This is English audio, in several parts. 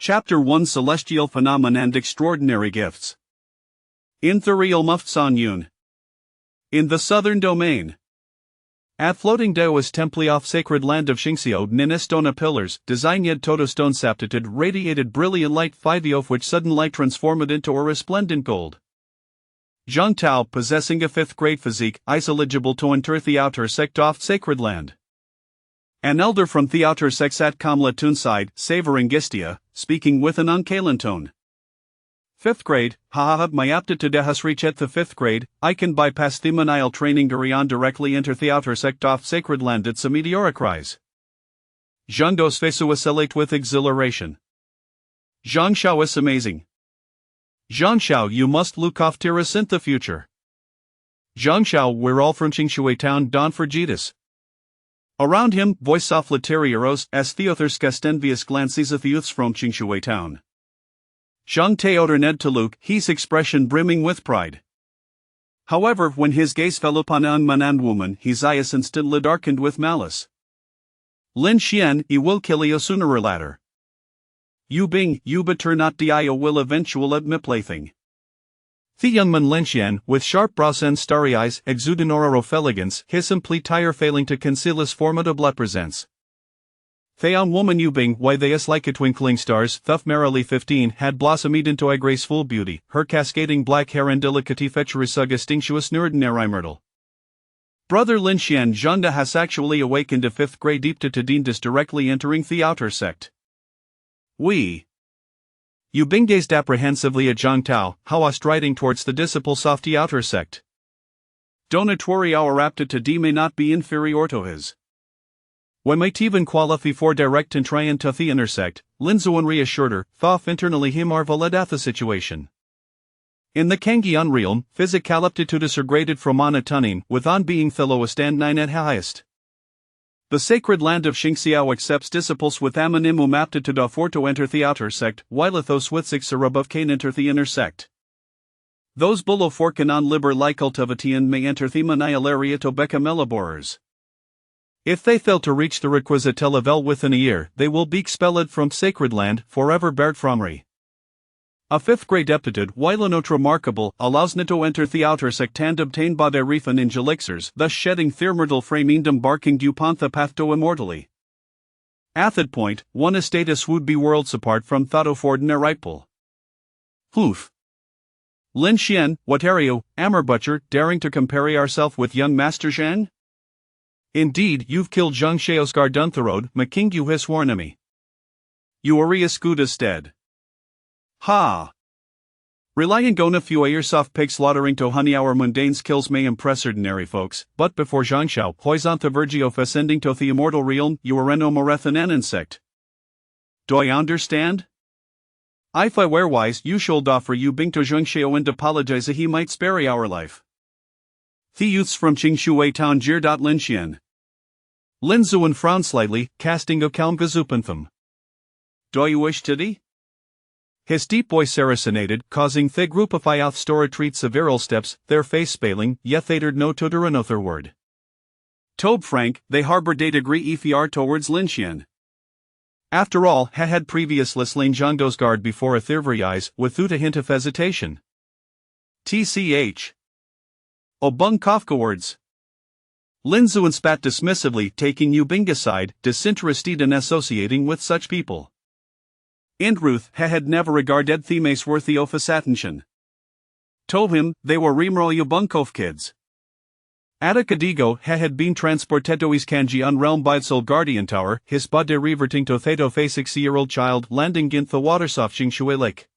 Chapter 1 Celestial Phenomena and Extraordinary Gifts. In Thuriel Muftsan Yun. In the southern domain. At floating Daoist Templi off sacred land of Xingxiu Ninistona pillars, designed todo stone saptitude radiated brilliant light 5 of which sudden light transformed into a resplendent gold. Zhang Tao possessing a 5th grade physique, isoligible to enter the outer sect off sacred land. An elder from the outer sect at Kamla Tunside, savoring Gistia, speaking with an uncalan tone. 5th grade, my aptitude has reached the 5th grade, I can bypass the manial training Gurion directly enter the outer sect off sacred land. It's a meteoric rise. Zhang Do's face oscillate with exhilaration. Zhang Xiao is amazing. Zhang Xiao, you must look off to us in the future. Zhang Xiao, we're all from Qingshui town, Don Fergitas. Around him, voice of Laterieros, as Theothers cast envious glances of youths from Qingshui town. Zhang Teoder Ned to Luke, his expression brimming with pride. However, when his gaze fell upon a young man and woman, his eyes instantly darkened with malice. Lin Xian, he will kill you sooner or later. You Bing, you better not die or will eventually at me plaything. The young man Lin Xian, with sharp brows and starry eyes, exude an aura of elegance, his complete tire failing to conceal his formidable presence. The young woman Yu Bing, why they is like a twinkling stars, thuff merrily 15, had blossomed into a graceful beauty, her cascading black hair and delicate features a distinguished ordinary myrtle. Brother Lin Xian Zhanda has actually awakened a 5th grade deep to Tadindis directly entering the outer sect. Yu Bing gazed apprehensively at Zhang Tao, how was striding towards the disciples of the outer sect. Donatori our aptitude may not be inferior to his. When might even qualify for direct entry into the inner sect, Lin Zuan reassured her, thought internally he marveled at the situation. In the Kangian realm, physical aptitudes are graded from on a tuning, with on being the lowest and 9 at highest. The sacred land of Xingxiao accepts disciples with a minimum aptitude of 4 to enter the outer sect, while those with 6 or above can enter the inner sect. Those below 4 cannot liber like cultivatian may enter the manial area to become elaborers. If they fail to reach the requisite level within a year, they will be expelled from sacred land, forever barred from re. A 5th grade aptitude, while not remarkable, allows not to enter the outer sect and obtain by their refin in elixirs, thus shedding thermidal framing embarking upon the path to immortally. At that point, one status would be worlds apart from thought of ordinary people. Hoof. Lin Xian, what are you, Amber Butcher, daring to compare yourself with young Master Zhang? Indeed, you've killed Zhang Xiao's Gardunthorode, making you his sworn enemy. You are a scuda's dead. Ha! Relying on a few yourself pig slaughtering to honey our mundane skills may impress ordinary folks, but before Zhang Xiao, poison the verge of ascending to the immortal realm, you are no more than an insect. Do I understand? If I were wise, you should offer Yu Bing to Zhang Xiao and apologize that he might spare our life. The youths from Qingshui town jeered at Lin Xian. Lin Zuan frowned slightly, casting a calm gazupanthum. Do you wish to die? His deep voice serenaded, causing the group of Ioth store retreat several steps, their face spaling, yet they dared no tutor another word. Tobe Frank, they harbored a degree EFR towards Lin Xian. After all, had previously slain Zhang Do's guard before a thirvery eyes, without a hint of hesitation. TCH. Obung Kafka words. Lin Zuan spat dismissively, taking Yu Bing aside, disinterested in associating with such people. And Ruth had never regarded themes worthy of his attention. Told him, they were Rimro Yubunkov kids. Atacadigo had been transported to his Kanji realm by Soul Guardian Tower, his body reverting to Theto Fei 6-year-old child landing in the waters of Qingshui Lake.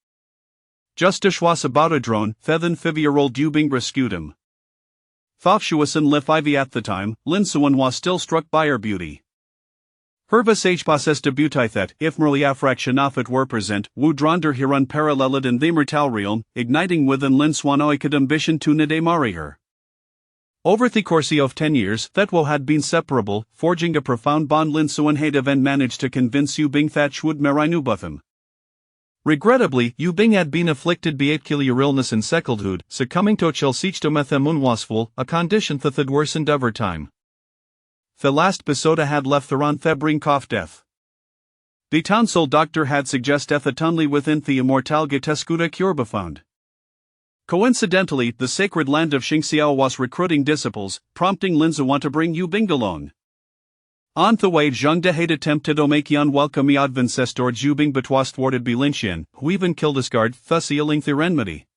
Just a schwas about a drone, then 5-year-old Yubing rescued him. Though she was in Lif Ivy at the time, Lin Suan was still struck by her beauty. Her visage possessed a beauty that, if merely a fraction of it were present, would render her unparalleled in the mortal realm, igniting within Lin Suan oikid ambition to nade marry her. Over the course of 10 years, that wo had been separable, forging a profound bond. Lin Suan had even managed to convince Yu Bing that she would marry him. Regrettably, Yu Bing had been afflicted by apicular illness and secondhood, succumbing to chelseachtomethamunwasful, a condition that had worsened over time. The last episode had left her on the brink of death. The tonsil doctor had suggested only within the immortal getescuda curba found. Coincidentally, the sacred land of Xingxiao was recruiting disciples, prompting Lin Zuan to bring Yu Bing along. On the way, Zheng De had attempted to make unwelcome advancestor Zhu Bing but was thwarted by Lin Xian, who even killed his guard, thus sealing their enmity.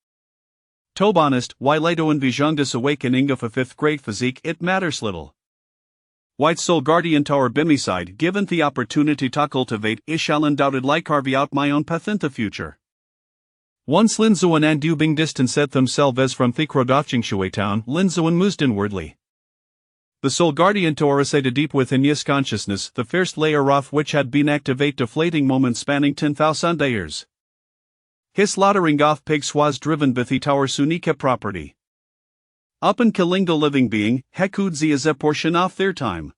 To be honest, why later in Zheng's awakening of a 5th grade physique it matters little. White Soul Guardian Tower Bimicide, given the opportunity to cultivate, I shall undoubtedly carve out my own path in the future. Once Lin Zuan and Yu Bing distanced themselves from the Krodofjing Shui town, Lin Zuan mused inwardly. The Soul Guardian Tower resided deep within his consciousness, the first layer of which had been activated to fleeting moments spanning 10,000 years. His slaughtering of pigs was driven by the tower's unique property. Upon killing the living being, he could see as a portion of their time.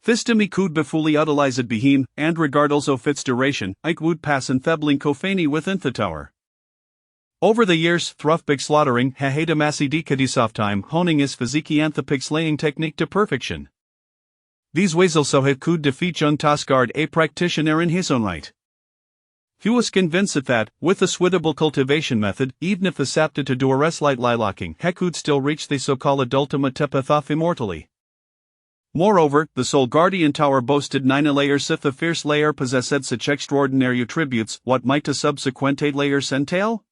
Thistimi could be fully utilized by him, and regardless of its duration, it would pass in febbling kofani within the tower. Over the years, through pig slaughtering, he had amassed decades of time honing his physique and the pig slaying technique to perfection. These ways also he could defeat Zheng Tasgard, a practitioner in his own right. He was convinced that, with a suitable cultivation method, even if accepted to do a reslight lilocking, he could still reach the so-called ultimate tepeth of immortality. Moreover, the Soul Guardian Tower boasted 9 layers. If the first layer possessed such extraordinary attributes, what might the subsequent 8 layers entail?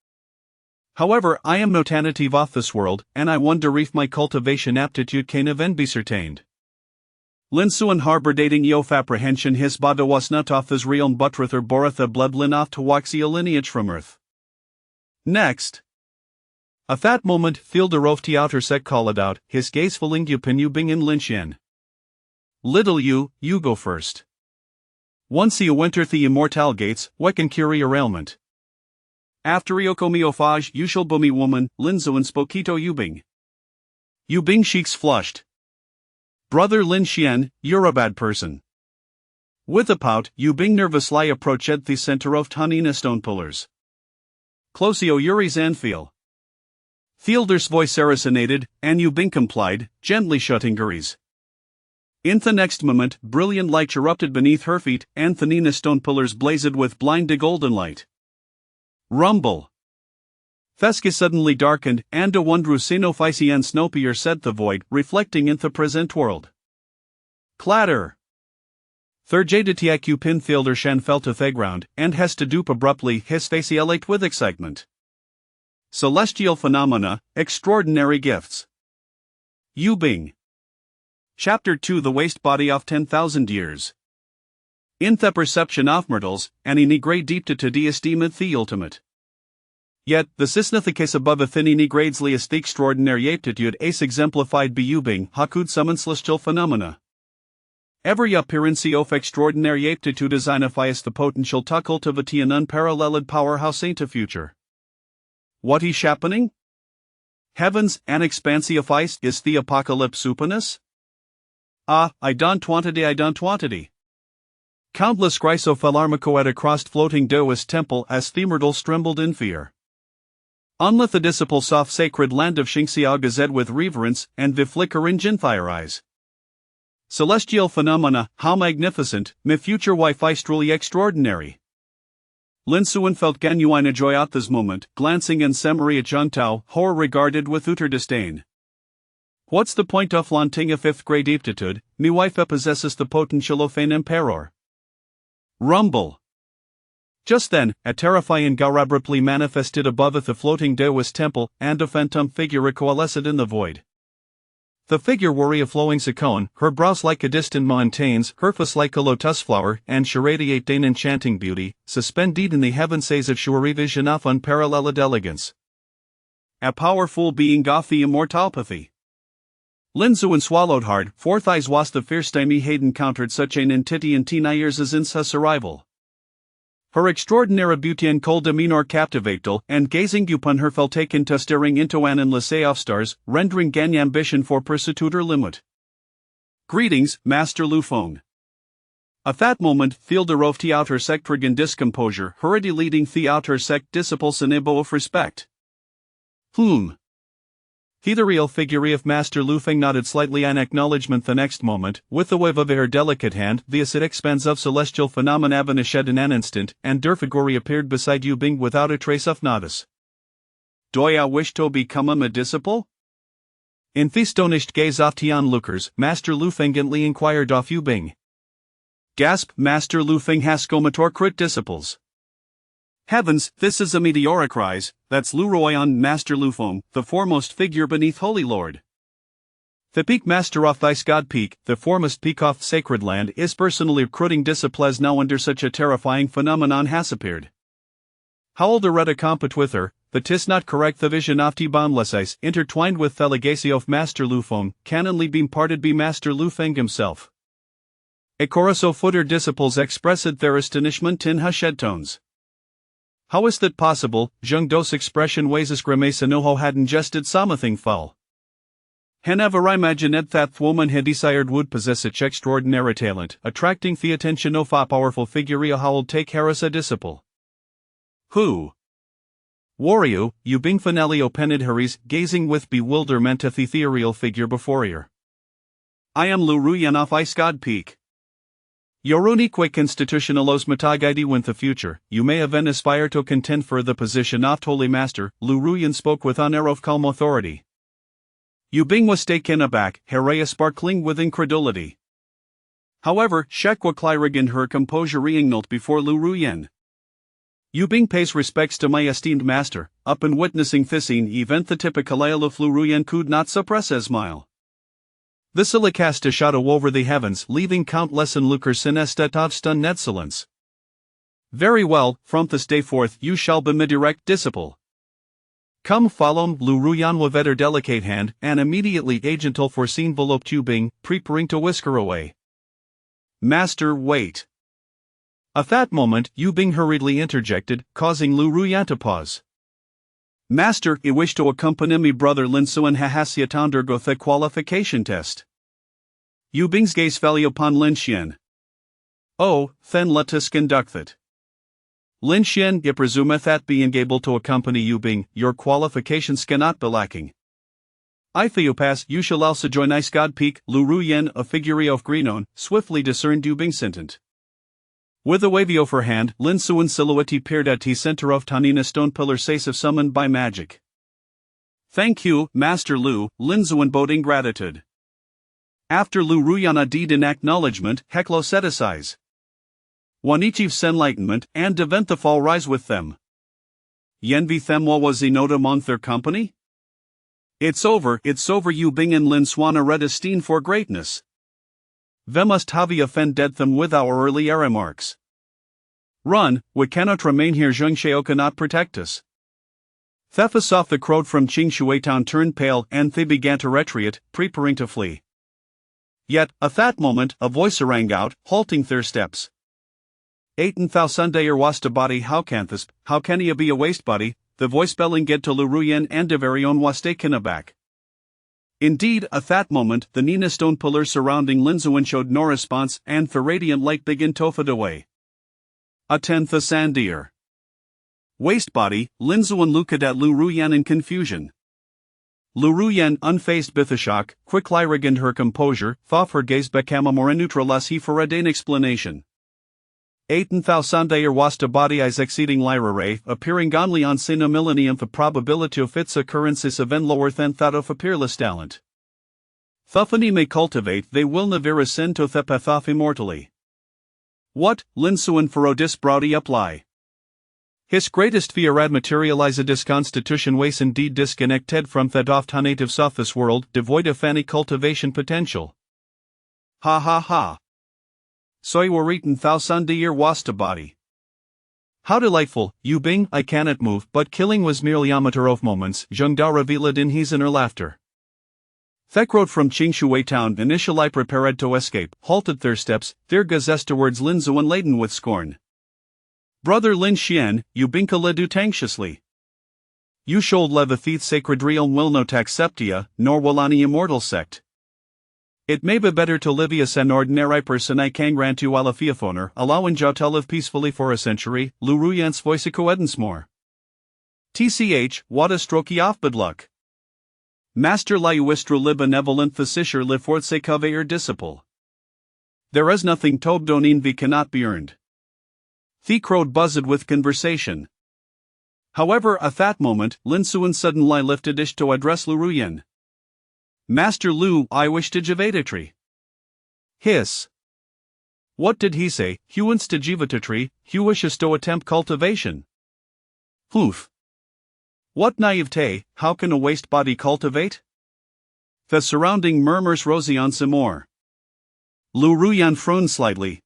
However, I am no tentative of this world, and I wonder if my cultivation aptitude can even be certained. Lin Zuan harbored dating of apprehension his body was not of his realm but rather boreth a bloodline of Tawaxia lineage from earth. Next. At that moment, Fielder of the outer sect called out, his gaze filling Yu Bing and Lin Xian. Little you go first. Once you enter the immortal gates, what can cure your ailment? After Iokomiofage, you shall be woman, Lin Zuan spoke to Yu Bing. Yu Bing cheeks flushed. Brother Lin Xian, you're a bad person. With a pout, Yu Bing nervously approached the center of Tanina stone pillars. Closio Yuri's Anfiel. Fielder's voice resonated, and Yu Bing complied, gently shutting Guri's. In the next moment, brilliant light erupted beneath her feet, and the Nina stone pillars blazed with blind golden light. Rumble. Theska suddenly darkened, and a wondrous Sinophysian Snopier set the void, reflecting in the present world. Clatter. Thirjaditiacu Pinfielder Shan fell to the ground, and has to dupe abruptly, his face elate with excitement. Celestial phenomena, extraordinary gifts. Yu Bing. Chapter 2 The Waste Body of 10,000 Years. In the perception of mortals, any great deep to the esteem the ultimate. Yet, this is not the case above any gradesly as the extraordinary aptitude as exemplified by Yu Bing, how could summon celestial phenomena. Every appearance of extraordinary aptitude is signifies the potential to cultivate an unparalleled powerhouse into future. What is happening? Heavens, an expanse of ice, is the apocalypse supiness? Ah, I don't want it. Countless chrysophalarmacoeta crossed floating Doist temple as the mortals trembled in fear. Unlith the disciple soft sacred land of Xingxiao gazed with reverence, and the flicker in Jinfire eyes. Celestial phenomena, how magnificent, my future wife is truly extraordinary. Lin Zuan felt genuine joy at this moment, glancing in summary at Zheng Tao, horror regarded with utter disdain. What's the point of flaunting a 5th grade aptitude, me wife possesses the potential of an emperor. Rumble. Just then, a terrifying gaur abruptly manifested above the floating Daoist temple, and a phantom figure coalesced in the void. The figure wore a flowing sacone, her brows like a distant mountains, her face like a lotus flower, and she radiated an enchanting beauty, suspended in the heavens as if she were a vision of unparalleled elegance. A powerful being of the immortalpathy. Lin Zuan swallowed hard, forth eyes was the first time he had encountered such an entity in 10 years as since his arrival. Her extraordinary beauty and cold demeanor captivated, and gazing upon her felt taken to staring into an endless of stars, rendering gan ambition for pursuit her limit. Greetings, Master Lu Feng. At that moment, Fielder of the outer sect trigan discomposure, hurriedly leading the outer sect disciples in a bow of respect. The real figure of Master Lu Feng nodded slightly in acknowledgement. The next moment, with a wave of her delicate hand, the acid expanse of celestial phenomena vanished in an instant, and der figure appeared beside Yu Bing without a trace of notice. Do ya wish to become a disciple? In the astonished gaze of the onlookers, Master Lu Feng gently inquired of Yu Bing. Gasp! Master Lu Feng has comator crit disciples. Heavens, this is a meteoric rise. That's Lu Royan, Master Lu Feng, the foremost figure beneath Holy Lord. The peak master of Ice God Peak, the foremost peak of sacred land, is personally recruiting disciples now under such a terrifying phenomenon has appeared. How old the Retta compete with her, but 'tis not correct the vision of the boundless ice, intertwined with the legacy of Master Lu Feng, can only be imparted by Master Lu Feng himself. A chorus of footer disciples expressed their astonishment in hushed tones. How is that possible? Zheng Do's expression was grimace no had ingested something foul. Never imagined that woman had desired would possess such extraordinary talent, attracting the attention of a powerful figure how will take her as a disciple. Who? Wario, Yu Bing finale opened her eyes, gazing with bewilderment at the ethereal figure before her. I am Lu Ruyan of Ice God Peak. Yorunique constitutionalos matagaidi with the future, you may even aspire to contend for the position of Holy Master, Lu Ruyan spoke with an air of calm authority. Yu Bing was taken aback, her eye sparkling with incredulity. However, Shekwa regained her composure reignite before Lu Ruyan. Yu Bing pays respects to my esteemed master, upon witnessing this event the typical isle of Lu Ruyan could not suppress a smile. The Silla cast a shadow over the heavens, leaving countless onlookers in a state of stunned excellence. Very well, from this day forth you shall be my direct disciple. Come follow Lu Ruyan with her delicate hand, and immediately a gentle force enveloped Yu Bing, preparing to whisk her away. Master, wait. At that moment, Yu Bing hurriedly interjected, causing Lu Ruyan to pause. Master, I wish to accompany me brother Lin Suan Hahasia to undergo the qualification test. Yu Bing's gaze fell upon Lin Xian. Oh, then let us conduct it. Lin Xian, I presumeth that being able to accompany Yu Bing, your qualifications cannot be lacking. I Theopas, you shall also join Ice God Peak. Lu Ruyan, a figure of Greenon, swiftly discerned Yu Bing's intent. With a wavy of her hand, Lin Suan's silhouette peered at the center of Tanina stone pillar safe summoned by magic. Thank you, Master Lu, Lin Suan boding gratitude. After Lu Ruyan deed in acknowledgement, Heklo set aside. One achieves enlightenment, and devent the fall rise with them. Yenvi Themwa was he note among their company? It's over, Yu Bing and Lin Suan are destined for greatness. We must have offended them with our earlier remarks. Run, we cannot remain here. Zheng Xiao cannot protect us. Thefas off the crowd from Qingshui town turned pale and they began to retreat, preparing to flee. Yet, at that moment, a voice rang out, halting their steps. Eighten thou Sundayer wasta body how can he be a waste body? The voice belling get to Lu Ruyan and Devarion was taken aback. Indeed, at that moment, the Nina stone pillars surrounding Lin Suan showed no response, and the radiant light began to fade away. A tenth a sandier. Waste body, Lin Suan looked at Lu Ruyan in confusion. Lu Ruyan, unfazed by the shock, quickly regained her composure, thought her gaze became more neutral as he for a Dane explanation. Eighten thou Sandayer wasta body is exceeding lyra ray, appearing only on sin a millennium. The probability of its occurrence is even lower than that of a peerless talent. Thuffany may cultivate, they will never ascend to the path of immortally. What, Lin Suan Ferodis Browdy apply? His greatest fear ad materialize his constitution was indeed disconnected from that oft native of this world, devoid of any cultivation potential. Ha ha ha. So were eaten thousand a year wasta body. How delightful, Yu Bing, I cannot move, but killing was merely a matter of moments, Zheng Dao revealed in his inner laughter. Thek road from Qingshui town initially prepared to escape, halted their steps, their gazes towards Lin Suan laden with scorn. Brother Lin Xian, Yu Bing ledu anxiously. You should leave a thief sacred realm will not acceptia, nor will any immortal sect. It may be better to live as an ordinary person. I can grant you a fiafoner, allowing you to live peacefully for a century. Lu Ruyan's voice echoed more. TCH, what a strokey off bad luck. Master Liuistre le benevolent physicier le force cavailleur disciple. There is nothing Tobdonin vi cannot be earned. The crowd buzzed with conversation. However, at that moment, Lin Suan suddenly lifted ish to address Lu Ruyen. Master Lu, I wish to jivatatri. Hiss. What did he say? Huans to jivatatri, huishes to attempt cultivation. Hoof. What naivete, how can a waste body cultivate? The surrounding murmurs Rosion some more. Lu Ruyan frowned slightly.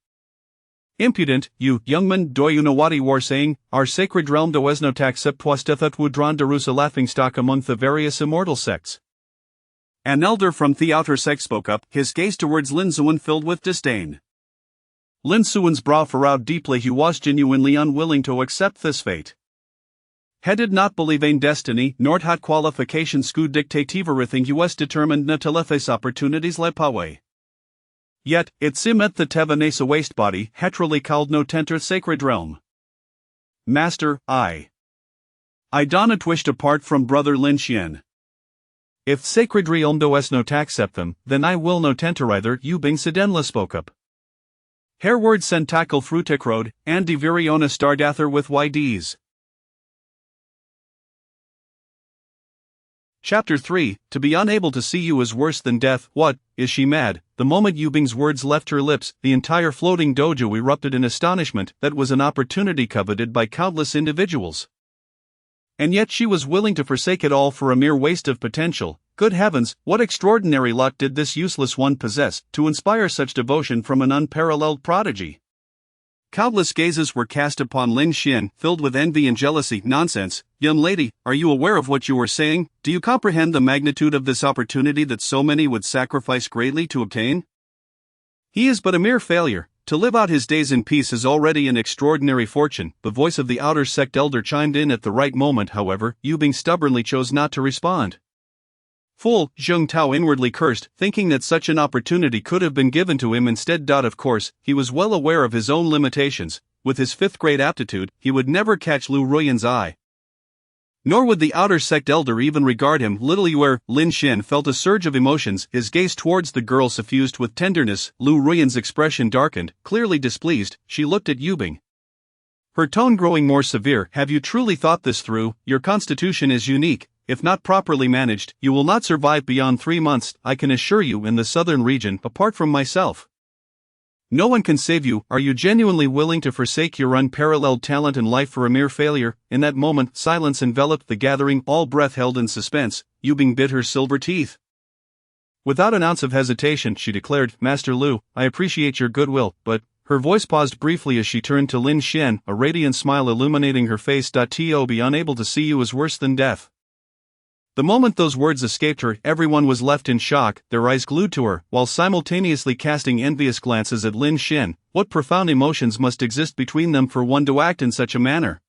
Impudent, you, youngman, do you know what he were saying? Our sacred realm does not accept Twastethut Wudran Darus a laughingstock among the various immortal sects. An elder from the outer sect spoke up, his gaze towards Lin Suan filled with disdain. Lin Suan's brow furrowed deeply. He was genuinely unwilling to accept this fate. He did not believe in destiny, nor had qualifications scu dictative everything he was determined not to let these opportunities slip away. Yet, it seemed the Tevanesa waste body heterally called no tenter sacred realm. Master, I do not wish to part from brother Lin Xian. If sacred realm does not accept them, then I will no tenter either. Yu Bing Sedenla spoke up. Hereward Centacle Frutic Road, and de Viriona Stardather with YDs. Chapter 3, To be unable to see you is worse than death. What, is she mad? The moment Yubing's words left her lips, the entire floating dojo erupted in astonishment. That was an opportunity coveted by countless individuals. And yet she was willing to forsake it all for a mere waste of potential. Good heavens, what extraordinary luck did this useless one possess, to inspire such devotion from an unparalleled prodigy? Countless gazes were cast upon Lin Xian, filled with envy and jealousy. Nonsense, young lady, are you aware of what you are saying? Do you comprehend the magnitude of this opportunity that so many would sacrifice greatly to obtain? He is but a mere failure. To live out his days in peace is already an extraordinary fortune. The voice of the outer sect elder chimed in at the right moment. However, Yubing stubbornly chose not to respond. Fool, Zheng Tao inwardly cursed, thinking that such an opportunity could have been given to him instead. Of course, he was well aware of his own limitations. With his 5th grade aptitude, he would never catch Lu Ruyan's eye. Nor would the outer sect elder even regard him. Little Yuer, Lin Xian felt a surge of emotions, his gaze towards the girl suffused with tenderness. Lu Ruyan's expression darkened, clearly displeased. She looked at Yubing, her tone growing more severe. Have you truly thought this through? Your constitution is unique. If not properly managed, you will not survive beyond 3 months, I can assure you. In the southern region, apart from myself, no one can save you. Are you genuinely willing to forsake your unparalleled talent and life for a mere failure? In that moment, silence enveloped the gathering, all breath held in suspense. Yubing bit her silver teeth. Without an ounce of hesitation, she declared, Master Lu, I appreciate your goodwill, but... Her voice paused briefly as she turned to Lin Xian, a radiant smile illuminating her face. To be unable to see you is worse than death. The moment those words escaped her, everyone was left in shock, their eyes glued to her, while simultaneously casting envious glances at Lin Xian. What profound emotions must exist between them for one to act in such a manner?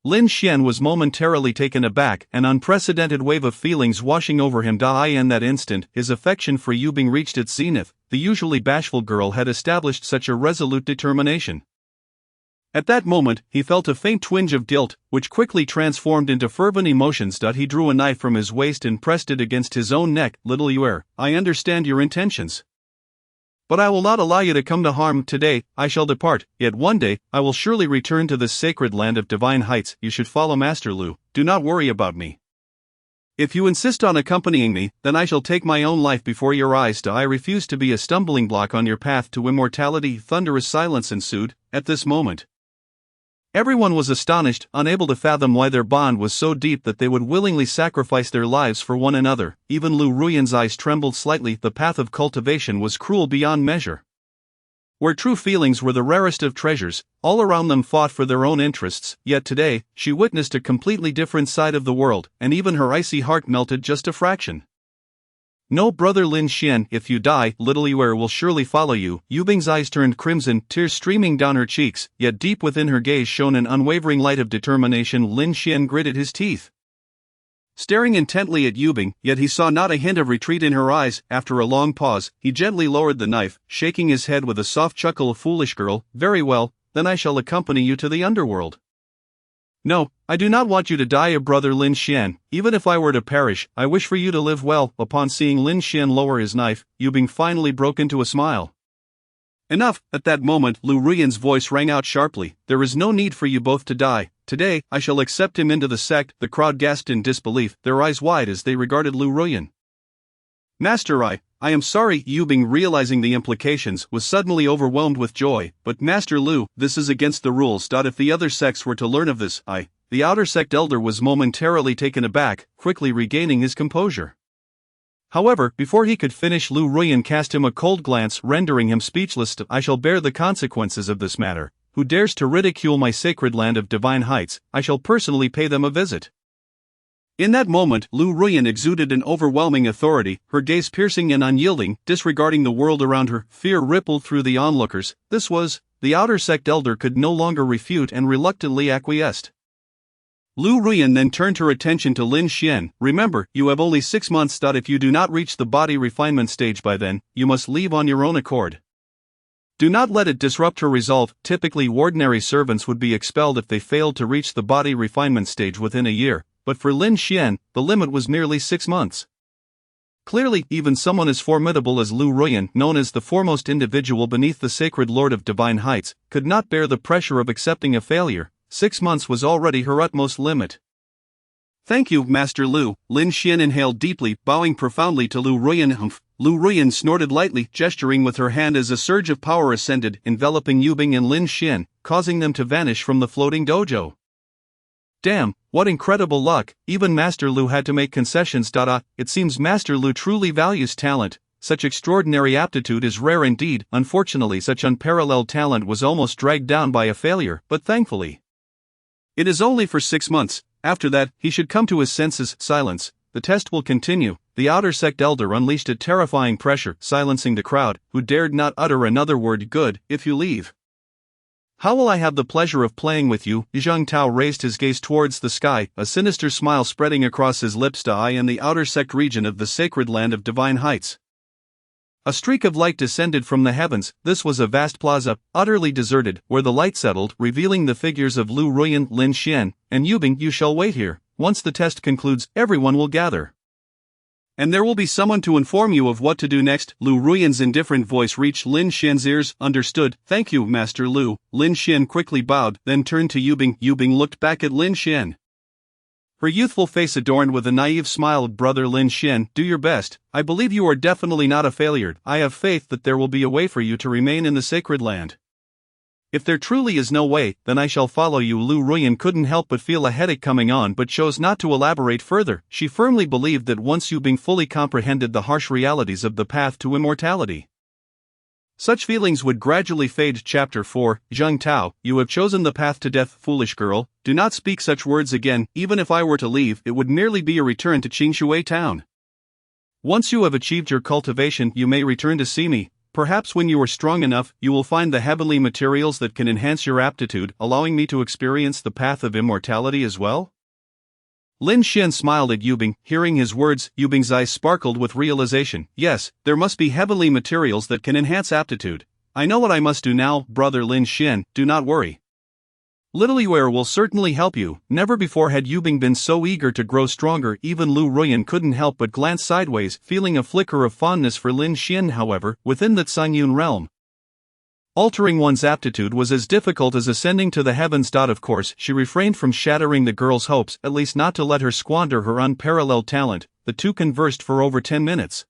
Lin Xian was momentarily taken aback, an unprecedented wave of feelings washing over him. In that instant, his affection for Yubing reached its zenith. The usually bashful girl had established such a resolute determination. At that moment, he felt a faint twinge of guilt, which quickly transformed into fervent emotions. He drew a knife from his waist and pressed it against his own neck. Little Yuer, I understand your intentions, but I will not allow you to come to harm. Today, I shall depart, yet one day, I will surely return to this sacred land of divine heights. You should follow Master Lu, do not worry about me. If you insist on accompanying me, then I shall take my own life before your eyes. I refuse to be a stumbling block on your path to immortality. Thunderous silence ensued. At this moment, everyone was astonished, unable to fathom why their bond was so deep that they would willingly sacrifice their lives for one another. Even Lu Ruyan's eyes trembled slightly. The path of cultivation was cruel beyond measure. Where true feelings were the rarest of treasures, all around them fought for their own interests. Yet today, she witnessed a completely different side of the world, and even her icy heart melted just a fraction. No, brother Lin Xian, if you die, little Yuer will surely follow you. Yubing's eyes turned crimson, tears streaming down her cheeks, yet deep within her gaze shone an unwavering light of determination. Lin Xian gritted his teeth, staring intently at Yubing, yet he saw not a hint of retreat in her eyes. After a long pause, he gently lowered the knife, shaking his head with a soft chuckle. Foolish girl, very well, then I shall accompany you to the underworld. No, I do not want you to die, brother Lin Xian. Even if I were to perish, I wish for you to live well. Upon seeing Lin Xian lower his knife, Yubing finally broke into a smile. Enough! At that moment, Lu Ruyan's voice rang out sharply. There is no need for you both to die. Today, I shall accept him into the sect. The crowd gasped in disbelief, their eyes wide as they regarded Lu Ruyan. Master, I am sorry. Yubing, realizing the implications, was suddenly overwhelmed with joy. But Master Lu, this is against the rules. If the other sects were to learn of this, the outer sect elder was momentarily taken aback, quickly regaining his composure. However, before he could finish, Lu Ruyan cast him a cold glance, rendering him speechless. I shall bear the consequences of this matter. Who dares to ridicule my sacred land of divine heights, I shall personally pay them a visit. In that moment, Lu Ruyan exuded an overwhelming authority, her gaze piercing and unyielding, disregarding the world around her. Fear rippled through the onlookers. This was, the outer sect elder could no longer refute and reluctantly acquiesced. Lu Ruyan then turned her attention to Lin Xian. Remember, you have only 6 months. If you do not reach the body refinement stage by then, you must leave on your own accord. Do not let it disrupt her resolve. Typically, ordinary servants would be expelled if they failed to reach the body refinement stage within a year, but for Lin Xian, the limit was merely 6 months. Clearly, even someone as formidable as Lu Ruyan, known as the foremost individual beneath the sacred lord of divine heights, could not bear the pressure of accepting a failure. 6 months was already her utmost limit. Thank you, Master Lu. Lin Xian inhaled deeply, bowing profoundly to Lu Ruyan. Humph. Lu Ruyan snorted lightly, gesturing with her hand as a surge of power ascended, enveloping Yubing and Lin Xian, causing them to vanish from the floating dojo. Damn, what incredible luck! Even Master Lu had to make concessions. It seems Master Lu truly values talent. Such extraordinary aptitude is rare indeed. Unfortunately, such unparalleled talent was almost dragged down by a failure, but thankfully, it is only for 6 months. After that, he should come to his senses. Silence. The test will continue. The outer sect elder unleashed a terrifying pressure, silencing the crowd, who dared not utter another word. Good, if you leave. How will I have the pleasure of playing with you? Zhang Tao raised his gaze towards the sky, a sinister smile spreading across his lips. I am the outer sect region of the sacred land of divine heights. A streak of light descended from the heavens. This was a vast plaza, utterly deserted, where the light settled, revealing the figures of Lu Ruyan, Lin Xian, and Yubing. You shall wait here. Once the test concludes, everyone will gather. And there will be someone to inform you of what to do next. Lu Ruyan's indifferent voice reached Lin Xian's ears. Understood. Thank you, Master Lu. Lin Xian quickly bowed, then turned to Yubing. Yubing looked back at Lin Xian, her youthful face adorned with a naive smile. Brother Lin Xian, do your best. I believe you are definitely not a failure. I have faith that there will be a way for you to remain in the sacred land. If there truly is no way, then I shall follow you. Lu Ruyan couldn't help but feel a headache coming on, but chose not to elaborate further. She firmly believed that once Yubing fully comprehended the harsh realities of the path to immortality, such feelings would gradually fade. Chapter 4, Zhang Tao, you have chosen the path to death, foolish girl. Do not speak such words again. Even if I were to leave, it would merely be a return to Qingshui town. Once you have achieved your cultivation, you may return to see me. Perhaps when you are strong enough, you will find the heavenly materials that can enhance your aptitude, allowing me to experience the path of immortality as well. Lin Xian smiled at Yubing. Hearing his words, Yubing's eyes sparkled with realization. Yes, there must be heavenly materials that can enhance aptitude. I know what I must do now, brother Lin Xian, do not worry. Little Yuer will certainly help you. Never before had Yubing been so eager to grow stronger. Even Lu Ruyan couldn't help but glance sideways, feeling a flicker of fondness for Lin Xian. However, within that Sanyun realm, altering one's aptitude was as difficult as ascending to the heavens. Of course, she refrained from shattering the girl's hopes, at least not to let her squander her unparalleled talent. The two conversed for over 10 minutes,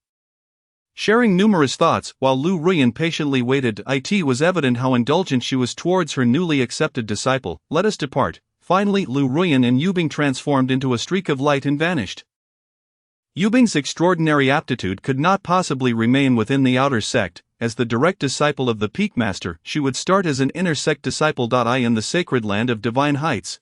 sharing numerous thoughts, while Lu Ruyan patiently waited. It was evident how indulgent she was towards her newly accepted disciple. Let us depart. Finally, Lu Ruyan and Yubing transformed into a streak of light and vanished. Yubing's extraordinary aptitude could not possibly remain within the outer sect. As the direct disciple of the Peak Master, she would start as an inner sect disciple. In the sacred land of divine heights,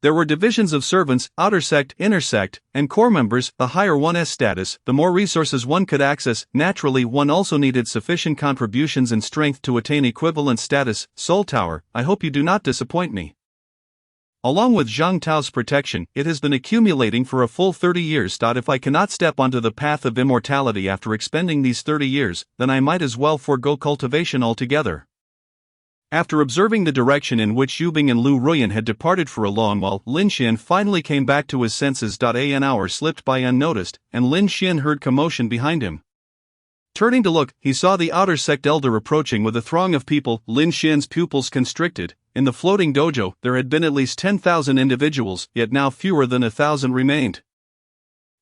there were divisions of servants, outer sect, inner sect, and core members. The higher one's status, the more resources one could access. Naturally, one also needed sufficient contributions and strength to attain equivalent status. Soul Tower, I hope you do not disappoint me. Along with Zhang Tao's protection, it has been accumulating for a full 30 years. If I cannot step onto the path of immortality after expending these 30 years, then I might as well forego cultivation altogether. After observing the direction in which Yubing and Lu Ruyan had departed for a long while, Lin Xian finally came back to his senses. An hour slipped by unnoticed, and Lin Xian heard commotion behind him. Turning to look, he saw the outer sect elder approaching with a throng of people. Lin Xian's pupils constricted. In the floating dojo, there had been at least 10,000 individuals, yet now fewer than 1,000 remained.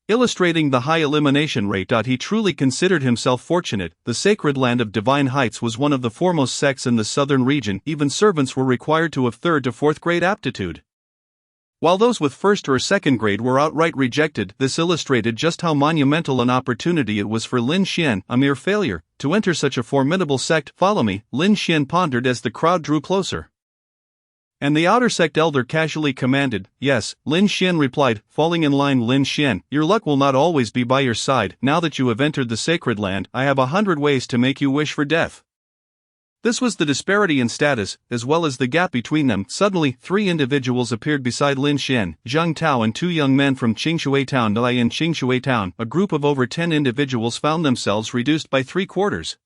Illustrating the high elimination rate. He truly considered himself fortunate. The sacred land of Divine Heights was one of the foremost sects in the southern region. Even servants were required to have 3rd to 4th grade aptitude, while those with 1st or 2nd grade were outright rejected. This illustrated just how monumental an opportunity it was for Lin Xian, a mere failure, to enter such a formidable sect. Follow me, Lin Xian pondered as the crowd drew closer. And the outer sect elder casually commanded. Yes, Lin Xian replied, falling in line. Lin Xian, your luck will not always be by your side. Now that you have entered the sacred land, I have 100 ways to make you wish for death. This was the disparity in status, as well as the gap between them. Suddenly, 3 individuals appeared beside Lin Xian, Zhang Tao and 2 young men from Qingshui Town. In Qingshui Town, a group of over 10 individuals found themselves reduced by 3/4.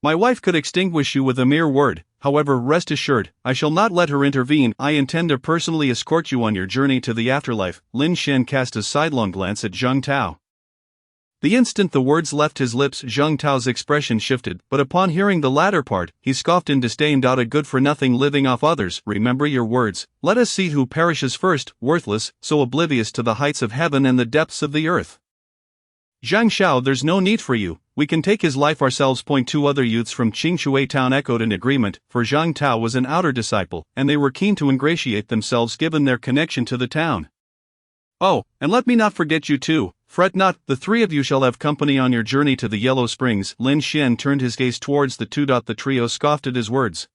My wife could extinguish you with a mere word, however rest assured, I shall not let her intervene. I intend to personally escort you on your journey to the afterlife. Lin Xian cast a sidelong glance at Zhang Tao. The instant the words left his lips, Zhang Tao's expression shifted, but upon hearing the latter part, he scoffed in disdain. A good-for-nothing living off others. Remember your words. Let us see who perishes first. Worthless, so oblivious to the heights of heaven and the depths of the earth. Zhang Xiao, there's no need for you, we can take his life ourselves. 2 other youths from Qingshui Town echoed in agreement, for Zhang Tao was an outer disciple, and they were keen to ingratiate themselves given their connection to the town. Oh, and let me not forget you too, fret not, the 3 of you shall have company on your journey to the Yellow Springs. Lin Xian turned his gaze towards the 2. The trio scoffed at his words.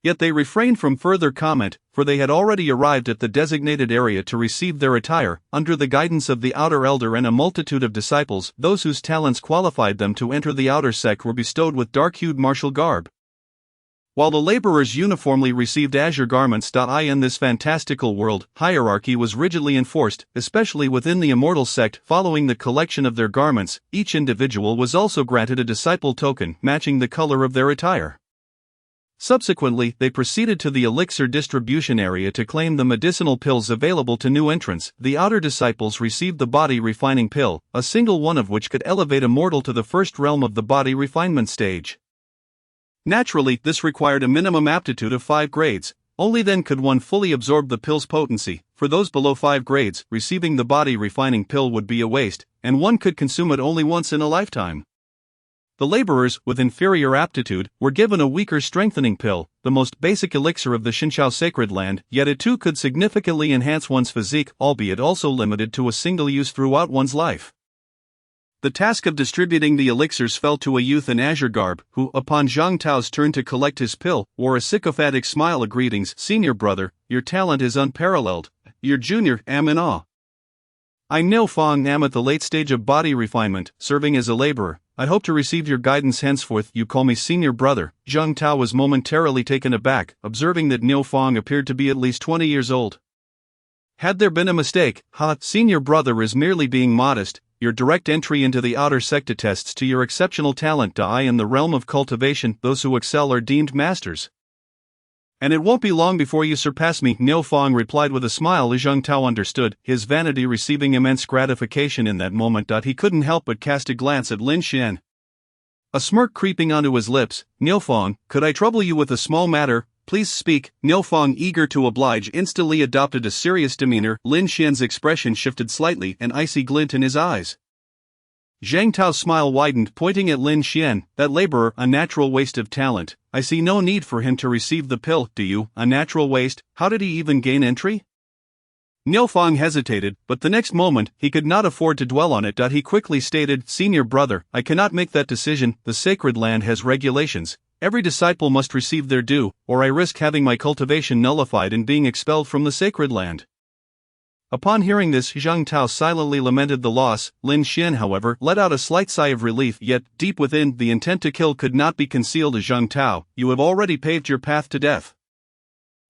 Yet they refrained from further comment, for they had already arrived at the designated area to receive their attire, under the guidance of the outer elder and a multitude of disciples. Those whose talents qualified them to enter the outer sect were bestowed with dark-hued martial garb, while the laborers uniformly received azure garments. In this fantastical world, hierarchy was rigidly enforced, especially within the immortal sect. Following the collection of their garments, each individual was also granted a disciple token matching the color of their attire. Subsequently, they proceeded to the elixir distribution area to claim the medicinal pills available to new entrants. The outer disciples received the body refining pill, a single one of which could elevate a mortal to the 1st realm of the body refinement stage. Naturally, this required a minimum aptitude of 5 grades, only then could one fully absorb the pill's potency. For those below 5 grades, receiving the body refining pill would be a waste, and one could consume it only once in a lifetime. The laborers, with inferior aptitude, were given a weaker strengthening pill, the most basic elixir of the Xinqiao sacred land, yet it too could significantly enhance one's physique, albeit also limited to a single use throughout one's life. The task of distributing the elixirs fell to a youth in azure garb, who, upon Zhang Tao's turn to collect his pill, wore a sycophantic smile. Greetings, senior brother, your talent is unparalleled. Your junior, am in awe. I'm Niu Fong, am at the late stage of body refinement, serving as a laborer. I hope to receive your guidance henceforth. You call me senior brother. Zhang Tao was momentarily taken aback, observing that Niu Fong appeared to be at least 20 years old. Had there been a mistake? Senior brother is merely being modest. Your direct entry into the outer sect attests to your exceptional talent. In the realm of cultivation, those who excel are deemed masters. And it won't be long before you surpass me, Niu Fong replied with a smile. Zhang Tao understood, his vanity receiving immense gratification in that moment. He couldn't help but cast a glance at Lin Xian. A smirk creeping onto his lips. Niu Fong, could I trouble you with a small matter? Please speak. Niu Fong, eager to oblige, instantly adopted a serious demeanor. Lin Xian's expression shifted slightly, an icy glint in his eyes. Zhang Tao's smile widened, pointing at Lin Xian, that laborer, a natural waste of talent. I see no need for him to receive the pill, do you? A natural waste? How did he even gain entry? Niu Fong hesitated, but the next moment, he could not afford to dwell on it. He quickly stated, Senior brother, I cannot make that decision. The sacred land has regulations. Every disciple must receive their due, or I risk having my cultivation nullified and being expelled from the sacred land. Upon hearing this, Zhang Tao silently lamented the loss. Lin Xian, however, let out a slight sigh of relief, yet, deep within, the intent to kill could not be concealed. Zhang Tao, you have already paved your path to death.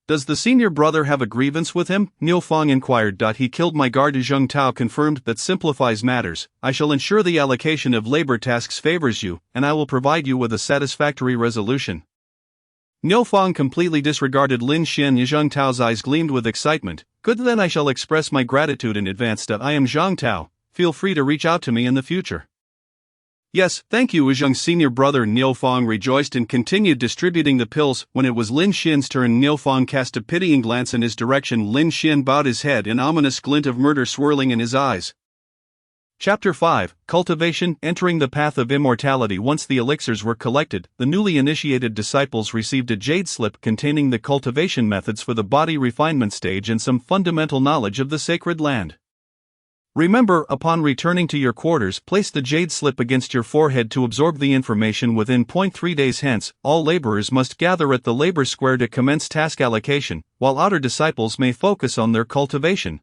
Does the senior brother have a grievance with him? Niu Fong inquired. He killed my guard. Zhang Tao confirmed. That simplifies matters. I shall ensure the allocation of labor tasks favors you, and I will provide you with a satisfactory resolution. Niu Fang completely disregarded Lin Xian. Zhang Tao's eyes gleamed with excitement. Good, then I shall express my gratitude in advance. I am Zhang Tao, feel free to reach out to me in the future. Yes, thank you. Zhang's senior brother Niu Fang rejoiced and continued distributing the pills. When it was Lin Xian's turn, Niu Fang cast a pitying glance in his direction. Lin Xian bowed his head, an ominous glint of murder swirling in his eyes. Chapter 5, Cultivation. Entering the path of immortality. Once the elixirs were collected, the newly initiated disciples received a jade slip containing the cultivation methods for the body refinement stage and some fundamental knowledge of the sacred land. Remember, upon returning to your quarters, place the jade slip against your forehead to absorb the information within 0.3 days. Hence, all laborers must gather at the labor square to commence task allocation, while outer disciples may focus on their cultivation.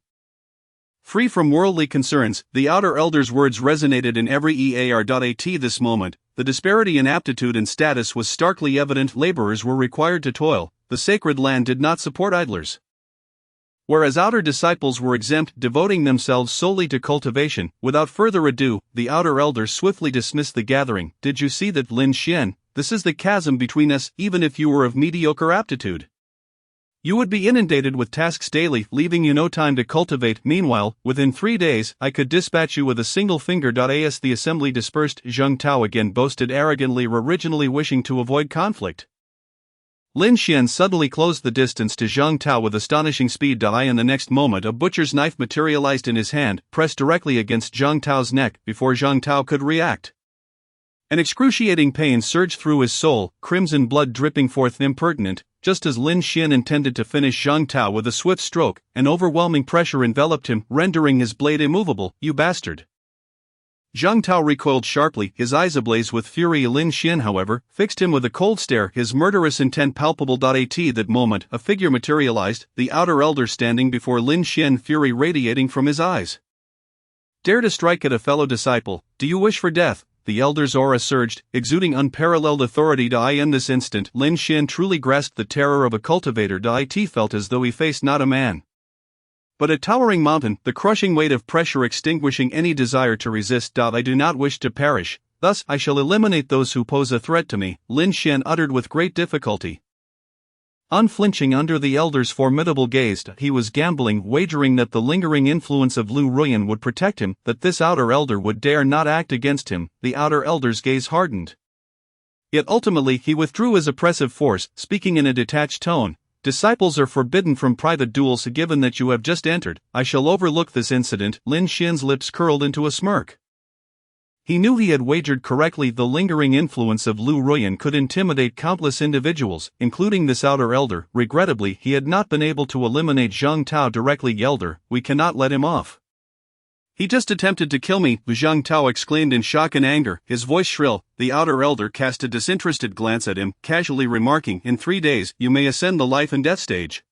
Free from worldly concerns, the outer elder's words resonated in every EAR.at this moment. The disparity in aptitude and status was starkly evident. Laborers were required to toil, the sacred land did not support idlers. Whereas outer disciples were exempt, devoting themselves solely to cultivation. Without further ado, the outer elder swiftly dismissed the gathering. Did you see that, Lin Xian? This is the chasm between us. Even if you were of mediocre aptitude, you would be inundated with tasks daily, leaving you no time to cultivate. Meanwhile, within 3 days, I could dispatch you with a single finger. As the assembly dispersed, Zhang Tao again boasted arrogantly, originally wishing to avoid conflict. Lin Xian suddenly closed the distance to Zhang Tao with astonishing speed. In the next moment, a butcher's knife materialized in his hand, pressed directly against Zhang Tao's neck. Before Zhang Tao could react, an excruciating pain surged through his soul, crimson blood dripping forth. Impertinent. Just as Lin Xian intended to finish Zhang Tao with a swift stroke, an overwhelming pressure enveloped him, rendering his blade immovable. You bastard! Zhang Tao recoiled sharply, his eyes ablaze with fury. Lin Xian, however, fixed him with a cold stare, his murderous intent palpable. At that moment, a figure materialized, the outer elder standing before Lin Xian, fury radiating from his eyes. Dare to strike at a fellow disciple, do you wish for death? The elder's aura surged, exuding unparalleled authority. In this instant, Lin Xian truly grasped the terror of a cultivator. It felt as though he faced not a man, but a towering mountain, the crushing weight of pressure extinguishing any desire to resist. I do not wish to perish, thus I shall eliminate those who pose a threat to me, Lin Xian uttered with great difficulty. Unflinching under the elder's formidable gaze, he was gambling, wagering that the lingering influence of Lu Ruyan would protect him, that this outer elder would dare not act against him. The outer elder's gaze hardened. Yet ultimately he withdrew his oppressive force, speaking in a detached tone. Disciples are forbidden from private duels. Given that you have just entered, I shall overlook this incident. Lin Xian's lips curled into a smirk. He knew he had wagered correctly. The lingering influence of Lu Ruyan could intimidate countless individuals, including this outer elder. Regrettably, he had not been able to eliminate Zhang Tao directly. Elder, we cannot let him off. He just attempted to kill me, Zhang Tao exclaimed in shock and anger, his voice shrill. The outer elder cast a disinterested glance at him, casually remarking, in 3 days, you may ascend the life and death stage.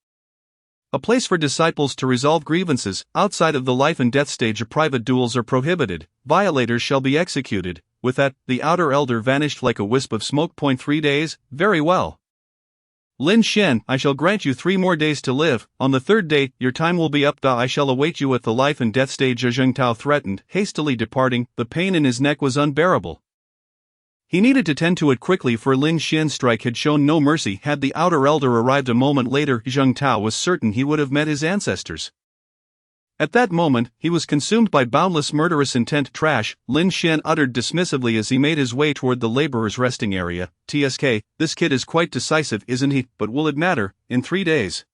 A place for disciples to resolve grievances. Outside of the life and death stage, private duels are prohibited. Violators shall be executed. With that, the outer elder vanished like a wisp of smoke. 3 days, very well. Lin Xian, I shall grant you 3 more days to live. On the 3rd day, your time will be up. I shall await you at the life and death stage. Zhang Tao threatened, hastily departing. The pain in his neck was unbearable. He needed to tend to it quickly, for Lin Xian's strike had shown no mercy. Had the outer elder arrived a moment later, Zhang Tao was certain he would have met his ancestors. At that moment, he was consumed by boundless murderous intent. Trash, Lin Xian uttered dismissively as he made his way toward the laborers' resting area. TSK, this kid is quite decisive, isn't he? But will it matter? In 3 days,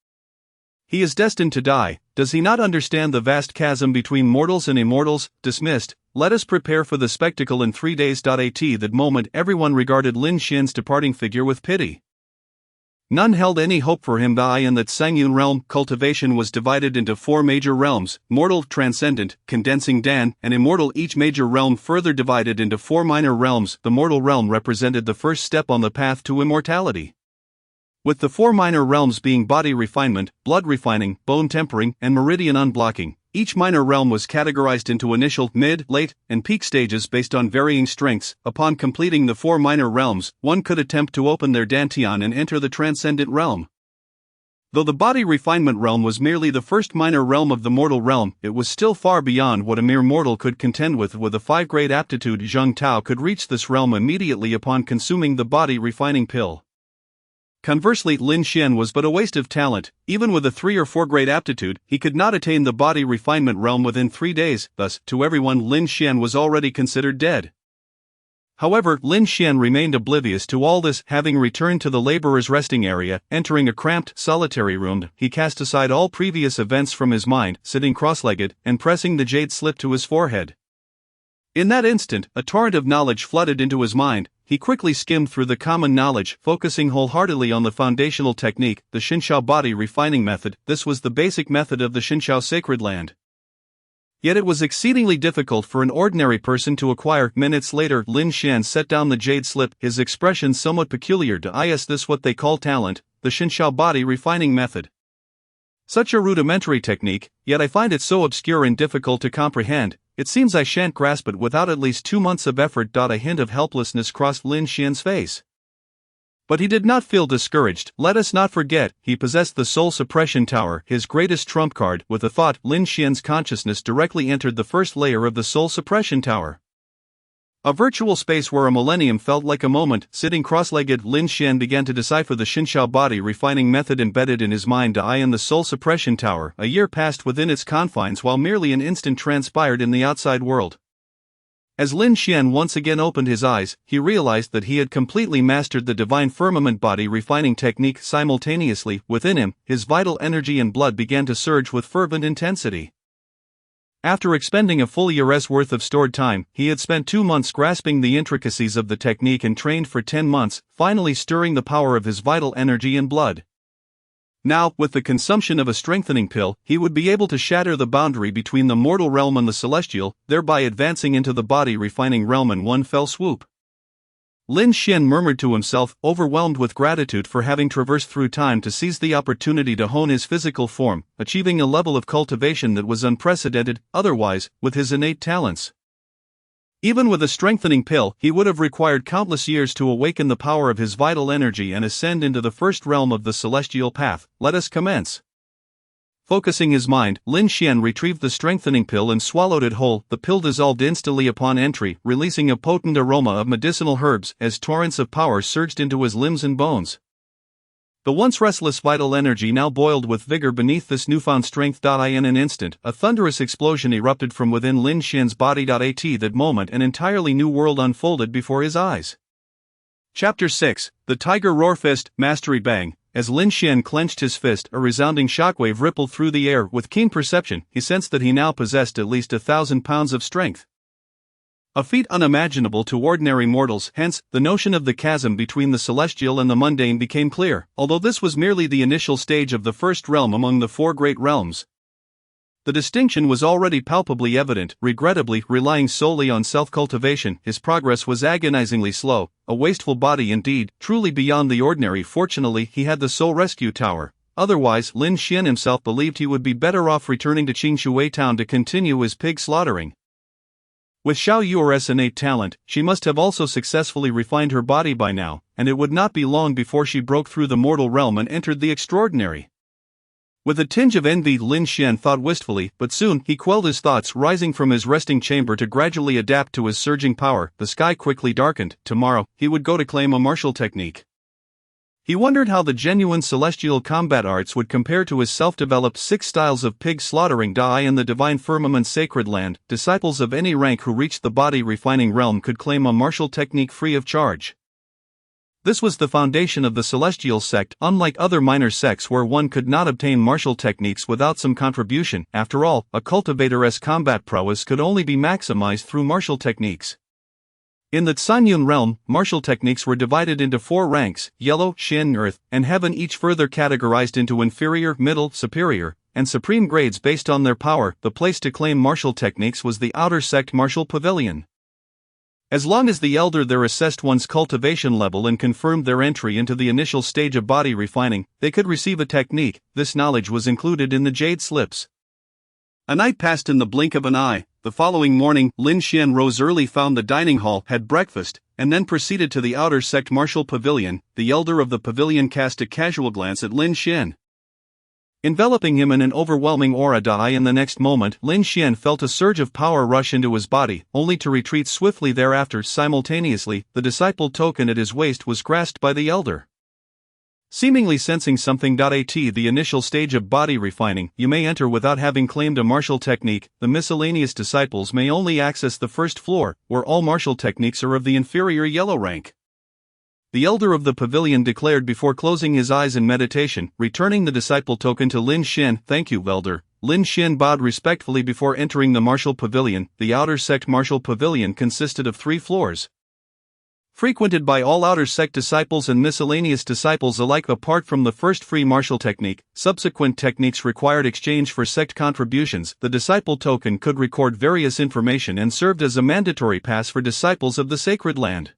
he is destined to die. Does he not understand the vast chasm between mortals and immortals? Dismissed. Let us prepare for the spectacle in 3 days. At that moment, everyone regarded Lin Xian's departing figure with pity. None held any hope for him. In that Sangyun realm, cultivation was divided into 4 major realms: mortal, transcendent, condensing Dan, and immortal. Each major realm further divided into 4 minor realms. The mortal realm represented the first step on the path to immortality, with the 4 minor realms being body refinement, blood refining, bone tempering, and meridian unblocking. Each minor realm was categorized into initial, mid, late, and peak stages based on varying strengths. Upon completing the 4 minor realms, one could attempt to open their dantian and enter the transcendent realm. Though the body refinement realm was merely the first minor realm of the mortal realm, it was still far beyond what a mere mortal could contend with. With a 5-grade aptitude, Zhang Tao could reach this realm immediately upon consuming the body refining pill. Conversely, Lin Xian was but a waste of talent. Even with a 3 or 4 grade aptitude, he could not attain the body refinement realm within 3 days, thus, to everyone, Lin Xian was already considered dead. However, Lin Xian remained oblivious to all this. Having returned to the laborer's resting area, entering a cramped, solitary room, he cast aside all previous events from his mind, sitting cross-legged, and pressing the jade slip to his forehead. In that instant, a torrent of knowledge flooded into his mind. He quickly skimmed through the common knowledge, focusing wholeheartedly on the foundational technique, the Xinshao body refining method. This was the basic method of the Xinshao sacred land. Yet it was exceedingly difficult for an ordinary person to acquire. Minutes later, Lin Xian set down the jade slip, his expression somewhat peculiar. Is this what they call talent, the Xinshao body refining method? Such a rudimentary technique, yet I find it so obscure and difficult to comprehend. It seems I shan't grasp it without at least 2 months of effort. A hint of helplessness crossed Lin Xian's face. But he did not feel discouraged. Let us not forget, he possessed the soul suppression tower, his greatest trump card. With a thought, Lin Xian's consciousness directly entered the first layer of the soul suppression tower. A virtual space where a millennium felt like a moment. Sitting cross-legged, Lin Xian began to decipher the Xinshao body refining method embedded in his mind. In the soul suppression tower, a year passed within its confines while merely an instant transpired in the outside world. As Lin Xian once again opened his eyes, he realized that he had completely mastered the divine firmament body refining technique. Simultaneously, within him, his vital energy and blood began to surge with fervent intensity. After expending a full year's worth of stored time, he had spent 2 months grasping the intricacies of the technique and trained for 10 months, finally stirring the power of his vital energy and blood. Now, with the consumption of a strengthening pill, he would be able to shatter the boundary between the mortal realm and the celestial, thereby advancing into the body refining realm in one fell swoop. Lin Xian murmured to himself, overwhelmed with gratitude for having traversed through time to seize the opportunity to hone his physical form, achieving a level of cultivation that was unprecedented, otherwise, with his innate talents. Even with a strengthening pill, he would have required countless years to awaken the power of his vital energy and ascend into the first realm of the celestial path. Let us commence. Focusing his mind, Lin Xian retrieved the strengthening pill and swallowed it whole. The pill dissolved instantly upon entry, releasing a potent aroma of medicinal herbs as torrents of power surged into his limbs and bones. The once restless vital energy now boiled with vigor beneath this newfound strength. In an instant, a thunderous explosion erupted from within Lin Xian's body. At that moment, an entirely new world unfolded before his eyes. Chapter 6, The Tiger Roar. Fist, Mastery. Bang. As Lin Xian clenched his fist, a resounding shockwave rippled through the air. With keen perception, he sensed that he now possessed at least 1,000 pounds of strength. A feat unimaginable to ordinary mortals. Hence, the notion of the chasm between the celestial and the mundane became clear, although this was merely the initial stage of the first realm among the 4 great realms. The distinction was already palpably evident. Regrettably, relying solely on self-cultivation, his progress was agonizingly slow, a wasteful body indeed, truly beyond the ordinary. Fortunately, he had the Soul Rescue Tower. Otherwise, Lin Xian himself believed he would be better off returning to Qingshui town to continue his pig slaughtering. With Xiao Yuer's innate talent, she must have also successfully refined her body by now, and it would not be long before she broke through the mortal realm and entered the extraordinary. With a tinge of envy, Lin Xian thought wistfully, but soon he quelled his thoughts. Rising from his resting chamber to gradually adapt to his surging power, the sky quickly darkened. Tomorrow, he would go to claim a martial technique. He wondered how the genuine celestial combat arts would compare to his self-developed 6 styles of pig slaughtering. In the divine firmament sacred land, disciples of any rank who reached the body refining realm could claim a martial technique free of charge. This was the foundation of the celestial sect, unlike other minor sects where one could not obtain martial techniques without some contribution. After all, a cultivator's combat prowess could only be maximized through martial techniques. In the Sanyun realm, martial techniques were divided into 4 ranks: yellow, Shin, earth, and heaven, each further categorized into inferior, middle, superior, and supreme grades based on their power. The place to claim martial techniques was the outer sect martial pavilion. As long as the elder there assessed one's cultivation level and confirmed their entry into the initial stage of body refining, they could receive a technique. This knowledge was included in the jade slips. A night passed in the blink of an eye. The following morning, Lin Xian rose early, found the dining hall, had breakfast, and then proceeded to the outer sect martial pavilion. The elder of the pavilion cast a casual glance at Lin Xian, enveloping him in an overwhelming aura. In the next moment, Lin Xian felt a surge of power rush into his body, only to retreat swiftly thereafter. Simultaneously, the disciple token at his waist was grasped by the elder. Seemingly sensing something. At the initial stage of body refining, you may enter without having claimed a martial technique. The miscellaneous disciples may only access the first floor, where all martial techniques are of the inferior yellow rank. The elder of the pavilion declared before closing his eyes in meditation, returning the disciple token to Lin Xian. Thank you, elder. Lin Xian bowed respectfully before entering the martial pavilion. The outer sect martial pavilion consisted of 3 floors, frequented by all outer sect disciples and miscellaneous disciples alike. Apart from the first free martial technique, subsequent techniques required exchange for sect contributions. The disciple token could record various information and served as a mandatory pass for disciples of the sacred land.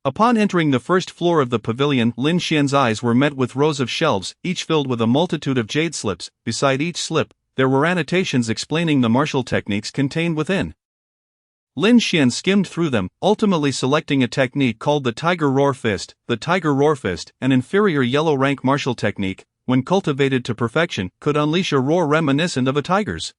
Upon entering the first floor of the pavilion, Lin Xian's eyes were met with rows of shelves, each filled with a multitude of jade slips. Beside each slip, there were annotations explaining the martial techniques contained within. Lin Xian skimmed through them, ultimately selecting a technique called the Tiger Roar Fist. The Tiger Roar Fist, an inferior yellow rank martial technique, when cultivated to perfection, could unleash a roar reminiscent of a tiger's.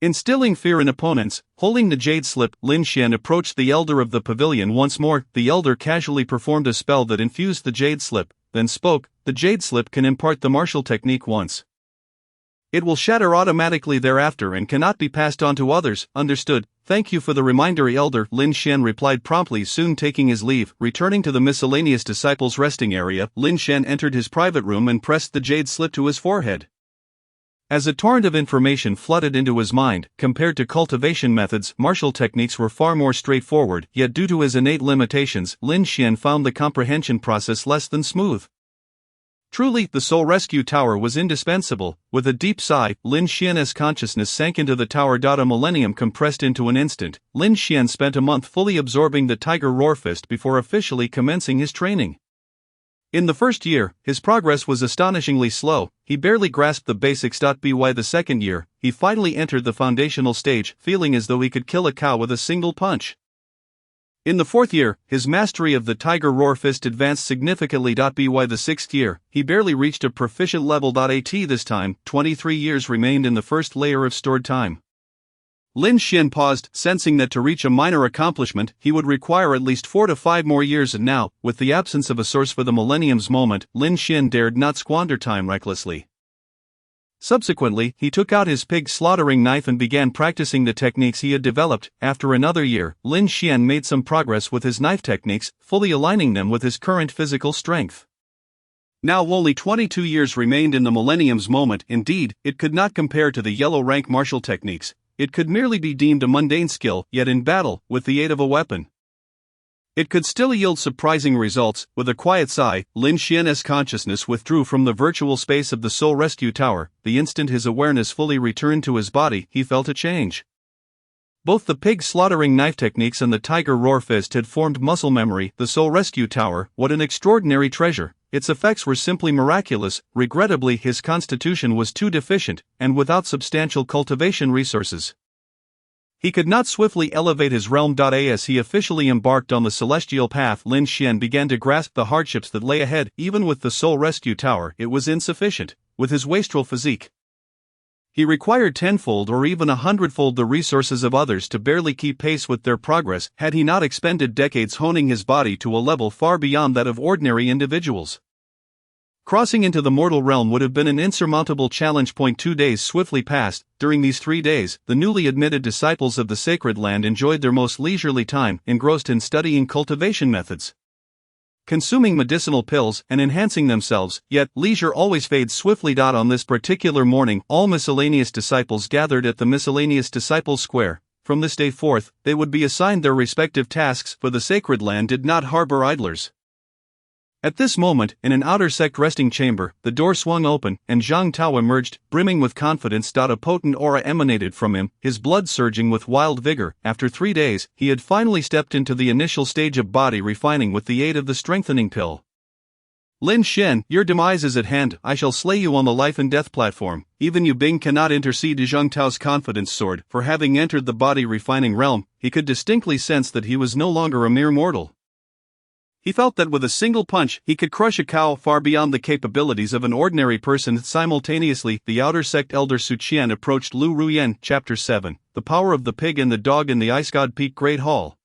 Instilling fear in opponents, holding the jade slip, Lin Xian approached the elder of the pavilion once more. The elder casually performed a spell that infused the jade slip, then spoke. The jade slip can impart the martial technique once. It will shatter automatically thereafter and cannot be passed on to others. Understood. Thank you for the reminder, elder. Lin Xian replied promptly, soon taking his leave. Returning to the miscellaneous disciples' resting area, Lin Xian entered his private room and pressed the jade slip to his forehead. As a torrent of information flooded into his mind, compared to cultivation methods, martial techniques were far more straightforward, yet due to his innate limitations, Lin Xian found the comprehension process less than smooth. Truly, the Soul Rescue Tower was indispensable. With a deep sigh, Lin Xian's consciousness sank into the tower. A millennium compressed into an instant. Lin Xian spent a month fully absorbing the Tiger Roar Fist before officially commencing his training. In the first year, his progress was astonishingly slow. He barely grasped the basics. By the second year, he finally entered the foundational stage, feeling as though he could kill a cow with a single punch. In the fourth year, his mastery of the Tiger Roar Fist advanced significantly. By the sixth year, he barely reached a proficient level. At this time, 23 years remained in the first layer of stored time. Lin Xian paused, sensing that to reach a minor accomplishment, he would require at least 4 to 5 more years. And now, with the absence of a source for the Millennium's moment, Lin Xian dared not squander time recklessly. Subsequently, he took out his pig slaughtering knife and began practicing the techniques he had developed. After another year, Lin Xian made some progress with his knife techniques, fully aligning them with his current physical strength. Now only 22 years remained in the Millennium's moment. Indeed, it could not compare to the yellow rank martial techniques. It could merely be deemed a mundane skill, yet in battle, with the aid of a weapon, it could still yield surprising results. With a quiet sigh, Lin Xian's consciousness withdrew from the virtual space of the Soul Rescue Tower. The instant his awareness fully returned to his body, he felt a change. Both the pig slaughtering knife techniques and the Tiger Roar Fist had formed muscle memory. The Soul Rescue Tower, what an extraordinary treasure! Its effects were simply miraculous. Regrettably, his constitution was too deficient, and without substantial cultivation resources, he could not swiftly elevate his realm. As he officially embarked on the celestial path, Lin Xian began to grasp the hardships that lay ahead. Even with the Soul Rescue Tower, it was insufficient. With his wastrel physique, he required tenfold or even 100-fold the resources of others to barely keep pace with their progress, had he not expended decades honing his body to a level far beyond that of ordinary individuals. Crossing into the mortal realm would have been an insurmountable challenge. 2 days swiftly passed. During these 3 days, the newly admitted disciples of the sacred land enjoyed their most leisurely time, engrossed in studying cultivation methods, consuming medicinal pills, and enhancing themselves. Yet, leisure always fades swiftly. On this particular morning, all miscellaneous disciples gathered at the miscellaneous disciples' square. From this day forth, they would be assigned their respective tasks, for the sacred land did not harbor idlers. At this moment, in an outer sect resting chamber, the door swung open, and Zhang Tao emerged, brimming with confidence. A potent aura emanated from him, his blood surging with wild vigor. After 3 days, he had finally stepped into the initial stage of body refining with the aid of the strengthening pill. Lin Xian, your demise is at hand. I shall slay you on the life and death platform. Even Yu Bing cannot intercede. Zhang Tao's confidence soared, for having entered the body refining realm, he could distinctly sense that he was no longer a mere mortal. He felt that with a single punch, he could crush a cow far beyond the capabilities of an ordinary person. Simultaneously, the outer sect elder Su Qian approached Lu Ruyan. Chapter 7, The Power of the Pig and the Dog in the Ice God Peak Great Hall.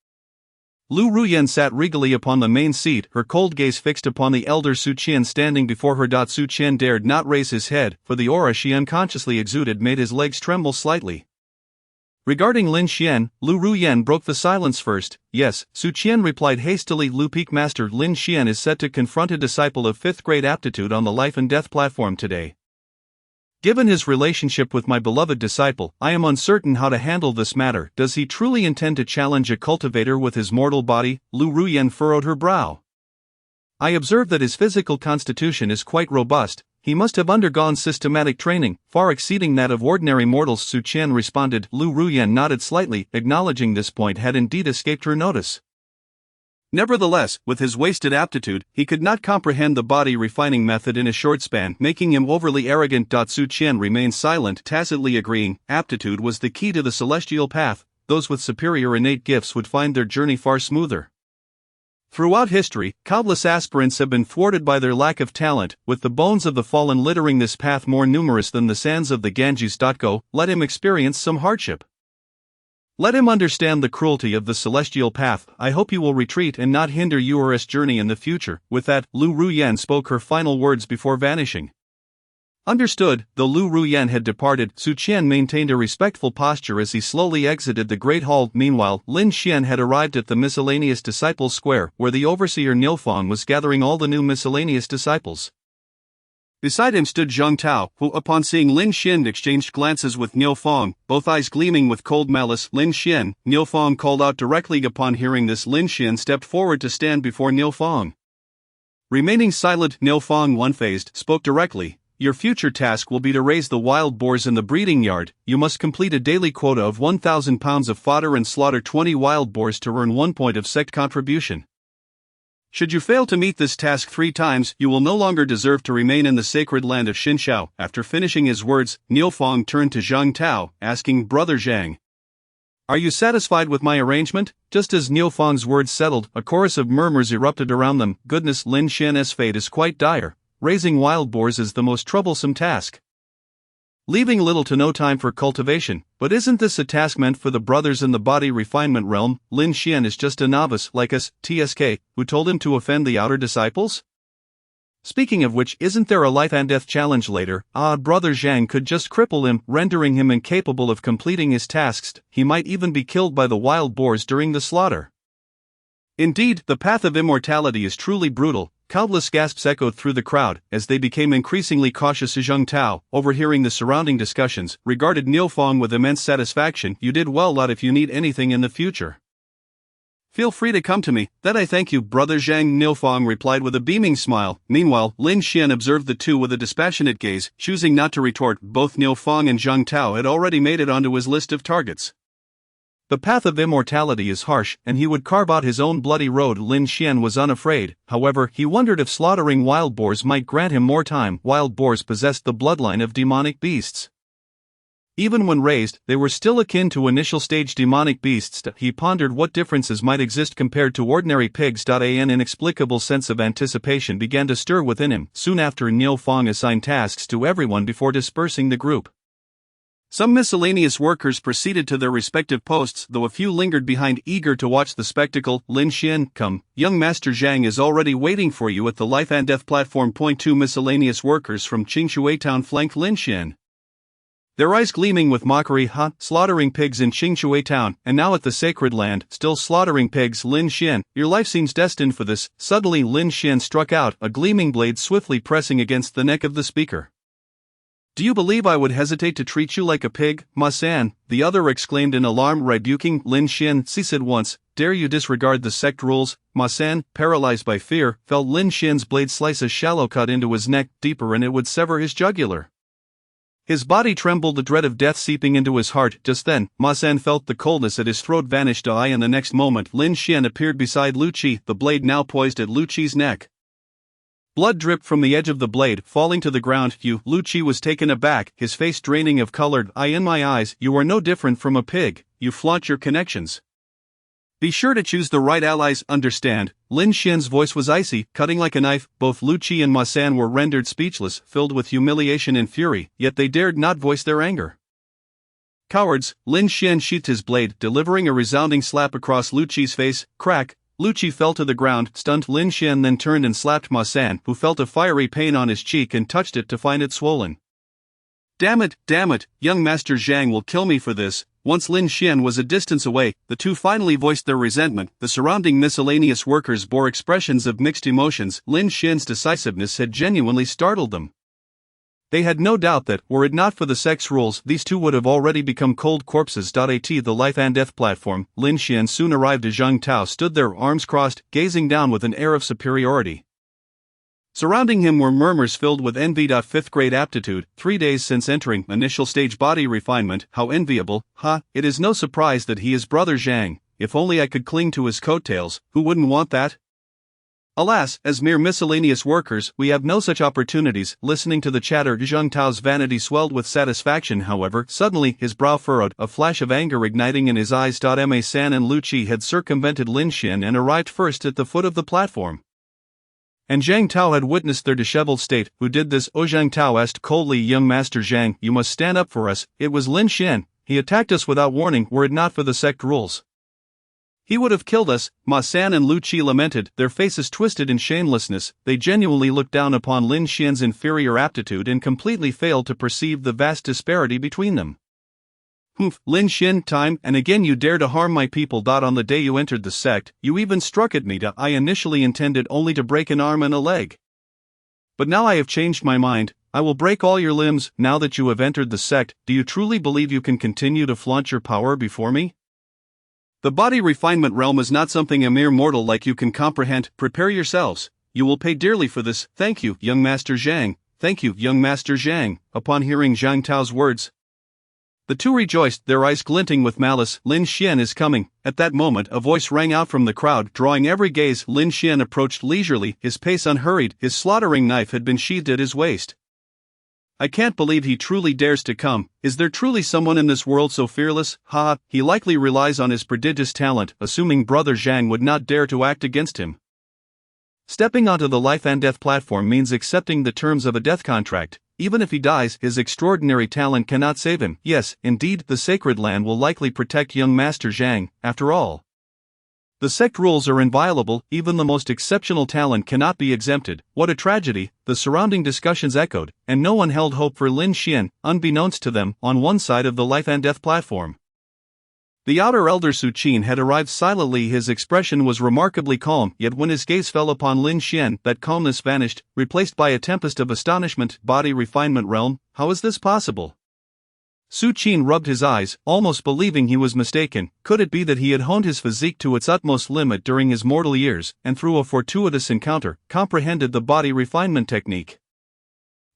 Lu Ruyan sat regally upon the main seat, her cold gaze fixed upon the elder Su Qian standing before her. Su Qian dared not raise his head, for the aura she unconsciously exuded made his legs tremble slightly. Regarding Lin Xian, Lu Ruyan broke the silence first. Yes, Su Qian replied hastily. Lu Peak Master Lin Xian is set to confront a disciple of 5th grade aptitude on the life and death platform today. Given his relationship with my beloved disciple, I am uncertain how to handle this matter. Does he truly intend to challenge a cultivator with his mortal body? Lu Ruyan furrowed her brow. I observe that his physical constitution is quite robust. He must have undergone systematic training, far exceeding that of ordinary mortals. Su Qian responded. Lu Ruyan nodded slightly, acknowledging this point had indeed escaped her notice. Nevertheless, with his wasted aptitude, he could not comprehend the body refining method in a short span, making him overly arrogant. Su Qian remained silent, tacitly agreeing. Aptitude was the key to the celestial path. Those with superior innate gifts would find their journey far smoother. Throughout history, countless aspirants have been thwarted by their lack of talent, with the bones of the fallen littering this path more numerous than the sands of the Ganges. Go, let him experience some hardship. Let him understand the cruelty of the celestial path. I hope you will retreat and not hinder yours journey in the future. With that, Lu Ruyan spoke her final words before vanishing. Understood. Though Lu Ruyan had departed, Su Qian maintained a respectful posture as he slowly exited the great hall. Meanwhile, Lin Xian had arrived at the miscellaneous disciples' square, where the overseer Nilfang was gathering all the new miscellaneous disciples. Beside him stood Zhang Tao, who, upon seeing Lin Xian, exchanged glances with Nilfang, both eyes gleaming with cold malice. Lin Xian, Nilfang called out directly. Upon hearing this, Lin Xian stepped forward to stand before Nilfang. Remaining silent, Nilfang, unfazed, spoke directly. Your future task will be to raise the wild boars in the breeding yard. You must complete a daily quota of 1,000 pounds of fodder and slaughter 20 wild boars to earn 1 point of sect contribution. Should you fail to meet this task 3 times, you will no longer deserve to remain in the sacred land of Xinshao. After finishing his words, Nilfang turned to Zhang Tao, asking, Brother Zhang, are you satisfied with my arrangement? Just as Nilfang's words settled, a chorus of murmurs erupted around them. Goodness, Lin Xian's fate is quite dire. Raising wild boars is the most troublesome task, leaving little to no time for cultivation. But isn't this a task meant for the brothers in the body refinement realm? Lin Xian is just a novice like us. TSK, who told him to offend the outer disciples? Speaking of which, isn't there a life and death challenge later? Brother Zhang could just cripple him, rendering him incapable of completing his tasks. He might even be killed by the wild boars during the slaughter. Indeed, the path of immortality is truly brutal. Countless gasps echoed through the crowd, as they became increasingly cautious. Zhang Tao, overhearing the surrounding discussions, regarded Nilfang with immense satisfaction. You did well, lad. If you need anything in the future, feel free to come to me. That I thank you, Brother Zhang, Nilfang replied with a beaming smile. Meanwhile, Lin Xian observed the two with a dispassionate gaze, choosing not to retort. Both Nilfang and Zhang Tao had already made it onto his list of targets. The path of immortality is harsh, and he would carve out his own bloody road. Lin Xian was unafraid. However, he wondered if slaughtering wild boars might grant him more time. Wild boars possessed the bloodline of demonic beasts. Even when raised, they were still akin to initial stage demonic beasts. He pondered what differences might exist compared to ordinary pigs. An inexplicable sense of anticipation began to stir within him. Soon after, Nilfang assigned tasks to everyone before dispersing the group. Some miscellaneous workers proceeded to their respective posts, though a few lingered behind, eager to watch the spectacle. Lin Xian, come, young Master Zhang is already waiting for you at the life and death platform. 2 Miscellaneous workers from Qingshui town flanked Lin Xian, their eyes gleaming with mockery. Slaughtering pigs in Qingshui town, and now at the sacred land, still slaughtering pigs. Lin Xian, your life seems destined for this. Suddenly Lin Xian struck out, a gleaming blade swiftly pressing against the neck of the speaker. Do you believe I would hesitate to treat you like a pig, Ma-san? The other exclaimed in alarm, rebuking Lin Xian. Cease at once. Dare you disregard the sect rules? Ma-san, paralyzed by fear, felt Lin Xian's blade slice a shallow cut into his neck, deeper, and it would sever his jugular. His body trembled, the dread of death seeping into his heart. Just then, Ma-san felt the coldness at his throat vanish. And the next moment, Lin Xian appeared beside Lu Qi, the blade now poised at Lu Qi's neck. Blood dripped from the edge of the blade, falling to the ground. Lu Qi was taken aback, his face draining of color. In my eyes, you are no different from a pig. You flaunt your connections. Be sure to choose the right allies, understand? Lin Xian's voice was icy, cutting like a knife. Both Lu Qi and Ma-san were rendered speechless, filled with humiliation and fury, yet they dared not voice their anger. Cowards! Lin Xian sheathed his blade, delivering a resounding slap across Lu Qi's face. Crack! Lu Qi fell to the ground, stunned. Lin Xian then turned and slapped Ma San, who felt a fiery pain on his cheek and touched it to find it swollen. Damn it, young Master Zhang will kill me for this." Once Lin Xian was a distance away, the two finally voiced their resentment. The surrounding miscellaneous workers bore expressions of mixed emotions. Lin Xian's decisiveness had genuinely startled them. They had no doubt that, were it not for the sex rules, these two would have already become cold corpses. At the life and death platform, Lin Xian soon arrived as Zhang Tao stood there, arms crossed, gazing down with an air of superiority. Surrounding him were murmurs filled with envy. 5th grade aptitude, 3 days since entering, initial stage body refinement, how enviable, it is no surprise that he is brother Zhang. If only I could cling to his coattails, who wouldn't want that? Alas, as mere miscellaneous workers, we have no such opportunities. Listening to the chatter, Zhang Tao's vanity swelled with satisfaction. However, suddenly, his brow furrowed, a flash of anger igniting in his eyes. Ma San and Lu Qi had circumvented Lin Xian and arrived first at the foot of the platform. And Zhang Tao had witnessed their disheveled state. "Who did this?" Zhang Tao asked coldly. "Young Master Zhang, you must stand up for us. It was Lin Xian. He attacked us without warning. Were it not for the sect rules, he would have killed us." Ma San and Lu Qi lamented, their faces twisted in shamelessness. They genuinely looked down upon Lin Xian's inferior aptitude and completely failed to perceive the vast disparity between them. "Humph, Lin Xian, time and again you dare to harm my people. On the day you entered the sect, you even struck at me. I initially intended only to break an arm and a leg. But now I have changed my mind. I will break all your limbs." "Now that you have entered the sect, do you truly believe you can continue to flaunt your power before me? The body refinement realm is not something a mere mortal like you can comprehend. Prepare yourselves. You will pay dearly for this." "Thank you, young Master Zhang. Thank you, young Master Zhang." Upon hearing Zhang Tao's words, the two rejoiced, their eyes glinting with malice. "Lin Xian is coming." At that moment, a voice rang out from the crowd, drawing every gaze. Lin Xian approached leisurely, his pace unhurried. His slaughtering knife had been sheathed at his waist. "I can't believe he truly dares to come. Is there truly someone in this world so fearless? He likely relies on his prodigious talent, assuming brother Zhang would not dare to act against him." Stepping onto the life and death platform means accepting the terms of a death contract. Even if he dies, his extraordinary talent cannot save him. Yes, indeed, the sacred land will likely protect young Master Zhang. After all, the sect rules are inviolable. Even the most exceptional talent cannot be exempted. What a tragedy! The surrounding discussions echoed, and no one held hope for Lin Xian. Unbeknownst to them, on one side of the life and death platform, the outer elder Su Qin had arrived silently. His expression was remarkably calm, yet when his gaze fell upon Lin Xian, that calmness vanished, replaced by a tempest of astonishment. "Body refinement realm? How is this possible?" Su Qin rubbed his eyes, almost believing he was mistaken. Could it be that he had honed his physique to its utmost limit during his mortal years, and through a fortuitous encounter, comprehended the body refinement technique,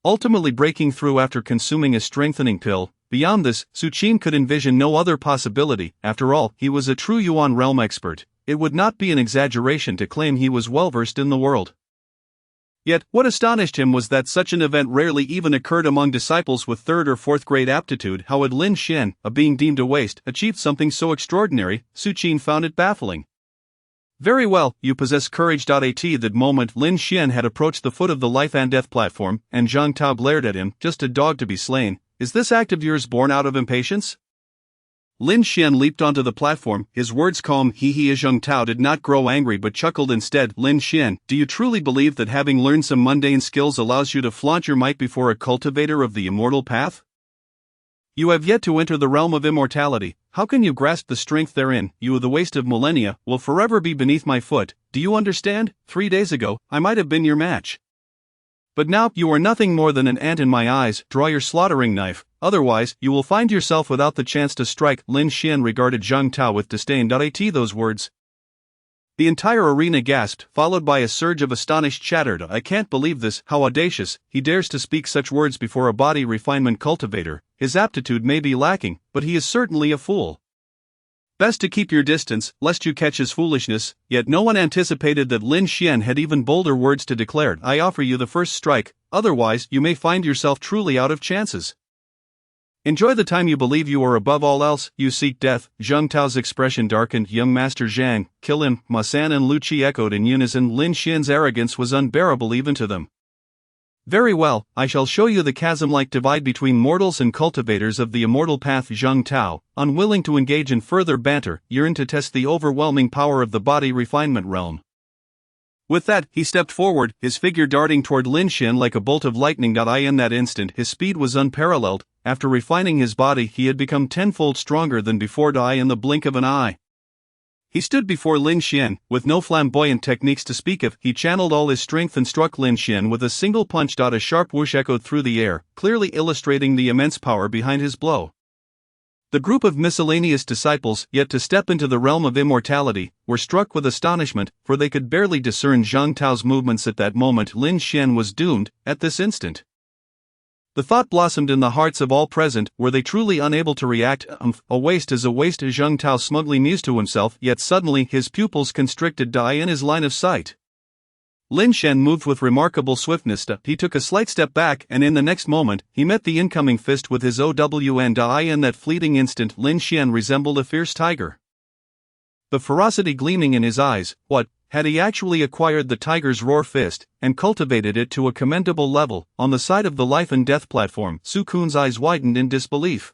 ultimately breaking through after consuming a strengthening pill? Beyond this, Su Qin could envision no other possibility. After all, he was a true Yuan realm expert. It would not be an exaggeration to claim he was well versed in the world. Yet, what astonished him was that such an event rarely even occurred among disciples with 3rd or 4th grade aptitude. How had Lin Xian, a being deemed a waste, achieved something so extraordinary? Su Qin found it baffling. "Very well, you possess courage." At that moment, Lin Xian had approached the foot of the life and death platform, and Zhang Tao glared at him. "Just a dog to be slain. Is this act of yours born out of impatience?" Lin Xian leaped onto the platform, his words calm. Zhang Tao did not grow angry but chuckled instead. "Lin Xian, do you truly believe that having learned some mundane skills allows you to flaunt your might before a cultivator of the immortal path? You have yet to enter the realm of immortality. How can you grasp the strength therein? You, the waste of millennia, will forever be beneath my foot. Do you understand? 3 days ago, I might have been your match. But now, you are nothing more than an ant in my eyes. Draw your slaughtering knife, otherwise, you will find yourself without the chance to strike." Lin Xian regarded Zhang Tao with disdain. Those words, the entire arena gasped, followed by a surge of astonished chatter. "I can't believe this. How audacious. He dares to speak such words before a body refinement cultivator. His aptitude may be lacking, but he is certainly a fool. Best to keep your distance, lest you catch his foolishness." Yet no one anticipated that Lin Xian had even bolder words to declare. "I offer you the first strike, otherwise you may find yourself truly out of chances. Enjoy the time you believe you are above all else. You seek death." Zhang Tao's expression darkened. "Young Master Zhang, kill him." Ma San and Lu Qi echoed in unison. Lin Xian's arrogance was unbearable even to them. Very well, I shall show you the chasm-like divide between mortals and cultivators of the immortal path. Zhang Tao, unwilling to engage in further banter, yearned to test the overwhelming power of the body refinement realm. With that, he stepped forward, his figure darting toward Lin Xin like a bolt of lightning. In that instant his speed was unparalleled. After refining his body he had become tenfold stronger than before. In the blink of an eye, he stood before Lin Xian, with no flamboyant techniques to speak of. He channeled all his strength and struck Lin Xian with a single punch. A sharp whoosh echoed through the air, clearly illustrating the immense power behind his blow. The group of miscellaneous disciples, yet to step into the realm of immortality, were struck with astonishment, for they could barely discern Zhang Tao's movements at that moment. Lin Xian was doomed, at this instant. The thought blossomed in the hearts of all present, were they truly unable to react? A waste is a waste, Zhang Tao smugly mused to himself, yet suddenly his pupils constricted. In his line of sight, Lin Xian moved with remarkable swiftness. He took a slight step back, and in the next moment, he met the incoming fist with his own. In that fleeting instant Lin Xian resembled a fierce tiger. The ferocity gleaming in his eyes, what, had he actually acquired the tiger's roar fist, and cultivated it to a commendable level? On the side of the life and death platform, Su Kun's eyes widened in disbelief.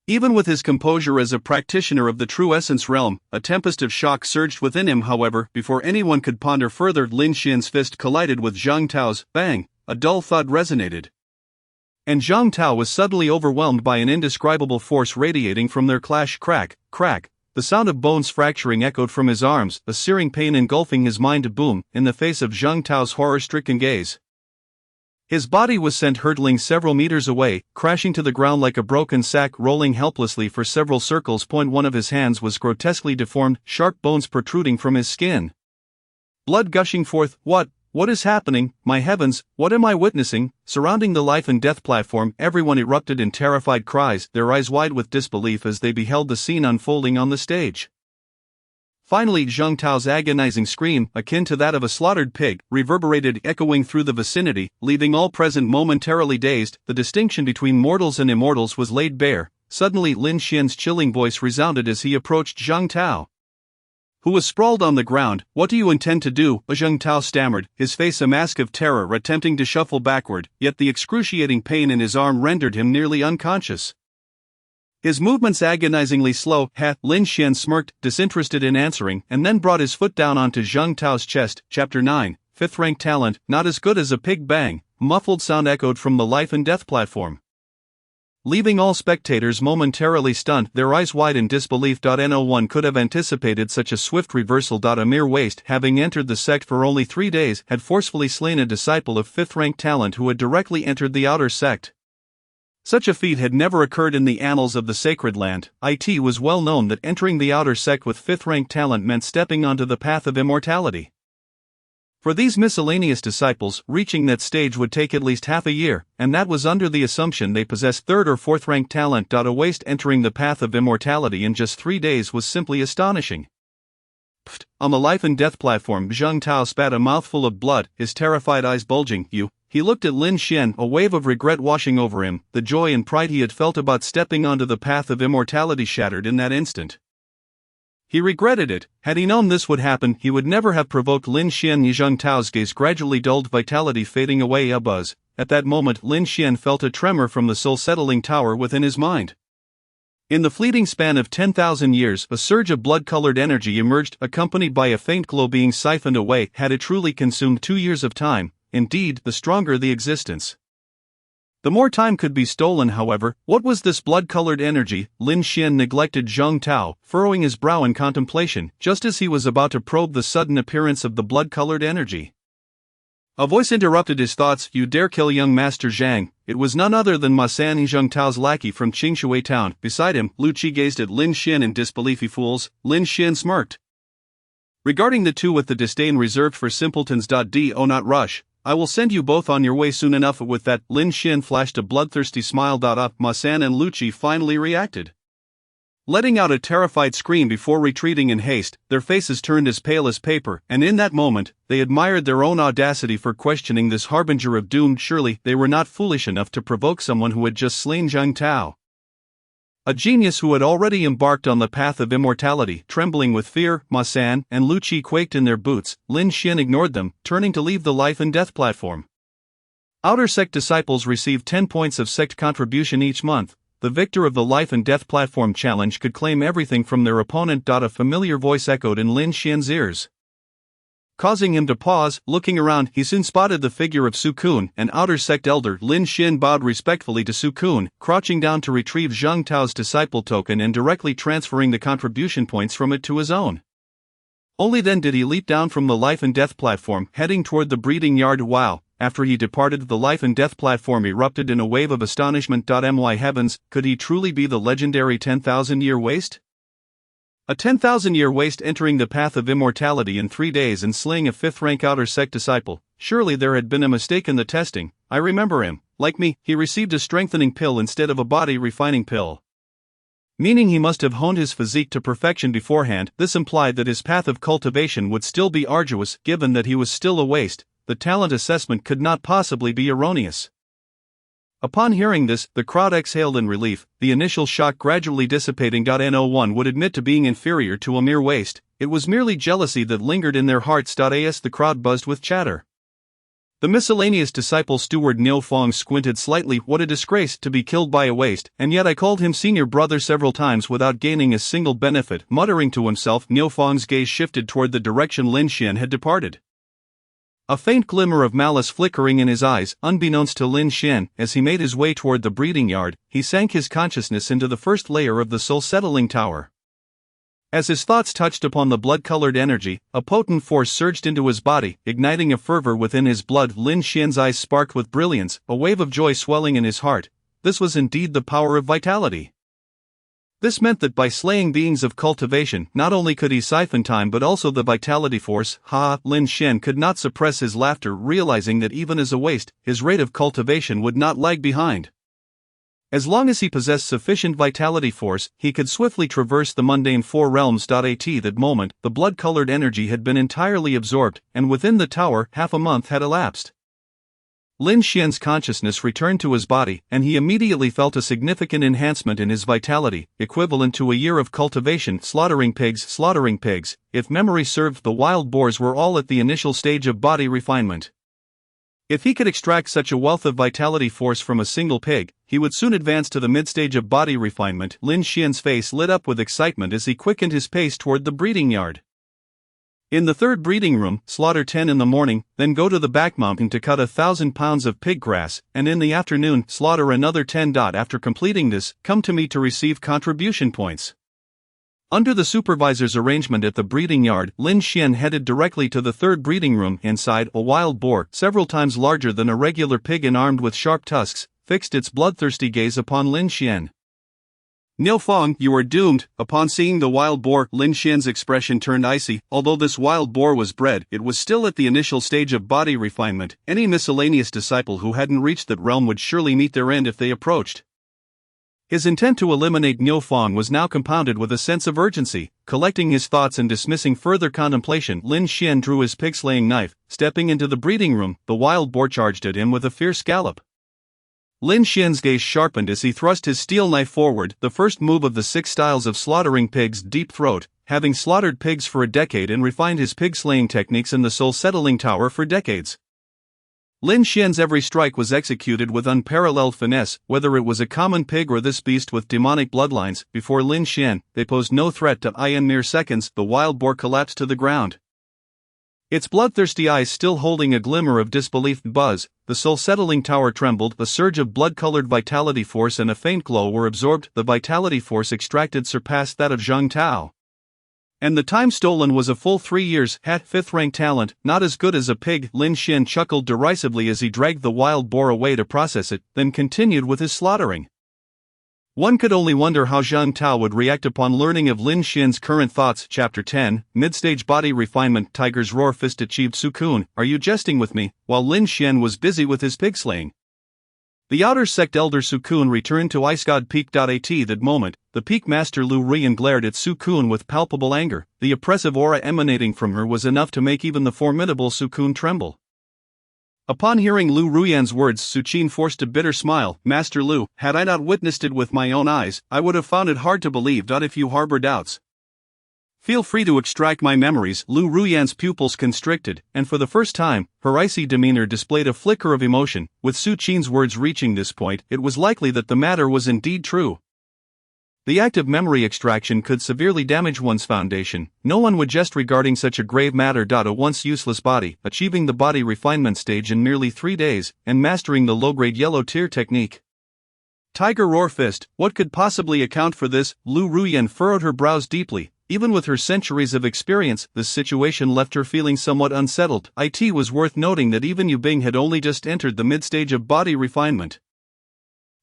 Even with his composure as a practitioner of the true essence realm, a tempest of shock surged within him. However, before anyone could ponder further, Lin Xian's fist collided with Zhang Tao's. Bang! A dull thud resonated. And Zhang Tao was suddenly overwhelmed by an indescribable force radiating from their clash. Crack, crack. The sound of bones fracturing echoed from his arms, a searing pain engulfing his mind. Boom! In the face of Zhang Tao's horror-stricken gaze, his body was sent hurtling several meters away, crashing to the ground like a broken sack, rolling helplessly for several circles. One of his hands was grotesquely deformed, sharp bones protruding from his skin, blood gushing forth. What is happening? My heavens, what am I witnessing? Surrounding the life and death platform, everyone erupted in terrified cries, their eyes wide with disbelief as they beheld the scene unfolding on the stage. Finally, Zhang Tao's agonizing scream, akin to that of a slaughtered pig, reverberated, echoing through the vicinity, leaving all present momentarily dazed. The distinction between mortals and immortals was laid bare. Suddenly Lin Xian's chilling voice resounded as he approached Zhang Tao, who was sprawled on the ground. What do you intend to do? Zhang Tao stammered, his face a mask of terror, attempting to shuffle backward, yet the excruciating pain in his arm rendered him nearly unconscious. His movements agonizingly slow. Lin Xian smirked, disinterested in answering, and then brought his foot down onto Zhang Tao's chest. Chapter 9, 5th rank talent, not as good as a pig. Bang! Muffled sound echoed from the life and death platform, leaving all spectators momentarily stunned, their eyes wide in disbelief. No one could have anticipated such a swift reversal. A mere waste, having entered the sect for only 3 days, had forcefully slain a disciple of 5th rank talent who had directly entered the outer sect. Such a feat had never occurred in the annals of the Sacred Land. It was well known that entering the outer sect with 5th rank talent meant stepping onto the path of immortality. For these miscellaneous disciples, reaching that stage would take at least half a year, and that was under the assumption they possessed 3rd or 4th rank talent. A waste entering the path of immortality in just 3 days was simply astonishing. Pfft! On the life and death platform, Zhang Tao spat a mouthful of blood, his terrified eyes bulging. He looked at Lin Xian, a wave of regret washing over him. The joy and pride he had felt about stepping onto the path of immortality shattered in that instant. He regretted it. Had he known this would happen, he would never have provoked Lin Xian. Zhang Tao's gaze gradually dulled, vitality fading away. A buzz. At that moment Lin Xian felt a tremor from the soul-settling tower within his mind. In the fleeting span of 10,000 years, a surge of blood-colored energy emerged, accompanied by a faint glow being siphoned away. Had it truly consumed 2 years of time, indeed, the stronger the existence, the more time could be stolen. However, what was this blood-colored energy? Lin Xian neglected Zhang Tao, furrowing his brow in contemplation, just as he was about to probe the sudden appearance of the blood-colored energy. A voice interrupted his thoughts. You dare kill young Master Zhang? It was none other than Ma San, Zhang Tao's lackey from Qingshui town. Beside him, Lu Qi gazed at Lin Xian in disbelief. Fools! Lin Xian smirked, regarding the two with the disdain reserved for simpletons. Do not rush. I will send you both on your way soon enough. With that, Lin Xian flashed a bloodthirsty smile. Ma San and Lu Qi finally reacted, letting out a terrified scream before retreating in haste, their faces turned as pale as paper, and in that moment, they admired their own audacity for questioning this harbinger of doom. Surely, they were not foolish enough to provoke someone who had just slain Zhang Tao, a genius who had already embarked on the path of immortality. Trembling with fear, Ma San and Lu Qi quaked in their boots. Lin Xian ignored them, turning to leave the life and death platform. Outer sect disciples receive 10 points of sect contribution each month. The victor of the Life and Death Platform Challenge could claim everything from their opponent. A familiar voice echoed in Lin Xian's ears, causing him to pause. Looking around, he soon spotted the figure of Su Kun, an outer sect elder. Lin Xian bowed respectfully to Su Kun, crouching down to retrieve Zhang Tao's disciple token and directly transferring the contribution points from it to his own. Only then did he leap down from the Life and Death platform, heading toward the breeding yard. Wow! After he departed, the Life and Death platform erupted in a wave of astonishment. My heavens, could he truly be the legendary 10,000-year waste? A 10,000-year waste entering the path of immortality in 3 days and slaying a 5th-rank outer sect disciple. Surely there had been a mistake in the testing. I remember him. Like me, he received a strengthening pill instead of a body-refining pill. Meaning he must have honed his physique to perfection beforehand. This implied that his path of cultivation would still be arduous. Given that he was still a waste, the talent assessment could not possibly be erroneous. Upon hearing this, the crowd exhaled in relief, the initial shock gradually dissipating. No one would admit to being inferior to a mere waste. It was merely jealousy that lingered in their hearts. As the crowd buzzed with chatter, the miscellaneous disciple steward Niu Fong squinted slightly. What a disgrace to be killed by a waste, and yet I called him senior brother several times without gaining a single benefit. Muttering to himself, Niu Fong's gaze shifted toward the direction Lin Xian had departed, a faint glimmer of malice flickering in his eyes. Unbeknownst to Lin Xian, as he made his way toward the breeding yard, he sank his consciousness into the first layer of the soul-settling tower. As his thoughts touched upon the blood-colored energy, a potent force surged into his body, igniting a fervor within his blood. Lin Xian's eyes sparked with brilliance, a wave of joy swelling in his heart. This was indeed the power of vitality. This meant that by slaying beings of cultivation, not only could he siphon time but also the vitality force. Lin Xian could not suppress his laughter, realizing that even as a waste, his rate of cultivation would not lag behind. As long as he possessed sufficient vitality force, he could swiftly traverse the mundane 4 realms. At that moment, the blood-colored energy had been entirely absorbed, and within the tower, half a month had elapsed. Lin Xian's consciousness returned to his body, and he immediately felt a significant enhancement in his vitality, equivalent to a year of cultivation. Slaughtering pigs. If memory served, the wild boars were all at the initial stage of body refinement. If he could extract such a wealth of vitality force from a single pig, he would soon advance to the mid-stage of body refinement. Lin Xian's face lit up with excitement as he quickened his pace toward the breeding yard. In the 3rd breeding room, slaughter 10 in the morning, then go to the back mountain to cut 1,000 pounds of pig grass, and in the afternoon, slaughter another 10. After completing this, come to me to receive contribution points. Under the supervisor's arrangement at the breeding yard, Lin Xian headed directly to the 3rd breeding room. Inside, a wild boar, several times larger than a regular pig and armed with sharp tusks, fixed its bloodthirsty gaze upon Lin Xian. Niu Fong, you are doomed. Upon seeing the wild boar, Lin Xian's expression turned icy. Although this wild boar was bred, it was still at the initial stage of body refinement. Any miscellaneous disciple who hadn't reached that realm would surely meet their end if they approached. His intent to eliminate Niu Fong was now compounded with a sense of urgency. Collecting his thoughts and dismissing further contemplation, Lin Xian drew his pig-slaying knife. Stepping into the breeding room, the wild boar charged at him with a fierce gallop. Lin Xian's gaze sharpened as he thrust his steel knife forward, the first move of the 6 styles of slaughtering pigs. Deep throat. Having slaughtered pigs for a decade and refined his pig-slaying techniques in the soul-settling tower for decades, Lin Xian's every strike was executed with unparalleled finesse. Whether it was a common pig or this beast with demonic bloodlines, before Lin Xian, they posed no threat to in mere seconds. The wild boar collapsed to the ground, its bloodthirsty eyes still holding a glimmer of disbelief. Buzz. The soul-settling tower trembled. A surge of blood-colored vitality force and a faint glow were absorbed. The vitality force extracted surpassed that of Zhang Tao, and the time stolen was a full 3 years. 5th-rank talent, not as good as a pig. Lin Xian chuckled derisively as he dragged the wild boar away to process it, then continued with his slaughtering. One could only wonder how Zhang Tao would react upon learning of Lin Xian's current thoughts. Chapter 10, Mid-Stage Body Refinement. Tiger's Roar Fist achieved. Su Kun, are you jesting with me? While Lin Xian was busy with his pig slaying, the outer sect elder Su Kun returned to Ice God Peak. At that moment, the peak master Lu Ruyan glared at Su Kun with palpable anger. The oppressive aura emanating from her was enough to make even the formidable Su Kun tremble. Upon hearing Lu Ruyan's words, Su Qin forced a bitter smile. Master Lu, had I not witnessed it with my own eyes, I would have found it hard to believe. If you harbor doubts, Feel free to extract my memories. Lu Ruyan's pupils constricted, and for the first time, her icy demeanor displayed a flicker of emotion. With Su Qin's words reaching this point, it was likely that the matter was indeed true. The act of memory extraction could severely damage one's foundation. No one would jest regarding such a grave matter. A once useless body, achieving the body refinement stage in merely 3 days, and mastering the low-grade yellow tear technique. Tiger roar fist, what could possibly account for this? Lu Ruyan furrowed her brows deeply. Even with her centuries of experience, this situation left her feeling somewhat unsettled. It was worth noting that even Yu Bing had only just entered the mid-stage of body refinement.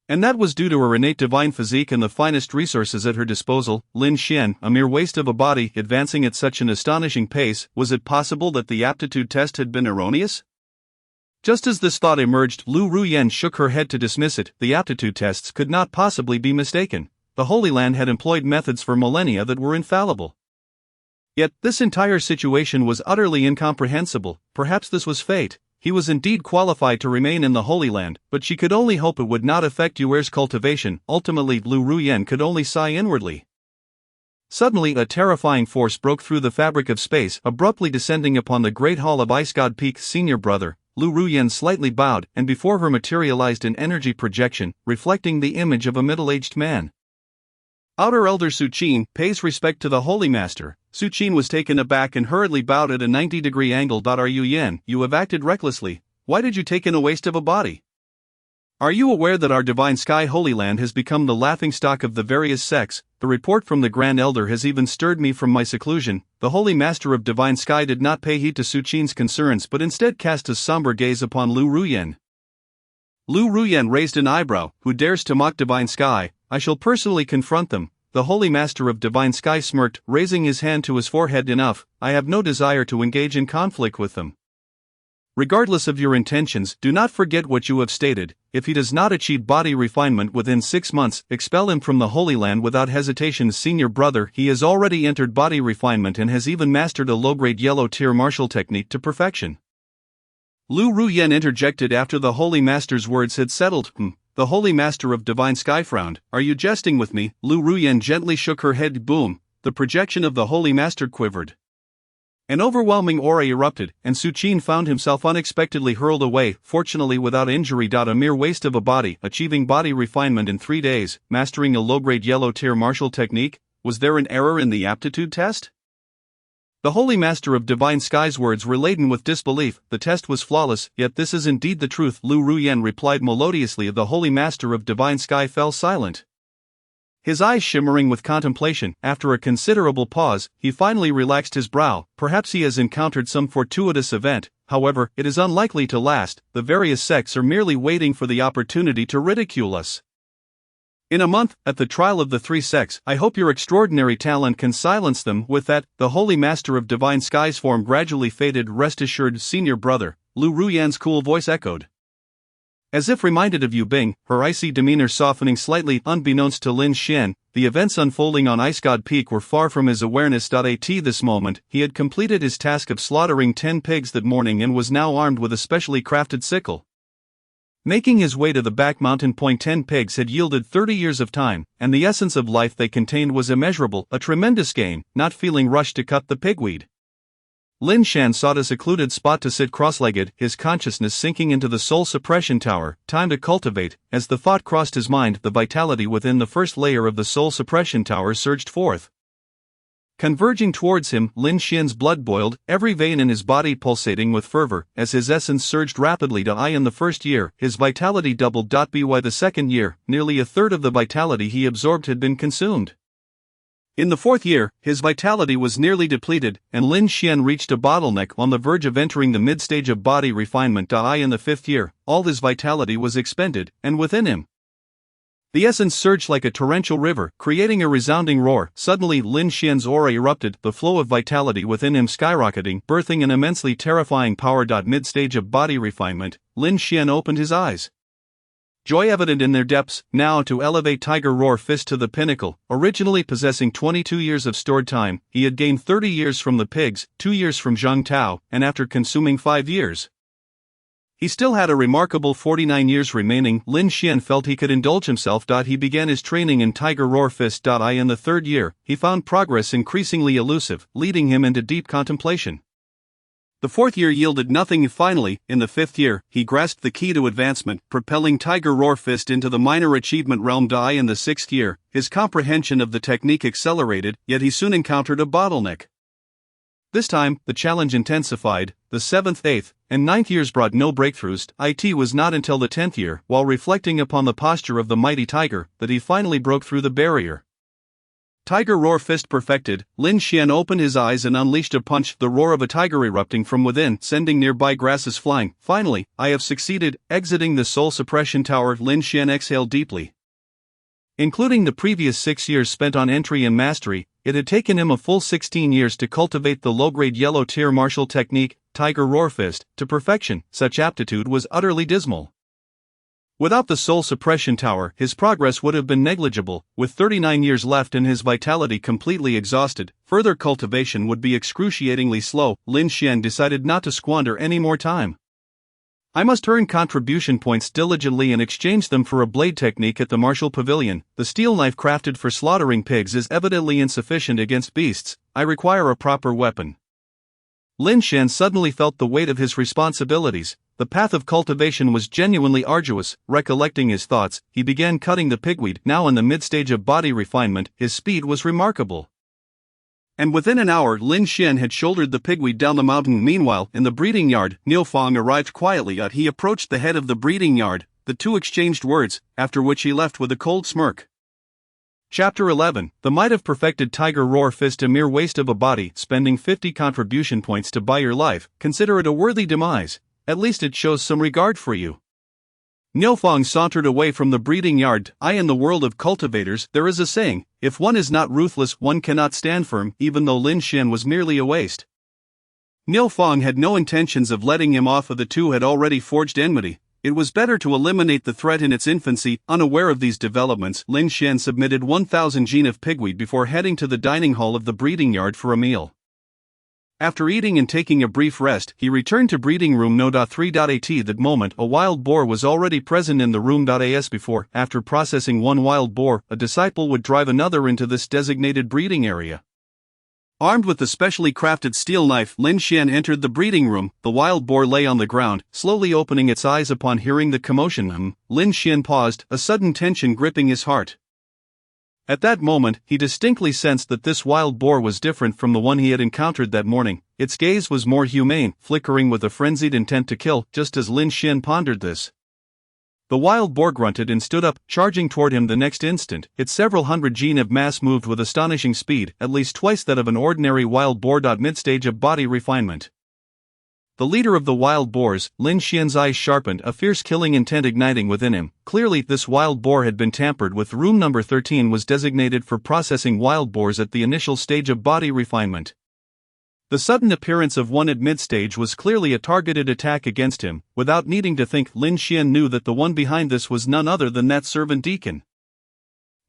And that was due to her innate divine physique and the finest resources at her disposal. Lin Xian, a mere waste of a body, advancing at such an astonishing pace. Was it possible that the aptitude test had been erroneous? Just as this thought emerged, Lu Ruyan shook her head to dismiss it. The aptitude tests could not possibly be mistaken. The Holy Land had employed methods for millennia that were infallible. Yet, this entire situation was utterly incomprehensible. Perhaps this was fate. He was indeed qualified to remain in the Holy Land, but she could only hope it would not affect Yuer's cultivation. Ultimately, Lu Ruyan could only sigh inwardly. Suddenly, a terrifying force broke through the fabric of space, abruptly descending upon the Great Hall of Ice God Peak. Senior brother, Lu Ruyan slightly bowed, and before her materialized an energy projection, reflecting the image of a middle-aged man. Outer Elder Su Qin pays respect to the Holy Master. Su Qin was taken aback and hurriedly bowed at a 90-degree angle. Are you Yan? You have acted recklessly. Why did you take in a waste of a body? Are you aware that our divine sky Holy Land has become the laughingstock of the various sects? The report from the Grand Elder has even stirred me from my seclusion. The Holy Master of Divine Sky did not pay heed to Su Qin's concerns but instead cast a somber gaze upon Lu Ruyan. Lu Ruyan raised an eyebrow. Who dares to mock Divine Sky? I shall personally confront them. The Holy Master of Divine Sky smirked, raising his hand to his forehead. Enough, I have no desire to engage in conflict with them. Regardless of your intentions, do not forget what you have stated. If he does not achieve body refinement within 6 months, expel him from the Holy Land without hesitation. Senior brother, he has already entered body refinement and has even mastered a low-grade yellow tear martial technique to perfection. Lu Ruyan interjected after the Holy Master's words had settled. The Holy Master of Divine Sky frowned. Are you jesting with me? Lu Ruyan gently shook her head. Boom! The projection of the Holy Master quivered. An overwhelming aura erupted, and Su Qin found himself unexpectedly hurled away, fortunately without injury. A mere waste of a body, achieving body refinement in 3 days, mastering a low-grade yellow tear martial technique. Was there an error in the aptitude test? The Holy Master of Divine Sky's words were laden with disbelief. The test was flawless, yet this is indeed the truth. Lu Ruyan replied melodiously. The Holy Master of Divine Sky fell silent, his eyes shimmering with contemplation. After a considerable pause, he finally relaxed his brow. Perhaps he has encountered some fortuitous event, however, it is unlikely to last. The various sects are merely waiting for the opportunity to ridicule us. In a month, at the trial of the 3 sects, I hope your extraordinary talent can silence them. With that, the Holy Master of Divine Sky's form gradually faded. Rest assured, senior brother, Lu Ruyan's cool voice echoed. As if reminded of Yu Bing, her icy demeanor softening slightly. Unbeknownst to Lin Xian, the events unfolding on Ice God Peak were far from his awareness. At this moment, he had completed his task of slaughtering 10 pigs that morning and was now armed with a specially crafted sickle. Making his way to the back mountain point, 10 pigs had yielded 30 years of time, and the essence of life they contained was immeasurable. A tremendous gain. Not feeling rushed to cut the pigweed, Lin Xian sought a secluded spot to sit cross-legged, his consciousness sinking into the soul suppression tower. Time to cultivate. As the thought crossed his mind, the vitality within the first layer of the soul suppression tower surged forth. Converging towards him, Lin Xian's blood boiled, every vein in his body pulsating with fervor, as his essence surged rapidly. In the first year, his vitality doubled. By the second year, nearly a third of the vitality he absorbed had been consumed. In the 4th year, his vitality was nearly depleted, and Lin Xian reached a bottleneck on the verge of entering the mid-stage of body refinement. In the 5th year, all his vitality was expended, and within him, the essence surged like a torrential river, creating a resounding roar. Suddenly, Lin Xian's aura erupted, the flow of vitality within him skyrocketing, birthing an immensely terrifying power. Mid-stage of body refinement, Lin Xian opened his eyes, joy evident in their depths. Now to elevate Tiger Roar Fist to the pinnacle. Originally possessing 22 years of stored time, he had gained 30 years from the pigs, 2 years from Zhang Tao, and after consuming 5 years, He still had a remarkable 49 years remaining. Lin Xian felt he could indulge himself. He began his training in Tiger Roar Fist. In the third year, he found progress increasingly elusive, leading him into deep contemplation. The fourth year yielded nothing. Finally, in the fifth year, he grasped the key to advancement, propelling Tiger Roar Fist into the minor achievement realm. In the sixth year, his comprehension of the technique accelerated, yet he soon encountered a bottleneck. This time, the challenge intensified. The seventh, eighth, and ninth years brought no breakthroughs. It was not until the 10th year, while reflecting upon the posture of the mighty tiger, that he finally broke through the barrier. Tiger Roar Fist perfected, Lin Xian opened his eyes and unleashed a punch, the roar of a tiger erupting from within, sending nearby grasses flying. Finally, I have succeeded. Exiting the soul suppression tower, Lin Xian exhaled deeply. Including the previous 6 years spent on entry and mastery, it had taken him a full 16 years to cultivate the low-grade yellow-tier martial technique, Tiger Roar Fist, to perfection. Such aptitude was utterly dismal. Without the soul suppression tower, his progress would have been negligible. With 39 years left and his vitality completely exhausted, further cultivation would be excruciatingly slow. Lin Xian decided not to squander any more time. I must earn contribution points diligently and exchange them for a blade technique at the martial pavilion. The steel knife crafted for slaughtering pigs is evidently insufficient against beasts. I require a proper weapon. Lin Xian suddenly felt the weight of his responsibilities. The path of cultivation was genuinely arduous. Recollecting his thoughts, he began cutting the pigweed. Now in the mid-stage of body refinement, his speed was remarkable. And within an hour, Lin Xian had shouldered the pigweed down the mountain. Meanwhile, in the breeding yard, Niu Fang arrived quietly. He approached the head of the breeding yard. The two exchanged words, after which he left with a cold smirk. Chapter 11. The might have perfected Tiger Roar Fist. A mere waste of a body. Spending 50 contribution points to buy your life. Consider it a worthy demise. At least it shows some regard for you. Niu Fang sauntered away from the breeding yard. In the world of cultivators, there is a saying, if one is not ruthless, one cannot stand firm. Even though Lin Xian was merely a waste, Niu Fang had no intentions of letting him off. The two had already forged enmity. It was better to eliminate the threat in its infancy. Unaware of these developments, Lin Xian submitted 1,000 jin of pigweed before heading to the dining hall of the breeding yard for a meal. After eating and taking a brief rest, he returned to breeding room No. 3. At that moment, a wild boar was already present in the room. As before, after processing one wild boar, a disciple would drive another into this designated breeding area. Armed with the specially crafted steel knife, Lin Xian entered the breeding room. The wild boar lay on the ground, slowly opening its eyes upon hearing the commotion. Lin Xian paused, a sudden tension gripping his heart. At that moment, he distinctly sensed that this wild boar was different from the one he had encountered that morning. Its gaze was more humane, flickering with a frenzied intent to kill. Just as Lin Xian pondered this, the wild boar grunted and stood up, charging toward him the next instant. Its several hundred jin of mass moved with astonishing speed, at least twice that of an ordinary wild boar. Mid-stage of body refinement. The leader of the wild boars, Lin Xian's eyes sharpened, a fierce killing intent igniting within him. Clearly, this wild boar had been tampered with. Room number 13 was designated for processing wild boars at the initial stage of body refinement. The sudden appearance of one at mid-stage was clearly a targeted attack against him. Without needing to think, Lin Xian knew that the one behind this was none other than that servant deacon.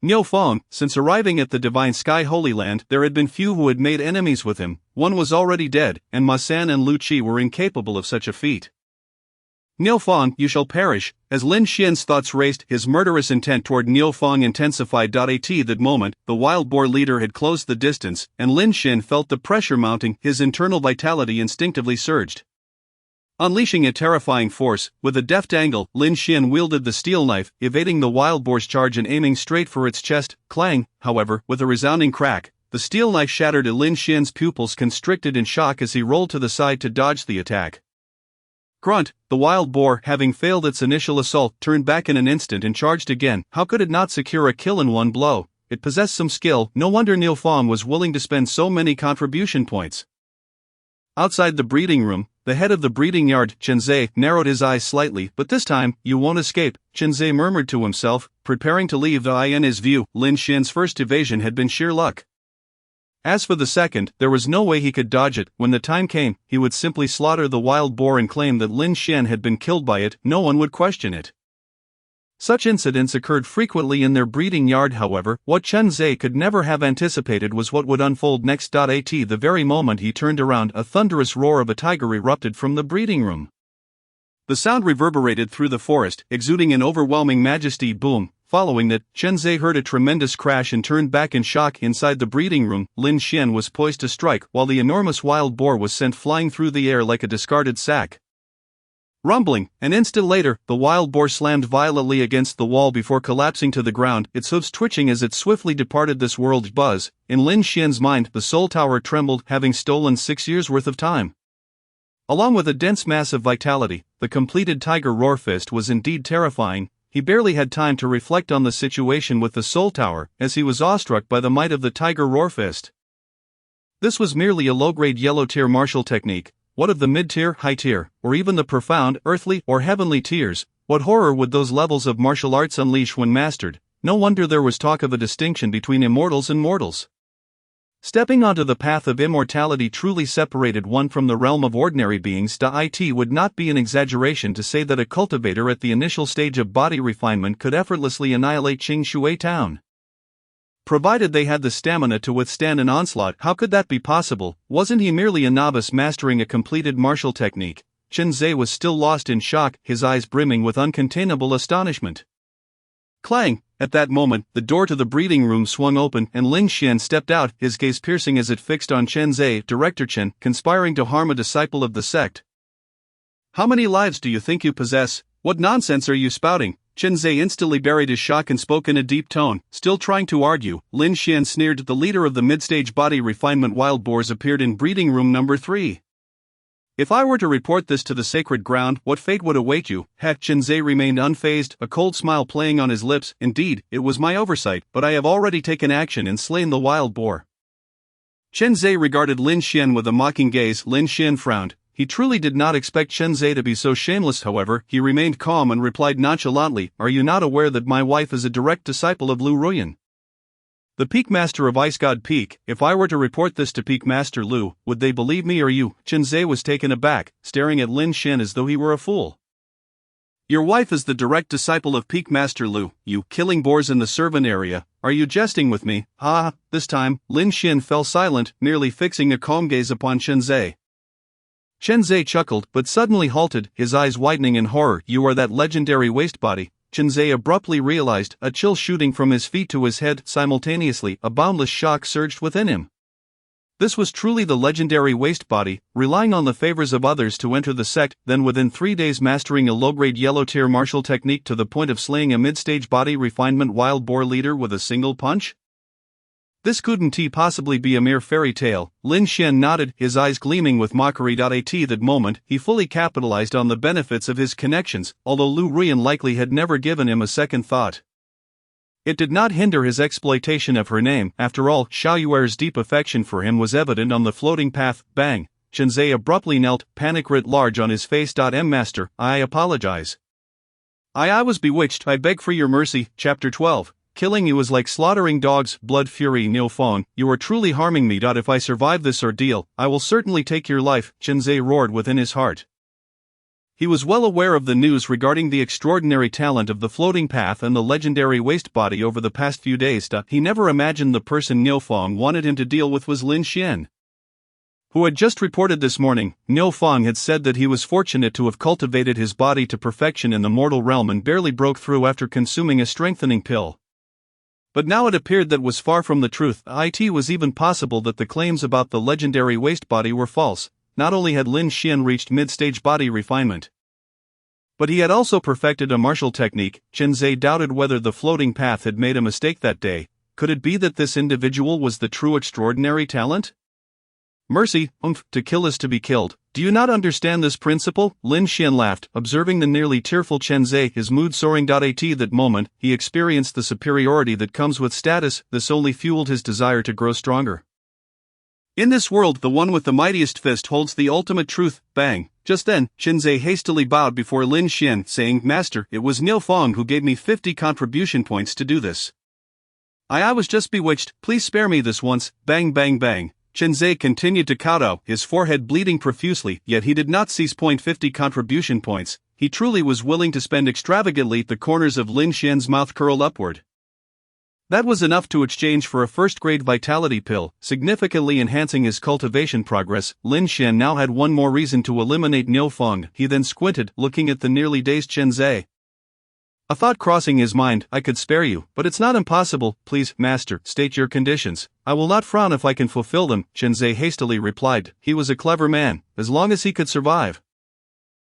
Niu Fang. Since arriving at the Divine Sky Holy Land, there had been few who had made enemies with him. One was already dead, and Ma San and Lu Qi were incapable of such a feat. Niu Fang, you shall perish. As Lin Xian's thoughts raced, his murderous intent toward Niu Fang intensified. At that moment, the wild boar leader had closed the distance, and Lin Xian felt the pressure mounting. His internal vitality instinctively surged. Unleashing a terrifying force, with a deft angle, Lin Xian wielded the steel knife, evading the wild boar's charge and aiming straight for its chest. Clang, however, with a resounding crack, the steel knife shattered. Lin Xian's pupils constricted in shock as he rolled to the side to dodge the attack. Grunt, the wild boar, having failed its initial assault, turned back in an instant and charged again. How could it not secure a kill in one blow? It possessed some skill. No wonder Niu Fang was willing to spend so many contribution points. Outside the breeding room, the head of the breeding yard, Chen Zhe, narrowed his eyes slightly. But this time, you won't escape, Chen Zhe murmured to himself, preparing to leave. In his view, Lin Xian's first evasion had been sheer luck. As for the second, there was no way he could dodge it. When the time came, he would simply slaughter the wild boar and claim that Lin Xian had been killed by it. No one would question it. Such incidents occurred frequently in their breeding yard. However, what Chen Zhe could never have anticipated was what would unfold next. At the very moment he turned around, a thunderous roar of a tiger erupted from the breeding room. The sound reverberated through the forest, exuding an overwhelming majesty. Boom. Following that, Chen Zhe heard a tremendous crash and turned back in shock. Inside the breeding room, Lin Xian was poised to strike, while the enormous wild boar was sent flying through the air like a discarded sack. Rumbling, an instant later, the wild boar slammed violently against the wall before collapsing to the ground, its hooves twitching as it swiftly departed this world. Buzz. In Lin Xian's mind, the soul tower trembled, having stolen 6 years' worth of time. Along with a dense mass of vitality, the completed tiger roar fist was indeed terrifying. He barely had time to reflect on the situation with the soul tower, as he was awestruck by the might of the tiger roar fist. This was merely a low-grade yellow-tier martial technique. What of the mid-tier, high-tier, or even the profound, earthly, or heavenly tiers? What horror would those levels of martial arts unleash when mastered? No wonder there was talk of a distinction between immortals and mortals. Stepping onto the path of immortality truly separated one from the realm of ordinary beings. It would not be an exaggeration to say that a cultivator at the initial stage of body refinement could effortlessly annihilate Qingshui Town. Provided they had the stamina to withstand an onslaught. How could that be possible? Wasn't he merely a novice mastering a completed martial technique? Chen Zhe was still lost in shock, his eyes brimming with uncontainable astonishment. Clang! At that moment, the door to the breeding room swung open and Lin Xian stepped out, his gaze piercing as it fixed on Chen Zhe. Director Chen, conspiring to harm a disciple of the sect. How many lives do you think you possess? What nonsense are you spouting? Chen Zhe instantly buried his shock and spoke in a deep tone. Still trying to argue, Lin Xian sneered. The leader of the mid-stage body refinement wild boars appeared in breeding room number 3. If I were to report this to the sacred ground, what fate would await you? Chen Zhe remained unfazed, a cold smile playing on his lips. Indeed, it was my oversight, but I have already taken action and slain the wild boar. Chen Zhe regarded Lin Xian with a mocking gaze. Lin Xian frowned. He truly did not expect Chen Zhe to be so shameless. However, he remained calm and replied nonchalantly, "Are you not aware that my wife is a direct disciple of Lu Ruyan, the Peak Master of Ice God Peak? If I were to report this to Peak Master Lu, would they believe me or you?" Chen Zhe was taken aback, staring at Lin Xian as though he were a fool. "Your wife is the direct disciple of Peak Master Lu, you killing boars in the servant area. Are you jesting with me?" This time, Lin Xian fell silent, merely fixing a calm gaze upon Chen Zhe. Chen Zhe chuckled, but suddenly halted, his eyes widening in horror. "You are that legendary waste body." Chen Zhe abruptly realized, a chill shooting from his feet to his head. Simultaneously, a boundless shock surged within him. This was truly the legendary waste body, relying on the favors of others to enter the sect, then within 3 days mastering a low-grade yellow-tier martial technique to the point of slaying a mid-stage body refinement wild boar leader with a single punch? This couldn't possibly be a mere fairy tale. Lin Xian nodded, his eyes gleaming with mockery. At that moment, he fully capitalized on the benefits of his connections, although Lu Ruyan likely had never given him a second thought. It did not hinder his exploitation of her name. After all, Xiao Yuer's deep affection for him was evident on the floating path. Bang! Chen Zhe abruptly knelt, panic writ large on his face. Master, I apologize. I was bewitched. I beg for your mercy. Chapter 12. Killing you is like slaughtering dogs. Blood fury. Niu Feng, you are truly harming me. If I survive this ordeal, I will certainly take your life, Chen Zhe roared within his heart. He was well aware of the news regarding the extraordinary talent of the floating path and the legendary waste body over the past few days. He never imagined the person Niu Feng wanted him to deal with was Lin Xian, who had just reported this morning. Niu Feng had said that he was fortunate to have cultivated his body to perfection in the mortal realm and barely broke through after consuming a strengthening pill. But now it appeared that was far from the truth. It was even possible that the claims about the legendary waste body were false. Not only had Lin Xian reached mid-stage body refinement, but he had also perfected a martial technique. Chen Zhe doubted whether the floating path had made a mistake that day. Could it be that this individual was the true extraordinary talent? Mercy, to kill is to be killed. Do you not understand this principle? Lin Xian laughed, observing the nearly tearful Chen Zhe, his mood soaring. At that moment, he experienced the superiority that comes with status. This only fueled his desire to grow stronger. In this world, the one with the mightiest fist holds the ultimate truth. Bang! Just then, Chen Zhe hastily bowed before Lin Xian, saying, "Master, it was Niu Feng who gave me 50 contribution points to do this. I was just bewitched. Please spare me this once." Bang bang bang. Chen Zhe continued to kowtow, his forehead bleeding profusely, yet he did not cease. 50 contribution points. He truly was willing to spend extravagantly. The corners of Lin Xian's mouth curled upward. That was enough to exchange for a first-grade vitality pill, significantly enhancing his cultivation progress. Lin Xian now had one more reason to eliminate Niu Feng. He then squinted, looking at the nearly dazed Chen Zhe. A thought crossing his mind, I could spare you, but it's not impossible. Please, master, state your conditions. I will not frown if I can fulfill them, Chen Zhe hastily replied. He was a clever man, as long as he could survive.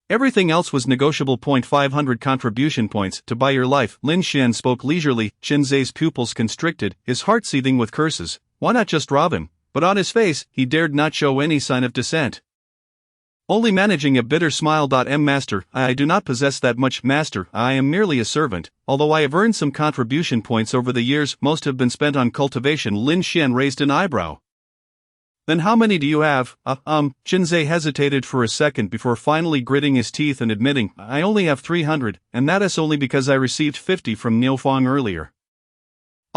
Everything else was negotiable. 500 contribution points to buy your life. Lin Xian spoke leisurely, Chen Zhe's pupils constricted, his heart seething with curses. Why not just rob him? But on his face, he dared not show any sign of dissent. Only managing a bitter smile. Master, I do not possess that much. Master, I am merely a servant, although I have earned some contribution points over the years. Most have been spent on cultivation. Lin Xian raised an eyebrow. Then how many do you have? Chen Zhe hesitated for a second before finally gritting his teeth and admitting, I only have 300, and that is only because I received 50 from Niu Feng earlier.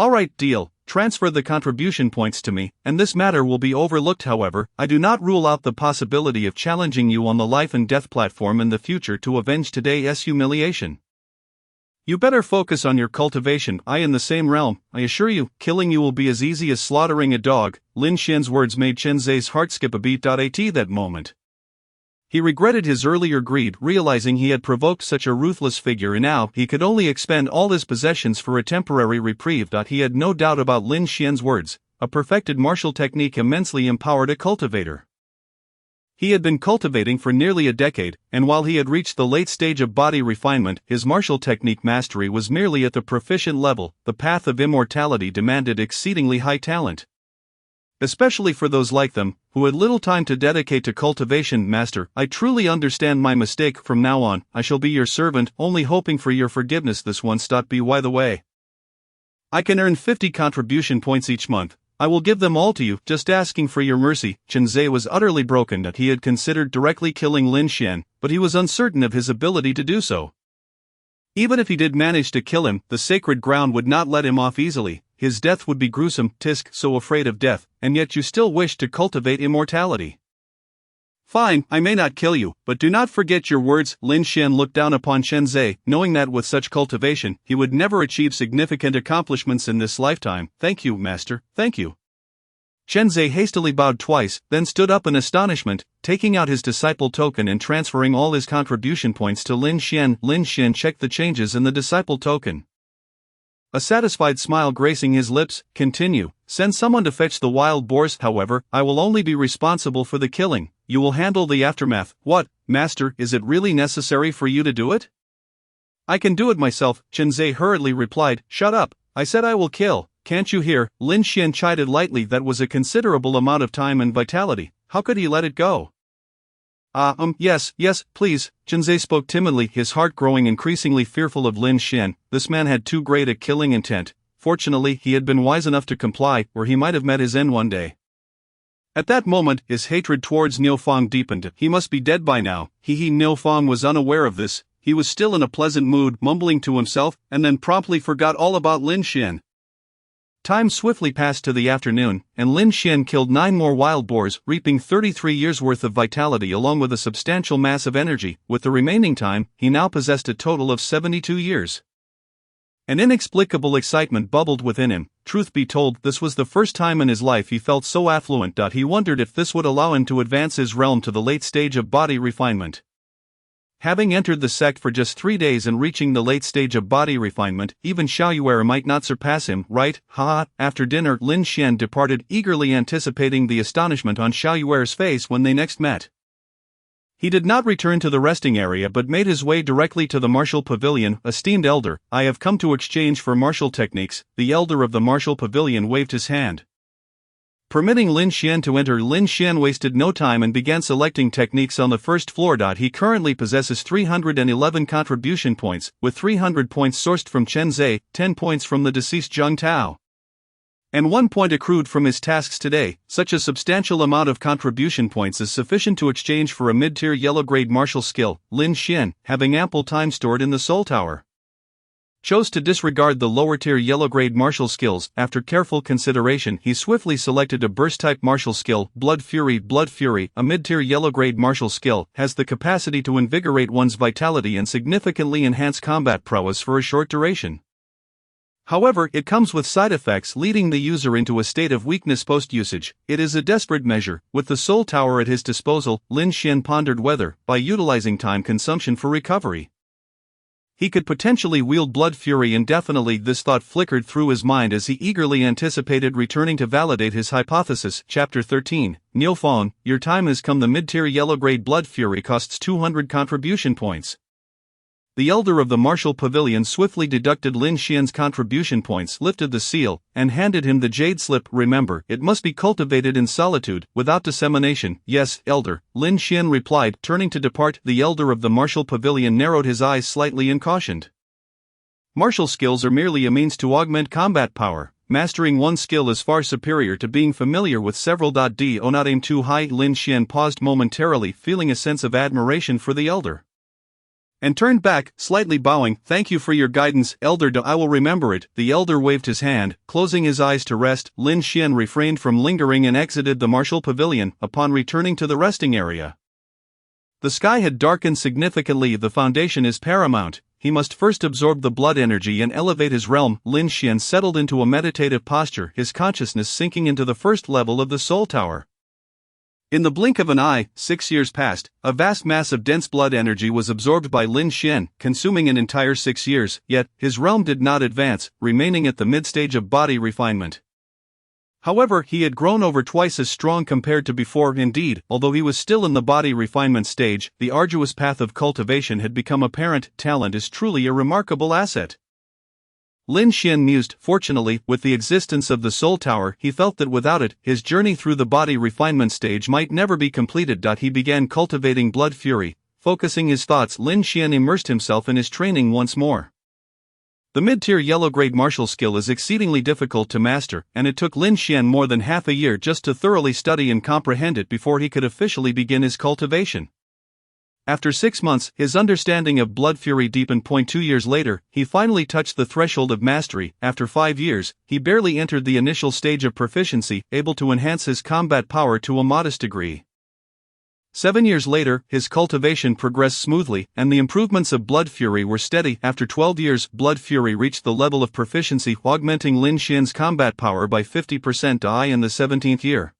Alright, deal. Transfer the contribution points to me, and this matter will be overlooked. However, I do not rule out the possibility of challenging you on the life and death platform in the future to avenge today's humiliation. You better focus on your cultivation. I in the same realm, I assure you, killing you will be as easy as slaughtering a dog. Lin Xian's words made Chen Zhe's heart skip a beat. At that moment, he regretted his earlier greed, realizing he had provoked such a ruthless figure and now he could only expend all his possessions for a temporary reprieve. He had no doubt about Lin Xian's words, a perfected martial technique immensely empowered a cultivator. He had been cultivating for nearly a decade, and while he had reached the late stage of body refinement, his martial technique mastery was merely at the proficient level. The path of immortality demanded exceedingly high talent, especially for those like them, who had little time to dedicate to cultivation. Master, I truly understand my mistake. From now on, I shall be your servant, only hoping for your forgiveness this once. By the way, I can earn 50 contribution points each month. I will give them all to you, just asking for your mercy. Chen Zhe was utterly broken that he had considered directly killing Lin Xian, but he was uncertain of his ability to do so. Even if he did manage to kill him, the sacred ground would not let him off easily. His death would be gruesome. Tisk, so afraid of death, and yet you still wish to cultivate immortality. Fine, I may not kill you, but do not forget your words. Lin Xian looked down upon Chen Zhe, knowing that with such cultivation, he would never achieve significant accomplishments in this lifetime. Thank you, master, thank you. Chen Zhe hastily bowed twice, then stood up in astonishment, taking out his disciple token and transferring all his contribution points to Lin Xian. Lin Xian checked the changes in the disciple token. A satisfied smile gracing his lips. Continue. Send someone to fetch the wild boars. However, I will only be responsible for the killing. You will handle the aftermath. What, master, is it really necessary for you to do it? I can do it myself, Chen Zhe hurriedly replied. Shut up, I said I will kill. Can't you hear? Lin Xian chided lightly. That was a considerable amount of time and vitality. How could he let it go? Yes, please. Chen Zhe spoke timidly, his heart growing increasingly fearful of Lin Xian. This man had too great a killing intent. Fortunately, he had been wise enough to comply, or he might have met his end one day. At that moment, his hatred towards Niu Feng deepened. He must be dead by now. Niu Feng was unaware of this. He was still in a pleasant mood, mumbling to himself, and then promptly forgot all about Lin Xian. Time swiftly passed to the afternoon, and Lin Xian killed 9 more wild boars, reaping 33 years' worth of vitality along with a substantial mass of energy. With the remaining time, he now possessed a total of 72 years. An inexplicable excitement bubbled within him. Truth be told, this was the first time in his life he felt so affluent. He wondered if this would allow him to advance his realm to the late stage of body refinement. Having entered the sect for just 3 days and reaching the late stage of body refinement, even Xiaoyuer might not surpass him, right? After dinner, Lin Xian departed, eagerly anticipating the astonishment on Xiaoyuer's face when they next met. He did not return to the resting area but made his way directly to the martial pavilion. Esteemed elder, I have come to exchange for martial techniques. The elder of the martial pavilion waved his hand, permitting Lin Xian to enter. Lin Xian wasted no time and began selecting techniques on the first floor. He currently possesses 311 contribution points, with 300 points sourced from Chen Zhe, 10 points from the deceased Zhang Tao, and 1 point accrued from his tasks today. Such a substantial amount of contribution points is sufficient to exchange for a mid-tier yellow-grade martial skill. Lin Xian, having ample time stored in the Soul Tower, chose to disregard the lower-tier yellow-grade martial skills. After careful consideration, he swiftly selected a burst-type martial skill, Blood Fury. Blood Fury, a mid-tier yellow-grade martial skill, has the capacity to invigorate one's vitality and significantly enhance combat prowess for a short duration. However, it comes with side effects leading the user into a state of weakness post-usage. It is a desperate measure. With the Soul Tower at his disposal, Lin Xian pondered whether, by utilizing time consumption for recovery, he could potentially wield Blood Fury indefinitely. This thought flickered through his mind as he eagerly anticipated returning to validate his hypothesis. Chapter 13, Niu Feng, your time has come. The mid-tier yellow-grade Blood Fury costs 200 contribution points. The elder of the martial pavilion swiftly deducted Lin Xian's contribution points, lifted the seal, and handed him the jade slip. Remember, it must be cultivated in solitude, without dissemination. Yes, elder, Lin Xian replied, turning to depart. The elder of the martial pavilion narrowed his eyes slightly and cautioned. Martial skills are merely a means to augment combat power. Mastering one skill is far superior to being familiar with several. Do not aim too high. Lin Xian paused momentarily, feeling a sense of admiration for the elder, and turned back, slightly bowing. Thank you for your guidance, Elder. I will remember it. The elder waved his hand, closing his eyes to rest. Lin Xian refrained from lingering and exited the martial pavilion. Upon returning to the resting area, the sky had darkened significantly. The foundation is paramount. He must first absorb the blood energy and elevate his realm. Lin Xian settled into a meditative posture, his consciousness sinking into the first level of the Soul Tower. In the blink of an eye, 6 years passed. A vast mass of dense blood energy was absorbed by Lin Xian, consuming an entire 6 years, yet, his realm did not advance, remaining at the mid-stage of body refinement. However, he had grown over twice as strong compared to before. Indeed, although he was still in the body refinement stage, the arduous path of cultivation had become apparent. Talent is truly a remarkable asset. Lin Xian mused. Fortunately, with the existence of the Soul Tower, he felt that without it, his journey through the body refinement stage might never be completed. He began cultivating Blood Fury. Focusing his thoughts, Lin Xian immersed himself in his training once more. The mid-tier yellow-grade martial skill is exceedingly difficult to master, and it took Lin Xian more than half a year just to thoroughly study and comprehend it before he could officially begin his cultivation. After 6 months, his understanding of Blood Fury deepened. 2 years later, he finally touched the threshold of mastery. After 5 years, he barely entered the initial stage of proficiency, able to enhance his combat power to a modest degree. 7 years later, his cultivation progressed smoothly, and the improvements of Blood Fury were steady. After 12 years, Blood Fury reached the level of proficiency, augmenting Lin Xian's combat power by 50%. In the 17th year,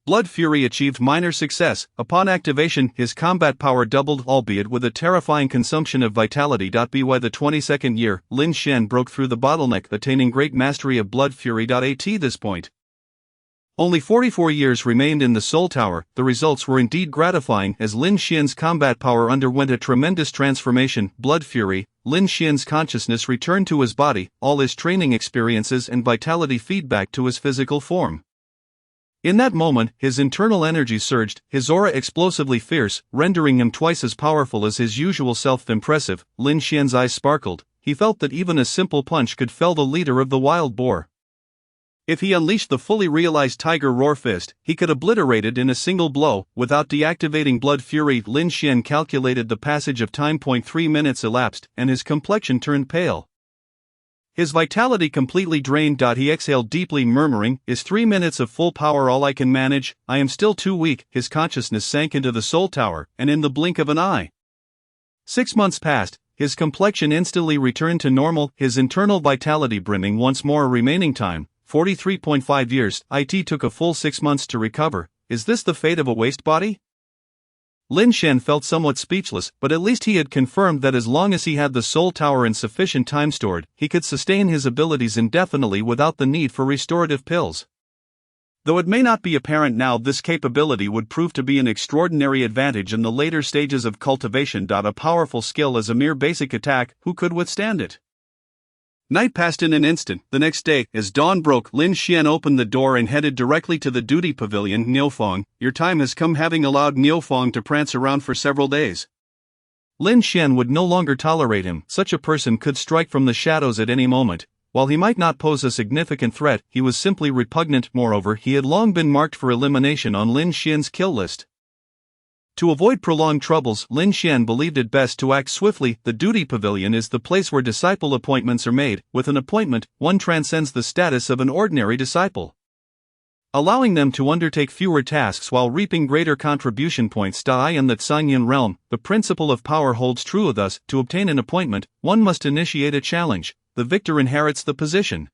Blood Fury achieved minor success. Upon activation, his combat power doubled, albeit with a terrifying consumption of vitality. By the 22nd year, Lin Xian broke through the bottleneck, attaining great mastery of Blood Fury. At this point, only 44 years remained in the Soul Tower. The results were indeed gratifying, as Lin Xian's combat power underwent a tremendous transformation. Blood Fury, Lin Xian's consciousness returned to his body, all his training experiences and vitality feedback to his physical form. In that moment, his internal energy surged, his aura explosively fierce, rendering him twice as powerful as his usual self. Impressive. Lin Xian's eyes sparkled. He felt that even a simple punch could fell the leader of the wild boar. If he unleashed the fully realized Tiger Roar Fist, he could obliterate it in a single blow. Without deactivating Blood Fury, Lin Xian calculated the passage of time. 3 minutes elapsed, and his complexion turned pale. His vitality completely drained. He exhaled deeply, murmuring, "Is 3 minutes of full power all I can manage? I am still too weak." His consciousness sank into the Soul Tower, and in the blink of an eye, 6 months passed. His complexion instantly returned to normal, his internal vitality brimming once more. Remaining time, 43.5 years. It took a full 6 months to recover. Is this the fate of a waste body? Lin Xian felt somewhat speechless, but at least he had confirmed that as long as he had the Soul Tower in sufficient time stored, he could sustain his abilities indefinitely without the need for restorative pills. Though it may not be apparent now, this capability would prove to be an extraordinary advantage in the later stages of cultivation. A powerful skill as a mere basic attack, who could withstand it? Night passed in an instant. The next day, as dawn broke, Lin Xian opened the door and headed directly to the duty pavilion. "Niu Feng, your time has come." Having allowed Niu Feng to prance around for several days, Lin Xian would no longer tolerate him. Such a person could strike from the shadows at any moment. While he might not pose a significant threat, he was simply repugnant. Moreover, he had long been marked for elimination on Lin Xian's kill list. To avoid prolonged troubles, Lin Xian believed it best to act swiftly. The duty pavilion is the place where disciple appointments are made. With an appointment, one transcends the status of an ordinary disciple, allowing them to undertake fewer tasks while reaping greater contribution points. In the Zhangyan realm, the principle of power holds true. Thus, to obtain an appointment, one must initiate a challenge. the victor inherits the position.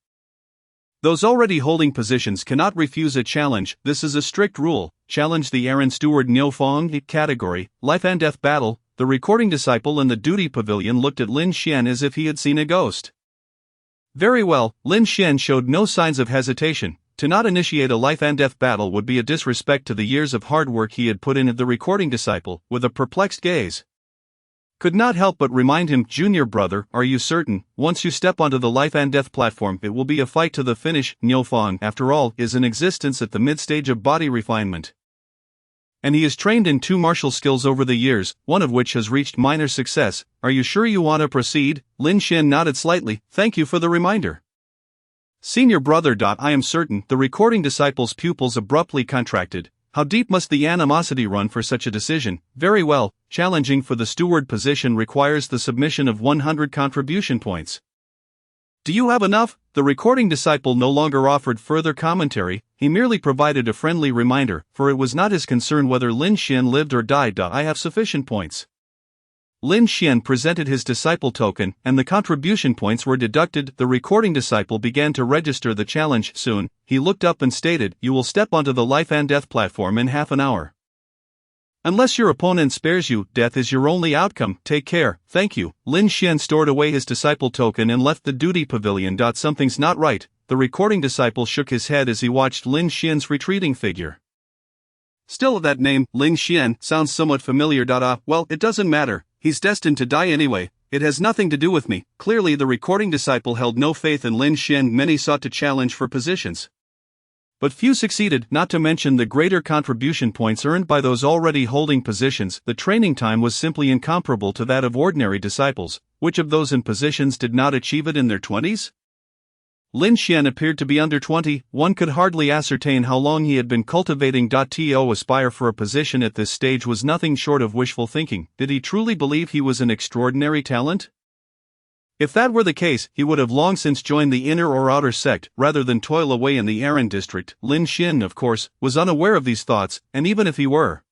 Those already holding positions cannot refuse a challenge. This is a strict rule. Challenge the Aaron Stewart Niufeng category, life and death battle. The recording disciple in the duty pavilion looked at Lin Xian as if he had seen a ghost. Very well, Lin Xian showed no signs of hesitation. To not initiate a life and death battle would be a disrespect to the years of hard work he had put in. The recording disciple, with a perplexed gaze, could not help but remind him, "Junior brother, are you certain? Once you step onto the life and death platform, it will be a fight to the finish." Niufeng, after all, is in existence at the mid-stage of body refinement, and he has trained in 2 martial skills over the years, one of which has reached minor success. "Are you sure you want to proceed?" Lin Xian nodded slightly. "Thank you for the reminder, senior brother. I am certain." The recording disciple's pupils abruptly contracted. How deep must the animosity run for such a decision? Very well, challenging for the steward position requires the submission of 100 contribution points. Do you have enough? The recording disciple no longer offered further commentary, he merely provided a friendly reminder, for it was not his concern whether Lin Xian lived or died. "I have sufficient points." Lin Xian presented his disciple token, and the contribution points were deducted. The recording disciple began to register the challenge. Soon, he looked up and stated, "You will step onto the life and death platform in half an hour. Unless your opponent spares you, death is your only outcome. Take care." "Thank you." Lin Xian stored away his disciple token and left the duty pavilion. "Something's not right." The recording disciple shook his head as he watched Lin Xian's retreating figure. "Still, that name, Lin Xian, sounds somewhat familiar. Well, it doesn't matter. He's destined to die anyway. It has nothing to do with me." Clearly, the recording disciple held no faith in Lin Xian. Many sought to challenge for positions, but few succeeded, not to mention the greater contribution points earned by those already holding positions. The training time was simply incomparable to that of ordinary disciples. Which of those in positions did not achieve it in their 20s? Lin Xian appeared to be under 20, one could hardly ascertain how long he had been cultivating. To aspire for a position at this stage was nothing short of wishful thinking. Did he truly believe he was an extraordinary talent? If that were the case, he would have long since joined the inner or outer sect, rather than toil away in the Aaron district. Lin Xian, of course, was unaware of these thoughts, and even if he were,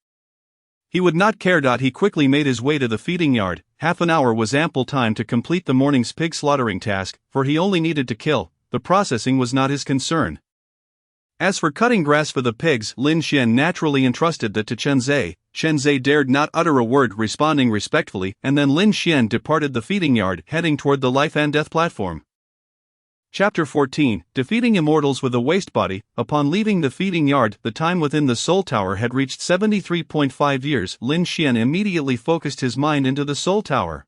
he would not care. He quickly made his way to the feeding yard. Half an hour was ample time to complete the morning's pig slaughtering task, for he only needed to kill. The processing was not his concern. As for cutting grass for the pigs, Lin Xian naturally entrusted that to Chen Zhe. Chen Zhe dared not utter a word, responding respectfully, and then Lin Xian departed the feeding yard, heading toward the life and death platform. Chapter 14, Defeating Immortals with a Waste Body. Upon leaving the feeding yard, the time within the Soul Tower had reached 73.5 years. Lin Xian immediately focused his mind into the Soul Tower,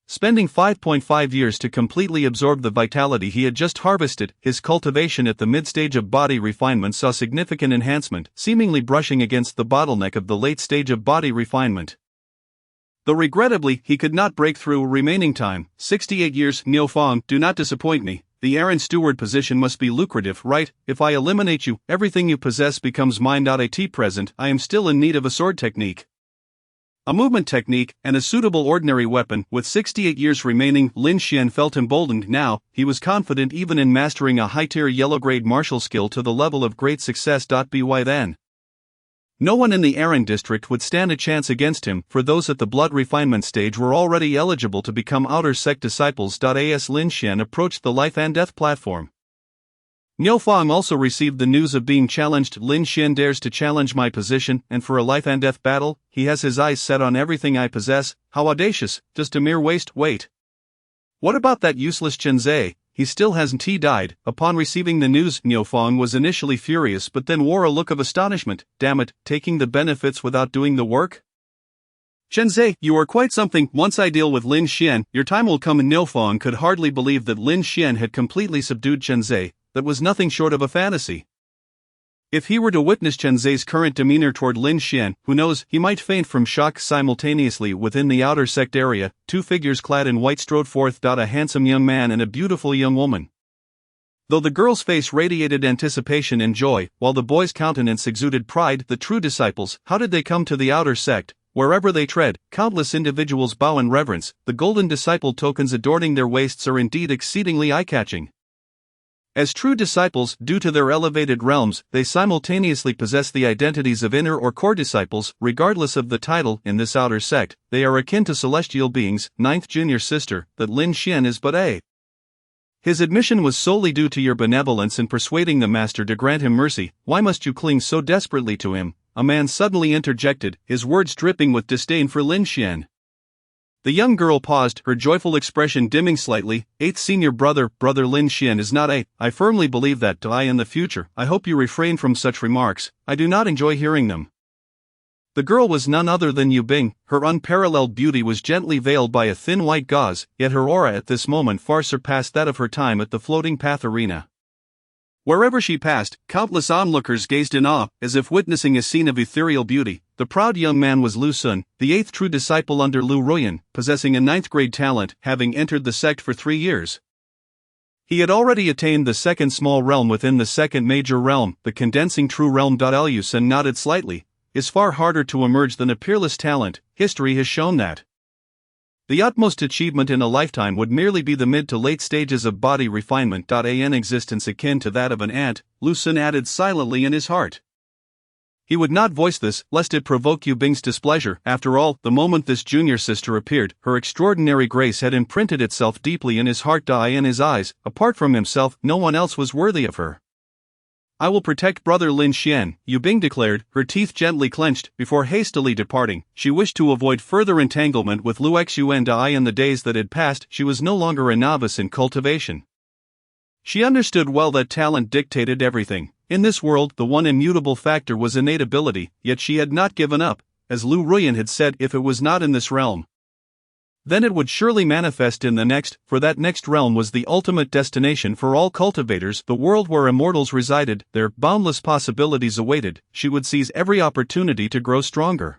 spending 5.5 years to completely absorb the vitality he had just harvested. His cultivation at the mid-stage of body refinement saw significant enhancement, seemingly brushing against the bottleneck of the late stage of body refinement. Though regrettably, he could not break through. Remaining time, 68 years. Niufeng, do not disappoint me. The Aaron Steward position must be lucrative, right? If I eliminate you, everything you possess becomes mine. At present, I am still in need of a sword technique, a movement technique, and a suitable ordinary weapon. With 68 years remaining, Lin Xian felt emboldened. Now, he was confident even in mastering a high-tier yellow-grade martial skill to the level of great success. By then, no one in the Aaron district would stand a chance against him, for those at the blood refinement stage were already eligible to become outer sect disciples. As Lin Xian approached the life and death platform, Niufeng also received the news of being challenged. Lin Xian dares to challenge my position, and for a life and death battle, he has his eyes set on everything I possess. How audacious, just a mere waste. Wait. What about that useless Chen Zhe? He still hasn't died. Upon receiving the news, Niufeng was initially furious but then wore a look of astonishment. Damn it, taking the benefits without doing the work? Chen Zhe, you are quite something. Once I deal with Lin Xian, your time will come. Niufeng could hardly believe that Lin Xian had completely subdued Chen Zhe. That was nothing short of a fantasy. If he were to witness Chen Zhe's current demeanor toward Lin Xian, who knows, he might faint from shock. Simultaneously within the outer sect area, 2 figures clad in white strode forth. A handsome young man and a beautiful young woman. Though the girl's face radiated anticipation and joy, while the boy's countenance exuded pride, the true disciples, how did they come to the outer sect? Wherever they tread, countless individuals bow in reverence. The golden disciple tokens adorning their waists are indeed exceedingly eye-catching. As true disciples, due to their elevated realms, they simultaneously possess the identities of inner or core disciples, regardless of the title. In this outer sect, they are akin to celestial beings. Ninth junior sister, that Lin Xian is but a His admission was solely due to your benevolence in persuading the master to grant him mercy. Why must you cling so desperately to him? A man suddenly interjected, his words dripping with disdain for Lin Xian. The young girl paused, her joyful expression dimming slightly. Eighth senior brother Lin Xian is not a. I firmly believe that. In the future, I hope you refrain from such remarks. I do not enjoy hearing them. The girl was none other than Yu Bing. Her unparalleled beauty was gently veiled by a thin white gauze, yet her aura at this moment far surpassed that of her time at the Floating Path Arena. Wherever she passed, countless onlookers gazed in awe, as if witnessing a scene of ethereal beauty. The proud young man was Lu Sun, the eighth true disciple under Lu Ruyan, possessing a ninth-grade talent, having entered the sect for 3 years. He had already attained the second small realm within the second major realm, the condensing true realm. Lu Sun nodded slightly. Is far harder to emerge than a peerless talent, history has shown that. The utmost achievement in a lifetime would merely be the mid to late stages of body refinement. An existence akin to that of an ant, Lu Sun added silently in his heart. He would not voice this, lest it provoke Yu Bing's displeasure. After all, the moment this junior sister appeared, her extraordinary grace had imprinted itself deeply in his heart. In his eyes, apart from himself, no one else was worthy of her. I will protect brother Lin Xian, Yu Bing declared, her teeth gently clenched. Before hastily departing, she wished to avoid further entanglement with Lu Xuan. In the days that had passed, she was no longer a novice in cultivation. She understood well that talent dictated everything. In this world, the one immutable factor was innate ability, yet she had not given up. As Lu Ruyan had said, if it was not in this realm, then it would surely manifest in the next, for that next realm was the ultimate destination for all cultivators, the world where immortals resided. Their boundless possibilities awaited. She would seize every opportunity to grow stronger.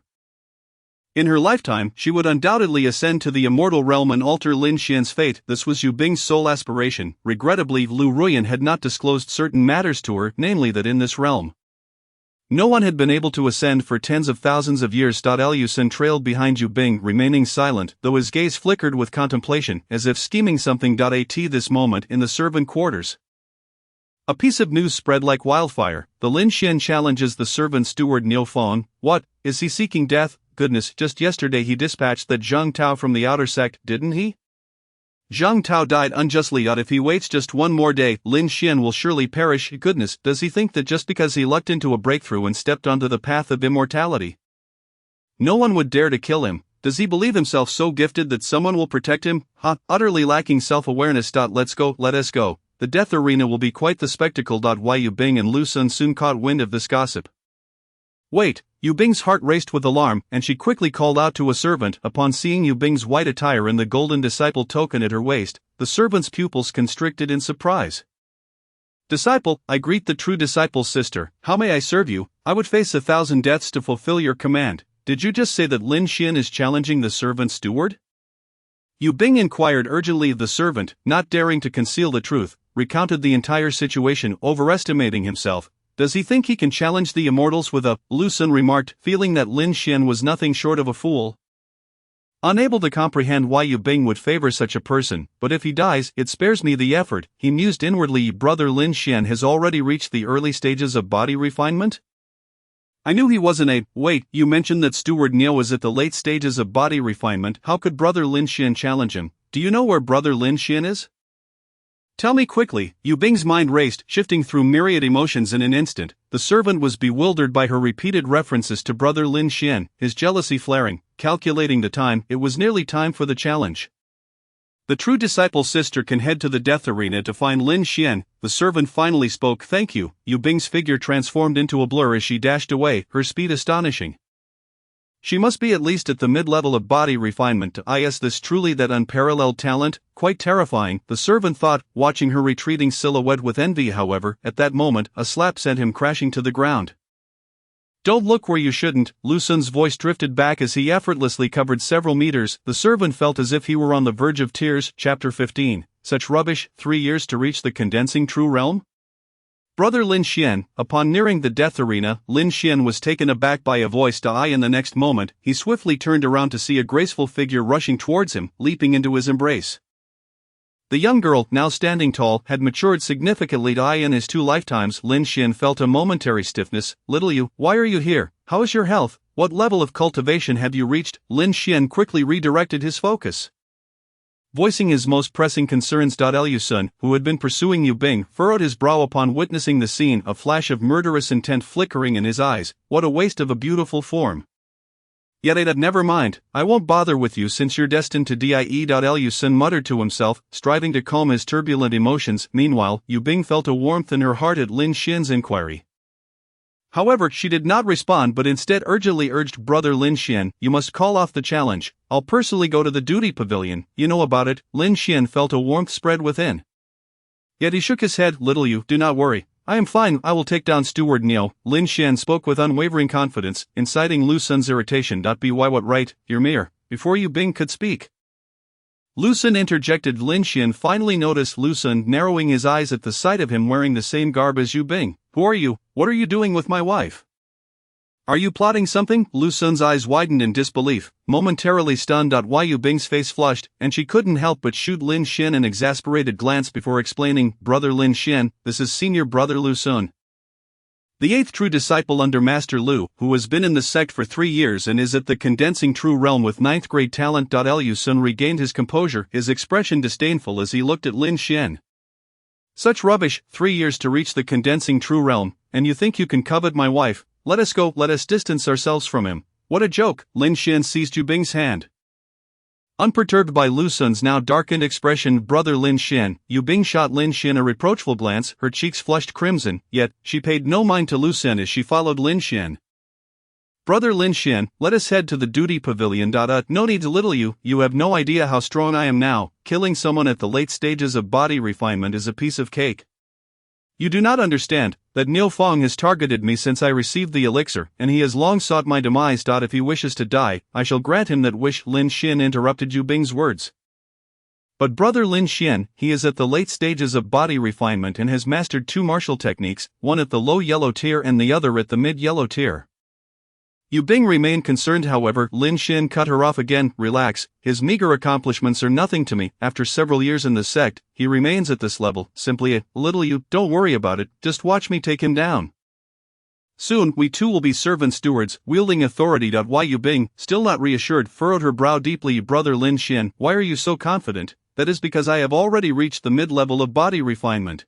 In her lifetime, she would undoubtedly ascend to the immortal realm and alter Lin Xian's fate. This was Yu Bing's sole aspiration. Regrettably, Lu Ruyan had not disclosed certain matters to her, namely that in this realm, no one had been able to ascend for tens of thousands of years. Lu Sun trailed behind Yu Bing, remaining silent, though his gaze flickered with contemplation, as if scheming something. At this moment in the servant quarters, a piece of news spread like wildfire. The Lin Xian challenges the servant steward Niu Feng. What, is he seeking death? Goodness, just yesterday he dispatched that Zhang Tao from the outer sect, didn't he? Zhang Tao died unjustly. If he waits just one more day, Lin Xian will surely perish. Goodness, does he think that just because he lucked into a breakthrough and stepped onto the path of immortality, no one would dare to kill him? Does he believe himself so gifted that someone will protect him? Utterly lacking self-awareness. Let us go. The death arena will be quite the spectacle. Yu Bing and Lu Sun soon caught wind of this gossip. Wait! Yu Bing's heart raced with alarm, and she quickly called out to a servant. Upon seeing Yu Bing's white attire and the golden disciple token at her waist, the servant's pupils constricted in surprise. Disciple, I greet the true disciple's sister. How may I serve you? I would face 1,000 deaths to fulfill your command. Did you just say that Lin Xian is challenging the servant steward? Yu Bing inquired urgently. The servant, not daring to conceal the truth, recounted the entire situation, overestimating himself. Does he think he can challenge the immortals with a? Lu Sun remarked, feeling that Lin Xian was nothing short of a fool. Unable to comprehend why Yu Bing would favor such a person, but if he dies, it spares me the effort, he mused inwardly. Brother Lin Xian has already reached the early stages of body refinement? I knew he wasn't a. Wait, you mentioned that Steward Niu was at the late stages of body refinement. How could brother Lin Xian challenge him? Do you know where brother Lin Xian is? Tell me quickly. Yu Bing's mind raced, shifting through myriad emotions in an instant. The servant was bewildered by her repeated references to brother Lin Xian, his jealousy flaring. Calculating the time, it was nearly time for the challenge. The true disciple's sister can head to the death arena to find Lin Xian. The servant finally spoke. Thank you. Yu Bing's figure transformed into a blur as she dashed away, her speed astonishing. She must be at least at the mid-level of body refinement. Is this truly that unparalleled talent? Quite terrifying, the servant thought, watching her retreating silhouette with envy. However, at that moment, a slap sent him crashing to the ground. Don't look where you shouldn't. Lu Sun's voice drifted back as he effortlessly covered several meters. The servant felt as if he were on the verge of tears. Chapter 15. Such rubbish, 3 years to reach the condensing true realm? Brother Lin Xian. Upon nearing the death arena, Lin Xian was taken aback by a voice. In the next moment, he swiftly turned around to see a graceful figure rushing towards him, leaping into his embrace. The young girl, now standing tall, had matured significantly. In his 2 lifetimes, Lin Xian felt a momentary stiffness. Little you, why are you here? How is your health? What level of cultivation have you reached? Lin Xian quickly redirected his focus. Voicing his most pressing concerns. Lu Sun, who had been pursuing Yu Bing, furrowed his brow upon witnessing the scene, a flash of murderous intent flickering in his eyes. What a waste of a beautiful form. Yet I'd never mind, I won't bother with you since you're destined to die. Lu Sun muttered to himself, striving to calm his turbulent emotions. Meanwhile, Yu Bing felt a warmth in her heart at Lin Xian's inquiry. However, she did not respond but instead urgently urged Brother Lin Xian, "You must call off the challenge. I'll personally go to the duty pavilion, you know about it." Lin Xian felt a warmth spread within. Yet he shook his head. "Little Yu, do not worry. I am fine, I will take down Steward Niu." Lin Xian spoke with unwavering confidence, inciting Lu Sun's irritation. "Be what right, your mere," before Yu Bing could speak. Lu Sun interjected. Lin Xian finally noticed Lu Sun narrowing his eyes at the sight of him wearing the same garb as Yu Bing. "Who are you? What are you doing with my wife? Are you plotting something?" Lu Sun's eyes widened in disbelief, momentarily stunned. Yu Bing's face flushed, and she couldn't help but shoot Lin Xian an exasperated glance before explaining, "Brother Lin Xian, this is senior brother Lu Sun, the 8th true disciple under Master Lu, who has been in the sect for 3 years and is at the condensing true realm with 9th grade talent." Lu Sun regained his composure, his expression disdainful as he looked at Lin Xian. "Such rubbish, 3 years to reach the condensing true realm, and you think you can covet my wife? Let us go, let us distance ourselves from him. What a joke." Lin Xian seized Yu Bing's hand. Unperturbed by Lu Sun's now darkened expression, "Brother Lin Xian," Yu Bing shot Lin Xian a reproachful glance, her cheeks flushed crimson, yet she paid no mind to Lu Sun as she followed Lin Xian. "Brother Lin Xian, let us head to the duty pavilion." "No need, little Yu, you have no idea how strong I am now. Killing someone at the late stages of body refinement is a piece of cake. You do not understand that Niu Fong has targeted me since I received the elixir, and he has long sought my demise. If he wishes to die, I shall grant him that wish." Lin Xian interrupted Yu Bing's words. "But Brother Lin Xian, he is at the late stages of body refinement and has mastered 2 martial techniques, one at the low yellow tier and the other at the mid-yellow tier." Yu Bing remained concerned. However, Lin Xian cut her off again. "Relax, his meager accomplishments are nothing to me. After several years in the sect, he remains at this level. Simply a little Yu, don't worry about it, just watch me take him down. Soon, we too will be servant stewards, wielding authority." Yu Bing, still not reassured, furrowed her brow deeply. "Brother Lin Xian, why are you so confident?" "That is because I have already reached the mid-level of body refinement.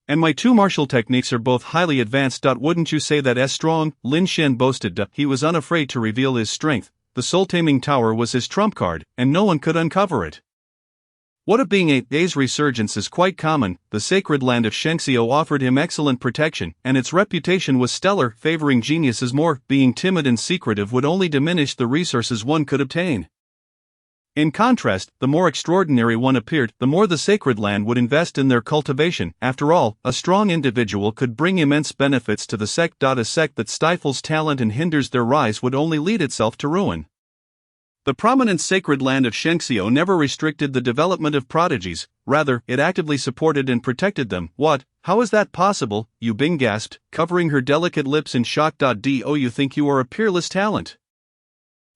And my 2 martial techniques are both highly advanced." "Wouldn't you say that strong?" Lin Xian boasted. He was unafraid to reveal his strength. The soul-taming tower was his trump card, and no one could uncover it. What of being A's resurgence is quite common. The sacred land of Shengxiu offered him excellent protection, and its reputation was stellar, favoring geniuses more. Being timid and secretive would only diminish the resources one could obtain. In contrast, the more extraordinary one appeared, the more the sacred land would invest in their cultivation. After all, a strong individual could bring immense benefits to the sect. A sect that stifles talent and hinders their rise would only lead itself to ruin. The prominent sacred land of Shengxiu never restricted the development of prodigies, rather, it actively supported and protected them. "What? How is that possible?" Yu Bing gasped, covering her delicate lips in shock. "Do you think you are a peerless talent?"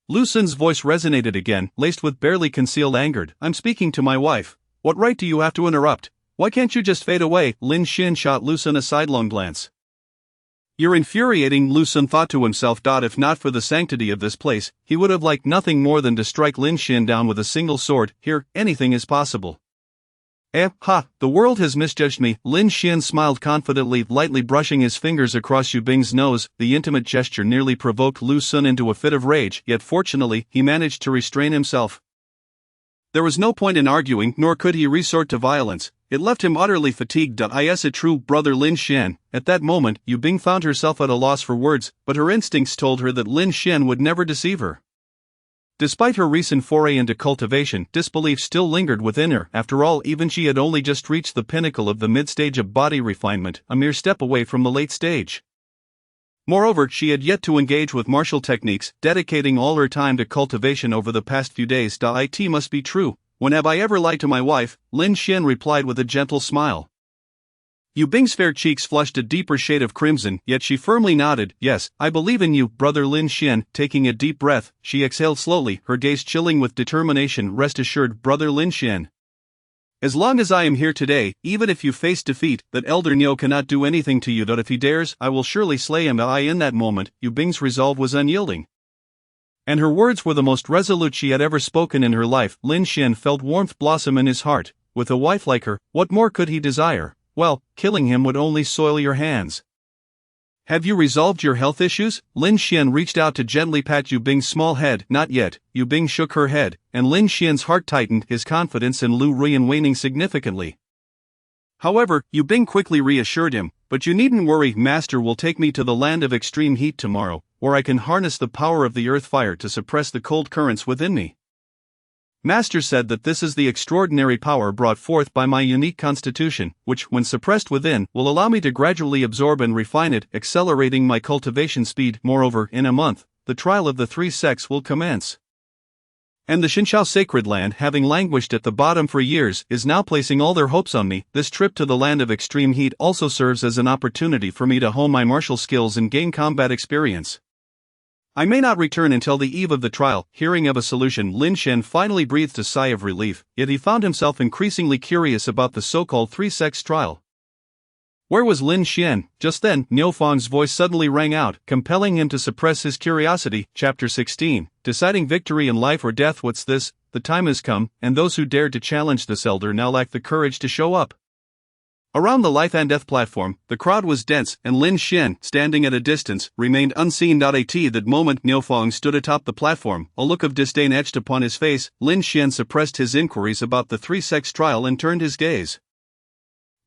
Lu Sun's voice resonated again, laced with barely concealed anger. "I'm speaking to my wife. What right do you have to interrupt? Why can't you just fade away?" Lin Xian shot Lu Sun a sidelong glance. "You're infuriating," Lu Sun thought to himself. If not for the sanctity of this place, he would have liked nothing more than to strike Lin Xian down with a single sword. Here, anything is possible. The world has misjudged me." Lin Xian smiled confidently, lightly brushing his fingers across Yu Bing's nose. The intimate gesture nearly provoked Lu Sun into a fit of rage, yet fortunately, he managed to restrain himself. There was no point in arguing, nor could he resort to violence. It left him utterly fatigued. "Is it true, Brother Lin Xian?" At that moment, Yu Bing found herself at a loss for words, but her instincts told her that Lin Xian would never deceive her. Despite her recent foray into cultivation, disbelief still lingered within her. After all, even she had only just reached the pinnacle of the mid-stage of body refinement, a mere step away from the late stage. Moreover, she had yet to engage with martial techniques, dedicating all her time to cultivation over the past few days. "It must be true. When have I ever lied to my wife?" Lin Xian replied with a gentle smile. Yu Bing's fair cheeks flushed a deeper shade of crimson, yet she firmly nodded. "Yes, I believe in you, Brother Lin Xian." Taking a deep breath, she exhaled slowly, her gaze chilling with determination. "Rest assured, Brother Lin Xian. As long as I am here today, even if you face defeat, that Elder Niu cannot do anything to you. If he dares, I will surely slay him." In that moment, Yu Bing's resolve was unyielding. And her words were the most resolute she had ever spoken in her life. Lin Xian felt warmth blossom in his heart. With a wife like her, what more could he desire? Well, killing him would only soil your hands. Have you resolved your health issues? Lin Xian reached out to gently pat Yu Bing's small head. Not yet. Yu Bing shook her head, and Lin Xian's heart tightened, his confidence in Lu Ruian waning significantly. However, Yu Bing quickly reassured him, but you needn't worry, Master will take me to the land of extreme heat tomorrow, where I can harness the power of the earth fire to suppress the cold currents within me. Master said that this is the extraordinary power brought forth by my unique constitution, which, when suppressed within, will allow me to gradually absorb and refine it, accelerating my cultivation speed. Moreover, in a month, the trial of the three sects will commence. And the Xinqiao sacred land, having languished at the bottom for years, is now placing all their hopes on me. This trip to the land of extreme heat also serves as an opportunity for me to hone my martial skills and gain combat experience. I may not return until the eve of the trial. Hearing of a solution, Lin Xian finally breathed a sigh of relief, yet he found himself increasingly curious about the so-called three-sects trial. Where was Lin Xian? Just then, Niu Fang's voice suddenly rang out, compelling him to suppress his curiosity. Chapter 16, Deciding Victory in Life or Death. What's this? The time has come, and those who dared to challenge this elder now lack the courage to show up. Around the life and death platform, the crowd was dense, and Lin Xian, standing at a distance, remained unseen. At that moment, Niu Fang stood atop the platform, a look of disdain etched upon his face. Lin Xian suppressed his inquiries about the three-sects trial and turned his gaze.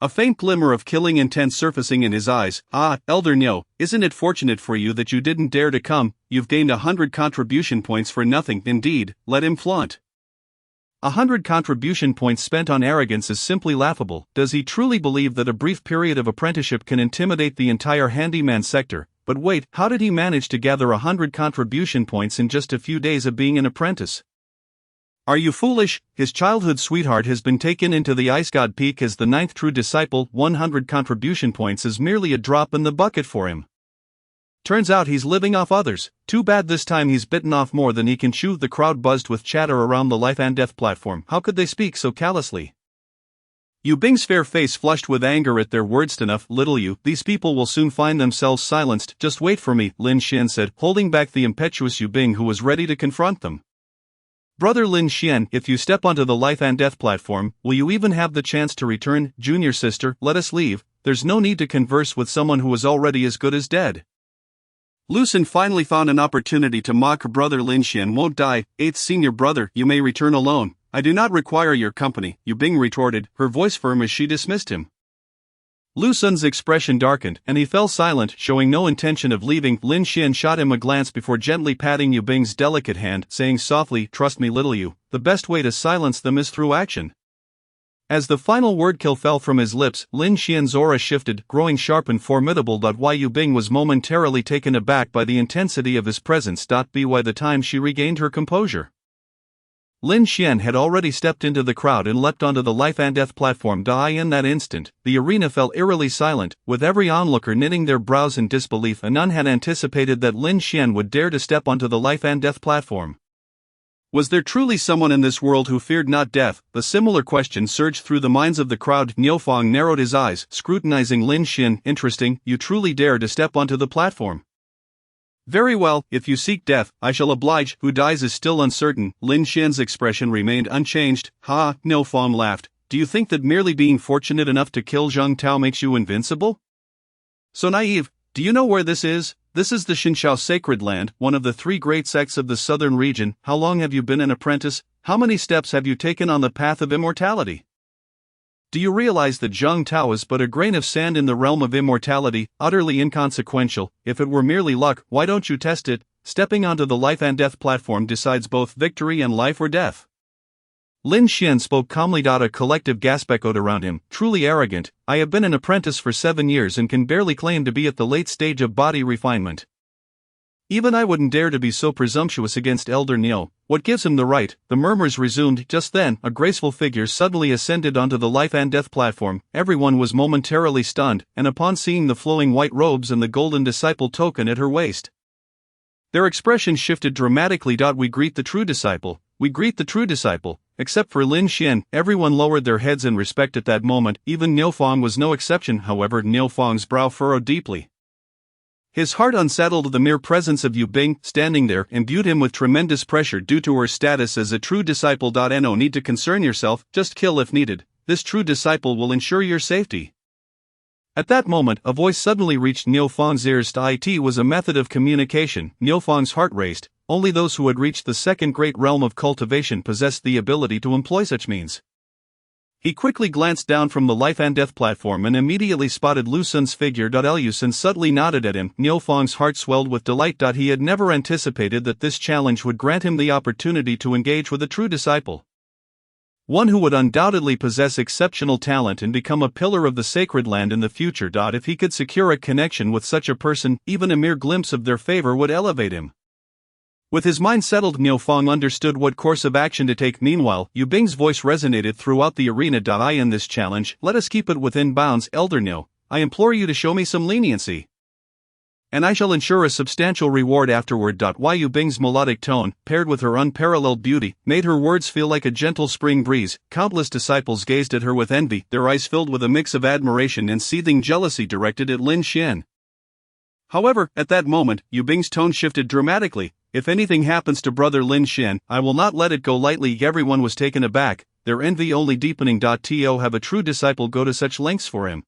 A faint glimmer of killing intent surfacing in his eyes. Ah, Elder Niu, isn't it fortunate for you that you didn't dare to come? You've gained 100 contribution points for nothing. Indeed, let him flaunt. 100 contribution points spent on arrogance is simply laughable. Does he truly believe that a brief period of apprenticeship can intimidate the entire handyman sector? But wait, how did he manage to gather 100 contribution points in just a few days of being an apprentice? Are you foolish? His childhood sweetheart has been taken into the Ice God Peak as the 9th true disciple. 100 contribution points is merely a drop in the bucket for him. Turns out he's living off others. Too bad this time he's bitten off more than he can chew. The crowd buzzed with chatter around the life and death platform. How could they speak so callously? Yu Bing's fair face flushed with anger at their words. Enough, little Yu. These people will soon find themselves silenced. Just wait for me, Lin Xian said, holding back the impetuous Yu Bing, who was ready to confront them. Brother Lin Xian, if you step onto the life and death platform, will you even have the chance to return? Junior sister, let us leave. There's no need to converse with someone who is already as good as dead. Lucen finally found an opportunity to mock. Brother Lin Xian won't die. 8th senior brother, you may return alone. I do not require your company, Yu Bing retorted, her voice firm as she dismissed him. Lucen's expression darkened, and he fell silent, showing no intention of leaving. Lin Xian shot him a glance before gently patting Yu Bing's delicate hand, saying softly, trust me, little Yu, the best way to silence them is through action. As the final word kill fell from his lips, Lin Xian's aura shifted, growing sharp and formidable. Why Yu Bing was momentarily taken aback by the intensity of his presence. By the time she regained her composure, Lin Xian had already stepped into the crowd and leapt onto the life and death platform. In that instant, the arena fell eerily silent, with every onlooker knitting their brows in disbelief, and none had anticipated that Lin Xian would dare to step onto the life and death platform. Was there truly someone in this world who feared not death? The similar question surged through the minds of the crowd. Niu Fang narrowed his eyes, scrutinizing Lin Xian. Interesting, you truly dare to step onto the platform. Very well, if you seek death, I shall oblige. Who dies is still uncertain. Lin Xian's expression remained unchanged. Ha, Niu Fang laughed. Do you think that merely being fortunate enough to kill Zhang Tao makes you invincible? So naive. Do you know where this is? This is the Xinqiao sacred land, one of the 3 great sects of the southern region. How long have you been an apprentice? How many steps have you taken on the path of immortality? Do you realize that Zhang Tao is but a grain of sand in the realm of immortality, utterly inconsequential? If it were merely luck, why don't you test it? Stepping onto the life and death platform decides both victory and life or death. Lin Xian spoke calmly. A collective gasp echoed around him. Truly arrogant. I have been an apprentice for 7 years and can barely claim to be at the late stage of body refinement. Even I wouldn't dare to be so presumptuous against Elder Niu. What gives him the right? The murmurs resumed. Just then, a graceful figure suddenly ascended onto the life and death platform. Everyone was momentarily stunned, and upon seeing the flowing white robes and the golden disciple token at her waist, their expression shifted dramatically. We greet the true disciple. We greet the true disciple. Except for Lin Xian, everyone lowered their heads in respect at that moment. Even Niu Fang was no exception. However, Niu Fang's brow furrowed deeply. His heart unsettled. The mere presence of Yu Bing standing there imbued him with tremendous pressure due to her status as a true disciple. No need to concern yourself, just kill if needed. This true disciple will ensure your safety. At that moment, a voice suddenly reached Niu Fang's ears. It was a method of communication. Niu Fang's heart raced. Only those who had reached the second great realm of cultivation possessed the ability to employ such means. He quickly glanced down from the life and death platform and immediately spotted Lu Sun's figure. Lu Sun subtly nodded at him. Niu Fang's heart swelled with delight. He had never anticipated that this challenge would grant him the opportunity to engage with a true disciple. One who would undoubtedly possess exceptional talent and become a pillar of the sacred land in the future. If he could secure a connection with such a person, even a mere glimpse of their favor would elevate him. With his mind settled, Niu Fang understood what course of action to take. Meanwhile, Yu Bing's voice resonated throughout the arena. In this challenge, let us keep it within bounds. Elder Niu, I implore you to show me some leniency, and I shall ensure a substantial reward afterward. Yu Bing's melodic tone, paired with her unparalleled beauty, made her words feel like a gentle spring breeze. Countless disciples gazed at her with envy, their eyes filled with a mix of admiration and seething jealousy directed at Lin Xian. However, at that moment, Yu Bing's tone shifted dramatically. If anything happens to brother Lin Xian, I will not let it go lightly. Everyone was taken aback, their envy only deepening. To have a true disciple go to such lengths for him.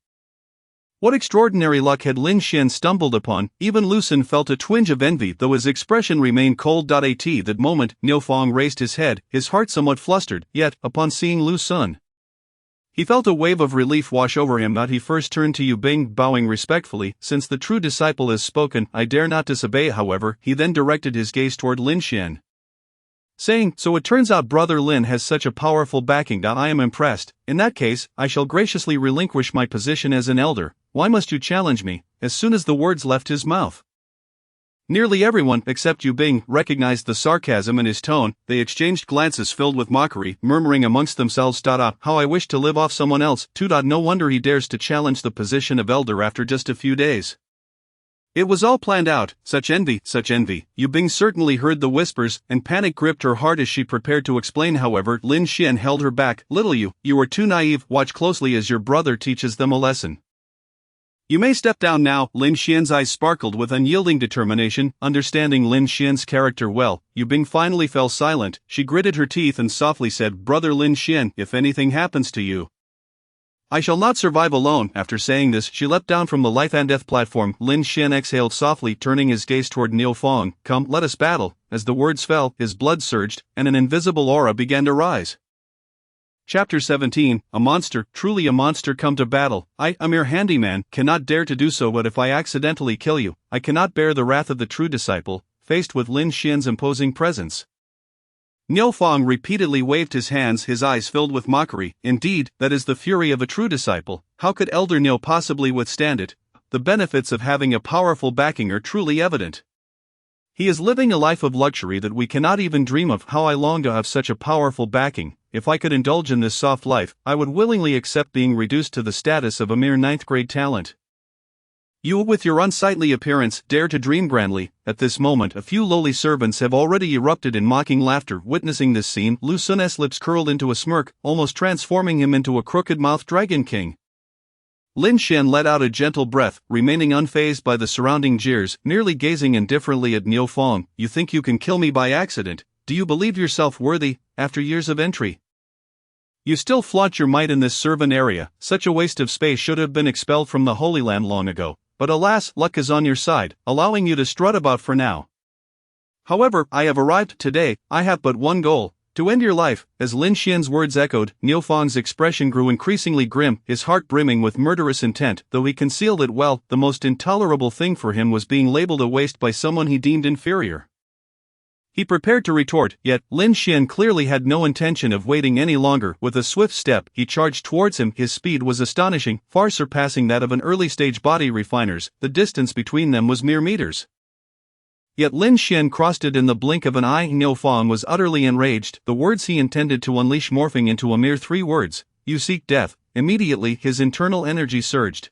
What extraordinary luck had Lin Xian stumbled upon? Even Lu Sun felt a twinge of envy, though his expression remained cold. At that moment, Niu Fang raised his head, his heart somewhat flustered, yet, upon seeing Lu Sun, he felt a wave of relief wash over him. He first turned to Yu Bing, bowing respectfully. Since the true disciple has spoken, I dare not disobey. However, he then directed his gaze toward Lin Xian, saying, so it turns out brother Lin has such a powerful backing. I am impressed. In that case, I shall graciously relinquish my position as an elder. Why must you challenge me? As soon as the words left his mouth, nearly everyone, except Yu Bing, recognized the sarcasm in his tone. They exchanged glances filled with mockery, murmuring amongst themselves, how I wish to live off someone else, too. No wonder he dares to challenge the position of elder after just a few days. It was all planned out, such envy, such envy. Yu Bing certainly heard the whispers, and panic gripped her heart as she prepared to explain. However, Lin Xian held her back. Little you are too naive. Watch closely as your brother teaches them a lesson. You may step down now. Lin Xian's eyes sparkled with unyielding determination. Understanding Lin Xian's character well, Yu Bing finally fell silent. She gritted her teeth and softly said, brother Lin Xian, if anything happens to you, I shall not survive alone. After saying this, she leapt down from the life and death platform. Lin Xian exhaled softly, turning his gaze toward Niu Fang. Come, let us battle. As the words fell, his blood surged, and an invisible aura began to rise. Chapter 17, A Monster, truly a monster come to battle. I, a mere handyman, cannot dare to do so, but if I accidentally kill you, I cannot bear the wrath of the true disciple. Faced with Lin Xian's imposing presence, Niu Fang repeatedly waved his hands, his eyes filled with mockery. Indeed, that is the fury of a true disciple. How could Elder Niu possibly withstand it? The benefits of having a powerful backing are truly evident. He is living a life of luxury that we cannot even dream of. How I long to have such a powerful backing. If I could indulge in this soft life, I would willingly accept being reduced to the status of a mere ninth-grade talent. You, with your unsightly appearance, dare to dream grandly. At this moment, a few lowly servants have already erupted in mocking laughter. Witnessing this scene, Lu Sun's lips curled into a smirk, almost transforming him into a crooked-mouthed dragon king. Lin Xian let out a gentle breath, remaining unfazed by the surrounding jeers, merely gazing indifferently at Niu Fang. You think you can kill me by accident? Do you believe yourself worthy, after years of entry? You still flaunt your might in this servant area. Such a waste of space should have been expelled from the Holy Land long ago. But alas, luck is on your side, allowing you to strut about for now. However, I have arrived today. I have but one goal, to end your life. As Lin Xian's words echoed, Niu Fang's expression grew increasingly grim, his heart brimming with murderous intent. Though he concealed it well, the most intolerable thing for him was being labeled a waste by someone he deemed inferior. He prepared to retort, yet Lin Xian clearly had no intention of waiting any longer. With a swift step, he charged towards him. His speed was astonishing, far surpassing that of an early-stage body refiner's. The distance between them was mere meters. Yet Lin Xian crossed it in the blink of an eye. Niu Fang was utterly enraged, the words he intended to unleash morphing into a mere 3 words. You seek death. Immediately, his internal energy surged,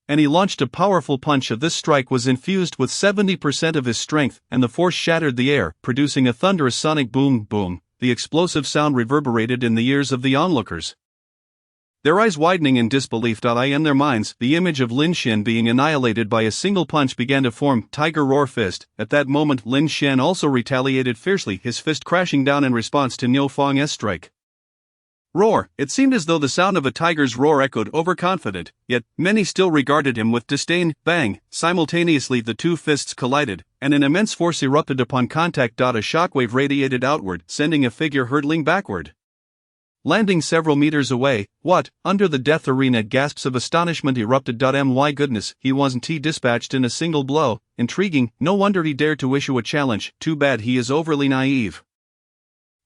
and he launched a powerful punch. This strike was infused with 70% of his strength, and the force shattered the air, producing a thunderous sonic boom, boom. The explosive sound reverberated in the ears of the onlookers. Their eyes widening in disbelief. In their minds, the image of Lin Xian being annihilated by a single punch began to form. Tiger roar fist. At that moment, Lin Xian also retaliated fiercely, his fist crashing down in response to Niu Fang's strike. Roar. It seemed as though the sound of a tiger's roar echoed overconfident, yet many still regarded him with disdain. Bang! Simultaneously the two fists collided, and an immense force erupted upon contact. A shockwave radiated outward, sending a figure hurtling backward. Landing several meters away, what, under the death arena, gasps of astonishment erupted. My goodness, he wasn't dispatched in a single blow. Intriguing, no wonder he dared to issue a challenge, too bad he is overly naive.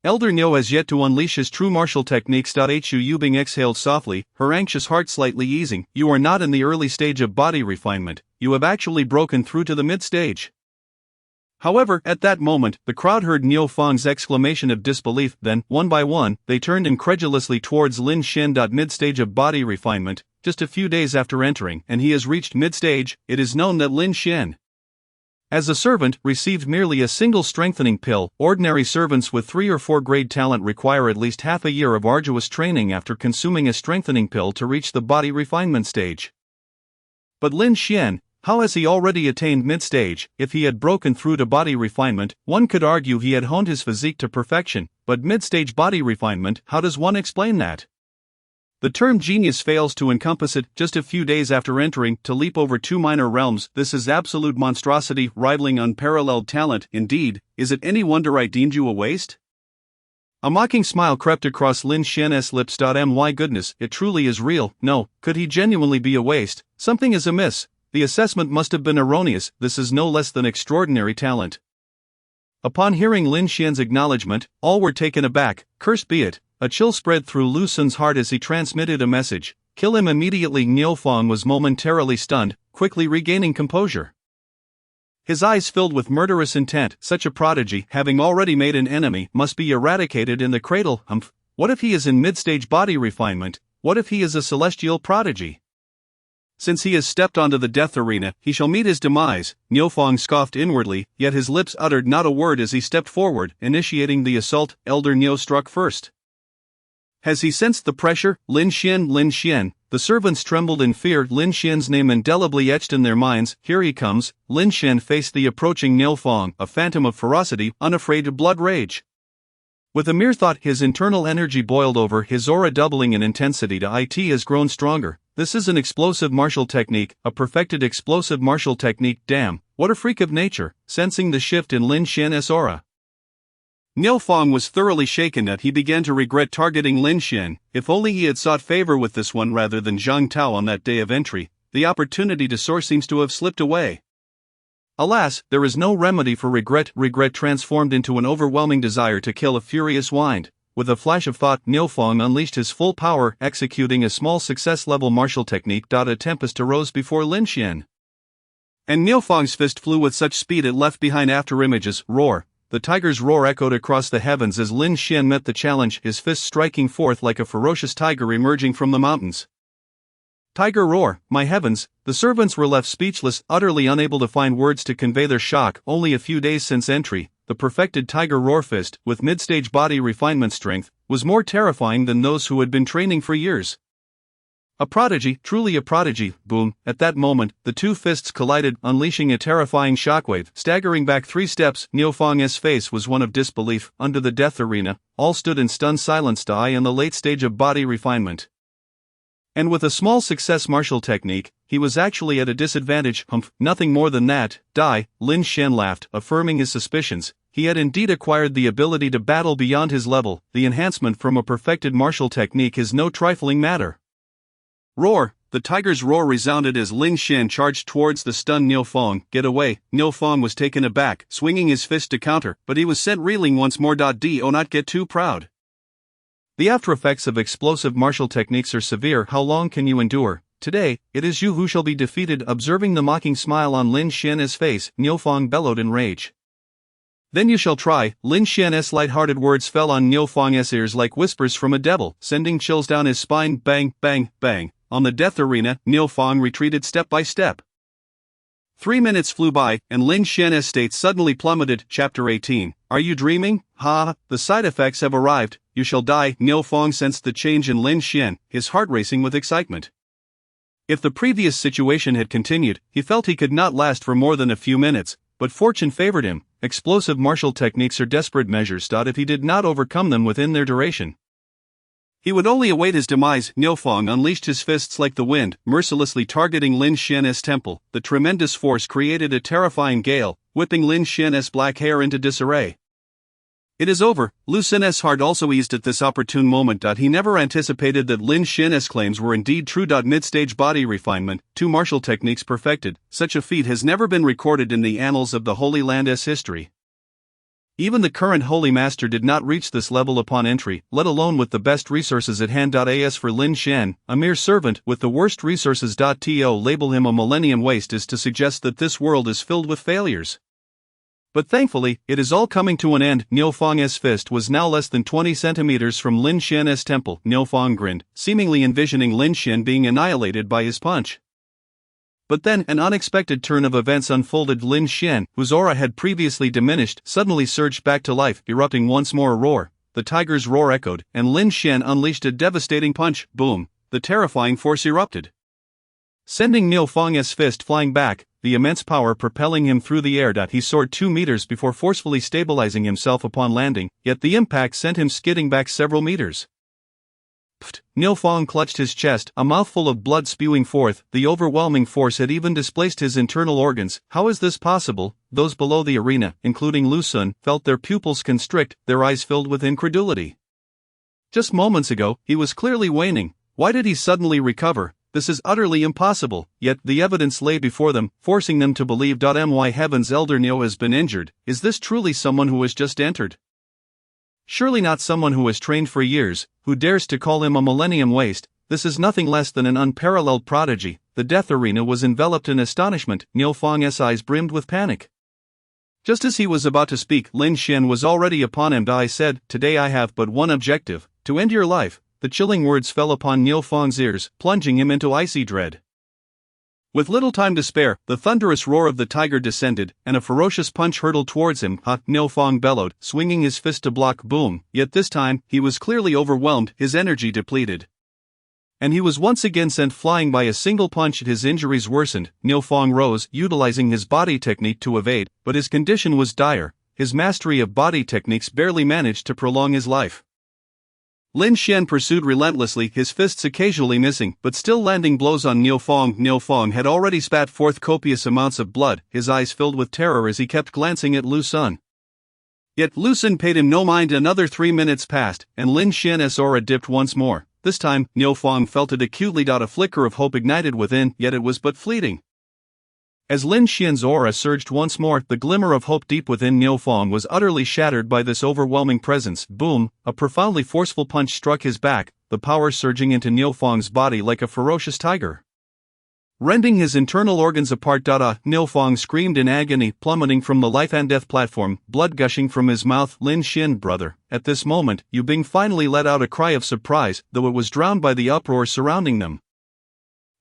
Elder Niu has yet to unleash his true martial techniques. Hu Yubing exhaled softly, her anxious heart slightly easing. You are not in the early stage of body refinement, you have actually broken through to the mid-stage. However, at that moment, the crowd heard Niu Fang's exclamation of disbelief, then, one by one, they turned incredulously towards Lin Xian. Mid-stage of body refinement, just a few days after entering, and he has reached mid-stage. It is known that Lin Xian, as a servant, received merely a single strengthening pill. Ordinary servants with 3 or 4 grade talent require at least half a year of arduous training after consuming a strengthening pill to reach the body refinement stage. But Lin Xian, how has he already attained mid-stage? If he had broken through to body refinement, one could argue he had honed his physique to perfection, but mid-stage body refinement, how does one explain that? The term genius fails to encompass it. Just a few days after entering, to leap over 2 minor realms, this is absolute monstrosity, rivaling unparalleled talent. Indeed, is it any wonder I deemed you a waste? A mocking smile crept across Lin Xian's lips. My goodness, it truly is real. No, could he genuinely be a waste? Something is amiss. The assessment must have been erroneous. This is no less than extraordinary talent. Upon hearing Lin Xian's acknowledgement, all were taken aback. Cursed be it. A chill spread through Lu Sun's heart as he transmitted a message. Kill him immediately. Niu Fang was momentarily stunned, quickly regaining composure. His eyes filled with murderous intent. Such a prodigy, having already made an enemy, must be eradicated in the cradle. What if he is in mid-stage body refinement? What if he is a celestial prodigy? Since he has stepped onto the death arena, he shall meet his demise. Niu Fang scoffed inwardly, yet his lips uttered not a word as he stepped forward, initiating the assault. Elder Niu struck first. Has he sensed the pressure? Lin Xian. The servants trembled in fear. Lin Xian's name indelibly etched in their minds. Here he comes. Lin Xian faced the approaching Niu Fang, a phantom of ferocity, unafraid of blood rage. With a mere thought, his internal energy boiled over, his aura doubling in intensity. It has grown stronger. This is an explosive martial technique, a perfected explosive martial technique. Damn, what a freak of nature. Sensing the shift in Lin Xian's aura, Niu Fang was thoroughly shaken that he began to regret targeting Lin Xian. If only he had sought favor with this one rather than Zhang Tao on that day of entry. The opportunity to soar seems to have slipped away. Alas, there is no remedy for regret. Regret transformed into an overwhelming desire to kill a furious wind. With a flash of thought, Niu Fang unleashed his full power, executing a small success-level martial technique. A tempest arose before Lin Xian, and Niu Fang's fist flew with such speed it left behind afterimages. Roar. The tiger's roar echoed across the heavens as Lin Xian met the challenge, his fist striking forth like a ferocious tiger emerging from the mountains. Tiger roar, my heavens! The servants were left speechless, utterly unable to find words to convey their shock. Only a few days since entry, the perfected tiger roar fist, with mid-stage body refinement strength, was more terrifying than those who had been training for years. A prodigy, truly a prodigy. Boom. At that moment, the two fists collided, unleashing a terrifying shockwave. Staggering back 3 steps, Niu Fang's face was one of disbelief. Under the death arena, all stood in stunned silence. In the late stage of body refinement, and with a small success martial technique, he was actually at a disadvantage. Nothing more than that. Lin Xian laughed, affirming his suspicions. He had indeed acquired the ability to battle beyond his level. The enhancement from a perfected martial technique is no trifling matter. Roar! The tiger's roar resounded as Lin Xian charged towards the stunned Niu Fang. Get away! Niu Fang was taken aback, swinging his fist to counter, but he was sent reeling once more. Do not get too proud. The aftereffects of explosive martial techniques are severe. How long can you endure? Today, it is you who shall be defeated. Observing the mocking smile on Lin Xian's face, Niu Fang bellowed in rage. Then you shall try. Lin Xian's light-hearted words fell on Niu Fang's ears like whispers from a devil, sending chills down his spine. Bang, bang, bang. On the death arena, Niu Fang retreated step by step. 3 minutes flew by, and Lin Xian's state suddenly plummeted. Chapter 18. Are you dreaming? Ha, the side effects have arrived, you shall die. Niu Fang sensed the change in Lin Xian, his heart racing with excitement. If the previous situation had continued, he felt he could not last for more than a few minutes, but fortune favored him. Explosive martial techniques are desperate measures. If he did not overcome them within their duration, he would only await his demise. Niu Fang unleashed his fists like the wind, mercilessly targeting Lin Xian's temple. The tremendous force created a terrifying gale, whipping Lin Xian's black hair into disarray. It is over. Lu Xin's heart also eased at this opportune moment. He never anticipated that Lin Xian's claims were indeed true. Mid-stage body refinement, 2 martial techniques perfected, such a feat has never been recorded in the annals of the Holy Land's history. Even the current Holy Master did not reach this level upon entry, let alone with the best resources at hand. As for Lin Xian, a mere servant with the worst resources. To label him a millennium waste is to suggest that this world is filled with failures. But thankfully, it is all coming to an end. Niu Fang's fist was now less than 20 centimeters from Lin Xian's temple. Niu Fang grinned, seemingly envisioning Lin Xian being annihilated by his punch. But then, an unexpected turn of events unfolded. Lin Xian, whose aura had previously diminished, suddenly surged back to life, erupting once more. A roar. The tiger's roar echoed, and Lin Xian unleashed a devastating punch. Boom! The terrifying force erupted, sending Niu Fang's fist flying back, the immense power propelling him through the air. He soared 2 meters before forcefully stabilizing himself upon landing, yet the impact sent him skidding back several meters. Pfft! Niu Fang clutched his chest, a mouthful of blood spewing forth. The overwhelming force had even displaced his internal organs. How is this possible? Those below the arena, including Lu Xun, felt their pupils constrict, their eyes filled with incredulity. Just moments ago, he was clearly waning. Why did he suddenly recover? This is utterly impossible, yet the evidence lay before them, forcing them to believe. My heavens, Elder Niu has been injured. Is this truly someone who has just entered? Surely not someone who has trained for years, who dares to call him a millennium waste. This is nothing less than an unparalleled prodigy. The death arena was enveloped in astonishment. Niu Fang's eyes brimmed with panic. Just as he was about to speak, Lin Xian was already upon him. I said, "Today I have but one objective, to end your life." The chilling words fell upon Niu Fang's ears, plunging him into icy dread. With little time to spare, the thunderous roar of the tiger descended, and a ferocious punch hurtled towards him. Ha! Niu Fang bellowed, swinging his fist to block. Boom! Yet this time, he was clearly overwhelmed, his energy depleted, and he was once again sent flying by a single punch. His injuries worsened. Niu Fang rose, utilizing his body technique to evade, but his condition was dire. His mastery of body techniques barely managed to prolong his life. Lin Xian pursued relentlessly, his fists occasionally missing, but still landing blows on Niu Fang. Niu Fang had already spat forth copious amounts of blood, his eyes filled with terror as he kept glancing at Lu Xun. Yet Lu Xun paid him no mind. Another 3 minutes passed, and Lin Xian's aura dipped once more. This time, Niu Fang felt it acutely. A flicker of hope ignited within, yet it was but fleeting. As Lin Xian's aura surged once more, the glimmer of hope deep within Niu Fang was utterly shattered by this overwhelming presence. Boom! A profoundly forceful punch struck his back, the power surging into Niu Fang's body like a ferocious tiger, rending his internal organs apart. Niu Fang screamed in agony, plummeting from the life and death platform, blood gushing from his mouth. Lin Xian, brother. At this moment, Yu Bing finally let out a cry of surprise, though it was drowned by the uproar surrounding them.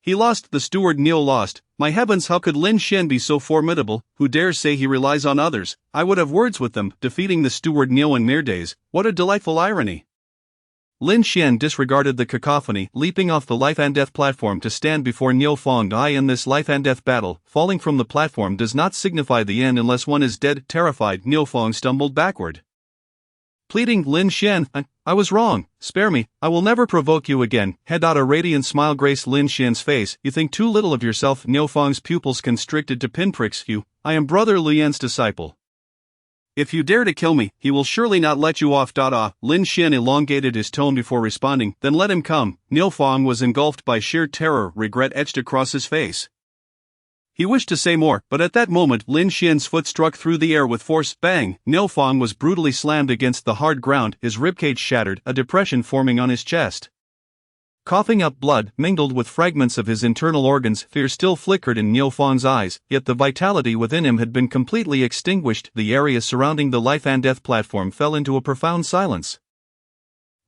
He lost, the steward Niu lost. My heavens, how could Lin Xian be so formidable? Who dares say he relies on others? I would have words with them. Defeating the steward Niu in mere days. What a delightful irony. Lin Xian disregarded the cacophony, leaping off the life and death platform to stand before Niu Fang. In this life and death battle, falling from the platform does not signify the end unless one is dead. Terrified, Niu Fang stumbled backward, pleading, Lin Xian, I was wrong, spare me, I will never provoke you again. A radiant smile graced Lin Xian's face. You think too little of yourself. Niu Fang's pupils constricted to pinpricks. I am brother Lian's disciple. If you dare to kill me, he will surely not let you off. Lin Xian elongated his tone before responding, then let him come. Niu Fang was engulfed by sheer terror, regret etched across his face. He wished to say more, but at that moment Lin Xian's foot struck through the air with force. Bang! Niu Fang was brutally slammed against the hard ground, his ribcage shattered, a depression forming on his chest. Coughing up blood, mingled with fragments of his internal organs, fear still flickered in Niu Fang's eyes, yet the vitality within him had been completely extinguished. The area surrounding the life and death platform fell into a profound silence.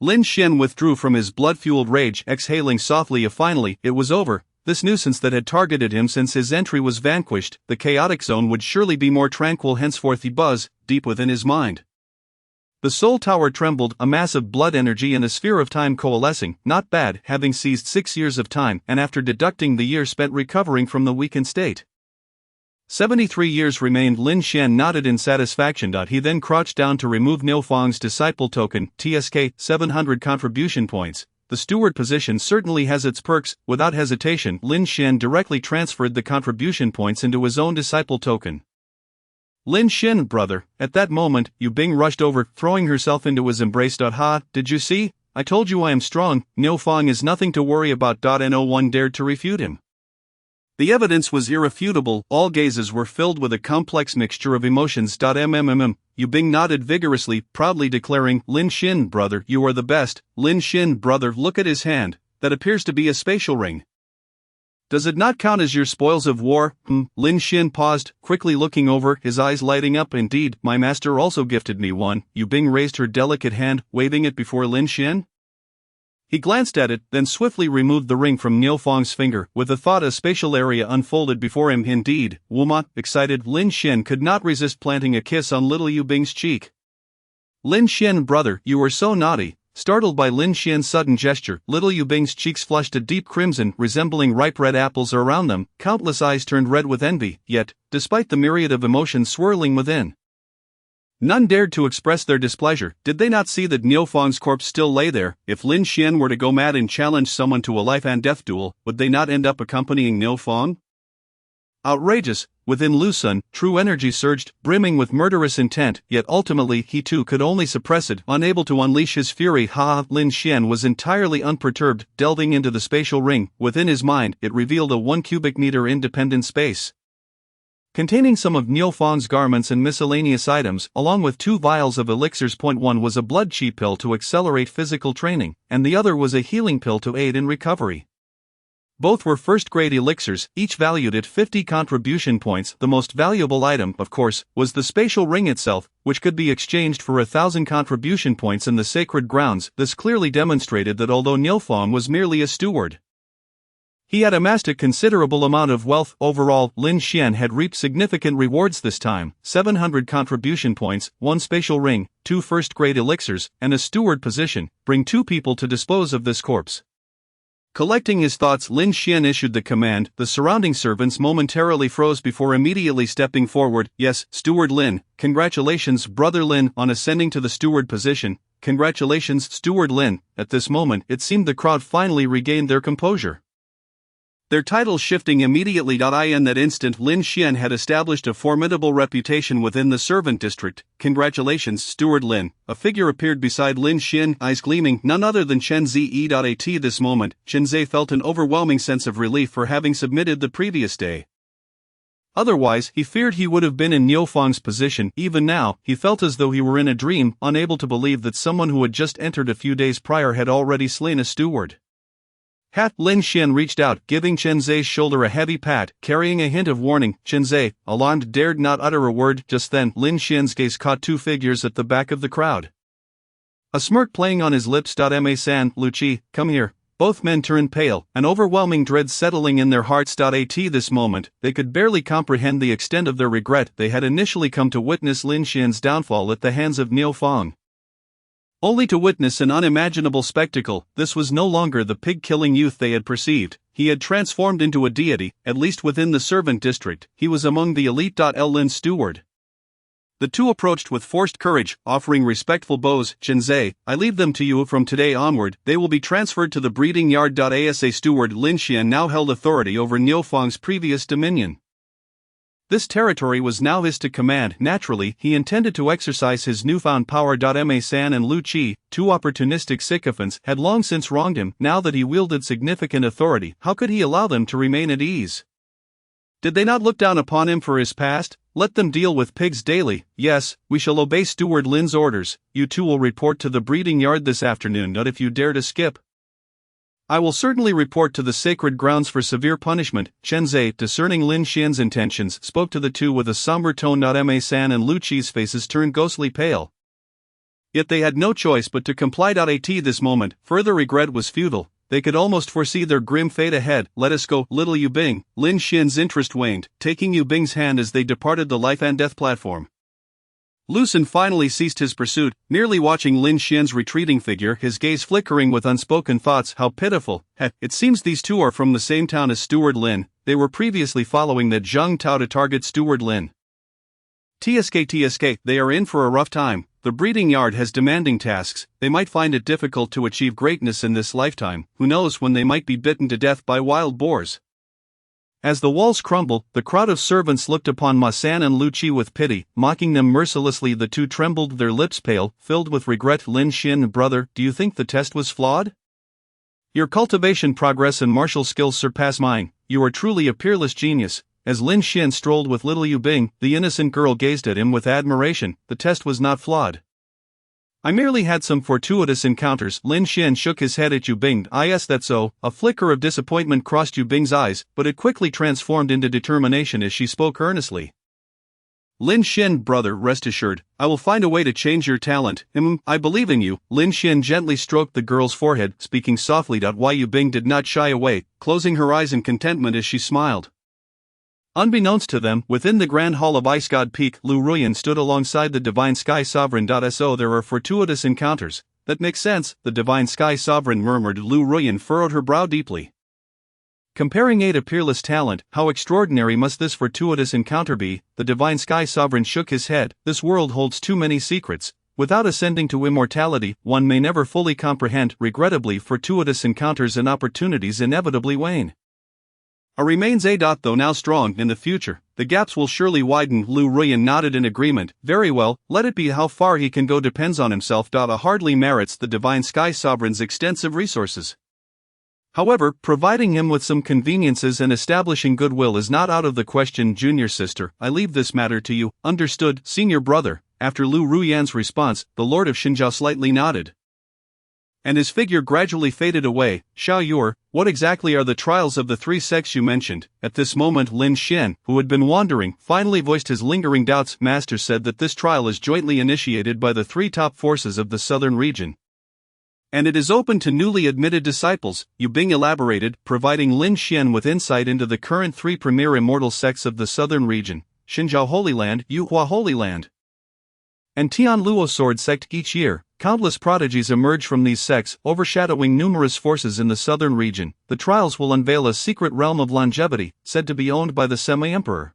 Lin Xian withdrew from his blood-fueled rage, exhaling softly. Finally, it was over. This nuisance that had targeted him since his entry was vanquished. The chaotic zone would surely be more tranquil henceforth. He buzzed, deep within his mind. The soul tower trembled, a mass of blood energy and a sphere of time coalescing. Not bad, having seized 6 years of time, and after deducting the year spent recovering from the weakened state. 73 years remained. Lin Xian nodded in satisfaction. He then crouched down to remove Niu Fang's disciple token, TSK, 700 contribution points. The steward position certainly has its perks. Without hesitation, Lin Xian directly transferred the contribution points into his own disciple token. Lin Xian, brother. At that moment, Yu Bing rushed over, throwing herself into his embrace. Ha, did you see? I told you I am strong. Niu Fang is nothing to worry about. No one dared to refute him. The evidence was irrefutable. All gazes were filled with a complex mixture of emotions. Yu Bing nodded vigorously, proudly declaring, Lin Xian, brother, you are the best. Lin Xian, brother, look at his hand. That appears to be a spatial ring. Does it not count as your spoils of war? Lin Xian paused, quickly looking over, his eyes lighting up. Indeed, my master also gifted me one. Yu Bing raised her delicate hand, waving it before Lin Xian. He glanced at it, then swiftly removed the ring from Niu Fang's finger. With the thought, a spatial area unfolded before him. Indeed, Wuma, excited, Lin Xian could not resist planting a kiss on little Yu Bing's cheek. Lin Xian, brother, you are so naughty. Startled by Lin Xian's sudden gesture, little Yu Bing's cheeks flushed a deep crimson, resembling ripe red apples around them. Countless eyes turned red with envy, yet, despite the myriad of emotions swirling within, none dared to express their displeasure. Did they not see that Niu Fang's corpse still lay there? If Lin Xian were to go mad and challenge someone to a life and death duel, would they not end up accompanying Niu Fang? Outrageous. Within Lu Sun, true energy surged, brimming with murderous intent, yet ultimately he too could only suppress it, unable to unleash his fury. Lin Xian was entirely unperturbed, delving into the spatial ring. Within his mind, it revealed a 1 cubic meter independent space, containing some of Niu Fang's garments and miscellaneous items, along with 2 vials of elixirs. One was a blood chi pill to accelerate physical training, and the other was a healing pill to aid in recovery. Both were first-grade elixirs, each valued at 50 contribution points. The most valuable item, of course, was the spatial ring itself, which could be exchanged for 1,000 contribution points in the sacred grounds. This clearly demonstrated that although Niu Fang was merely a steward, he had amassed a considerable amount of wealth. Overall, Lin Xian had reaped significant rewards this time: 700 contribution points, 1 spatial ring, 2 first-grade elixirs, and a steward position. Bring 2 people to dispose of this corpse. Collecting his thoughts, Lin Xian issued the command. The surrounding servants momentarily froze before immediately stepping forward. Yes, Steward Lin. Congratulations, Brother Lin, on ascending to the steward position. Congratulations, Steward Lin. At this moment, it seemed the crowd finally regained their composure, their titles shifting immediately. In that instant, Lin Xian had established a formidable reputation within the servant district. Congratulations, Steward Lin. A figure appeared beside Lin Xian, eyes gleaming, none other than Chen Zi. At this moment, Chen Zi felt an overwhelming sense of relief for having submitted the previous day. Otherwise, he feared he would have been in Niu Fang's position. Even now, he felt as though he were in a dream, unable to believe that someone who had just entered a few days prior had already slain a steward. Lin Xian reached out, giving Chen Zi's shoulder a heavy pat, carrying a hint of warning. Chen Zi, alarmed, dared not utter a word. Just then, Lin Xian's gaze caught 2 figures at the back of the crowd, a smirk playing on his lips. Ma-san, Lu Qi, come here. Both men turned pale, an overwhelming dread settling in their hearts. At this moment, they could barely comprehend the extent of their regret. They had initially come to witness Lin Xian's downfall at the hands of Niu Fang, only to witness an unimaginable spectacle. This was no longer the pig-killing youth they had perceived. He had transformed into a deity, at least within the servant district. He was among the elite. Lin steward. The two approached with forced courage, offering respectful bows. Chen Zi, I leave them to you. From today onward, they will be transferred to the breeding yard. Asa steward Lin Xian now held authority over Niu Fang's previous dominion. This territory was now his to command. Naturally, he intended to exercise his newfound power. Ma-san and Lu Qi, 2 opportunistic sycophants, had long since wronged him. Now that he wielded significant authority, how could he allow them to remain at ease? Did they not look down upon him for his past? Let them deal with pigs daily. Yes, we shall obey Steward Lin's orders. You 2 will report to the breeding yard this afternoon. Not if you dare to skip. I will certainly report to the sacred grounds for severe punishment. Chen Zi, discerning Lin Xian's intentions, spoke to the 2 with a somber tone. Ma-san and Lu Qi's faces turned ghostly pale. Yet they had no choice but to comply. At this moment, further regret was futile. They could almost foresee their grim fate ahead. Let us go, little Yu Bing. Lin Xian's interest waned, taking Yu Bing's hand as they departed the life and death platform. Lu Xun finally ceased his pursuit, merely watching Lin Xian's retreating figure, his gaze flickering with unspoken thoughts. How pitiful. It seems these two are from the same town as Steward Lin. They were previously following the Zheng Tao to target Steward Lin. TSK, they are in for a rough time. The breeding yard has demanding tasks. They might find it difficult to achieve greatness in this lifetime. Who knows when they might be bitten to death by wild boars. As the walls crumble, the crowd of servants looked upon Ma San and Lu Qi with pity, mocking them mercilessly. The two trembled, their lips pale, filled with regret. Lin Xian, brother, do you think the test was flawed? Your cultivation progress and martial skills surpass mine. You are truly a peerless genius. As Lin Xian strolled with little Yu Bing, the innocent girl gazed at him with admiration. The test was not flawed. I merely had some fortuitous encounters. Lin Xian shook his head at Yu Bing. Yes, that's so. A flicker of disappointment crossed Yu Bing's eyes, but it quickly transformed into determination as she spoke earnestly. Lin Xian, brother, rest assured, I will find a way to change your talent. I believe in you. Lin Xian gently stroked the girl's forehead, speaking softly. Why Yu Bing did not shy away, closing her eyes in contentment as she smiled. Unbeknownst to them, within the Grand Hall of Ice God Peak, Lu Ruyan stood alongside the Divine Sky Sovereign. So there are fortuitous encounters. That makes sense, the Divine Sky Sovereign murmured. Lu Ruyan furrowed her brow deeply. Comparing a to peerless talent, how extraordinary must this fortuitous encounter be? The Divine Sky Sovereign shook his head. This world holds too many secrets. Without ascending to immortality, one may never fully comprehend. Regrettably, fortuitous encounters and opportunities inevitably wane. Remains though now strong. In the future, the gaps will surely widen. Lu Ruyan nodded in agreement. Very well, let it be. How far he can go depends on himself. Hardly merits the Divine Sky Sovereign's extensive resources. However, providing him with some conveniences and establishing goodwill is not out of the question. Junior sister, I leave this matter to you. Understood, senior brother. After Lu Ruyan's response, the Lord of Xinjiao slightly nodded, and his figure gradually faded away. Xiao Yur, what exactly are the trials of the three sects you mentioned? At this moment Lin Xian, who had been wandering, finally voiced his lingering doubts. Master said that this trial is jointly initiated by the three top forces of the southern region, and it is open to newly admitted disciples. Yu Bing elaborated, providing Lin Xian with insight into the current three premier immortal sects of the southern region: Xinjiao Holy Land, Yuhua Holy Land, and Tian Luo Sword Sect. Each year, countless prodigies emerge from these sects, overshadowing numerous forces in the southern region. The trials will unveil a secret realm of longevity, said to be owned by the Semi-Emperor,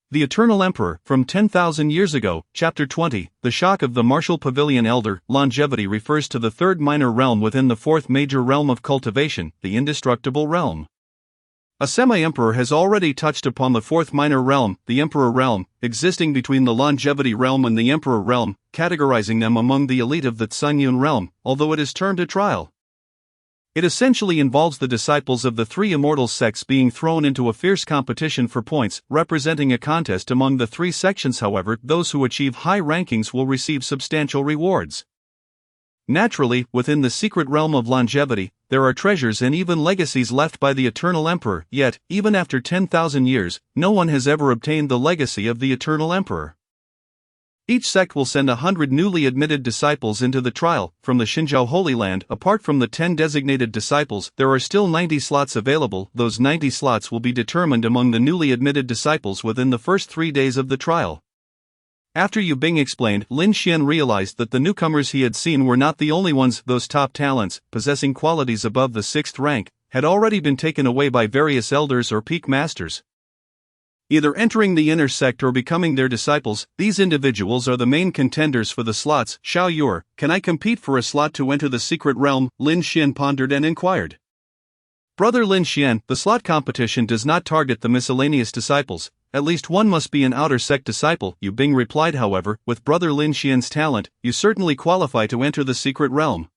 the Eternal Emperor. From 10,000 years ago. Chapter 20, The Shock of the Martial Pavilion. Elder longevity refers to the third minor realm within the fourth major realm of cultivation, the indestructible realm. A semi-emperor has already touched upon the fourth minor realm, the Emperor realm, existing between the longevity realm and the Emperor realm, categorizing them among the elite of the Tsunyun realm, although it is termed a trial. It essentially involves the disciples of the three immortal sects being thrown into a fierce competition for points, representing a contest among the three sections. However, those who achieve high rankings will receive substantial rewards. Naturally, within the secret realm of longevity, there are treasures and even legacies left by the Eternal Emperor. Yet, even after 10,000 years, no one has ever obtained the legacy of the Eternal Emperor. Each sect will send 100 newly admitted disciples into the trial. From the Xinjiao Holy Land, apart from the 10 designated disciples, there are still 90 slots available. Those 90 slots will be determined among the newly admitted disciples within the first 3 days of the trial. After Yu Bing explained, Lin Xian realized that the newcomers he had seen were not the only ones. Those top talents, possessing qualities above the 6th rank, had already been taken away by various elders or peak masters, either entering the inner sect or becoming their disciples. These individuals are the main contenders for the slots. Xiao Yur, can I compete for a slot to enter the secret realm? Lin Xian pondered and inquired. Brother Lin Xian, the slot competition does not target the miscellaneous disciples. At least one must be an outer sect disciple. Yu Bing replied. However, with Brother Lin Xian's talent, you certainly qualify to enter the secret realm.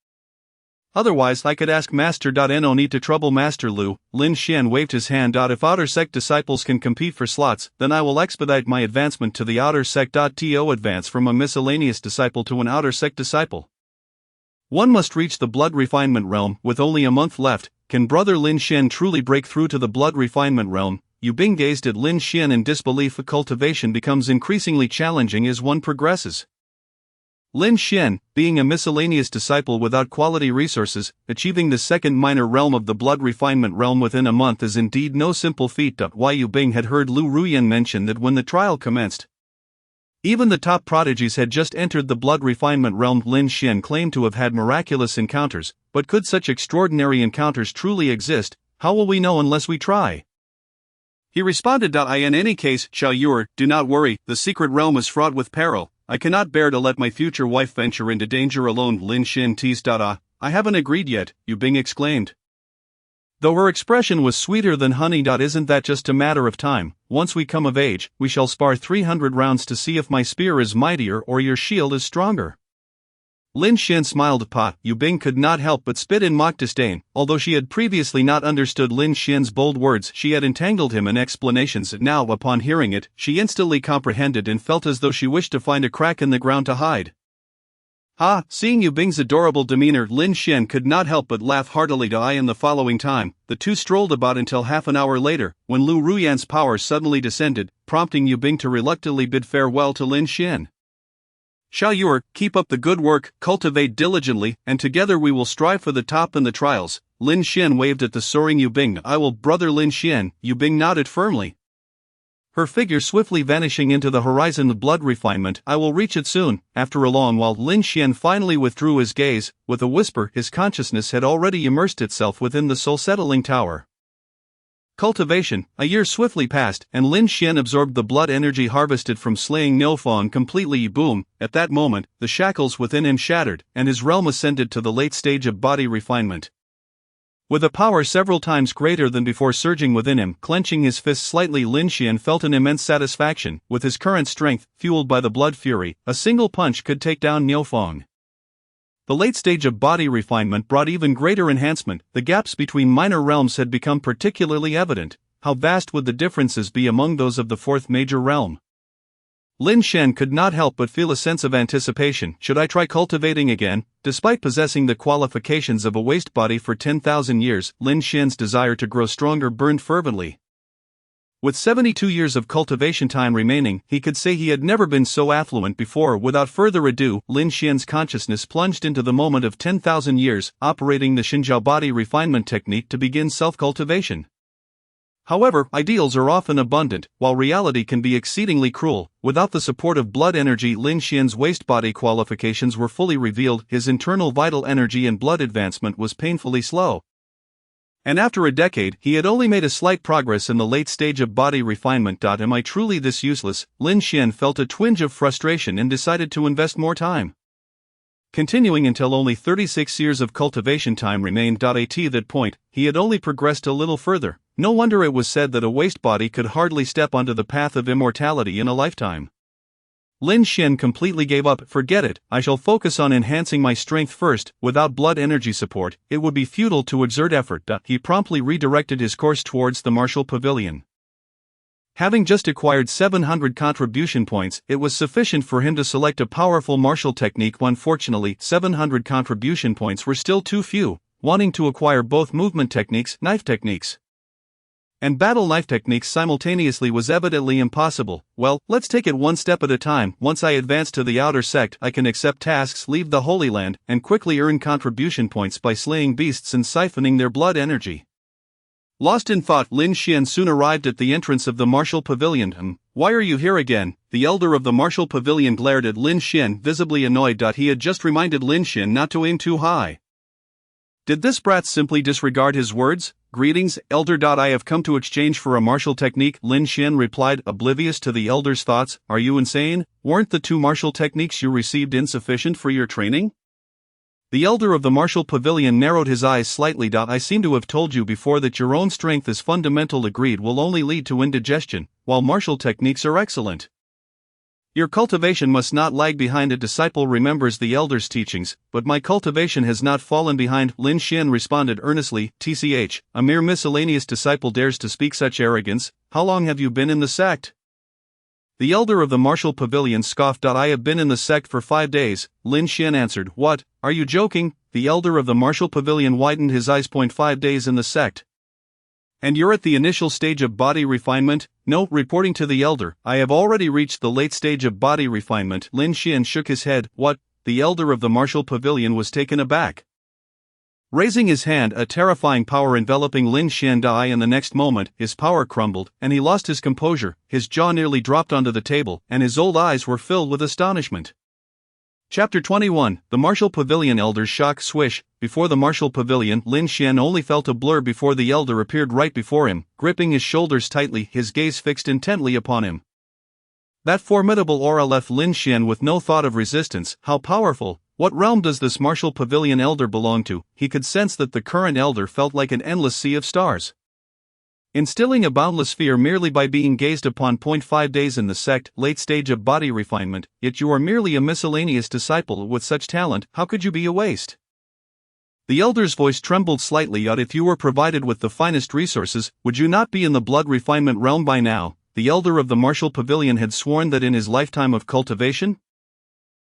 Otherwise, I could ask Master. No need to trouble Master Lu. Lin Xian waved his hand. If outer sect disciples can compete for slots, then I will expedite my advancement to the outer sect. To advance from a miscellaneous disciple to an outer sect disciple, one must reach the blood refinement realm. With only a month left, can Brother Lin Xian truly break through to the blood refinement realm? Yu Bing gazed at Lin Xian in disbelief. Cultivation becomes increasingly challenging as one progresses. Lin Xian, being a miscellaneous disciple without quality resources, achieving the second minor realm of the blood refinement realm within a month is indeed no simple feat. Yu Bing had heard Lu Ruyan mention that when the trial commenced, Even the top prodigies had just entered the blood refinement realm. Lin Xian claimed to have had miraculous encounters, but could such extraordinary encounters truly exist? How will we know unless we try? He responded. In any case, Xiao Yuer, do not worry, the secret realm is fraught with peril. I cannot bear to let my future wife venture into danger alone. Lin Xian teased. I haven't agreed yet, Yu Bing exclaimed. Though her expression was sweeter than honey. Isn't that just a matter of time? Once we come of age, we shall spar 300 rounds to see if my spear is mightier or your shield is stronger. Lin Xian smiled. Yu Bing could not help but spit in mock disdain. Although she had previously not understood Lin Xian's bold words, she had entangled him in explanations. Now, upon hearing it, she instantly comprehended and felt as though she wished to find a crack in the ground to hide. Seeing Yu Bing's adorable demeanor, Lin Xian could not help but laugh heartily. In the following time, the two strolled about until half an hour later, when Lu Ruyan's power suddenly descended, prompting Yu Bing to reluctantly bid farewell to Lin Xian. Xiao Yuer, keep up the good work, cultivate diligently, and together we will strive for the top in the trials. Lin Xian waved at the soaring Yu Bing. I will, brother Lin Xian. Yu Bing nodded firmly. Her figure swiftly vanishing into the horizon of blood refinement. I will reach it soon. After a long while, Lin Xian finally withdrew his gaze. With a whisper, his consciousness had already immersed itself within the soul-settling tower. Cultivation. A year swiftly passed, and Lin Xian absorbed the blood energy harvested from slaying Niufeng completely. Boom! At that moment, the shackles within him shattered, and his realm ascended to the late stage of body refinement. With a power several times greater than before surging within him, clenching his fists slightly, Lin Xian felt an immense satisfaction. With his current strength, fueled by the blood fury, a single punch could take down Niufeng. The late stage of body refinement brought even greater enhancement. The gaps between minor realms had become particularly evident. How vast would the differences be among those of the fourth major realm? Lin Xian could not help but feel a sense of anticipation. Should I try cultivating again? Despite possessing the qualifications of a waste body for 10,000 years, Lin Xian's desire to grow stronger burned fervently. With 72 years of cultivation time remaining, he could say he had never been so affluent before. Without further ado, Lin Xian's consciousness plunged into the moment of 10,000 years, operating the Xinjiao body refinement technique to begin self-cultivation. However, ideals are often abundant, while reality can be exceedingly cruel. Without the support of blood energy, Lin Xian's waste body qualifications were fully revealed. His internal vital energy and blood advancement was painfully slow. And after a decade, he had only made a slight progress in the late stage of body refinement. Am I truly this useless? Lin Xian felt a twinge of frustration and decided to invest more time. Continuing until only 36 years of cultivation time remained. At that point, he had only progressed a little further. No wonder it was said that a waste body could hardly step onto the path of immortality in a lifetime. Lin Xian completely gave up. Forget it, I shall focus on enhancing my strength first. Without blood energy support, it would be futile to exert effort. He promptly redirected his course towards the martial pavilion. Having just acquired 700 contribution points, it was sufficient for him to select a powerful martial technique. Unfortunately, 700 contribution points were still too few, wanting to acquire both movement techniques, knife techniques, and battle knife techniques simultaneously was evidently impossible. Well, let's take it one step at a time. Once I advance to the outer sect, I can accept tasks, leave the Holy Land, and quickly earn contribution points by slaying beasts and siphoning their blood energy. Lost in thought, Lin Xian soon arrived at the entrance of the martial pavilion. Why are you here again? The elder of the martial pavilion glared at Lin Xian, visibly annoyed. He had just reminded Lin Xian not to aim too high. Did this brat simply disregard his words? Greetings, elder. I have come to exchange for a martial technique, Lin Xian replied, oblivious to the elder's thoughts. Are you insane? Weren't the 2 martial techniques you received insufficient for your training? The elder of the martial pavilion narrowed his eyes slightly. I seem to have told you before that your own strength is fundamental. Agreed will only lead to indigestion, while martial techniques are excellent. Your cultivation must not lag behind. A disciple remembers the elder's teachings, but my cultivation has not fallen behind, Lin Xian responded earnestly. Tch, a mere miscellaneous disciple dares to speak such arrogance. How long have you been in the sect? The elder of the martial pavilion scoffed. I have been in the sect for 5 days, Lin Xian answered. What, are you joking? The elder of the martial pavilion widened his eyes. 5 days in the sect? And you're at the initial stage of body refinement? No, reporting to the elder, I have already reached the late stage of body refinement. Lin Xian shook his head. What? The elder of the martial pavilion was taken aback. Raising his hand, a terrifying power enveloping Lin Xiandai, and the next moment, his power crumbled, and he lost his composure, his jaw nearly dropped onto the table, and his old eyes were filled with astonishment. Chapter 21, The Martial Pavilion. Elder's shock. Swish. Before the Martial Pavilion, Lin Xian only felt a blur before the elder appeared right before him, gripping his shoulders tightly, his gaze fixed intently upon him. That formidable aura left Lin Xian with no thought of resistance. How powerful! What realm does this Martial Pavilion elder belong to? He could sense that the current elder felt like an endless sea of stars, instilling a boundless fear merely by being gazed upon. 5 days in the sect, late stage of body refinement, yet you are merely a miscellaneous disciple with such talent. How could you be a waste? The elder's voice trembled slightly. Yet if you were provided with the finest resources, would you not be in the blood refinement realm by now? The elder of the Martial Pavilion had sworn that in his lifetime of cultivation,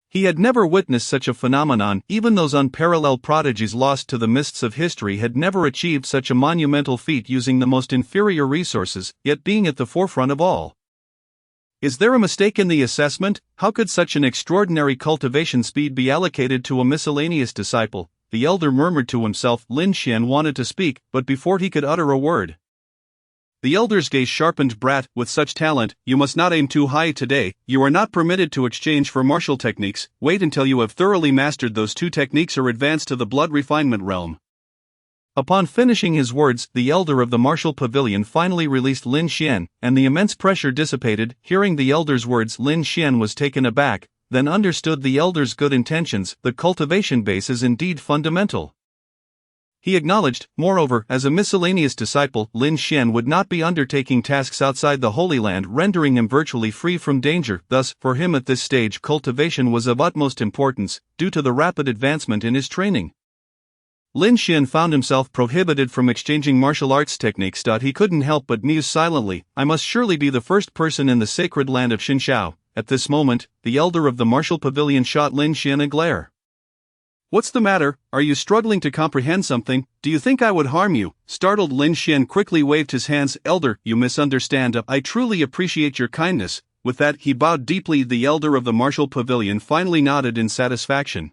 he had never witnessed such a phenomenon. Even those unparalleled prodigies lost to the mists of history had never achieved such a monumental feat using the most inferior resources, yet being at the forefront of all. Is there a mistake in the assessment? How could such an extraordinary cultivation speed be allocated to a miscellaneous disciple? The elder murmured to himself. Lin Xian wanted to speak, but before he could utter a word, the elder's gaze sharpened. Brat, with such talent, you must not aim too high today. You are not permitted to exchange for martial techniques. Wait until you have thoroughly mastered those two techniques or advance to the blood refinement realm. Upon finishing his words, the elder of the Martial Pavilion finally released Lin Xian, and the immense pressure dissipated. Hearing the elder's words, Lin Xian was taken aback, then understood the elder's good intentions. The cultivation base is indeed fundamental, he acknowledged. Moreover, as a miscellaneous disciple, Lin Xian would not be undertaking tasks outside the Holy Land, rendering him virtually free from danger. Thus, for him at this stage, cultivation was of utmost importance, due to the rapid advancement in his training. Lin Xian found himself prohibited from exchanging martial arts techniques. He couldn't help but muse silently. I must surely be the first person in the sacred land of Xinshao. At this moment, the elder of the Martial Pavilion shot Lin Xian a glare. What's the matter? Are you struggling to comprehend something? Do you think I would harm you? Startled, Lin Xian quickly waved his hands. Elder, you misunderstand. I truly appreciate your kindness. With that, he bowed deeply. The elder of the Martial Pavilion finally nodded in satisfaction.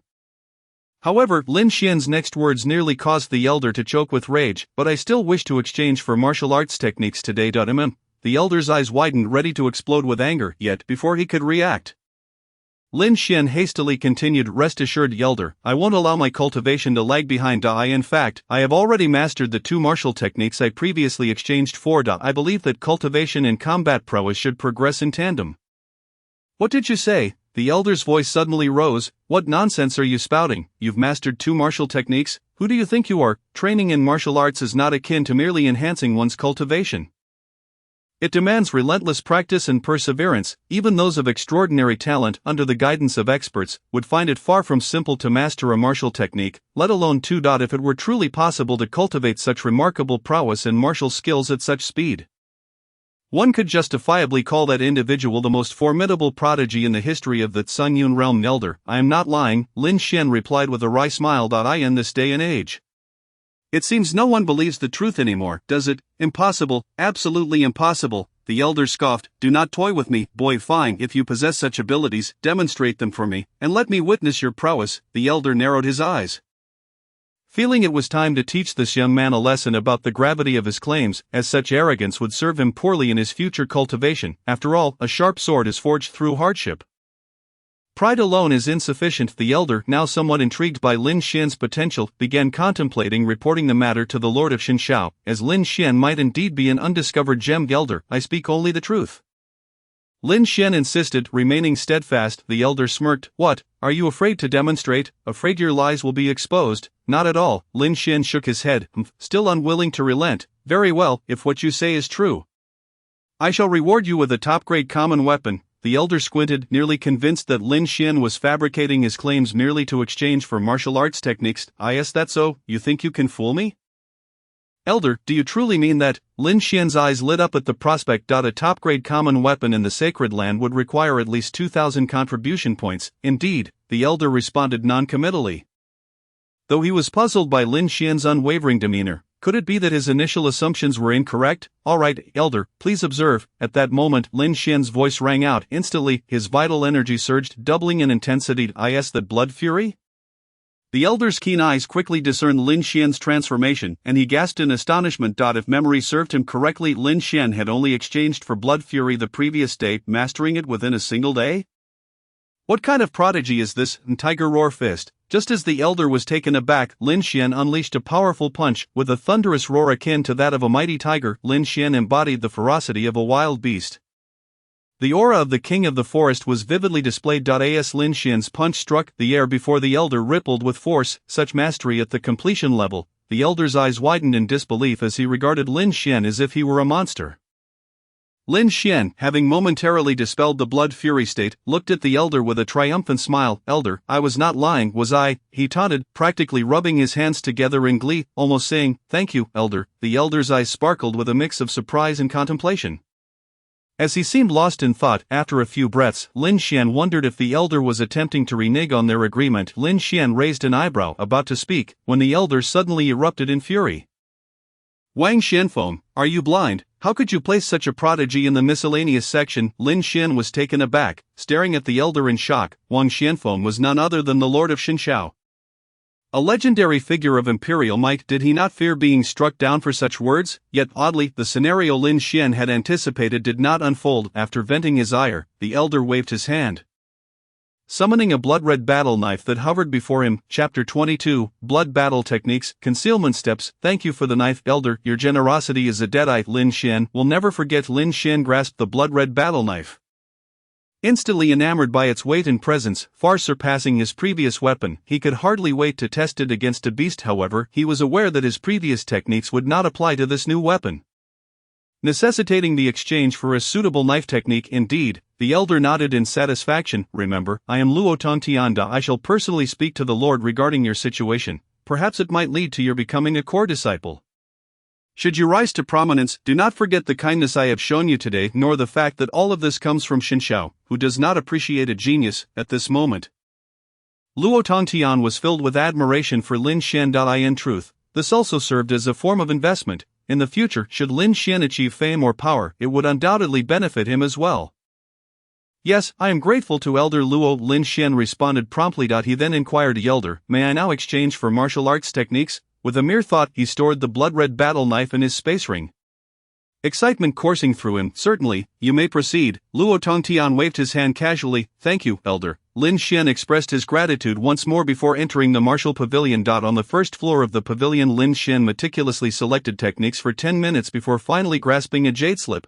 However, Lin Xian's next words nearly caused the elder to choke with rage. But I still wish to exchange for martial arts techniques today. The elder's eyes widened, ready to explode with anger, yet, before he could react, Lin Xian hastily continued. Rest assured, elder, I won't allow my cultivation to lag behind. In fact, I have already mastered the two martial techniques I previously exchanged for. I believe that cultivation and combat prowess should progress in tandem. What did you say? The elder's voice suddenly rose. What nonsense are you spouting? You've mastered two martial techniques? Who do you think you are? Training in martial arts is not akin to merely enhancing one's cultivation. It demands relentless practice and perseverance. Even those of extraordinary talent, under the guidance of experts, would find it far from simple to master a martial technique, let alone two. If it were truly possible to cultivate such remarkable prowess and martial skills at such speed, one could justifiably call that individual the most formidable prodigy in the history of the Tsungyun realm. Elder, I am not lying, Lin Xian replied with a wry smile. In this day and age, it seems no one believes the truth anymore, does it? Impossible, absolutely impossible, the elder scoffed. Do not toy with me, boy. Fine, if you possess such abilities, demonstrate them for me, and let me witness your prowess. The elder narrowed his eyes, feeling it was time to teach this young man a lesson about the gravity of his claims, as such arrogance would serve him poorly in his future cultivation. After all, a sharp sword is forged through hardship. Pride alone is insufficient. The elder, now somewhat intrigued by Lin Xian's potential, began contemplating reporting the matter to the Lord of Xinshao, as Lin Xian might indeed be an undiscovered gem. Elder, I speak only the truth, Lin Xian insisted, remaining steadfast. The elder smirked. What, are you afraid to demonstrate? Afraid your lies will be exposed? Not at all. Lin Xian shook his head, still unwilling to relent. Very well, if what you say is true, I shall reward you with a top-grade common weapon. The elder squinted, nearly convinced that Lin Xian was fabricating his claims merely to exchange for martial arts techniques. Is that so? You think you can fool me? Elder, do you truly mean that? Lin Xian's eyes lit up at the prospect. A top-grade common weapon in the sacred land would require at least 2,000 contribution points. Indeed, the elder responded non-committally, though he was puzzled by Lin Xian's unwavering demeanor. Could it be that his initial assumptions were incorrect? All right, elder, please observe. At that moment, Lin Xian's voice rang out. Instantly, his vital energy surged, doubling in intensity. Is that blood fury? The elder's keen eyes quickly discerned Lin Xian's transformation, and he gasped in astonishment. If memory served him correctly, Lin Xian had only exchanged for Blood Fury the previous day, mastering it within a single day? What kind of prodigy is this? Tiger Roar Fist. Just as the elder was taken aback, Lin Xian unleashed a powerful punch. With a thunderous roar akin to that of a mighty tiger, Lin Xian embodied the ferocity of a wild beast. The aura of the king of the forest was vividly displayed. As Lin Xian's punch struck the air before the elder rippled with force, such mastery at the completion level. The elder's eyes widened in disbelief as he regarded Lin Xian as if he were a monster. Lin Xian, having momentarily dispelled the blood fury state, looked at the elder with a triumphant smile. "Elder, I was not lying, was I?" he taunted, practically rubbing his hands together in glee, almost saying, "Thank you, elder." The elder's eyes sparkled with a mix of surprise and contemplation. As he seemed lost in thought, after a few breaths, Lin Xian wondered if the elder was attempting to renege on their agreement. Lin Xian raised an eyebrow, about to speak, when the elder suddenly erupted in fury. "Wang Xianfeng, are you blind? How could you place such a prodigy in the miscellaneous section?" Lin Xian was taken aback, staring at the elder in shock. Wang Xianfeng was none other than the Lord of Xinshao. A legendary figure of imperial might. Did he not fear being struck down for such words? Yet oddly, the scenario Lin Xian had anticipated did not unfold. After venting his ire, the elder waved his hand, summoning a blood-red battle knife that hovered before him. Chapter 22, Blood Battle Techniques, Concealment Steps. "Thank you for the knife, elder, your generosity is a debt Lin Xian will never forget." Lin Xian grasped the blood-red battle knife, instantly enamored by its weight and presence, far surpassing his previous weapon. He could hardly wait to test it against a beast. However, he was aware that his previous techniques would not apply to this new weapon, necessitating the exchange for a suitable knife technique. Indeed, the elder nodded in satisfaction. "Remember, I am Luo Tongtian. I shall personally speak to the Lord regarding your situation. Perhaps it might lead to your becoming a core disciple. Should you rise to prominence, do not forget the kindness I have shown you today, nor the fact that all of this comes from Xinshao, who does not appreciate a genius at this moment." Luo Tongtian was filled with admiration for Lin Xian. In truth, this also served as a form of investment. In the future, should Lin Xian achieve fame or power, it would undoubtedly benefit him as well. "Yes, I am grateful to Elder Luo," Lin Xian responded promptly. He then inquired, "Elder, may I now exchange for martial arts techniques?" With a mere thought, he stored the blood-red battle knife in his space ring, excitement coursing through him. "Certainly, you may proceed." Luo Tongtian waved his hand casually. "Thank you, elder." Lin Xian expressed his gratitude once more before entering the martial pavilion. On the first floor of the pavilion, Lin Xian meticulously selected techniques for 10 minutes before finally grasping a jade slip.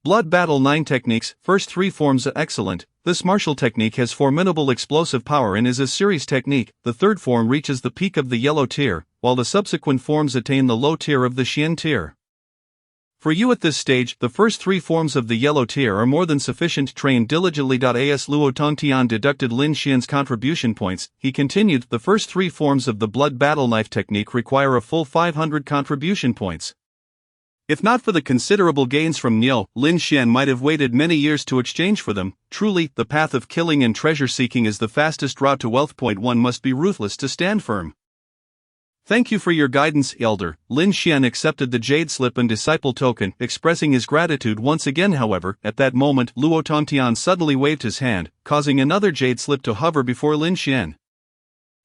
Blood Battle 9 Techniques. First 3 forms are excellent. This martial technique has formidable explosive power and is a serious technique. The third form reaches the peak of the yellow tier, while the subsequent forms attain the low tier of the Xian tier. For you at this stage, the first 3 forms of the yellow tier are more than sufficient. Train diligently. As Luo Tongtian deducted Lin Xian's contribution points, he continued, the first 3 forms of the blood battle knife technique require a full 500 contribution points. If not for the considerable gains from Niu, Lin Xian might have waited many years to exchange for them. Truly, the path of killing and treasure seeking is the fastest route to wealth. One must be ruthless to stand firm. "Thank you for your guidance, elder." Lin Xian accepted the jade slip and disciple token, expressing his gratitude once again. However, at that moment, Luo Tongtian suddenly waved his hand, causing another jade slip to hover before Lin Xian.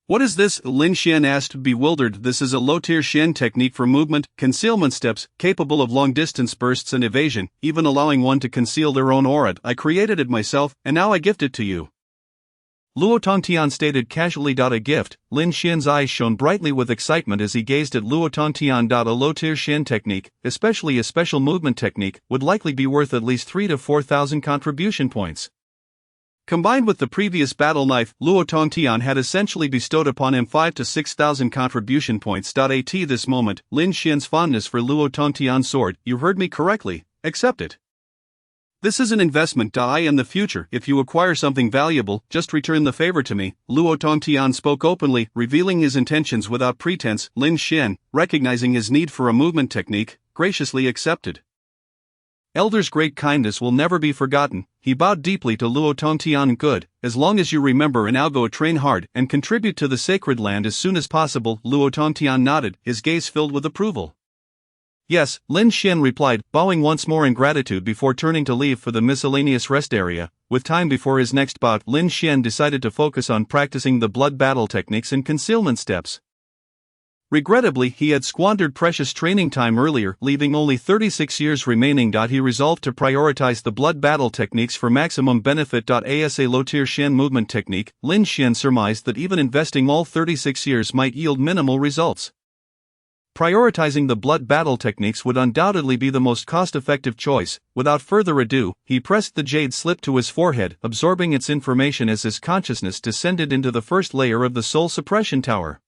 "What is this?" Lin Xian asked, bewildered. "This is a low-tier Xian technique for movement, concealment steps, capable of long-distance bursts and evasion, even allowing one to conceal their own aura. I created it myself, and now I gift it to you." Luo Tongtian stated casually. "A gift?" Lin Xian's eyes shone brightly with excitement as he gazed at Luo Tongtian. A low-tier Xian technique, especially a special movement technique, would likely be worth at least 3,000 to 4,000 contribution points. Combined with the previous battle knife, Luo Tongtian had essentially bestowed upon him 5,000 to 6,000 contribution points. At this moment, Lin Xian's fondness for Luo Tongtian's sword, "You heard me correctly, accept it. This is an investment. In the future, if you acquire something valuable, just return the favor to me." Luo Tongtian spoke openly, revealing his intentions without pretense. Lin Xian, recognizing his need for a movement technique, graciously accepted. Elder's great kindness will never be forgotten. He bowed deeply to Luo Tongtian. "Good, as long as you remember, and I'll go train hard and contribute to the sacred land as soon as possible." Luo Tongtian nodded, his gaze filled with approval. Yes, Lin Xian replied, bowing once more in gratitude before turning to leave for the miscellaneous rest area. With time before his next bout, Lin Xian decided to focus on practicing the blood battle techniques and concealment steps. Regrettably, he had squandered precious training time earlier, leaving only 36 years remaining. He resolved to prioritize the blood battle techniques for maximum benefit. As a low-tier Xian movement technique, Lin Xian surmised that even investing all 36 years might yield minimal results. Prioritizing the blood battle techniques would undoubtedly be the most cost-effective choice. Without further ado, he pressed the jade slip to his forehead, absorbing its information as his consciousness descended into the first layer of the soul suppression tower.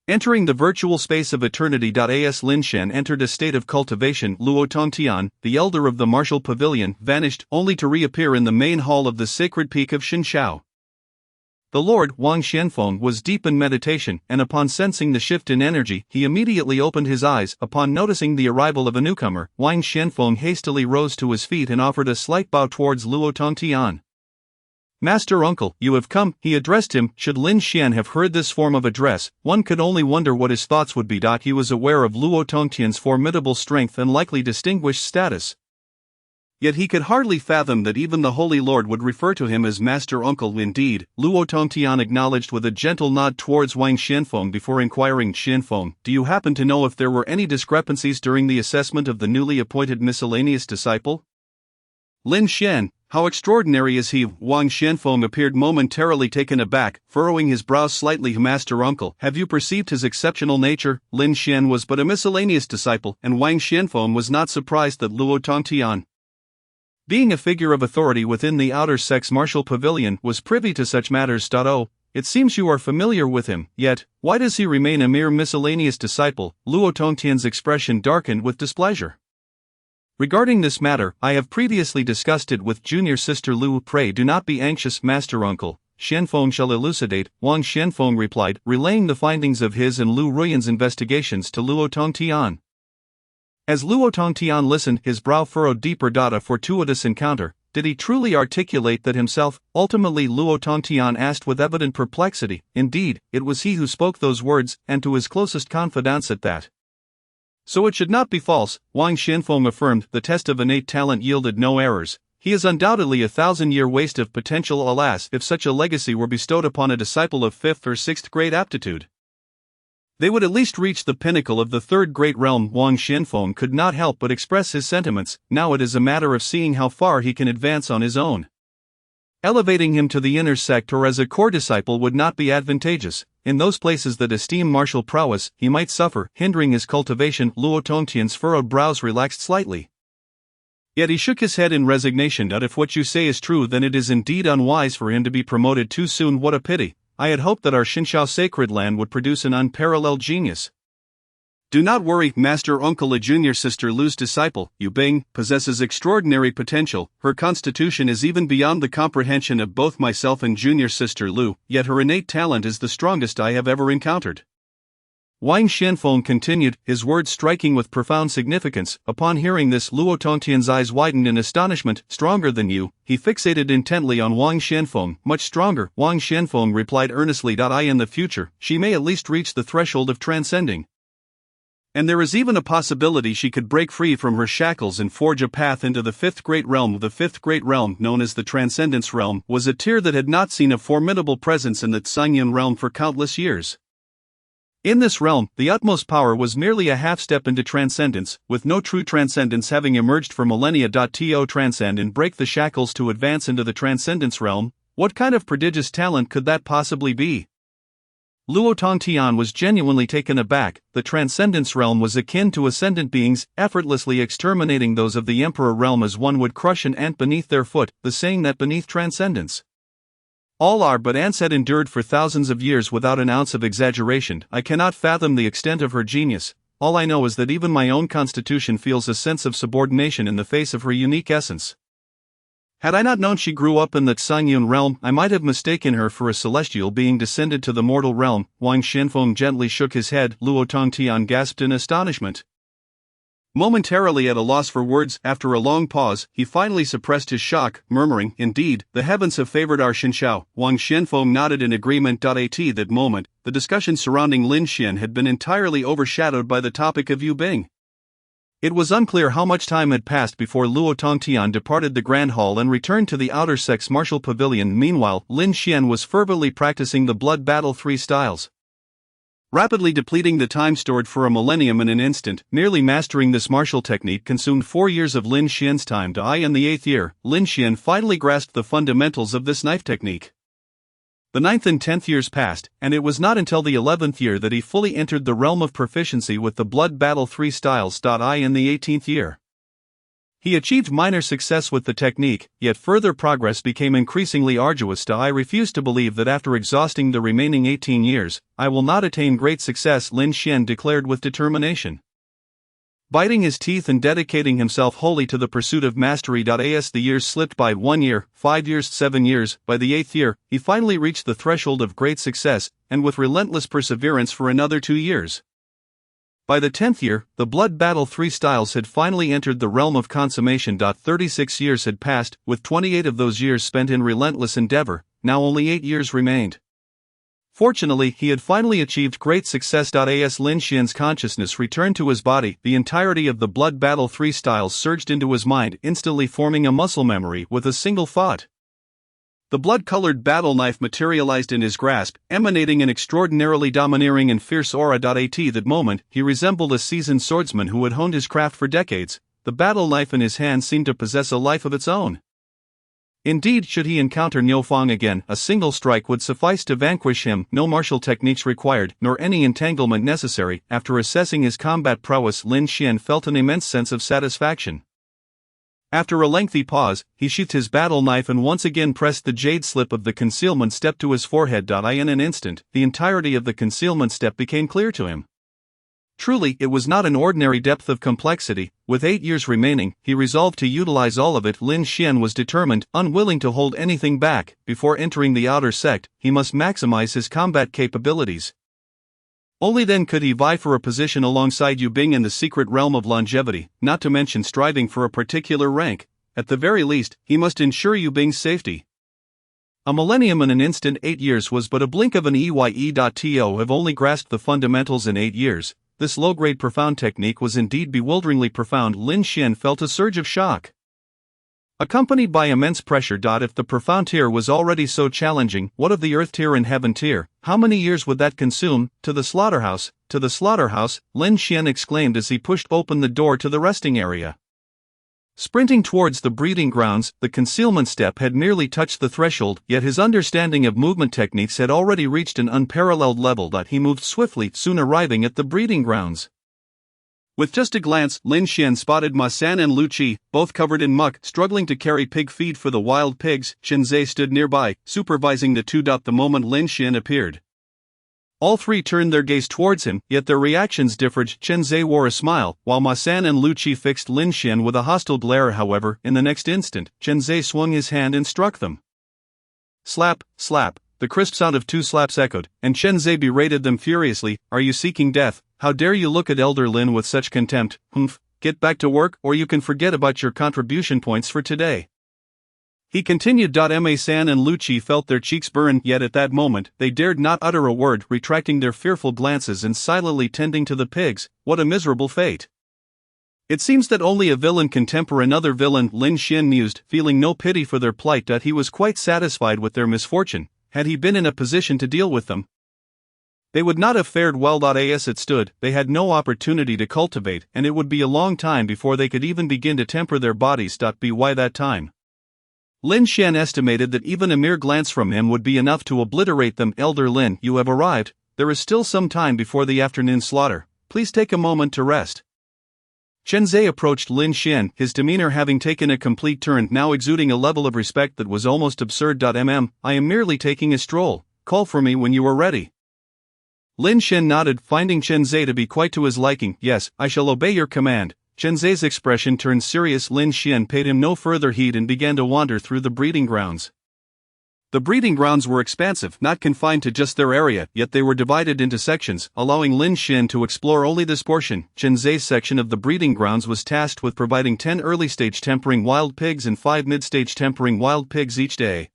Entering the virtual space of eternity. As Lin Xian entered a state of cultivation, Luo Tongtian, the elder of the martial pavilion, vanished, only to reappear in the main hall of the sacred peak of Xinshao. The Lord, Wang Xianfeng, was deep in meditation, and upon sensing the shift in energy, he immediately opened his eyes. Upon noticing the arrival of a newcomer, Wang Xianfeng hastily rose to his feet and offered a slight bow towards Luo Tongtian. Master Uncle, you have come, he addressed him. Should Lin Xian have heard this form of address, one could only wonder what his thoughts would be. He was aware of Luo Tongtian's formidable strength and likely distinguished status. Yet he could hardly fathom that even the Holy Lord would refer to him as Master Uncle. Indeed, Luo Tongtian acknowledged with a gentle nod towards Wang Xianfeng before inquiring, Xianfeng, do you happen to know if there were any discrepancies during the assessment of the newly appointed miscellaneous disciple? Lin Xian, how extraordinary is he? Wang Xianfeng appeared momentarily taken aback, furrowing his brows slightly. Master Uncle, have you perceived his exceptional nature? Lin Xian was but a miscellaneous disciple, and Wang Xianfeng was not surprised that Luo Tongtian, being a figure of authority within the outer sex martial pavilion, was privy to such matters. Oh, it seems you are familiar with him, yet, why does he remain a mere miscellaneous disciple? Luo Tongtian's expression darkened with displeasure. Regarding this matter, I have previously discussed it with junior sister Lu. Pray do not be anxious, Master Uncle. Xianfeng shall elucidate, Wang Xianfeng replied, relaying the findings of his and Lu Ruyan's investigations to Luo Tongtian. As Luo Tongtian listened, his brow furrowed deeper. A fortuitous encounter. Did he truly articulate that himself? Ultimately, Luo Tongtian asked with evident perplexity. Indeed, it was he who spoke those words, and to his closest confidants at that. So it should not be false, Wang Xianfeng affirmed. The test of innate talent yielded no errors. He is undoubtedly a 1,000-year waste of potential. Alas, if such a legacy were bestowed upon a disciple of 5th or 6th grade aptitude, they would at least reach the pinnacle of the 3rd great realm. Wang Xianfeng could not help but express his sentiments. Now it is a matter of seeing how far he can advance on his own. Elevating him to the inner sect or as a core disciple would not be advantageous. In those places that esteem martial prowess, he might suffer, hindering his cultivation. Luo Tongtian's furrowed brows relaxed slightly. Yet he shook his head in resignation. If what you say is true, then it is indeed unwise for him to be promoted too soon. What a pity. I had hoped that our Xinshao sacred land would produce an unparalleled genius. Do not worry, Master Uncle. A junior sister Lu's disciple, Yu Bing, possesses extraordinary potential. Her constitution is even beyond the comprehension of both myself and junior sister Lu, yet her innate talent is the strongest I have ever encountered. Wang Xianfeng continued, his words striking with profound significance. Upon hearing this, Luo Tongtian's eyes widened in astonishment. Stronger than you? He fixated intently on Wang Xianfeng. Much stronger, Wang Xianfeng replied earnestly. In the future, she may at least reach the threshold of transcending. And there is even a possibility she could break free from her shackles and forge a path into the 5th great realm. The 5th great realm, known as the Transcendence Realm, was a tier that had not seen a formidable presence in the Tsangyun realm for countless years. In this realm, the utmost power was merely a half-step into transcendence, with no true transcendence having emerged for millennia. To transcend and break the shackles to advance into the transcendence realm, what kind of prodigious talent could that possibly be? Luo Tongtian was genuinely taken aback. The transcendence realm was akin to ascendant beings, effortlessly exterminating those of the emperor realm as one would crush an ant beneath their foot, the saying that beneath transcendence all are but ants had endured for thousands of years without an ounce of exaggeration. I cannot fathom the extent of her genius. All I know is that even my own constitution feels a sense of subordination in the face of her unique essence. Had I not known she grew up in the Tsangyun realm, I might have mistaken her for a celestial being descended to the mortal realm. Wang Xianfeng gently shook his head. Luo Tongtian gasped in astonishment. Momentarily at a loss for words, after a long pause, he finally suppressed his shock, murmuring, "Indeed, the heavens have favored our Xinshao." Wang Xianfeng nodded in agreement. At that moment, the discussion surrounding Lin Xian had been entirely overshadowed by the topic of Yu Bing. It was unclear how much time had passed before Luo Tongtian departed the Grand Hall and returned to the outer sex martial pavilion. Meanwhile, Lin Xian was fervently practicing the blood battle 3 styles, rapidly depleting the time stored for a millennium in an instant. Nearly mastering this martial technique consumed 4 years of Lin Xian's time. In the 8th year, Lin Xian finally grasped the fundamentals of this knife technique. The 9th and 10th years passed, and it was not until the 11th year that he fully entered the realm of proficiency with the blood battle 3 styles. In the 18th year, he achieved minor success with the technique, yet further progress became increasingly arduous. I refuse to believe that after exhausting the remaining 18 years, I will not attain great success, Lin Xian declared with determination. Biting his teeth and dedicating himself wholly to the pursuit of mastery. As the years slipped by, 1 year, 5 years, 7 years, by the 8th year, he finally reached the threshold of great success, and with relentless perseverance for another 2 years. By the 10th year, the blood battle 3 styles had finally entered the realm of consummation. 36 years had passed, with 28 of those years spent in relentless endeavor. Now only 8 years remained. Fortunately, he had finally achieved great success. As Lin Xian's consciousness returned to his body, the entirety of the blood battle 3 styles surged into his mind, instantly forming a muscle memory with a single thought. The blood-colored battle knife materialized in his grasp, emanating an extraordinarily domineering and fierce aura. At that moment, he resembled a seasoned swordsman who had honed his craft for decades. The battle knife in his hand seemed to possess a life of its own. Indeed, should he encounter Niu Fang again, a single strike would suffice to vanquish him. No martial techniques required, nor any entanglement necessary. After assessing his combat prowess, Lin Xian felt an immense sense of satisfaction. After a lengthy pause, he sheathed his battle knife and once again pressed the jade slip of the concealment step to his forehead. In an instant, the entirety of the concealment step became clear to him. Truly, it was not an ordinary depth of complexity. With 8 years remaining, he resolved to utilize all of it. Lin Xian was determined, unwilling to hold anything back. Before entering the outer sect, he must maximize his combat capabilities. Only then could he vie for a position alongside Yu Bing in the secret realm of longevity, not to mention striving for a particular rank. At the very least, he must ensure Yu Bing's safety. A millennium in an instant. 8 years was but a blink of an eye. To have only grasped the fundamentals in 8 years. This low-grade profound technique was indeed bewilderingly profound. Lin Xian felt a surge of shock, accompanied by immense pressure. If the profound tier was already so challenging, what of the earth tier and heaven tier? How many years would that consume? To the slaughterhouse, Lin Xian exclaimed as he pushed open the door to the resting area. Sprinting towards the breeding grounds, the concealment step had merely touched the threshold, yet his understanding of movement techniques had already reached an unparalleled level. He moved swiftly, soon arriving at the breeding grounds. With just a glance, Lin Xian spotted Ma San and Lu Qi, both covered in muck, struggling to carry pig feed for the wild pigs. Chen Zhe stood nearby, supervising the two. The moment Lin Xian appeared, all three turned their gaze towards him, yet their reactions differed. Chen Zhe wore a smile, while Ma San and Lu Qi fixed Lin Xian with a hostile glare. However, in the next instant, Chen Zhe swung his hand and struck them. Slap, slap. The crisp sound of 2 slaps echoed, and Chen Zhe berated them furiously. Are you seeking death? How dare you look at Elder Lin with such contempt? Humph, get back to work, or you can forget about your contribution points for today. He continued. Ma San and Lu Qi felt their cheeks burn, yet at that moment, they dared not utter a word, retracting their fearful glances and silently tending to the pigs. What a miserable fate. It seems that only a villain can temper another villain, Lin Xian mused, feeling no pity for their plight. He was quite satisfied with their misfortune. Had he been in a position to deal with them, they would not have fared well. As it stood, they had no opportunity to cultivate, and it would be a long time before they could even begin to temper their bodies. By that time, Lin Xian estimated that even a mere glance from him would be enough to obliterate them. Elder Lin, you have arrived. There is still some time before the afternoon slaughter. Please take a moment to rest. Chen Zhe approached Lin Xian, his demeanor having taken a complete turn, now exuding a level of respect that was almost absurd. I am merely taking a stroll. Call for me when you are ready. Lin Xian nodded, finding Chen Zhe to be quite to his liking. Yes, I shall obey your command. Chen Zhe's expression turned serious. Lin Xian paid him no further heed and began to wander through the breeding grounds. The breeding grounds were expansive, not confined to just their area, yet they were divided into sections, allowing Lin Xian to explore only this portion. Chen Zhe's section of the breeding grounds was tasked with providing 10 early-stage tempering wild pigs and 5 mid-stage tempering wild pigs each day.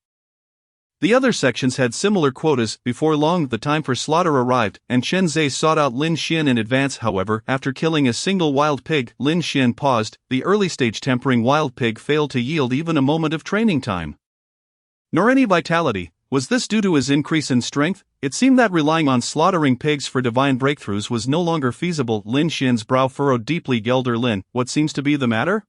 The other sections had similar quotas. Before long, the time for slaughter arrived, and Chen Zhe sought out Lin Xian in advance. However, after killing a single wild pig, Lin Xian paused. The early-stage tempering wild pig failed to yield even a moment of training time, nor any vitality. Was this due to his increase in strength? It seemed that relying on slaughtering pigs for divine breakthroughs was no longer feasible. Lin Xian's brow furrowed deeply. Elder Lin, what seems to be the matter?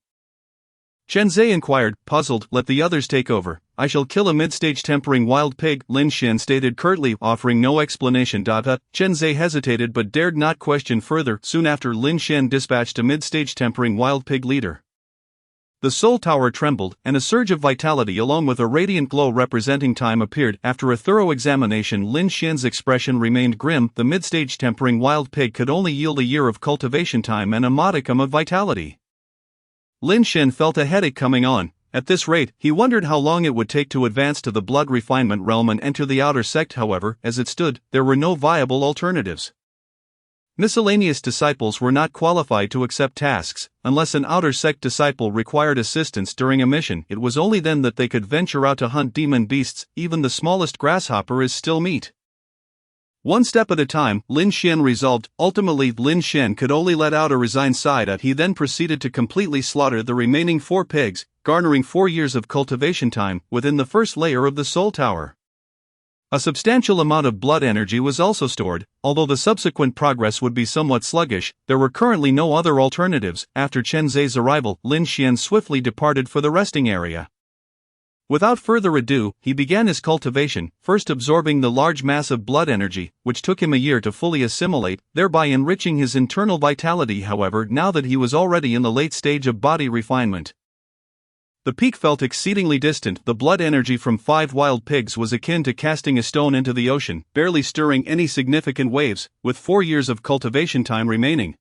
Chen Zhe inquired, puzzled. Let the others take over. I shall kill a mid-stage tempering wild pig, Lin Xian stated curtly, offering no explanation. Chen Zhe hesitated but dared not question further. Soon after, Lin Xian dispatched a mid-stage tempering wild pig leader. The soul tower trembled, and a surge of vitality along with a radiant glow representing time appeared. After a thorough examination, Lin Xian's expression remained grim. The mid-stage tempering wild pig could only yield a year of cultivation time and a modicum of vitality. Lin Xian felt a headache coming on. At this rate, he wondered how long it would take to advance to the blood refinement realm and enter the outer sect. However, as it stood, there were no viable alternatives. Miscellaneous disciples were not qualified to accept tasks. Unless an outer sect disciple required assistance during a mission, it was only then that they could venture out to hunt demon beasts. Even the smallest grasshopper is still meat. One step at a time, Lin Xian resolved. Ultimately, Lin Xian could only let out a resigned sigh. He then proceeded to completely slaughter the remaining 4 pigs, garnering 4 years of cultivation time within the first layer of the soul tower. A substantial amount of blood energy was also stored. Although the subsequent progress would be somewhat sluggish, there were currently no other alternatives. After Chen Zhe's arrival, Lin Xian swiftly departed for the resting area. Without further ado, he began his cultivation, first absorbing the large mass of blood energy, which took him a year to fully assimilate, thereby enriching his internal vitality. However, now that he was already in the late stage of body refinement, the peak felt exceedingly distant. The blood energy from 5 wild pigs was akin to casting a stone into the ocean, barely stirring any significant waves. With 4 years of cultivation time remaining,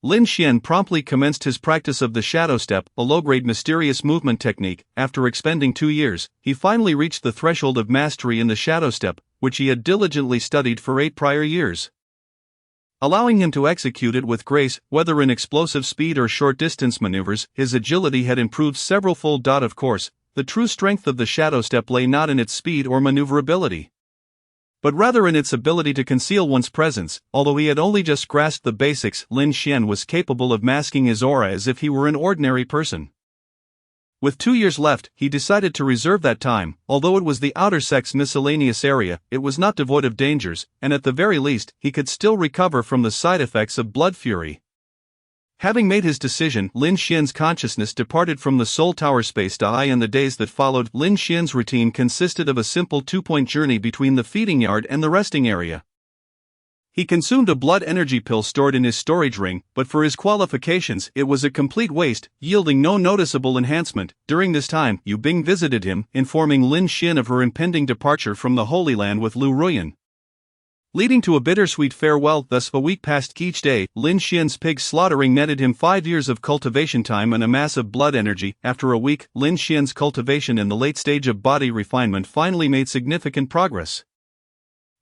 Lin Xian promptly commenced his practice of the shadow step, a low-grade mysterious movement technique. After expending 2 years, he finally reached the threshold of mastery in the shadow step, which he had diligently studied for 8 prior years, allowing him to execute it with grace. Whether in explosive speed or short-distance maneuvers, his agility had improved several-fold. Of course, the true strength of the shadow step lay not in its speed or maneuverability, but rather in its ability to conceal one's presence. Although he had only just grasped the basics, Lin Xian was capable of masking his aura as if he were an ordinary person. With 2 years left, he decided to reserve that time. Although it was the outer sect's miscellaneous area, it was not devoid of dangers, and at the very least, he could still recover from the side effects of blood fury. Having made his decision, Lin Xian's consciousness departed from the soul tower space. In the days that followed, Lin Xian's routine consisted of a simple 2-point journey between the feeding yard and the resting area. He consumed a blood energy pill stored in his storage ring, but for his qualifications, it was a complete waste, yielding no noticeable enhancement. During this time, Yu Bing visited him, informing Lin Xian of her impending departure from the Holy Land with Lu Ruyan, leading to a bittersweet farewell. Thus, a week passed. Each day, Lin Xian's pig slaughtering netted him 5 years of cultivation time and a mass of blood energy. After a week, Lin Xian's cultivation in the late stage of body refinement finally made significant progress,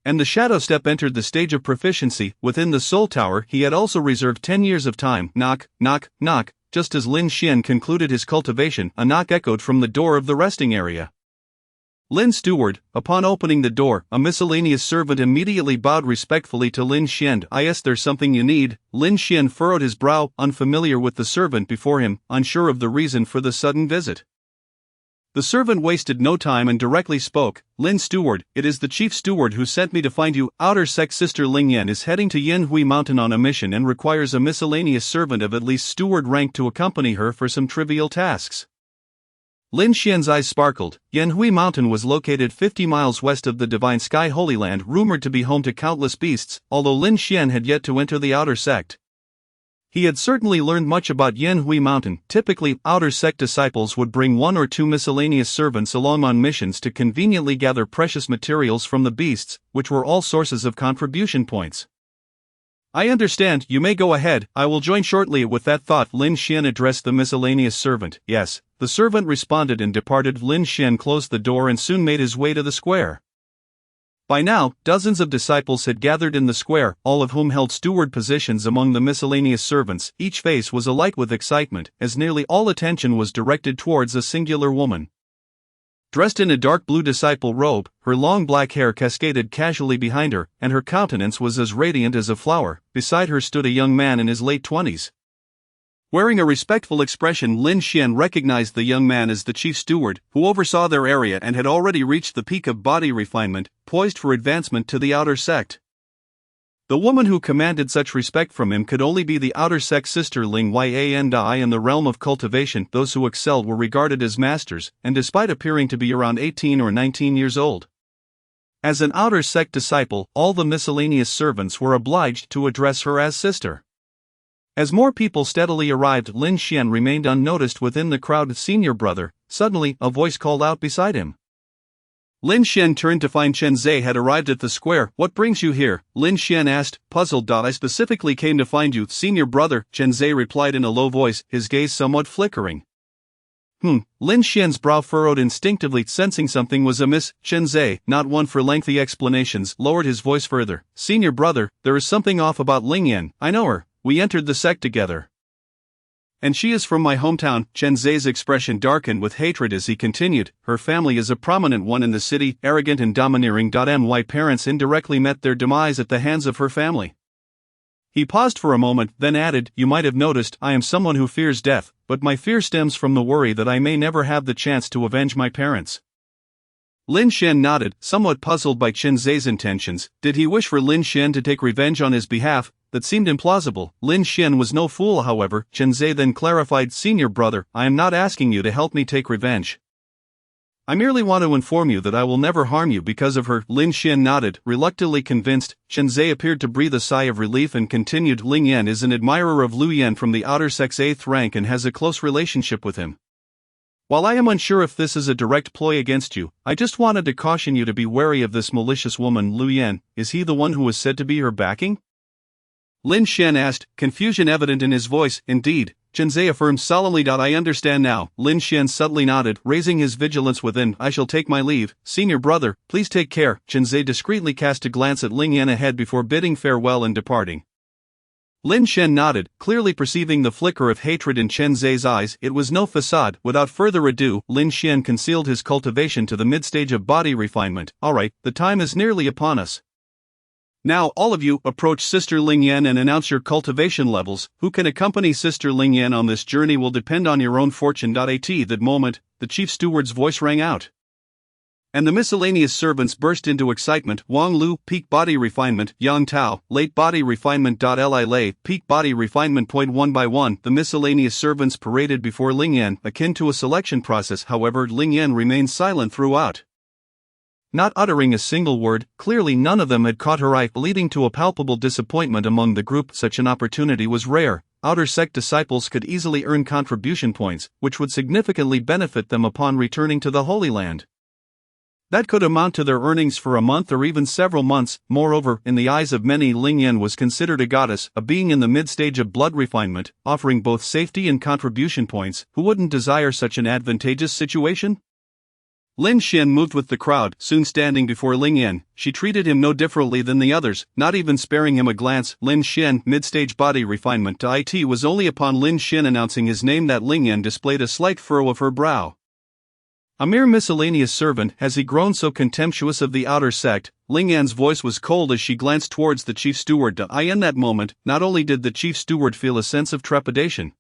and the shadow step entered the stage of proficiency. Within the soul tower, he had also reserved 10 years of time. Knock, knock, knock. Just as Lin Xian concluded his cultivation, a knock echoed from the door of the resting area. Lin Steward. Upon opening the door, a miscellaneous servant immediately bowed respectfully to Lin Xian. Yes, there's something you need. Lin Xian furrowed his brow, unfamiliar with the servant before him, unsure of the reason for the sudden visit. The servant wasted no time and directly spoke. Lin Steward, it is the chief steward who sent me to find you. Outer sect sister Ling Yan is heading to Yanhui Mountain on a mission and requires a miscellaneous servant of at least steward rank to accompany her for some trivial tasks. Lin Xian's eyes sparkled. Yanhui Mountain was located 50 miles west of the Divine Sky Holy Land, rumored to be home to countless beasts. Although Lin Xian had yet to enter the outer sect, he had certainly learned much about Yanhui Mountain. Typically, outer sect disciples would bring 1 or 2 miscellaneous servants along on missions to conveniently gather precious materials from the beasts, which were all sources of contribution points. I understand, you may go ahead, I will join shortly. With that thought, Lin Xian addressed the miscellaneous servant. Yes, the servant responded and departed. Lin Xian closed the door and soon made his way to the square. By now, dozens of disciples had gathered in the square, all of whom held steward positions among the miscellaneous servants. Each face was alight with excitement, as nearly all attention was directed towards a singular woman. Dressed in a dark blue disciple robe, her long black hair cascaded casually behind her, and her countenance was as radiant as a flower. Beside her stood a young man in his late 20s. Wearing a respectful expression, Lin Xian recognized the young man as the chief steward, who oversaw their area and had already reached the peak of body refinement, poised for advancement to the outer sect. The woman who commanded such respect from him could only be the outer sect sister Ling Yan Dai. In the realm of cultivation, those who excelled were regarded as masters, and despite appearing to be around 18 or 19 years old. As an outer sect disciple, all the miscellaneous servants were obliged to address her as sister. As more people steadily arrived, Lin Xian remained unnoticed within the crowd. Senior brother, suddenly, a voice called out beside him. Lin Xian turned to find Chen Zhe had arrived at the square. What brings you here? Lin Xian asked, puzzled. I specifically came to find you, senior brother, Chen Zhe replied in a low voice, his gaze somewhat flickering. Lin Xian's brow furrowed instinctively, sensing something was amiss. Chen Zhe, not one for lengthy explanations, lowered his voice further. Senior brother, there is something off about Ling Yan. I know her. We entered the sect together. And she is from my hometown. Chen Zhe's expression darkened with hatred as he continued, her family is a prominent one in the city, arrogant and domineering. My parents indirectly met their demise at the hands of her family. He paused for a moment, then added, you might have noticed, I am someone who fears death, but my fear stems from the worry that I may never have the chance to avenge my parents. Lin Xian nodded, somewhat puzzled by Chen Zhe's intentions. Did he wish for Lin Xian to take revenge on his behalf? That seemed implausible. Lin Xian was no fool, however. Chen Zhe then clarified, senior brother, I am not asking you to help me take revenge. I merely want to inform you that I will never harm you because of her. Lin Xian nodded, reluctantly convinced. Chen Zhe appeared to breathe a sigh of relief and continued, Ling Yan is an admirer of Lu Yan from the outer sect's 8th rank and has a close relationship with him. While I am unsure if this is a direct ploy against you, I just wanted to caution you to be wary of this malicious woman. Lu Yan, is he the one who is said to be her backing? Lin Xian asked, confusion evident in his voice. Indeed, Chen Zhe affirmed solemnly. I understand now. Lin Xian subtly nodded, raising his vigilance within. I shall take my leave. Senior brother, please take care. Chen Zhe discreetly cast a glance at Ling Yan ahead before bidding farewell and departing. Lin Xian nodded, clearly perceiving the flicker of hatred in Chen Zhe's eyes. It was no facade. Without further ado, Lin Xian concealed his cultivation to the mid-stage of body refinement. Alright, the time is nearly upon us. Now, all of you, approach Sister Ling Yan and announce your cultivation levels. Who can accompany Sister Ling Yan on this journey will depend on your own fortune. At that moment, the chief steward's voice rang out. And the miscellaneous servants burst into excitement. Wang Lu, peak body refinement. Yang Tao, late body refinement. Li Lei, peak body refinement. One by one, the miscellaneous servants paraded before Ling Yan, akin to a selection process. However, Ling Yan remained silent throughout. Not uttering a single word, clearly none of them had caught her eye, leading to a palpable disappointment among the group. Such an opportunity was rare. Outer sect disciples could easily earn contribution points, which would significantly benefit them upon returning to the Holy Land. That could amount to their earnings for a month or even several months. Moreover, in the eyes of many, Ling Yan was considered a goddess, a being in the mid-stage of blood refinement, offering both safety and contribution points. Who wouldn't desire such an advantageous situation? Lin Xian moved with the crowd, soon standing before Ling Yan. She treated him no differently than the others, not even sparing him a glance. Lin Xian, mid-stage body refinement. It was only upon Lin Xian announcing his name that Ling Yan displayed a slight furrow of her brow. A mere miscellaneous servant, has he grown so contemptuous of the outer sect? Ling Yan's voice was cold as she glanced towards the chief steward. In that moment, not only did the chief steward feel a sense of trepidation,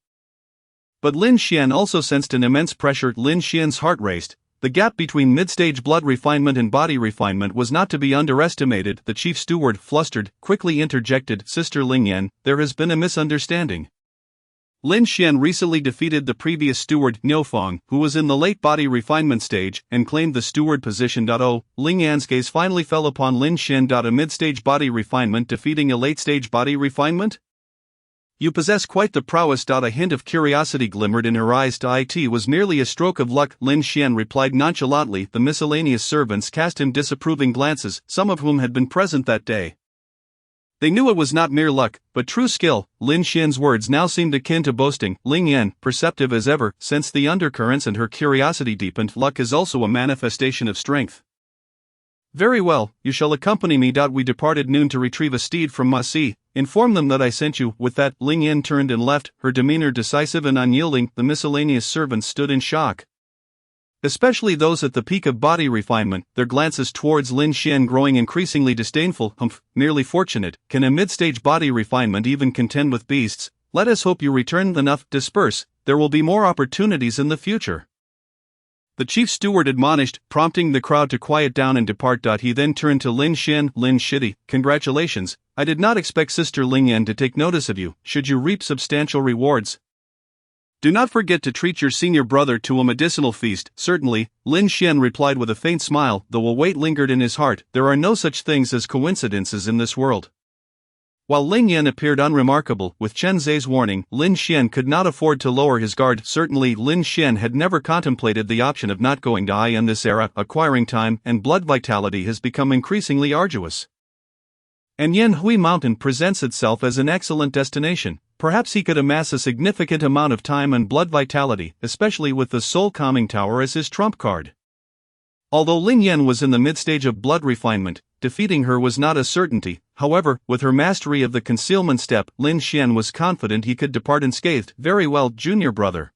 but Lin Xian also sensed an immense pressure. Lin Xian's heart raced. The gap between mid-stage blood refinement and body refinement was not to be underestimated. The chief steward, flustered, quickly interjected, Sister Ling Yan, there has been a misunderstanding. Lin Xian recently defeated the previous steward, Niu Feng, who was in the late body refinement stage, and claimed the steward position. Ling Yan's gaze finally fell upon Lin Xian. A mid-stage body refinement defeating a late-stage body refinement? You possess quite the prowess. A hint of curiosity glimmered in her eyes. It was merely a stroke of luck, Lin Xian replied nonchalantly. The miscellaneous servants cast him disapproving glances, some of whom had been present that day. They knew it was not mere luck, but true skill. Lin Xian's words now seemed akin to boasting. Ling Yan, perceptive as ever, sensed the undercurrents and her curiosity deepened. Luck is also a manifestation of strength. Very well, you shall accompany me. We departed noon to retrieve a steed from Ma Si. Inform them that I sent you. With that, Ling Yan turned and left, her demeanor decisive and unyielding. The miscellaneous servants stood in shock. especially those at the peak of body refinement, their glances towards Lin Xian growing increasingly disdainful. Merely fortunate, can a mid-stage body refinement even contend with beasts? Let us hope you return enough, disperse, there will be more opportunities in the future. The chief steward admonished, prompting the crowd to quiet down and depart. He then turned to Lin Xian. Lin Shitty, congratulations, I did not expect Sister Ling Yan to take notice of you, should you reap substantial rewards. Do not forget to treat your senior brother to a medicinal feast. Certainly, Lin Xian replied with a faint smile, though a weight lingered in his heart. There are no such things as coincidences in this world. While Ling Yan appeared unremarkable, with Chen Zhe's warning, Lin Xian could not afford to lower his guard. Certainly, Lin Xian had never contemplated the option of not going to eye in this era. Acquiring time and blood vitality has become increasingly arduous. And Yanhui Mountain presents itself as an excellent destination. Perhaps he could amass a significant amount of time and blood vitality, especially with the Soul Calming Tower as his trump card. Although Ling Yan was in the mid-stage of blood refinement, defeating her was not a certainty. However, with her mastery of the concealment step, Lin Xian was confident he could depart unscathed. Very well, junior brother.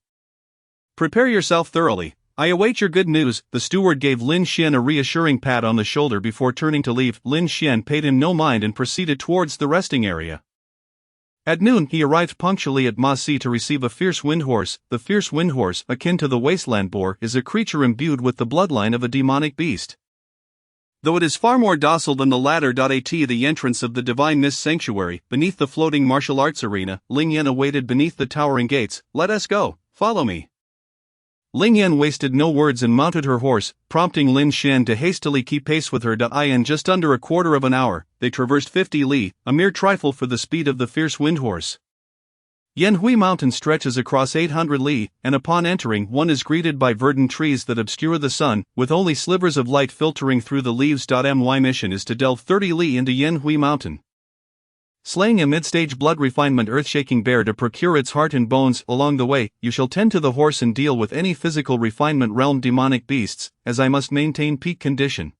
Prepare yourself thoroughly. I await your good news. The steward gave Lin Xian a reassuring pat on the shoulder before turning to leave. Lin Xian paid him no mind and proceeded towards the resting area. At noon, he arrived punctually at Ma Si to receive a fierce windhorse. The fierce windhorse, akin to the wasteland boar, is a creature imbued with the bloodline of a demonic beast. Though it is far more docile than the latter. At the entrance of the Divine Mist Sanctuary, beneath the floating martial arts arena, Ling Yan awaited beneath the towering gates. Let us go, follow me. Ling Yan wasted no words and mounted her horse, prompting Lin Xian to hastily keep pace with her. In just under a quarter of an hour, they traversed 50 li, a mere trifle for the speed of the fierce windhorse. Yanhui Mountain stretches across 800 li, and upon entering, one is greeted by verdant trees that obscure the sun, with only slivers of light filtering through the leaves. My mission is to delve 30 li into Yanhui Mountain. Slaying a mid-stage blood refinement earth-shaking bear to procure its heart and bones. Along the way, you shall tend to the horse and deal with any physical refinement realm demonic beasts, as I must maintain peak condition.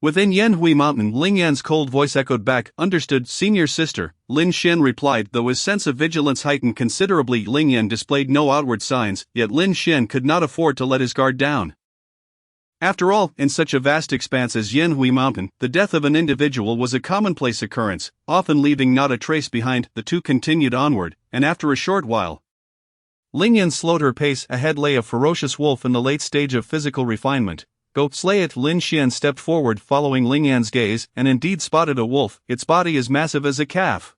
Within Yanhui Mountain, Ling Yan's cold voice echoed back, understood, senior sister, Lin Xian replied, though his sense of vigilance heightened considerably. Ling Yan displayed no outward signs, yet Lin Xian could not afford to let his guard down. After all, in such a vast expanse as Yanhui Mountain, the death of an individual was a commonplace occurrence, often leaving not a trace behind. The two continued onward, and after a short while, Ling Yan slowed her pace. Ahead lay a ferocious wolf in the late stage of physical refinement. Go slay it. Lin Xian stepped forward following Ling Yan's gaze, and indeed spotted a wolf. Its body is massive as a calf.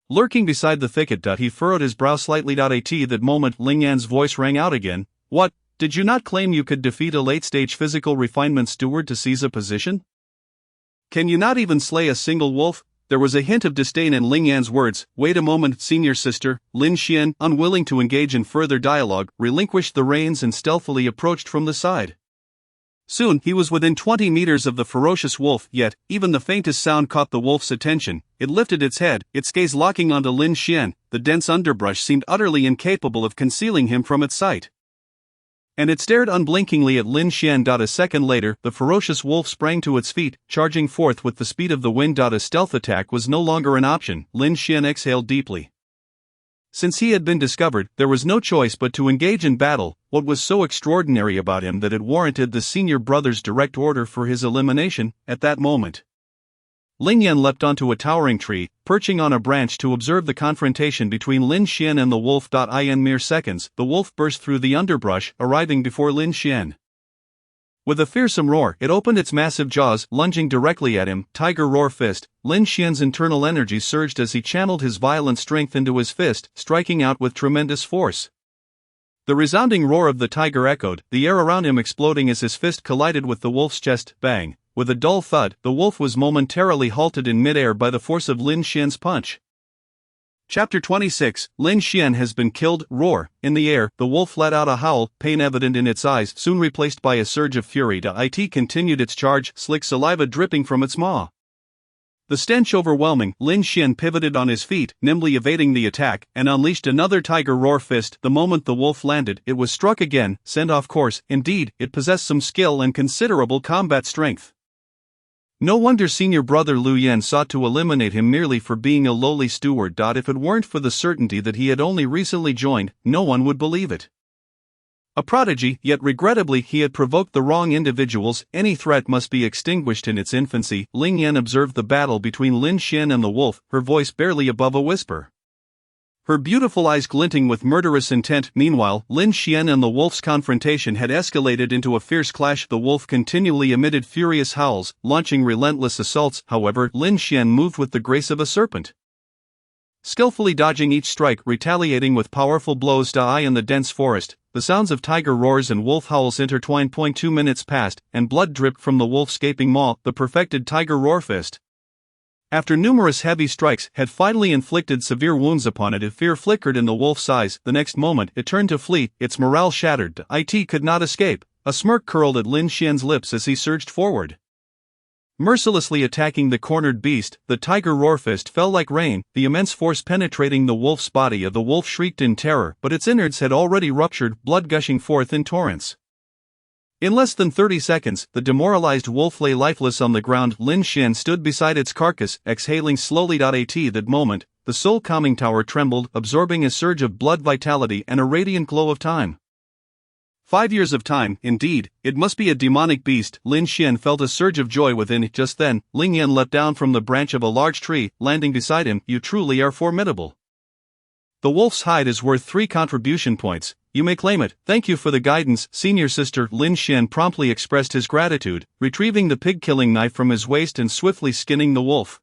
Lurking beside the thicket. He furrowed his brow slightly. At that moment, Ling Yan's voice rang out again. What? Did you not claim you could defeat a late-stage physical refinement steward to seize a position? Can you not even slay a single wolf? There was a hint of disdain in Ling Yan's words. Wait a moment, senior sister. Lin Xian, unwilling to engage in further dialogue, relinquished the reins and stealthily approached from the side. Soon, he was within 20 meters of the ferocious wolf, yet, even the faintest sound caught the wolf's attention. It lifted its head, its gaze locking onto Lin Xian. The dense underbrush seemed utterly incapable of concealing him from its sight. And it stared unblinkingly at Lin Xian. A second later, the ferocious wolf sprang to its feet, charging forth with the speed of the wind. A stealth attack was no longer an option. Lin Xian exhaled deeply. Since he had been discovered, there was no choice but to engage in battle. What was so extraordinary about him that it warranted the senior brother's direct order for his elimination? At that moment, Ling Yan leapt onto a towering tree, perching on a branch to observe the confrontation between Lin Xian and the wolf. In mere seconds, the wolf burst through the underbrush, arriving before Lin Xian. With a fearsome roar, it opened its massive jaws, lunging directly at him. Tiger roar fist. Lin Xian's internal energy surged as he channeled his violent strength into his fist, striking out with tremendous force. The resounding roar of the tiger echoed, the air around him exploding as his fist collided with the wolf's chest. Bang! With a dull thud, the wolf was momentarily halted in midair by the force of Lin Xian's punch. Chapter 26, Lin Xian has been killed. Roar. In the air, the wolf let out a howl, pain evident in its eyes, soon replaced by a surge of fury. It continued its charge, slick saliva dripping from its maw. The stench overwhelming, Lin Xian pivoted on his feet, nimbly evading the attack, and unleashed another tiger roar fist. The moment the wolf landed, it was struck again, sent off course. Indeed, it possessed some skill and considerable combat strength. No wonder senior brother Liu Yan sought to eliminate him merely for being a lowly steward. If it weren't for the certainty that he had only recently joined, no one would believe it. A prodigy, yet regrettably he had provoked the wrong individuals. Any threat must be extinguished in its infancy. Ling Yan observed the battle between Lin Xian and the wolf, her voice barely above a whisper, her beautiful eyes glinting with murderous intent. Meanwhile, Lin Xian and the wolf's confrontation had escalated into a fierce clash. The wolf continually emitted furious howls, launching relentless assaults. However, Lin Xian moved with the grace of a serpent, skillfully dodging each strike, retaliating with powerful blows. In the dense forest, the sounds of tiger roars and wolf howls intertwined. 2 minutes passed, and blood dripped from the wolf's gaping maw. The perfected tiger roar fist, after numerous heavy strikes, had finally inflicted severe wounds upon it. Fear flickered in the wolf's eyes. The next moment, it turned to flee, its morale shattered. It could not escape. A smirk curled at Lin Xian's lips as he surged forward, mercilessly attacking the cornered beast. The tiger roar fist fell like rain, the immense force penetrating the wolf's body. The wolf shrieked in terror, but its innards had already ruptured, blood gushing forth in torrents. In less than 30 seconds, the demoralized wolf lay lifeless on the ground. Lin Xian stood beside its carcass, exhaling slowly. At that moment, the soul calming tower trembled, absorbing a surge of blood vitality and a radiant glow of time. 5 years of time, indeed, it must be a demonic beast. Lin Xian felt a surge of joy within. Just then, Ling Yan leapt down from the branch of a large tree, landing beside him. You truly are formidable. The wolf's hide is worth 3 contribution points. You may claim it. Thank you for the guidance, senior sister. Lin Xian promptly expressed his gratitude, retrieving the pig-killing knife from his waist and swiftly skinning the wolf.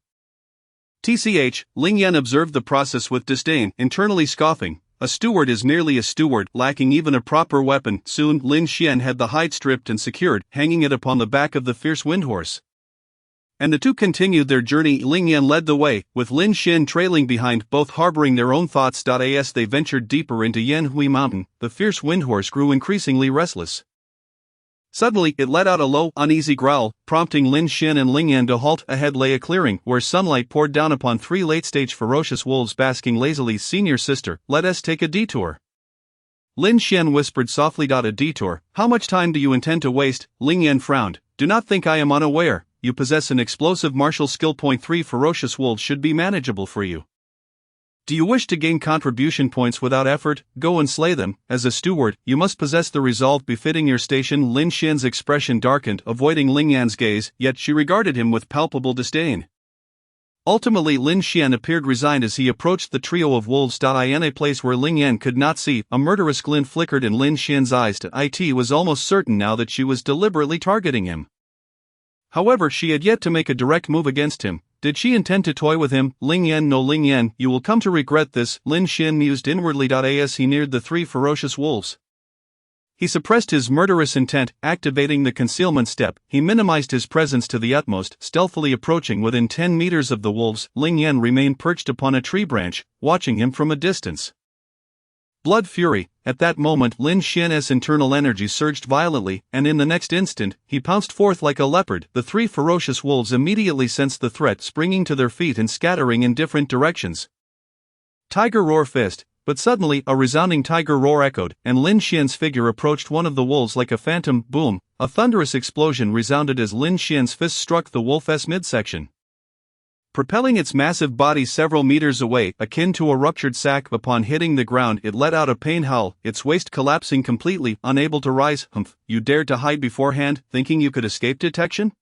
TCH, Ling Yan observed the process with disdain, internally scoffing. A steward is merely a steward, lacking even a proper weapon. Soon, Lin Xian had the hide stripped and secured, hanging it upon the back of the fierce windhorse, and the two continued their journey. Ling Yan led the way, with Lin Xian trailing behind, both harboring their own thoughts. As they ventured deeper into Yanhui Mountain, the fierce windhorse grew increasingly restless. Suddenly, it let out a low, uneasy growl, prompting Lin Xian and Ling Yan to halt. Ahead lay a clearing, where sunlight poured down upon 3 late-stage ferocious wolves basking lazily. Senior sister, let us take a detour. Lin Xian whispered softly. A detour? How much time do you intend to waste? Ling Yan frowned. Do not think I am unaware. You possess an explosive martial skill. 3 ferocious wolves should be manageable for you. Do you wish to gain contribution points without effort? Go and slay them. As a steward, you must possess the resolve befitting your station. Lin Xian's expression darkened, avoiding Ling Yan's gaze, yet she regarded him with palpable disdain. Ultimately, Lin Xian appeared resigned as he approached the trio of wolves. In a place where Ling Yan could not see, a murderous glint flickered in Lin Xian's eyes. It was almost certain now that she was deliberately targeting him. However, she had yet to make a direct move against him. Did she intend to toy with him? Ling Yan, no Ling Yan, you will come to regret this, Lin Xian mused inwardly. As he neared the 3 ferocious wolves, he suppressed his murderous intent, activating the concealment step. He minimized his presence to the utmost, stealthily approaching within 10 meters of the wolves. Ling Yan remained perched upon a tree branch, watching him from a distance. Blood fury. At that moment, Lin Xian's internal energy surged violently, and in the next instant, he pounced forth like a leopard. The 3 ferocious wolves immediately sensed the threat, springing to their feet and scattering in different directions. Tiger roar fist. But suddenly, a resounding tiger roar echoed, and Lin Xian's figure approached one of the wolves like a phantom. Boom! A thunderous explosion resounded as Lin Xian's fist struck the wolf's midsection, propelling its massive body several meters away, akin to a ruptured sack. Upon hitting the ground, it let out a pain howl, its waist collapsing completely, unable to rise. Humph, you dared to hide beforehand, thinking you could escape detection?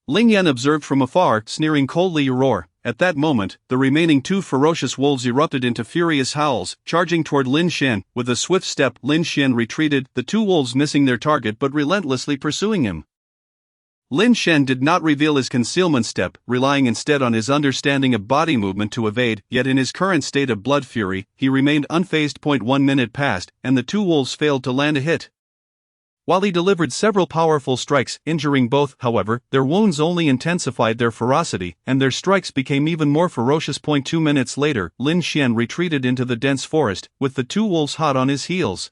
Ling Yan observed from afar, sneering coldly. You roar. At that moment, the remaining 2 ferocious wolves erupted into furious howls, charging toward Lin Xian. With a swift step, Lin Xian retreated, the 2 wolves missing their target but relentlessly pursuing him. Lin Xian did not reveal his concealment step, relying instead on his understanding of body movement to evade, yet in his current state of blood fury, he remained unfazed. 1 minute passed, and the 2 wolves failed to land a hit. While he delivered several powerful strikes, injuring both, however, their wounds only intensified their ferocity, and their strikes became even more ferocious. 2 minutes later, Lin Xian retreated into the dense forest, with the 2 wolves hot on his heels.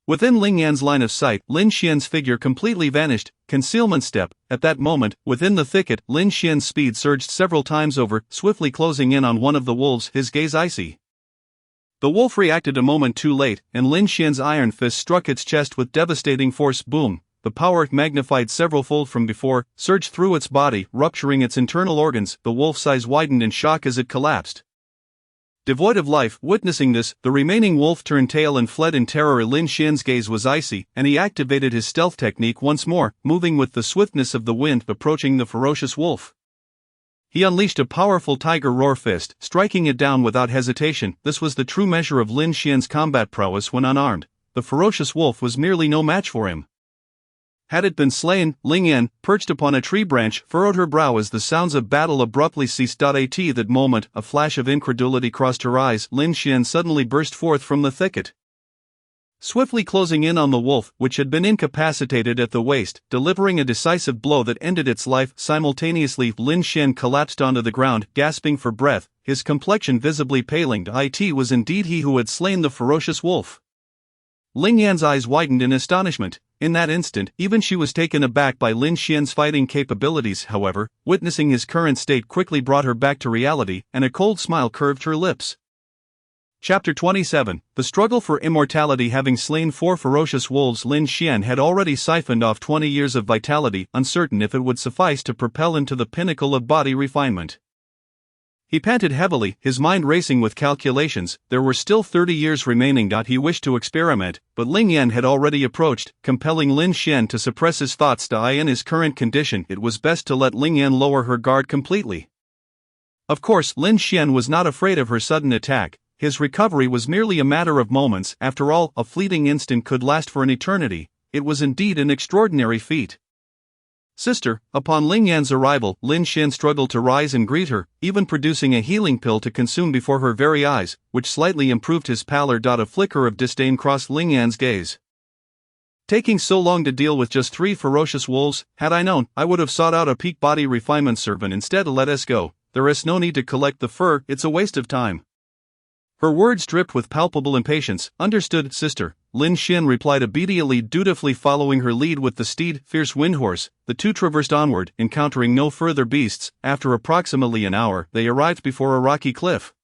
Within Ling Yan's line of sight, Lin Xian's figure completely vanished. Concealment step. At that moment, within the thicket, Lin Xian's speed surged several times over, swiftly closing in on one of the wolves, his gaze icy. The wolf reacted a moment too late, and Lin Xian's iron fist struck its chest with devastating force. Boom! The power, magnified several-fold from before, surged through its body, rupturing its internal organs. The wolf's eyes widened in shock as it collapsed. Devoid of life, witnessing this, the remaining wolf turned tail and fled in terror. Lin Xian's gaze was icy, and he activated his stealth technique once more, moving with the swiftness of the wind, approaching the ferocious wolf. He unleashed a powerful tiger roar fist, striking it down without hesitation. This was the true measure of Lin Xian's combat prowess when unarmed. The ferocious wolf was merely no match for him. Had it been slain, Ling Yan, perched upon a tree branch, furrowed her brow as the sounds of battle abruptly ceased. At that moment, a flash of incredulity crossed her eyes. Lin Xian suddenly burst forth from the thicket, swiftly closing in on the wolf, which had been incapacitated at the waist, delivering a decisive blow that ended its life. Simultaneously, Lin Xian collapsed onto the ground, gasping for breath, his complexion visibly paling. It was indeed he who had slain the ferocious wolf. Ling Yan's eyes widened in astonishment. In that instant, even she was taken aback by Lin Xian's fighting capabilities. However, witnessing his current state quickly brought her back to reality, and a cold smile curved her lips. Chapter 27. The struggle for immortality. Having slain 4 ferocious wolves, Lin Xian had already siphoned off 20 years of vitality, uncertain if it would suffice to propel him to the pinnacle of body refinement. He panted heavily, his mind racing with calculations. There were still 30 years remaining. He wished to experiment, but Ling Yan had already approached, compelling Lin Xian to suppress his thoughts. In his current condition, it was best to let Ling Yan lower her guard completely. Of course, Lin Xian was not afraid of her sudden attack. His recovery was merely a matter of moments. After all, a fleeting instant could last for an eternity. It was indeed an extraordinary feat. Sister, upon Ling Yan's arrival, Lin Xian struggled to rise and greet her, even producing a healing pill to consume before her very eyes, which slightly improved his pallor. A flicker of disdain crossed Ling Yan's gaze. Taking so long to deal with just 3 ferocious wolves? Had I known, I would have sought out a peak body refinement servant instead. Let us go. There is no need to collect the fur, it's a waste of time. Her words dripped with palpable impatience. Understood, sister, Lin Xian replied obediently, dutifully following her lead with the steed, Fierce Windhorse. The two traversed onward, encountering no further beasts. After approximately an hour, they arrived before a rocky cliff,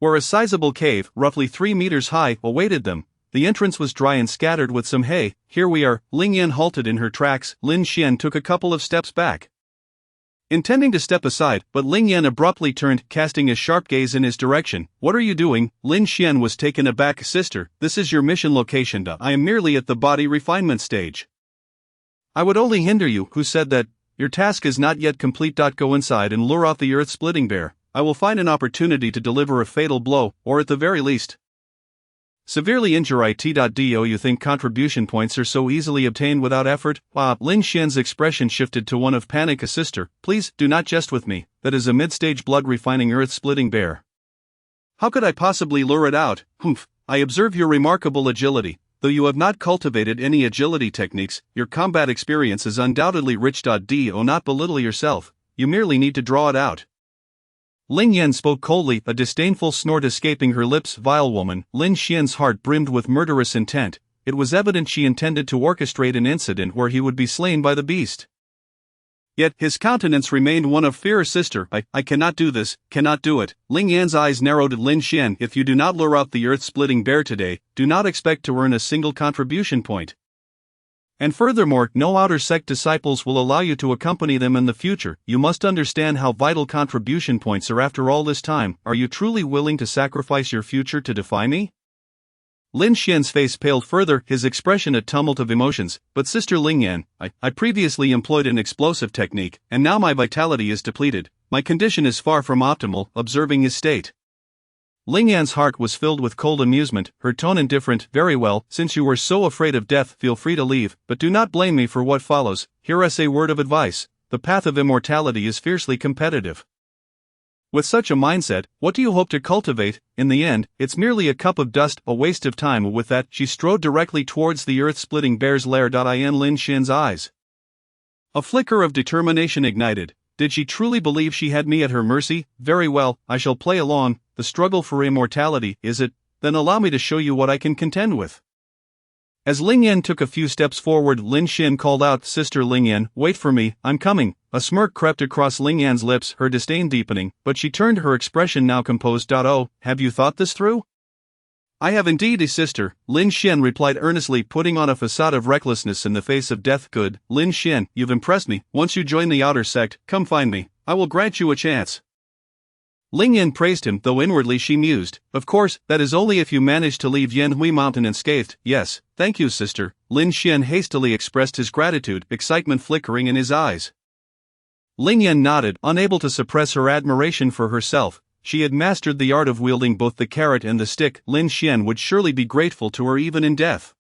where a sizable cave, roughly 3 meters high, awaited them. The entrance was dry and scattered with some hay. Here we are. Ling Yan halted in her tracks. Lin Xian took a couple of steps back, intending to step aside, but Ling Yan abruptly turned, casting a sharp gaze in his direction. What are you doing? Lin Xian was taken aback. Sister, this is your mission location. I am merely at the body refinement stage. I would only hinder you. Who said that? Your task is not yet complete. Go inside and lure off the earth-splitting bear. I will find an opportunity to deliver a fatal blow, or at the very least, severely injure it. You think contribution points are so easily obtained without effort? Lin Xian's expression shifted to one of panic. Sister, please, do not jest with me. That is a mid-stage blood-refining earth-splitting bear. How could I possibly lure it out? Humph, I observe your remarkable agility. Though you have not cultivated any agility techniques, your combat experience is undoubtedly rich. Do not belittle yourself, you merely need to draw it out. Ling Yan spoke coldly, a disdainful snort escaping her lips. Vile woman. Lin Xian's heart brimmed with murderous intent. It was evident she intended to orchestrate an incident where he would be slain by the beast. Yet, his countenance remained one of fear. Sister, I cannot do this, cannot do it. Ling Yan's eyes narrowed at Lin Xian. If you do not lure out the earth-splitting bear today, do not expect to earn a single contribution point. And furthermore, no outer sect disciples will allow you to accompany them in the future. You must understand how vital contribution points are after all this time. Are you truly willing to sacrifice your future to defy me? Lin Xian's face paled further, his expression a tumult of emotions. But Sister Ling Yan, I previously employed an explosive technique, and now my vitality is depleted. My condition is far from optimal. Observing his state, Ling Yan's heart was filled with cold amusement, her tone indifferent. Very well, since you are so afraid of death, feel free to leave, but do not blame me for what follows. Hear us a word of advice. The path of immortality is fiercely competitive. With such a mindset, what do you hope to cultivate? In the end, it's merely a cup of dust, a waste of time. With that, she strode directly towards the earth-splitting bear's lair. In Lin Xian's eyes, a flicker of determination ignited. Did she truly believe she had me at her mercy? Very well, I shall play along. The struggle for immortality, is it? Then allow me to show you what I can contend with. As Ling Yan took a few steps forward, Lin Xian called out, Sister Ling Yan, wait for me, I'm coming. A smirk crept across Ling Yan's lips, her disdain deepening, but she turned, her expression now composed. Oh, have you thought this through? I have indeed, sister, Lin Xian replied earnestly, putting on a facade of recklessness in the face of death. Good, Lin Xian, you've impressed me. Once you join the outer sect, come find me. I will grant you a chance. Ling Yan praised him, though inwardly she mused, "Of course, that is only if you manage to leave Yanhui Mountain unscathed." "Yes, thank you, sister." Lin Xian hastily expressed his gratitude, excitement flickering in his eyes. Ling Yan nodded, unable to suppress her admiration for herself. She had mastered the art of wielding both the carrot and the stick. Lin Xian would surely be grateful to her even in death.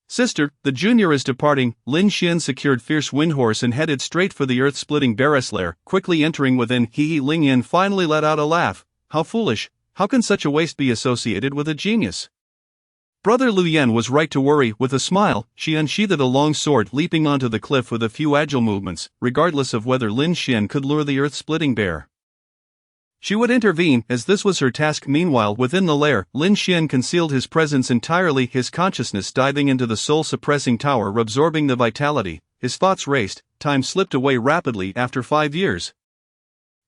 "Sister, the junior is departing." Lin Xian secured Fierce Windhorse and headed straight for the earth-splitting bear's lair. Quickly entering within, Ling Yan finally let out a laugh. "How foolish! How can such a waste be associated with a genius?" Brother Lu Yan was right to worry. With a smile, she unsheathed a long sword, leaping onto the cliff with a few agile movements, regardless of whether Lin Xian could lure the earth-splitting bear. She would intervene, as this was her task. Meanwhile, within the lair, Lin Xian concealed his presence entirely, his consciousness diving into the soul-suppressing tower, absorbing the vitality. His thoughts raced. Time slipped away rapidly after 5 years.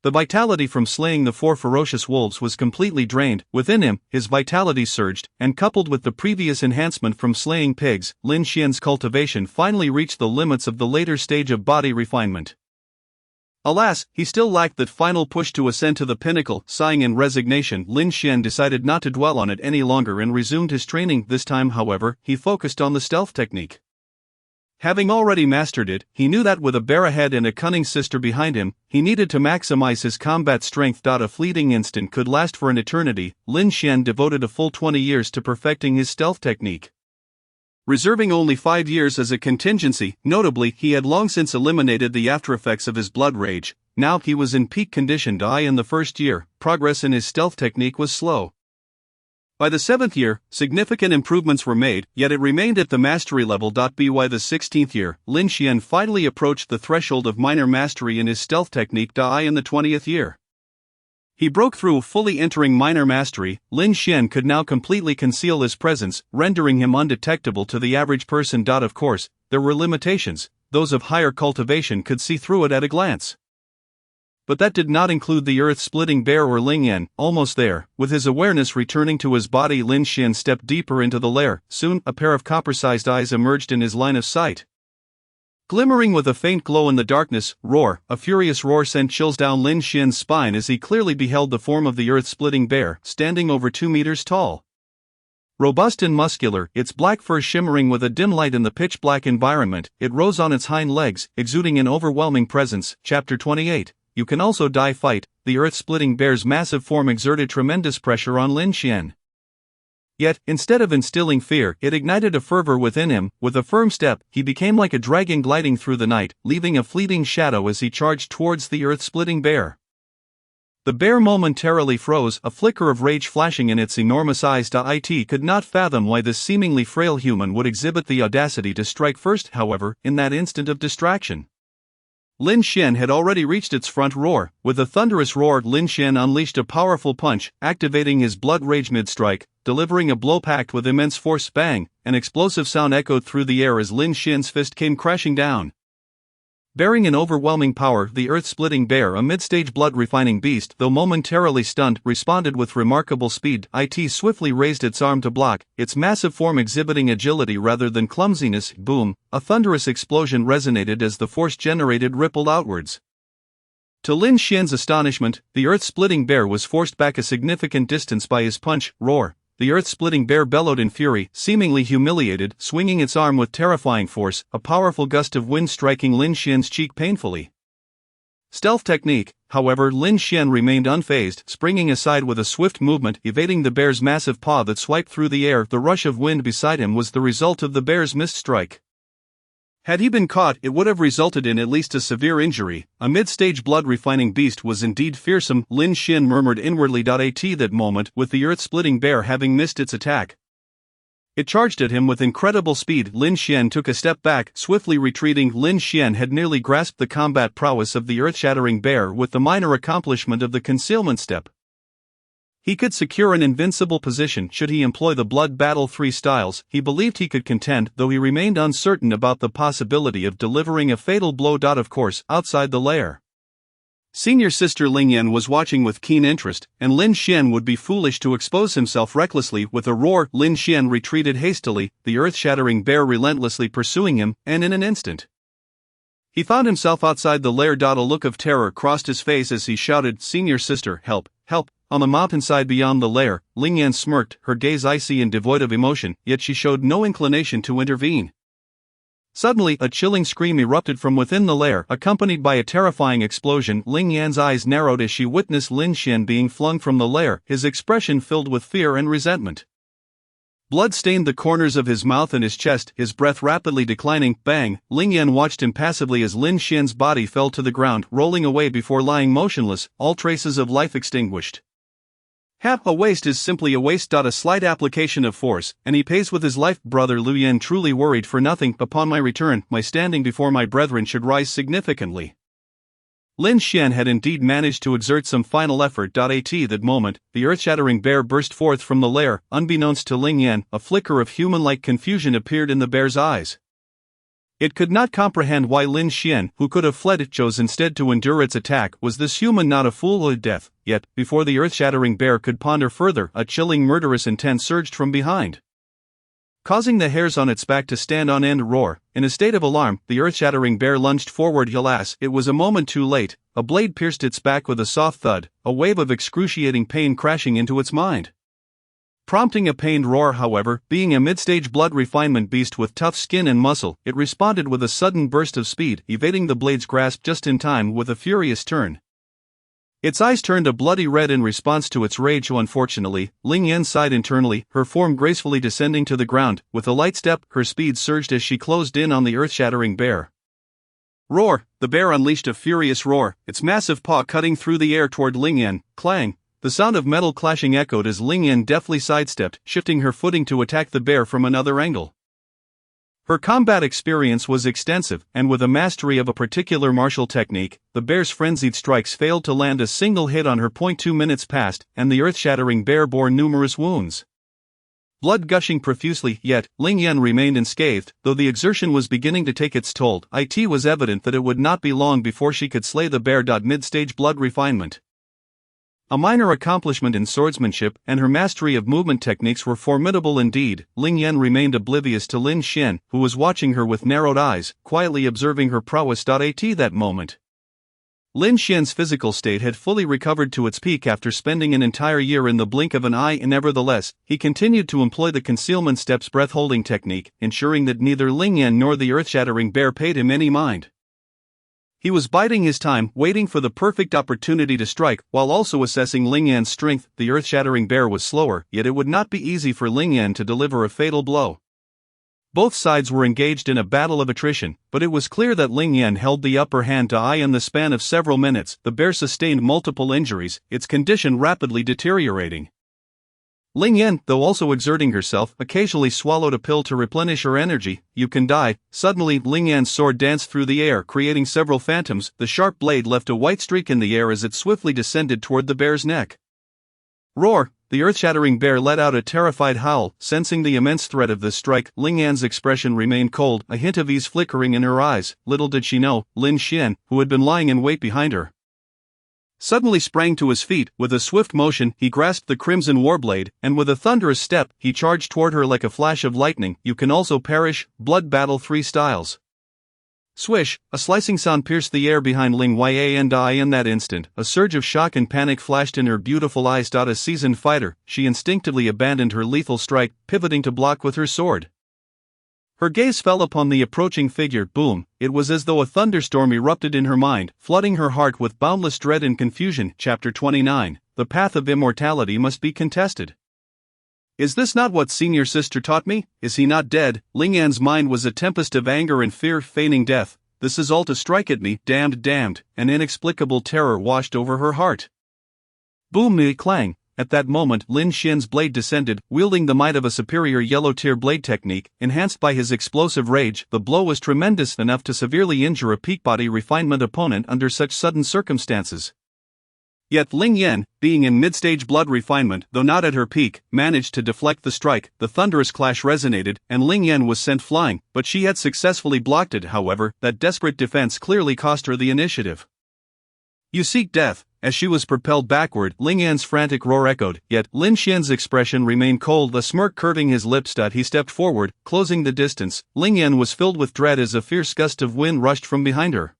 The vitality from slaying the 4 ferocious wolves was completely drained. Within him, his vitality surged, and coupled with the previous enhancement from slaying pigs, Lin Xian's cultivation finally reached the limits of the later stage of body refinement. Alas, he still lacked that final push to ascend to the pinnacle. Sighing in resignation, Lin Xian decided not to dwell on it any longer and resumed his training. This time, however, he focused on the stealth technique. Having already mastered it, he knew that with a bear ahead and a cunning sister behind him, he needed to maximize his combat strength. A fleeting instant could last for an eternity. Lin Xian devoted a full 20 years to perfecting his stealth technique, reserving only 5 years as a contingency. Notably, he had long since eliminated the aftereffects of his blood rage. Now he was in peak condition. In the first year, progress in his stealth technique was slow. By the 7th year, significant improvements were made, yet it remained at the mastery level. By the 16th year, Lin Xian finally approached the threshold of minor mastery in his stealth technique. In the 20th year, he broke through, fully entering minor mastery. Lin Xian could now completely conceal his presence, rendering him undetectable to the average person. Of course, there were limitations. Those of higher cultivation could see through it at a glance. But that did not include the earth-splitting bear or Ling Yan. Almost there, with his awareness returning to his body, Lin Xian stepped deeper into the lair. Soon, a pair of copper-sized eyes emerged in his line of sight. Glimmering with a faint glow in the darkness, roar, a furious roar sent chills down Lin Xian's spine as he clearly beheld the form of the earth-splitting bear, standing over 2 meters tall. Robust and muscular, its black fur shimmering with a dim light in the pitch-black environment, it rose on its hind legs, exuding an overwhelming presence. Chapter 28. You can also die. Fight. The earth-splitting bear's massive form exerted tremendous pressure on Lin Xian. Yet, instead of instilling fear, it ignited a fervor within him. With a firm step, he became like a dragon gliding through the night, leaving a fleeting shadow as he charged towards the earth-splitting bear. The bear momentarily froze, a flicker of rage flashing in its enormous eyes. It could not fathom why this seemingly frail human would exhibit the audacity to strike first. However, in that instant of distraction, Lin Xian had already reached its front. Roar. With a thunderous roar, Lin Xian unleashed a powerful punch, activating his blood rage mid-strike, delivering a blow packed with immense force. Bang! An explosive sound echoed through the air as Lin Xian's fist came crashing down. Bearing an overwhelming power, the earth-splitting bear, a mid-stage blood-refining beast, though momentarily stunned, responded with remarkable speed. It swiftly raised its arm to block, its massive form exhibiting agility rather than clumsiness. Boom! A thunderous explosion resonated as the force generated rippled outwards. To Lin Xian's astonishment, the earth-splitting bear was forced back a significant distance by his punch. Roar! The earth-splitting bear bellowed in fury, seemingly humiliated, swinging its arm with terrifying force, a powerful gust of wind striking Lin Xian's cheek painfully. Stealth technique. However, Lin Xian remained unfazed, springing aside with a swift movement, evading the bear's massive paw that swiped through the air. The rush of wind beside him was the result of the bear's missed strike. Had he been caught, it would have resulted in at least a severe injury. A mid-stage blood-refining beast was indeed fearsome, Lin Xian murmured inwardly. At that moment, with the earth-splitting bear having missed its attack, it charged at him with incredible speed. Lin Xian took a step back, swiftly retreating. Lin Xian had nearly grasped the combat prowess of the earth-shattering bear with the minor accomplishment of the concealment step. He could secure an invincible position should he employ the blood battle 3 styles. He believed he could contend, though he remained uncertain about the possibility of delivering a fatal blow. Of course, outside the lair, senior sister Ling Yan was watching with keen interest, and Lin Xian would be foolish to expose himself recklessly. With a roar, Lin Xian retreated hastily, the earth-shattering bear relentlessly pursuing him, and in an instant, He found himself outside the lair. A look of terror crossed his face as he shouted, "Senior sister, help, help!" On the mountainside beyond the lair, Ling Yan smirked, her gaze icy and devoid of emotion, yet she showed no inclination to intervene. Suddenly, a chilling scream erupted from within the lair, accompanied by a terrifying explosion. Ling Yan's eyes narrowed as she witnessed Lin Xian being flung from the lair, his expression filled with fear and resentment. Blood stained the corners of his mouth and his chest, his breath rapidly declining. Bang! Ling Yan watched impassively as Lin Xian's body fell to the ground, rolling away before lying motionless, all traces of life extinguished. A waste is simply a waste. A slight application of force, and he pays with his life. Brother Liu Yan truly worried for nothing. Upon my return, my standing before my brethren should rise significantly. Lin Xian had indeed managed to exert some final effort. At that moment, the earth-shattering bear burst forth from the lair. Unbeknownst to Ling Yan, a flicker of human-like confusion appeared in the bear's eyes. It could not comprehend why Lin Xian, who could have fled, chose instead to endure its attack. Was this human not a fool of death? Yet, before the earth-shattering bear could ponder further, a chilling murderous intent surged from behind, causing the hairs on its back to stand on end. Roar! In a state of alarm, the earth-shattering bear lunged forward. Alas, it was a moment too late. A blade pierced its back with a soft thud, a wave of excruciating pain crashing into its mind, prompting a pained roar. However, being a mid-stage blood refinement beast with tough skin and muscle, it responded with a sudden burst of speed, evading the blade's grasp just in time with a furious turn. Its eyes turned a bloody red in response to its rage. Unfortunately, Ling Yan sighed internally, her form gracefully descending to the ground. With a light step, her speed surged as she closed in on the earth-shattering bear. Roar! The bear unleashed a furious roar, its massive paw cutting through the air toward Ling Yan. Clang! The sound of metal clashing echoed as Ling Yan deftly sidestepped, shifting her footing to attack the bear from another angle. Her combat experience was extensive, and with a mastery of a particular martial technique, the bear's frenzied strikes failed to land a single hit on her. 2 minutes passed, and the earth-shattering bear bore numerous wounds, blood gushing profusely. Yet, Ling Yan remained unscathed, though the exertion was beginning to take its toll. It was evident that it would not be long before she could slay the bear. Mid-stage blood refinement, a minor accomplishment in swordsmanship, and her mastery of movement techniques were formidable indeed. Ling Yan remained oblivious to Lin Xian, who was watching her with narrowed eyes, quietly observing her prowess. At that moment, Lin Xian's physical state had fully recovered to its peak after spending an entire year in the blink of an eye. Nevertheless, he continued to employ the concealment steps breath-holding technique, ensuring that neither Ling Yan nor the earth-shattering bear paid him any mind. He was biding his time, waiting for the perfect opportunity to strike, while also assessing Ling Yan's strength. The earth-shattering bear was slower, yet it would not be easy for Ling Yan to deliver a fatal blow. Both sides were engaged in a battle of attrition, but it was clear that Ling Yan held the upper hand. In the span of several minutes, the bear sustained multiple injuries, its condition rapidly deteriorating. Ling Yan, though also exerting herself, occasionally swallowed a pill to replenish her energy. "You can die." Suddenly, Ling Yan's sword danced through the air, creating several phantoms. The sharp blade left a white streak in the air as it swiftly descended toward the bear's neck. Roar! The earth-shattering bear let out a terrified howl, sensing the immense threat of this strike. Ling Yan's expression remained cold, a hint of ease flickering in her eyes. Little did she know, Lin Xian, who had been lying in wait behind her, suddenly sprang to his feet. With a swift motion, he grasped the crimson warblade, and with a thunderous step, he charged toward her like a flash of lightning. "You can also perish." Blood Battle 3 Styles. Swish! A slicing sound pierced the air behind Ling Yan. In that instant, a surge of shock and panic flashed in her beautiful eyes. A seasoned fighter, she instinctively abandoned her lethal strike, pivoting to block with her sword. Her gaze fell upon the approaching figure. Boom! It was as though a thunderstorm erupted in her mind, flooding her heart with boundless dread and confusion. Chapter 29. The path of immortality must be contested. Is this not what senior sister taught me? Is he not dead? Ling Yan's mind was a tempest of anger and fear, feigning death. This is all to strike at me. Damned, damned! An inexplicable terror washed over her heart. Boom! Clang! At that moment, Lin Xian's blade descended, wielding the might of a superior yellow-tier blade technique, enhanced by his explosive rage. The blow was tremendous enough to severely injure a peak body refinement opponent under such sudden circumstances. Yet Ling Yan, being in mid-stage blood refinement, though not at her peak, managed to deflect the strike. The thunderous clash resonated, and Ling Yan was sent flying, but she had successfully blocked it. However, that desperate defense clearly cost her the initiative. "You seek death, As she was propelled backward, Ling Yan's frantic roar echoed, yet Lin Xian's expression remained cold, a smirk curving his lips. He stepped forward, closing the distance. Ling Yan was filled with dread as a fierce gust of wind rushed from behind her.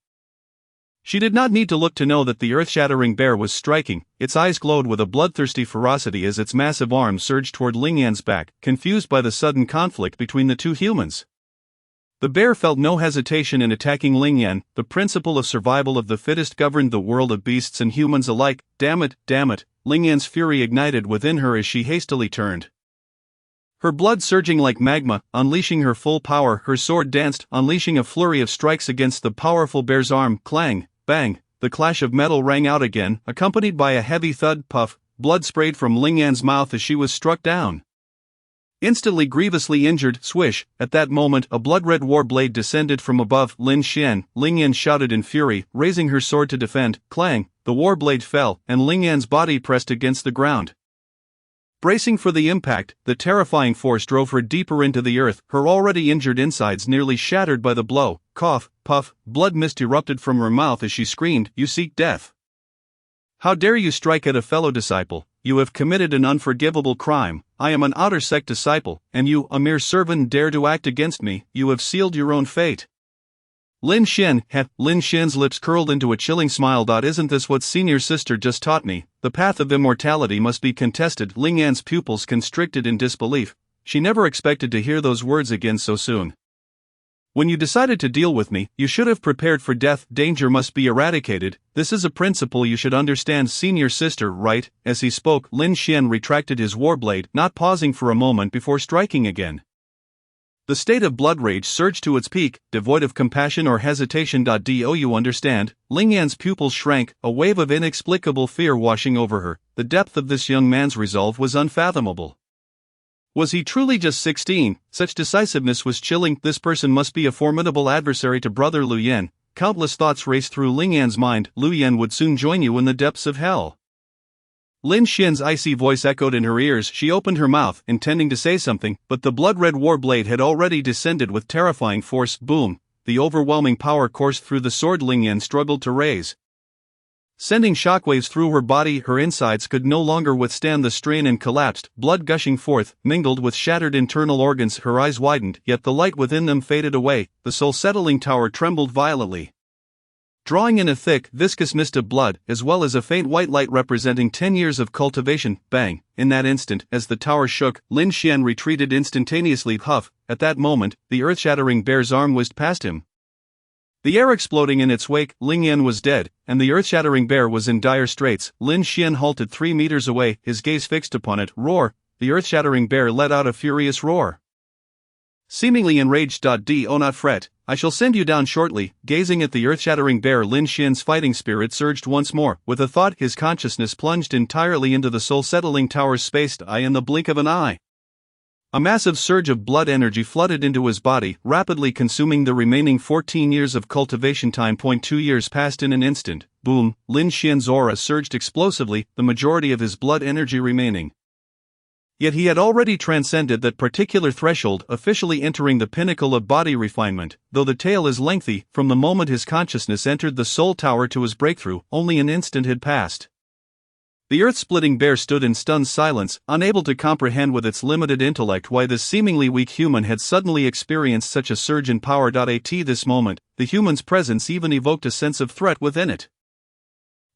She did not need to look to know that the earth-shattering bear was striking. Its eyes glowed with a bloodthirsty ferocity as its massive arms surged toward Ling Yan's back, confused by the sudden conflict between the two humans. The bear felt no hesitation in attacking Ling Yan. The principle of survival of the fittest governed the world of beasts and humans alike. Damn it, Ling Yan's fury ignited within her as she hastily turned. Her blood surging like magma, unleashing her full power, her sword danced, unleashing a flurry of strikes against the powerful bear's arm. Clang, bang, the clash of metal rang out again, accompanied by a heavy thud. Puff, blood sprayed from Ling Yan's mouth as she was struck down. Instantly grievously injured, swish, at that moment a blood-red war blade descended from above Lin Xian. Ling Yan shouted in fury, raising her sword to defend. Clang, the war blade fell, and Ling Yan's body pressed against the ground. Bracing for the impact, the terrifying force drove her deeper into the earth, her already injured insides nearly shattered by the blow. Cough, puff, blood mist erupted from her mouth as she screamed, "You seek death! How dare you strike at a fellow disciple? You have committed an unforgivable crime. I am an outer sect disciple, and you, a mere servant, dare to act against me. You have sealed your own fate." Lin Xian's lips curled into a chilling smile. Isn't this what senior sister just taught me? The path of immortality must be contested. Ling Yan's pupils constricted in disbelief. She never expected to hear those words again so soon. When you decided to deal with me, you should have prepared for death. Danger must be eradicated. This is a principle you should understand, senior sister, right? As he spoke, Lin Xian retracted his warblade, not pausing for a moment before striking again. The state of blood rage surged to its peak, devoid of compassion or hesitation. Do you understand? Ling Yan's pupils shrank, a wave of inexplicable fear washing over her. The depth of this young man's resolve was unfathomable. Was he truly just 16? Such decisiveness was chilling. This person must be a formidable adversary to brother Lu Yan. Countless thoughts raced through Ling Yan's mind. Lu Yan would soon join you in the depths of hell. Lin Xian's icy voice echoed in her ears. She opened her mouth, intending to say something, but the blood-red war blade had already descended with terrifying force. Boom! The overwhelming power coursed through the sword Ling Yan struggled to raise. Sending shockwaves through her body, her insides could no longer withstand the strain and collapsed, blood gushing forth, mingled with shattered internal organs. Her eyes widened, yet the light within them faded away. The soul-settling tower trembled violently, drawing in a thick, viscous mist of blood, as well as a faint white light representing 10 years of cultivation. Bang! In that instant, as the tower shook, Lin Xian retreated instantaneously. Huff! At that moment, the earth-shattering bear's arm whizzed past him. The air exploding in its wake, Ling Yan was dead, and the earth-shattering bear was in dire straits. Lin Xian halted 3 meters away, his gaze fixed upon it. Roar! The earth-shattering bear let out a furious roar, seemingly enraged. Do not fret, I shall send you down shortly. Gazing at the earth-shattering bear, Lin Xian's fighting spirit surged once more. With a thought, his consciousness plunged entirely into the soul-settling tower's space. In the blink of an eye, a massive surge of blood energy flooded into his body, rapidly consuming the remaining 14 years of cultivation time. 2 years passed in an instant. Boom! Lin Xian's aura surged explosively, the majority of his blood energy remaining. Yet he had already transcended that particular threshold, officially entering the pinnacle of body refinement. Though the tale is lengthy, from the moment his consciousness entered the soul tower to his breakthrough, only an instant had passed. The earth-splitting bear stood in stunned silence, unable to comprehend with its limited intellect why this seemingly weak human had suddenly experienced such a surge in power. At this moment, the human's presence even evoked a sense of threat within it.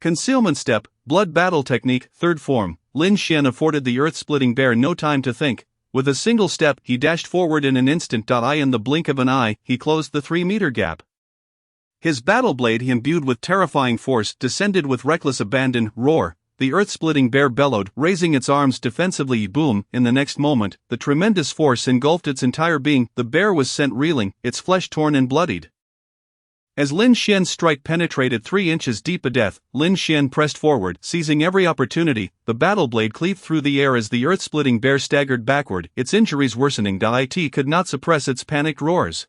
Concealment step, blood battle technique, third form. Lin Xian afforded the earth-splitting bear no time to think. With a single step, he dashed forward in an instant. In the blink of an eye, he closed the 3-meter gap. His battle blade, he imbued with terrifying force, descended with reckless abandon. Roar! The earth-splitting bear bellowed, raising its arms defensively. Boom! In the next moment, the tremendous force engulfed its entire being. The bear was sent reeling, its flesh torn and bloodied. As Lin Xian's strike penetrated 3 inches deep a death, Lin Xian pressed forward, seizing every opportunity. The battle blade cleaved through the air as the earth-splitting bear staggered backward, its injuries worsening. It could not suppress its panicked roars.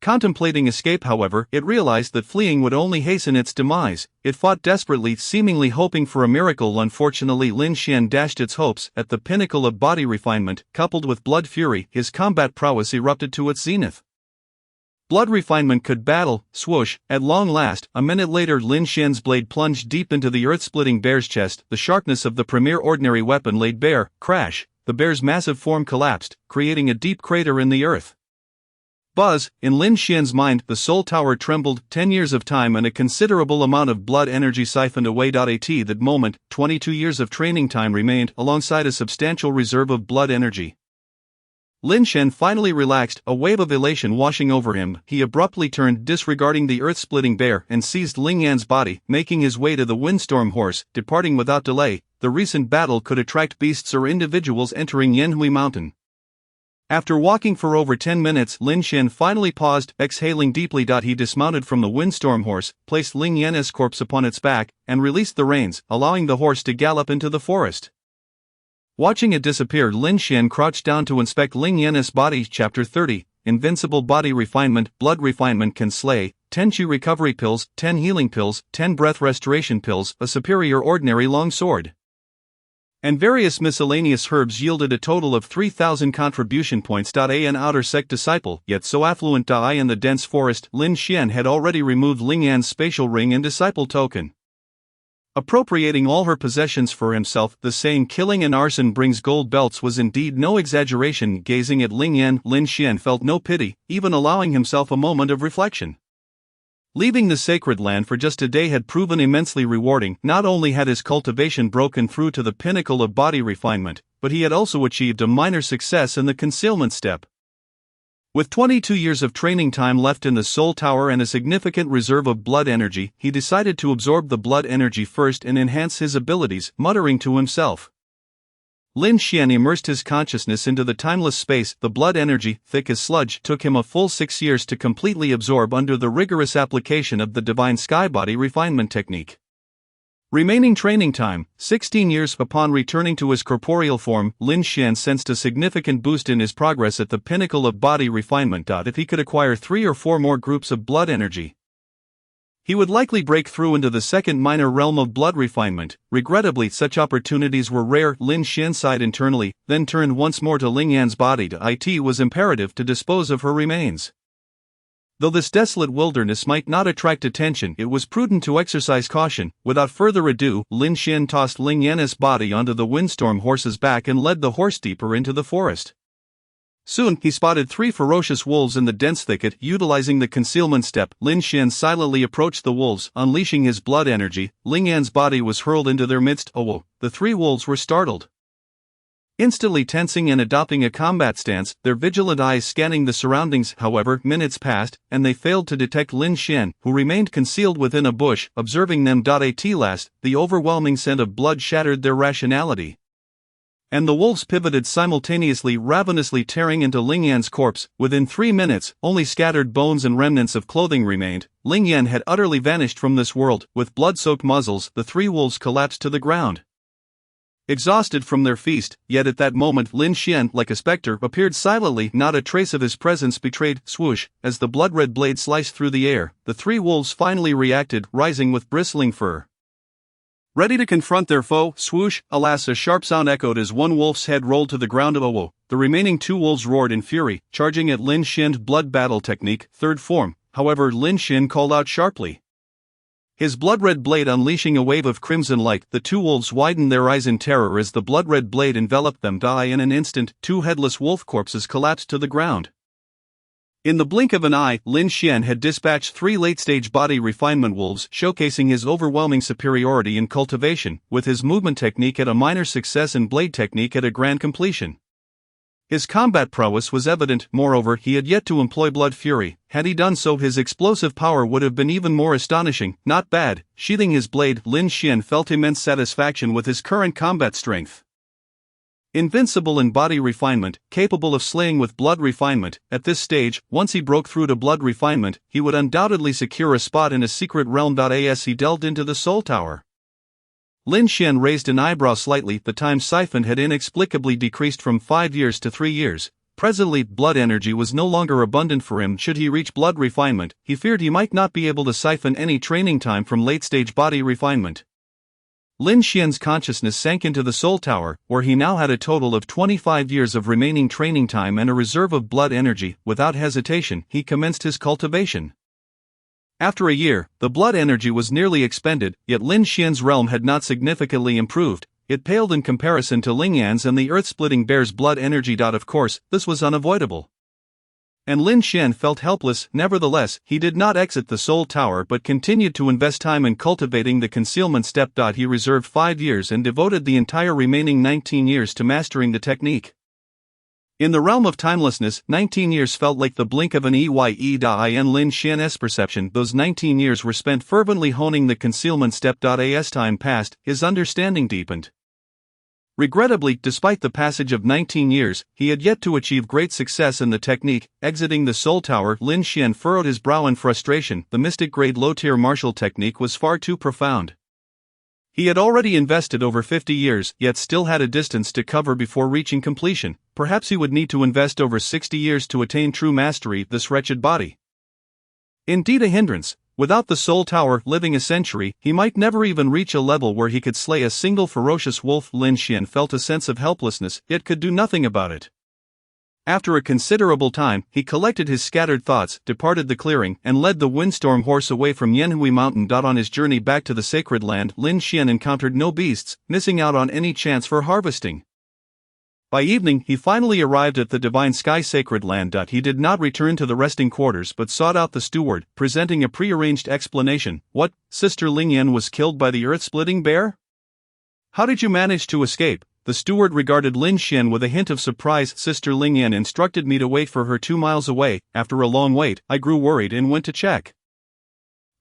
Contemplating escape, however, it realized that fleeing would only hasten its demise. It fought desperately, seemingly hoping for a miracle. Unfortunately, Lin Xian dashed its hopes. At the pinnacle of body refinement, coupled with blood fury, his combat prowess erupted to its zenith. Blood refinement could battle, swoosh, at long last. A minute later Lin Xian's blade plunged deep into the earth-splitting bear's chest. The sharpness of the premier ordinary weapon laid bare. Crash! The bear's massive form collapsed, creating a deep crater in the earth. Buzz! In Lin Xian's mind, the soul tower trembled. 10 years of time and a considerable amount of blood energy siphoned away. At that moment, 22 years of training time remained, alongside a substantial reserve of blood energy. Lin Xian finally relaxed, a wave of elation washing over him. He abruptly turned, disregarding the earth-splitting bear, and seized Ling Yan's body, making his way to the windstorm horse, departing without delay. The recent battle could attract beasts or individuals entering Yanhui Mountain. After walking for over 10 minutes, Lin Xian finally paused, exhaling deeply. He dismounted from the windstorm horse, placed Ling Yan's corpse upon its back, and released the reins, allowing the horse to gallop into the forest. Watching it disappear, Lin Xian crouched down to inspect Ling Yan's body. Chapter 30, Invincible Body Refinement. Blood refinement can slay. 10 Qi recovery pills, 10 healing pills, 10 breath restoration pills, a superior ordinary long sword, and various miscellaneous herbs yielded a total of 3,000 contribution points. An outer sect disciple, yet so affluent. In the dense forest, Lin Xian had already removed Ling Yan's spatial ring and disciple token. Appropriating all her possessions for himself, the saying "killing and arson brings gold belts" was indeed no exaggeration. Gazing at Ling Yan, Lin Xian felt no pity, even allowing himself a moment of reflection. Leaving the sacred land for just a day had proven immensely rewarding. Not only had his cultivation broken through to the pinnacle of body refinement, but he had also achieved a minor success in the concealment step. With 22 years of training time left in the Soul Tower and a significant reserve of blood energy, he decided to absorb the blood energy first and enhance his abilities, muttering to himself. Lin Xian immersed his consciousness into the timeless space. The blood energy, thick as sludge, took him a full 6 years to completely absorb under the rigorous application of the divine sky body refinement technique. Remaining training time, 16 years. Upon returning to his corporeal form, Lin Xian sensed a significant boost in his progress at the pinnacle of body refinement. If he could acquire 3 or 4 more groups of blood energy, he would likely break through into the second minor realm of blood refinement. Regrettably, such opportunities were rare. Lin Xian sighed internally, then turned once more to Ling Yan's body. It was imperative to dispose of her remains. Though this desolate wilderness might not attract attention, it was prudent to exercise caution. Without further ado, Lin Xian tossed Ling Yan's body onto the windstorm horse's back and led the horse deeper into the forest. Soon, he spotted 3 ferocious wolves in the dense thicket. Utilizing the concealment step, Lin Xian silently approached the wolves. Unleashing his blood energy, Ling Yan's body was hurled into their midst. Oh! The 3 wolves were startled. Instantly tensing and adopting a combat stance, their vigilant eyes scanning the surroundings. However, minutes passed, and they failed to detect Lin Xian, who remained concealed within a bush. Observing them. At last, the overwhelming scent of blood shattered their rationality, and the wolves pivoted simultaneously, ravenously tearing into Ling Yan's corpse. Within 3 minutes, only scattered bones and remnants of clothing remained. Ling Yan had utterly vanished from this world. With blood-soaked muzzles, the 3 wolves collapsed to the ground, exhausted from their feast. Yet at that moment Lin Xian, like a specter, appeared silently. Not a trace of his presence betrayed. Swoosh! As the blood-red blade sliced through the air, the 3 wolves finally reacted, rising with bristling fur, ready to confront their foe. Swoosh! Alas, a sharp sound echoed as one wolf's head rolled to the ground. Oh! The remaining 2 wolves roared in fury, charging at Lin Xian's blood battle technique, third form. However, Lin Xian called out sharply, his blood-red blade unleashing a wave of crimson light. The 2 wolves widened their eyes in terror as the blood-red blade enveloped them. In an instant, 2 headless wolf corpses collapsed to the ground. In the blink of an eye, Lin Xian had dispatched 3 late-stage body refinement wolves, showcasing his overwhelming superiority in cultivation, with his movement technique at a minor success and blade technique at a grand completion. His combat prowess was evident. Moreover, he had yet to employ blood fury. Had he done so, his explosive power would have been even more astonishing. Not bad. Sheathing his blade, Lin Xian felt immense satisfaction with his current combat strength. Invincible in body refinement, capable of slaying with blood refinement. At this stage, once he broke through to blood refinement, he would undoubtedly secure a spot in a secret realm. As he delved into the Soul Tower, Lin Xian raised an eyebrow slightly. The time siphoned had inexplicably decreased from 5 years to 3 years. Presently, blood energy was no longer abundant for him. Should he reach blood refinement, he feared he might not be able to siphon any training time from late-stage body refinement. Lin Xian's consciousness sank into the Soul Tower, where he now had a total of 25 years of remaining training time and a reserve of blood energy. Without hesitation, he commenced his cultivation. After a year, the blood energy was nearly expended, yet Lin Xian's realm had not significantly improved. It paled in comparison to Ling Yan's and the earth-splitting bear's blood energy. Of course, this was unavoidable. And Lin Xian felt helpless. Nevertheless, he did not exit the Soul Tower but continued to invest time in cultivating the concealment step. He reserved 5 years and devoted the entire remaining 19 years to mastering the technique. In the realm of timelessness, 19 years felt like the blink of an eye. In Lin Xian's perception, those 19 years were spent fervently honing the concealment step. As time passed, his understanding deepened. Regrettably, despite the passage of 19 years, he had yet to achieve great success in the technique. Exiting the Soul Tower, Lin Xian furrowed his brow in frustration. The mystic-grade low-tier martial technique was far too profound. He had already invested over 50 years, yet still had a distance to cover before reaching completion. Perhaps he would need to invest over 60 years to attain true mastery. This wretched body. Indeed a hindrance. Without the Soul Tower living a century, he might never even reach a level where he could slay a single ferocious wolf. Lin Xian felt a sense of helplessness, yet could do nothing about it. After a considerable time, he collected his scattered thoughts, departed the clearing, and led the windstorm horse away from Yanhui Mountain. On his journey back to the sacred land, Lin Xian encountered no beasts, missing out on any chance for harvesting. By evening, he finally arrived at the Divine Sky Sacred Land. He did not return to the resting quarters but sought out the steward, presenting a prearranged explanation. What, Sister Ling Yan was killed by the earth-splitting bear? How did you manage to escape? The steward regarded Lin Xian with a hint of surprise. Sister Ling Yan instructed me to wait for her 2 miles away. After a long wait, I grew worried and went to check.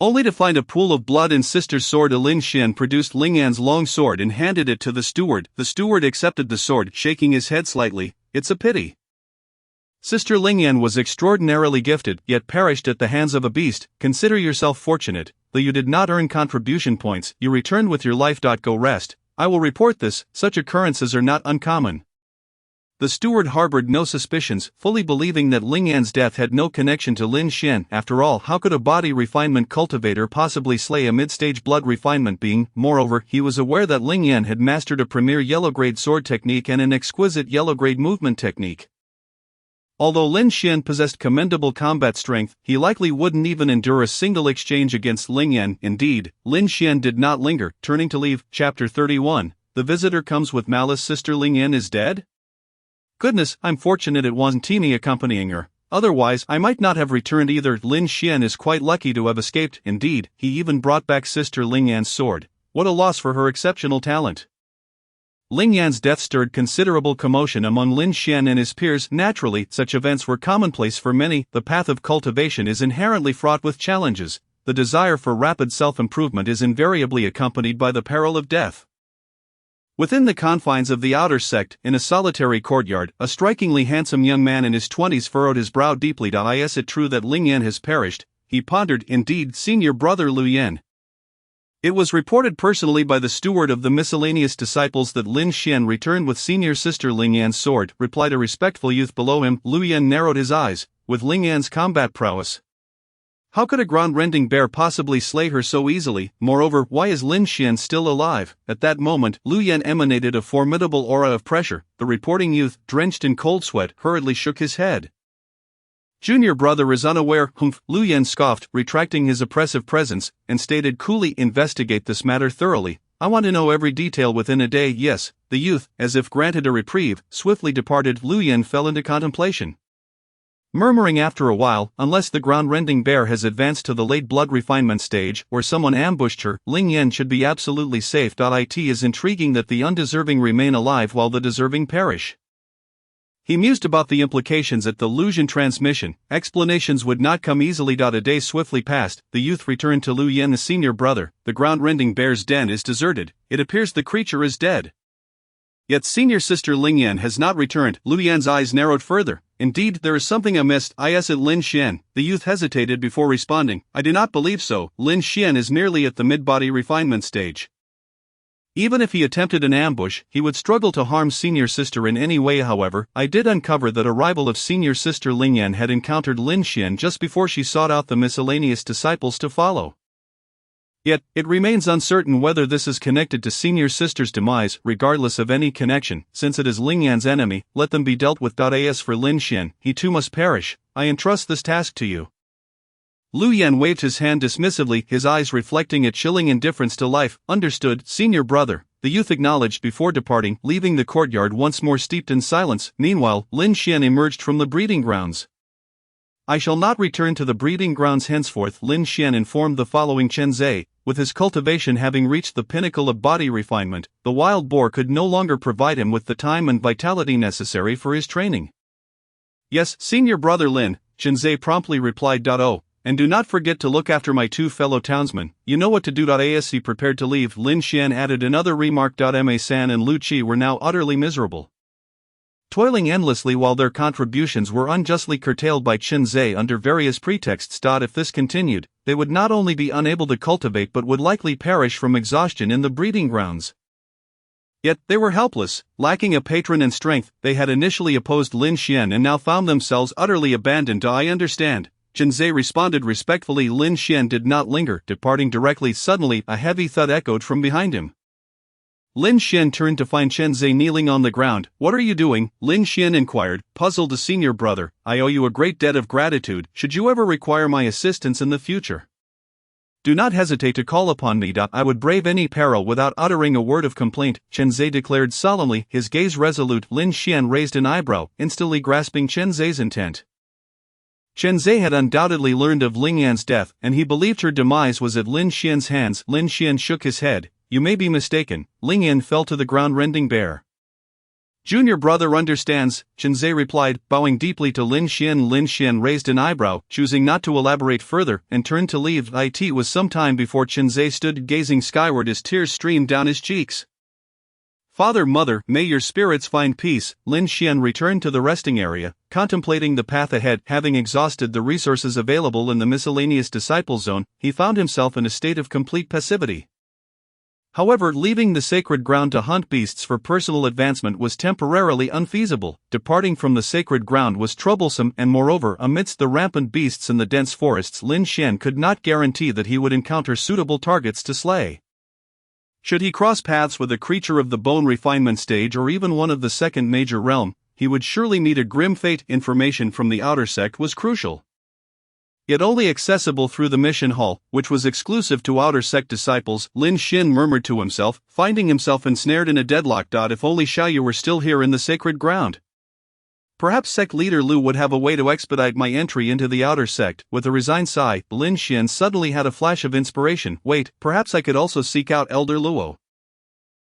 Only to find a pool of blood in Sister's sword. Lin Xian produced Ling Yan's long sword and handed it to the steward. The steward accepted the sword, shaking his head slightly. It's a pity. Sister Ling Yan was extraordinarily gifted, yet perished at the hands of a beast. Consider yourself fortunate. Though you did not earn contribution points, you returned with your life. Go rest. I will report this. Such occurrences are not uncommon. The steward harbored no suspicions, fully believing that Ling Yan's death had no connection to Lin Xian. After all, how could a body refinement cultivator possibly slay a mid-stage blood refinement being? Moreover, he was aware that Ling Yan had mastered a premier yellow-grade sword technique and an exquisite yellow-grade movement technique. Although Lin Xian possessed commendable combat strength, he likely wouldn't even endure a single exchange against Ling Yan. Indeed, Lin Xian did not linger, turning to leave. Chapter 31. The visitor comes with malice. Sister Ling Yan is dead? Goodness, I'm fortunate it wasn't me accompanying her. Otherwise, I might not have returned either. Lin Xian is quite lucky to have escaped. Indeed, he even brought back Sister Ling Yan's sword. What a loss for her exceptional talent. Ling Yan's death stirred considerable commotion among Lin Xian and his peers. Naturally, such events were commonplace for many. The path of cultivation is inherently fraught with challenges. The desire for rapid self-improvement is invariably accompanied by the peril of death. Within the confines of the outer sect, in a solitary courtyard, a strikingly handsome young man in his 20s furrowed his brow deeply. Is it true that Ling Yan has perished? He pondered. Indeed, senior brother Liu Yan. It was reported personally by the steward of the miscellaneous disciples that Lin Xian returned with senior sister Ling Yan's sword, replied a respectful youth below him. Liu Yan narrowed his eyes. With Ling Yan's combat prowess, how could a ground-rending bear possibly slay her so easily? Moreover, why is Lin Xian still alive? At that moment, Liu Yan emanated a formidable aura of pressure. The reporting youth, drenched in cold sweat, hurriedly shook his head. Junior brother is unaware. Humph. Liu Yan scoffed, retracting his oppressive presence, and stated coolly, investigate this matter thoroughly. I want to know every detail within a day. Yes. The youth, as if granted a reprieve, swiftly departed. Liu Yan fell into contemplation, murmuring after a while, unless the ground-rending bear has advanced to the late blood refinement stage, or someone ambushed her, Ling Yan should be absolutely safe. It is intriguing that the undeserving remain alive while the deserving perish. He mused about the implications at the illusion transmission. Explanations would not come easily. A day swiftly passed. The youth returned to Liu Yan, the senior brother. The ground-rending bear's den is deserted. It appears the creature is dead. Yet senior sister Ling Yan has not returned. Liu Yan's eyes narrowed further. Indeed, there is something amiss. Is it Lin Xian? The youth hesitated before responding. I do not believe so. Lin Xian is merely at the mid-body refinement stage. Even if he attempted an ambush, he would struggle to harm senior sister in any way. However, I did uncover that a rival of senior sister Ling Yan had encountered Lin Xian just before she sought out the miscellaneous disciples to follow. Yet, it remains uncertain whether this is connected to senior sister's demise. Regardless of any connection, since it is Ling Yan's enemy, let them be dealt with. As for Lin Xian, he too must perish. I entrust this task to you. Lu Yan waved his hand dismissively, his eyes reflecting a chilling indifference to life. Understood, senior brother, the youth acknowledged before departing, leaving the courtyard once more steeped in silence. Meanwhile, Lin Xian emerged from the breeding grounds. I shall not return to the breeding grounds henceforth, Lin Xian informed the following Chen Zhe. With his cultivation having reached the pinnacle of body refinement, the wild boar could no longer provide him with the time and vitality necessary for his training. Yes, senior brother Lin, Chen Zhe promptly replied. Oh, and do not forget to look after my two fellow townsmen. You know what to do. As he prepared to leave, Lin Xian added another remark. Ma San and Lu Qi were now utterly miserable, toiling endlessly while their contributions were unjustly curtailed by Chen Zhe under various pretexts. If this continued, they would not only be unable to cultivate but would likely perish from exhaustion in the breeding grounds. Yet, they were helpless, lacking a patron and strength. They had initially opposed Lin Xian and now found themselves utterly abandoned. I understand, Chen Zhe responded respectfully. Lin Xian did not linger, departing directly. Suddenly, a heavy thud echoed from behind him. Lin Xian turned to find Chen Zhe kneeling on the ground. What are you doing? Lin Xian inquired, puzzled. The senior brother, I owe you a great debt of gratitude. Should you ever require my assistance in the future, do not hesitate to call upon me. I would brave any peril without uttering a word of complaint, Chen Zhe declared solemnly, his gaze resolute. Lin Xian raised an eyebrow, instantly grasping Chen Zhe's intent. Chen Zhe had undoubtedly learned of Ling Yan's death, and he believed her demise was at Lin Xian's hands. Lin Xian shook his head. You may be mistaken. Ling Yan fell to the ground rending bare. Junior brother understands, Chen Zhe replied, bowing deeply to Lin Xian. Lin Xian raised an eyebrow, choosing not to elaborate further, and turned to leave. It was some time before Chen Zhe stood gazing skyward as tears streamed down his cheeks. Father, mother, may your spirits find peace. Lin Xian returned to the resting area, contemplating the path ahead. Having exhausted the resources available in the miscellaneous disciple zone, he found himself in a state of complete passivity. However, leaving the sacred ground to hunt beasts for personal advancement was temporarily unfeasible. Departing from the sacred ground was troublesome, and moreover, amidst the rampant beasts in the dense forests, Lin Xian could not guarantee that he would encounter suitable targets to slay. Should he cross paths with a creature of the bone refinement stage or even one of the second major realm, he would surely meet a grim fate. Information from the outer sect was crucial, yet only accessible through the mission hall, which was exclusive to outer sect disciples. Lin Xian murmured to himself, finding himself ensnared in a deadlock. If only Xiaoyu were still here in the sacred ground. Perhaps sect leader Lu would have a way to expedite my entry into the outer sect. With a resigned sigh, Lin Xian suddenly had a flash of inspiration. Wait, perhaps I could also seek out Elder Luo.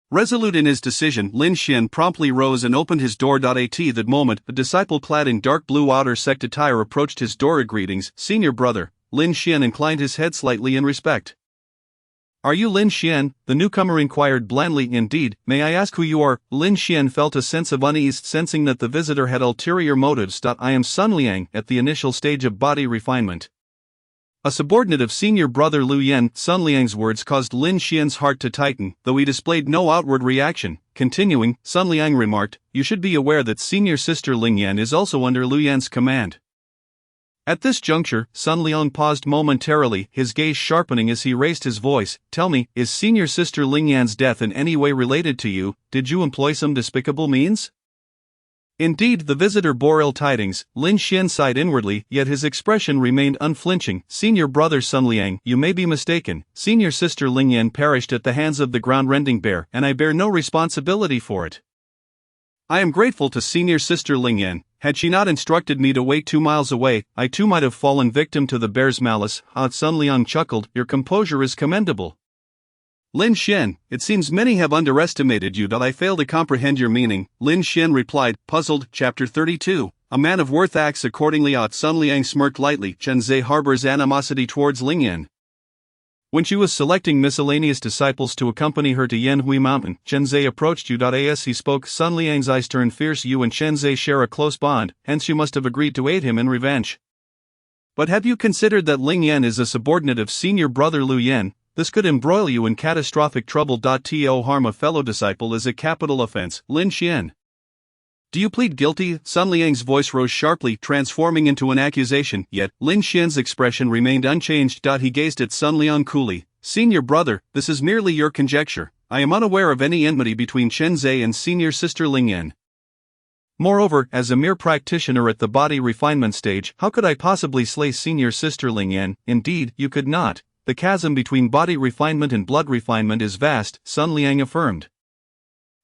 Resolute in his decision, Lin Xian promptly rose and opened his door. At that moment, a disciple clad in dark blue outer sect attire approached his door. Greetings, senior brother. Lin Xian inclined his head slightly in respect. Are you Lin Xian? The newcomer inquired blandly. Indeed, may I ask who you are? Lin Xian felt a sense of unease, sensing that the visitor had ulterior motives. I am Sun Liang, at the initial stage of body refinement. A subordinate of senior brother Lu Yan. Sun Liang's words caused Lin Xian's heart to tighten, though he displayed no outward reaction. Continuing, Sun Liang remarked, you should be aware that senior sister Ling Yan is also under Lu Yan's command. At this juncture, Sun Liang paused momentarily, his gaze sharpening as he raised his voice. Tell me, is senior sister Ling Yan's death in any way related to you? Did you employ some despicable means? Indeed, the visitor bore ill tidings. Lin Xian sighed inwardly, yet his expression remained unflinching. Senior brother Sun Liang, you may be mistaken. Senior sister Ling Yan perished at the hands of the ground-rending bear, and I bear no responsibility for it. I am grateful to senior sister Ling Yan. Had she not instructed me to wait 2 miles away, I too might have fallen victim to the bear's malice. Sun Liang chuckled, your composure is commendable. Lin Xian, it seems many have underestimated you. I fail to comprehend your meaning. Lin Xian replied, puzzled. Chapter 32. A man of worth acts accordingly. Sun Liang smirked lightly. Chen Zhe harbors animosity towards Ling Yan. When she was selecting miscellaneous disciples to accompany her to Yanhui Mountain, Chen Zhe approached you. As he spoke, Sun Liang's eyes turned fierce. You and Chen Zhe share a close bond, hence you must have agreed to aid him in revenge. But have you considered that Ling Yan is a subordinate of senior brother Lu Yan? This could embroil you in catastrophic trouble. To harm a fellow disciple is a capital offense. Lin Xian, do you plead guilty? Sun Liang's voice rose sharply, transforming into an accusation, yet Lin Xian's expression remained unchanged. He gazed at Sun Liang coolly. Senior brother, this is merely your conjecture. I am unaware of any enmity between Chen Zhe and senior sister Ling Yan. Moreover, as a mere practitioner at the body refinement stage, how could I possibly slay senior sister Ling Yan? Indeed, you could not. The chasm between body refinement and blood refinement is vast, Sun Liang affirmed.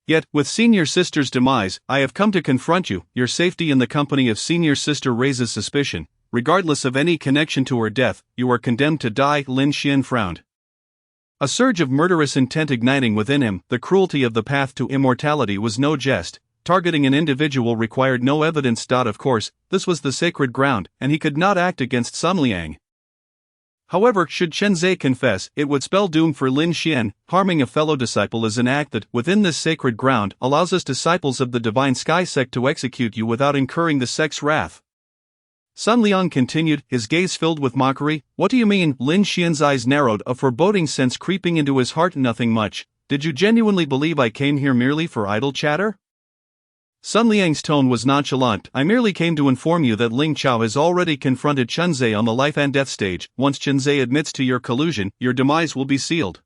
Yet, with senior sister's demise, I have come to confront you. Your safety in the company of senior sister raises suspicion. Regardless of any connection to her death, you are condemned to die, Lin Xian frowned. A surge of murderous intent igniting within him, the cruelty of the path to immortality was no jest. Targeting an individual required no evidence. Of course, this was the sacred ground, and he could not act against Sun Liang. However, should Chen Zhe confess, it would spell doom for Lin Xian. Harming a fellow disciple is an act that, within this sacred ground, allows us disciples of the Divine Sky sect to execute you without incurring the sect's wrath. Sun Liang continued, his gaze filled with mockery. What do you mean? Lin Xian's eyes narrowed, a foreboding sense creeping into his heart. Nothing much. Did you genuinely believe I came here merely for idle chatter? Sun Liang's tone was nonchalant. I merely came to inform you that Ling Chao has already confronted Chen Zhe on the life and death stage. Once Chen Zhe admits to your collusion, your demise will be sealed.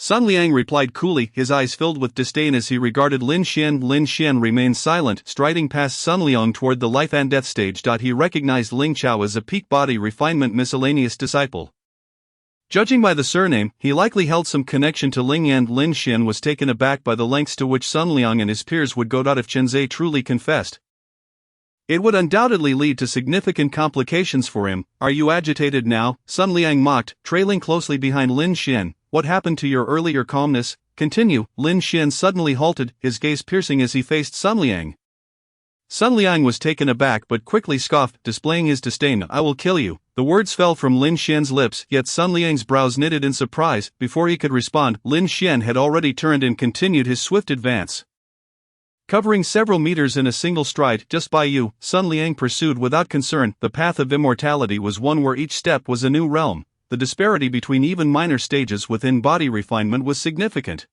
Sun Liang replied coolly, his eyes filled with disdain as he regarded Lin Xian. Lin Xian remained silent, striding past Sun Liang toward the life and death stage. He recognized Ling Chao as a peak body refinement miscellaneous disciple. Judging by the surname, he likely held some connection to Ling Yan. Lin Xian was taken aback by the lengths to which Sun Liang and his peers would go. If Chen Zhe truly confessed, it would undoubtedly lead to significant complications for him. Are you agitated now? Sun Liang mocked, trailing closely behind Lin Xian. What happened to your earlier calmness? Continue. Lin Xian suddenly halted, his gaze piercing as he faced Sun Liang. Sun Liang was taken aback but quickly scoffed, displaying his disdain. I will kill you. The words fell from Lin Xian's lips, yet Sun Liang's brows knitted in surprise. Before he could respond, Lin Xian had already turned and continued his swift advance. Covering several meters in a single stride, just by you, Sun Liang pursued without concern. The path of immortality was one where each step was a new realm. The disparity between even minor stages within body refinement was significant.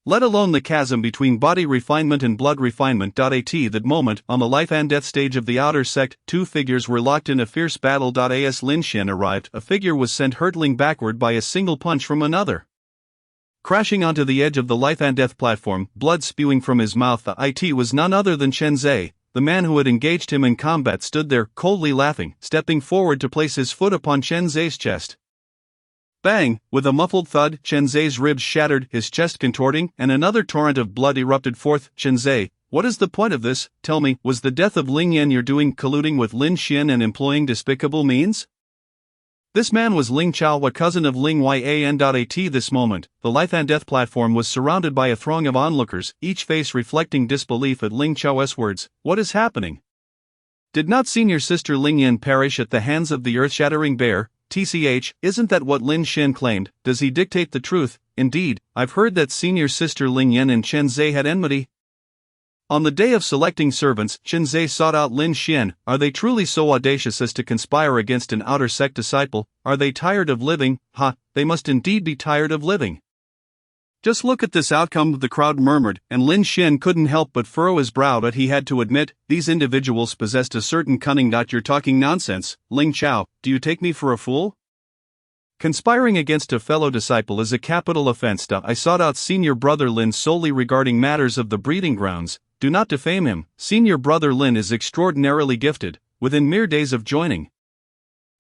Let alone the chasm between body refinement and blood refinement. At that moment, on the life and death stage of the outer sect, two figures were locked in a fierce battle. As Lin Xian arrived, a figure was sent hurtling backward by a single punch from another. Crashing onto the edge of the life and death platform, blood spewing from his mouth, it was none other than Chen Zhe. The man who had engaged him in combat stood there, coldly laughing, stepping forward to place his foot upon Chen Zhe's chest. Bang! With a muffled thud, Chen Zhe's ribs shattered, his chest contorting, and another torrent of blood erupted forth. Chen Zhe, what is the point of this? Tell me, was the death of Ling Yan your doing, colluding with Lin Xian and employing despicable means? This man was Ling Chao, a cousin of Ling Yan. At this moment, the life and death platform was surrounded by a throng of onlookers, each face reflecting disbelief at Ling Chao's words. What is happening? Did not senior sister Ling Yan perish at the hands of the earth-shattering bear? TCH, isn't that what Lin Xian claimed? Does he dictate the truth? Indeed, I've heard that senior sister Ling Yan and Chen Zhe had enmity. On the day of selecting servants, Chen Zhe sought out Lin Xian. Are they truly so audacious as to conspire against an outer sect disciple? Are they tired of living? They must indeed be tired of living. Just look at this outcome, the crowd murmured, and Lin Xian couldn't help but furrow his brow. He had to admit, these individuals possessed a certain cunning. You're talking nonsense, Ling Chao, do you take me for a fool? Conspiring against a fellow disciple is a capital offense. I sought out senior brother Lin solely regarding matters of the breeding grounds. Do not defame him. Senior brother Lin is extraordinarily gifted. Within mere days of joining,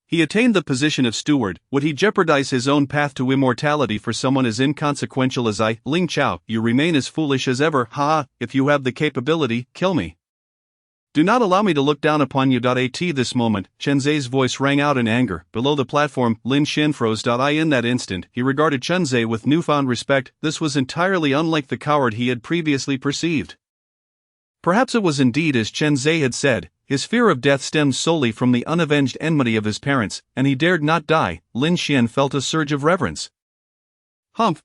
he attained the position of steward. Would he jeopardize his own path to immortality for someone as inconsequential as I? Ling Chao, you remain as foolish as ever. If you have the capability, kill me. Do not allow me to look down upon you. At this moment, Chen Zhe's voice rang out in anger. Below the platform, Lin Xian froze. In that instant, he regarded Chen Zhe with newfound respect. This was entirely unlike the coward he had previously perceived. Perhaps it was indeed as Chen Zhe had said, his fear of death stemmed solely from the unavenged enmity of his parents, and he dared not die. Lin Xian felt a surge of reverence.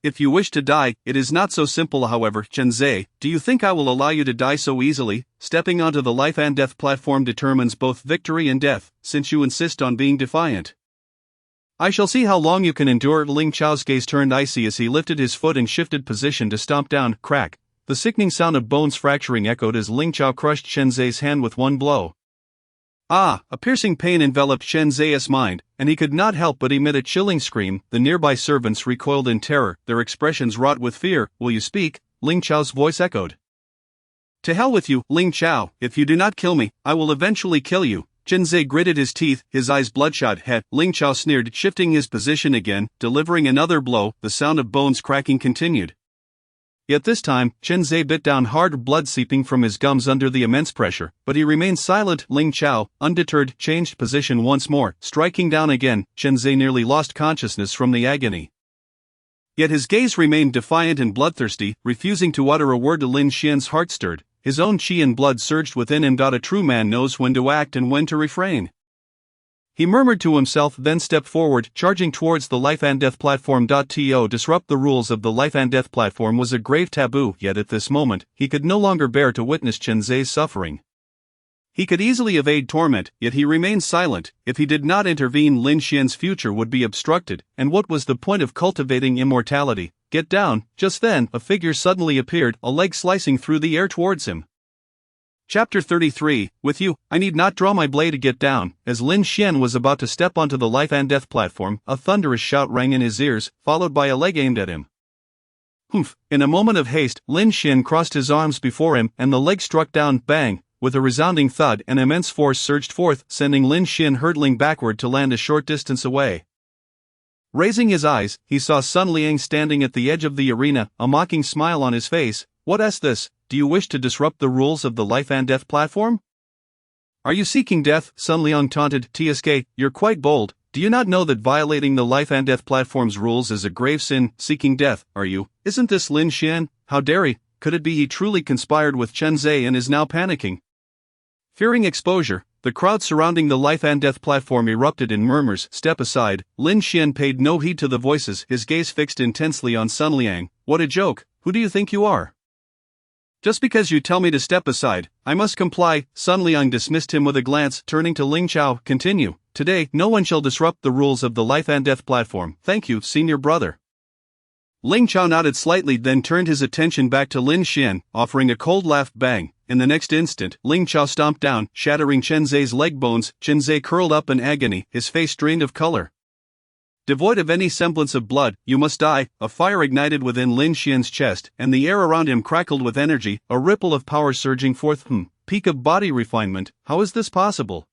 If you wish to die, it is not so simple. However, Chen Zhe, do you think I will allow you to die so easily? Stepping onto the life and death platform determines both victory and death, since you insist on being defiant. I shall see how long you can endure. Ling Chao's gaze turned icy as he lifted his foot and shifted position to stomp down. Crack. The sickening sound of bones fracturing echoed as Ling Chao crushed Chen Zhe's hand with one blow. Ah! A piercing pain enveloped Chen Zhe's mind, and he could not help but emit a chilling scream. The nearby servants recoiled in terror, their expressions wrought with fear. Will you speak? Ling Chao's voice echoed. To hell with you, Ling Chao. If you do not kill me, I will eventually kill you. Chen Zhe gritted his teeth, his eyes bloodshot. Ling Chao sneered, shifting his position again, delivering another blow. The sound of bones cracking continued. Yet this time, Chen Zhe bit down hard, blood seeping from his gums under the immense pressure, but he remained silent. Ling Chao, undeterred, changed position once more, striking down again. Chen Zhe nearly lost consciousness from the agony. Yet his gaze remained defiant and bloodthirsty, refusing to utter a word. Lin Xian's heart stirred, his own qi and blood surged within him. A true man knows when to act and when to refrain. He murmured to himself, then stepped forward, charging towards the life and death platform. To disrupt the rules of the life and death platform was a grave taboo, yet at this moment, he could no longer bear to witness Chen Zhe's suffering. He could easily evade torment, yet he remained silent. If he did not intervene, Lin Xian's future would be obstructed, and what was the point of cultivating immortality? Get down! Just then, a figure suddenly appeared, a leg slicing through the air towards him. Chapter 33, With you, I need not draw my blade to get down. As Lin Xian was about to step onto the life and death platform, a thunderous shout rang in his ears, followed by a leg aimed at him. Humph! In a moment of haste, Lin Xian crossed his arms before him, and the leg struck down. Bang! With a resounding thud, an immense force surged forth, sending Lin Xian hurtling backward to land a short distance away. Raising his eyes, he saw Sun Liang standing at the edge of the arena, a mocking smile on his face. What's this? Do you wish to disrupt the rules of the life and death platform? Are you seeking death? Sun Liang taunted. Tsk, you're quite bold. Do you not know that violating the life and death platform's rules is a grave sin? Seeking death, are you? Isn't this Lin Xian? How dare he? Could it be he truly conspired with Chen Zhe and is now panicking? Fearing exposure, the crowd surrounding the life and death platform erupted in murmurs. Step aside. Lin Xian paid no heed to the voices, his gaze fixed intensely on Sun Liang. What a joke! Who do you think you are? Just because you tell me to step aside, I must comply. Sun Liang dismissed him with a glance, turning to Ling Chao. Continue. Today, no one shall disrupt the rules of the life and death platform. Thank you, senior brother. Ling Chao nodded slightly, then turned his attention back to Lin Xian, offering a cold laugh. Bang! In the next instant, Ling Chao stomped down, shattering Chen Zhe's leg bones. Chen Zhe curled up in agony, his face drained of color. Devoid of any semblance of blood, you must die. A fire ignited within Lin Xian's chest, and the air around him crackled with energy, a ripple of power surging forth. Peak of body refinement, how is this possible?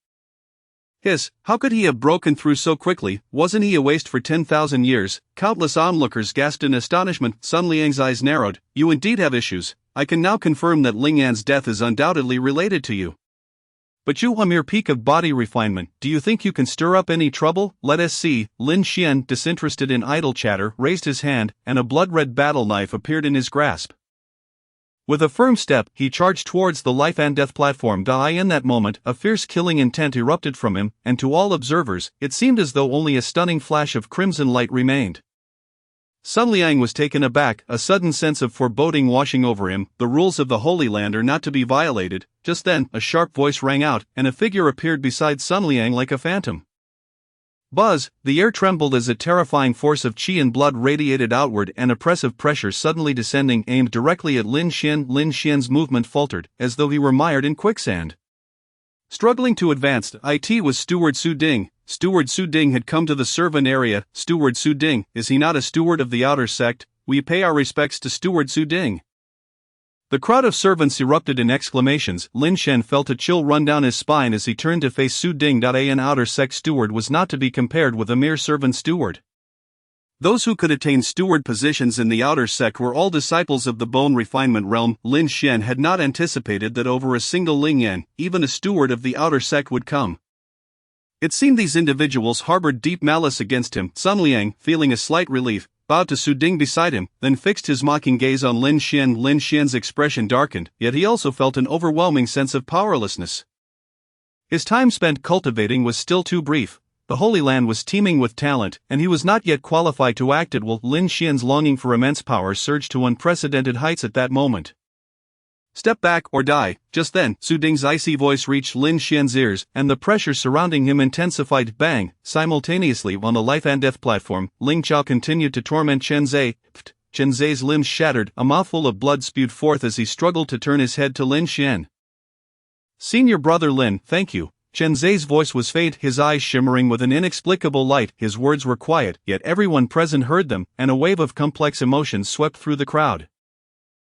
How could he have broken through so quickly? Wasn't he a waste for 10,000 years? Countless onlookers gasped in astonishment. Sun Liang's eyes narrowed. You indeed have issues. I can now confirm that Ling Yan's death is undoubtedly related to you. But you, a mere peak of body refinement, do you think you can stir up any trouble? Let us see. Lin Xian, disinterested in idle chatter, raised his hand, and a blood-red battle knife appeared in his grasp. With a firm step, he charged towards the life and death platform. In that moment, a fierce killing intent erupted from him, and to all observers, it seemed as though only a stunning flash of crimson light remained. Sun Liang was taken aback, a sudden sense of foreboding washing over him. The rules of the Holy Land are not to be violated. Just then, a sharp voice rang out, and a figure appeared beside Sun Liang like a phantom. Buzz! The air trembled as a terrifying force of qi and blood radiated outward, and oppressive pressure suddenly descending aimed directly at Lin Xian. Lin Xian's movement faltered, as though he were mired in quicksand. Struggling to advance, it was Steward Su Ding. Steward Su Ding had come to the servant area. Steward Su Ding, is he not a steward of the outer sect? We pay our respects to Steward Su Ding. The crowd of servants erupted in exclamations. Lin Xian felt a chill run down his spine as he turned to face Su Ding. An outer sect steward was not to be compared with a mere servant steward. Those who could attain steward positions in the outer sect were all disciples of the bone refinement realm. Lin Xian had not anticipated that over a single Ling Yan, even a steward of the outer sect would come. It seemed these individuals harbored deep malice against him. Sun Liang, feeling a slight relief, bowed to Su Ding beside him, then fixed his mocking gaze on Lin Xian. Lin Xian's expression darkened, yet he also felt an overwhelming sense of powerlessness. His time spent cultivating was still too brief. The Holy Land was teeming with talent, and he was not yet qualified to act at will. Lin Xian's longing for immense power surged to unprecedented heights at that moment. Step back or die. Just then, Su Ding's icy voice reached Lin Xian's ears, and the pressure surrounding him intensified. Bang! Simultaneously, on the life and death platform, Ling Chao continued to torment Chen Zhe. Chen Zhe's limbs shattered, a mouthful of blood spewed forth as he struggled to turn his head to Lin Xian. Senior brother Lin, thank you. Chen Zhe's voice was faint, his eyes shimmering with an inexplicable light. His words were quiet, yet everyone present heard them, and a wave of complex emotions swept through the crowd.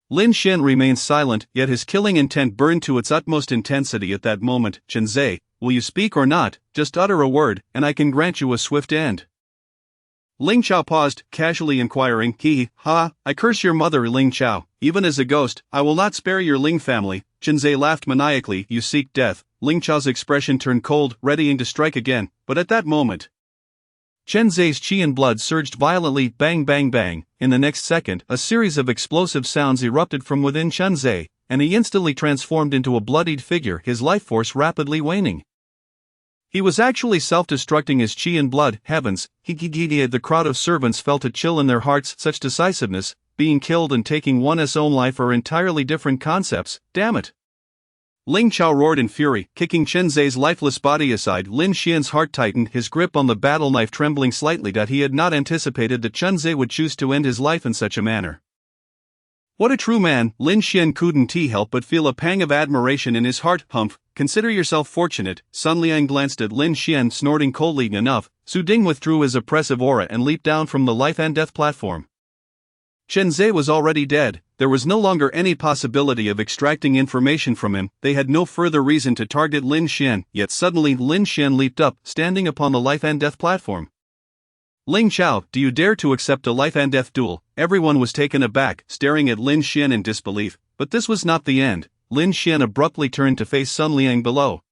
Lin Xian remained silent, yet his killing intent burned to its utmost intensity at that moment. Chen Zhe, will you speak or not? Just utter a word, and I can grant you a swift end. Ling Chao paused, casually inquiring, I curse your mother, Ling Chao. Even as a ghost, I will not spare your Ling family. Chen Zhe laughed maniacally. You seek death. Ling Chao's expression turned cold, readying to strike again, but at that moment, Chen Zhe's qi and blood surged violently, bang bang bang. In the next second, a series of explosive sounds erupted from within Chen Zhe, and he instantly transformed into a bloodied figure, his life force rapidly waning. He was actually self-destructing his qi and blood. Heavens, the crowd of servants felt a chill in their hearts. Such decisiveness, being killed and taking one's own life are entirely different concepts, damn it. Ling Chao roared in fury, kicking Chen Zhe's lifeless body aside. Lin Xian's heart tightened, his grip on the battle knife trembling slightly. That he had not anticipated that Chen Zhe would choose to end his life in such a manner. What a true man! Lin Xian couldn't help but feel a pang of admiration in his heart. Humph, consider yourself fortunate. Sun Liang glanced at Lin Xian, snorting coldly. Enough. Su Ding withdrew his oppressive aura and leaped down from the life and death platform. Chen Zhe was already dead. There was no longer any possibility of extracting information from him. They had no further reason to target Lin Xian, yet suddenly Lin Xian leaped up, standing upon the life and death platform. Ling Chao, do you dare to accept a life and death duel? Everyone was taken aback, staring at Lin Xian in disbelief, but this was not the end. Lin Xian abruptly turned to face Sun Liang below.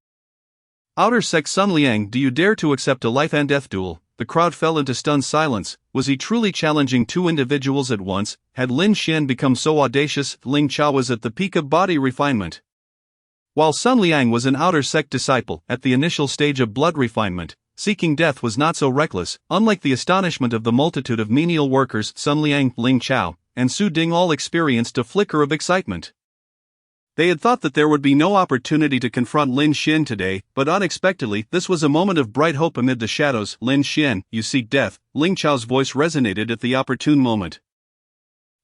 Outer Sect Sun Liang, do you dare to accept a life and death duel? The crowd fell into stunned silence. Was he truly challenging two individuals at once? Had Lin Xian become so audacious? Ling Chao was at the peak of body refinement, while Sun Liang was an outer sect disciple, at the initial stage of blood refinement. Seeking death was not so reckless. Unlike the astonishment of the multitude of menial workers, Sun Liang, Ling Chao, and Su Ding all experienced a flicker of excitement. They had thought that there would be no opportunity to confront Lin Xian today, but unexpectedly, this was a moment of bright hope amid the shadows. Lin Xian, you seek death. Ling Chao's voice resonated at the opportune moment.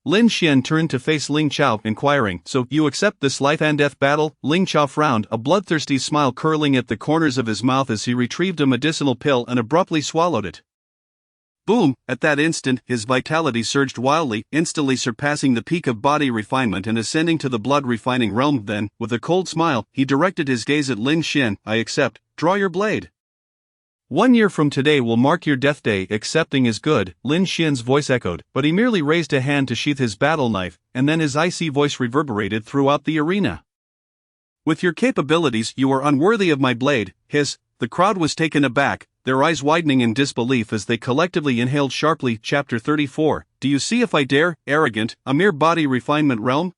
Lin Xian turned to face Ling Chao, inquiring, so, you accept this life and death battle? Ling Chao frowned, a bloodthirsty smile curling at the corners of his mouth as he retrieved a medicinal pill and abruptly swallowed it. Boom! At that instant, his vitality surged wildly, instantly surpassing the peak of body refinement and ascending to the blood-refining realm. Then, with a cold smile, he directed his gaze at Lin Xian. I accept. Draw your blade. 1 year from today will mark your death day. Accepting is good, Lin Xian's voice echoed, but he merely raised a hand to sheath his battle knife, and then his icy voice reverberated throughout the arena. With your capabilities, you are unworthy of my blade. Hiss. The crowd was taken aback, their eyes widening in disbelief as they collectively inhaled sharply. Chapter 34. Do you see if I dare? Arrogant, a mere body refinement realm?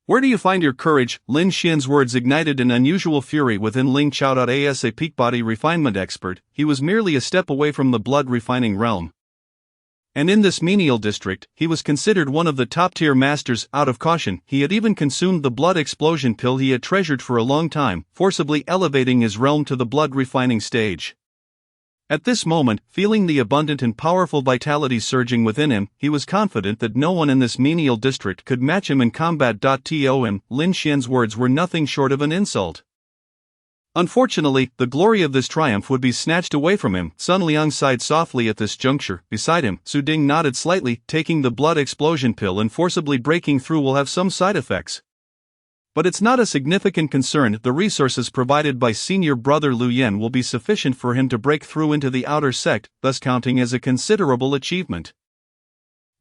Where do you find your courage? Lin Xian's words ignited an unusual fury within Ling Chao. As a peak body refinement expert, he was merely a step away from the blood refining realm. And in this menial district, he was considered one of the top-tier masters. Out of caution, he had even consumed the blood explosion pill he had treasured for a long time, forcibly elevating his realm to the blood refining stage. At this moment, feeling the abundant and powerful vitality surging within him, he was confident that no one in this menial district could match him in combat. Lin Xian's words were nothing short of an insult. Unfortunately, the glory of this triumph would be snatched away from him. Sun Liang sighed softly at this juncture. Beside him, Su Ding nodded slightly. Taking the blood explosion pill and forcibly breaking through will have some side effects, but it's not a significant concern. The resources provided by senior brother Lu Yen will be sufficient for him to break through into the outer sect, thus counting as a considerable achievement.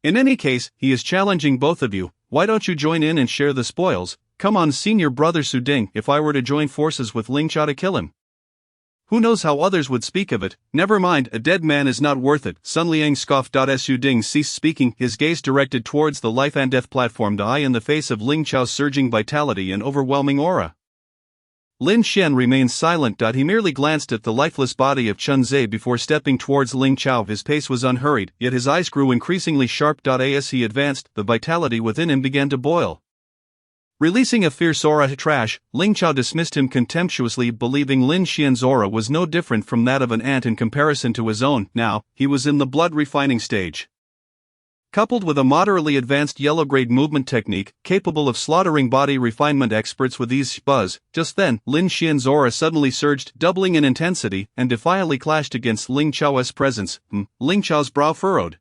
In any case, he is challenging both of you. Why don't you join in and share the spoils? Come on, senior brother Su Ding. If I were to join forces with Ling Chao to kill him, who knows how others would speak of it? Never mind, a dead man is not worth it. Sun Liang scoffed. As Su Ding ceased speaking, his gaze directed towards the life and death platform. The eye in the face of Ling Chao's surging vitality and overwhelming aura. Lin Xian remained silent. He merely glanced at the lifeless body of Chen Zhe before stepping towards Ling Chao. His pace was unhurried, yet his eyes grew increasingly sharp. As he advanced, the vitality within him began to boil. Releasing a fierce aura trash, Ling Chao dismissed him contemptuously, believing Lin Xian's aura was no different from that of an ant in comparison to his own. Now, he was in the blood refining stage. Coupled with a moderately advanced yellow-grade movement technique capable of slaughtering body refinement experts with ease. Buzz. Just then, Lin Xian's aura suddenly surged, doubling in intensity, and defiantly clashed against Ling Chao's presence. Ling Chao's brow furrowed.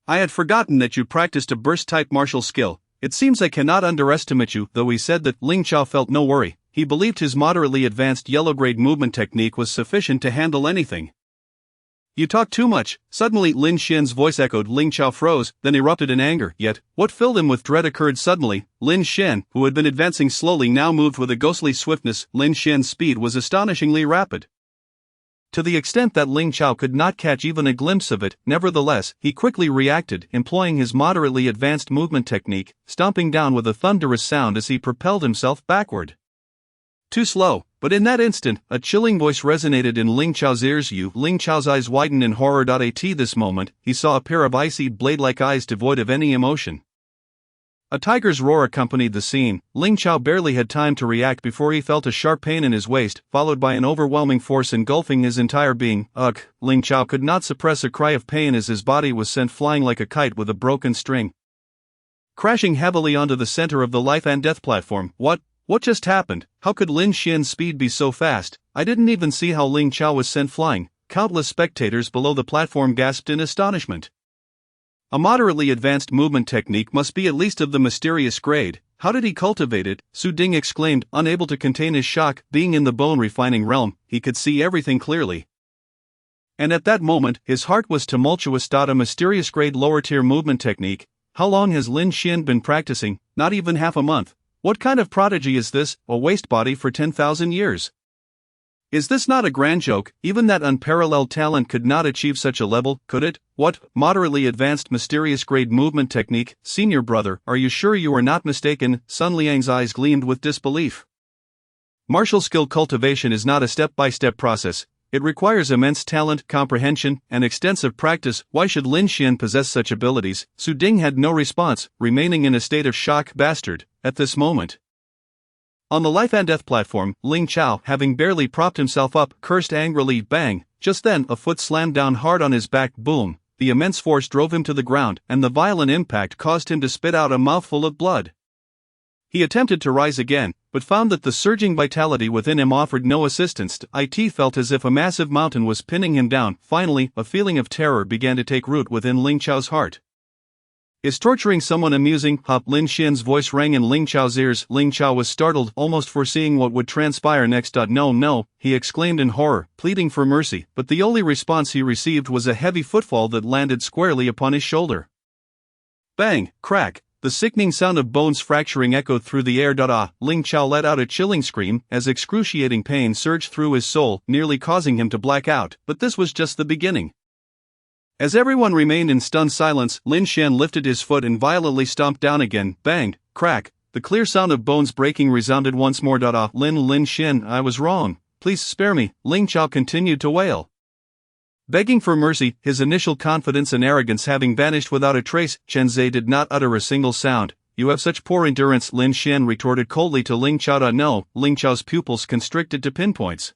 I had forgotten that you practiced a burst-type martial skill. It seems I cannot underestimate you. Though he said that, Ling Chao felt no worry. He believed his moderately advanced yellow-grade movement technique was sufficient to handle anything. You talk too much. Suddenly Lin Xian's voice echoed. Ling Chao froze, then erupted in anger. Yet, what filled him with dread occurred suddenly. Lin Xian, who had been advancing slowly, now moved with a ghostly swiftness. Lin Xian's speed was astonishingly rapid, to the extent that Ling Chao could not catch even a glimpse of it. Nevertheless, he quickly reacted, employing his moderately advanced movement technique, stomping down with a thunderous sound as he propelled himself backward. Too slow. But in that instant, a chilling voice resonated in Ling Chao's ears. Ling Chao's eyes widened in horror. At this moment, he saw a pair of icy blade-like eyes devoid of any emotion. A tiger's roar accompanied the scene. Ling Chao barely had time to react before he felt a sharp pain in his waist, followed by an overwhelming force engulfing his entire being. Ugh! Ling Chao could not suppress a cry of pain as his body was sent flying like a kite with a broken string, crashing heavily onto the center of the life and death platform. What just happened? How could Lin Xian's speed be so fast? I didn't even see how Ling Chao was sent flying. Countless spectators below the platform gasped in astonishment. A moderately advanced movement technique must be at least of the mysterious grade. How did he cultivate it? Su Ding exclaimed, unable to contain his shock. Being in the bone-refining realm, he could see everything clearly. And at that moment, his heart was tumultuous. A mysterious grade lower-tier movement technique. How long has Lin Xian been practicing? Not even half a month. What kind of prodigy is this? A waste body for 10,000 years? Is this not a grand joke? Even that unparalleled talent could not achieve such a level, could it? What? Moderately advanced mysterious grade movement technique? Senior brother, are you sure you are not mistaken? Sun Liang's eyes gleamed with disbelief. Martial skill cultivation is not a step-by-step process. It requires immense talent, comprehension, and extensive practice. Why should Lin Xian possess such abilities? Su Ding had no response, remaining in a state of shock. Bastard. At this moment, on the life and death platform, Ling Chao, having barely propped himself up, cursed angrily. Bang! Just then, a foot slammed down hard on his back. Boom! The immense force drove him to the ground, and the violent impact caused him to spit out a mouthful of blood. He attempted to rise again, but found that the surging vitality within him offered no assistance. It felt as if a massive mountain was pinning him down. Finally, a feeling of terror began to take root within Ling Chao's heart. Is torturing someone amusing? Lin Xian's voice rang in Ling Chao's ears. Ling Chao was startled, almost foreseeing what would transpire next. No, he exclaimed in horror, pleading for mercy, but the only response he received was a heavy footfall that landed squarely upon his shoulder. Bang! Crack! The sickening sound of bones fracturing echoed through the air. Ling Chao let out a chilling scream as excruciating pain surged through his soul, nearly causing him to black out. But this was just the beginning. As everyone remained in stunned silence, Lin Xian lifted his foot and violently stomped down again. Bang! Crack! The clear sound of bones breaking resounded once more. Lin Xian, I was wrong. Please spare me. Ling Chao continued to wail, begging for mercy, his initial confidence and arrogance having vanished without a trace. Chen Zhe did not utter a single sound. You have such poor endurance, Lin Xian retorted coldly to Ling Chao. No, Ling Chao's pupils constricted to pinpoints,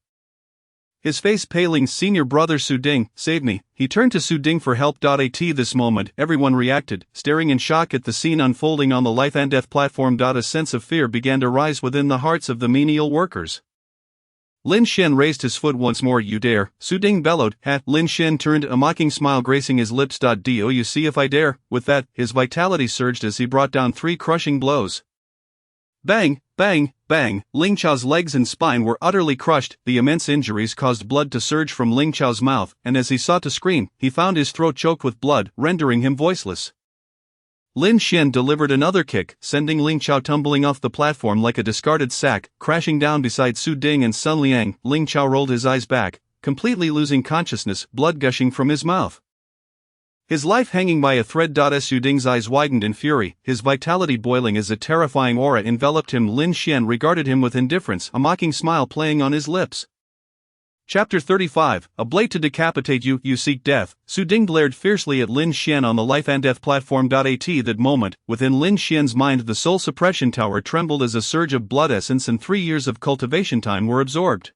his face paling. Senior brother Su Ding, save me. He turned to Su Ding for help. At this moment, everyone reacted, staring in shock at the scene unfolding on the life and death platform. A sense of fear began to rise within the hearts of the menial workers. Lin Xian raised his foot once more. You dare? Su Ding bellowed. Lin Xian turned, a mocking smile gracing his lips. Do you see if I dare? With that, his vitality surged as he brought down 3 crushing blows. Bang! Bang! Bang! Ling Chao's legs and spine were utterly crushed. The immense injuries caused blood to surge from Ling Chao's mouth, and as he sought to scream, he found his throat choked with blood, rendering him voiceless. Lin Xian delivered another kick, sending Ling Chao tumbling off the platform like a discarded sack, crashing down beside Su Ding and Sun Liang. Ling Chao rolled his eyes back, completely losing consciousness, blood gushing from his mouth, his life hanging by a thread. Su Ding's eyes widened in fury, his vitality boiling as a terrifying aura enveloped him. Lin Xian regarded him with indifference, a mocking smile playing on his lips. Chapter 35, A Blade to Decapitate You, You Seek Death. Su Ding glared fiercely at Lin Xian on the life and death platform. At that moment, within Lin Xian's mind the soul suppression tower trembled as a surge of blood essence and 3 years of cultivation time were absorbed.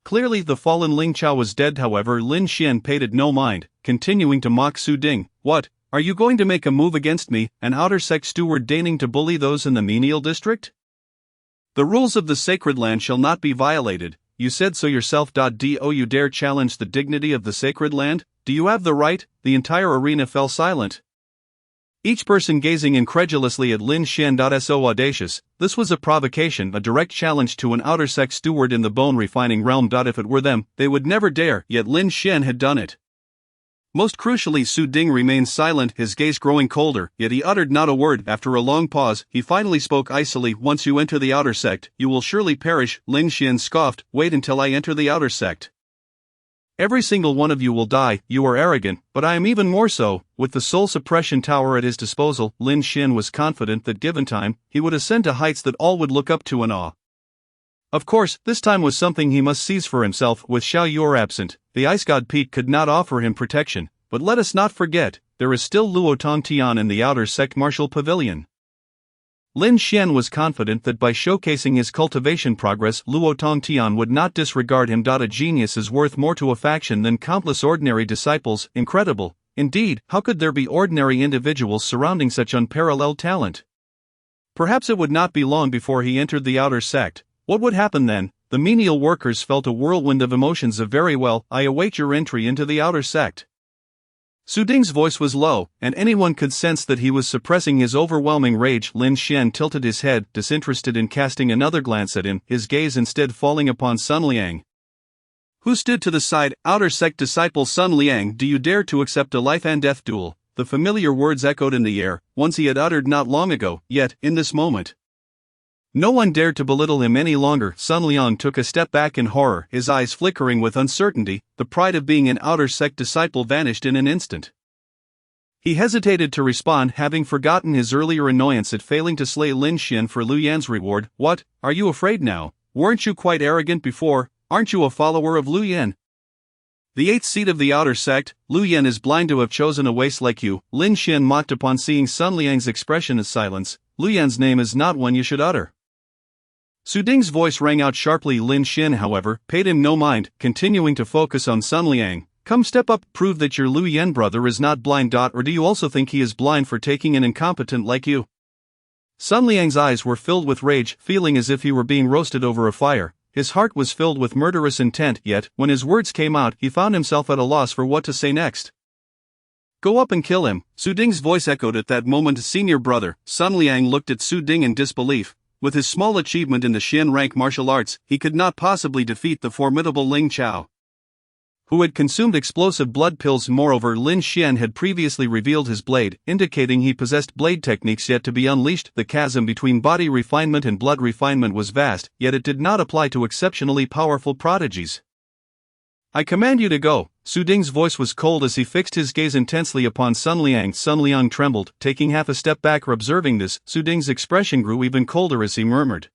Clearly the fallen Ling Chao was dead. However, Lin Xian paid it no mind, continuing to mock Su Ding. What? Are you going to make a move against me, an outer sect steward deigning to bully those in the menial district? The rules of the sacred land shall not be violated. You said so yourself. Do you dare challenge the dignity of the sacred land? Do you have the right? The entire arena fell silent. Each person gazing incredulously at Lin Xian. So audacious, this was a provocation, a direct challenge to an outer sect steward in the bone refining realm. If it were them, they would never dare, yet Lin Xian had done it. Most crucially, Su Ding remained silent, his gaze growing colder, yet he uttered not a word. After a long pause, he finally spoke icily. Once you enter the outer sect, you will surely perish. Lin Xian scoffed. Wait until I enter the outer sect. Every single one of you will die. You are arrogant, but I am even more so. With the soul suppression tower at his disposal, Lin Xian was confident that given time, he would ascend to heights that all would look up to in awe. Of course, this time was something he must seize for himself. With Xiao Yor absent, the ice god Pete could not offer him protection, but let us not forget, there is still Luo Tongtian in the outer sect martial pavilion. Lin Xian was confident that by showcasing his cultivation progress, Luo Tongtian would not disregard him. A genius is worth more to a faction than countless ordinary disciples. Incredible, indeed, how could there be ordinary individuals surrounding such unparalleled talent? Perhaps it would not be long before he entered the outer sect. What would happen then? The menial workers felt a whirlwind of emotions. Very well, I await your entry into the outer sect. Su Ding's voice was low, and anyone could sense that he was suppressing his overwhelming rage. Lin Xian tilted his head, disinterested in casting another glance at him, his gaze instead falling upon Sun Liang, who stood to the side. Outer sect disciple Sun Liang, do you dare to accept a life and death duel? The familiar words echoed in the air, ones he had uttered not long ago, yet, in this moment, no one dared to belittle him any longer. Sun Liang took a step back in horror, his eyes flickering with uncertainty. The pride of being an outer sect disciple vanished in an instant. He hesitated to respond, having forgotten his earlier annoyance at failing to slay Lin Xian for Lu Yan's reward. What, are you afraid now? Weren't you quite arrogant before? Aren't you a follower of Lu Yan? The 8th seat of the outer sect. Lu Yan is blind to have chosen a waste like you. Lin Xian mocked upon seeing Sun Liang's expression as silence. Lu Yan's name is not one you should utter. Su Ding's voice rang out sharply. Lin Xian, however, paid him no mind, continuing to focus on Sun Liang. Come, step up, prove that your Lu Yan brother is not blind. Or do you also think he is blind for taking an incompetent like you? Sun Liang's eyes were filled with rage, feeling as if he were being roasted over a fire. His heart was filled with murderous intent, yet, when his words came out, he found himself at a loss for what to say next. Go up and kill him. Su Ding's voice echoed at that moment. Senior brother. Sun Liang looked at Su Ding in disbelief. With his small achievement in the Xian rank martial arts, he could not possibly defeat the formidable Ling Chao, who had consumed explosive blood pills. Moreover, Lin Xian had previously revealed his blade, indicating he possessed blade techniques yet to be unleashed. The chasm between body refinement and blood refinement was vast, yet it did not apply to exceptionally powerful prodigies. I command you to go. Su Ding's voice was cold as he fixed his gaze intensely upon Sun Liang. Sun Liang trembled, taking half a step back. Observing this, Su Ding's expression grew even colder as he murmured,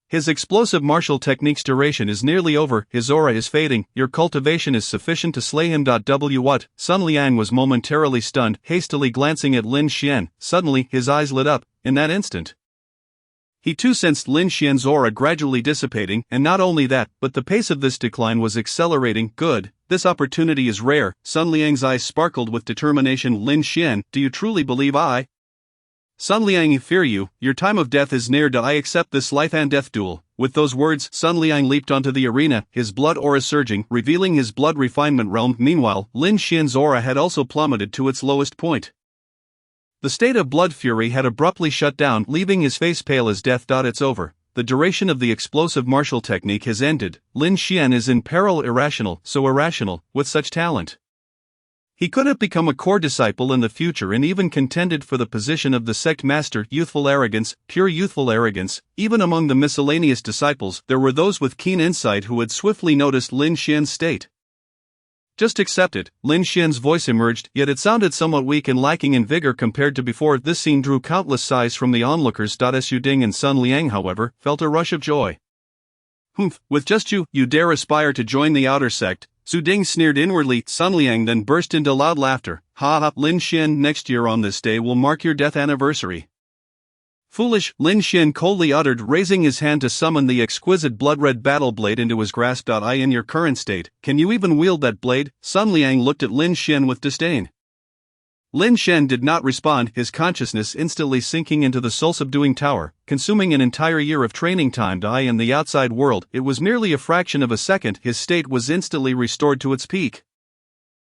his explosive martial technique's duration is nearly over, his aura is fading, your cultivation is sufficient to slay him. What? Sun Liang was momentarily stunned, hastily glancing at Lin Xian. Suddenly, his eyes lit up. In that instant, he too sensed Lin Xian's aura gradually dissipating, and not only that, but the pace of this decline was accelerating. Good, this opportunity is rare. Sun Liang's eyes sparkled with determination. Lin Xian, do you truly believe I? Sun Liang, I fear you, your time of death is near. I accept this life and death duel. With those words, Sun Liang leaped onto the arena, his blood aura surging, revealing his blood refinement realm. Meanwhile, Lin Xian's aura had also plummeted to its lowest point. The state of blood fury had abruptly shut down, leaving his face pale as death. It's over. The duration of the explosive martial technique has ended. Lin Xian is in peril. Irrational, so irrational, with such talent. He could have become a core disciple in the future and even contended for the position of the sect master. Youthful arrogance, pure youthful arrogance. Even among the miscellaneous disciples, there were those with keen insight who had swiftly noticed Lin Xian's state. Just accept it. Lin Xian's voice emerged, yet it sounded somewhat weak and lacking in vigor compared to before. This scene drew countless sighs from the onlookers. Su Ding and Sun Liang, however, felt a rush of joy. Humph, with just you dare aspire to join the outer sect? Su Ding sneered inwardly. Sun Liang then burst into loud laughter. Ha ha, Lin Xian, next year on this day will mark your death anniversary. Foolish, Lin Xian coldly uttered, raising his hand to summon the exquisite blood-red battle blade into his grasp. In your current state, can you even wield that blade? Sun Liang looked at Lin Xian with disdain. Lin Shen did not respond, his consciousness instantly sinking into the soul-subduing tower, consuming an entire year of training time. In the outside world, it was merely a fraction of a second. His state was instantly restored to its peak.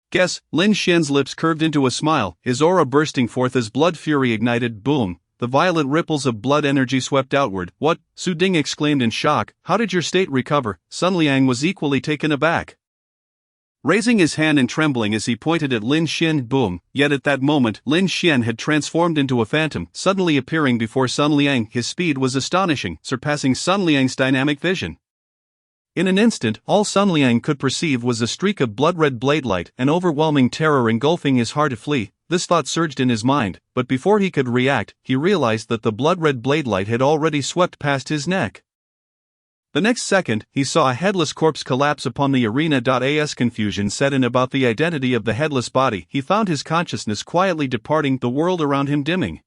Guess, Lin Shen's lips curved into a smile, his aura bursting forth as blood fury ignited. Boom! The violet ripples of blood energy swept outward. What? Su Ding exclaimed in shock. How did your state recover? Sun Liang was equally taken aback, raising his hand and trembling as he pointed at Lin Shen. Boom! Yet at that moment, Lin Shen had transformed into a phantom, suddenly appearing before Sun Liang. His speed was astonishing, surpassing Sun Liang's dynamic vision. In an instant, all Sun Liang could perceive was a streak of blood-red blade light, an overwhelming terror engulfing his heart. To flee. This thought surged in his mind, but before he could react, he realized that the blood-red blade light had already swept past his neck. The next second, he saw a headless corpse collapse upon the arena. As confusion set in about the identity of the headless body, he found his consciousness quietly departing, the world around him dimming.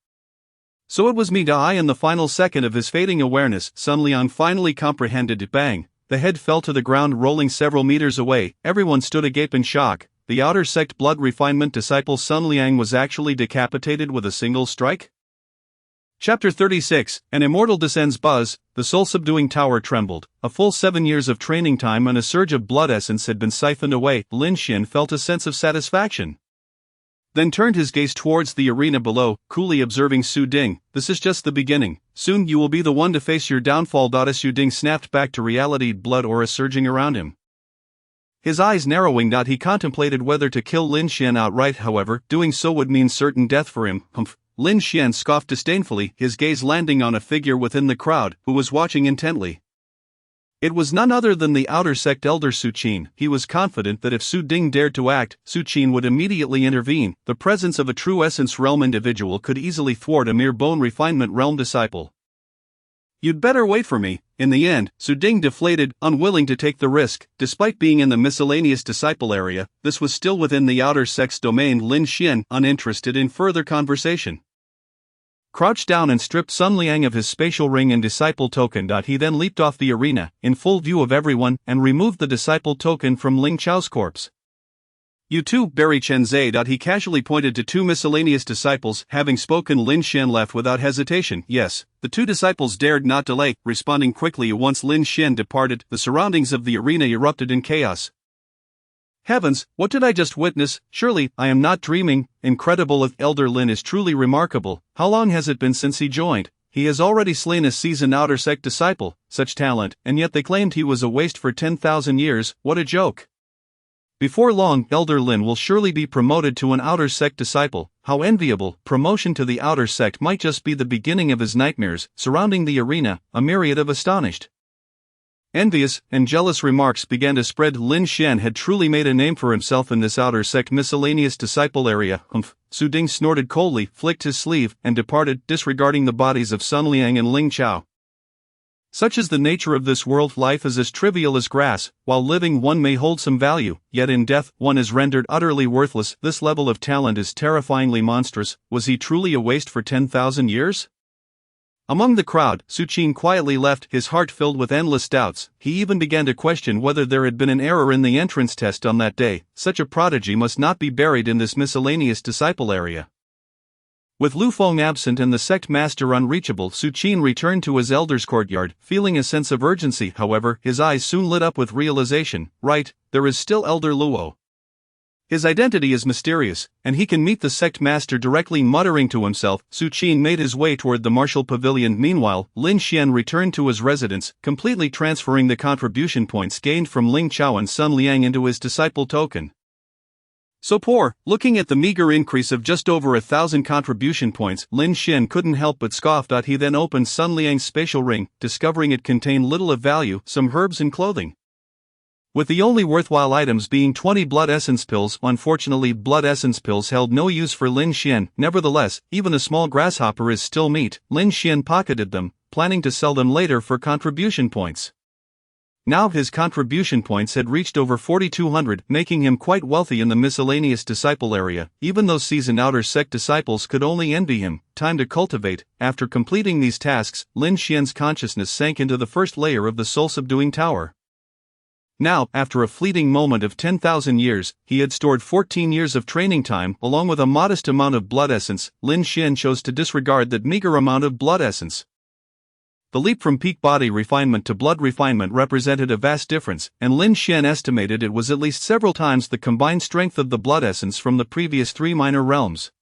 So it was me. In the final second of his fading awareness, Sun Liang finally comprehended it. Bang! The head fell to the ground, rolling several meters away. Everyone stood agape in shock. The outer sect blood refinement disciple Sun Liang was actually decapitated with a single strike? Chapter 36, An Immortal Descends. Buzz, the soul-subduing tower trembled. A full 7 years of training time and a surge of blood essence had been siphoned away. Lin Shen felt a sense of satisfaction, then turned his gaze towards the arena below, coolly observing Su Ding. This is just the beginning. Soon you will be the one to face your downfall. Su Ding snapped back to reality, blood aura surging around him, his eyes narrowing. He contemplated whether to kill Lin Shen outright. However, doing so would mean certain death for him. Humph. Lin Shen scoffed disdainfully, his gaze landing on a figure within the crowd, who was watching intently. It was none other than the outer sect elder Su Qin. He was confident that if Su Ding dared to act, Su Qin would immediately intervene. The presence of a true essence realm individual could easily thwart a mere bone refinement realm disciple. You'd better wait for me. In the end, Su Ding deflated, unwilling to take the risk. Despite being in the miscellaneous disciple area, this was still within the outer sect's domain. Lin Shen, uninterested in further conversation, crouched down and stripped Sun Liang of his spatial ring and disciple token. He then leaped off the arena, in full view of everyone, and removed the disciple token from Ling Chao's corpse. You too, Barry Chenzei. He casually pointed to two miscellaneous disciples. Having spoken, Lin Shen left without hesitation. Yes, the two disciples dared not delay, responding quickly. Once Lin Shen departed, the surroundings of the arena erupted in chaos. Heavens, what did I just witness? Surely, I am not dreaming. Incredible. If Elder Lin is truly remarkable. How long has it been since he joined? He has already slain a seasoned outer sect disciple. Such talent, and yet they claimed he was a waste for 10,000 years. What a joke. Before long, Elder Lin will surely be promoted to an outer sect disciple. How enviable. Promotion to the outer sect might just be the beginning of his nightmares. Surrounding the arena, a myriad of astonished, envious, and jealous remarks began to spread. Lin Shen had truly made a name for himself in this outer sect miscellaneous disciple area. Humph. Su Ding snorted coldly, flicked his sleeve, and departed, disregarding the bodies of Sun Liang and Ling Chao. Such is the nature of this world. Life is as trivial as grass. While living, one may hold some value, yet in death, one is rendered utterly worthless. This level of talent is terrifyingly monstrous. Was he truly a waste for 10,000 years? Among the crowd, Su Qin quietly left, his heart filled with endless doubts. He even began to question whether there had been an error in the entrance test on that day. Such a prodigy must not be buried in this miscellaneous disciple area. With Lu Feng absent and the sect master unreachable, Su Qin returned to his elder's courtyard, feeling a sense of urgency. However, his eyes soon lit up with realization. Right, there is still Elder Luo. His identity is mysterious, and he can meet the sect master directly. Muttering to himself, Su Qin made his way toward the martial pavilion. Meanwhile, Lin Shen returned to his residence, completely transferring the contribution points gained from Ling Chao and Sun Liang into his disciple token. So poor. Looking at the meager increase of just over 1,000 contribution points, Lin Shen couldn't help but scoff. He then opened Sun Liang's spatial ring, discovering it contained little of value, some herbs and clothing, with the only worthwhile items being 20 blood essence pills. Unfortunately, blood essence pills held no use for Lin Shen. Nevertheless, even a small grasshopper is still meat. Lin Shen pocketed them, planning to sell them later for contribution points. Now his contribution points had reached over 4,200, making him quite wealthy in the miscellaneous disciple area. Even those seasoned outer sect disciples could only envy him. Time to cultivate. After completing these tasks, Lin Shen's consciousness sank into the first layer of the soul-subduing tower. Now, after a fleeting moment of 10,000 years, he had stored 14 years of training time along with a modest amount of blood essence. Lin Xian chose to disregard that meager amount of blood essence. The leap from peak body refinement to blood refinement represented a vast difference, and Lin Xian estimated it was at least several times the combined strength of the blood essence from the previous 3 minor realms.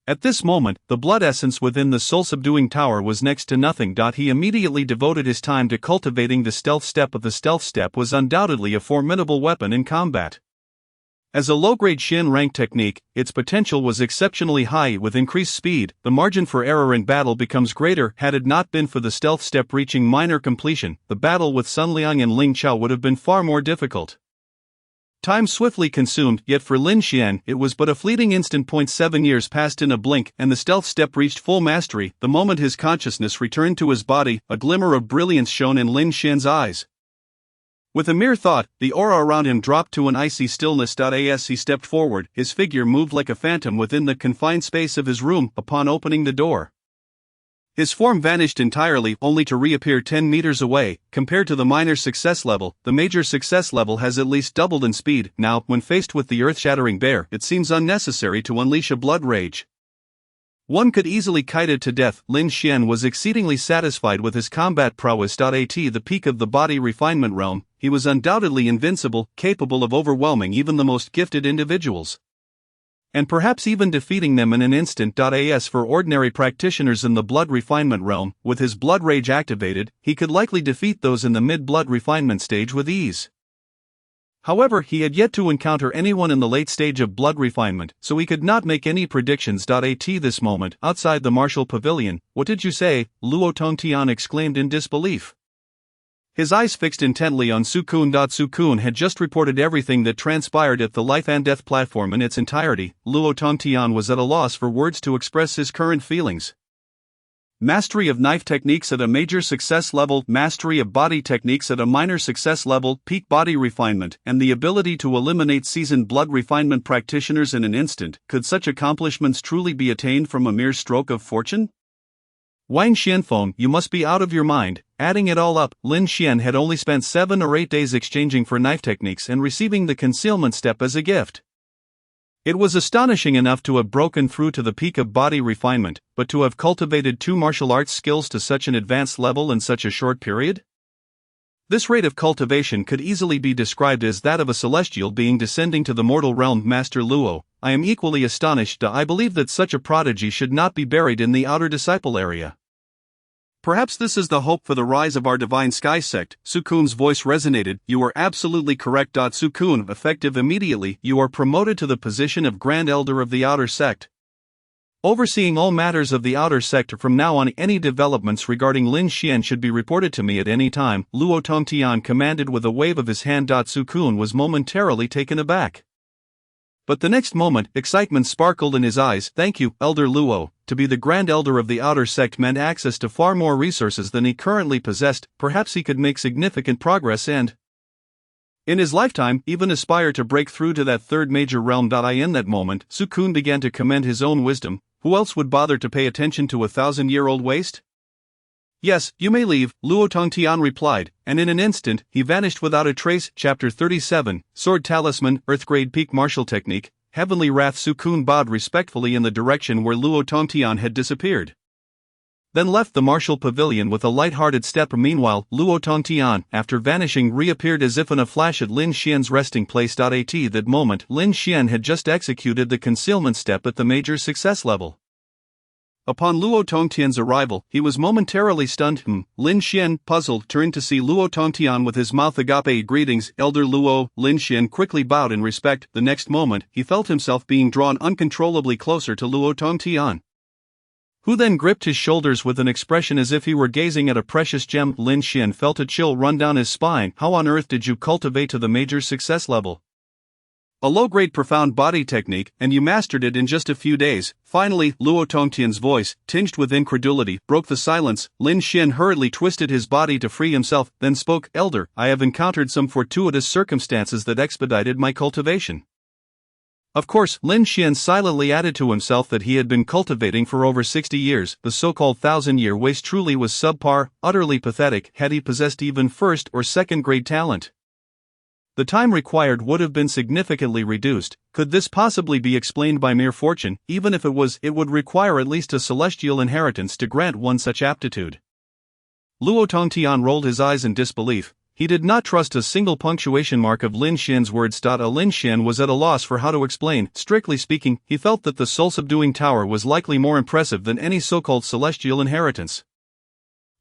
At this moment, the blood essence within the soul-subduing tower was next to nothing. He immediately devoted his time to cultivating the stealth step. The stealth step was undoubtedly a formidable weapon in combat. As a low-grade Xin rank technique, its potential was exceptionally high. With increased speed, the margin for error in battle becomes greater. Had it not been for the stealth step reaching minor completion, the battle with Sun Liang and Ling Chao would have been far more difficult. Time swiftly consumed, yet for Lin Xian it was but a fleeting instant. 7 years passed in a blink, and the stealth step reached full mastery. The moment his consciousness returned to his body, a glimmer of brilliance shone in Lin Xian's eyes. With a mere thought, the aura around him dropped to an icy stillness. As he stepped forward, his figure moved like a phantom within the confined space of his room. Upon opening the door, his form vanished entirely, only to reappear 10 meters away. Compared to the minor success level, the major success level has at least doubled in speed. Now, when faced with the earth-shattering bear, it seems unnecessary to unleash a blood rage. One could easily kite it to death. Lin Xian was exceedingly satisfied with his combat prowess. At the peak of the body refinement realm, he was undoubtedly invincible, capable of overwhelming even the most gifted individuals, and perhaps even defeating them in an instant. As for ordinary practitioners in the blood refinement realm, with his blood rage activated, he could likely defeat those in the mid-blood refinement stage with ease. However, he had yet to encounter anyone in the late stage of blood refinement, so he could not make any predictions. At this moment, outside the martial pavilion, "What did you say?" Luo Tongtian exclaimed in disbelief. His eyes fixed intently on Su Kun. Su Kun had just reported everything that transpired at the life and death platform in its entirety. Luo Tongtian was at a loss for words to express his current feelings. Mastery of knife techniques at a major success level, mastery of body techniques at a minor success level, peak body refinement, and the ability to eliminate seasoned blood refinement practitioners in an instant. Could such accomplishments truly be attained from a mere stroke of fortune? Wang Xianfeng, you must be out of your mind. Adding it all up, Lin Xian had only spent 7 or 8 days exchanging for knife techniques and receiving the concealment step as a gift. It was astonishing enough to have broken through to the peak of body refinement, but to have cultivated 2 martial arts skills to such an advanced level in such a short period? This rate of cultivation could easily be described as that of a celestial being descending to the mortal realm. Master Luo, I am equally astonished. I believe that such a prodigy should not be buried in the outer disciple area. Perhaps this is the hope for the rise of our divine sky sect. Su Kun's voice resonated. You are absolutely correct. Su Kun, effective immediately, you are promoted to the position of Grand Elder of the outer sect, overseeing all matters of the outer sect. From now on, any developments regarding Lin Xian should be reported to me at any time, Luo Tongtian commanded with a wave of his hand. Su Kun was momentarily taken aback, but the next moment, excitement sparkled in his eyes. Thank you, Elder Luo. To be the Grand Elder of the outer sect meant access to far more resources than he currently possessed. Perhaps he could make significant progress and, in his lifetime, even aspire to break through to that third major realm. In that moment, Su Kun began to commend his own wisdom. Who else would bother to pay attention to a 1,000-year-old waste? Yes, you may leave, Luo Tongtian replied, and in an instant, he vanished without a trace. Chapter 37, Sword Talisman, Earthgrade Peak Martial Technique, Heavenly Wrath. Su Kun bowed respectfully in the direction where Luo Tongtian had disappeared, then left the martial pavilion with a light-hearted step. Meanwhile, Luo Tongtian, after vanishing, reappeared as if in a flash at Lin Xian's resting place. At that moment, Lin Xian had just executed the concealment step at the major success level. Upon Luo Tongtian's arrival, he was momentarily stunned. Lin Xian, puzzled, turned to see Luo Tongtian with his mouth agape. Greetings, Elder Luo. Lin Xian quickly bowed in respect. The next moment, he felt himself being drawn uncontrollably closer to Luo Tongtian, who then gripped his shoulders with an expression as if he were gazing at a precious gem. Lin Xian felt a chill run down his spine. How on earth did you cultivate to the major success level? A low-grade profound body technique, and you mastered it in just a few days. Finally, Luo Tongtian's voice, tinged with incredulity, broke the silence. Lin Xian hurriedly twisted his body to free himself, then spoke, Elder, I have encountered some fortuitous circumstances that expedited my cultivation. Of course, Lin Xian silently added to himself that he had been cultivating for over 60 years. The so-called 1,000-year waste truly was subpar, utterly pathetic. Had he possessed even first or second-grade talent, The time required would have been significantly reduced. Could this possibly be explained by mere fortune? Even if it was, it would require at least a celestial inheritance to grant one such aptitude. Luo Tongtian rolled his eyes in disbelief. He did not trust a single punctuation mark of Lin Xian's words. Lin Xian was at a loss for how to explain. Strictly speaking, he felt that the soul-subduing tower was likely more impressive than any so-called celestial inheritance.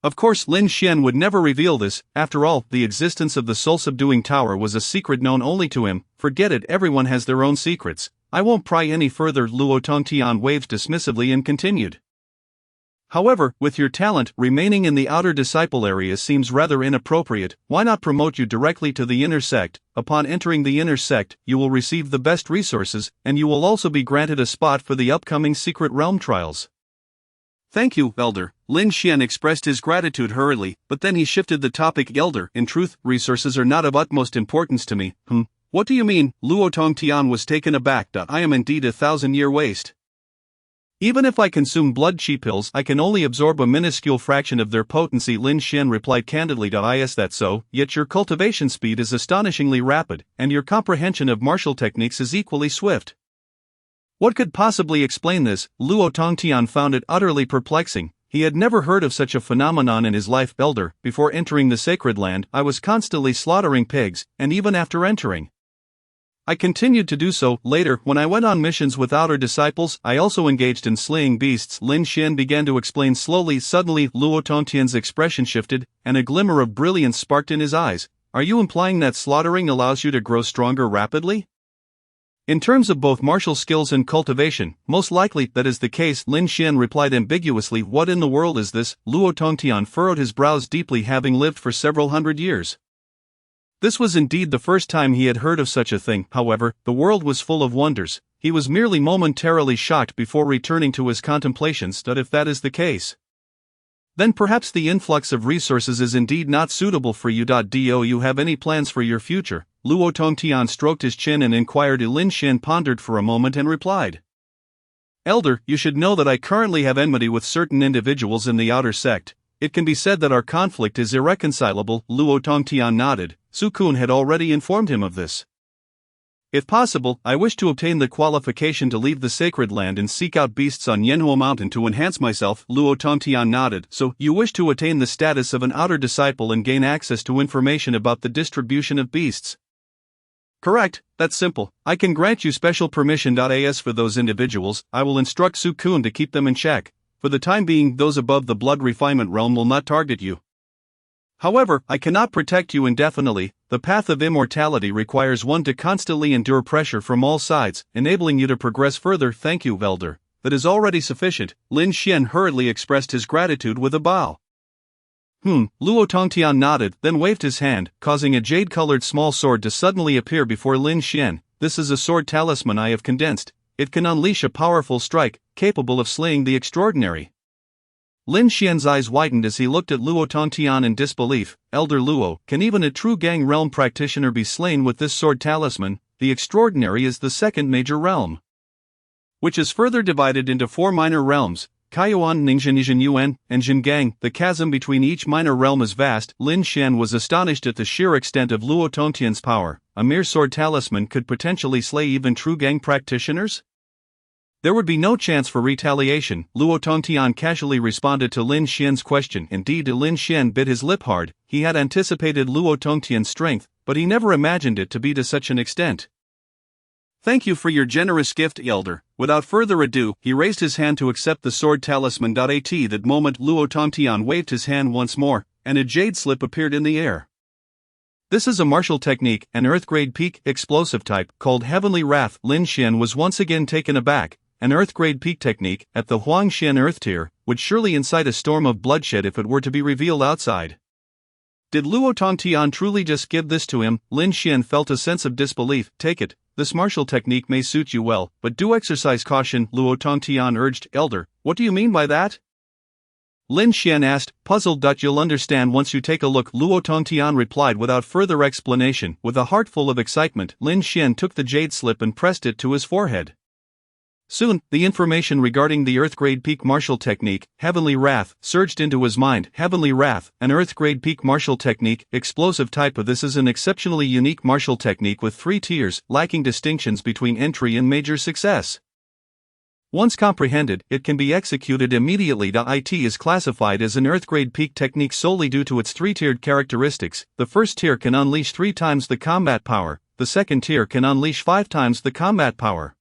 Of course, Lin Xian would never reveal this. After all, the existence of the soul-subduing tower was a secret known only to him. Forget it, everyone has their own secrets. I won't pry any further. Luo Tongtian waved dismissively and continued. However, with your talent, remaining in the outer disciple area seems rather inappropriate. Why not promote you directly to the inner sect? Upon entering the inner sect, you will receive the best resources, and you will also be granted a spot for the upcoming secret realm trials. Thank you, Elder. Lin Xian expressed his gratitude hurriedly, but then he shifted the topic. Elder, in truth, resources are not of utmost importance to me. What do you mean? Luo Tongtian was taken aback. I am indeed a 1,000-year waste. Even if I consume blood chi pills, I can only absorb a minuscule fraction of their potency. Lin Xian replied candidly. Is that so? Yet your cultivation speed is astonishingly rapid, and your comprehension of martial techniques is equally swift. What could possibly explain this? Luo Tongtian found it utterly perplexing. He had never heard of such a phenomenon in his life. Elder, before entering the sacred land, I was constantly slaughtering pigs, and even after entering, I continued to do so. Later, when I went on missions with outer disciples, I also engaged in slaying beasts. Lin Xian began to explain slowly. Suddenly, Luo Tongtian's expression shifted, and a glimmer of brilliance sparked in his eyes. Are you implying that slaughtering allows you to grow stronger rapidly? In terms of both martial skills and cultivation, most likely that is the case. Lin Xian replied ambiguously. What in the world is this? Luo Tongtian furrowed his brows deeply, having lived for several hundred years. This was indeed the first time he had heard of such a thing. However, the world was full of wonders. He was merely momentarily shocked before returning to his contemplations. If that is the case, then perhaps the influx of resources is indeed not suitable for you. Do you have any plans for your future? Luo Tongtian stroked his chin and inquired. Lin Xian pondered for a moment and replied, Elder, you should know that I currently have enmity with certain individuals in the outer sect. It can be said that our conflict is irreconcilable. Luo Tongtian nodded. Su Kun had already informed him of this. If possible, I wish to obtain the qualification to leave the sacred land and seek out beasts on Yanhuo Mountain to enhance myself. Luo Tongtian nodded. So, you wish to attain the status of an outer disciple and gain access to information about the distribution of beasts? Correct, that's simple. I can grant you special permission. As for those individuals, I will instruct Su Kun to keep them in check. For the time being, those above the blood refinement realm will not target you. However, I cannot protect you indefinitely. The path of immortality requires one to constantly endure pressure from all sides, enabling you to progress further. Thank you, Elder. That is already sufficient. Lin Xian hurriedly expressed his gratitude with a bow. Luo Tongtian nodded, then waved his hand, causing a jade-colored small sword to suddenly appear before Lin Xian. This is a sword talisman I have condensed. It can unleash a powerful strike, capable of slaying the extraordinary. Lin Xian's eyes widened as he looked at Luo Tongtian in disbelief. Elder Luo, can even a true Gang realm practitioner be slain with this sword talisman? The extraordinary is the second major realm, which is further divided into 4 minor realms: Kaiyuan, Ningxin Yuan, and Xingang. The chasm between each minor realm is vast. Lin Xian was astonished at the sheer extent of Luo Tongtian's power. A mere sword talisman could potentially slay even true Gang practitioners? There would be no chance for retaliation. Luo Tongtian casually responded to Lin Xian's question. Indeed, Lin Xian bit his lip hard. He had anticipated Luo Tongtian's strength, but he never imagined it to be to such an extent. Thank you for your generous gift, Elder. Without further ado, he raised his hand to accept the sword talisman. At that moment, Luo Tongtian waved his hand once more, and a jade slip appeared in the air. This is a martial technique, an earth-grade peak explosive type, called Heavenly Wrath. Lin Xian was once again taken aback. An earth-grade peak technique, at the Huangxian Earth tier, would surely incite a storm of bloodshed if it were to be revealed outside. Did Luo Tongtian truly just give this to him? Lin Xian felt a sense of disbelief. Take it. This martial technique may suit you well, but do exercise caution, Luo Tongtian urged. Elder, what do you mean by that? Lin Xian asked, puzzled. You'll understand once you take a look, Luo Tongtian replied without further explanation. With a heart full of excitement, Lin Xian took the jade slip and pressed it to his forehead. Soon, the information regarding the Earth-grade peak martial technique, Heavenly Wrath, surged into his mind. Heavenly Wrath, an Earth-grade peak martial technique, explosive type of this is an exceptionally unique martial technique with 3 tiers, lacking distinctions between entry and major success. Once comprehended, it can be executed immediately. It is classified as an Earth-grade peak technique solely due to its 3-tiered characteristics. The first tier can unleash 3 times the combat power, the second tier can unleash 5 times the combat power.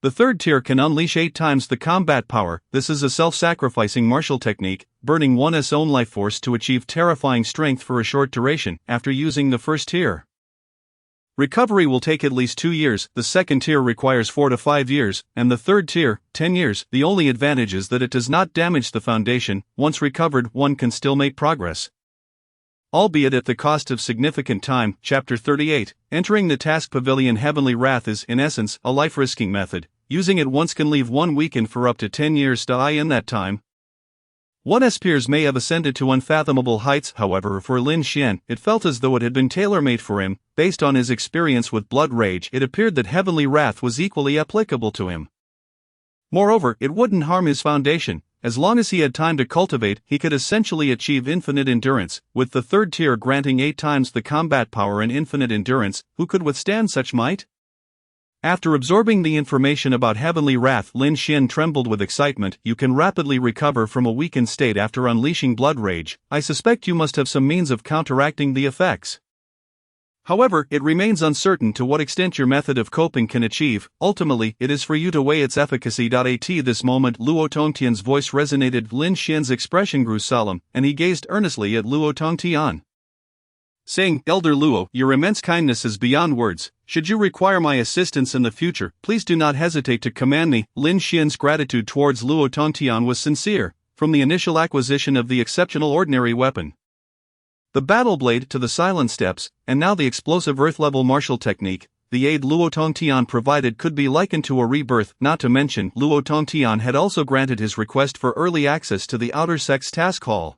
The third tier can unleash 8 times the combat power. This is a self-sacrificing martial technique, burning one's own life force to achieve terrifying strength for a short duration after using the first tier. Recovery will take at least 2 years, the second tier requires 4 to 5 years, and the third tier, 10 years. The only advantage is that it does not damage the foundation. Once recovered, one can still make progress, albeit at the cost of significant time. Chapter 38. Entering the task pavilion. Heavenly Wrath is, in essence, a life-risking method. Using it once can leave one weakened for up to 10 years. In that time, one's peers may have ascended to unfathomable heights. However, for Lin Xian, it felt as though it had been tailor-made for him. Based on his experience with blood rage, it appeared that Heavenly Wrath was equally applicable to him. Moreover, it wouldn't harm his foundation. As long as he had time to cultivate, he could essentially achieve infinite endurance, with the third tier granting 8 times the combat power and infinite endurance. Who could withstand such might? After absorbing the information about Heavenly Wrath, Lin Xian trembled with excitement. You can rapidly recover from a weakened state after unleashing blood rage. I suspect you must have some means of counteracting the effects. However, it remains uncertain to what extent your method of coping can achieve. Ultimately, it is for you to weigh its efficacy. At this moment, Luo Tongtian's voice resonated. Lin Xian's expression grew solemn, and he gazed earnestly at Luo Tongtian, saying, "Elder Luo, your immense kindness is beyond words. Should you require my assistance in the future, please do not hesitate to command me." Lin Xian's gratitude towards Luo Tongtian was sincere, from the initial acquisition of the exceptional ordinary weapon, the battle blade, to the silent steps, and now the explosive earth-level martial technique. The aid Luo Tongtian provided could be likened to a rebirth. Not to mention, Luo Tongtian had also granted his request for early access to the Outer Sect's task hall,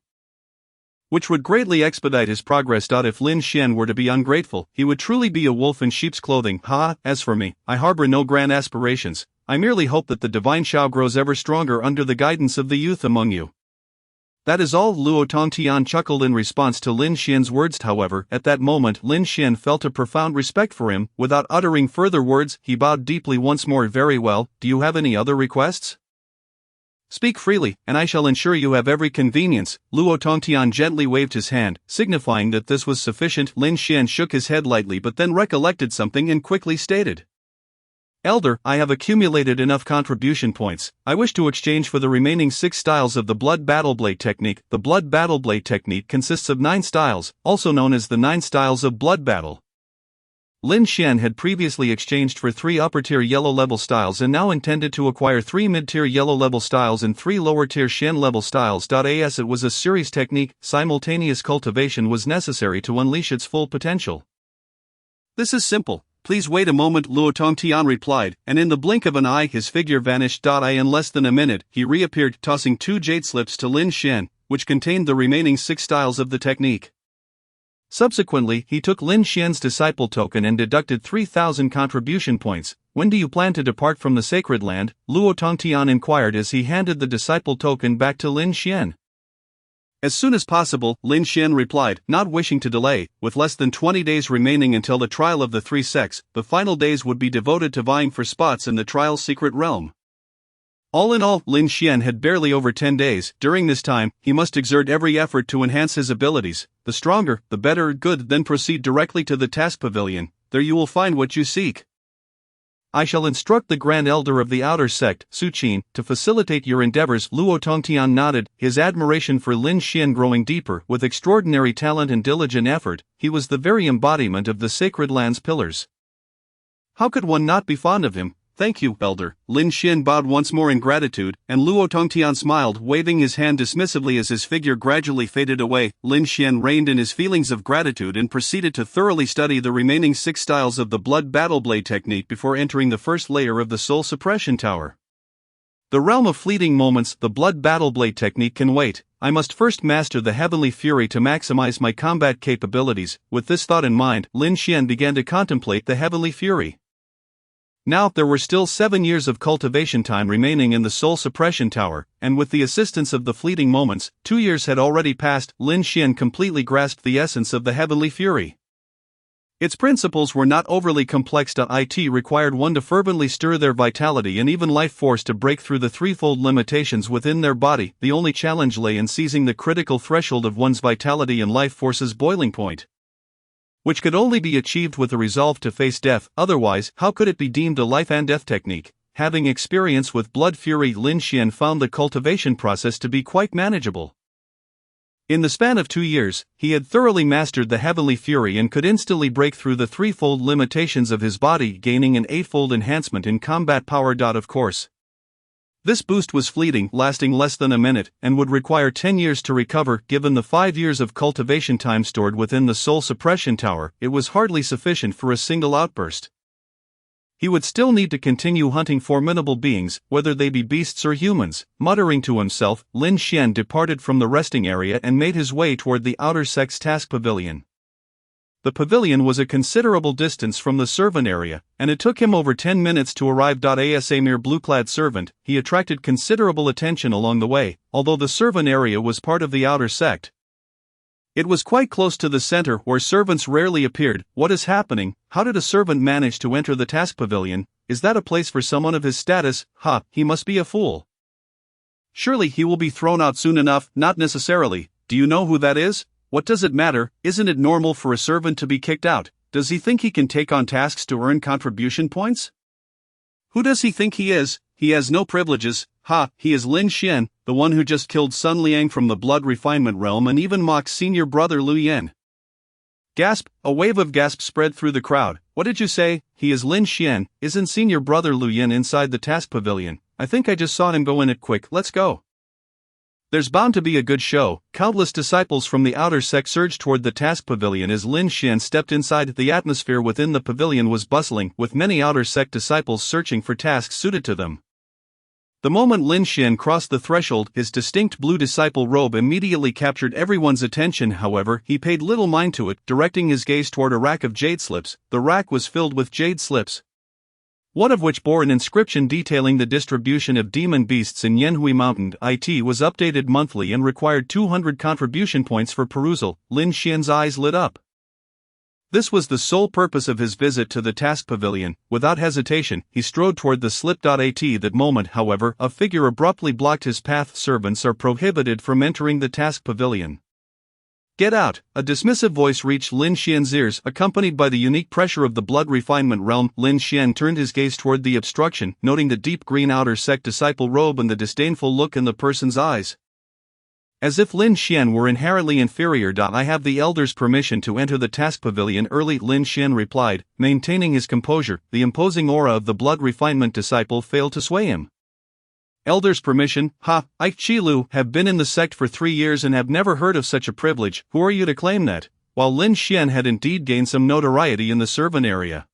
which would greatly expedite his progress. If Lin Xian were to be ungrateful, he would truly be a wolf in sheep's clothing. As for me, I harbor no grand aspirations. I merely hope that the divine Shao grows ever stronger under the guidance of the youth among you. That is all. Luo Tongtian chuckled in response to Lin Xian's words. However, at that moment Lin Xian felt a profound respect for him. Without uttering further words, he bowed deeply once more. "Very well, do you have any other requests? Speak freely, and I shall ensure you have every convenience." Luo Tongtian gently waved his hand, signifying that this was sufficient. Lin Xian shook his head lightly but then recollected something and quickly stated, "Elder, I have accumulated enough contribution points. I wish to exchange for the remaining 6 styles of the Blood Battle Blade technique." The Blood Battle Blade technique consists of 9 styles, also known as the 9 styles of blood battle. Lin Xian had previously exchanged for 3 upper-tier yellow-level styles and now intended to acquire 3 mid-tier yellow-level styles and 3 lower-tier Shen-level styles. As it was a serious technique, simultaneous cultivation was necessary to unleash its full potential. "This is simple. Please wait a moment," Luo Tongtian replied, and in the blink of an eye his figure vanished. In less than a minute, he reappeared, tossing 2 jade slips to Lin Xian, which contained the remaining 6 styles of the technique. Subsequently, he took Lin Xian's disciple token and deducted 3,000 contribution points. "When do you plan to depart from the sacred land?" Luo Tongtian inquired as he handed the disciple token back to Lin Xian. "As soon as possible," Lin Xian replied, not wishing to delay. With less than 20 days remaining until the trial of the 3 sects, the final days would be devoted to vying for spots in the trial's secret realm. All in all, Lin Xian had barely over 10 days. During this time, he must exert every effort to enhance his abilities. The stronger, the better. Good, then proceed directly to the task pavilion. There you will find what you seek. I shall instruct the Grand Elder of the Outer Sect, Su Qin, to facilitate your endeavors." Luo Tongtian nodded, his admiration for Lin Xian growing deeper. With extraordinary talent and diligent effort, he was the very embodiment of the sacred land's pillars. How could one not be fond of him? "Thank you, Elder." Lin Xian bowed once more in gratitude, and Luo Tongtian smiled, waving his hand dismissively as his figure gradually faded away. Lin Xian reined in his feelings of gratitude and proceeded to thoroughly study the remaining 6 styles of the Blood Battle Blade technique before entering the first layer of the Soul Suppression Tower. The realm of fleeting moments. The Blood Battle Blade technique can wait. I must first master the Heavenly Fury to maximize my combat capabilities. With this thought in mind, Lin Xian began to contemplate the Heavenly Fury. Now, there were still 7 years of cultivation time remaining in the soul suppression tower, and with the assistance of the fleeting moments, 2 years had already passed. Lin Xian completely grasped the essence of the heavenly fury. Its principles were not overly complex. It required one to fervently stir their vitality and even life force to break through the threefold limitations within their body. The only challenge lay in seizing the critical threshold of one's vitality and life force's boiling point, which could only be achieved with a resolve to face death. Otherwise, how could it be deemed a life and death technique? Having experience with blood fury, Lin Xian found the cultivation process to be quite manageable. In the span of 2 years, he had thoroughly mastered the heavenly fury and could instantly break through the threefold limitations of his body, gaining an eightfold enhancement in combat power. Of course, this boost was fleeting, lasting less than a minute, and would require 10 years to recover. Given the 5 years of cultivation time stored within the soul suppression tower, it was hardly sufficient for a single outburst. He would still need to continue hunting formidable beings, whether they be beasts or humans. Muttering to himself, Lin Xian departed from the resting area and made his way toward the outer sect's task pavilion. The pavilion was a considerable distance from the servant area, and it took him over 10 minutes to arrive. As a mere blue-clad servant, he attracted considerable attention along the way, although the servant area was part of the outer sect. It was quite close to the center, where servants rarely appeared. What is happening? How did a servant manage to enter the task pavilion? Is that a place for someone of his status? He must be a fool. Surely he will be thrown out soon enough. Not necessarily. Do you know who that is? What does it matter? Isn't it normal for a servant to be kicked out? Does he think he can take on tasks to earn contribution points? Who does he think he is? He has no privileges. He is Lin Xian, the one who just killed Sun Liang from the blood refinement realm and even mocked senior brother Lu Yan. Gasp! A wave of gasps spread through the crowd. What did you say? He is Lin Xian. Isn't senior brother Lu Yan inside the task pavilion? I think I just saw him go in it. Quick, let's go. There's bound to be a good show. Countless disciples from the outer sect surged toward the task pavilion as Lin Xian stepped inside. The atmosphere within the pavilion was bustling, with many outer sect disciples searching for tasks suited to them. The moment Lin Xian crossed the threshold, his distinct blue disciple robe immediately captured everyone's attention. However, he paid little mind to it, directing his gaze toward a rack of jade slips. The rack was filled with jade slips, one of which bore an inscription detailing the distribution of demon beasts in Yanhui Mountain. It was updated monthly and required 200 contribution points for perusal. Lin Xian's eyes lit up. This was the sole purpose of his visit to the task pavilion. Without hesitation, he strode toward the slip. At that moment, however, a figure abruptly blocked his path. Servants are prohibited from entering the task pavilion. Get out! A dismissive voice reached Lin Xian's ears, accompanied by the unique pressure of the blood refinement realm. Lin Xian turned his gaze toward the obstruction, noting the deep green outer sect disciple robe and the disdainful look in the person's eyes. As if Lin Xian were inherently inferior. I have the elder's permission to enter the task pavilion early, Lin Xian replied, maintaining his composure. The imposing aura of the blood refinement disciple failed to sway him. Elder's permission? I, Qilu, have been in the sect for 3 years and have never heard of such a privilege. Who are you to claim that? While Lin Xian had indeed gained some notoriety in the servant area,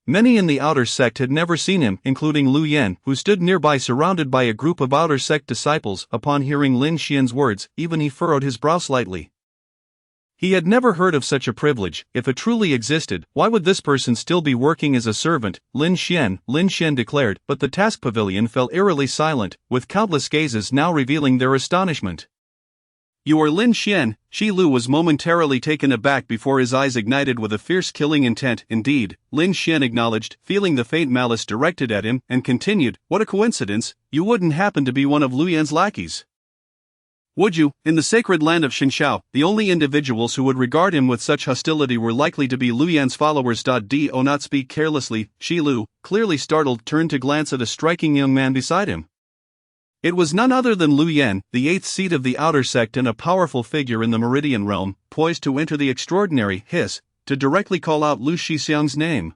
many in the outer sect had never seen him, including Lu Yan, who stood nearby surrounded by a group of outer sect disciples. Upon hearing Lin Xian's words, even he furrowed his brow slightly. He had never heard of such a privilege. If it truly existed, why would this person still be working as a servant? Lin Xian declared, but the task pavilion fell eerily silent, with countless gazes now revealing their astonishment. You are Lin Xian. Shi Lu was momentarily taken aback before his eyes ignited with a fierce killing intent. Indeed, Lin Xian acknowledged, feeling the faint malice directed at him, and continued, what a coincidence, you wouldn't happen to be one of Lu Yan's lackeys, would you? In the sacred land of Xingxiao, the only individuals who would regard him with such hostility were likely to be Lu Yan's followers. Do not speak carelessly. Shi Lu, clearly startled, turned to glance at a striking young man beside him. It was none other than Lu Yan, the 8th seed of the outer sect and a powerful figure in the Meridian realm, poised to enter the extraordinary to directly call out Lu Shixiang's name.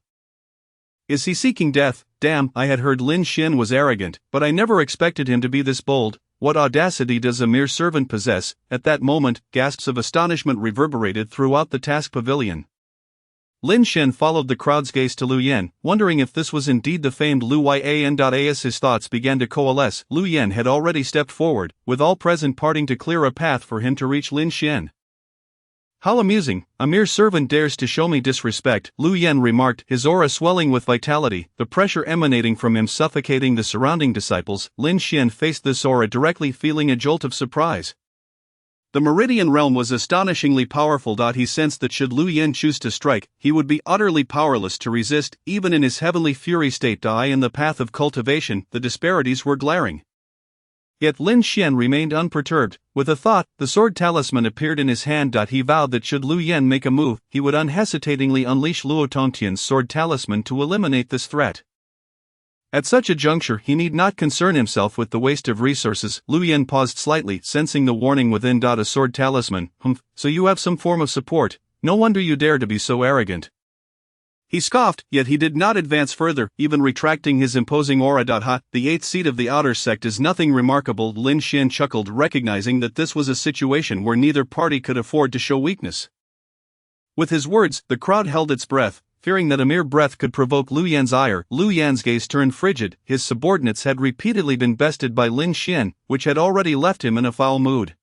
Is he seeking death? Damn, I had heard Lin Xian was arrogant, but I never expected him to be this bold. What audacity does a mere servant possess? At that moment, gasps of astonishment reverberated throughout the task pavilion. Lin Xian followed the crowd's gaze to Lu Yan, wondering if this was indeed the famed Lu Yan. As his thoughts began to coalesce, Lu Yan had already stepped forward, with all present parting to clear a path for him to reach Lin Xian. How amusing, a mere servant dares to show me disrespect, Lu Yan remarked, his aura swelling with vitality, the pressure emanating from him suffocating the surrounding disciples. Lin Xian faced this aura directly, feeling a jolt of surprise. The Meridian realm was astonishingly powerful. He sensed that should Lu Yan choose to strike, he would be utterly powerless to resist, even in his heavenly fury state. In the path of cultivation, the disparities were glaring. Yet Lin Xian remained unperturbed. With a thought, the sword talisman appeared in his hand. He vowed that should Lu Yan make a move, he would unhesitatingly unleash Luo Tongtian's sword talisman to eliminate this threat. At such a juncture, he need not concern himself with the waste of resources. Lu Yan paused slightly, sensing the warning within. A sword talisman, so you have some form of support, no wonder you dare to be so arrogant. He scoffed, yet he did not advance further, even retracting his imposing aura. The 8th seat of the outer sect is nothing remarkable. Lin Xian chuckled, recognizing that this was a situation where neither party could afford to show weakness. With his words, the crowd held its breath, fearing that a mere breath could provoke Lu Yan's ire. Lu Yan's gaze turned frigid. His subordinates had repeatedly been bested by Lin Xian, which had already left him in a foul mood.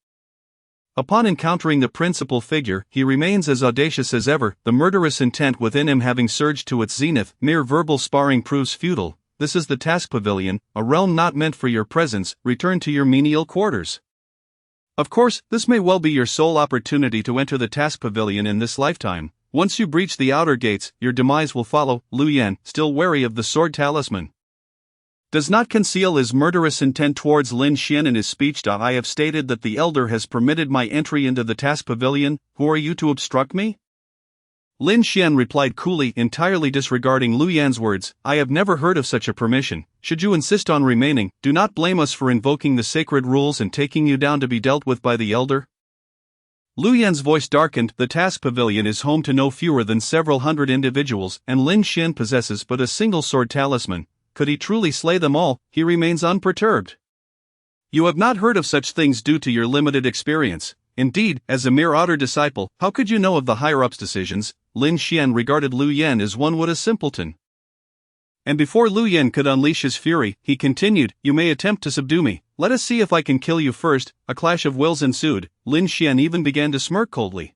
Upon encountering the principal figure, he remains as audacious as ever, the murderous intent within him having surged to its zenith. Mere verbal sparring proves futile. This is the task pavilion, a realm not meant for your presence. Return to your menial quarters. Of course, this may well be your sole opportunity to enter the task pavilion in this lifetime. Once you breach the outer gates, your demise will follow. Lu Yan, still wary of the sword talisman, does not conceal his murderous intent towards Lin Xian in his speech. I have stated that the elder has permitted my entry into the task pavilion. Who are you to obstruct me? Lin Xian replied coolly, entirely disregarding Lu Yan's words. I have never heard of such a permission. Should you insist on remaining, do not blame us for invoking the sacred rules and taking you down to be dealt with by the elder. Lu Yan's voice darkened. The task pavilion is home to no fewer than several hundred individuals, and Lin Xian possesses but a single sword talisman. Could he truly slay them all? He remains unperturbed. You have not heard of such things due to your limited experience. Indeed, as a mere outer disciple, how could you know of the higher-ups' decisions? Lin Xian regarded Lu Yan as one would a simpleton. And before Lu Yan could unleash his fury, he continued, you may attempt to subdue me. Let us see if I can kill you first. A clash of wills ensued. Lin Xian even began to smirk coldly,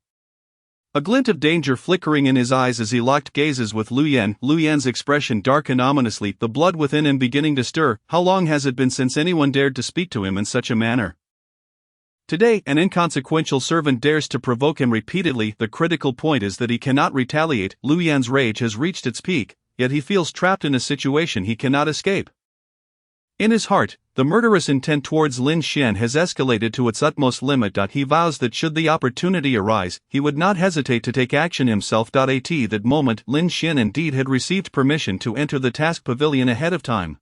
a glint of danger flickering in his eyes as he locked gazes with Lu Yan. Lu Yan's expression darkened ominously, the blood within him beginning to stir. How long has it been since anyone dared to speak to him in such a manner? Today, an inconsequential servant dares to provoke him repeatedly. The critical point is that he cannot retaliate. Lu Yan's rage has reached its peak, yet he feels trapped in a situation he cannot escape. In his heart, the murderous intent towards Lin Xian has escalated to its utmost limit. He vows that should the opportunity arise, he would not hesitate to take action himself. At that moment, Lin Xian indeed had received permission to enter the task pavilion ahead of time.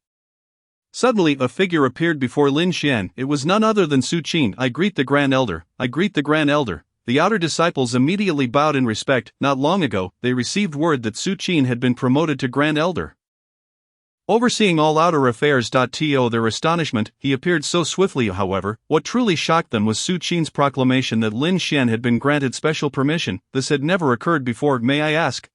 Suddenly, a figure appeared before Lin Xian. It was none other than Su Qin. I greet the Grand Elder. I greet the Grand Elder. The outer disciples immediately bowed in respect. Not long ago, they received word that Su Qin had been promoted to Grand Elder, overseeing all outer affairs. To their astonishment, he appeared so swiftly. However, what truly shocked them was Su Qin's proclamation that Lin Xian had been granted special permission. This had never occurred before. May I ask,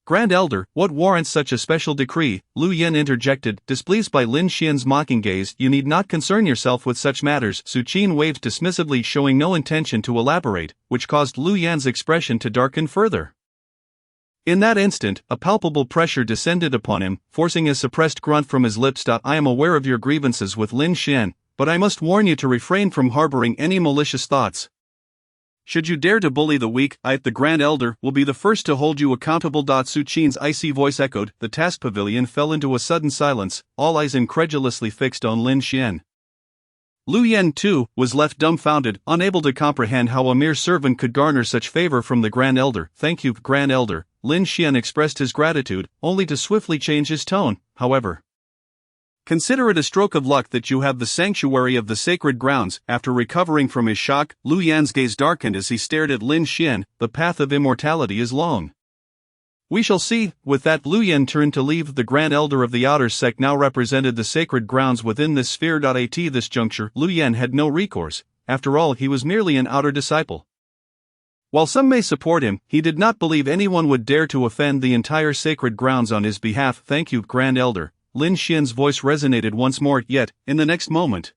Grand Elder, what warrants such a special decree? Lu Yan interjected, displeased by Lin Xian's mocking gaze. You need not concern yourself with such matters. Su Qin waved dismissively, showing no intention to elaborate, which caused Lu Yan's expression to darken further. In that instant, a palpable pressure descended upon him, forcing a suppressed grunt from his lips. I am aware of your grievances with Lin Xian, but I must warn you to refrain from harboring any malicious thoughts. Should you dare to bully the weak, I, the Grand Elder, will be the first to hold you accountable. Su Qin's icy voice echoed. The task pavilion fell into a sudden silence, all eyes incredulously fixed on Lin Xian. Lu Yan, too, was left dumbfounded, unable to comprehend how a mere servant could garner such favor from the Grand Elder. Thank you, Grand Elder. Lin Xian expressed his gratitude, only to swiftly change his tone, however. Consider it a stroke of luck that you have the sanctuary of the sacred grounds. After recovering from his shock, Lu Yan's gaze darkened as he stared at Lin Xian. The path of immortality is long. We shall see. With that, Lu Yan turned to leave. The Grand Elder of the outer sect now represented the sacred grounds within this sphere. At this juncture, Lu Yan had no recourse. After all, he was merely an outer disciple. While some may support him, he did not believe anyone would dare to offend the entire sacred grounds on his behalf. Thank you, Grand Elder. Lin Xian's voice resonated once more, yet, in the next moment,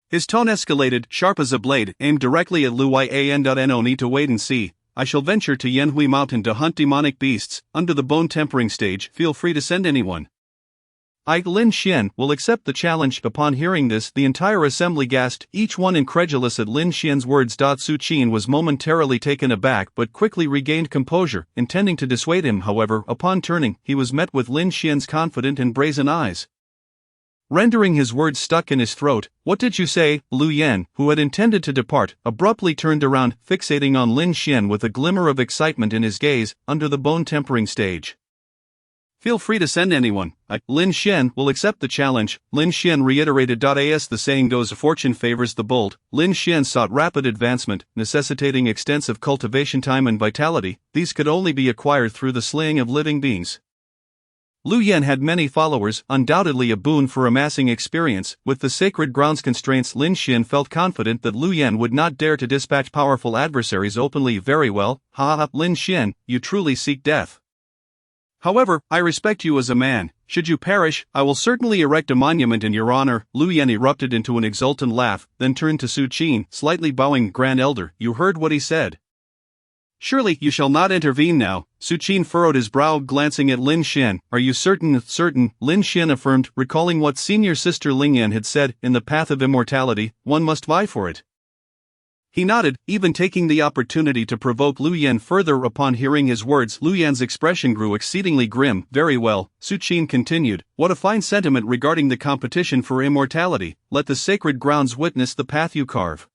His tone escalated, sharp as a blade, aimed directly at Lu Yan. No need to wait and see. I shall venture to Yanhui Mountain to hunt demonic beasts, under the bone tempering stage. Feel free to send anyone. Lin Xian will accept the challenge. Upon hearing this, the entire assembly gasped, each one incredulous at Lin Xian's words. Su Qin was momentarily taken aback but quickly regained composure, intending to dissuade him. However, upon turning, he was met with Lin Xian's confident and brazen eyes, rendering his words stuck in his throat. What did you say? Lu Yan, who had intended to depart, abruptly turned around, fixating on Lin Xian with a glimmer of excitement in his gaze, under the bone tempering stage. Feel free to send anyone. Lin Xian will accept the challenge, Lin Xian reiterated. As the saying goes, fortune favors the bold. Lin Xian sought rapid advancement, necessitating extensive cultivation time and vitality. These could only be acquired through the slaying of living beings. Lu Yan had many followers, undoubtedly a boon for amassing experience. With the sacred grounds constraints, Lin Xian felt confident that Lu Yan would not dare to dispatch powerful adversaries openly. Very well, Lin Xian, you truly seek death. However, I respect you as a man. Should you perish, I will certainly erect a monument in your honor. Lu Yan erupted into an exultant laugh, then turned to Su Qin, slightly bowing. Grand Elder, you heard what he said. Surely you shall not intervene now. Su Qin furrowed his brow, glancing at Lin Xian. Are you certain? Certain, Lin Xian affirmed, recalling what senior sister Ling Yan had said, in the path of immortality, one must vie for it. He nodded, even taking the opportunity to provoke Lu Yan further. Upon hearing his words, Lu Yan's expression grew exceedingly grim. Very well, Su Qin continued, what a fine sentiment regarding the competition for immortality. Let the sacred grounds witness the path you carve.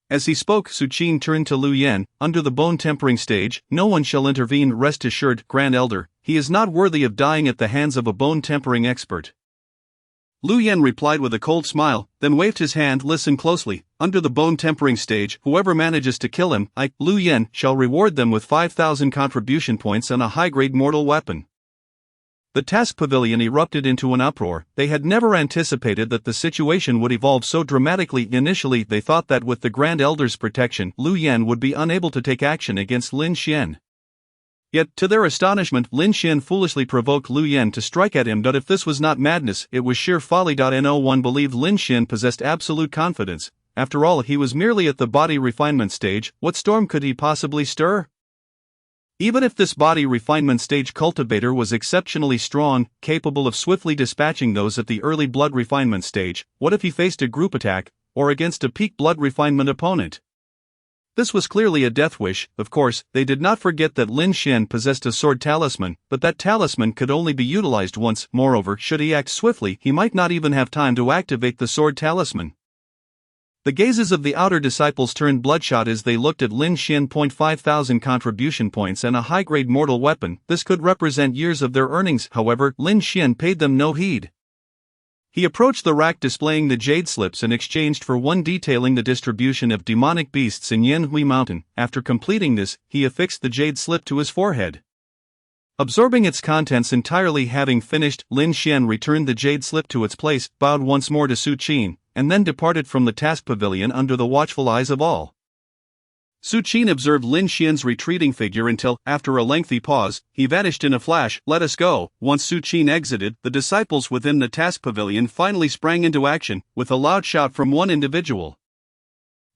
As he spoke, Su Qin turned to Lu Yan. Under the bone tempering stage, no one shall intervene. Rest assured, Grand Elder, he is not worthy of dying at the hands of a bone tempering expert. Lu Yan replied with a cold smile, then waved his hand. Listen closely. Under the bone tempering stage, whoever manages to kill him, Lu Yan, shall reward them with 5,000 contribution points and a high-grade mortal weapon. The task pavilion erupted into an uproar. They had never anticipated that the situation would evolve so dramatically. Initially, they thought that with the Grand Elder's protection, Lu Yan would be unable to take action against Lin Xian. Yet, to their astonishment, Lin Xian foolishly provoked Lu Yan to strike at him. If this was not madness, it was sheer folly. No one believed Lin Xian possessed absolute confidence. After all, he was merely at the body refinement stage. What storm could he possibly stir? Even if this body refinement stage cultivator was exceptionally strong, capable of swiftly dispatching those at the early blood refinement stage, what if he faced a group attack, or against a peak blood refinement opponent? This was clearly a death wish. Of course, they did not forget that Lin Xian possessed a sword talisman, but that talisman could only be utilized once. Moreover, should he act swiftly, he might not even have time to activate the sword talisman. The gazes of the outer disciples turned bloodshot as they looked at Lin Xian. 5,000 contribution points and a high-grade mortal weapon. This could represent years of their earnings. However, Lin Xian paid them no heed. He approached the rack displaying the jade slips and exchanged for one detailing the distribution of demonic beasts in Yanhui Mountain. After completing this, he affixed the jade slip to his forehead. Absorbing its contents entirely, having finished, Lin Xian returned the jade slip to its place, bowed once more to Su Qin, and then departed from the task pavilion under the watchful eyes of all. Su Qin observed Lin Xian's retreating figure until, after a lengthy pause, he vanished in a flash. Let us go. Once Su Qin exited, the disciples within the task pavilion finally sprang into action, with a loud shout from one individual.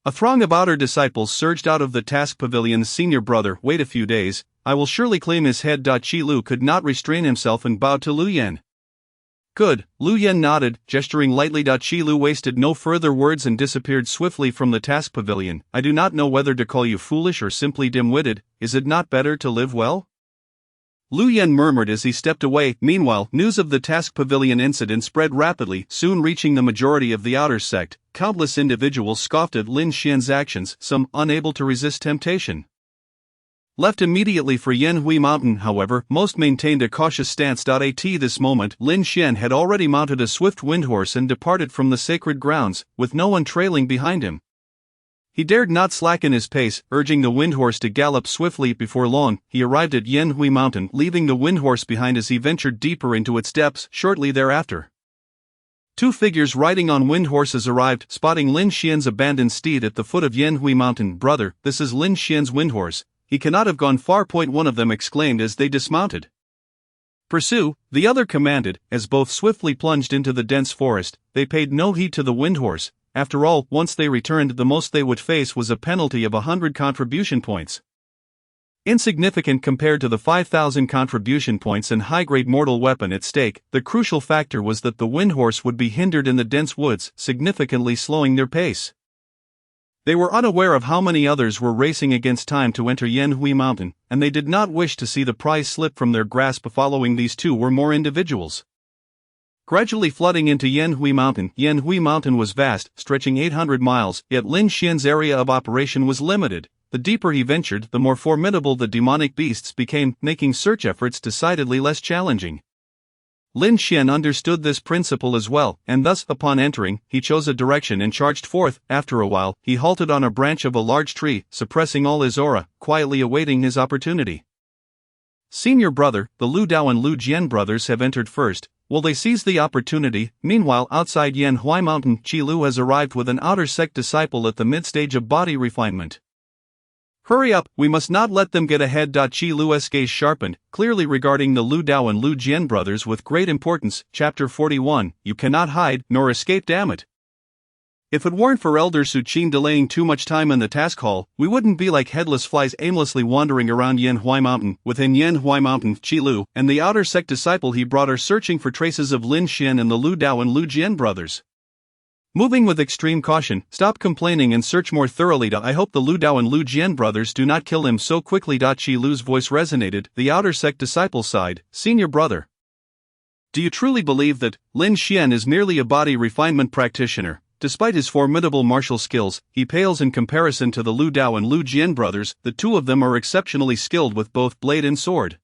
A throng of outer disciples surged out of the task pavilion's senior brother. Wait a few days, I will surely claim his head. Qi Lu could not restrain himself and bowed to Lu Yan. Good, Lu Yan nodded, gesturing lightly. Qi Lu wasted no further words and disappeared swiftly from the task pavilion. I do not know whether to call you foolish or simply dim-witted. Is it not better to live well? Lu Yan murmured as he stepped away. Meanwhile, news of the task pavilion incident spread rapidly, soon reaching the majority of the outer sect. Countless individuals scoffed at Lin Xian's actions, some unable to resist temptation. Left immediately for Yanhui Mountain, however, most maintained a cautious stance. At this moment, Lin Xian had already mounted a swift windhorse and departed from the sacred grounds, with no one trailing behind him. He dared not slacken his pace, urging the windhorse to gallop swiftly. Before long, he arrived at Yanhui Mountain, leaving the windhorse behind as he ventured deeper into its depths. Shortly thereafter, two figures riding on windhorses arrived, spotting Lin Xian's abandoned steed at the foot of Yanhui Mountain. Brother, this is Lin Xian's windhorse. He cannot have gone far. One of them exclaimed as they dismounted. Pursue, the other commanded, as both swiftly plunged into the dense forest. They paid no heed to the windhorse, after all, once they returned, the most they would face was a penalty of 100 contribution points. Insignificant compared to the 5,000 contribution points and high-grade mortal weapon at stake, the crucial factor was that the Windhorse would be hindered in the dense woods, significantly slowing their pace. They were unaware of how many others were racing against time to enter Yanhui Mountain, and they did not wish to see the prize slip from their grasp. Following these two were more individuals. Gradually flooding into Yanhui Mountain was vast, stretching 800 miles, yet Lin Xian's area of operation was limited. The deeper he ventured, the more formidable the demonic beasts became, making search efforts decidedly less challenging. Lin Xian understood this principle as well, and thus, upon entering, he chose a direction and charged forth. After a while, he halted on a branch of a large tree, suppressing all his aura, quietly awaiting his opportunity. Senior brother, the Lu Dao and Lu Jian brothers have entered first. Will they seize the opportunity? Meanwhile, outside Yanhui Mountain, Qi Lu has arrived with an outer sect disciple at the mid-stage of body refinement. Hurry up, we must not let them get ahead. Qi Lu's gaze sharpened, clearly regarding the Lu Dao and Lu Jian brothers with great importance. Chapter 41, You cannot hide, nor escape, damn it. If it weren't for Elder Su Qin delaying too much time in the task hall, we wouldn't be like headless flies aimlessly wandering around Yanhui Mountain. Within Yanhui Mountain, Qi Lu and the outer sect disciple he brought are searching for traces of Lin Xian and the Lu Dao and Lu Jian brothers. Moving with extreme caution, stop complaining and search more thoroughly. I hope the Lu Dao and Lu Jian brothers do not kill him so quickly. Qi Lu's voice resonated. The outer sect disciple sighed. Senior brother, do you truly believe that Lin Xian is merely a body refinement practitioner? Despite his formidable martial skills, he pales in comparison to the Lu Dao and Lu Jian brothers. The two of them are exceptionally skilled with both blade and sword,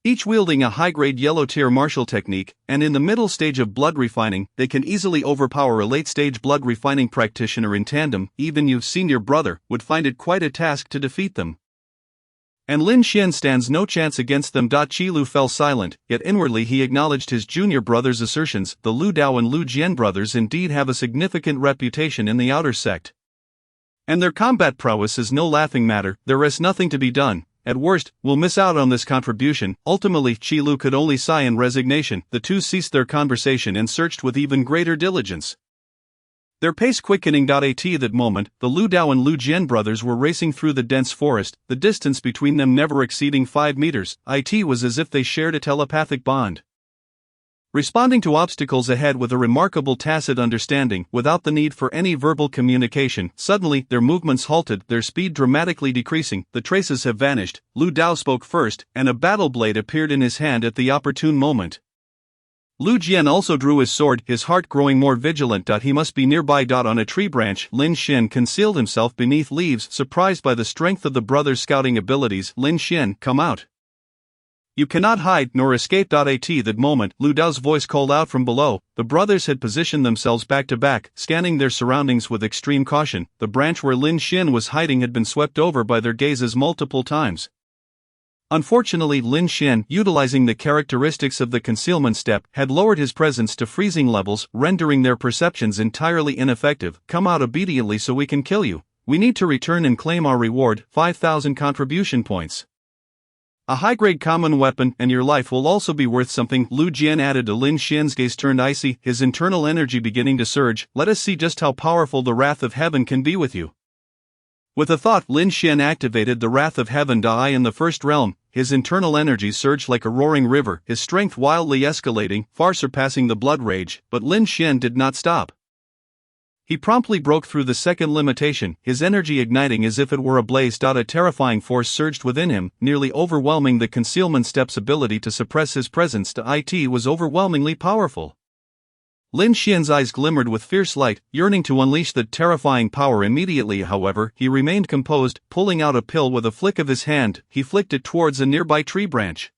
each wielding a high-grade yellow-tier martial technique, and in the middle stage of blood refining, they can easily overpower a late-stage blood refining practitioner in tandem. Even you, senior brother, would find it quite a task to defeat them. And Lin Xian stands no chance against them. Qi Lu fell silent, yet inwardly he acknowledged his junior brother's assertions. The Lu Dao and Lu Jian brothers indeed have a significant reputation in the outer sect, and their combat prowess is no laughing matter. There is nothing to be done. At worst, we'll miss out on this contribution. Ultimately, Qi Lu could only sigh in resignation. The two ceased their conversation and searched with even greater diligence, their pace quickening. At that moment, the Lu Dao and Lu Jian brothers were racing through the dense forest, the distance between them never exceeding 5 meters. It was as if they shared a telepathic bond, responding to obstacles ahead with a remarkable tacit understanding, without the need for any verbal communication. Suddenly, their movements halted, their speed dramatically decreasing. The traces have vanished. Lu Dao spoke first, and a battle blade appeared in his hand at the opportune moment. Lu Jian also drew his sword, his heart growing more vigilant. He must be nearby. On a tree branch, Lin Xian concealed himself beneath leaves, surprised by the strength of the brothers' scouting abilities. Lin Xian, come out. You cannot hide nor escape. At that moment, Lu Dao's voice called out from below. The brothers had positioned themselves back to back, scanning their surroundings with extreme caution. The branch where Lin Xian was hiding had been swept over by their gazes multiple times. Unfortunately, Lin Xian, utilizing the characteristics of the concealment step, had lowered his presence to freezing levels, rendering their perceptions entirely ineffective. Come out obediently so we can kill you. We need to return and claim our reward, 5,000 contribution points. A high-grade common weapon, and your life will also be worth something. Lu Jian added. Lin Xian's gaze turned icy, his internal energy beginning to surge. Let us see just how powerful the wrath of heaven can be with you. With a thought, Lin Xian activated the wrath of heaven. In the first realm, his internal energy surged like a roaring river, his strength wildly escalating, far surpassing the blood rage. But Lin Xian did not stop. He promptly broke through the second limitation, his energy igniting as if it were ablaze. A terrifying force surged within him, nearly overwhelming the concealment step's ability to suppress his presence. It was overwhelmingly powerful. Lin Xian's eyes glimmered with fierce light, yearning to unleash the terrifying power immediately. However, he remained composed, pulling out a pill with a flick of his hand. He flicked it towards a nearby tree branch.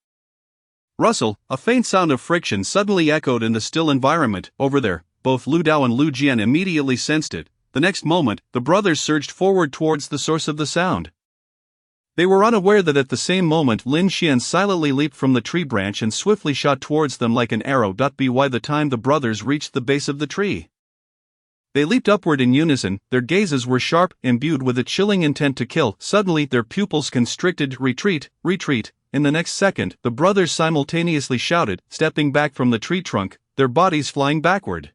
Rustle, a faint sound of friction suddenly echoed in the still environment. Over there. Both Lu Dao and Lu Jian immediately sensed it. The next moment, the brothers surged forward towards the source of the sound. They were unaware that at the same moment Lin Xian silently leaped from the tree branch and swiftly shot towards them like an arrow. By the time the brothers reached the base of the tree, they leaped upward in unison, their gazes were sharp, imbued with a chilling intent to kill. Suddenly, their pupils constricted. Retreat, retreat. In the next second, the brothers simultaneously shouted, stepping back from the tree trunk, their bodies flying backward.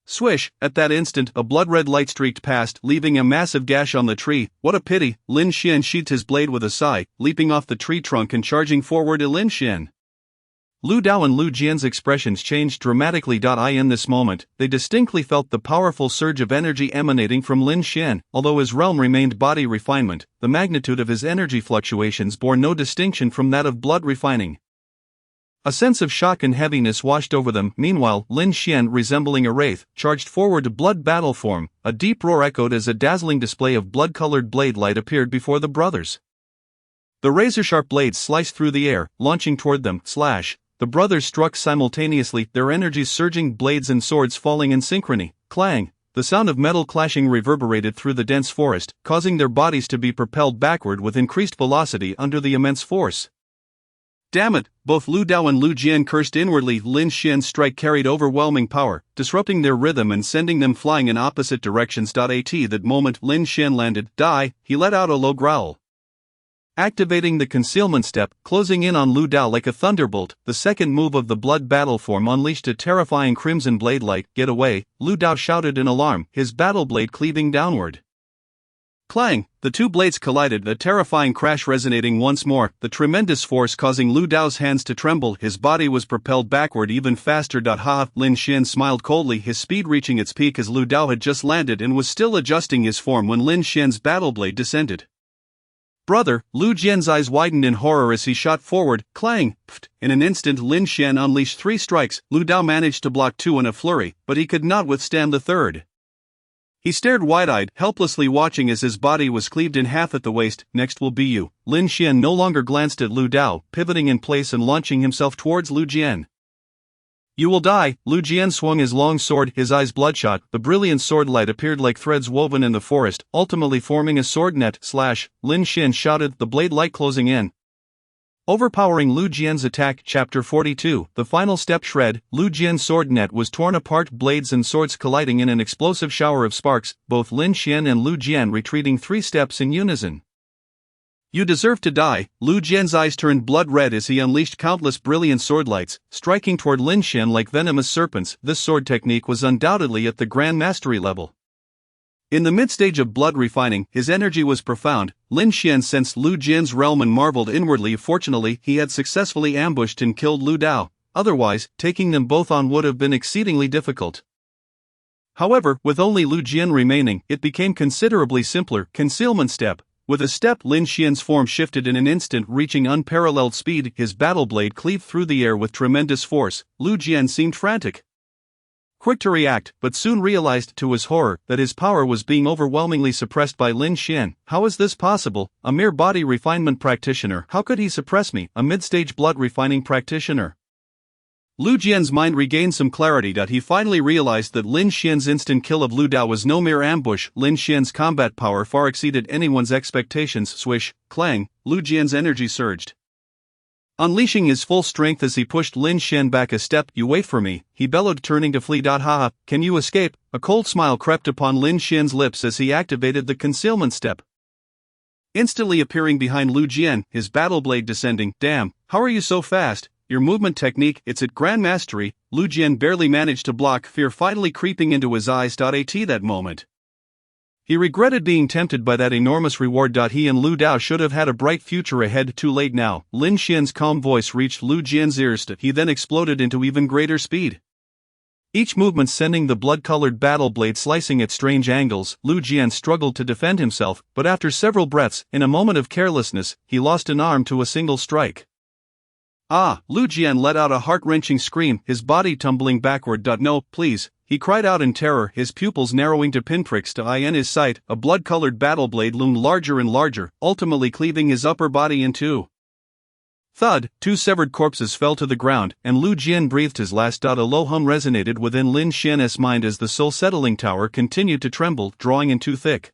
Swish, at that instant a blood-red light streaked past, leaving a massive gash on the tree. What a pity, Lin Xian sheathed his blade with a sigh, leaping off the tree trunk and charging forward at Lin Xian. Lu Dao and Lu Jian's expressions changed dramatically. In this moment, they distinctly felt the powerful surge of energy emanating from Lin Xian. Although his realm remained body refinement, the magnitude of his energy fluctuations bore no distinction from that of blood refining. A sense of shock and heaviness washed over them. Meanwhile, Lin Xian, resembling a wraith, charged forward to blood battle form. A deep roar echoed as a dazzling display of blood-colored blade light appeared before the brothers. The razor-sharp blades sliced through the air, launching toward them. Slash! The brothers struck simultaneously, their energies surging, blades and swords falling in synchrony. Clang! The sound of metal clashing reverberated through the dense forest, causing their bodies to be propelled backward with increased velocity under the immense force. Damn it! Both Lu Dao and Lu Jian cursed inwardly. Lin Xian's strike carried overwhelming power, disrupting their rhythm and sending them flying in opposite directions. At that moment Lin Xian landed. Die! He let out a low growl. Activating the concealment step, closing in on Lu Dao like a thunderbolt, the second move of the blood battle form unleashed a terrifying crimson blade light. Get away! Lu Dao shouted in alarm, his battle blade cleaving downward. Clang! The two blades collided, a terrifying crash resonating once more, the tremendous force causing Lu Dao's hands to tremble. His body was propelled backward even faster. Ha! Lin Xian smiled coldly, his speed reaching its peak as Lu Dao had just landed and was still adjusting his form when Lin Xian's battle blade descended. Brother! Lu Jian's eyes widened in horror as he shot forward. Clang! Pft! In an instant Lin Xian unleashed 3 strikes. Lu Dao managed to block 2 in a flurry, but he could not withstand the third. He stared wide-eyed, helplessly watching as his body was cleaved in half at the waist. Next will be you. Lin Xian no longer glanced at Lu Dao, pivoting in place and launching himself towards Lu Jian. You will die! Lu Jian swung his long sword, his eyes bloodshot. The brilliant sword light appeared like threads woven in the forest, ultimately forming a sword net. Slash! Lin Xian shouted, the blade light closing in. Overpowering Lu Jian's attack. Chapter 42. The final step. Shred. Lu Jian's sword net was torn apart, blades and swords colliding in an explosive shower of sparks, both Lin Xian and Lu Jian retreating 3 steps in unison. You deserve to die! Lu Jian's eyes turned blood red as he unleashed countless brilliant sword lights, striking toward Lin Xian like venomous serpents. This sword technique was undoubtedly at the grand mastery level. In the mid-stage of blood refining, his energy was profound. Lin Xian sensed Lu Jian's realm and marveled inwardly. Fortunately, he had successfully ambushed and killed Lu Dao. Otherwise, taking them both on would have been exceedingly difficult. However, with only Lu Jian remaining, it became considerably simpler. Concealment step. With a step, Lin Xian's form shifted in an instant, reaching unparalleled speed. His battle blade cleaved through the air with tremendous force. Lu Jian seemed frantic. Quick to react, but soon realized to his horror that his power was being overwhelmingly suppressed by Lin Xian. How is this possible? A mere body refinement practitioner. How could he suppress me, a mid-stage blood refining practitioner? Lu Jian's mind regained some clarity. He finally realized that Lin Xian's instant kill of Lu Dao was no mere ambush. Lin Xian's combat power far exceeded anyone's expectations. Swish, clang, Lu Jian's energy surged. Unleashing his full strength as he pushed Lin Xian back a step. You wait for me, he bellowed, turning to flee. Ha! Can you escape? A cold smile crept upon Lin Xian's lips as he activated the concealment step. Instantly appearing behind Lu Jian, his battle blade descending. Damn, how are you so fast? Your movement technique, it's at grand mastery. Lu Jian barely managed to block, fear finally creeping into his eyes. At that moment, he regretted being tempted by that enormous reward. He and Lu Dao should have had a bright future ahead. Too late now. Lin Xian's calm voice reached Lu Jian's ears. He then exploded into even greater speed. Each movement sending the blood-colored battle blade slicing at strange angles. Lu Jian struggled to defend himself, but after several breaths, in a moment of carelessness, he lost an arm to a single strike. Ah! Lu Jian let out a heart-wrenching scream, his body tumbling backward. No, please, he cried out in terror, his pupils narrowing to pinpricks. In his sight, a blood-colored battle blade loomed larger and larger, ultimately cleaving his upper body in 2. Thud! 2 severed corpses fell to the ground, and Lu Jian breathed his last. A low hum resonated within Lin Xian's mind as the soul-settling tower continued to tremble, drawing in too thick.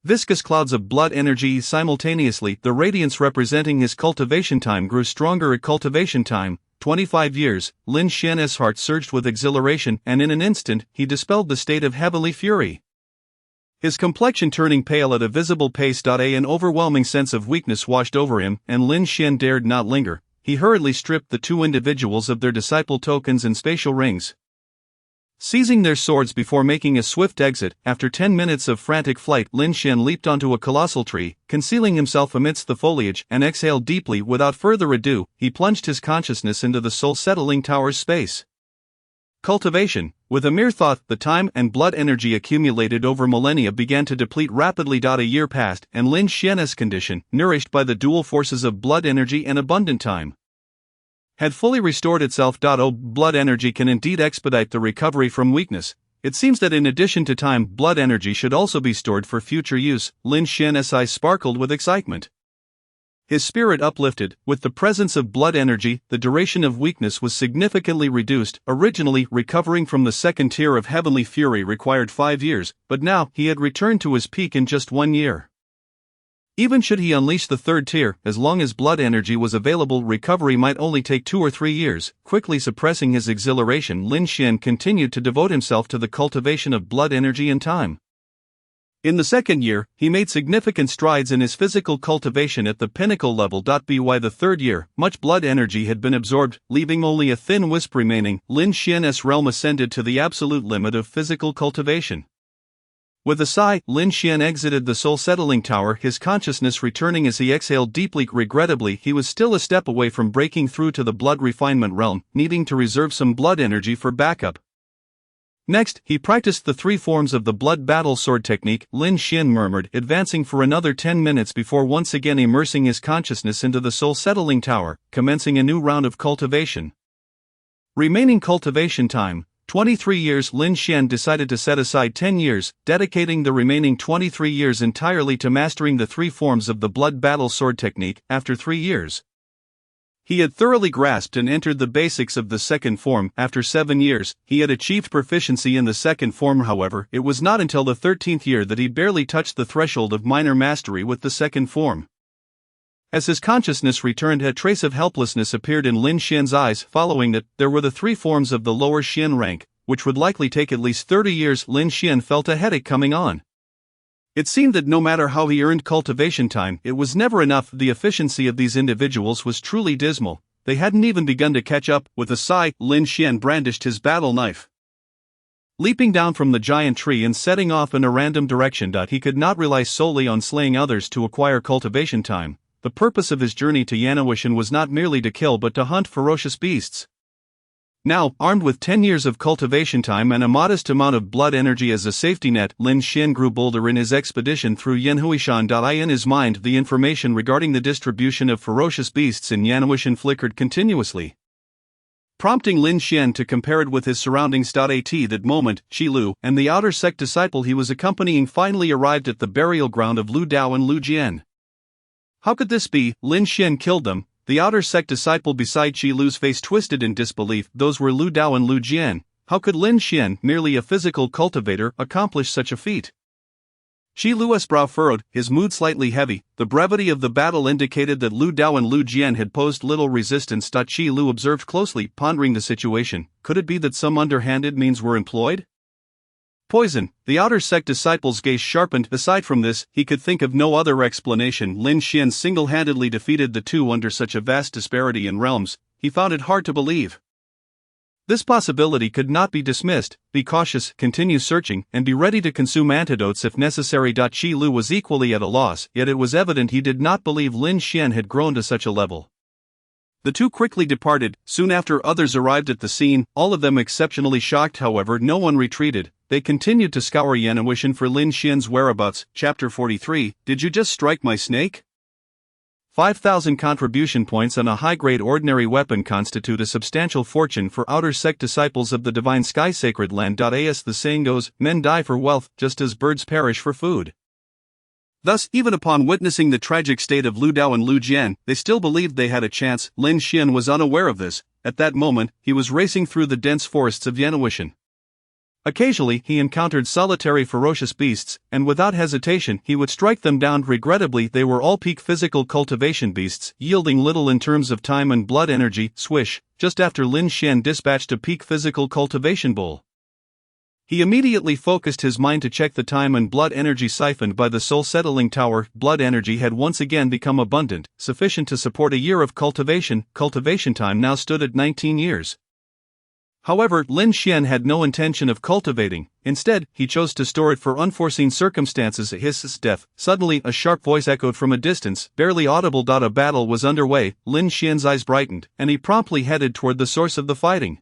Viscous clouds of blood energy simultaneously. The radiance representing his cultivation time grew stronger. At cultivation time, 25 years, Lin Xian's heart surged with exhilaration, and in an instant, he dispelled the state of heavenly fury. His complexion turning pale at a visible pace. An overwhelming sense of weakness washed over him, and Lin Xian dared not linger. He hurriedly stripped the 2 individuals of their disciple tokens and spatial rings. Seizing their swords before making a swift exit, after 10 minutes of frantic flight, Lin Xian leaped onto a colossal tree, concealing himself amidst the foliage, and exhaled deeply. Without further ado, he plunged his consciousness into the soul-settling tower's space. Cultivation. With a mere thought, the time and blood energy accumulated over millennia began to deplete rapidly. A year passed, and Lin Xian's condition, nourished by the dual forces of blood energy and abundant time, had fully restored itself. Blood energy can indeed expedite the recovery from weakness. It seems that in addition to time, blood energy should also be stored for future use. Lin Xian's eyes sparkled with excitement. His spirit uplifted. With the presence of blood energy, the duration of weakness was significantly reduced. Originally, recovering from the second tier of heavenly fury required 5 years, but now he had returned to his peak in just 1 year. Even should he unleash the third tier, as long as blood energy was available, recovery might only take 2 or 3 years. Quickly suppressing his exhilaration, Lin Xian continued to devote himself to the cultivation of blood energy and time. In the second year, he made significant strides in his physical cultivation at the pinnacle level. By the third year, much blood energy had been absorbed, leaving only a thin wisp remaining. Lin Xian's realm ascended to the absolute limit of physical cultivation. With a sigh, Lin Xian exited the soul-settling tower, his consciousness returning as he exhaled deeply. Regrettably, he was still a step away from breaking through to the blood refinement realm, needing to reserve some blood energy for backup. Next, he practiced the 3 forms of the blood battle sword technique. Lin Xian murmured, advancing for another 10 minutes before once again immersing his consciousness into the soul-settling tower, commencing a new round of cultivation. Remaining cultivation time: 23 years. Lin Xian decided to set aside 10 years, dedicating the remaining 23 years entirely to mastering the 3 forms of the blood battle sword technique. After 3 years, he had thoroughly grasped and entered the basics of the second form. After 7 years, he had achieved proficiency in the second form. However, it was not until the 13th year that he barely touched the threshold of minor mastery with the second form. As his consciousness returned, a trace of helplessness appeared in Lin Xian's eyes. Following that, there were the 3 forms of the lower Xian rank, which would likely take at least 30 years. Lin Xian felt a headache coming on. It seemed that no matter how he earned cultivation time, it was never enough. The efficiency of these individuals was truly dismal. They hadn't even begun to catch up. With a sigh, Lin Xian brandished his battle knife, leaping down from the giant tree and setting off in a random direction. He could not rely solely on slaying others to acquire cultivation time. The purpose of his journey to Yanwishan was not merely to kill but to hunt ferocious beasts. Now, armed with 10 years of cultivation time and a modest amount of blood energy as a safety net, Lin Xian grew bolder in his expedition through Yanhuishan. In his mind, the information regarding the distribution of ferocious beasts in Yanwishan flickered continuously, prompting Lin Xian to compare it with his surroundings. At that moment, Qi Lu and the outer sect disciple he was accompanying finally arrived at the burial ground of Lu Dao and Lu Jian. How could this be? Lin Xian killed them. The outer sect disciple beside Qi Lu's face twisted in disbelief. Those were Lu Dao and Lu Jian. How could Lin Xian, merely a physical cultivator, accomplish such a feat? Qi Lu's brow furrowed, his mood slightly heavy. The brevity of the battle indicated that Lu Dao and Lu Jian had posed little resistance. Qi Lu observed closely, pondering the situation. Could it be that some underhanded means were employed? Poison. The outer sect disciple's gaze sharpened. Aside from this, he could think of no other explanation. Lin Xian single-handedly defeated the two under such a vast disparity in realms. He found it hard to believe. This possibility could not be dismissed. Be cautious, continue searching, and be ready to consume antidotes if necessary. Qi Lu was equally at a loss, yet it was evident he did not believe Lin Xian had grown to such a level. The two quickly departed. Soon after, others arrived at the scene, all of them exceptionally shocked. However, no one retreated. They continued to scour Yanwishan for Lin Xian's whereabouts. Chapter 43. Did you just strike my snake? 5,000 contribution points on a high-grade ordinary weapon constitute a substantial fortune for outer sect disciples of the divine sky sacred land. As the saying goes, men die for wealth, just as birds perish for food. Thus, even upon witnessing the tragic state of Lu Dao and Lu Jian, they still believed they had a chance. Lin Xian was unaware of this. At that moment, he was racing through the dense forests of Yanwishan. Occasionally, he encountered solitary ferocious beasts, and without hesitation, he would strike them down. Regrettably, they were all peak physical cultivation beasts, yielding little in terms of time and blood energy. Swish, just after Lin Xian dispatched a peak physical cultivation bull, he immediately focused his mind to check the time and blood energy siphoned by the soul-settling tower. Blood energy had once again become abundant, sufficient to support a year of cultivation. Cultivation time now stood at 19 years. However, Lin Xian had no intention of cultivating. Instead, he chose to store it for unforeseen circumstances. A hiss death. Suddenly, a sharp voice echoed from a distance, barely audible. A battle was underway. Lin Xian's eyes brightened, and he promptly headed toward the source of the fighting.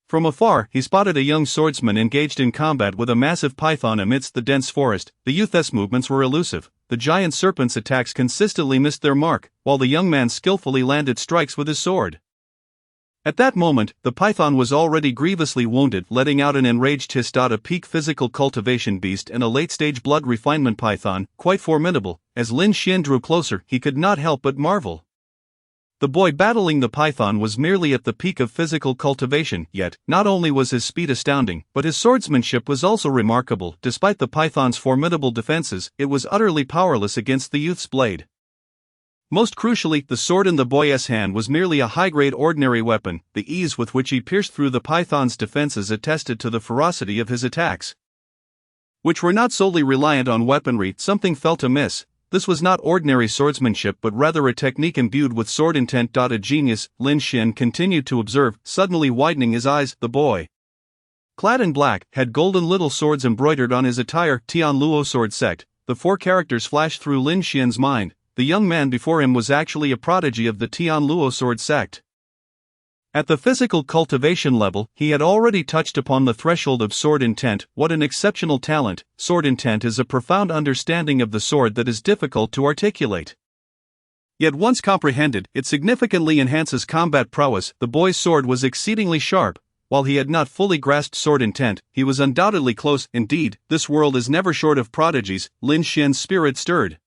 From afar, he spotted a young swordsman engaged in combat with a massive python amidst the dense forest. The youth's movements were elusive. The giant serpent's attacks consistently missed their mark, while the young man skillfully landed strikes with his sword. At that moment, the python was already grievously wounded, letting out an enraged hiss. A peak physical cultivation beast and a late-stage blood refinement python, quite formidable. As Lin Xian drew closer, he could not help but marvel. The boy battling the python was merely at the peak of physical cultivation, yet, not only was his speed astounding, but his swordsmanship was also remarkable. Despite the python's formidable defenses, it was utterly powerless against the youth's blade. Most crucially, the sword in the boy's hand was merely a high-grade ordinary weapon. The ease with which he pierced through the python's defenses attested to the ferocity of his attacks, which were not solely reliant on weaponry. Something felt amiss. This was not ordinary swordsmanship but rather a technique imbued with sword intent. A genius, Lin Xian continued to observe, suddenly widening his eyes. The boy, clad in black, had golden little swords embroidered on his attire. Tian Luo sword sect. The four characters flashed through Lin Xian's mind. The young man before him was actually a prodigy of the Tian Luo sword sect. At the physical cultivation level, he had already touched upon the threshold of sword intent. What an exceptional talent! Sword intent is a profound understanding of the sword that is difficult to articulate. Yet once comprehended, it significantly enhances combat prowess. The boy's sword was exceedingly sharp. While he had not fully grasped sword intent, he was undoubtedly close. Indeed, this world is never short of prodigies. Lin Xian's spirit stirred.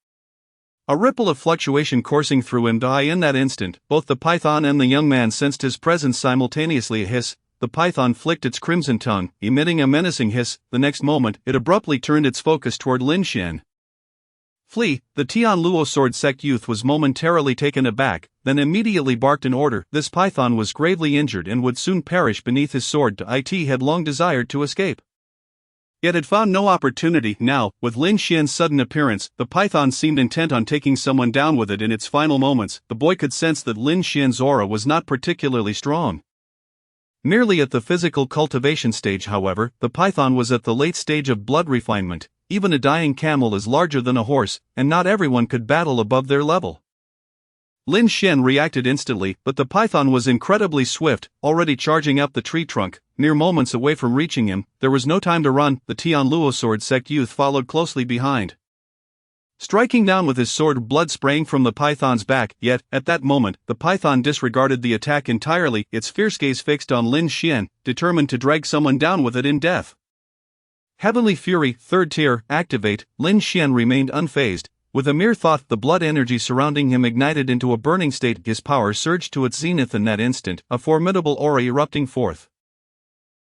A ripple of fluctuation coursing through him. In that instant, both the python and the young man sensed his presence simultaneously. A hiss. The python flicked its crimson tongue, emitting a menacing hiss. The next moment, it abruptly turned its focus toward Lin Xian. Flee! The Tian Luo sword sect youth was momentarily taken aback, then immediately barked an order. This python was gravely injured and would soon perish beneath his sword. It had long desired to escape, yet had found no opportunity. Now, with Lin Xian's sudden appearance, the python seemed intent on taking someone down with it. In its final moments, the boy could sense that Lin Xian's aura was not particularly strong. Merely at the physical cultivation stage, however, the python was at the late stage of blood refinement. Even a dying camel is larger than a horse, and not everyone could battle above their level. Lin Xian reacted instantly, but the python was incredibly swift, already charging up the tree trunk. Mere moments away from reaching him, there was no time to run. The Tian Luo sword sect youth followed closely behind, striking down with his sword, blood spraying from the python's back. Yet, at that moment, the python disregarded the attack entirely, its fierce gaze fixed on Lin Xian, determined to drag someone down with it in death. Heavenly Fury, 3rd tier, activate. Lin Xian remained unfazed. With a mere thought, the blood energy surrounding him ignited into a burning state. His power surged to its zenith in that instant, a formidable aura erupting forth.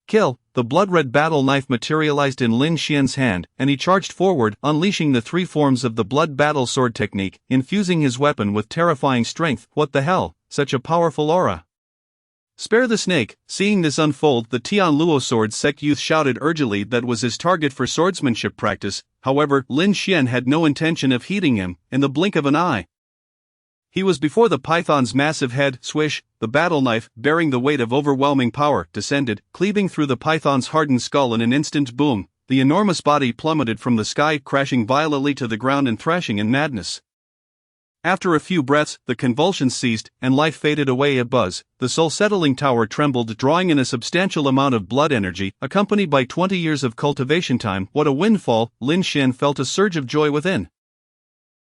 Kill! The blood-red battle knife materialized in Lin Xian's hand, and he charged forward, unleashing the three forms of the blood battle sword technique, infusing his weapon with terrifying strength. What the hell? Such a powerful aura! Spare the snake! Seeing this unfold, the Tian Luo sword sect youth shouted urgently that was his target for swordsmanship practice. However, Lin Xian had no intention of heeding him. In the blink of an eye, he was before the python's massive head. Swish! The battle knife, bearing the weight of overwhelming power, descended, cleaving through the python's hardened skull. In an instant, boom! The enormous body plummeted from the sky, crashing violently to the ground and thrashing in madness. After a few breaths, the convulsions ceased, and life faded away. A buzz. The soul-settling tower trembled, drawing in a substantial amount of blood energy, accompanied by 20 years of cultivation time. What a windfall! Lin Xian felt a surge of joy within.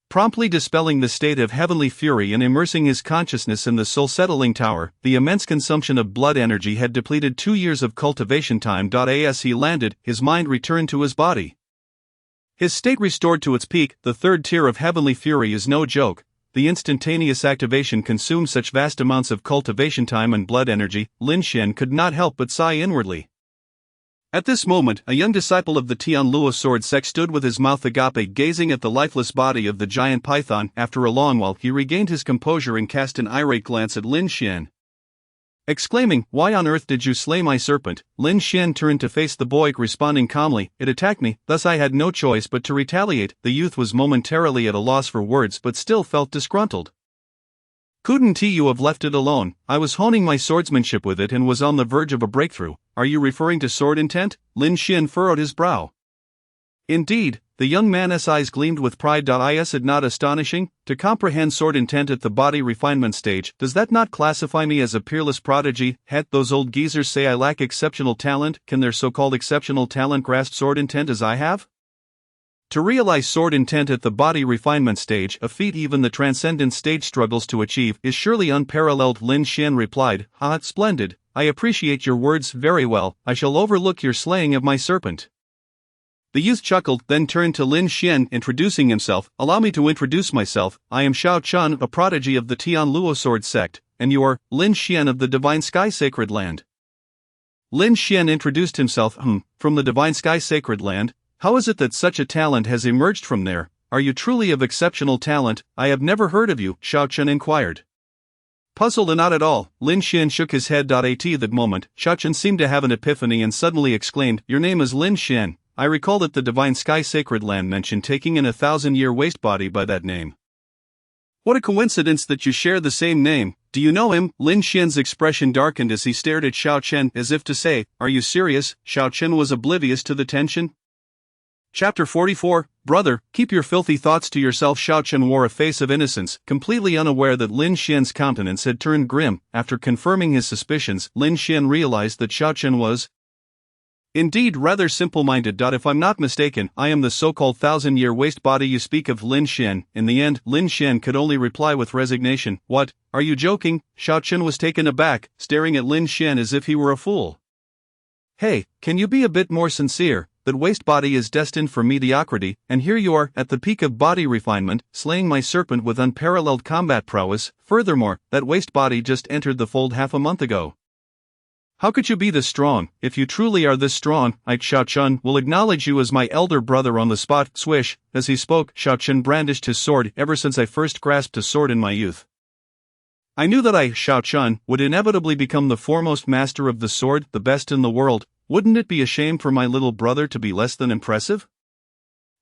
Promptly dispelling the state of heavenly fury and immersing his consciousness in the soul-settling tower, the immense consumption of blood energy had depleted 2 years of cultivation time. As he landed, his mind returned to his body, his state restored to its peak. The 3rd tier of heavenly fury is no joke. The instantaneous activation consumed such vast amounts of cultivation time and blood energy. Lin Xian could not help but sigh inwardly. At this moment, a young disciple of the Tian Luo sword sect stood with his mouth agape, gazing at the lifeless body of the giant python. After a long while, he regained his composure and cast an irate glance at Lin Xian, exclaiming, "Why on earth did you slay my serpent?" Lin Xian turned to face the boy, responding calmly, "It attacked me, thus I had no choice but to retaliate." The youth was momentarily at a loss for words but still felt disgruntled. Couldn't you have left it alone? I was honing my swordsmanship with it and was on the verge of a breakthrough. Are you referring to sword intent? Lin Xian furrowed his brow. Indeed, the young man's eyes gleamed with pride. Is it not astonishing to comprehend sword intent at the body refinement stage? Does that not classify me as a peerless prodigy? Those old geezers say I lack exceptional talent. Can their so-called exceptional talent grasp sword intent as I have? To realize sword intent at the body refinement stage, a feat even the transcendent stage struggles to achieve, is surely unparalleled. Lin Xian replied, splendid. I appreciate your words very well. I shall overlook your slaying of my serpent. The youth chuckled, then turned to Lin Xian, introducing himself. Allow me to introduce myself. I am Xiao Chun, a prodigy of the Tianluo sword sect, and you are Lin Xian of the Divine Sky Sacred Land. Lin Xian introduced himself. From the Divine Sky Sacred Land? How is it that such a talent has emerged from there? Are you truly of exceptional talent? I have never heard of you, Xiao Chun inquired. Puzzled and not at all, Lin Xian shook his head. At that moment, Xiao Chun seemed to have an epiphany and suddenly exclaimed, Your name is Lin Xian. I recall that the Divine Sky Sacred Land mentioned taking in a 1,000-year waste body by that name. What a coincidence that you share the same name. Do you know him? Lin Xian's expression darkened as he stared at Xiao Chen as if to say, Are you serious? Xiao Chen was oblivious to the tension. Chapter 44, Brother, keep your filthy thoughts to yourself. Xiao Chen wore a face of innocence, completely unaware that Lin Xian's countenance had turned grim. After confirming his suspicions, Lin Xian realized that Xiao Chen was indeed rather simple-minded. If I'm not mistaken, I am the so-called 1,000-year waste body you speak of. Lin Xian. In the end, Lin Xian could only reply with resignation. What? Are you joking? Xiao Chen was taken aback, staring at Lin Xian as if he were a fool. Hey, can you be a bit more sincere? That waste body is destined for mediocrity, and here you are, at the peak of body refinement, slaying my serpent with unparalleled combat prowess. Furthermore, that waste body just entered the fold half a month ago. How could you be this strong? If you truly are this strong, I, Xiao Chun, will acknowledge you as my elder brother on the spot. Swish. As he spoke, Xiao Chun brandished his sword. Ever since I first grasped a sword in my youth, I knew that I, Xiao Chun, would inevitably become the foremost master of the sword, the best in the world. Wouldn't it be a shame for my little brother to be less than impressive?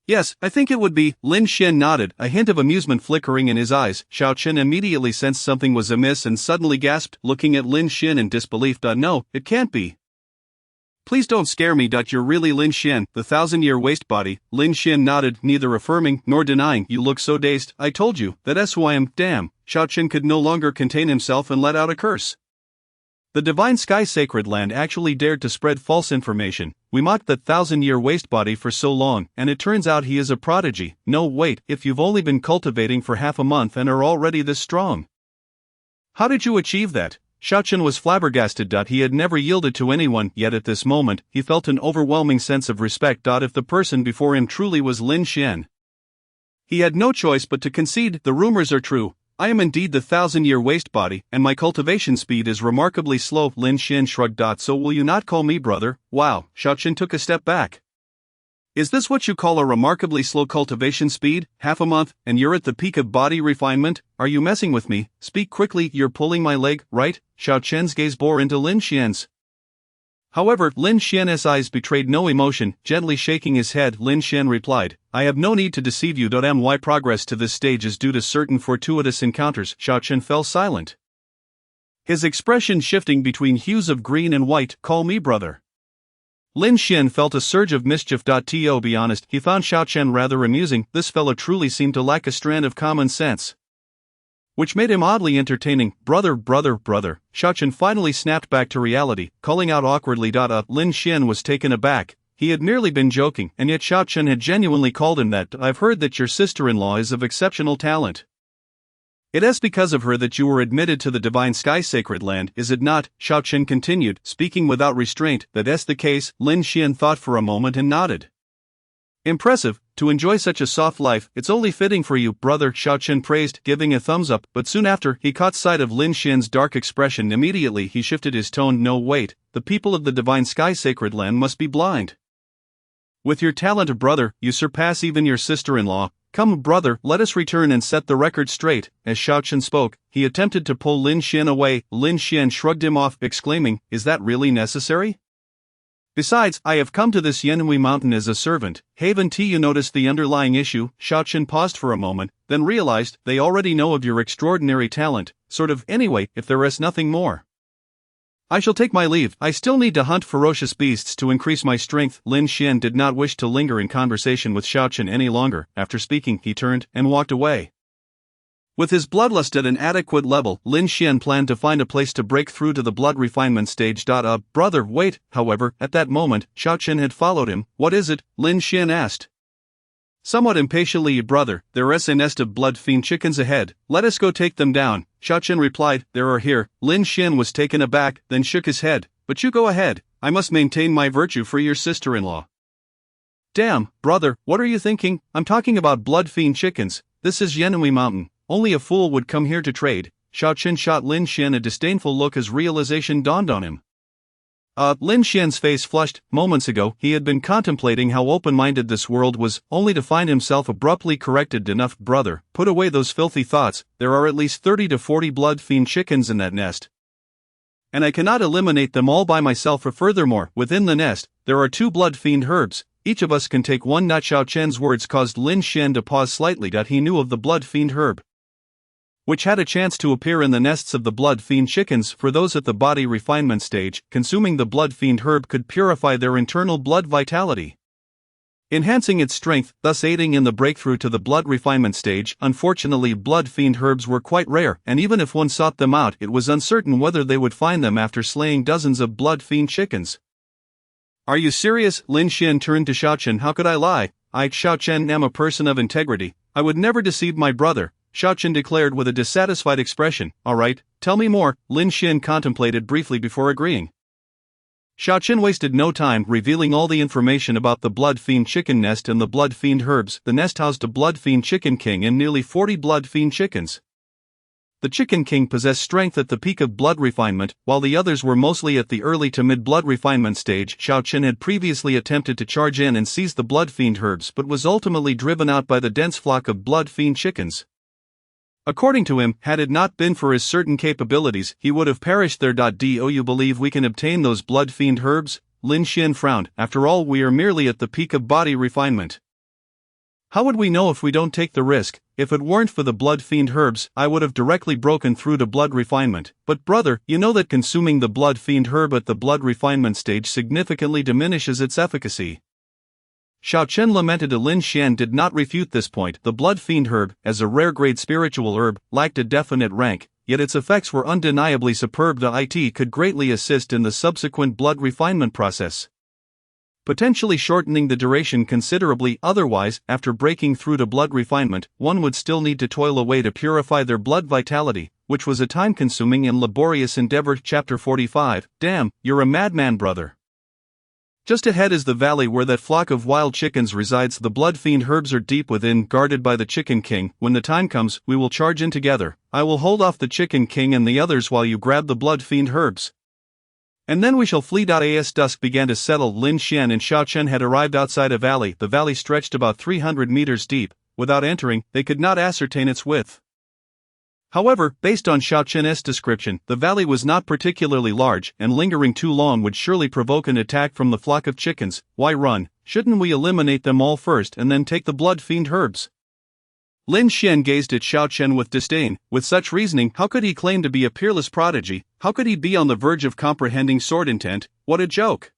Yes, I think it would be. Lin Xian nodded, a hint of amusement flickering in his eyes. Xiao Chen immediately sensed something was amiss and suddenly gasped, looking at Lin Xian in disbelief. No, it can't be. Please don't scare me. You're really Lin Xian, the 1,000-year waste body. Lin Xian nodded, neither affirming nor denying. You look so dazed. I told you, that's who I am. Damn. Xiao Chen could no longer contain himself and let out a curse. The Divine Sky Sacred Land actually dared to spread false information. We mocked that 1,000-year waste body for so long, and it turns out he is a prodigy. No, wait, if you've only been cultivating for half a month and are already this strong. How did you achieve that? Xiao Chen was flabbergasted. He had never yielded to anyone, yet at this moment, he felt an overwhelming sense of respect. If the person before him truly was Lin Xian, he had no choice but to concede. The rumors are true. I am indeed the 1,000-year waste body, and my cultivation speed is remarkably slow. Lin Xian shrugged. So will you not call me brother? Wow. Xiao Chen took a step back. Is this what you call a remarkably slow cultivation speed? Half a month, and you're at the peak of body refinement? Are you messing with me? Speak quickly. You're pulling my leg, right? Xiao Chen's gaze bore into Lin Xian's. However, Lin Xian's eyes betrayed no emotion. Gently shaking his head, Lin Xian replied, I have no need to deceive you. My progress to this stage is due to certain fortuitous encounters. Xiao Chen fell silent, his expression shifting between hues of green and white. Call me brother. Lin Xian felt a surge of mischief. To be honest, he found Xiao Chen rather amusing. This fellow truly seemed to lack a strand of common sense, which made him oddly entertaining. Brother. Xiao Chen finally snapped back to reality, calling out awkwardly. Lin Xian was taken aback. He had merely been joking, and yet Xiao Chen had genuinely called him that. I've heard that your sister-in-law is of exceptional talent. It is because of her that you were admitted to the Divine Sky Sacred Land, is it not? Xiao Chen continued, speaking without restraint. That's the case. Lin Xian thought for a moment and nodded. Impressive. To enjoy such a soft life, it's only fitting for you, brother, Xiao Chen praised, giving a thumbs up, but soon after, he caught sight of Lin Xian's dark expression. Immediately he shifted his tone. No, wait, the people of the Divine Sky Sacred Land must be blind. With your talent, brother, you surpass even your sister-in-law. Come, brother, let us return and set the record straight. As Xiao Chen spoke, he attempted to pull Lin Xian away. Lin Xian shrugged him off, exclaiming, Is that really necessary? Besides, I have come to this Yenhui mountain as a servant. Haven T. You noticed the underlying issue. Xiaochen paused for a moment, then realized they already know of your extraordinary talent, sort of. Anyway, if there is nothing more, I shall take my leave. I still need to hunt ferocious beasts to increase my strength. Lin Xian did not wish to linger in conversation with Xiaochen any longer. After speaking, he turned and walked away. With his bloodlust at an adequate level, Lin Xian planned to find a place to break through to the blood refinement stage. Brother, wait. However, at that moment, Xiaochen had followed him. What is it? Lin Xian asked. Somewhat impatiently, brother, there is a nest of blood fiend chickens ahead. Let us go take them down. Xiaochen replied, there are here. Lin Xian was taken aback, then shook his head. But you go ahead. I must maintain my virtue for your sister-in-law. Damn, brother, what are you thinking? I'm talking about blood fiend chickens. This is Yenhui Mountain. Only a fool would come here to trade. Xiaochen shot Lin Xian a disdainful look as realization dawned on him. Lin Xian's face flushed. Moments ago, he had been contemplating how open-minded this world was, only to find himself abruptly corrected. Enough, brother, put away those filthy thoughts. There are at least 30 to 40 blood fiend chickens in that nest, and I cannot eliminate them all by myself. Furthermore, within the nest, there are 2 blood fiend herbs. Each of us can take one. Xiaochen's words caused Lin Xian to pause slightly. He knew of the blood fiend herb, which had a chance to appear in the nests of the blood fiend chickens. For those at the body refinement stage, consuming the blood fiend herb could purify their internal blood vitality, enhancing its strength, thus aiding in the breakthrough to the blood refinement stage. Unfortunately, blood fiend herbs were quite rare, and even if one sought them out, it was uncertain whether they would find them after slaying dozens of blood fiend chickens. Are you serious? Lin Xian turned to Xiaochen. How could I lie? I, Xiaochen, am a person of integrity. I would never deceive my brother, Xiaochen declared with a dissatisfied expression. All right, tell me more. Lin Xian contemplated briefly before agreeing. Xiaochen wasted no time, revealing all the information about the blood fiend chicken nest and the blood fiend herbs. The nest housed a blood fiend chicken king and nearly 40 blood fiend chickens. The chicken king possessed strength at the peak of blood refinement, while the others were mostly at the early to mid blood refinement stage. Xiaochen had previously attempted to charge in and seize the blood fiend herbs but was ultimately driven out by the dense flock of blood fiend chickens. According to him, had it not been for his certain capabilities, he would have perished there. Do you believe we can obtain those blood fiend herbs? Lin Xian frowned. After all, we are merely at the peak of body refinement. How would we know if we don't take the risk? If it weren't for the blood fiend herbs, I would have directly broken through to blood refinement. But brother, you know that consuming the blood fiend herb at the blood refinement stage significantly diminishes its efficacy. Xiaochen lamented. Lin Xian did not refute this point. The blood fiend herb, as a rare-grade spiritual herb, lacked a definite rank, yet its effects were undeniably superb. It could greatly assist in the subsequent blood refinement process, potentially shortening the duration considerably. Otherwise, after breaking through to blood refinement, one would still need to toil away to purify their blood vitality, which was a time-consuming and laborious endeavor. Chapter 45. Damn, you're a madman, brother. Just ahead is the valley where that flock of wild chickens resides. The blood fiend herbs are deep within, guarded by the chicken king. When the time comes, we will charge in together. I will hold off the chicken king and the others while you grab the blood fiend herbs, and then we shall flee. As dusk began to settle, Lin Xian and Xiaochen had arrived outside a valley. The valley stretched about 300 meters deep. Without entering, they could not ascertain its width. However, based on Xiaochen's description, the valley was not particularly large, and lingering too long would surely provoke an attack from the flock of chickens. Why run? Shouldn't we eliminate them all first and then take the blood fiend herbs? Lin Xian gazed at Xiaochen with disdain. With such reasoning, how could he claim to be a peerless prodigy? How could he be on the verge of comprehending sword intent? What a joke!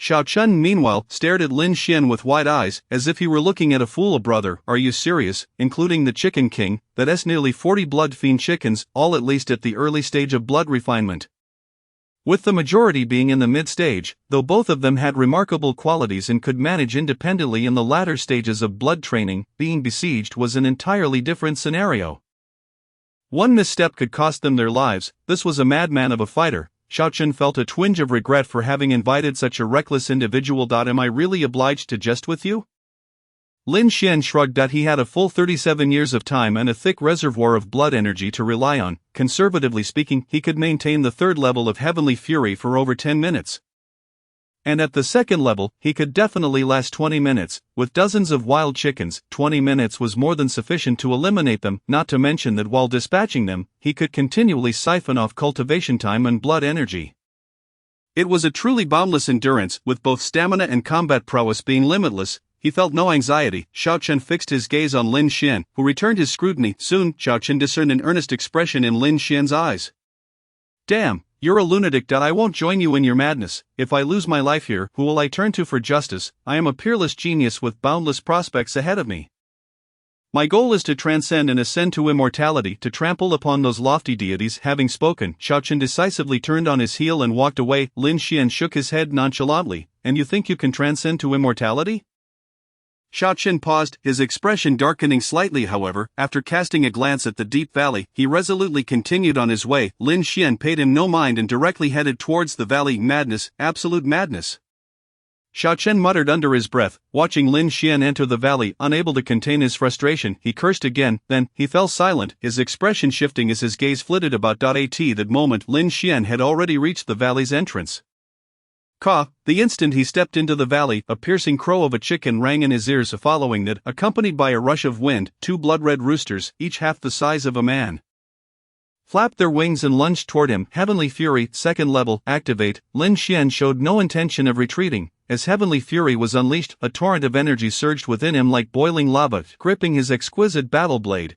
Xiaochen, meanwhile, stared at Lin Xian with wide eyes, as if he were looking at a fool. Brother, are you serious? Including the chicken king, that's nearly 40 blood fiend chickens, all at least at the early stage of blood refinement, with the majority being in the mid-stage, though both of them had remarkable qualities and could manage independently in the latter stages of blood training. Being besieged was an entirely different scenario. One misstep could cost them their lives. This was a madman of a fighter. Xiaochen felt a twinge of regret for having invited such a reckless individual. Am I really obliged to jest with you? Lin Xian shrugged. He had a full 37 years of time and a thick reservoir of blood energy to rely on. Conservatively speaking, he could maintain the third level of heavenly fury for over 10 minutes. And at the second level, he could definitely last 20 minutes. With dozens of wild chickens, 20 minutes was more than sufficient to eliminate them, not to mention that while dispatching them, he could continually siphon off cultivation time and blood energy. It was a truly boundless endurance, with both stamina and combat prowess being limitless. He felt no anxiety. Xiao Chen fixed his gaze on Lin Xian, who returned his scrutiny. Soon, Xiao Chen discerned an earnest expression in Lin Xian's eyes. "Damn, you're a lunatic. I won't join you in your madness. If I lose my life here, who will I turn to for justice? I am a peerless genius with boundless prospects ahead of me. My goal is to transcend and ascend to immortality, to trample upon those lofty deities." Having spoken, Xiao Chen decisively turned on his heel and walked away. Lin Xian shook his head nonchalantly. "And you think you can transcend to immortality?" Xiao Chen paused, his expression darkening slightly. However, after casting a glance at the deep valley, he resolutely continued on his way. Lin Xian paid him no mind and directly headed towards the valley. "Madness, absolute madness." Xiao Chen muttered under his breath, watching Lin Xian enter the valley. Unable to contain his frustration, he cursed again, then, he fell silent, his expression shifting as his gaze flitted about. At that moment, Lin Xian had already reached the valley's entrance. The instant he stepped into the valley, a piercing crow of a chicken rang in his ears. Following that, accompanied by a rush of wind, 2 blood-red roosters, each half the size of a man, flapped their wings and lunged toward him. Heavenly Fury, second level, activate. Lin Xian showed no intention of retreating. As Heavenly Fury was unleashed, a torrent of energy surged within him like boiling lava, gripping his exquisite battle blade.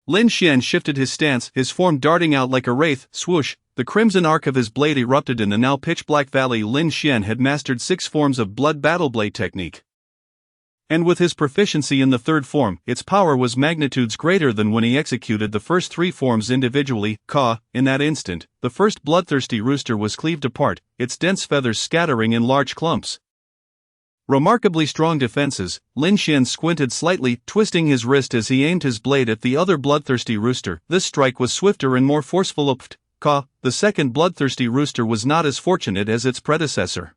Lin Xian shifted his stance, his form darting out like a wraith. Swoosh! The crimson arc of his blade erupted in the now pitch-black valley. Lin Xian had mastered 6 forms of blood battle blade technique. And with his proficiency in the 3rd form, its power was magnitudes greater than when he executed the first 3 forms individually. In that instant, the first bloodthirsty rooster was cleaved apart, its dense feathers scattering in large clumps. Remarkably strong defenses. Lin Xian squinted slightly, twisting his wrist as he aimed his blade at the other bloodthirsty rooster. This strike was swifter and more forceful. The second bloodthirsty rooster was not as fortunate as its predecessor.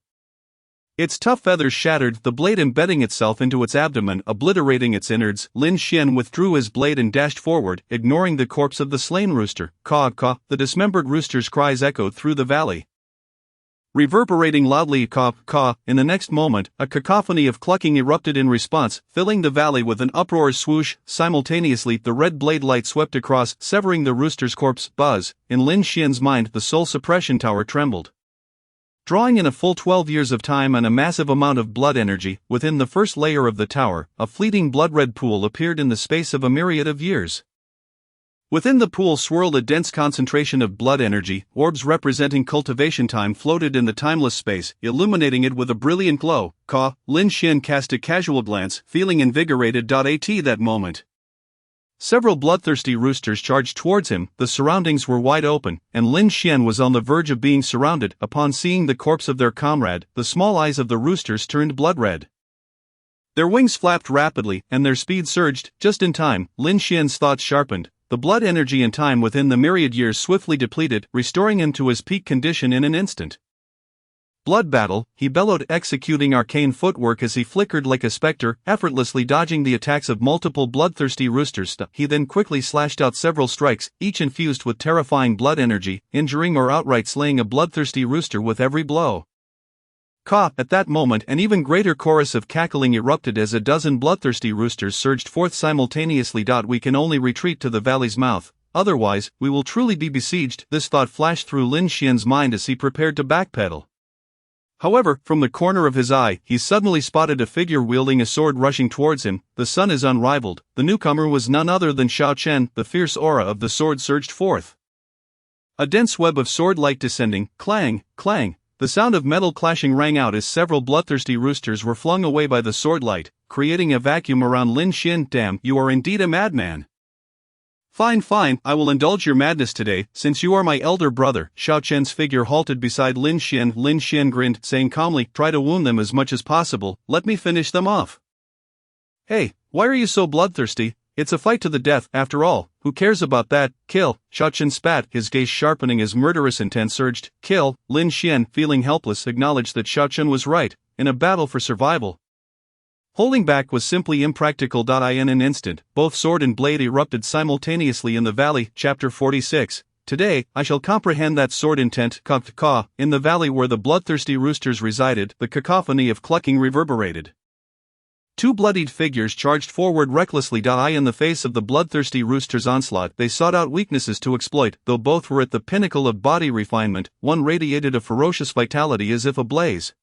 Its tough feathers shattered, the blade embedding itself into its abdomen, obliterating its innards. Lin Xian withdrew his blade and dashed forward, ignoring the corpse of the slain rooster. The dismembered rooster's cries echoed through the valley, reverberating loudly. In the next moment, a cacophony of clucking erupted in response, filling the valley with an uproar. Swoosh! Simultaneously, the red blade light swept across, severing the rooster's corpse. Buzz! In Lin Xian's mind, the soul suppression tower trembled, drawing in a full 12 years of time and a massive amount of blood energy. Within the first layer of the tower, a fleeting blood-red pool appeared in the space of a myriad of years. Within the pool swirled a dense concentration of blood energy. Orbs representing cultivation time floated in the timeless space, illuminating it with a brilliant glow. Lin Xian cast a casual glance, feeling invigorated. At that moment, several bloodthirsty roosters charged towards him. The surroundings were wide open, and Lin Xian was on the verge of being surrounded. Upon seeing the corpse of their comrade, the small eyes of the roosters turned blood-red. Their wings flapped rapidly, and their speed surged. Just in time, Lin Xian's thoughts sharpened. The blood energy and time within the myriad years swiftly depleted, restoring him to his peak condition in an instant. "Blood battle," he bellowed, executing arcane footwork as he flickered like a specter, effortlessly dodging the attacks of multiple bloodthirsty roosters. He then quickly slashed out several strikes, each infused with terrifying blood energy, injuring or outright slaying a bloodthirsty rooster with every blow. At that moment, an even greater chorus of cackling erupted as a dozen bloodthirsty roosters surged forth simultaneously. "We can only retreat to the valley's mouth, otherwise, we will truly be besieged." This thought flashed through Lin Xian's mind as he prepared to backpedal. However, from the corner of his eye, he suddenly spotted a figure wielding a sword rushing towards him. The sun is unrivaled. The newcomer was none other than Xiao Chen. The fierce aura of the sword surged forth, a dense web of sword light descending. Clang, clang. The sound of metal clashing rang out as several bloodthirsty roosters were flung away by the sword light, creating a vacuum around Lin Xian. "Damn, you are indeed a madman." Fine, I will indulge your madness today, since you are my elder brother." Xiao Chen's figure halted beside Lin Xian. Lin Xian grinned, saying calmly, "Try to wound them as much as possible, let me finish them off." "Hey, why are you so bloodthirsty? It's a fight to the death, after all. Who cares about that? Kill." Xiao Chen spat, his gaze sharpening as murderous intent surged. "Kill." Lin Xian, feeling helpless, acknowledged that Xiao Chen was right. In a battle for survival, holding back was simply impractical. In an instant, both sword and blade erupted simultaneously in the valley. Chapter 46. Today, I shall comprehend that sword intent. In the valley where the bloodthirsty roosters resided, the cacophony of clucking reverberated. Two bloodied figures charged forward recklessly. In the face of the bloodthirsty rooster's onslaught, they sought out weaknesses to exploit. Though both were at the pinnacle of body refinement, one radiated a ferocious vitality as if ablaze,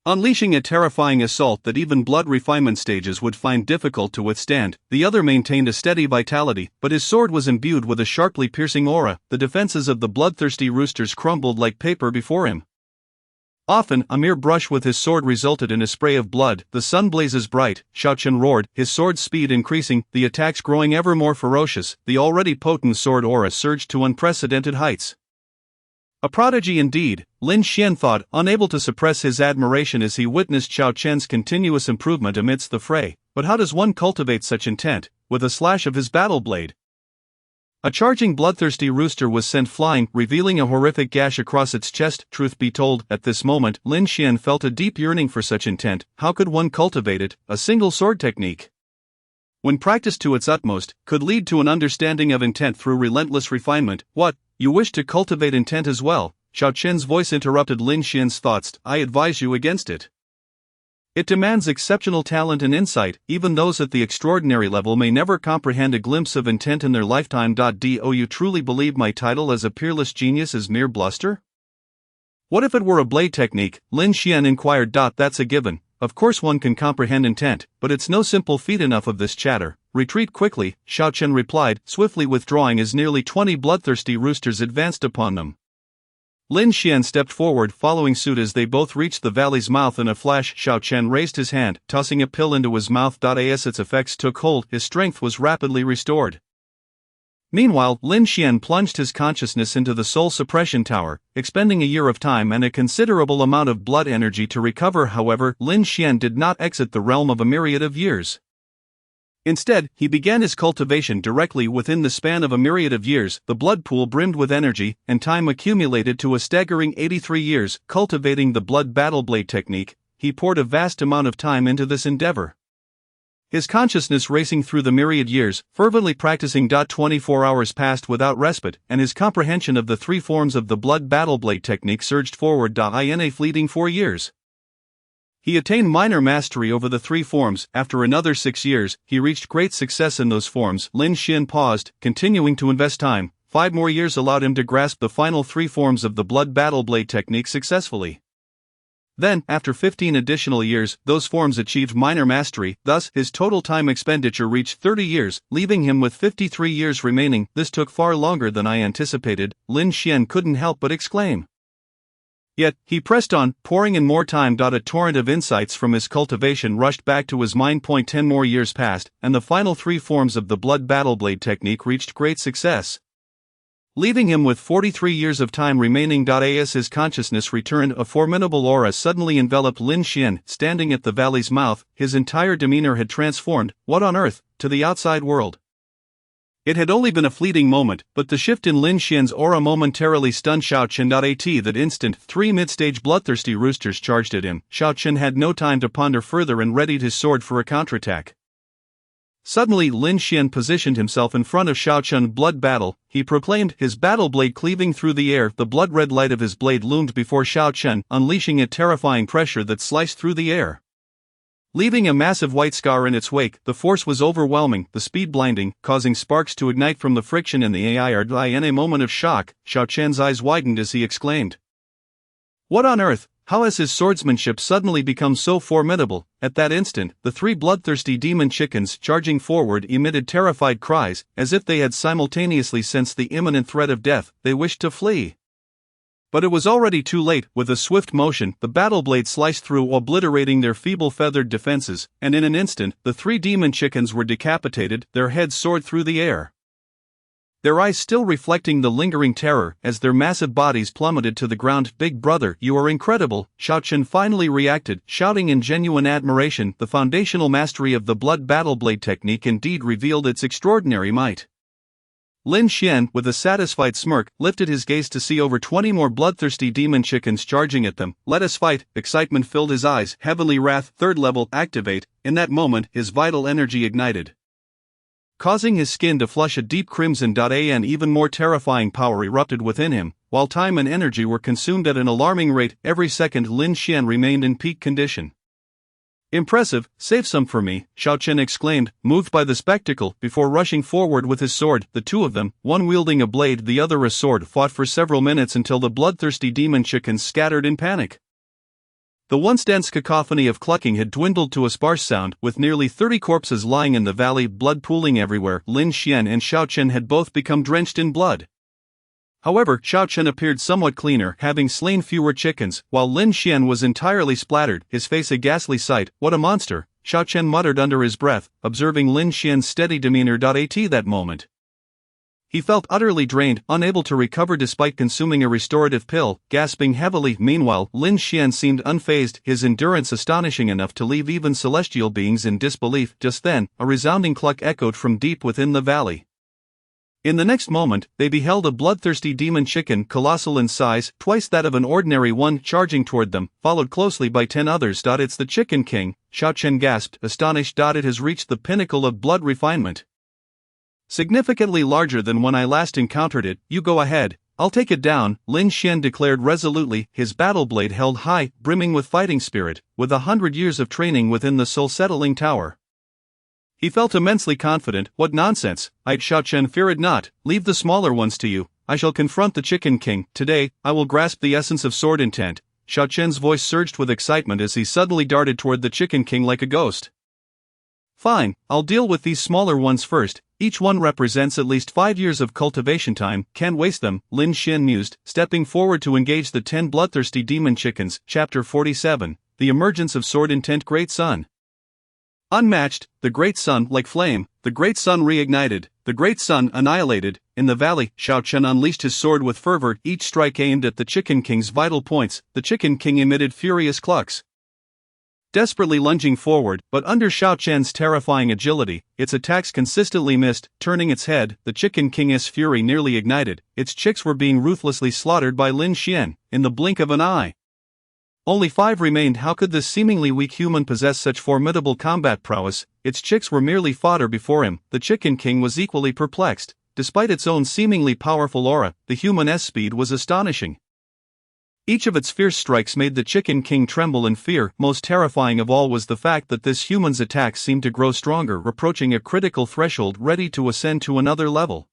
unleashing a terrifying assault that even blood refinement stages would find difficult to withstand. The other maintained a steady vitality, but his sword was imbued with a sharply piercing aura. The defenses of the bloodthirsty roosters crumbled like paper before him. Often, a mere brush with his sword resulted in a spray of blood. The sun blazes bright, Xiao Chen roared, his sword's speed increasing, the attacks growing ever more ferocious. The already potent sword aura surged to unprecedented heights. A prodigy indeed, Lin Xian thought, unable to suppress his admiration as he witnessed Xiao Chen's continuous improvement amidst the fray. But how does one cultivate such intent? With a slash of his battle blade. A charging bloodthirsty rooster was sent flying, revealing a horrific gash across its chest. Truth be told, at this moment, Lin Xian felt a deep yearning for such intent. How could one cultivate it? A single sword technique, when practiced to its utmost, could lead to an understanding of intent through relentless refinement. What? You wish to cultivate intent as well? Xiao Chen's voice interrupted Lin Xian's thoughts. I advise you against it. It demands exceptional talent and insight. Even those at the extraordinary level may never comprehend a glimpse of intent in their lifetime. Do you truly believe my title as a peerless genius is mere bluster? What if it were a blade technique? Lin Xian inquired. That's a given. Of course one can comprehend intent, but it's no simple feat. Enough of this chatter. Retreat quickly, Xiao Chen replied, swiftly withdrawing as nearly 20 bloodthirsty roosters advanced upon them. Lin Xian stepped forward, following suit as they both reached the valley's mouth. In a flash, Xiao Chen raised his hand, tossing a pill into his mouth. As its effects took hold, his strength was rapidly restored. Meanwhile, Lin Xian plunged his consciousness into the soul suppression tower, expending a year of time and a considerable amount of blood energy to recover. However, Lin Xian did not exit the realm of a myriad of years. Instead, he began his cultivation directly within the span of a myriad of years. The blood pool brimmed with energy, and time accumulated to a staggering 83 years. Cultivating the blood battle blade technique, he poured a vast amount of time into this endeavor, his consciousness racing through the myriad years, fervently practicing. 24 hours passed without respite, and his comprehension of the three forms of the blood battle blade technique surged forward. In a fleeting 4 years, he attained minor mastery over the three forms. After another 6 years, he reached great success in those forms. Lin Xian paused, continuing to invest time. 5 more years allowed him to grasp the final three forms of the blood battle blade technique successfully. Then, after 15 additional years, those forms achieved minor mastery. Thus, his total time expenditure reached 30 years, leaving him with 53 years remaining. This took far longer than I anticipated, Lin Xian couldn't help but exclaim. Yet, he pressed on, pouring in more time. A torrent of insights from his cultivation rushed back to his mind. 10 more years passed, and the final three forms of the blood battle blade technique reached great success, leaving him with 43 years of time remaining. As his consciousness returned, a formidable aura suddenly enveloped Lin Xian. Standing at the valley's mouth, his entire demeanor had transformed. What on earth? To the outside world, it had only been a fleeting moment, but the shift in Lin Xian's aura momentarily stunned Xiao Chen. At that instant, 3 mid-stage bloodthirsty roosters charged at him. Xiao Chen had no time to ponder further and readied his sword for a counterattack. Suddenly, Lin Xian positioned himself in front of Xiao Chen. Blood battle, he proclaimed, his battle blade cleaving through the air. The blood-red light of his blade loomed before Xiao Chen, unleashing a terrifying pressure that sliced through the air, leaving a massive white scar in its wake. The force was overwhelming, the speed blinding, causing sparks to ignite from the friction in the air. In a moment of shock, Xiao Chen's eyes widened as he exclaimed, "What on earth? How has his swordsmanship suddenly become so formidable?" At that instant, the 3 bloodthirsty demon chickens charging forward emitted terrified cries, as if they had simultaneously sensed the imminent threat of death. They wished to flee, but it was already too late. With a swift motion, the battle blade sliced through, obliterating their feeble feathered defenses, and in an instant, the 3 demon chickens were decapitated, their heads soared through the air, their eyes still reflecting the lingering terror as their massive bodies plummeted to the ground. "Big brother, you are incredible," Xiao Chen finally reacted, shouting in genuine admiration. The foundational mastery of the blood battle blade technique indeed revealed its extraordinary might. Lin Xian, with a satisfied smirk, lifted his gaze to see over 20 more bloodthirsty demon chickens charging at them. "Let us fight." Excitement filled his eyes. Heavenly Wrath, 3rd level, activate. In that moment, his vital energy ignited, causing his skin to flush a deep crimson. An even more terrifying power erupted within him. While time and energy were consumed at an alarming rate, every second Lin Xian remained in peak condition. Impressive, save some for me, Xiao Chen exclaimed, moved by the spectacle. Before rushing forward with his sword, the two of them, one wielding a blade the other a sword, fought for several minutes until the bloodthirsty demon chickens scattered in panic. The once dense cacophony of clucking had dwindled to a sparse sound, with nearly 30 corpses lying in the valley, blood pooling everywhere. Lin Xian and Xiao Chen had both become drenched in blood. However, Xiao Chen appeared somewhat cleaner, having slain fewer chickens, while Lin Xian was entirely splattered, his face a ghastly sight. What a monster, Xiao Chen muttered under his breath, observing Lin Xian's steady demeanor. At that moment, he felt utterly drained, unable to recover despite consuming a restorative pill, gasping heavily. Meanwhile, Lin Xian seemed unfazed, his endurance astonishing enough to leave even celestial beings in disbelief. Just then, a resounding cluck echoed from deep within the valley. In the next moment, they beheld a bloodthirsty demon chicken, colossal in size, twice that of an ordinary one, charging toward them, followed closely by 10 others. It's the Chicken King, Xiao Chen gasped, astonished. It has reached the pinnacle of blood refinement. Significantly larger than when I last encountered it. You go ahead, I'll take it down, Lin Xian declared resolutely, his battle blade held high, brimming with fighting spirit, with 100 years of training within the soul-settling tower. He felt immensely confident. What nonsense, Xiao Chen, fear it not, leave the smaller ones to you, I shall confront the Chicken King. Today, I will grasp the essence of sword intent. Xiao Chen's voice surged with excitement as he suddenly darted toward the Chicken King like a ghost. Fine, I'll deal with these smaller ones first, each one represents at least 5 years of cultivation time, can't waste them, Lin Xian mused, stepping forward to engage the 10 bloodthirsty demon chickens. Chapter 47, The Emergence of Sword Intent. Great Sun. Unmatched, the Great Sun, like flame, the Great Sun reignited, the Great Sun annihilated. In the valley, Xiao Chen unleashed his sword with fervor, each strike aimed at the Chicken King's vital points. The Chicken King emitted furious clucks, desperately lunging forward, but under Xiao Chen's terrifying agility, its attacks consistently missed. Turning its head, the Chicken King's fury nearly ignited, its chicks were being ruthlessly slaughtered by Lin Xian, in the blink of an eye. Only 5 remained. How could this seemingly weak human possess such formidable combat prowess? Its chicks were merely fodder before him. The Chicken King was equally perplexed. Despite its own seemingly powerful aura, the human's speed was astonishing. Each of its fierce strikes made the Chicken King tremble in fear. Most terrifying of all was the fact that this human's attacks seemed to grow stronger, approaching a critical threshold, ready to ascend to another level.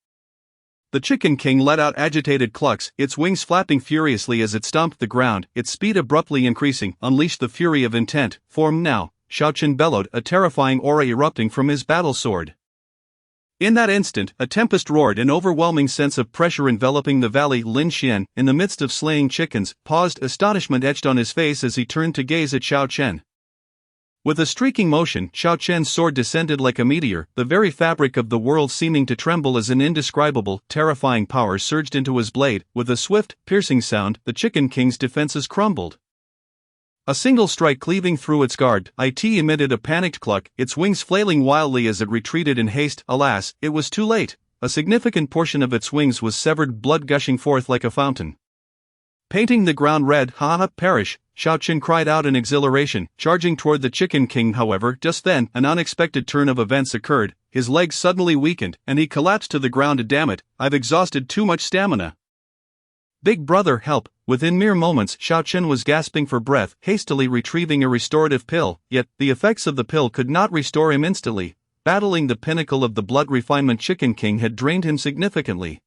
The Chicken King let out agitated clucks, its wings flapping furiously as it stomped the ground, its speed abruptly increasing. Unleash the fury of intent, form now, Xiao Chen bellowed, a terrifying aura erupting from his battle sword. In that instant, a tempest roared, an overwhelming sense of pressure enveloping the valley. Lin Xian, in the midst of slaying chickens, paused, astonishment etched on his face as he turned to gaze at Xiao Chen. With a streaking motion, Xiao Chen's sword descended like a meteor, the very fabric of the world seeming to tremble as an indescribable, terrifying power surged into his blade. With a swift, piercing sound, the Chicken King's defenses crumbled. A single strike cleaving through its guard, it emitted a panicked cluck, its wings flailing wildly as it retreated in haste. Alas, it was too late. A significant portion of its wings was severed, blood gushing forth like a fountain, painting the ground red. Perish, Xiao Chen cried out in exhilaration, charging toward the Chicken King. However, just then, an unexpected turn of events occurred. His legs suddenly weakened, and he collapsed to the ground. Damn it, I've exhausted too much stamina. Big brother, help! Within mere moments, Xiao Chen was gasping for breath, hastily retrieving a restorative pill, yet, the effects of the pill could not restore him instantly. Battling the pinnacle of the blood refinement, Chicken King had drained him significantly.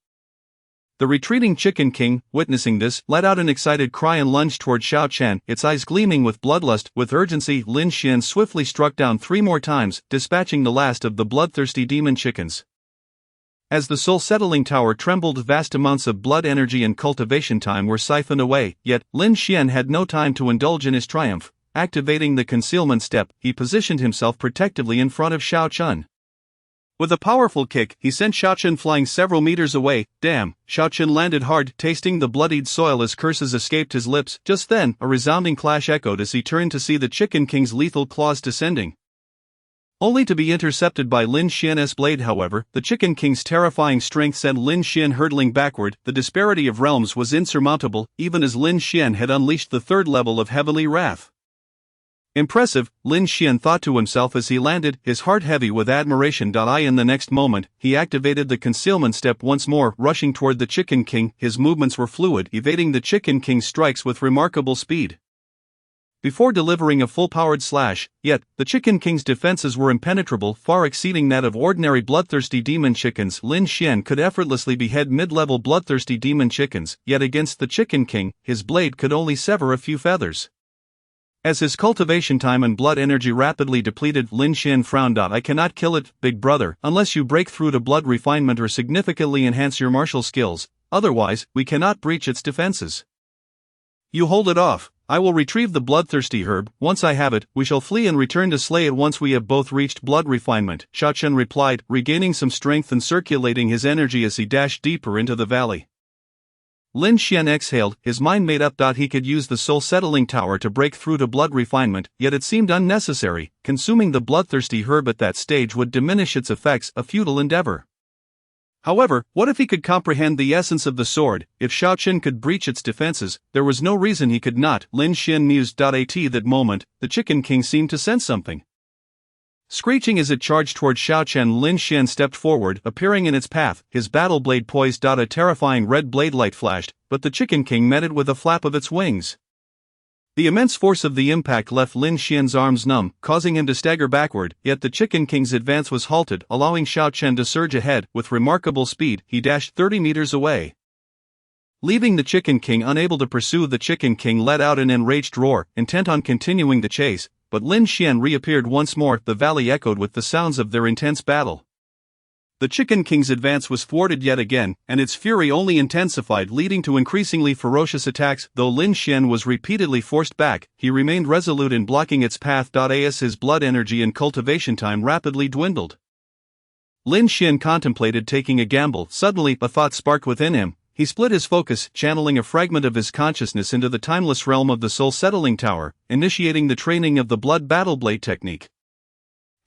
The retreating Chicken King, witnessing this, let out an excited cry and lunged toward Xiao Chen, its eyes gleaming with bloodlust. With urgency, Lin Xian swiftly struck down 3 more times, dispatching the last of the bloodthirsty demon chickens. As the soul-settling tower trembled, vast amounts of blood energy and cultivation time were siphoned away, yet, Lin Xian had no time to indulge in his triumph. Activating the concealment step, he positioned himself protectively in front of Xiao Chen. With a powerful kick, he sent Xiao Chen flying several meters away. Damn, Xiao Chen landed hard, tasting the bloodied soil as curses escaped his lips. Just then, a resounding clash echoed as he turned to see the Chicken King's lethal claws descending, only to be intercepted by Lin Xian's blade. However, the Chicken King's terrifying strength sent Lin Xian hurtling backward. The disparity of realms was insurmountable, even as Lin Xian had unleashed the 3rd level of heavenly wrath. Impressive, Lin Xian thought to himself as he landed, his heart heavy with admiration. In the next moment, he activated the concealment step once more, rushing toward the Chicken King. His movements were fluid, evading the Chicken King's strikes with remarkable speed. before delivering a full-powered slash, yet, the Chicken King's defenses were impenetrable, far exceeding that of ordinary bloodthirsty demon chickens. Lin Xian could effortlessly behead mid-level bloodthirsty demon chickens, yet against the Chicken King, his blade could only sever a few feathers. As his cultivation time and blood energy rapidly depleted, Lin Xian frowned. I cannot kill it, big brother, unless you break through to blood refinement or significantly enhance your martial skills, otherwise, we cannot breach its defenses. You hold it off. I will retrieve the bloodthirsty herb. Once I have it, we shall flee and return to slay it once we have both reached blood refinement, Xiao Chen replied, regaining some strength and circulating his energy as he dashed deeper into the valley. Lin Xian exhaled, his mind made up. He could use the soul settling tower to break through to blood refinement, yet it seemed unnecessary. Consuming the bloodthirsty herb at that stage would diminish its effects, a futile endeavor. However, what if he could comprehend the essence of the sword? If Xiao Chen could breach its defenses, there was no reason he could not. Lin Xian mused. At that moment, the Chicken King seemed to sense something. Screeching as it charged toward Xiao Chen, Lin Xian stepped forward, appearing in its path, his battle blade poised. A terrifying red blade light flashed, but the Chicken King met it with a flap of its wings. The immense force of the impact left Lin Xian's arms numb, causing him to stagger backward, yet the Chicken King's advance was halted, allowing Xiao Chen to surge ahead. With remarkable speed, he dashed 30 meters away. Leaving the Chicken King unable to pursue, the Chicken King let out an enraged roar, intent on continuing the chase, but Lin Xian reappeared once more. The valley echoed with the sounds of their intense battle. The Chicken King's advance was thwarted yet again, and its fury only intensified, leading to increasingly ferocious attacks. Though Lin Xian was repeatedly forced back, he remained resolute in blocking its path. As his blood energy and cultivation time rapidly dwindled, Lin Xian contemplated taking a gamble. Suddenly, a thought sparked within him. He split his focus, channeling a fragment of his consciousness into the timeless realm of the Soul Settling Tower, initiating the training of the Blood Battle Blade technique.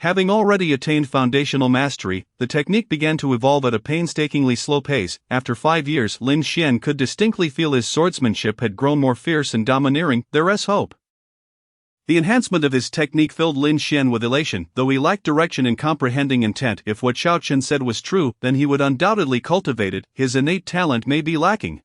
Having already attained foundational mastery, the technique began to evolve at a painstakingly slow pace. After 5 years, Lin Xian could distinctly feel his swordsmanship had grown more fierce and domineering. There's hope. The enhancement of his technique filled Lin Xian with elation. Though he lacked direction and comprehending intent, if what Xiao Chen said was true, then he would undoubtedly cultivate it. His innate talent may be lacking,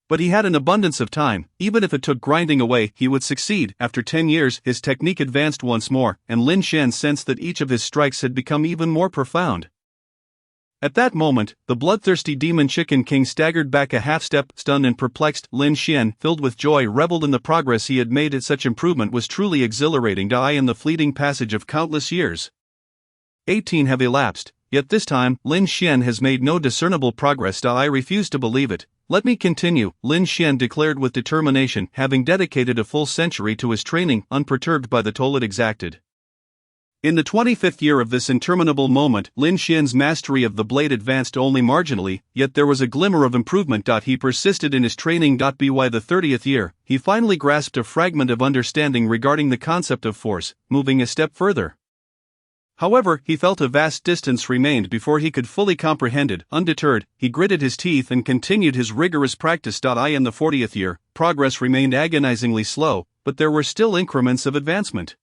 but he had an abundance of time. Even if it took grinding away, he would succeed. After 10 years, his technique advanced once more, and Lin Xian sensed that each of his strikes had become even more profound. At that moment, the bloodthirsty demon Chicken King staggered back a half-step. Stunned and perplexed, Lin Xian, filled with joy, reveled in the progress he had made. Such improvement was truly exhilarating. In the fleeting passage of countless years, 18 have elapsed, yet this time, Lin Xian has made no discernible progress. I refuse to believe it. Let me continue, Lin Xian declared with determination, having dedicated a full century to his training, unperturbed by the toll it exacted. In the 25th year of this interminable moment, Lin Xian's mastery of the blade advanced only marginally, yet there was a glimmer of improvement. He persisted in his training. By the 30th year, he finally grasped a fragment of understanding regarding the concept of force, moving a step further. However, he felt a vast distance remained before he could fully comprehend it. Undeterred, he gritted his teeth and continued his rigorous practice. In the 40th year, progress remained agonizingly slow, but there were still increments of advancement.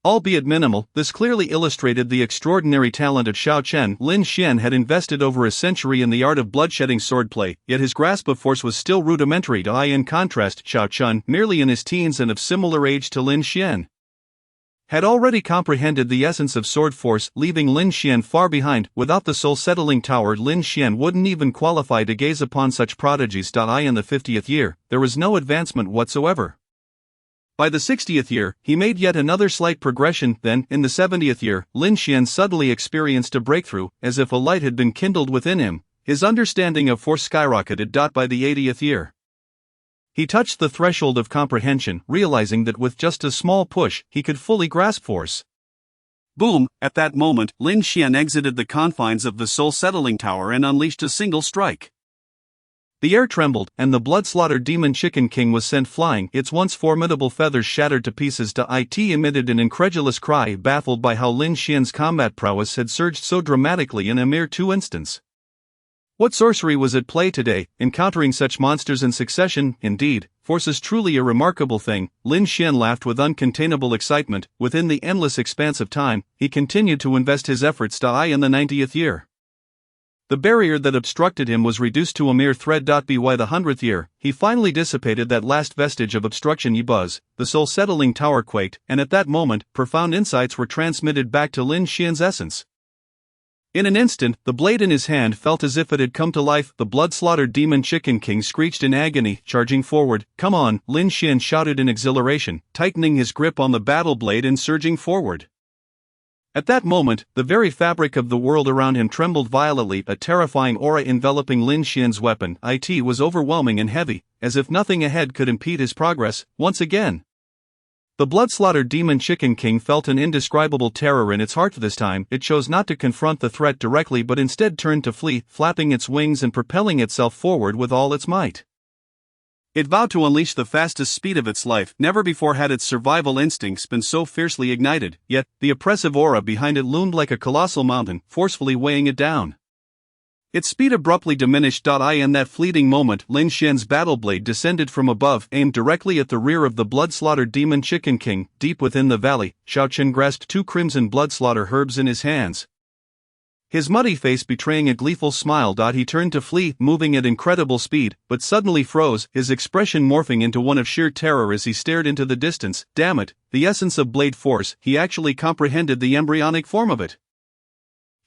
Albeit minimal, this clearly illustrated the extraordinary talent of Xiao Chen. Lin Xian had invested over a century in the art of bloodshedding swordplay, yet his grasp of force was still rudimentary. In contrast, Xiao Chen, merely in his teens and of similar age to Lin Xian, had already comprehended the essence of sword force, leaving Lin Xian far behind. Without the Soul Settling Tower, Lin Xian wouldn't even qualify to gaze upon such prodigies. In the 50th year, there was no advancement whatsoever. By the 60th year, he made yet another slight progression. Then, in the 70th year, Lin Xian suddenly experienced a breakthrough, as if a light had been kindled within him. His understanding of force skyrocketed. By the 80th year, he touched the threshold of comprehension, realizing that with just a small push, he could fully grasp force. Boom! At that moment, Lin Xian exited the confines of the Soul Settling Tower and unleashed a single strike. The air trembled, and the blood-slaughtered demon Chicken King was sent flying, its once formidable feathers shattered to pieces. It emitted an incredulous cry, baffled by how Lin Xian's combat prowess had surged so dramatically in a mere 2 instants. What sorcery was at play today, encountering such monsters in succession? Indeed, force is truly a remarkable thing. Lin Xian laughed with uncontainable excitement. Within the endless expanse of time, he continued to invest his efforts. In the 90th year, The barrier that obstructed him was reduced to a mere thread. By the 100th year, he finally dissipated that last vestige of obstruction. The soul-settling tower quaked, and at that moment, profound insights were transmitted back to Lin Xian's essence. In an instant, the blade in his hand felt as if it had come to life. The blood-slaughtered demon Chicken King screeched in agony, charging forward. "Come on," Lin Xian shouted in exhilaration, tightening his grip on the battle blade and surging forward. At that moment, the very fabric of the world around him trembled violently. A terrifying aura enveloping Lin Xian's weapon. It was overwhelming and heavy, as if nothing ahead could impede his progress. Once again, the blood-slaughtered demon Chicken King felt an indescribable terror in its heart. This time, it chose not to confront the threat directly but instead turned to flee, flapping its wings and propelling itself forward with all its might. It vowed to unleash the fastest speed of its life. Never before had its survival instincts been so fiercely ignited, yet, the oppressive aura behind it loomed like a colossal mountain, forcefully weighing it down. Its speed abruptly diminished. In that fleeting moment, Lin Xian's battle blade descended from above, aimed directly at the rear of the blood-slaughtered demon Chicken King. Deep within the valley, Xiao Chen grasped 2 crimson blood-slaughter herbs in his hands. His muddy face betraying a gleeful smile. He turned to flee, moving at incredible speed, but suddenly froze, his expression morphing into one of sheer terror as he stared into the distance. Damn it, the essence of blade force, he actually comprehended the embryonic form of it.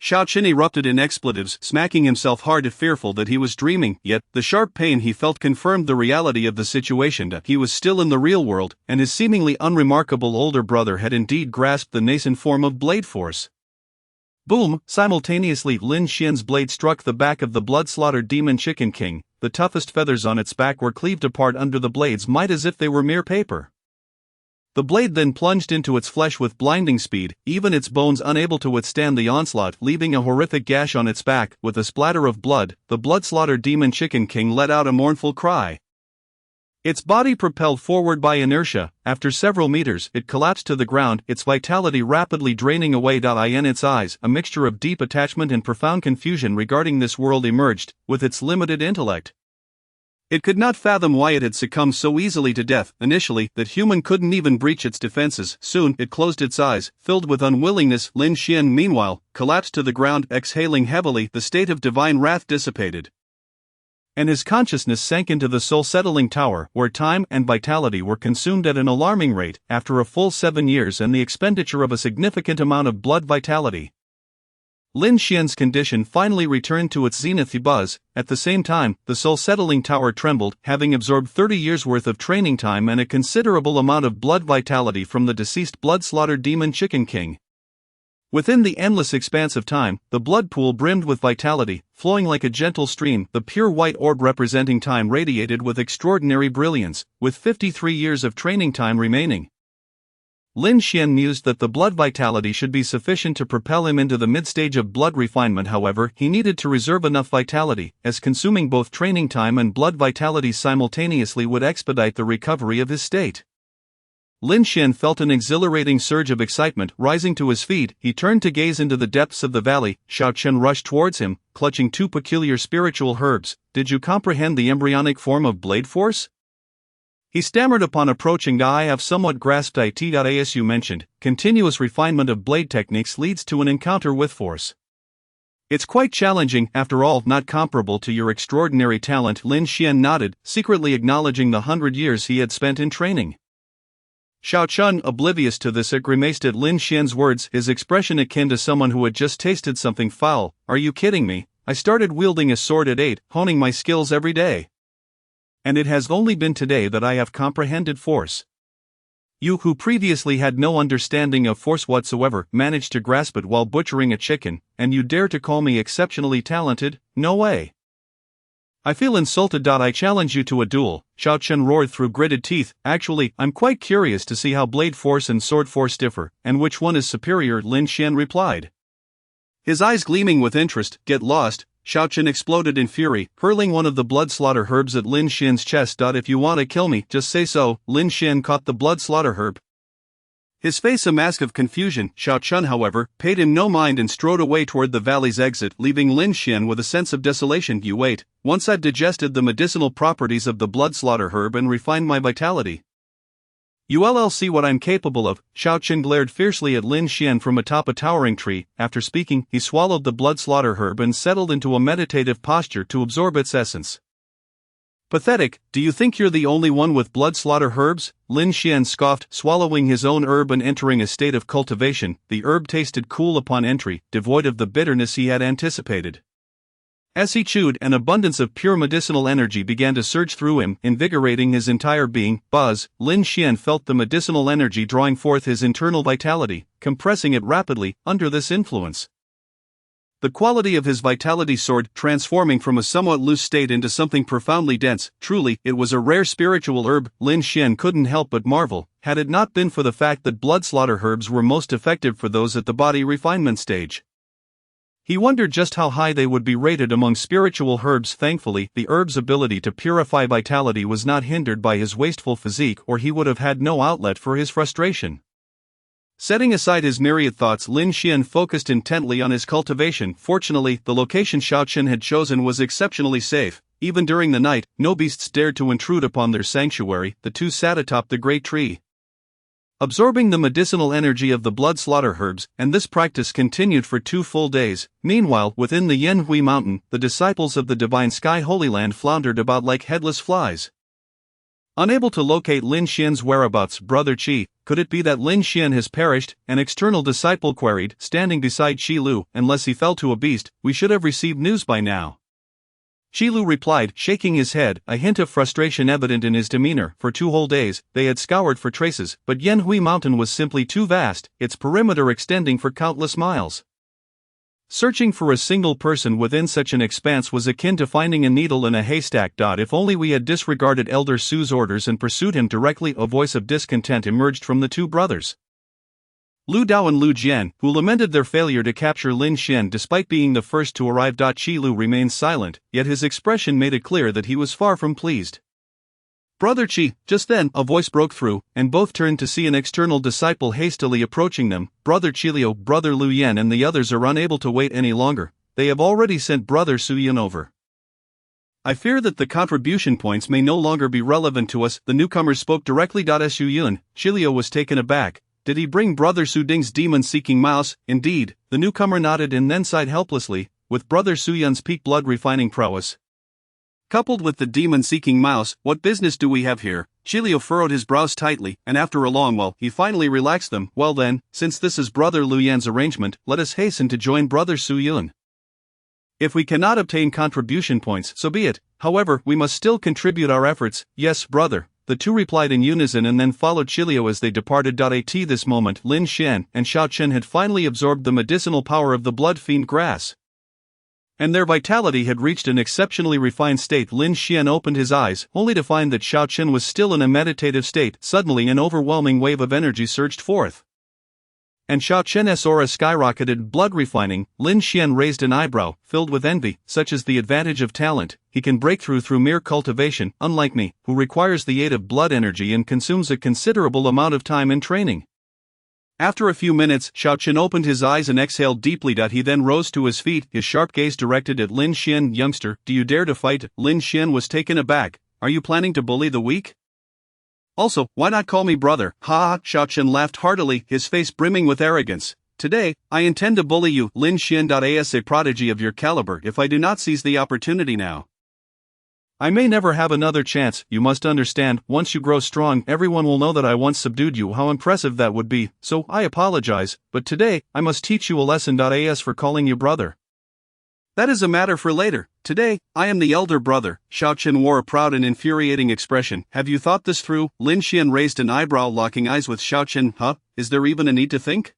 Xiao Chen erupted in expletives, smacking himself hard, fearful that he was dreaming, yet, the sharp pain he felt confirmed the reality of the situation. He was still in the real world, and his seemingly unremarkable older brother had indeed grasped the nascent form of blade force. Boom! Simultaneously, Lin Xian's blade struck the back of the blood-slaughtered demon Chicken King. The toughest feathers on its back were cleaved apart under the blade's might as if they were mere paper. The blade then plunged into its flesh with blinding speed, even its bones unable to withstand the onslaught, leaving a horrific gash on its back. With a splatter of blood, the blood-slaughtered demon Chicken King let out a mournful cry. Its body propelled forward by inertia. After several meters, it collapsed to the ground, its vitality rapidly draining away. In its eyes, a mixture of deep attachment and profound confusion regarding this world emerged, with its limited intellect. It could not fathom why it had succumbed so easily to death. Initially, that human couldn't even breach its defenses. Soon, it closed its eyes, filled with unwillingness. Lin Xian, meanwhile, collapsed to the ground, exhaling heavily. The state of divine wrath dissipated, and his consciousness sank into the soul-settling tower, where time and vitality were consumed at an alarming rate. After a full 7 years and the expenditure of a significant amount of blood vitality, Lin Xian's condition finally returned to its zenith. At the same time, the soul-settling tower trembled, having absorbed 30 years' worth of training time and a considerable amount of blood vitality from the deceased blood-slaughtered demon Chicken King. Within the endless expanse of time, the blood pool brimmed with vitality, flowing like a gentle stream. The pure white orb representing time radiated with extraordinary brilliance, with 53 years of training time remaining. Lin Xian mused that the blood vitality should be sufficient to propel him into the mid-stage of blood refinement. However, he needed to reserve enough vitality, as consuming both training time and blood vitality simultaneously would expedite the recovery of his state. Lin Xian felt an exhilarating surge of excitement. Rising to his feet, he turned to gaze into the depths of the valley. Xiao Chen rushed towards him, clutching 2 peculiar spiritual herbs. "Did you comprehend the embryonic form of blade force?" he stammered upon approaching. "I have somewhat grasped it. As you mentioned, continuous refinement of blade techniques leads to an encounter with force. It's quite challenging, after all, not comparable to your extraordinary talent." Lin Xian nodded, secretly acknowledging the 100 years he had spent in training. Xiao Chen, oblivious to this, grimaced at Lin Xian's words, his expression akin to someone who had just tasted something foul. "Are you kidding me? I started wielding a sword at 8, honing my skills every day. And it has only been today that I have comprehended force. You, who previously had no understanding of force whatsoever, managed to grasp it while butchering a chicken, and you dare to call me exceptionally talented? No way. I feel insulted. I challenge you to a duel," Xiao Chen roared through gritted teeth. "Actually, I'm quite curious to see how blade force and sword force differ, and which one is superior," Lin Xian replied. His eyes gleaming with interest. "Get lost," Xiao Chen exploded in fury, hurling one of the blood slaughter herbs at Lin Xian's chest. "If you want to kill me, just say so." Lin Xian caught the blood slaughter herb, his face a mask of confusion. Xiao Chen, however, paid him no mind and strode away toward the valley's exit, leaving Lin Xian with a sense of desolation. "You wait, once I've digested the medicinal properties of the blood slaughter herb and refined my vitality, You'll see what I'm capable of. Xiao Chen glared fiercely at Lin Xian from atop a towering tree. After speaking, he swallowed the blood slaughter herb and settled into a meditative posture to absorb its essence. Pathetic, do you think you're the only one with blood slaughter herbs? Lin Xian scoffed, swallowing his own herb and entering a state of cultivation. The herb tasted cool upon entry, devoid of the bitterness he had anticipated. As he chewed, an abundance of pure medicinal energy began to surge through him, invigorating his entire being. Buzz, Lin Xian felt the medicinal energy drawing forth his internal vitality, compressing it rapidly, under this influence. The quality of his vitality soared, transforming from a somewhat loose state into something profoundly dense. Truly, it was a rare spiritual herb. Lin Xian couldn't help but marvel, had it not been for the fact that blood slaughter herbs were most effective for those at the body refinement stage. He wondered just how high they would be rated among spiritual herbs. Thankfully, the herb's ability to purify vitality was not hindered by his wasteful physique, or he would have had no outlet for his frustration. Setting aside his myriad thoughts, Lin Xian focused intently on his cultivation. Fortunately, the location Xiao Chen had chosen was exceptionally safe. Even during the night, no beasts dared to intrude upon their sanctuary. The two sat atop the great tree, absorbing the medicinal energy of the blood slaughter herbs, and this practice continued for 2 full days. Meanwhile, within the Yanhui mountain, the disciples of the divine sky Holy Land floundered about like headless flies. Unable to locate Lin Xian's whereabouts, Brother Qi, could it be that Lin Xian has perished? An external disciple queried, standing beside Qi Lu. Unless he fell to a beast, we should have received news by now. Qi Lu replied, shaking his head, a hint of frustration evident in his demeanor. For 2 whole days, they had scoured for traces, but Yanhui Mountain was simply too vast, its perimeter extending for countless miles. Searching for a single person within such an expanse was akin to finding a needle in a haystack. If only we had disregarded Elder Su's orders and pursued him directly. A voice of discontent emerged from the 2 brothers. Lu Dao and Lu Jian, who lamented their failure to capture Lin Xian despite being the first to arrive. Qi Lu remained silent, yet his expression made it clear that he was far from pleased. Brother Qi, just then, a voice broke through, and both turned to see an external disciple hastily approaching them. Brother Qiliu, Brother Lu Yan and the others are unable to wait any longer. They have already sent Brother Su Yun over. I fear that the contribution points may no longer be relevant to us. The newcomers spoke directly. Su Yun, Qiliu was taken aback. Did he bring Brother Su Ding's demon-seeking mouse? Indeed, the newcomer nodded and then sighed helplessly. With Brother Su Yun's peak blood-refining prowess, coupled with the demon-seeking mouse, what business do we have here? Qiliu furrowed his brows tightly, and after a long while, he finally relaxed them. Well then, since this is Brother Lu Yan's arrangement, let us hasten to join Brother Su Yun. If we cannot obtain contribution points, so be it. However, we must still contribute our efforts. Yes, brother. The 2 replied in unison and then followed Qiliu as they departed. At this moment, Lin Xian and Xiao Chen had finally absorbed the medicinal power of the blood fiend grass, and their vitality had reached an exceptionally refined state. Lin Xian opened his eyes, only to find that Xiao Chen was still in a meditative state. Suddenly an overwhelming wave of energy surged forth, and Xiao Chen's aura skyrocketed. Blood refining. Lin Xian raised an eyebrow, filled with envy. Such is the advantage of talent. He can break through mere cultivation, unlike me, who requires the aid of blood energy and consumes a considerable amount of time in training. After a few minutes, Xiao Chen opened his eyes and exhaled deeply. He then rose to his feet, his sharp gaze directed at Lin Xian. Youngster, do you dare to fight? Lin Xian was taken aback. Are you planning to bully the weak? Also, why not call me brother? Ha ha! Xiao Chen laughed heartily, his face brimming with arrogance. Today, I intend to bully you. Lin Xian is a prodigy of your caliber if I do not seize the opportunity now. I may never have another chance. You must understand, once you grow strong, everyone will know that I once subdued you. How impressive that would be. So, I apologize, but today, I must teach you a lesson. As for calling you brother, that is a matter for later. Today, I am the elder brother. Xiao Chen wore a proud and infuriating expression. Have you thought this through? Lin Xian raised an eyebrow, locking eyes with Xiao Chen. Huh? Is there even a need to think?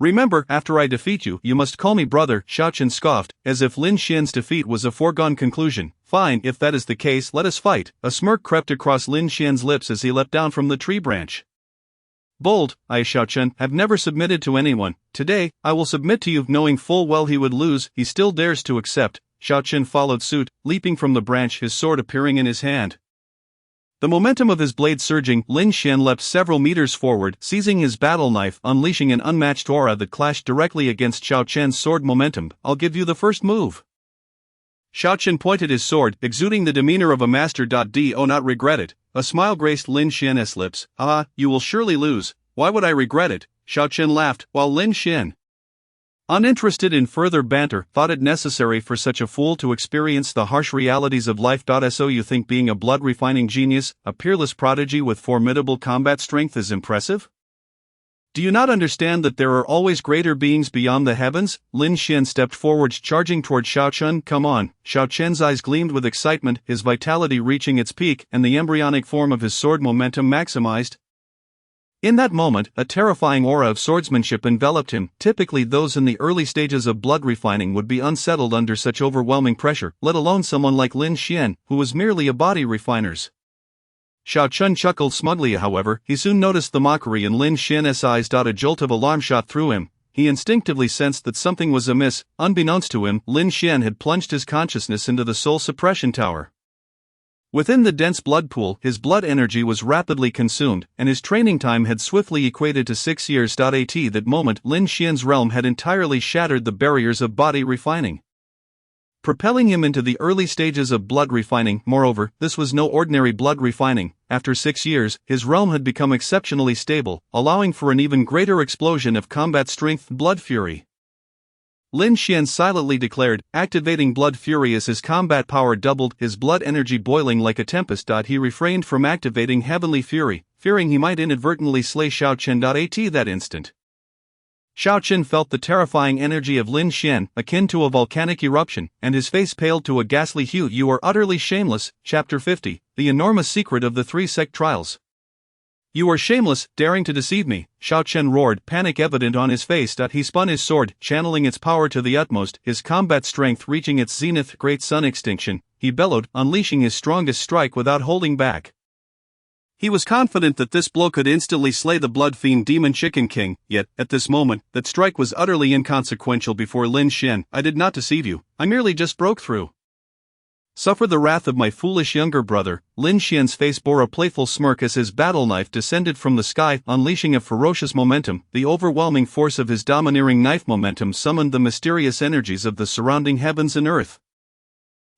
Remember, after I defeat you, you must call me brother. Xiao Chen scoffed, as if Lin Xian's defeat was a foregone conclusion. Fine, if that is the case, let us fight. A smirk crept across Lin Xian's lips as he leapt down from the tree branch. Bold, I, Xiao Chen, have never submitted to anyone. Today, I will submit to you. Knowing full well he would lose, he still dares to accept. Xiao Chen followed suit, leaping from the branch, his sword appearing in his hand. The momentum of his blade surging, Lin Xian leapt several meters forward, seizing his battle knife, unleashing an unmatched aura that clashed directly against Xiao Chen's sword momentum. I'll give you the first move. Xiao Chen pointed his sword, exuding the demeanor of a master. Do not regret it. A smile graced Lin Xian's lips. "Ah, you will surely lose. Why would I regret it?" Xiao Chen laughed, while Lin Xian, uninterested in further banter, thought it necessary for such a fool to experience the harsh realities of life. So you think being a blood-refining genius, a peerless prodigy with formidable combat strength is impressive? Do you not understand that there are always greater beings beyond the heavens? Lin Xian stepped forwards, charging toward Xiao Chen. "Come on." Xiao Chen's eyes gleamed with excitement, his vitality reaching its peak and the embryonic form of his sword momentum maximized. In that moment, a terrifying aura of swordsmanship enveloped him. Typically, those in the early stages of blood refining would be unsettled under such overwhelming pressure, let alone someone like Lin Xian, who was merely a body refiner's. Xiao Chen chuckled smugly. However, he soon noticed the mockery in Lin Xian's eyes. A jolt of alarm shot through him. He instinctively sensed that something was amiss. Unbeknownst to him, Lin Xian had plunged his consciousness into the soul suppression tower. Within the dense blood pool, his blood energy was rapidly consumed, and his training time had swiftly equated to 6 years. At that moment, Lin Xian's realm had entirely shattered the barriers of body refining, propelling him into the early stages of blood refining. Moreover, this was no ordinary blood refining. After 6 years, his realm had become exceptionally stable, allowing for an even greater explosion of combat strength. Blood Fury. Lin Xian silently declared, activating Blood Fury as his combat power doubled, his blood energy boiling like a tempest. He refrained from activating Heavenly Fury, fearing he might inadvertently slay Xiao Chen. At that instant, Xiao Chen felt the terrifying energy of Lin Xian, akin to a volcanic eruption, and his face paled to a ghastly hue. "You are utterly shameless." Chapter 50, The Enormous Secret of the Three Sect Trials. "You are shameless, daring to deceive me," Xiao Chen roared, panic evident on his face. He spun his sword, channeling its power to the utmost, his combat strength reaching its zenith. "Great sun extinction," he bellowed, unleashing his strongest strike without holding back. He was confident that this blow could instantly slay the blood fiend Demon Chicken King, yet, at this moment, that strike was utterly inconsequential before Lin Xian. "I did not deceive you, I merely just broke through." "Suffer the wrath of my foolish younger brother." Lin Xian's face bore a playful smirk as his battle knife descended from the sky, unleashing a ferocious momentum. The overwhelming force of his domineering knife momentum summoned the mysterious energies of the surrounding heavens and earth.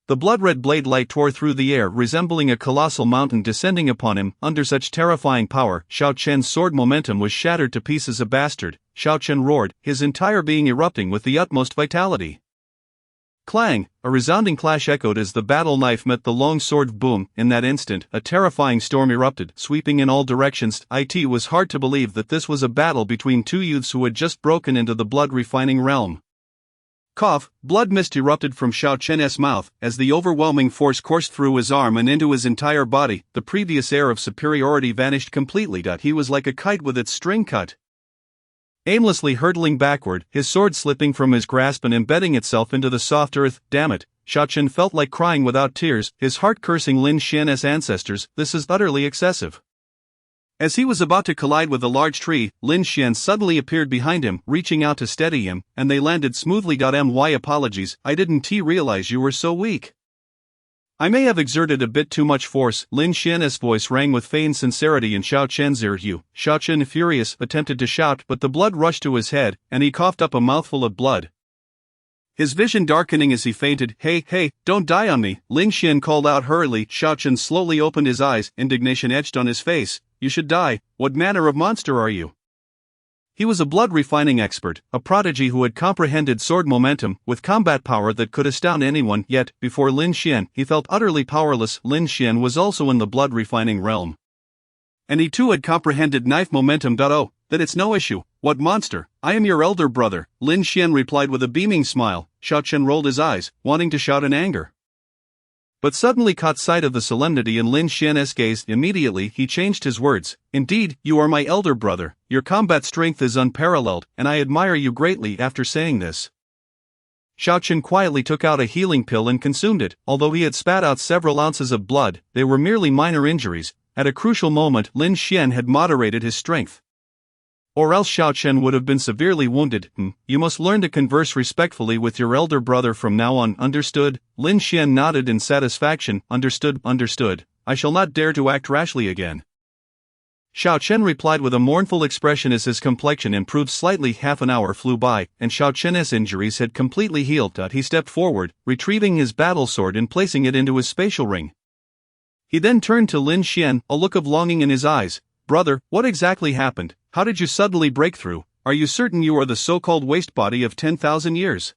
The blood-red blade light tore through the air, resembling a colossal mountain descending upon him. Under such terrifying power, Xiao Chen's sword momentum was shattered to pieces. "A bastard!" Xiao Chen roared, his entire being erupting with the utmost vitality. Clang! A resounding clash echoed as the battle knife met the long sword. Boom! In that instant, a terrifying storm erupted, sweeping in all directions. It was hard to believe that this was a battle between two youths who had just broken into the blood-refining realm. Cough! Blood mist erupted from Xiao Chen's mouth as the overwhelming force coursed through his arm and into his entire body. The previous air of superiority vanished completely. He was like a kite with its string cut, aimlessly hurtling backward, his sword slipping from his grasp and embedding itself into the soft earth. "Damn it!" Xiao Chen felt like crying without tears, his heart cursing Lin Xian's ancestors. "This is utterly excessive." As he was about to collide with a large tree, Lin Xian suddenly appeared behind him, reaching out to steady him, and they landed smoothly. "My apologies, I didn't realize you were so weak. I may have exerted a bit too much force." Lin Xian's voice rang with feigned sincerity in Xiao Chen's ear. Xiao Chen, furious, attempted to shout, but the blood rushed to his head, and he coughed up a mouthful of blood, his vision darkening as he fainted. Hey, don't die on me," Lin Xian called out hurriedly. Xiao Chen slowly opened his eyes, indignation etched on his face. "You should die. What manner of monster are you?" He was a blood-refining expert, a prodigy who had comprehended sword momentum, with combat power that could astound anyone, yet, before Lin Xian, he felt utterly powerless. Lin Xian was also in the blood-refining realm, and he too had comprehended knife momentum. "Oh, that it's no issue. What monster? I am your elder brother," Lin Xian replied with a beaming smile. Xiao Chen rolled his eyes, wanting to shout in anger, but suddenly caught sight of the solemnity in Lin Xian's gaze. Immediately, he changed his words. "Indeed, you are my elder brother, your combat strength is unparalleled, and I admire you greatly." After saying this, Xiao Chen quietly took out a healing pill and consumed it. Although he had spat out several ounces of blood, they were merely minor injuries. At a crucial moment, Lin Xian had moderated his strength, or else Xiao Chen would have been severely wounded. "You must learn to converse respectfully with your elder brother from now on, understood?" Lin Xian nodded in satisfaction. Understood. I shall not dare to act rashly again." Xiao Chen replied with a mournful expression as his complexion improved slightly. Half an hour flew by, and Xiao Chen's injuries had completely healed. He stepped forward, retrieving his battle sword and placing it into his spatial ring. He then turned to Lin Xian, a look of longing in his eyes. Brother, what exactly happened? How did you suddenly break through? Are you certain you are the so-called waste body of 10,000 years?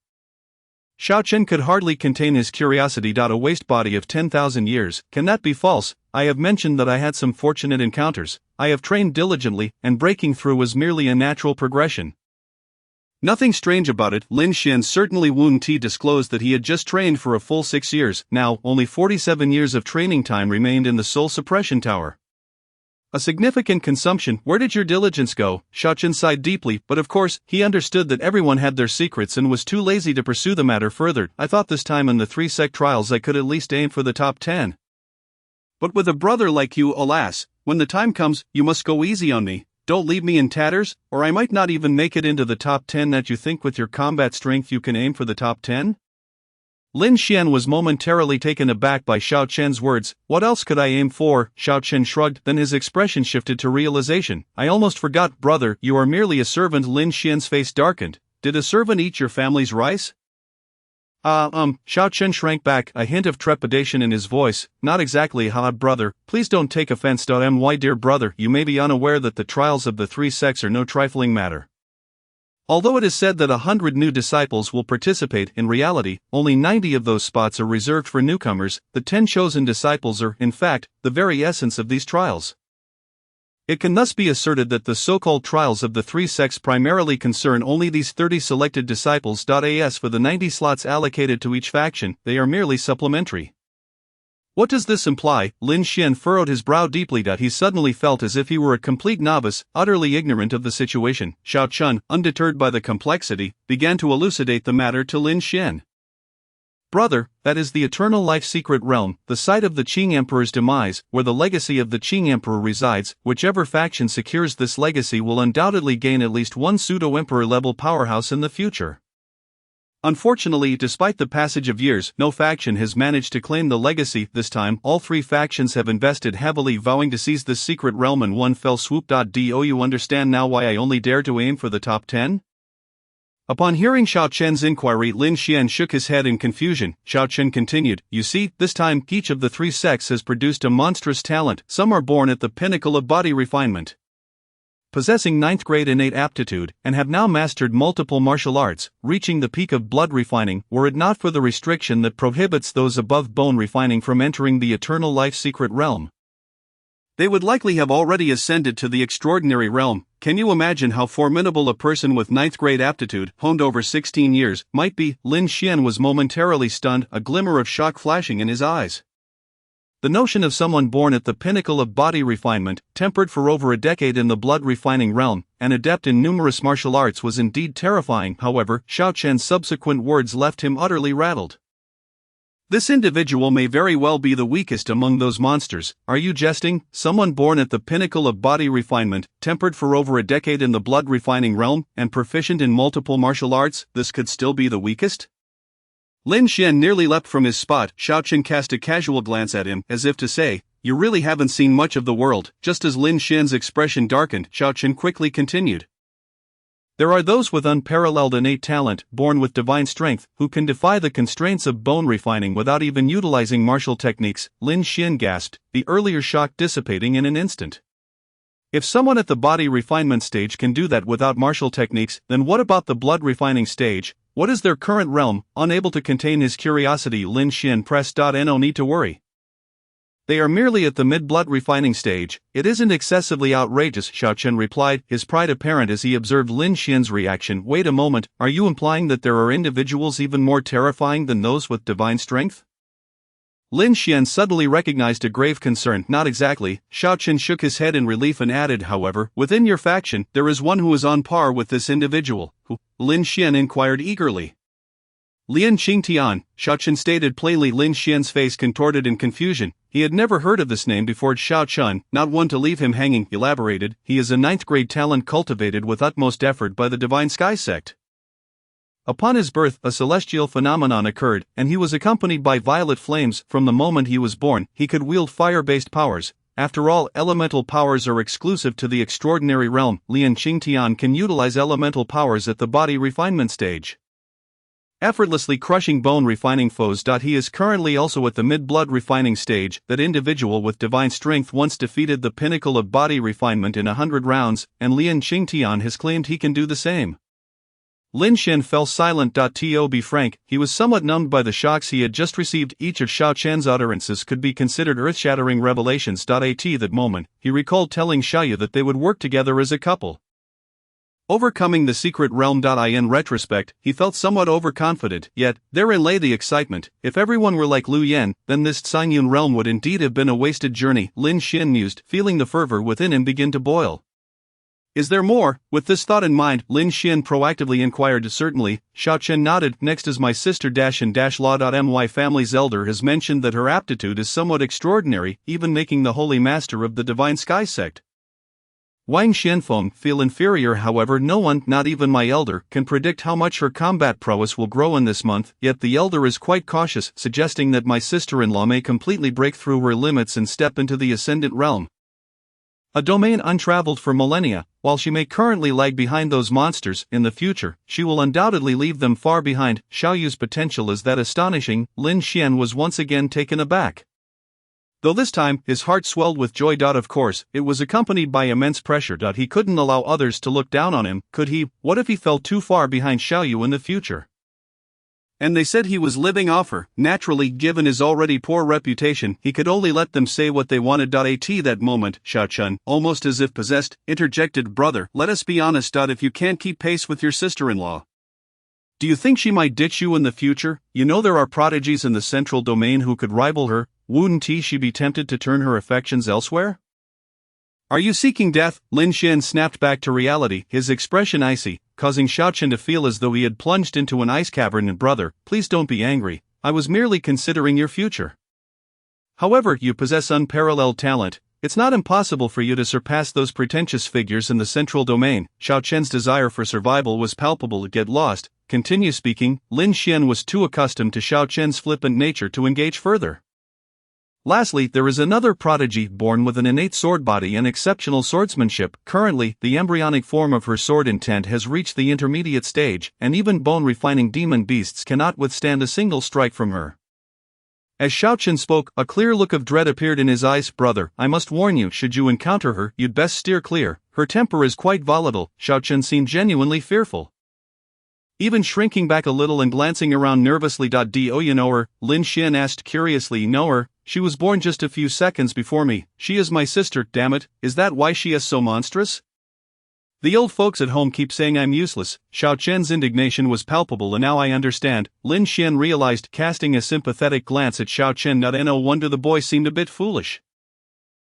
Xiao Chen could hardly contain his curiosity. A waste body of 10,000 years, can that be false? I have mentioned that I had some fortunate encounters. I have trained diligently, and breaking through was merely a natural progression. Nothing strange about it. Lin Xian certainly Wen Ti disclosed that he had just trained for a full 6 years. Now, only 47 years of training time remained in the Soul Suppression Tower. A significant consumption. Where did your diligence go? Xiao Chen sighed deeply, but of course, he understood that everyone had their secrets and was too lazy to pursue the matter further. I thought this time in the 3 sect trials I could at least aim for the top 10. But with a brother like you, alas, when the time comes, you must go easy on me. Don't leave me in tatters, or I might not even make it into the top 10. That you think with your combat strength you can aim for the top 10? Lin Xian was momentarily taken aback by Xiao Chen's words. What else could I aim for? Xiao Chen shrugged, then his expression shifted to realization. I almost forgot, brother, you are merely a servant. Lin Xian's face darkened. Did a servant eat your family's rice? Xiao Chen shrank back, a hint of trepidation in his voice. Not exactly, brother. Please don't take offense. My dear brother, you may be unaware that the trials of the 3 sects are no trifling matter. Although it is said that 100 new disciples will participate, in reality, only 90 of those spots are reserved for newcomers. The 10 chosen disciples are, in fact, the very essence of these trials. It can thus be asserted that the so-called trials of the 3 sects primarily concern only these 30 selected disciples. As for the 90 slots allocated to each faction, they are merely supplementary. What does this imply? Lin Xian furrowed his brow deeply. He suddenly felt as if he were a complete novice, utterly ignorant of the situation. Xiao Chen, undeterred by the complexity, began to elucidate the matter to Lin Xian. Brother, that is the Eternal Life Secret Realm, the site of the Qing Emperor's demise, where the legacy of the Qing Emperor resides. Whichever faction secures this legacy will undoubtedly gain at least one pseudo-emperor level powerhouse in the future. Unfortunately, despite the passage of years, no faction has managed to claim the legacy. This time, all 3 factions have invested heavily, vowing to seize this secret realm in one fell swoop. Do you understand now why I only dare to aim for the top 10? Upon hearing Xiao Chen's inquiry, Lin Xian shook his head in confusion. Xiao Chen continued, you see, this time, each of the 3 sects has produced a monstrous talent. Some are born at the pinnacle of body refinement, possessing 9th grade innate aptitude, and have now mastered multiple martial arts, reaching the peak of blood refining, were it not for the restriction that prohibits those above bone refining from entering the Eternal Life Secret Realm. They would likely have already ascended to the extraordinary realm. Can you imagine how formidable a person with 9th grade aptitude, honed over 16 years, might be? Lin Xian was momentarily stunned, a glimmer of shock flashing in his eyes. The notion of someone born at the pinnacle of body refinement, tempered for over a decade in the blood refining realm, and adept in numerous martial arts was indeed terrifying. However, Xiao Chen's subsequent words left him utterly rattled. This individual may very well be the weakest among those monsters. Are you jesting? Someone born at the pinnacle of body refinement, tempered for over a decade in the blood refining realm, and proficient in multiple martial arts, this could still be the weakest? Lin Xian nearly leapt from his spot. Xiao Chen cast a casual glance at him, as if to say, you really haven't seen much of the world. Just as Lin Xian's expression darkened, Xiao Chen quickly continued. There are those with unparalleled innate talent, born with divine strength, who can defy the constraints of bone refining without even utilizing martial techniques. Lin Xian gasped, the earlier shock dissipating in an instant. If someone at the body refinement stage can do that without martial techniques, then what about the blood refining stage? What is their current realm? Unable to contain his curiosity, Lin Xian pressed. No need to worry. They are merely at the mid-blood refining stage. It isn't excessively outrageous, Xiao Chen replied, his pride apparent as he observed Lin Xian's reaction. Wait a moment, are you implying that there are individuals even more terrifying than those with divine strength? Lin Xian suddenly recognized a grave concern. Not exactly. Xiao Chen shook his head in relief and added, however, within your faction, there is one who is on par with this individual. Who? Lin Xian inquired eagerly. Lian Qingtian, Xiao Chen stated plainly. Lin Xian's face contorted in confusion. He had never heard of this name before. Xiao Chen, not one to leave him hanging, elaborated, he is a 9th grade talent cultivated with utmost effort by the Divine Sky Sect. Upon his birth, a celestial phenomenon occurred, and he was accompanied by violet flames. From the moment he was born, he could wield fire-based powers. After all, elemental powers are exclusive to the extraordinary realm. Lian Qingtian can utilize elemental powers at the body refinement stage. effortlessly crushing bone refining foes. He is currently also at the mid-blood refining stage. That individual with divine strength once defeated the pinnacle of body refinement in 100 rounds, and Lian Qingtian has claimed he can do the same. Lin Xian fell silent. To be frank, he was somewhat numbed by the shocks he had just received. Each of Xiao Chen's utterances could be considered earth-shattering revelations. At that moment, he recalled telling Xiaoyu that they would work together as a couple. Overcoming the secret realm. In retrospect, he felt somewhat overconfident, yet, therein lay the excitement. If everyone were like Lu Yan, then this Xianyun realm would indeed have been a wasted journey, Lin Xian mused, feeling the fervor within him begin to boil. Is there more? With this thought in mind, Lin Xian proactively inquired. Certainly, Xiao Chen nodded. Next is my sister Law. My family's elder has mentioned that her aptitude is somewhat extraordinary, even making the holy master of the divine sky sect. Wang Xianfeng feel inferior. However, no one, not even my elder, can predict how much her combat prowess will grow in this month, yet the elder is quite cautious, suggesting that my sister-in-law may completely break through her limits and step into the ascendant realm. A domain untraveled for millennia. While she may currently lag behind those monsters, in the future, she will undoubtedly leave them far behind. Xiaoyu's potential is that astonishing. Lin Xian was once again taken aback. Though this time, his heart swelled with joy. Of course, it was accompanied by immense pressure. He couldn't allow others to look down on him, could he? What if he fell too far behind Xiaoyu in the future? And they said he was living off her. Naturally, given his already poor reputation, he could only let them say what they wanted. At that moment, Xiao Chen, almost as if possessed, interjected, brother, let us be honest. If you can't keep pace with your sister-in-law, do you think she might ditch you in the future? You know there are prodigies in the central domain who could rival her. Wouldn't she be tempted to turn her affections elsewhere? Are you seeking death? Lin Xian snapped back to reality, his expression icy, causing Xiao Chen to feel as though he had plunged into an ice cavern. And brother, please don't be angry, I was merely considering your future. However, you possess unparalleled talent. It's not impossible for you to surpass those pretentious figures in the central domain. Xiao Chen's desire for survival was palpable. Get lost. Continue speaking. Lin Xian was too accustomed to Xiao Chen's flippant nature to engage further. Lastly, there is another prodigy born with an innate sword body and exceptional swordsmanship. Currently, the embryonic form of her sword intent has reached the intermediate stage, and even bone-refining demon beasts cannot withstand a single strike from her. As Xiao Chen spoke, a clear look of dread appeared in his eyes. Brother, I must warn you, should you encounter her, you'd best steer clear. Her temper is quite volatile. Xiao Chen seemed genuinely fearful. Even shrinking back a little and glancing around nervously. Do you know her? Lin Xian asked curiously. Know her? She was born just a few seconds before me. She is my sister. Damn it, is that why she is so monstrous? The old folks at home keep saying I'm useless. Xiao Chen's indignation was palpable, and now I understand. Lin Xian realized, casting a sympathetic glance at Xiao Chen. No wonder the boy seemed a bit foolish.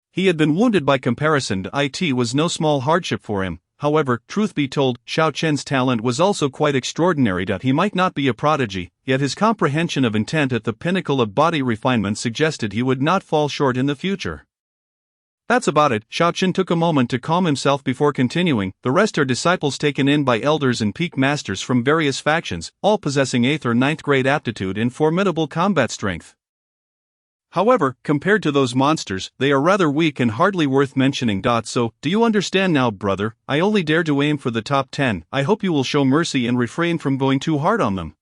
He had been wounded by comparison. It was no small hardship for him. However, truth be told, Xiao Chen's talent was also quite extraordinary. He might not be a prodigy, yet his comprehension of intent at the pinnacle of body refinement suggested he would not fall short in the future. That's about it. Xiao Chen took a moment to calm himself before continuing. The rest are disciples taken in by elders and peak masters from various factions, all possessing 8th or 9th grade aptitude and formidable combat strength. However, compared to those monsters, they are rather weak and hardly worth mentioning. So, do you understand now, brother? I only dare to aim for the top 10. I hope you will show mercy and refrain from going too hard on them.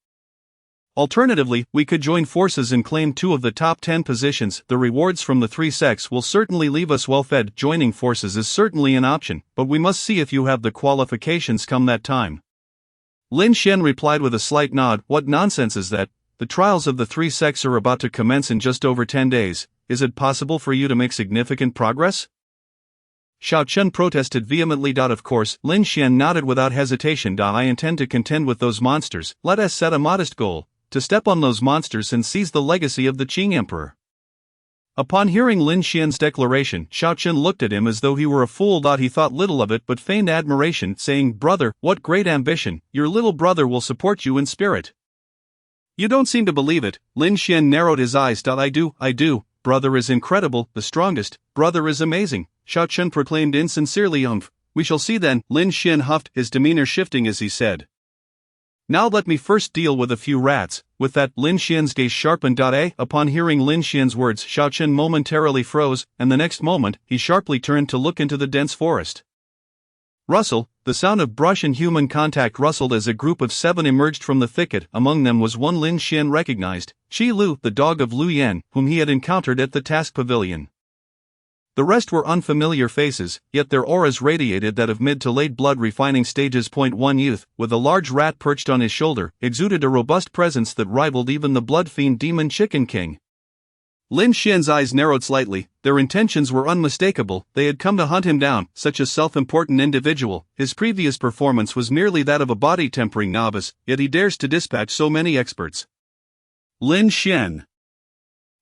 Alternatively, we could join forces and claim 2 of the top 10 positions. The rewards from the 3 sects will certainly leave us well fed. Joining forces is certainly an option, but we must see if you have the qualifications come that time. Lin Xian replied with a slight nod. What nonsense is that? The trials of the 3 sects are about to commence in just over 10 days. Is it possible for you to make significant progress? Xiao Chen protested vehemently. Of course, Lin Xian nodded without hesitation. I intend to contend with those monsters. Let us set a modest goal, to step on those monsters and seize the legacy of the Qing Emperor. Upon hearing Lin Xian's declaration, Xiao Chen looked at him as though he were a fool. He thought little of it but feigned admiration, saying, Brother, what great ambition, your little brother will support you in spirit. You don't seem to believe it. Lin Xian narrowed his eyes. I do. Brother is incredible, the strongest. Brother is amazing. Xiao Chen proclaimed insincerely. We shall see then. Lin Xian huffed, his demeanor shifting as he said, Now let me first deal with a few rats. With that, Lin Xian's gaze sharpened. Upon hearing Lin Xian's words, Xiao Chen momentarily froze, and the next moment, he sharply turned to look into the dense forest. Rustle, the sound of brush and human contact rustled as a group of 7 emerged from the thicket. Among them was one Lin Xian recognized, Qi Lu, the dog of Lu Yan, whom he had encountered at the task pavilion. The rest were unfamiliar faces, yet their auras radiated that of mid to late blood refining stages. 1 Youth, with a large rat perched on his shoulder, exuded a robust presence that rivaled even the blood fiend demon Chicken King. Lin Xian's eyes narrowed slightly. Their intentions were unmistakable. They had come to hunt him down. Such a self-important individual, his previous performance was merely that of a body-tempering novice, yet he dares to dispatch so many experts. Lin Xian,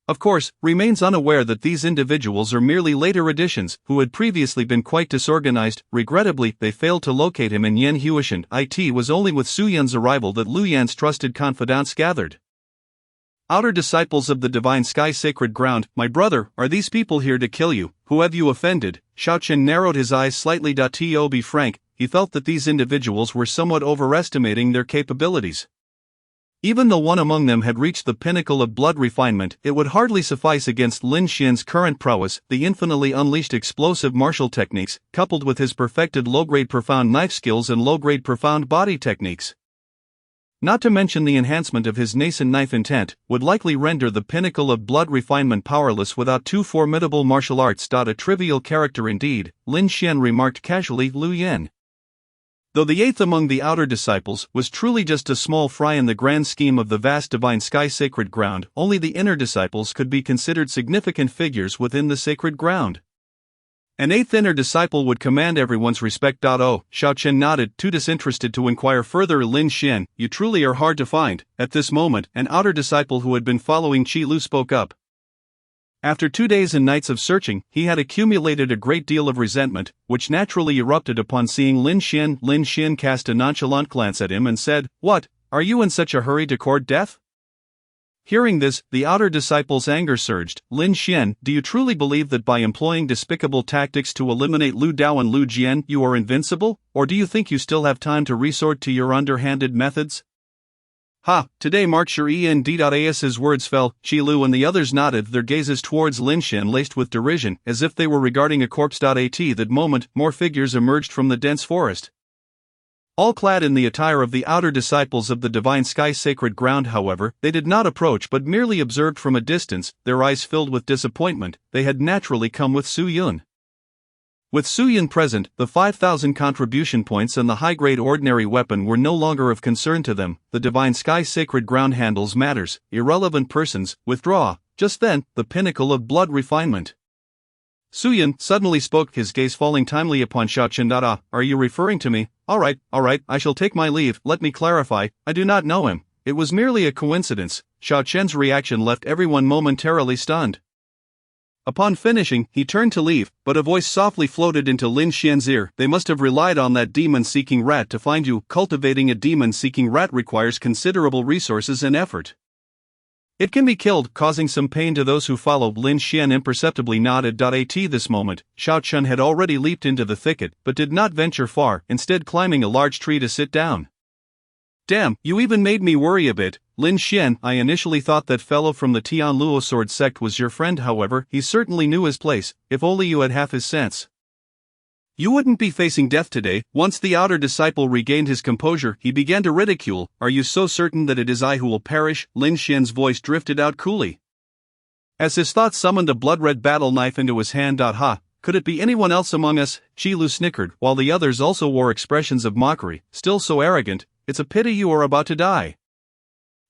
of course, remains unaware that these individuals are merely later additions, who had previously been quite disorganized. Regrettably, they failed to locate him in Yan Huishan. It was only with Su Yan's arrival that Lu Yan's trusted confidants gathered. Outer disciples of the divine sky sacred ground, my brother, are these people here to kill you? Who have you offended? Shao Chen narrowed his eyes slightly. To be frank, he felt that these individuals were somewhat overestimating their capabilities. Even though one among them had reached the pinnacle of blood refinement, it would hardly suffice against Lin Xian's current prowess. The infinitely unleashed explosive martial techniques, coupled with his perfected low-grade profound knife skills and low-grade profound body techniques, not to mention the enhancement of his nascent knife intent, would likely render the pinnacle of blood refinement powerless without 2 formidable martial arts. A trivial character indeed, Lin Xian remarked casually. Lu Yan, though the 8th among the outer disciples, was truly just a small fry in the grand scheme of the vast divine sky sacred ground. Only the inner disciples could be considered significant figures within the sacred ground. An 8th inner disciple would command everyone's respect. Oh, Shao Chen nodded, too disinterested to inquire further. Lin Xian, you truly are hard to find. At this moment, an outer disciple who had been following Qi Lu spoke up. After 2 days and nights of searching, he had accumulated a great deal of resentment, which naturally erupted upon seeing Lin Xian. Lin Xian cast a nonchalant glance at him and said, "What, are you in such a hurry to court death?" Hearing this, the outer disciple's anger surged. Lin Xian, do you truly believe that by employing despicable tactics to eliminate Lu Dao and Lu Jian you are invincible, or do you think you still have time to resort to your underhanded methods? Ha, today marks your end. As his words fell, Qi Lu and the others nodded, their gazes towards Lin Xian laced with derision, as if they were regarding a corpse. At that moment, more figures emerged from the dense forest. All clad in the attire of the outer disciples of the divine sky sacred ground. However, they did not approach but merely observed from a distance, their eyes filled with disappointment. They had naturally come with Su Yun. With Su Yun present, the 5,000 contribution points and the high-grade ordinary weapon were no longer of concern to them. The divine sky sacred ground handles matters, irrelevant persons, withdraw. Just then, the pinnacle of blood refinement. Su Yun suddenly spoke, his gaze falling timely upon Shao Chen. Are you referring to me? All right, I shall take my leave. Let me clarify, I do not know him. It was merely a coincidence. Shao Chen's reaction left everyone momentarily stunned. Upon finishing, he turned to leave, but a voice softly floated into Lin Xian's ear. They must have relied on that demon-seeking rat to find you. Cultivating a demon-seeking rat requires considerable resources and effort. It can be killed, causing some pain to those who follow. Lin Xian imperceptibly nodded. At this moment, Shao Chen had already leaped into the thicket, but did not venture far, instead climbing a large tree to sit down. Damn, you even made me worry a bit. Lin Xian, I initially thought that fellow from the Tianluo sword sect was your friend. However, he certainly knew his place. If only you had half his sense, you wouldn't be facing death today. Once the outer disciple regained his composure, he began to ridicule. Are you so certain that it is I who will perish? Lin Xian's voice drifted out coolly, as his thoughts summoned a blood-red battle knife into his hand. Ha, could it be anyone else among us? Qi Lu snickered, while the others also wore expressions of mockery. Still so arrogant, it's a pity you are about to die.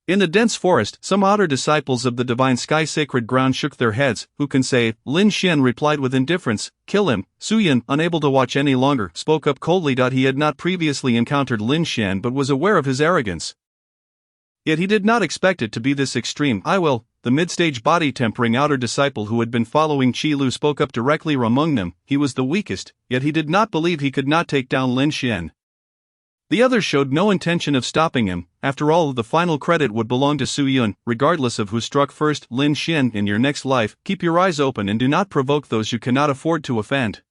In the dense forest, some outer disciples of the divine sky sacred ground shook their heads. Who can say? Lin Xian replied with indifference, kill him. Su Yun, unable to watch any longer, spoke up coldly. He had not previously encountered Lin Xian but was aware of his arrogance. Yet he did not expect it to be this extreme. I will. The mid-stage body-tempering outer disciple who had been following Qi Lu spoke up directly. Among them, he was the weakest, yet he did not believe he could not take down Lin Xian. The others showed no intention of stopping him. After all, the final credit would belong to Su Yun, regardless of who struck first. Lin Xian, in your next life, keep your eyes open and do not provoke those you cannot afford to offend.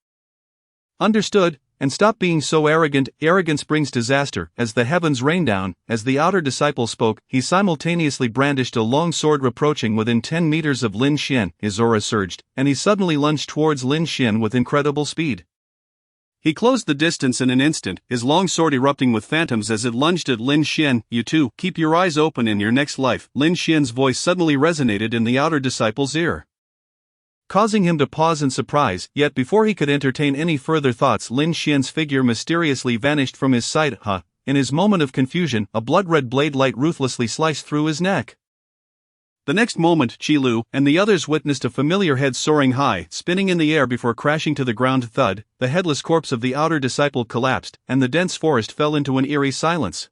Understood? And stop being so arrogant. Arrogance brings disaster. As the heavens rained down, as the outer disciple spoke, he simultaneously brandished a long sword approaching within 10 meters of Lin Xian. His aura surged, and he suddenly lunged towards Lin Xian with incredible speed. He closed the distance in an instant, his long sword erupting with phantoms as it lunged at Lin Xian. You too, keep your eyes open in your next life. Lin Xian's voice suddenly resonated in the outer disciple's ear, causing him to pause in surprise. Yet before he could entertain any further thoughts, Lin Xian's figure mysteriously vanished from his sight. In his moment of confusion, a blood-red blade light ruthlessly sliced through his neck. The next moment, Qi Lu and the others witnessed a familiar head soaring high, spinning in the air before crashing to the ground. Thud, the headless corpse of the outer disciple collapsed, and the dense forest fell into an eerie silence.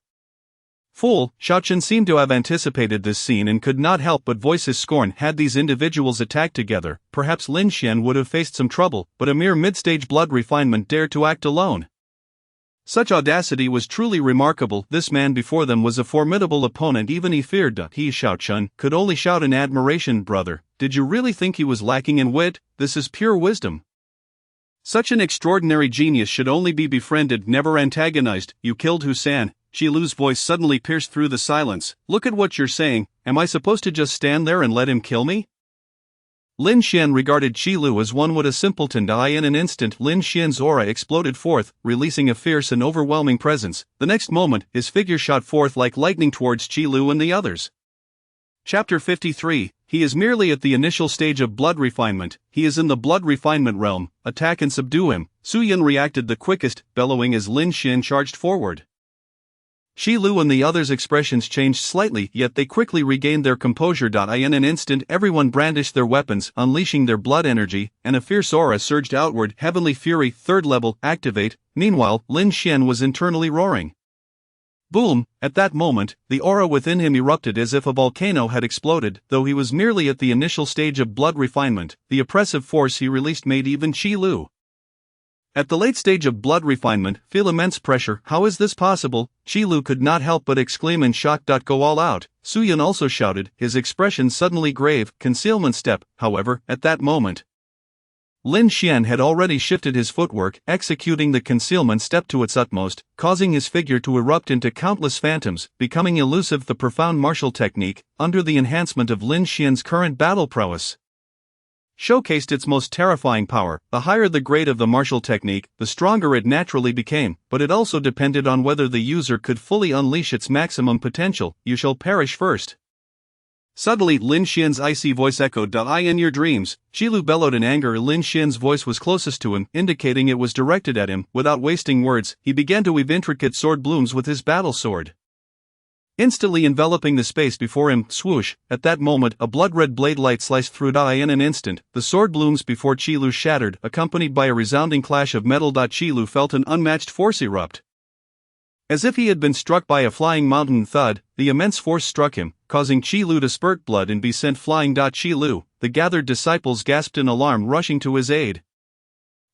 Fool, Xiaochen seemed to have anticipated this scene and could not help but voice his scorn. Had these individuals attacked together, perhaps Lin Xian would have faced some trouble, but a mere mid-stage blood refinement dared to act alone. Such audacity was truly remarkable. This man before them was a formidable opponent. Even he feared. He, Xiaochen, could only shout in admiration. Brother, did you really think he was lacking in wit? This is pure wisdom. Such an extraordinary genius should only be befriended, never antagonized. You killed Husan. Qi Lu's voice suddenly pierced through the silence. Look at what you're saying. Am I supposed to just stand there and let him kill me? Lin Xian regarded Qi Lu as one would a simpleton die. In an instant, Lin Xian's aura exploded forth, releasing a fierce and overwhelming presence. The next moment, his figure shot forth like lightning towards Qi Lu and the others. Chapter 53. He is merely at the initial stage of blood refinement. He is in the blood refinement realm. Attack and subdue him. Su Yun reacted the quickest, bellowing as Lin Xian charged forward. Qi Lu and the others' expressions changed slightly, yet they quickly regained their composure. In an instant, everyone brandished their weapons, unleashing their blood energy, and a fierce aura surged outward. Heavenly Fury, 3rd level, activate. Meanwhile, Lin Xian was internally roaring. Boom! At that moment, the aura within him erupted as if a volcano had exploded. Though he was merely at the initial stage of blood refinement, the oppressive force he released made even Qi Lu, at the late stage of blood refinement, feel immense pressure. How is this possible? Qi Lu could not help but exclaim in shock. Go all out. Su Yun also shouted, his expression suddenly grave. Concealment step. However, at that moment, Lin Xian had already shifted his footwork, executing the concealment step to its utmost, causing his figure to erupt into countless phantoms, becoming elusive. The profound martial technique, under the enhancement of Lin Xian's current battle prowess, showcased its most terrifying power. The higher the grade of the martial technique, the stronger it naturally became, but it also depended on whether the user could fully unleash its maximum potential. You shall perish first. Suddenly, Lin Xian's icy voice echoed. In your dreams, Qi Lu bellowed in anger. Lin Xian's voice was closest to him, indicating it was directed at him. Without wasting words, he began to weave intricate sword blooms with his battle sword, instantly enveloping the space before him. Swoosh! At that moment, a blood-red blade light sliced through. In an instant, the sword blooms before Qi Lu shattered, accompanied by a resounding clash of metal. Qi Lu felt an unmatched force erupt, as if he had been struck by a flying mountain. Thud! The immense force struck him, causing Qi Lu to spurt blood and be sent flying. Qi Lu, the gathered disciples gasped in alarm, rushing to his aid.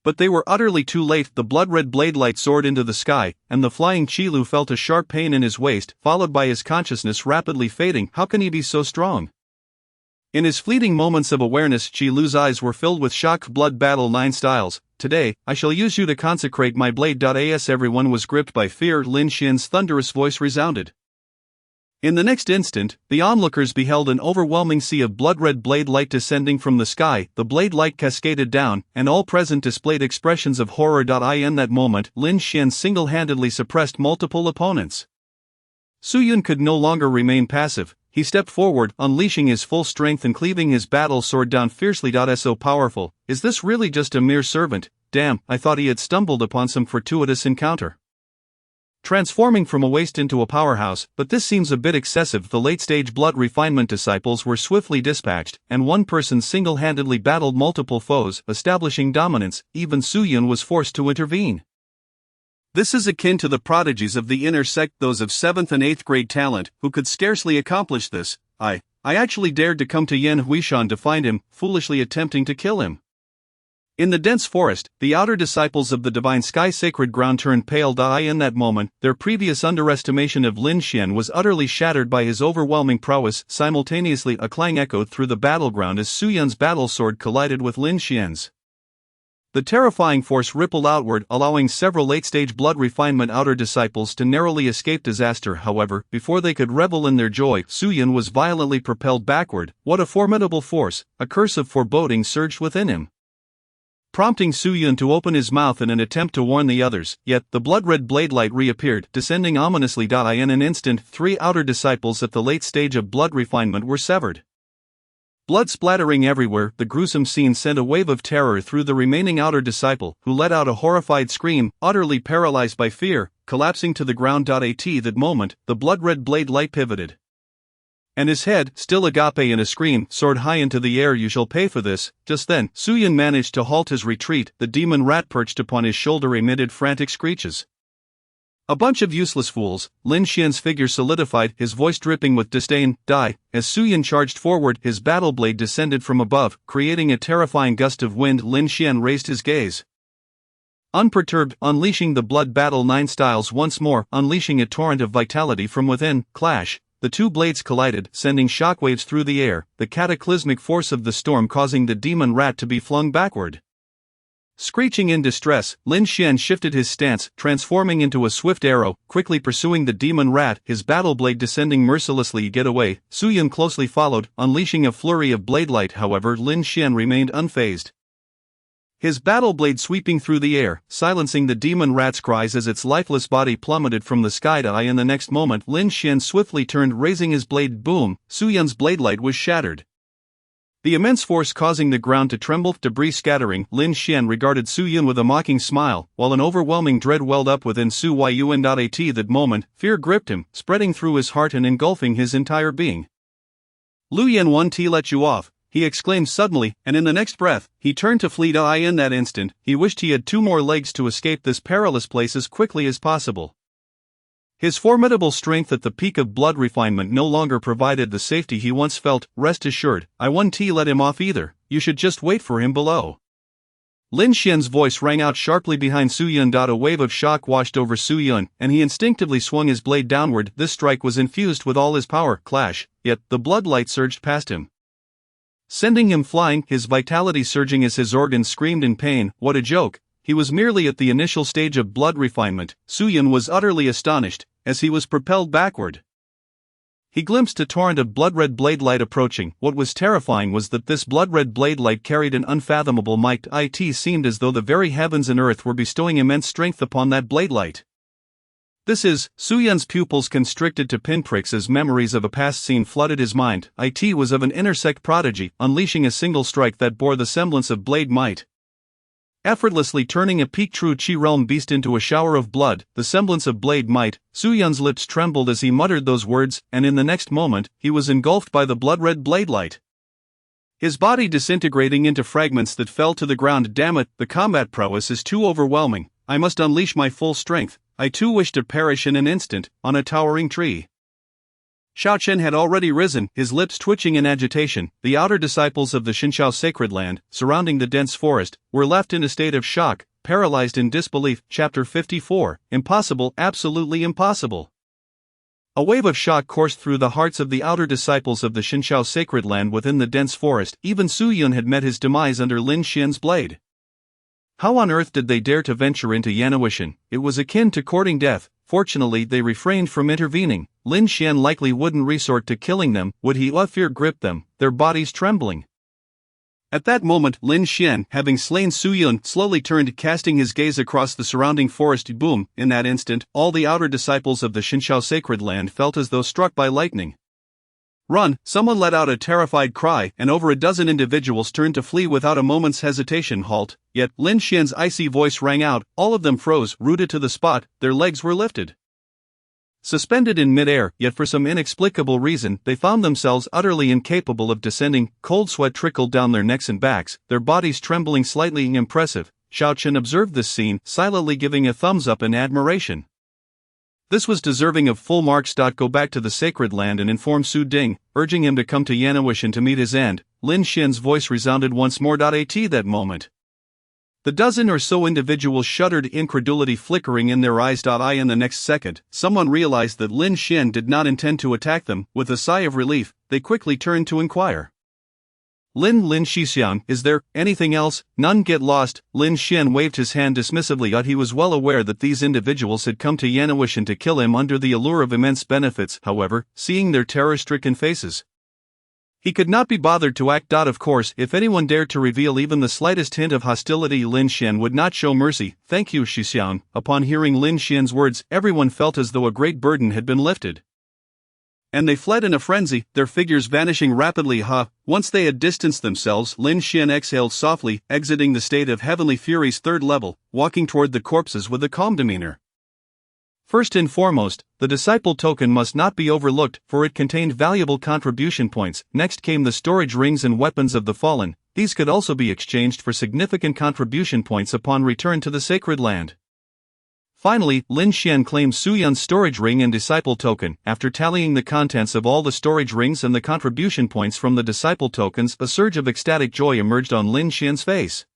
But they were utterly too late. The blood-red blade light soared into the sky, and the flying Qi Lu felt a sharp pain in his waist, followed by his consciousness rapidly fading. How can he be so strong? In his fleeting moments of awareness, Qi Lu's eyes were filled with shock. Blood battle 9 styles. Today, I shall use you to consecrate my blade. As everyone was gripped by fear, Lin Xian's thunderous voice resounded. In the next instant, the onlookers beheld an overwhelming sea of blood-red blade light descending from the sky. The blade light cascaded down, and all present displayed expressions of horror. In that moment, Lin Xian single-handedly suppressed multiple opponents. Su Yun could no longer remain passive. He stepped forward, unleashing his full strength and cleaving his battle sword down fiercely. So powerful. Is this really just a mere servant? Damn, I thought he had stumbled upon some fortuitous encounter, transforming from a waste into a powerhouse, but this seems a bit excessive. The late-stage blood refinement disciples were swiftly dispatched, and one person single-handedly battled multiple foes, establishing dominance. Even Su Yun was forced to intervene. This is akin to the prodigies of the inner sect, those of 7th and 8th grade talent, who could scarcely accomplish this. I actually dared to come to Yan Huishan to find him, foolishly attempting to kill him. In the dense forest, the outer disciples of the divine sky sacred ground turned pale. In that moment, their previous underestimation of Lin Xian was utterly shattered by his overwhelming prowess. Simultaneously, a clang echoed through the battleground as Su Yun's battle sword collided with Lin Xian's. The terrifying force rippled outward, allowing several late-stage blood refinement outer disciples to narrowly escape disaster. However, before they could revel in their joy, Su Yun was violently propelled backward. What a formidable force! A curse of foreboding surged within him. prompting Su Yun to open his mouth in an attempt to warn the others, yet the blood-red blade light reappeared, descending ominously. In an instant, 3 outer disciples at the late stage of blood refinement were severed. Blood splattering everywhere, the gruesome scene sent a wave of terror through the remaining outer disciple, who let out a horrified scream, utterly paralyzed by fear, collapsing to the ground. At that moment, the blood-red blade light pivoted, and his head, still agape in a scream, soared high into the air. "You shall pay for this." Just then, Su Yun managed to halt his retreat. The demon rat perched upon his shoulder emitted frantic screeches. "A bunch of useless fools." Lin Xian's figure solidified, his voice dripping with disdain. "Die." As Su Yun charged forward, his battle blade descended from above, creating a terrifying gust of wind. Lin Xian raised his gaze, unperturbed, unleashing the blood battle 9 styles once more, unleashing a torrent of vitality from within. Clash! The 2 blades collided, sending shockwaves through the air, the cataclysmic force of the storm causing the demon rat to be flung backward. Screeching in distress, Lin Xian shifted his stance, transforming into a swift arrow, quickly pursuing the demon rat, his battle blade descending mercilessly. "Get away." Su Yun closely followed, unleashing a flurry of blade light. However, Lin Xian remained unfazed, his battle blade sweeping through the air, silencing the demon rat's cries as its lifeless body plummeted from the sky. In the next moment, Lin Xian swiftly turned, raising his blade. Boom! Su Yun's blade light was shattered, the immense force causing the ground to tremble, debris scattering. Lin Xian regarded Su Yun with a mocking smile, while an overwhelming dread welled up within Su Yun. At that moment, fear gripped him, spreading through his heart and engulfing his entire being. "Lu Yan 1T let you off," he exclaimed suddenly, and in the next breath, he turned to flee. In that instant, he wished he had 2 more legs to escape this perilous place as quickly as possible. His formidable strength at the peak of blood refinement no longer provided the safety he once felt. "Rest assured, I won't let him off either. You should just wait for him below." Lin Xian's voice rang out sharply behind Su Yun. A wave of shock washed over Su Yun, and he instinctively swung his blade downward. This strike was infused with all his power. Clash! Yet, the blood light surged past him, sending him flying, his vitality surging as his organs screamed in pain. What a joke! He was merely at the initial stage of blood refinement. Su Yun was utterly astonished, as he was propelled backward. He glimpsed a torrent of blood-red blade light approaching. What was terrifying was that this blood-red blade light carried an unfathomable might. It seemed as though the very heavens and earth were bestowing immense strength upon that blade light. Su Yun's pupils constricted to pinpricks as memories of a past scene flooded his mind. It was of an intersect prodigy, unleashing a single strike that bore the semblance of blade might, effortlessly turning a peak true Qi realm beast into a shower of blood, the semblance of blade might. Su Yun's lips trembled as he muttered those words, and in the next moment, he was engulfed by the blood-red blade light, his body disintegrating into fragments that fell to the ground. Damn it, the combat prowess is too overwhelming. I must unleash my full strength. I too wish to perish in an instant, on a towering tree. Xiao Chen had already risen, his lips twitching in agitation. The outer disciples of the Xinqiao sacred land, surrounding the dense forest, were left in a state of shock, paralyzed in disbelief. Chapter 54. Impossible, absolutely impossible. A wave of shock coursed through the hearts of the outer disciples of the Xinqiao sacred land within the dense forest. Even Su Yun had met his demise under Lin Xian's blade. How on earth did they dare to venture into Yanwishan? It was akin to courting death. Fortunately, they refrained from intervening. Lin Xian likely wouldn't resort to killing them, would he? Fear gripped them, their bodies trembling. At that moment, Lin Xian, having slain Su Yun, slowly turned, casting his gaze across the surrounding forest. Boom! In that instant, all the outer disciples of the Xinqiao sacred land felt as though struck by lightning. "Run!" Someone let out a terrified cry, and over a dozen individuals turned to flee without a moment's hesitation. Halt! Yet, Lin Xian's icy voice rang out. All of them froze, rooted to the spot. Their legs were lifted, suspended in mid-air, yet for some inexplicable reason, they found themselves utterly incapable of descending. Cold sweat trickled down their necks and backs, their bodies trembling slightly. Impressive. Xiao Chen observed this scene, silently giving a thumbs up in admiration. This was deserving of full marks. Go back to the sacred land and inform Su Ding, urging him to come to Yanwishan to meet his end. Lin Xian's voice resounded once more. At that moment, the dozen or so individuals shuddered, incredulity flickering in their eyes. In the next second, someone realized that Lin Xian did not intend to attack them. With a sigh of relief, they quickly turned to inquire. Lin Xixiang, is there anything else? None. Get lost." Lin Xian waved his hand dismissively. He was well aware that these individuals had come to Yanwishan to kill him under the allure of immense benefits. However, seeing their terror-stricken faces, He could not be bothered to act. Of course, if anyone dared to reveal even the slightest hint of hostility, Lin Xian would not show mercy. Thank you, Shixian. Upon hearing Lin Xian's words, everyone felt as though a great burden had been lifted. And they fled in a frenzy, their figures vanishing rapidly. Once they had distanced themselves, Lin Xian exhaled softly, exiting the state of heavenly fury's third level, walking toward the corpses with a calm demeanor. First and foremost, the disciple token must not be overlooked, for it contained valuable contribution points. Next came the storage rings and weapons of the fallen. These could also be exchanged for significant contribution points upon return to the sacred land. Finally, Lin Xian claimed Su Yun's storage ring and disciple token. After tallying the contents of all the storage rings and the contribution points from the disciple tokens, a surge of ecstatic joy emerged on Lin Xian's face.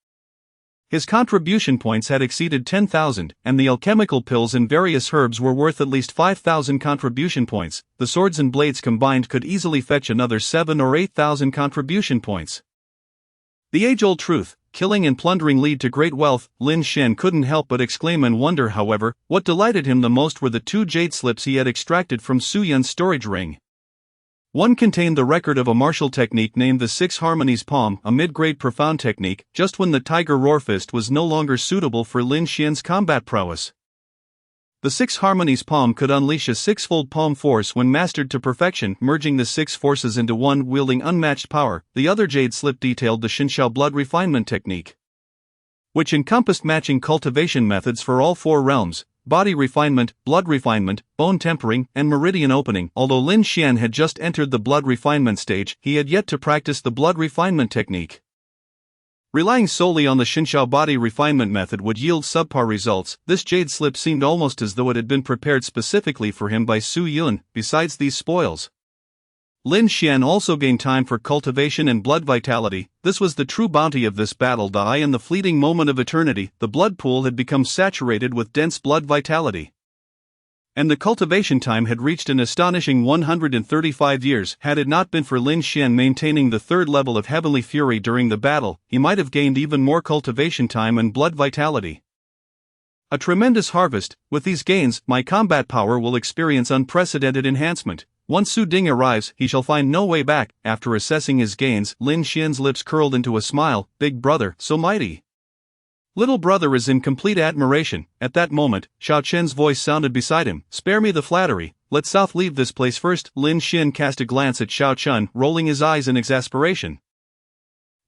His contribution points had exceeded 10,000, and the alchemical pills and various herbs were worth at least 5,000 contribution points. The swords and blades combined could easily fetch another 7 or 8,000 contribution points. The age-old truth, killing and plundering lead to great wealth. Lin Xian couldn't help but exclaim in wonder. However, what delighted him the most were the 2 jade slips he had extracted from Su Yun's storage ring. One contained the record of a martial technique named the 6 Harmonies Palm, a mid-grade profound technique, just when the Tiger Roar Fist was no longer suitable for Lin Xian's combat prowess. The 6 Harmonies Palm could unleash a 6-fold palm force when mastered to perfection, merging the 6 forces into one, wielding unmatched power. The other jade slip detailed the Xinxiao blood refinement technique, which encompassed matching cultivation methods for all 4 realms: body refinement, blood refinement, bone tempering, and meridian opening. Although Lin Xian had just entered the blood refinement stage, he had yet to practice the blood refinement technique. Relying solely on the Xinxiao body refinement method would yield subpar results. This jade slip seemed almost as though it had been prepared specifically for him by Su Yun. Besides these spoils, Lin Xian also gained time for cultivation and blood vitality. This was the true bounty of this battle. In the fleeting moment of eternity, the blood pool had become saturated with dense blood vitality, and the cultivation time had reached an astonishing 135 years. Had it not been for Lin Xian maintaining the 3rd level of heavenly fury during the battle, he might have gained even more cultivation time and blood vitality. A tremendous harvest. With these gains, my combat power will experience unprecedented enhancement. Once Su Ding arrives, he shall find no way back. After assessing his gains, Lin Xian's lips curled into a smile. Big brother, so mighty. Little brother is in complete admiration. At that moment, Xiao Chen's voice sounded beside him. Spare me the flattery. Let South leave this place first. Lin Xian cast a glance at Xiao Chen, rolling his eyes in exasperation.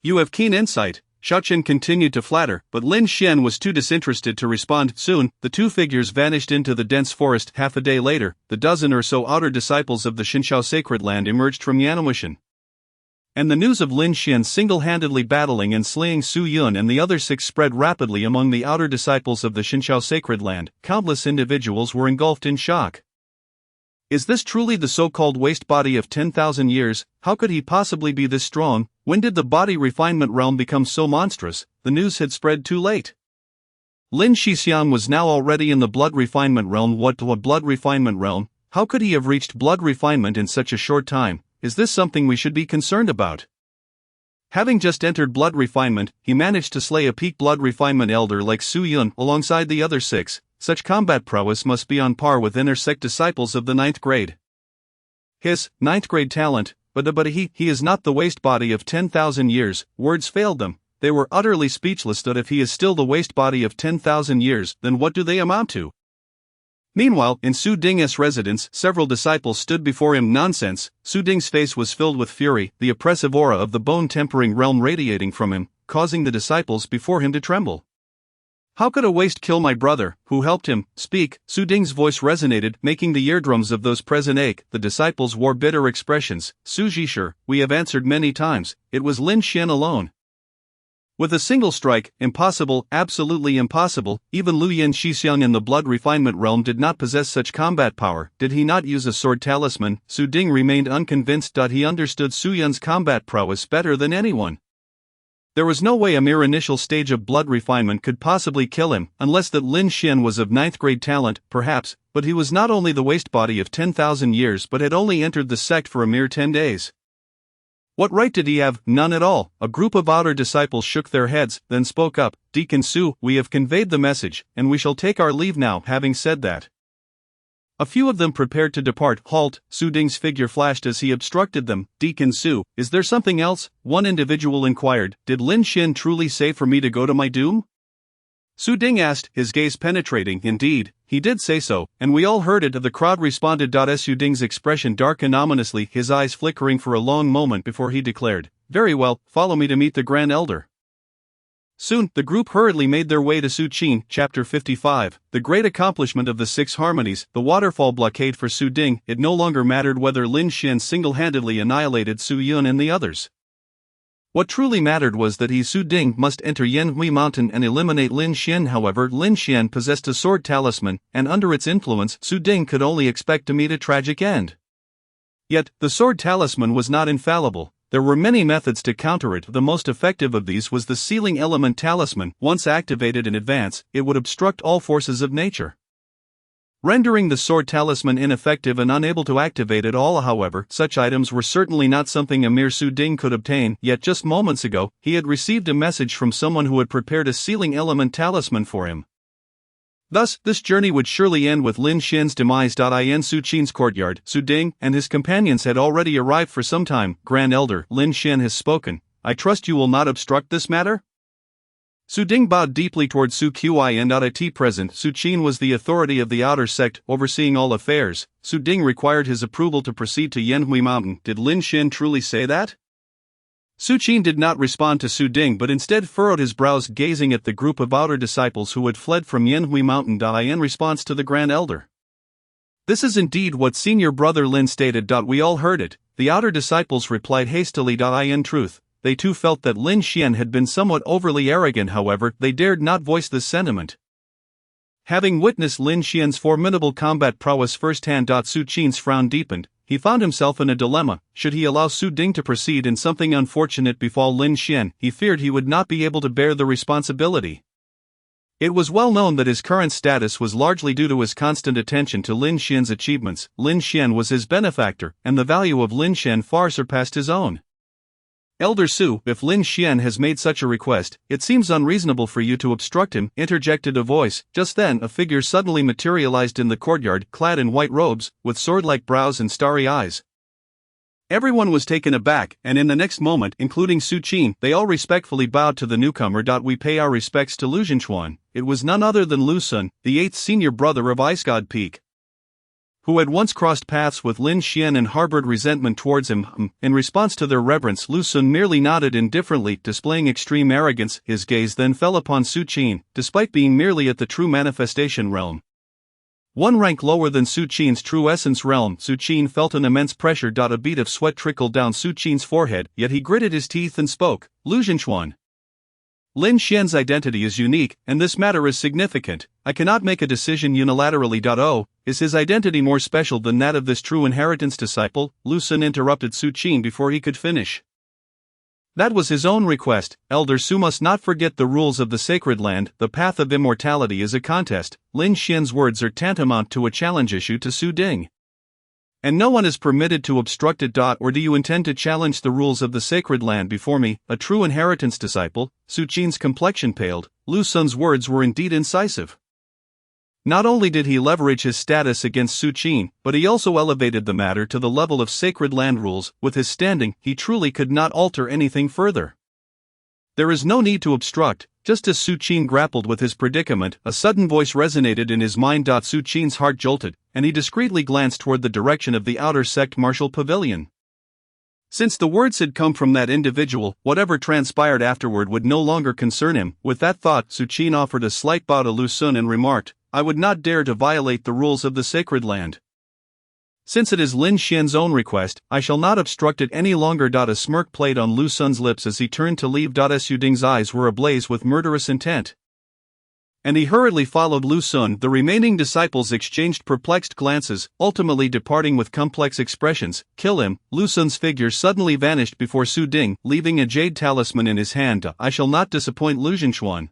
You have keen insight. Xiao Chen continued to flatter, but Lin Xian was too disinterested to respond. Soon, the 2 figures vanished into the dense forest. Half a day later, the dozen or so outer disciples of the Xinxiao sacred land emerged from Yanwishan. And the news of Lin Xian single-handedly battling and slaying Su Yun and the other 6 spread rapidly among the outer disciples of the Xinxiao sacred land. Countless individuals were engulfed in shock. Is this truly the so-called waste body of 10,000 years? How could he possibly be this strong? When did the body refinement realm become so monstrous? The news had spread too late. Lin Shixian was now already in the blood refinement realm. What blood refinement realm? How could he have reached blood refinement in such a short time? Is this something we should be concerned about? Having just entered blood refinement, he managed to slay a peak blood refinement elder like Su Yun alongside the other 6. Such combat prowess must be on par with inner sect disciples of the 9th grade. His 9th grade talent, but he is not the waste body of 10,000 years. Words failed them. They were utterly speechless. That if he is still the waste body of 10,000 years, then what do they amount to? Meanwhile, in Su Ding's residence, several disciples stood before him. Nonsense. Su Ding's face was filled with fury, the oppressive aura of the bone-tempering realm radiating from him, causing the disciples before him to tremble. How could a waste kill my brother, who helped him? Speak. Su Ding's voice resonated, making the eardrums of those present ache. The disciples wore bitter expressions. Su Jisher, we have answered many times. It was Lin Xian alone. With a single strike, impossible, absolutely impossible. Even Lu Yin Shixiang in the blood refinement realm did not possess such combat power. Did he not use a sword talisman? Su Ding remained unconvinced. He understood Su Yun's combat prowess better than anyone. There was no way a mere initial stage of blood refinement could possibly kill him, unless that Lin Xian was of 9th grade talent, perhaps, but he was not only the waste body of 10,000 years but had only entered the sect for a mere 10 days. What right did he have? None at all. A group of outer disciples shook their heads, then spoke up. Deacon Su, we have conveyed the message, and we shall take our leave now. Having said that, A few of them prepared to depart. Halt, Su Ding's figure flashed as he obstructed them. Deacon Su, is there something else? One individual inquired. Did Lin Xin truly say for me to go to my doom? Su Ding asked, his gaze penetrating. Indeed, he did say so, and we all heard it. The crowd responded. Su Ding's expression darkened ominously, his eyes flickering for a long moment before he declared, very well, follow me to meet the Grand Elder. Soon, the group hurriedly made their way to Su Qin. Chapter 55, the great accomplishment of the Six Harmonies, the waterfall blockade for Su Ding. It no longer mattered whether Lin Xin single-handedly annihilated Su Yun and the others. What truly mattered was that he, Su Ding, must enter Yanhui Mountain and eliminate Lin Xian. However, Lin Xian possessed a sword talisman, and under its influence, Su Ding could only expect to meet a tragic end. Yet, the sword talisman was not infallible. There were many methods to counter it. The most effective of these was the sealing element talisman. Once activated in advance, it would obstruct all forces of nature, rendering the sword talisman ineffective and unable to activate at all. However, such items were certainly not something a mere Su Ding could obtain, yet just moments ago, he had received a message from someone who had prepared a sealing element talisman for him. Thus, this journey would surely end with Lin Xian's demise. In Su Qin's courtyard, Su Ding and his companions had already arrived for some time. Grand Elder, Lin Xian has spoken. I trust you will not obstruct this matter? Su Ding bowed deeply toward Su Qi and at present. Su Qin was the authority of the outer sect, overseeing all affairs. Su Ding required his approval to proceed to Yanhui Mountain. Did Lin Xian truly say that? Su Qin did not respond to Su Ding but instead furrowed his brows, gazing at the group of outer disciples who had fled from Yanhui Mountain. In response to the Grand Elder, this is indeed what Senior Brother Lin stated. We all heard it, the outer disciples replied hastily. In truth, they too felt that Lin Xian had been somewhat overly arrogant. However, they dared not voice this sentiment. Having witnessed Lin Xian's formidable combat prowess firsthand, Su Qin's frown deepened. He found himself in a dilemma. Should he allow Su Ding to proceed and something unfortunate befall Lin Xian, he feared he would not be able to bear the responsibility. It was well known that his current status was largely due to his constant attention to Lin Xian's achievements. Lin Xian was his benefactor, and the value of Lin Xian far surpassed his own. Elder Su, if Lin Xian has made such a request, it seems unreasonable for you to obstruct him, interjected a voice. Just then, a figure suddenly materialized in the courtyard, clad in white robes, with sword-like brows and starry eyes. Everyone was taken aback, and in the next moment, including Su Qin, they all respectfully bowed to the newcomer. We pay our respects to Lu Zhenchuan. It was none other than Lu Sun, the 8th senior brother of Ice God Peak, who had once crossed paths with Lin Xian and harbored resentment towards him. In response to their reverence, Lu Sun merely nodded indifferently, displaying extreme arrogance. His gaze then fell upon Su Qin, despite being merely at the true manifestation realm, one rank lower than Su Qin's true essence realm. Su Qin felt an immense pressure. A bead of sweat trickled down Su Qin's forehead, yet he gritted his teeth and spoke. Lu Zhenchuan, Lin Xian's identity is unique, and this matter is significant. I cannot make a decision unilaterally. Is his identity more special than that of this true inheritance disciple? Lu Sun interrupted Su Qin before he could finish. That was his own request. Elder Su must not forget the rules of the sacred land. The path of immortality is a contest. Lin Xian's words are tantamount to a challenge issued to Su Ding, and no one is permitted to obstruct it. Or do you intend to challenge the rules of the sacred land before me, a true inheritance disciple? Su Qin's complexion paled. Lu Sun's words were indeed incisive. Not only did he leverage his status against Su Qin, but he also elevated the matter to the level of sacred land rules. With his standing, he truly could not alter anything further. There is no need to obstruct. Just as Su Qin grappled with his predicament, a sudden voice resonated in his mind. Su Qin's heart jolted, and he discreetly glanced toward the direction of the outer sect martial pavilion. Since the words had come from that individual, whatever transpired afterward would no longer concern him. With that thought, Su Qin offered a slight bow to Lu Sun and remarked, I would not dare to violate the rules of the sacred land. Since it is Lin Xian's own request, I shall not obstruct it any longer. A smirk played on Lu Sun's lips as he turned to leave. Su Ding's eyes were ablaze with murderous intent, and he hurriedly followed Lu Sun. The remaining disciples exchanged perplexed glances, ultimately departing with complex expressions. Kill him. Lu Sun's figure suddenly vanished before Su Ding, leaving a jade talisman in his hand. I shall not disappoint Lu Zhenchuan.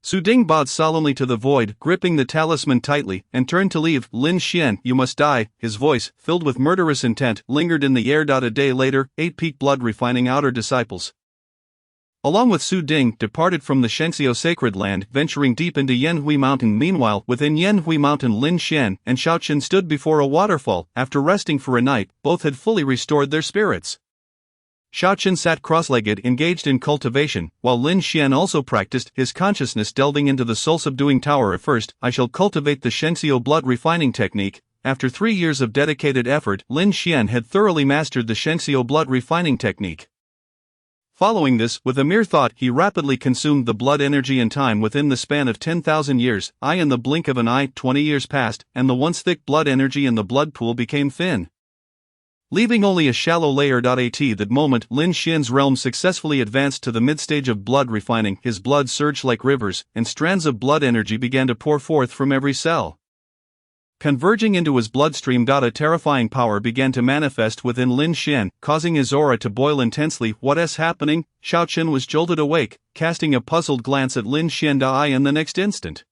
Su Ding bowed solemnly to the void, gripping the talisman tightly, and turned to leave. Lin Xian, you must die. His voice, filled with murderous intent, lingered in the air. A day later, 8 peak blood refining outer disciples. along with Su Ding, departed from the Shengxiu sacred land, venturing deep into Yanhui Mountain. Meanwhile, within Yanhui Mountain, Lin Xian and Xiaoqun stood before a waterfall. After resting for a night, both had fully restored their spirits. Xiaoqun sat cross-legged, engaged in cultivation, while Lin Xian also practiced his consciousness, delving into the soul-subduing tower. At first, I shall cultivate the Shengxiu blood refining technique. After 3 years of dedicated effort, Lin Xian had thoroughly mastered the Shengxiu blood refining technique. Following this, with a mere thought, he rapidly consumed the blood energy and time. Within the span of 10,000 years, in the blink of an eye, 20 years passed, and the once thick blood energy in the blood pool became thin, leaving only a shallow layer. At that moment, Lin Xian's realm successfully advanced to the mid-stage of blood refining. His blood surged like rivers, and strands of blood energy began to pour forth from every cell, converging into his bloodstream. A terrifying power began to manifest within Lin Xian, causing his aura to boil intensely. What's happening? Xiaoqun was jolted awake, casting a puzzled glance at Lin Xian. In the next instant,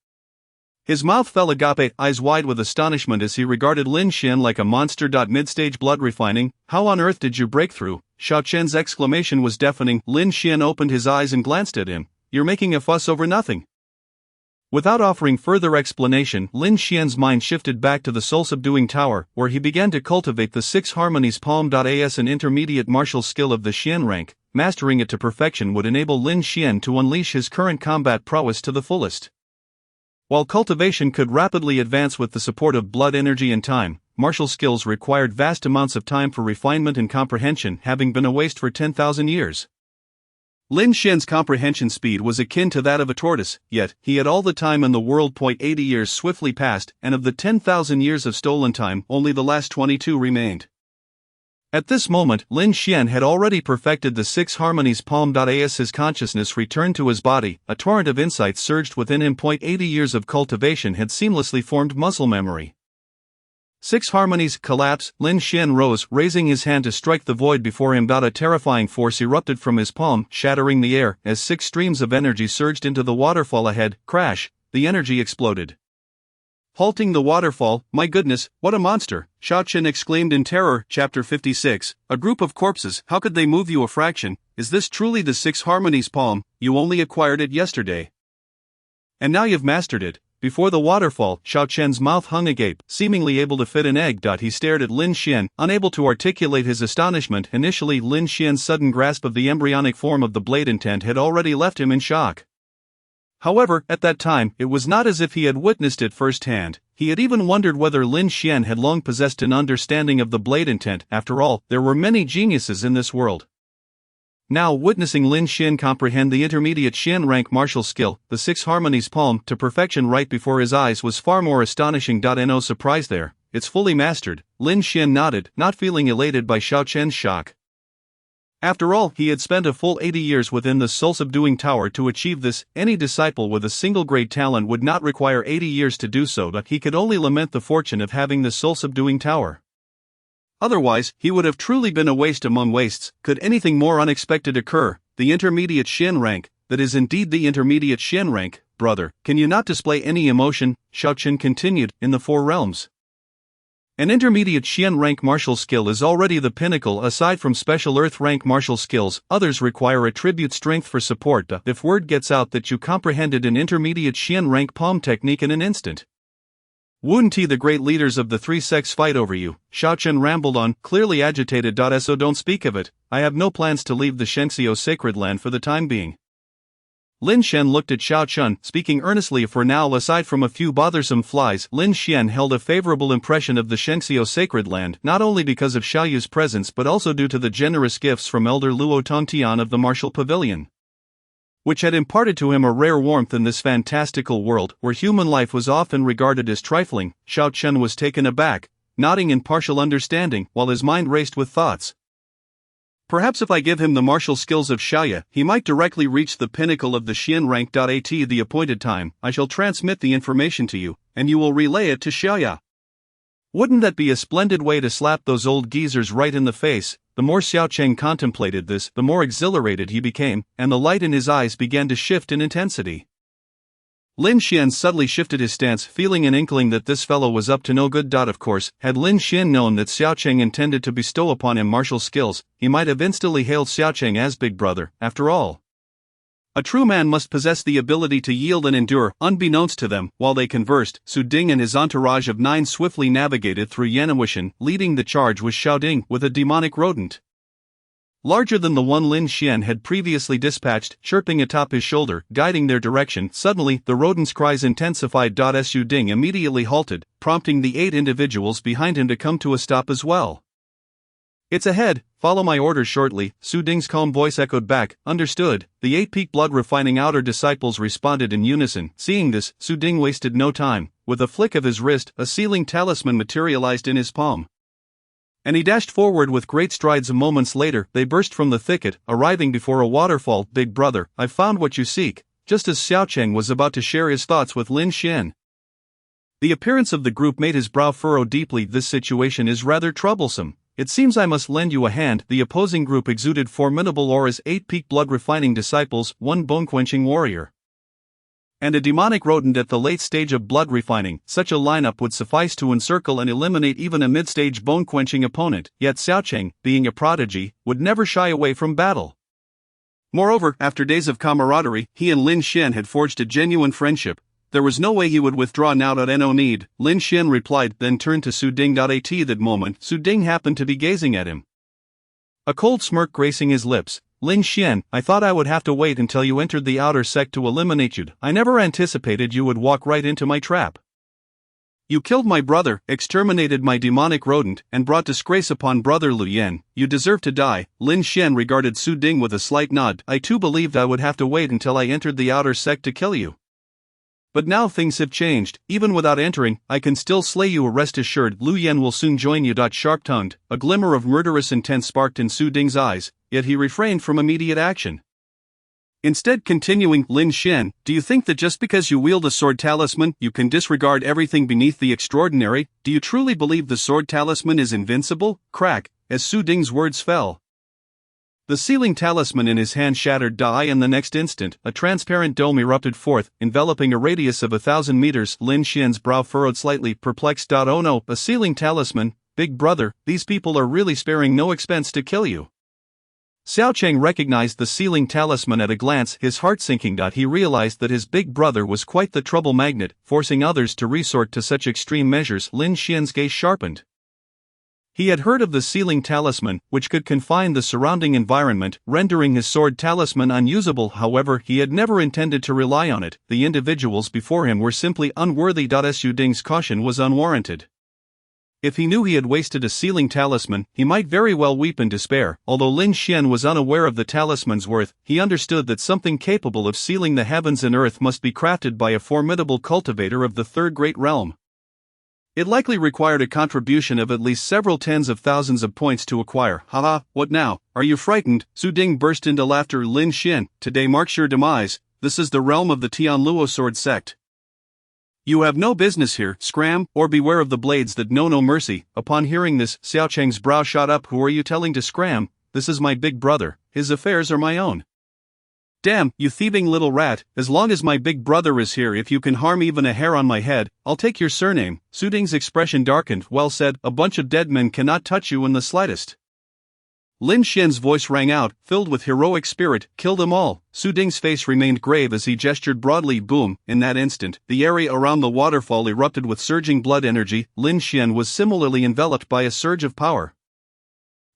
his mouth fell agape, eyes wide with astonishment as he regarded Lin Xian like a monster. Mid-stage blood refining? How on earth did you break through? Xiaoqun's exclamation was deafening. Lin Xian opened his eyes and glanced at him. You're making a fuss over nothing. Without offering further explanation, Lin Xian's mind shifted back to the soul-subduing tower, where he began to cultivate the 6 harmonies palm. As an intermediate martial skill of the Xian rank, mastering it to perfection would enable Lin Xian to unleash his current combat prowess to the fullest. While cultivation could rapidly advance with the support of blood energy and time, martial skills required vast amounts of time for refinement and comprehension, having been a waste for 10,000 years. Lin Xian's comprehension speed was akin to that of a tortoise, yet he had all the time in the world. 80 years swiftly passed, and of the 10,000 years of stolen time, only the last 22 remained. At this moment, Lin Xian had already perfected the 6 harmonies palm. As his consciousness returned to his body, a torrent of insights surged within him. 80 years of cultivation had seamlessly formed muscle memory. 6 harmonies. Collapse. Lin Xian rose, raising his hand to strike the void before him. A terrifying force erupted from his palm, shattering the air, as 6 streams of energy surged into the waterfall ahead. Crash! The energy exploded, halting the waterfall. My goodness, what a monster! Xiaoqun exclaimed in terror. Chapter 56. A group of corpses, how could they move you a fraction? Is this truly the 6 harmonies palm? You only acquired it yesterday, and now you've mastered it. Before the waterfall, Xiaoqun's mouth hung agape, seemingly able to fit an egg. He stared at Lin Xian, unable to articulate his astonishment. Initially, Lin Xian's sudden grasp of the embryonic form of the blade intent had already left him in shock. However, at that time, it was not as if he had witnessed it firsthand. He had even wondered whether Lin Xian had long possessed an understanding of the blade intent. After all, there were many geniuses in this world. Now, witnessing Lin Xian comprehend the intermediate Xian rank martial skill, the 6 harmonies palm, to perfection right before his eyes was far more astonishing. No surprise there, it's fully mastered. Lin Xian nodded, not feeling elated by Xiaoqun's shock. After all, he had spent a full 80 years within the soul-subduing tower to achieve this. Any disciple with a single great talent would not require 80 years to do so. He could only lament the fortune of having the soul-subduing tower. Otherwise, he would have truly been a waste among wastes. Could anything more unexpected occur? The intermediate Xian rank, that is indeed the intermediate Xian rank. Brother, can you not display any emotion? Xiaoqun continued. In the 4 realms, an intermediate Xian rank martial skill is already the pinnacle. Aside from special earth rank martial skills, others require attribute strength for support. If word gets out that you comprehended an intermediate Xian rank palm technique in an instant, wouldn't the great leaders of the 3 sects fight over you? Xiaoqun rambled on, clearly agitated. So don't speak of it. I have no plans to leave the Shengxiu sacred land for the time being. Lin Xian looked at Xiaoqun, speaking earnestly. For now, aside from a few bothersome flies, Lin Xian held a favorable impression of the Shengxiu sacred land, not only because of Xiaoyu's presence but also due to the generous gifts from Elder Luo Tongtian of the Martial Pavilion, which had imparted to him a rare warmth in this fantastical world, where human life was often regarded as trifling. Xiaoqun was taken aback, nodding in partial understanding, while his mind raced with thoughts. Perhaps if I give him the martial skills of Xiaoyu, he might directly reach the pinnacle of the Xian rank. At the appointed time, I shall transmit the information to you, and you will relay it to Xiaoyu. Wouldn't that be a splendid way to slap those old geezers right in the face? The more Xiaoqun contemplated this, the more exhilarated he became, and the light in his eyes began to shift in intensity. Lin Xian subtly shifted his stance, feeling an inkling that this fellow was up to no good. Of course, had Lin Xian known that Xiaoqun intended to bestow upon him martial skills, he might have instantly hailed Xiaoqun as big brother. After all, A true man must possess the ability to yield and endure. Unbeknownst to them, while they conversed, Su Ding and his entourage of 9 swiftly navigated through Yanwishan. Leading the charge was Xiao Ding, with a demonic rodent larger than the one Lin Xian had previously dispatched, chirping atop his shoulder, guiding their direction. Suddenly, the rodent's cries intensified. Su Ding immediately halted, prompting the 8 individuals behind him to come to a stop as well. "It's ahead, follow my orders shortly," Su Ding's calm voice echoed back. "Understood." The 8 peak blood refining outer disciples responded in unison. Seeing this, Su Ding wasted no time. With a flick of his wrist, a sealing talisman materialized in his palm, and he dashed forward with great strides. Moments later, they burst from the thicket, arriving before a waterfall. "Big brother, I've found what you seek," just as Xiaocheng was about to share his thoughts with Lin Xian. The appearance of the group made his brow furrow deeply. "This situation is rather troublesome. It seems I must lend you a hand." The opposing group exuded formidable auras: 8 peak blood refining disciples, 1 bone-quenching warrior, and a demonic rodent at the late stage of blood refining. Such a lineup would suffice to encircle and eliminate even a mid-stage bone-quenching opponent. Yet Xiaocheng, being a prodigy, would never shy away from battle. Moreover, after days of camaraderie, he and Lin Xian had forged a genuine friendship. There was no way he would withdraw now. "No need," Lin Xian replied, then turned to Su Ding. At that moment, Su Ding happened to be gazing at him, a cold smirk gracing his lips. "Lin Xian, I thought I would have to wait until you entered the outer sect to eliminate you. I never anticipated you would walk right into my trap. You killed my brother, exterminated my demonic rodent, and brought disgrace upon brother Lu Yan. You deserve to die." Lin Xian regarded Su Ding with a slight nod. "I too believed I would have to wait until I entered the outer sect to kill you. But now things have changed. Even without entering, I can still slay you. Rest assured, Lu Yan will soon join you." Sharp-tongued, a glimmer of murderous intent sparked in Su Ding's eyes, yet he refrained from immediate action. Instead, continuing, "Lin Xian, do you think that just because you wield a sword talisman, you can disregard everything beneath the extraordinary? Do you truly believe the sword talisman is invincible?" Crack, as Su Ding's words fell, the sealing talisman in his hand shattered. And the next instant, a transparent dome erupted forth, enveloping a radius of 1,000 meters. Lin Xian's brow furrowed slightly, perplexed. "Oh no, a sealing talisman? Big brother, these people are really sparing no expense to kill you." Xiaocheng recognized the sealing talisman at a glance, his heart sinking. He realized that his big brother was quite the trouble magnet, forcing others to resort to such extreme measures. Lin Xian's gaze sharpened. He had heard of the sealing talisman, which could confine the surrounding environment, rendering his sword talisman unusable. However, he had never intended to rely on it. The individuals before him were simply unworthy. Su Ding's caution was unwarranted. If he knew he had wasted a sealing talisman, he might very well weep in despair. Although Lin Xian was unaware of the talisman's worth, he understood that something capable of sealing the heavens and earth must be crafted by a formidable cultivator of the third great realm. It likely required a contribution of at least several tens of thousands of points to acquire. "Haha, what now? Are you frightened?" Su Ding burst into laughter. "Lin Xian, today marks your demise. This is the realm of the Tianluo sword sect. You have no business here. Scram, or beware of the blades that know no mercy." Upon hearing this, Xiaocheng's brow shot up. "Who are you telling to scram? This is my big brother. His affairs are my own." "Damn, you thieving little rat, as long as my big brother is here, if you can harm even a hair on my head, I'll take your surname." Su Ding's expression darkened. "Well said, a bunch of dead men cannot touch you in the slightest." Lin Xian's voice rang out, filled with heroic spirit. "Kill them all." Su Ding's face remained grave as he gestured broadly. Boom! In that instant, the area around the waterfall erupted with surging blood energy. Lin Xian was similarly enveloped by a surge of power,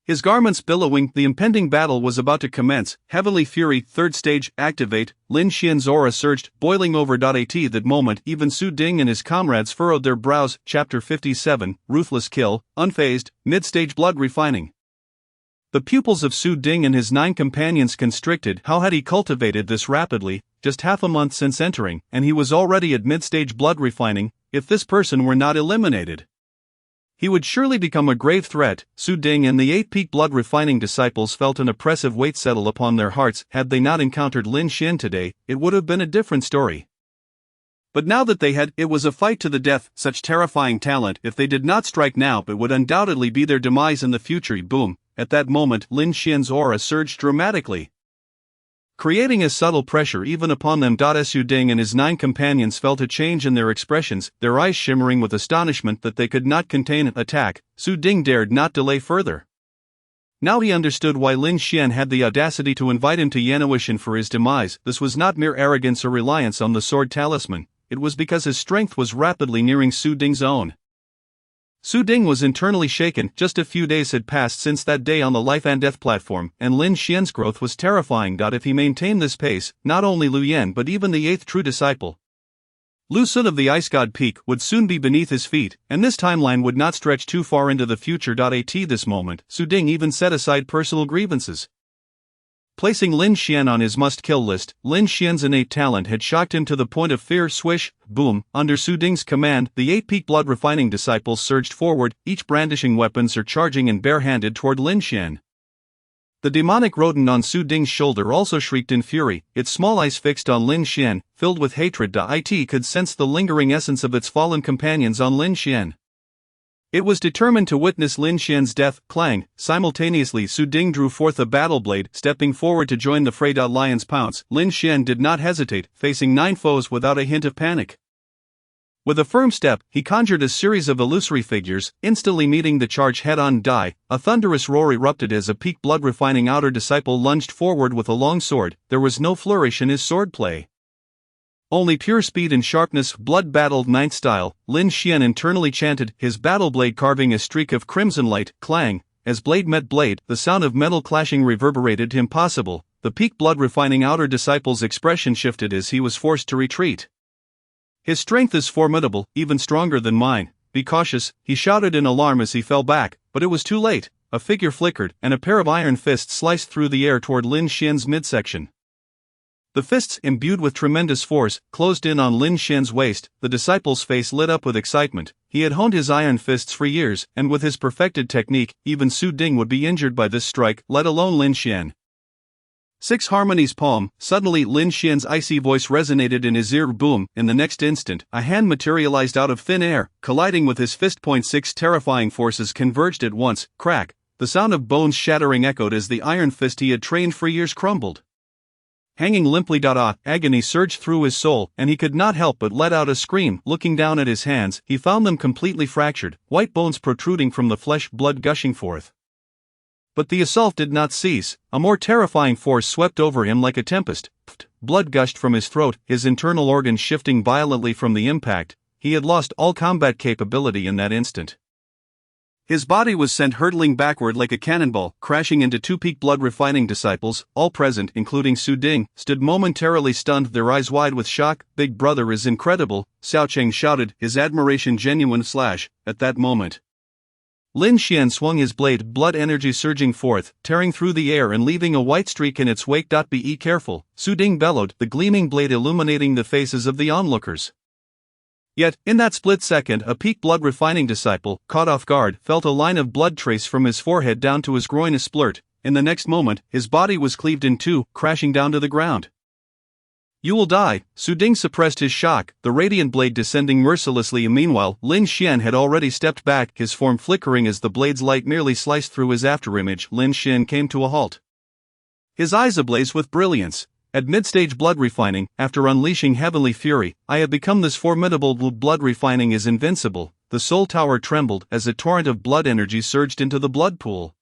his garments billowing. The impending battle was about to commence. Heavenly Fury, third stage, activate. Lin Xian's aura surged, boiling over. At that moment, even Su Ding and his comrades furrowed their brows. Chapter 57, Ruthless Kill, unfazed, mid-stage blood refining. The pupils of Su Ding and his 9 companions constricted. How had he cultivated this rapidly? Just half a month since entering, and he was already at mid-stage blood refining. If this person were not eliminated, he would surely become a grave threat. Su Ding and the 8 peak blood refining disciples felt an oppressive weight settle upon their hearts. Had they not encountered Lin Xian today, it would have been a different story. But now that they had, it was a fight to the death. Such terrifying talent, if they did not strike now, it would undoubtedly be their demise in the future. Boom! At that moment, Lin Xian's aura surged dramatically, creating a subtle pressure even upon them. Su Ding and his 9 companions felt a change in their expressions, their eyes shimmering with astonishment that they could not contain. Attack! Su Ding dared not delay further. Now he understood why Lin Xian had the audacity to invite him to Yanouishan for his demise. This was not mere arrogance or reliance on the sword talisman, it was because his strength was rapidly nearing Su Ding's own. Su Ding was internally shaken. Just a few days had passed since that day on the life and death platform, and Lin Xian's growth was terrifying. If he maintained this pace, not only Lu Yan but even the eighth true disciple, Lu Sun of the Ice God Peak, would soon be beneath his feet, and this timeline would not stretch too far into the future. At this moment, Su Ding even set aside personal grievances. Placing Lin Xian on his must-kill list, Lin Xian's innate talent had shocked him to the point of fear. Swish, boom, under Su Ding's command, the 8 peak blood-refining disciples surged forward, each brandishing weapons or charging in bare-handed toward Lin Xian. The demonic rodent on Su Ding's shoulder also shrieked in fury, its small eyes fixed on Lin Xian, filled with hatred. It could sense the lingering essence of its fallen companions on Lin Xian. It was determined to witness Lin Xian's death. Clang! Simultaneously, Su Ding drew forth a battle blade, stepping forward to join the fray. Lion's pounce. Lin Xian did not hesitate, facing 9 foes without a hint of panic. With a firm step, he conjured a series of illusory figures, instantly meeting the charge head-on. A thunderous roar erupted as a peak blood-refining outer disciple lunged forward with a long sword. There was no flourish in his swordplay, only pure speed and sharpness. Blood-battled ninth style, Lin Xian internally chanted, his battle blade carving a streak of crimson light. Clang! As blade met blade, the sound of metal clashing reverberated. Impossible! The peak blood-refining outer disciple's expression shifted as he was forced to retreat. His strength is formidable, even stronger than mine. Be cautious, he shouted in alarm as he fell back, but it was too late. A figure flickered, and a pair of iron fists sliced through the air toward Lin Xian's midsection. The fists, imbued with tremendous force, closed in on Lin Xian's waist. The disciple's face lit up with excitement. He had honed his iron fists for years, and with his perfected technique, even Su Ding would be injured by this strike, let alone Lin Xian. 6 harmonies palm. Suddenly Lin Xian's icy voice resonated in his ear. Boom! In the next instant, a hand materialized out of thin air, colliding with his fist. 6 terrifying forces converged at once. Crack! The sound of bones shattering echoed as the iron fist he had trained for years crumbled. Hanging limply. Agony surged through his soul, and he could not help but let out a scream. Looking down at his hands, he found them completely fractured, white bones protruding from the flesh, blood gushing forth. But the assault did not cease. A more terrifying force swept over him like a tempest. Blood gushed from his throat, his internal organs shifting violently from the impact. He had lost all combat capability in that instant. His body was sent hurtling backward like a cannonball, crashing into 2 peak blood-refining disciples. All present, including Su Ding, stood momentarily stunned, their eyes wide with shock. Big brother is incredible, Xiao Cheng shouted, his admiration genuine. At that moment, Lin Xian swung his blade, blood energy surging forth, tearing through the air and leaving a white streak in its wake. Be careful, Su Ding bellowed, the gleaming blade illuminating the faces of the onlookers. Yet, in that split second, a peak blood-refining disciple, caught off guard, felt a line of blood trace from his forehead down to his groin. A splurt. In the next moment, his body was cleaved in 2, crashing down to the ground. You will die. Su Ding suppressed his shock, the radiant blade descending mercilessly. Meanwhile, Lin Xian had already stepped back, his form flickering as the blade's light nearly sliced through his afterimage. Lin Xian came to a halt, his eyes ablaze with brilliance. At mid-stage blood refining, after unleashing heavenly fury, I have become this formidable. Blood refining is invincible. The soul tower trembled as a torrent of blood energy surged into the blood pool,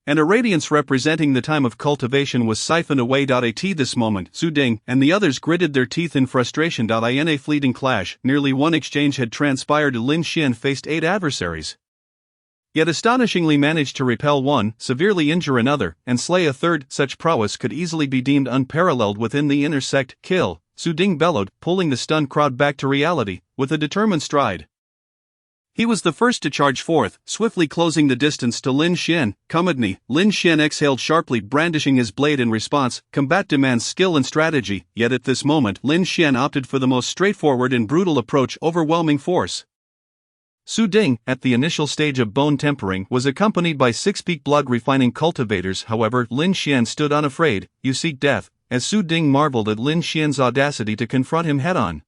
and a radiance representing the time of cultivation was siphoned away. At this moment, Su Ding and the others gritted their teeth in frustration. In a fleeting clash, nearly 1 exchange had transpired. Lin Xian faced 8 adversaries, yet astonishingly managed to repel 1, severely injure another, and slay a third. Such prowess could easily be deemed unparalleled within the inner sect. Kill! Su Ding bellowed, pulling the stunned crowd back to reality, with a determined stride. He was the first to charge forth, swiftly closing the distance to Lin Xian. Come at me. Lin Xian exhaled sharply, brandishing his blade in response. Combat demands skill and strategy, yet at this moment Lin Xian opted for the most straightforward and brutal approach, overwhelming force. Su Ding, at the initial stage of bone tempering, was accompanied by 6 peak blood-refining cultivators. However, Lin Xian stood unafraid. You seek death, as Su Ding marveled at Lin Xian's audacity to confront him head-on.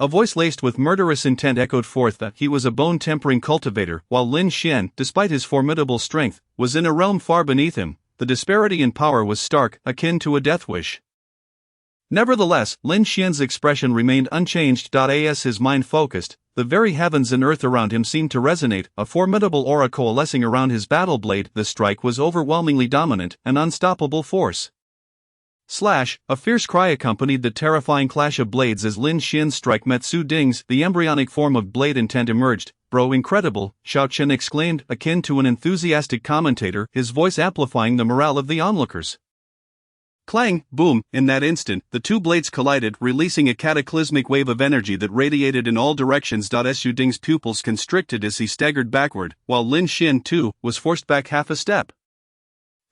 A voice laced with murderous intent echoed forth that he was a bone-tempering cultivator, while Lin Xian, despite his formidable strength, was in a realm far beneath him. The disparity in power was stark, akin to a death wish. Nevertheless, Lin Xian's expression remained unchanged. As his mind focused, the very heavens and earth around him seemed to resonate, a formidable aura coalescing around his battle blade. The strike was overwhelmingly dominant, an unstoppable force. Slash! A fierce cry accompanied the terrifying clash of blades as Lin Xian's strike met Su Ding's. The embryonic form of blade intent emerged. Bro, incredible, Xiao Chen exclaimed, akin to an enthusiastic commentator, his voice amplifying the morale of the onlookers. Clang, boom, in that instant, the two blades collided, releasing a cataclysmic wave of energy that radiated in all directions. Su Ding's pupils constricted as he staggered backward, while Lin Xian, too, was forced back half a step.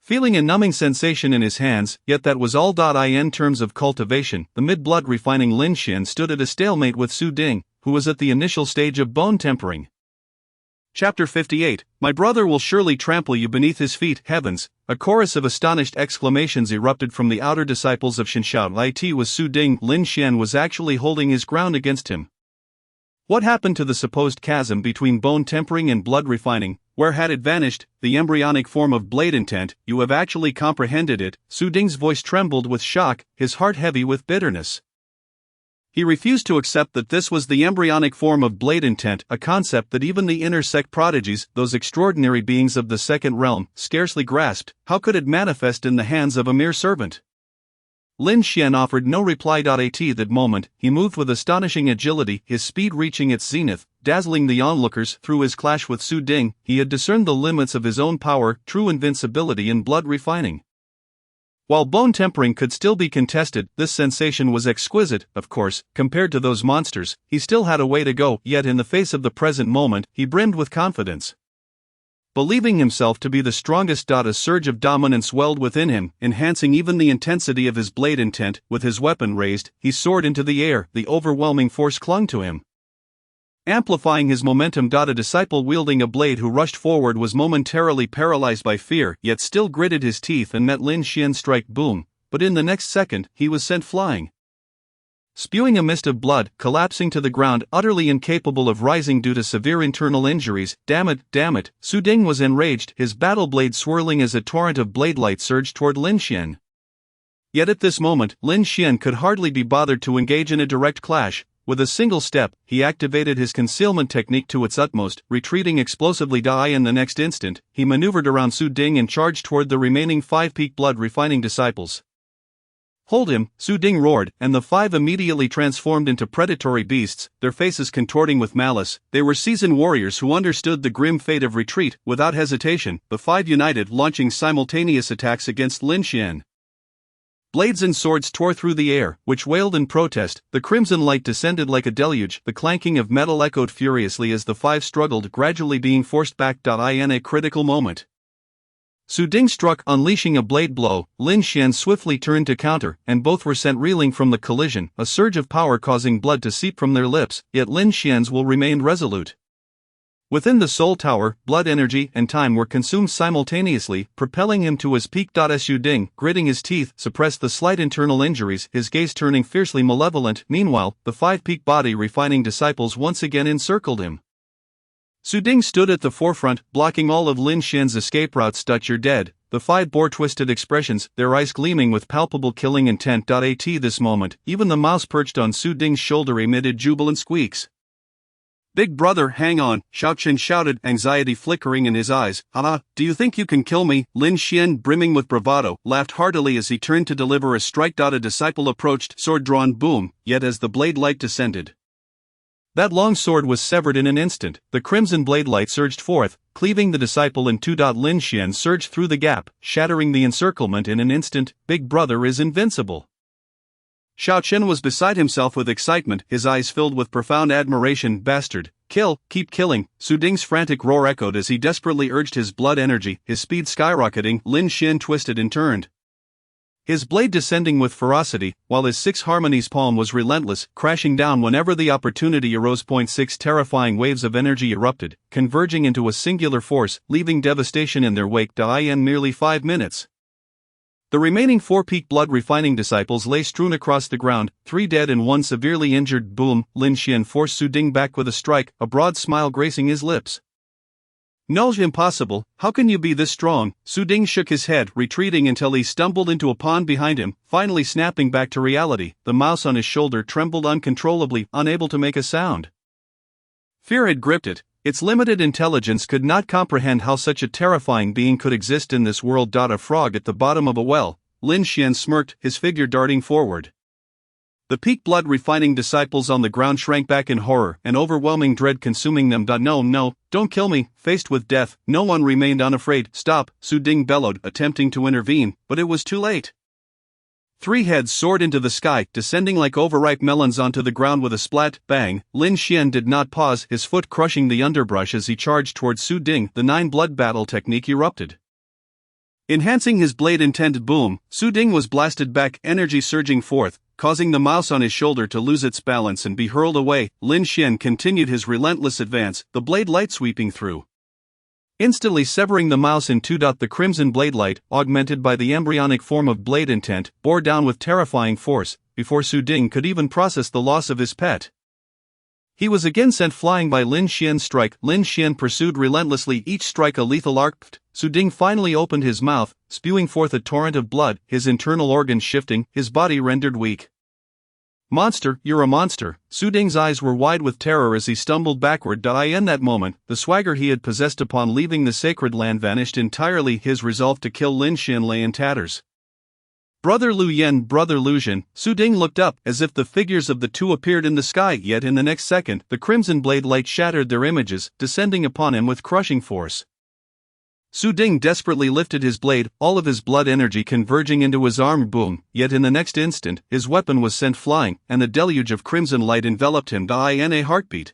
Feeling a numbing sensation in his hands, yet that was all. In terms of cultivation, the mid-blood refining Lin Xian stood at a stalemate with Su Ding, who was at the initial stage of bone tempering. Chapter 58, My brother will surely trample you beneath his feet. Heavens! A chorus of astonished exclamations erupted from the outer disciples of Shenxiao. It was Su Ding. Lin Xian was actually holding his ground against him. What happened to the supposed chasm between bone tempering and blood refining? Where had it vanished? The embryonic form of blade intent, you have actually comprehended it. Su Ding's voice trembled with shock, his heart heavy with bitterness. He refused to accept that this was the embryonic form of blade intent, a concept that even the inner sect prodigies, those extraordinary beings of the second realm, scarcely grasped. How could it manifest in the hands of a mere servant? Lin Xian offered no reply. At that moment, he moved with astonishing agility, his speed reaching its zenith, dazzling the onlookers. Through his clash with Su Ding, he had discerned the limits of his own power, true invincibility in blood refining. While bone tempering could still be contested, this sensation was exquisite. Of course, compared to those monsters, he still had a way to go, yet in the face of the present moment, he brimmed with confidence. Believing himself to be the strongest. A surge of dominance welled within him, enhancing even the intensity of his blade intent. With his weapon raised, he soared into the air, the overwhelming force clung to him, amplifying his momentum. A disciple wielding a blade who rushed forward was momentarily paralyzed by fear, yet still gritted his teeth and met Lin Xian's strike. Boom! But in the next second, he was sent flying, spewing a mist of blood, collapsing to the ground, utterly incapable of rising due to severe internal injuries. Damn it! Su Ding was enraged, his battle blade swirling as a torrent of blade light surged toward Lin Xian. Yet at this moment, Lin Xian could hardly be bothered to engage in a direct clash. With a single step, he activated his concealment technique to its utmost, retreating explosively. In the next instant, he maneuvered around Su Ding and charged toward the remaining 5 peak blood refining disciples. Hold him, Su Ding roared, and the 5 immediately transformed into predatory beasts, their faces contorting with malice. They were seasoned warriors who understood the grim fate of retreat. Without hesitation, the 5 united, launching simultaneous attacks against Lin Xian. Blades and swords tore through the air, which wailed in protest. The crimson light descended like a deluge, the clanking of metal echoed furiously as the 5 struggled, gradually being forced back. In a critical moment, Su Ding struck, unleashing a blade blow. Lin Xian swiftly turned to counter, and both were sent reeling from the collision, a surge of power causing blood to seep from their lips, yet Lin Xian's will remained resolute. Within the Soul Tower, blood energy and time were consumed simultaneously, propelling him to his peak. Su Ding, gritting his teeth, suppressed the slight internal injuries, his gaze turning fiercely malevolent. Meanwhile, the 5 peak body refining disciples once again encircled him. Su Ding stood at the forefront, blocking all of Lin Xian's escape routes. You're dead. The 5 bore twisted expressions, their eyes gleaming with palpable killing intent. At this moment, even the mouse perched on Su Ding's shoulder emitted jubilant squeaks. Big brother, hang on, Xiao Chen shouted, anxiety flickering in his eyes. Haha, do you think you can kill me? Lin Xian, brimming with bravado, laughed heartily as he turned to deliver a strike. A disciple approached, sword drawn. Boom! Yet as the blade light descended, that long sword was severed in an instant. The crimson blade light surged forth, cleaving the disciple in 2. Lin Xian surged through the gap, shattering the encirclement in an instant. Big brother is invincible. Xiao Chen was beside himself with excitement, his eyes filled with profound admiration. Bastard, kill, keep killing. Su Ding's frantic roar echoed as he desperately urged his blood energy, his speed skyrocketing. Lin Xian twisted and turned, his blade descending with ferocity, while his 6 harmonies palm was relentless, crashing down whenever the opportunity arose. 6 terrifying waves of energy erupted, converging into a singular force, leaving devastation in their wake. In merely 5 minutes, the remaining 4 peak blood refining disciples lay strewn across the ground, 3 dead and 1 severely injured. Boom! Lin Xian forced Su Ding back with a strike, a broad smile gracing his lips. No, impossible, how can you be this strong? Su Ding shook his head, retreating until he stumbled into a pond behind him, finally snapping back to reality. The mouse on his shoulder trembled uncontrollably, unable to make a sound. Fear had gripped it. Its limited intelligence could not comprehend how such a terrifying being could exist in this world. A frog at the bottom of a well. Lin Xian smirked, his figure darting forward. The peak blood refining disciples on the ground shrank back in horror, and overwhelming dread consuming them. No, don't kill me. Faced with death, no one remained unafraid. Stop, Su Ding bellowed, attempting to intervene, but it was too late. Three heads soared into the sky, descending like overripe melons onto the ground with a splat, bang. Lin Xian did not pause, his foot crushing the underbrush as he charged towards Su Ding. The 9 blood battle technique erupted. Enhancing his blade-intended boom, Su Ding was blasted back, energy surging forth, causing the mouse on his shoulder to lose its balance and be hurled away. Lin Xian continued his relentless advance, the blade light sweeping through, instantly severing the mouse in two. The crimson blade light, augmented by the embryonic form of blade intent, bore down with terrifying force, before Su Ding could even process the loss of his pet. He was again sent flying by Lin Xian's strike. Lin Xian pursued relentlessly, each strike a lethal arc. Su Ding finally opened his mouth, spewing forth a torrent of blood, his internal organs shifting, his body rendered weak. Monster, you're a monster. Su Ding's eyes were wide with terror as he stumbled backward. In that moment, the swagger he had possessed upon leaving the sacred land vanished entirely. His resolve to kill Lin Xian lay in tatters. Brother Lu Yen, Brother Lu Zhen. Su Ding looked up, as if the figures of the two appeared in the sky, yet in the next second, the crimson blade light shattered their images, descending upon him with crushing force. Su Ding desperately lifted his blade, all of his blood energy converging into his arm. Boom, yet in the next instant, his weapon was sent flying, and the deluge of crimson light enveloped him. In a heartbeat,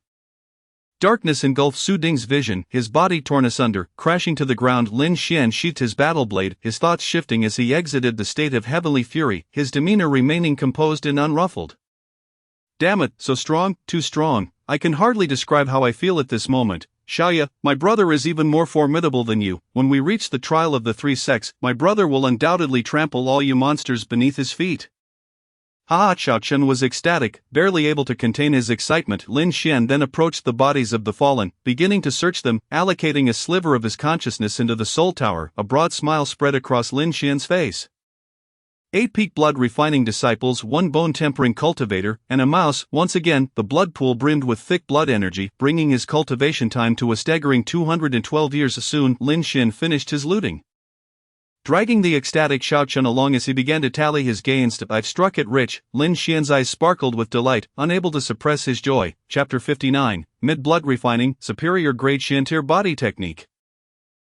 darkness engulfed Su Ding's vision, his body torn asunder, crashing to the ground. Lin Xian sheathed his battle blade, his thoughts shifting as he exited the state of heavenly fury, his demeanor remaining composed and unruffled. Damn it, so strong, too strong. I can hardly describe how I feel at this moment. Xiaoya, my brother is even more formidable than you. When we reach the trial of the 3 sects, my brother will undoubtedly trample all you monsters beneath his feet. Xiao Chen was ecstatic, barely able to contain his excitement. Lin Xian then approached the bodies of the fallen, beginning to search them, allocating a sliver of his consciousness into the soul tower. A broad smile spread across Lin Xian's face. 8 peak blood refining disciples, 1 bone tempering cultivator, and a mouse. Once again, the blood pool brimmed with thick blood energy, bringing his cultivation time to a staggering 212 years. Soon, Lin Xian finished his looting, dragging the ecstatic Xiao Chen along as he began to tally his gains. I've struck it rich. Lin Xian's eyes sparkled with delight, unable to suppress his joy. Chapter 59, Mid-Blood Refining, Superior Grade Shantir Body Technique.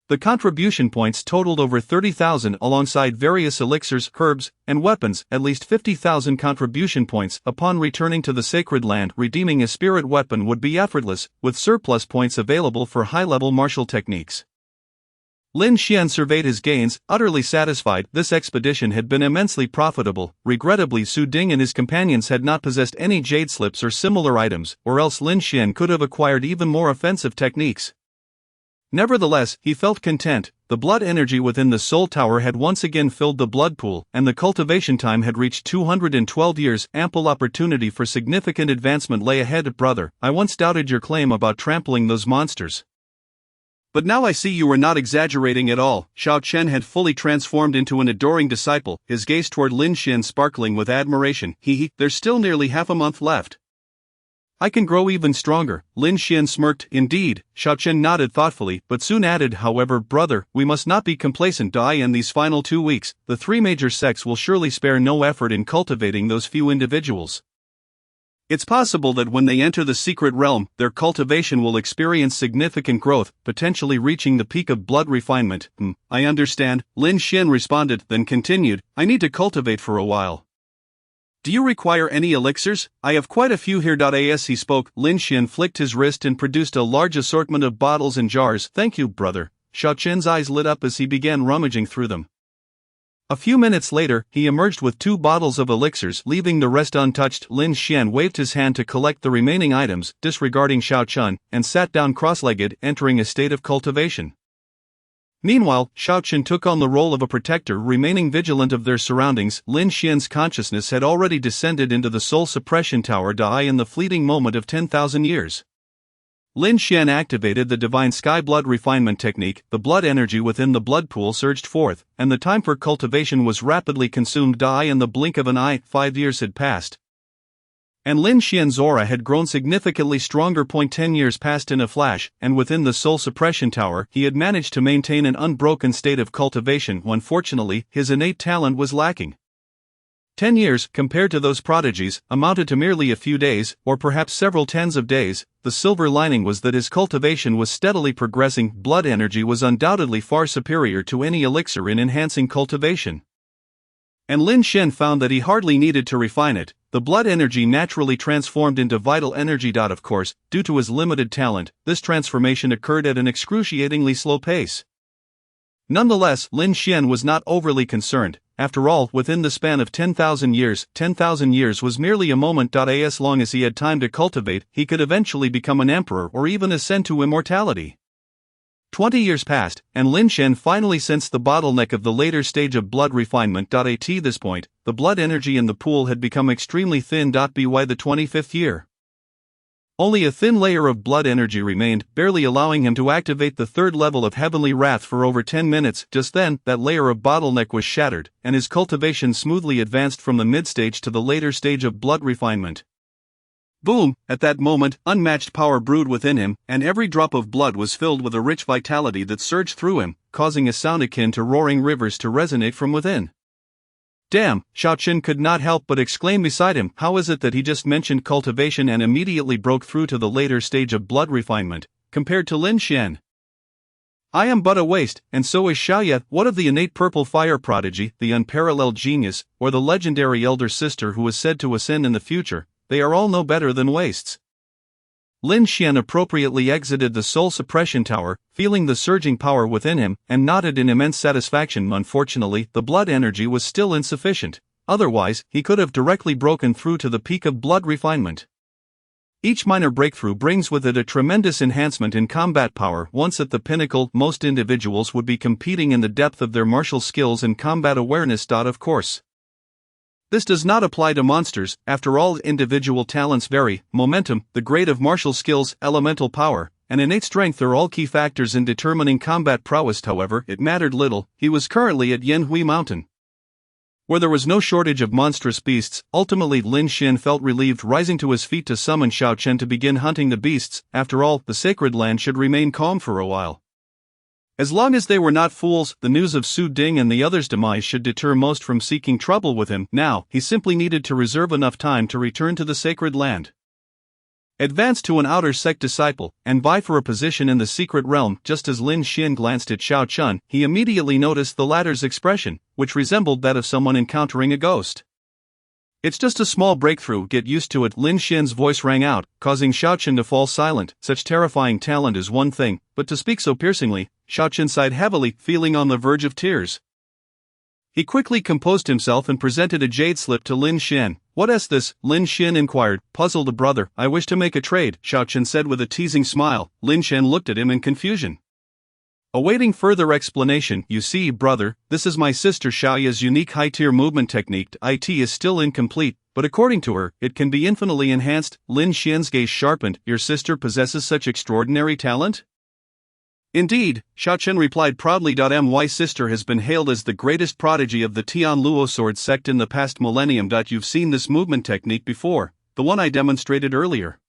The contribution points totaled over 30,000 alongside various elixirs, herbs, and weapons, at least 50,000 contribution points. Upon returning to the sacred land, redeeming a spirit weapon would be effortless, with surplus points available for high-level martial techniques. Lin Xian surveyed his gains, utterly satisfied. This expedition had been immensely profitable. Regrettably, Su Ding and his companions had not possessed any jade slips or similar items, or else Lin Xian could have acquired even more offensive techniques. Nevertheless, he felt content. The blood energy within the soul tower had once again filled the blood pool, and the cultivation time had reached 212 years. Ample opportunity for significant advancement lay ahead. Brother, I once doubted your claim about trampling those monsters, but now I see you were not exaggerating at all. Xiao Chen had fully transformed into an adoring disciple, his gaze toward Lin Xian sparkling with admiration. There's still nearly half a month left. I can grow even stronger. Lin Xian smirked. Indeed, Xiao Chen nodded thoughtfully, but soon added, however, brother, we must not be complacent. In these final 2 weeks, the 3 major sects will surely spare no effort in cultivating those few individuals. It's possible that when they enter the secret realm, their cultivation will experience significant growth, potentially reaching the peak of blood refinement. I understand, Lin Xian responded, then continued, I need to cultivate for a while. Do you require any elixirs? I have quite a few here. As he spoke, Lin Xian flicked his wrist and produced a large assortment of bottles and jars. Thank you, brother. Xiao Chen's eyes lit up as he began rummaging through them. A few minutes later, he emerged with 2 bottles of elixirs, leaving the rest untouched. Lin Xian waved his hand to collect the remaining items, disregarding Xiao Chen, and sat down cross-legged, entering a state of cultivation. Meanwhile, Xiao Chen took on the role of a protector, remaining vigilant of their surroundings. Lin Xian's consciousness had already descended into the soul suppression tower. In the fleeting moment of 10,000 years, Lin Xian activated the divine sky blood refinement technique. The blood energy within the blood pool surged forth, and the time for cultivation was rapidly consumed. In the blink of an eye, 5 years had passed. And Lin Xian's aura had grown significantly stronger. 10 years passed in a flash, and within the soul suppression tower, he had managed to maintain an unbroken state of cultivation. Unfortunately, his innate talent was lacking. 10 years, compared to those prodigies, amounted to merely a few days, or perhaps several tens of days. The silver lining was that his cultivation was steadily progressing. Blood energy was undoubtedly far superior to any elixir in enhancing cultivation. And Lin Xian found that he hardly needed to refine it. The blood energy naturally transformed into vital energy. Of course, due to his limited talent, this transformation occurred at an excruciatingly slow pace. Nonetheless, Lin Xian was not overly concerned. After all, within the span of 10,000 years, 10,000 years was merely a moment. As long as he had time to cultivate, he could eventually become an emperor or even ascend to immortality. 20 years passed, and Lin Xian finally sensed the bottleneck of the later stage of blood refinement. At this point, the blood energy in the pool had become extremely thin. By the 25th year, only a thin layer of blood energy remained, barely allowing him to activate the third level of heavenly wrath for over 10 minutes. Just then, that layer of bottleneck was shattered, and his cultivation smoothly advanced from the mid-stage to the later stage of blood refinement. Boom! At that moment, unmatched power brewed within him, and every drop of blood was filled with a rich vitality that surged through him, causing a sound akin to roaring rivers to resonate from within. Damn, Xiaochen could not help but exclaim beside him. How is it that he just mentioned cultivation and immediately broke through to the later stage of blood refinement, compared to Lin Xian? I am but a waste, and so is Xiaoye. What of the innate purple fire prodigy, the unparalleled genius, or the legendary elder sister who is said to ascend in the future? They are all no better than wastes. Lin Xian appropriately exited the soul suppression tower, feeling the surging power within him, and nodded in immense satisfaction. Unfortunately, the blood energy was still insufficient. Otherwise, he could have directly broken through to the peak of blood refinement. Each minor breakthrough brings with it a tremendous enhancement in combat power. Once at the pinnacle, most individuals would be competing in the depth of their martial skills and combat awareness. Of course, this does not apply to monsters. After all, individual talents vary. Momentum, the grade of martial skills, elemental power, and innate strength are all key factors in determining combat prowess. However, it mattered little. He was currently at Yanhui Mountain, where there was no shortage of monstrous beasts. Ultimately, Lin Xian felt relieved, rising to his feet to summon Xiaochen to begin hunting the beasts. After all, the sacred land should remain calm for a while. As long as they were not fools, the news of Su Ding and the others' demise should deter most from seeking trouble with him. Now, he simply needed to reserve enough time to return to the sacred land, advance to an outer sect disciple, and vie for a position in the secret realm. Just as Lin Xian glanced at Xiao Chun, he immediately noticed the latter's expression, which resembled that of someone encountering a ghost. It's just a small breakthrough, get used to it. Lin Xian's voice rang out, causing Xiaochen to fall silent. Such terrifying talent is one thing, but to speak so piercingly, Xiaochen sighed heavily, feeling on the verge of tears. He quickly composed himself and presented a jade slip to Lin Xian. What's this? Lin Xian inquired, puzzled. Brother, I wish to make a trade, Xiaochen said with a teasing smile. Lin Xian looked at him in confusion, awaiting further explanation. You see, brother, this is my sister Xiaoya's unique high-tier movement technique. It is still incomplete, but according to her, it can be infinitely enhanced. Lin Xian's gaze sharpened. Your sister possesses such extraordinary talent? Indeed, Xiaochen replied proudly. My sister has been hailed as the greatest prodigy of the Tian Luo sword sect in the past millennium. You've seen this movement technique before, the one I demonstrated earlier.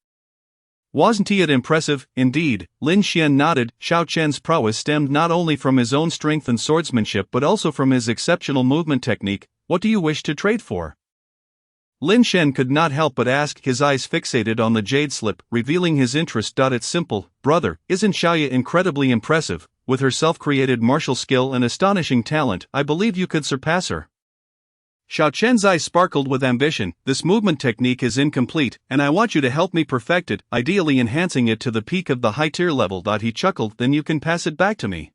Wasn't it impressive? Indeed, Lin Xian nodded. Xiaochen's prowess stemmed not only from his own strength and swordsmanship but also from his exceptional movement technique. What do you wish to trade for? Lin Xian could not help but ask, his eyes fixated on the jade slip, revealing his interest. It's simple, brother. Isn't Xiaoya incredibly impressive? With her self-created martial skill and astonishing talent, I believe you could surpass her. Xiaochen's eyes sparkled with ambition. This movement technique is incomplete, and I want you to help me perfect it, ideally enhancing it to the peak of the high-tier level. He chuckled. Then you can pass it back to me,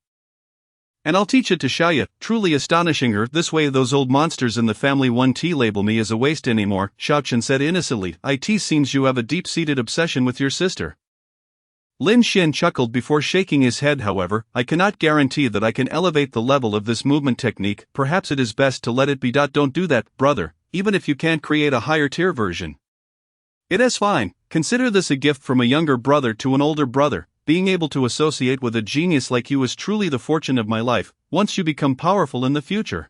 and I'll teach it to Xiaoya, truly astonishing her. This way those old monsters in the family won't label me as a waste anymore, Xiaochen said innocently. It seems you have a deep-seated obsession with your sister. Lin Xian chuckled before shaking his head. However, I cannot guarantee that I can elevate the level of this movement technique. Perhaps it is best to let it be. Don't do that, brother, even if you can't create a higher tier version. It is fine. Consider this a gift from a younger brother to an older brother. Being able to associate with a genius like you is truly the fortune of my life, once you become powerful in the future.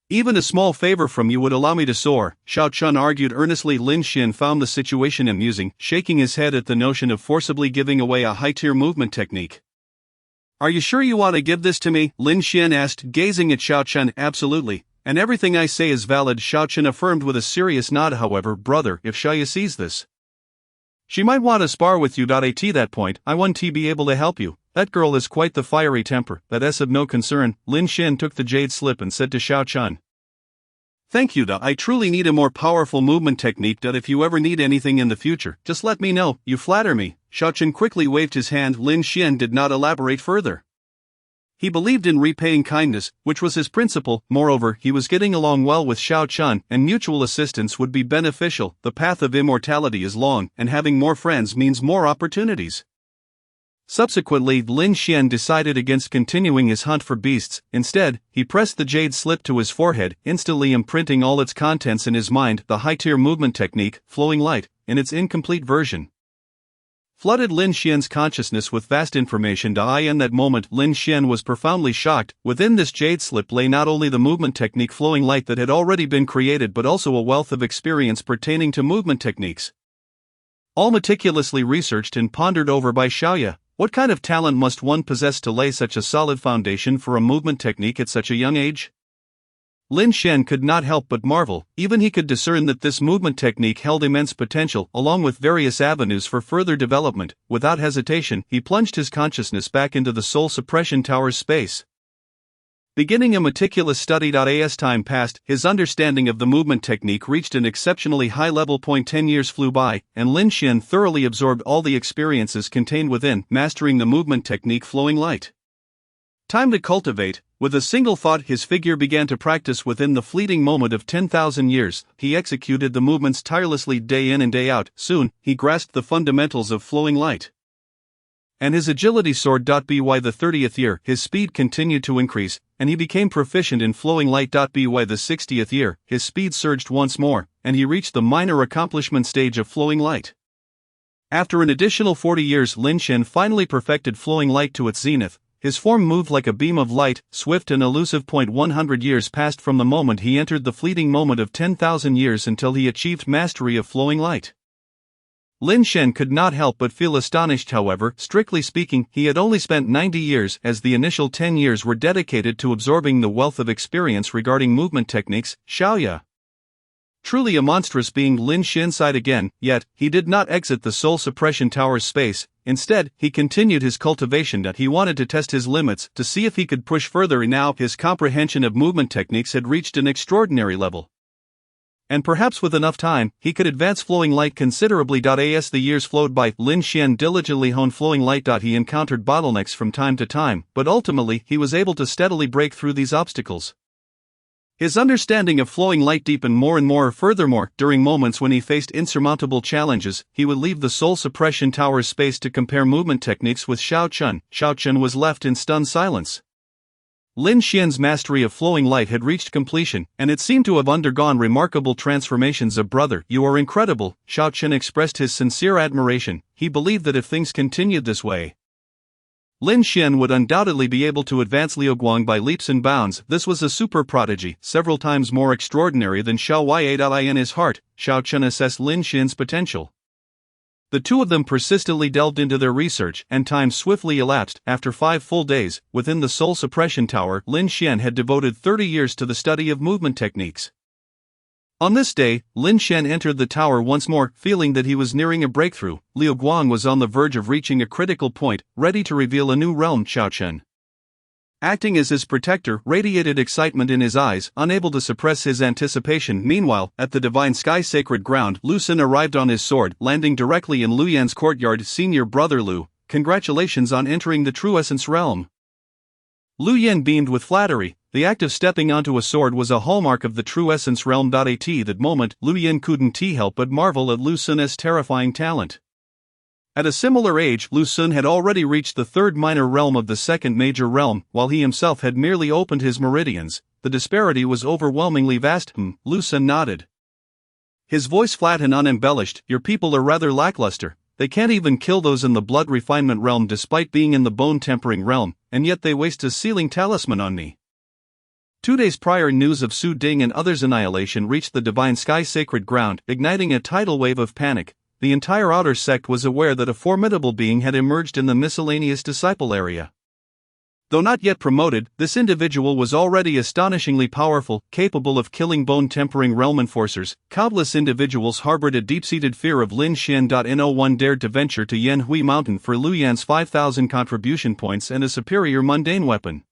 Even a small favor from you would allow me to soar, Xiao Chun argued earnestly. Lin Xin found the situation amusing, shaking his head at the notion of forcibly giving away a high-tier movement technique. Are you sure you want to give this to me? Lin Xin asked, gazing at Xiao Chun. Absolutely, and everything I say is valid, Xiao Chun affirmed with a serious nod. However, brother, if Xiaoya sees this, she might want to spar with you. At that point, I won't be able to help you. That girl has quite the fiery temper, that's of no concern. Lin Xin took the jade slip and said to Xiao Chun, thank you. I truly need a more powerful movement technique. If you ever need anything in the future, just let me know. You flatter me. Xiao Chun quickly waved his hand. Lin Xin did not elaborate further. He believed in repaying kindness, which was his principle. Moreover, he was getting along well with Xiao Chun, and mutual assistance would be beneficial. The path of immortality is long, and having more friends means more opportunities. Subsequently, Lin Xian decided against continuing his hunt for beasts. Instead, he pressed the jade slip to his forehead, instantly imprinting all its contents in his mind. The high-tier movement technique, flowing light, in its incomplete version, flooded Lin Xian's consciousness with vast information. In that moment, Lin Xian was profoundly shocked. Within this jade slip lay not only the movement technique flowing light that had already been created, but also a wealth of experience pertaining to movement techniques, all meticulously researched and pondered over by Xiaoya. What kind of talent must one possess to lay such a solid foundation for a movement technique at such a young age? Lin Xian could not help but marvel. Even he could discern that this movement technique held immense potential, along with various avenues for further development. Without hesitation, he plunged his consciousness back into the soul suppression tower's space. Beginning a meticulous study. As time passed, his understanding of the movement technique reached an exceptionally high level. 10 years flew by, and Lin Xian thoroughly absorbed all the experiences contained within, mastering the movement technique flowing light. Time to cultivate. With a single thought, his figure began to practice. Within the fleeting moment of 10,000 years, he executed the movements tirelessly day in and day out. Soon, he grasped the fundamentals of flowing light, and his agility soared. By the 30th year, his speed continued to increase, and he became proficient in flowing light. By the 60th year, his speed surged once more, and he reached the minor accomplishment stage of flowing light. After an additional 40 years, Lin Xian finally perfected flowing light to its zenith. His form moved like a beam of light, swift and elusive. 100 years passed from the moment he entered the fleeting moment of 10,000 years until he achieved mastery of flowing light. Lin Xian could not help but feel astonished. However, strictly speaking, he had only spent 90 years, as the initial 10 years were dedicated to absorbing the wealth of experience regarding movement techniques. Xiaoya, truly a monstrous being. Lin Xian sighed again, yet he did not exit the soul suppression tower's space. Instead, he continued his cultivation. He wanted to test his limits, to see if he could push further. Now, his comprehension of movement techniques had reached an extraordinary level, and perhaps with enough time, he could advance flowing light considerably. As the years flowed by, Lin Xian diligently honed flowing light. He encountered bottlenecks from time to time, but ultimately he was able to steadily break through these obstacles. His understanding of flowing light deepened more and more. Furthermore, during moments when he faced insurmountable challenges, he would leave the soul suppression tower's space to compare movement techniques with Xiao Chun. Xiao Chun was left in stunned silence. Lin Xian's mastery of flowing light had reached completion, and it seemed to have undergone remarkable transformations. Brother, you are incredible. Xiao Chun expressed his sincere admiration. He believed that if things continued this way, Lin Xian would undoubtedly be able to advance Liuguang by leaps and bounds. This was a super prodigy, several times more extraordinary than Xiao Yi. In his heart, Xiao Chun assessed Lin Xian's potential. The two of them persistently delved into their research, and time swiftly elapsed. After 5 full days, within the soul suppression tower, Lin Xian had devoted 30 years to the study of movement techniques. On this day, Lin Xian entered the tower once more, feeling that he was nearing a breakthrough. Liu Guang was on the verge of reaching a critical point, ready to reveal a new realm. Xiao Chen, acting as his protector, radiated excitement in his eyes, unable to suppress his anticipation. Meanwhile, at the divine sky sacred ground, Lu Xin arrived on his sword, landing directly in Lu Yan's courtyard. Senior brother Lu, congratulations on entering the true essence realm. Lu Yan beamed with flattery. The act of stepping onto a sword was a hallmark of the true essence realm. At that moment, Lu Yan couldn't help but marvel at Lu Xun's terrifying talent. At a similar age, Lu Xun had already reached the 3rd minor realm of the 2nd major realm, while he himself had merely opened his meridians. The disparity was overwhelmingly vast. Lu Xun nodded. His voice flat and unembellished. Your people are rather lackluster. They can't even kill those in the blood refinement realm despite being in the bone tempering realm, and yet they waste a sealing talisman on me. 2 days prior, news of Su Ding and others' annihilation reached the Divine Sky sacred ground, igniting a tidal wave of panic. The entire outer sect was aware that a formidable being had emerged in the miscellaneous disciple area. Though not yet promoted, this individual was already astonishingly powerful, capable of killing bone-tempering realm enforcers. Countless individuals harbored a deep-seated fear of Lin Xian. No one dared to venture to Yan Hui Mountain for Lu Yan's 5,000 contribution points and a superior mundane weapon.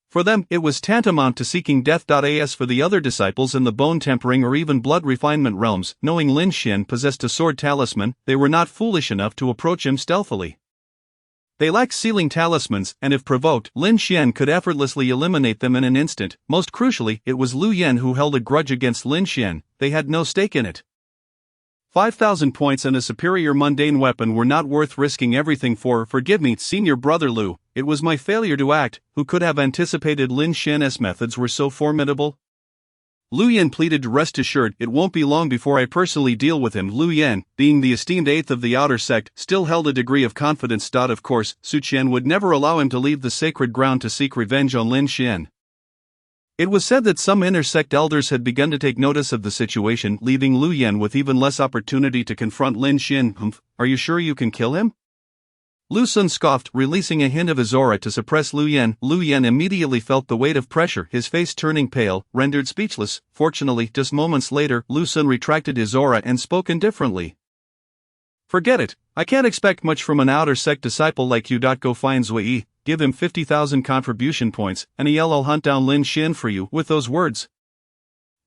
For them, it was tantamount to seeking death. As for the other disciples in the bone-tempering or even blood refinement realms, knowing Lin Xian possessed a sword talisman, they were not foolish enough to approach him stealthily. They lacked sealing talismans, and if provoked, Lin Xian could effortlessly eliminate them in an instant. Most crucially, it was Lu Yan who held a grudge against Lin Xian. They had no stake in it. 5,000 points and a superior mundane weapon were not worth risking everything for. Forgive me, senior brother Lu, it was my failure to act. Who could have anticipated Lin Xian's methods were so formidable? Lu Yan pleaded. Rest assured, it won't be long before I personally deal with him. Lu Yan, being the esteemed eighth of the outer sect, still held a degree of confidence. Of course, Su Qian would never allow him to leave the sacred ground to seek revenge on Lin Xian. It was said that some inner sect elders had begun to take notice of the situation, leaving Lu Yan with even less opportunity to confront Lin Xian. Are you sure you can kill him? Lu Sun scoffed, releasing a hint of his aura to suppress Lu Yan. Lu Yan immediately felt the weight of pressure, his face turning pale, rendered speechless. Fortunately, just moments later, Lu Sun retracted his aura and spoke indifferently. Forget it, I can't expect much from an outer sect disciple like you. Go find Zui, give him 50,000 contribution points, and I'll hunt down Lin Xian for you. With those words,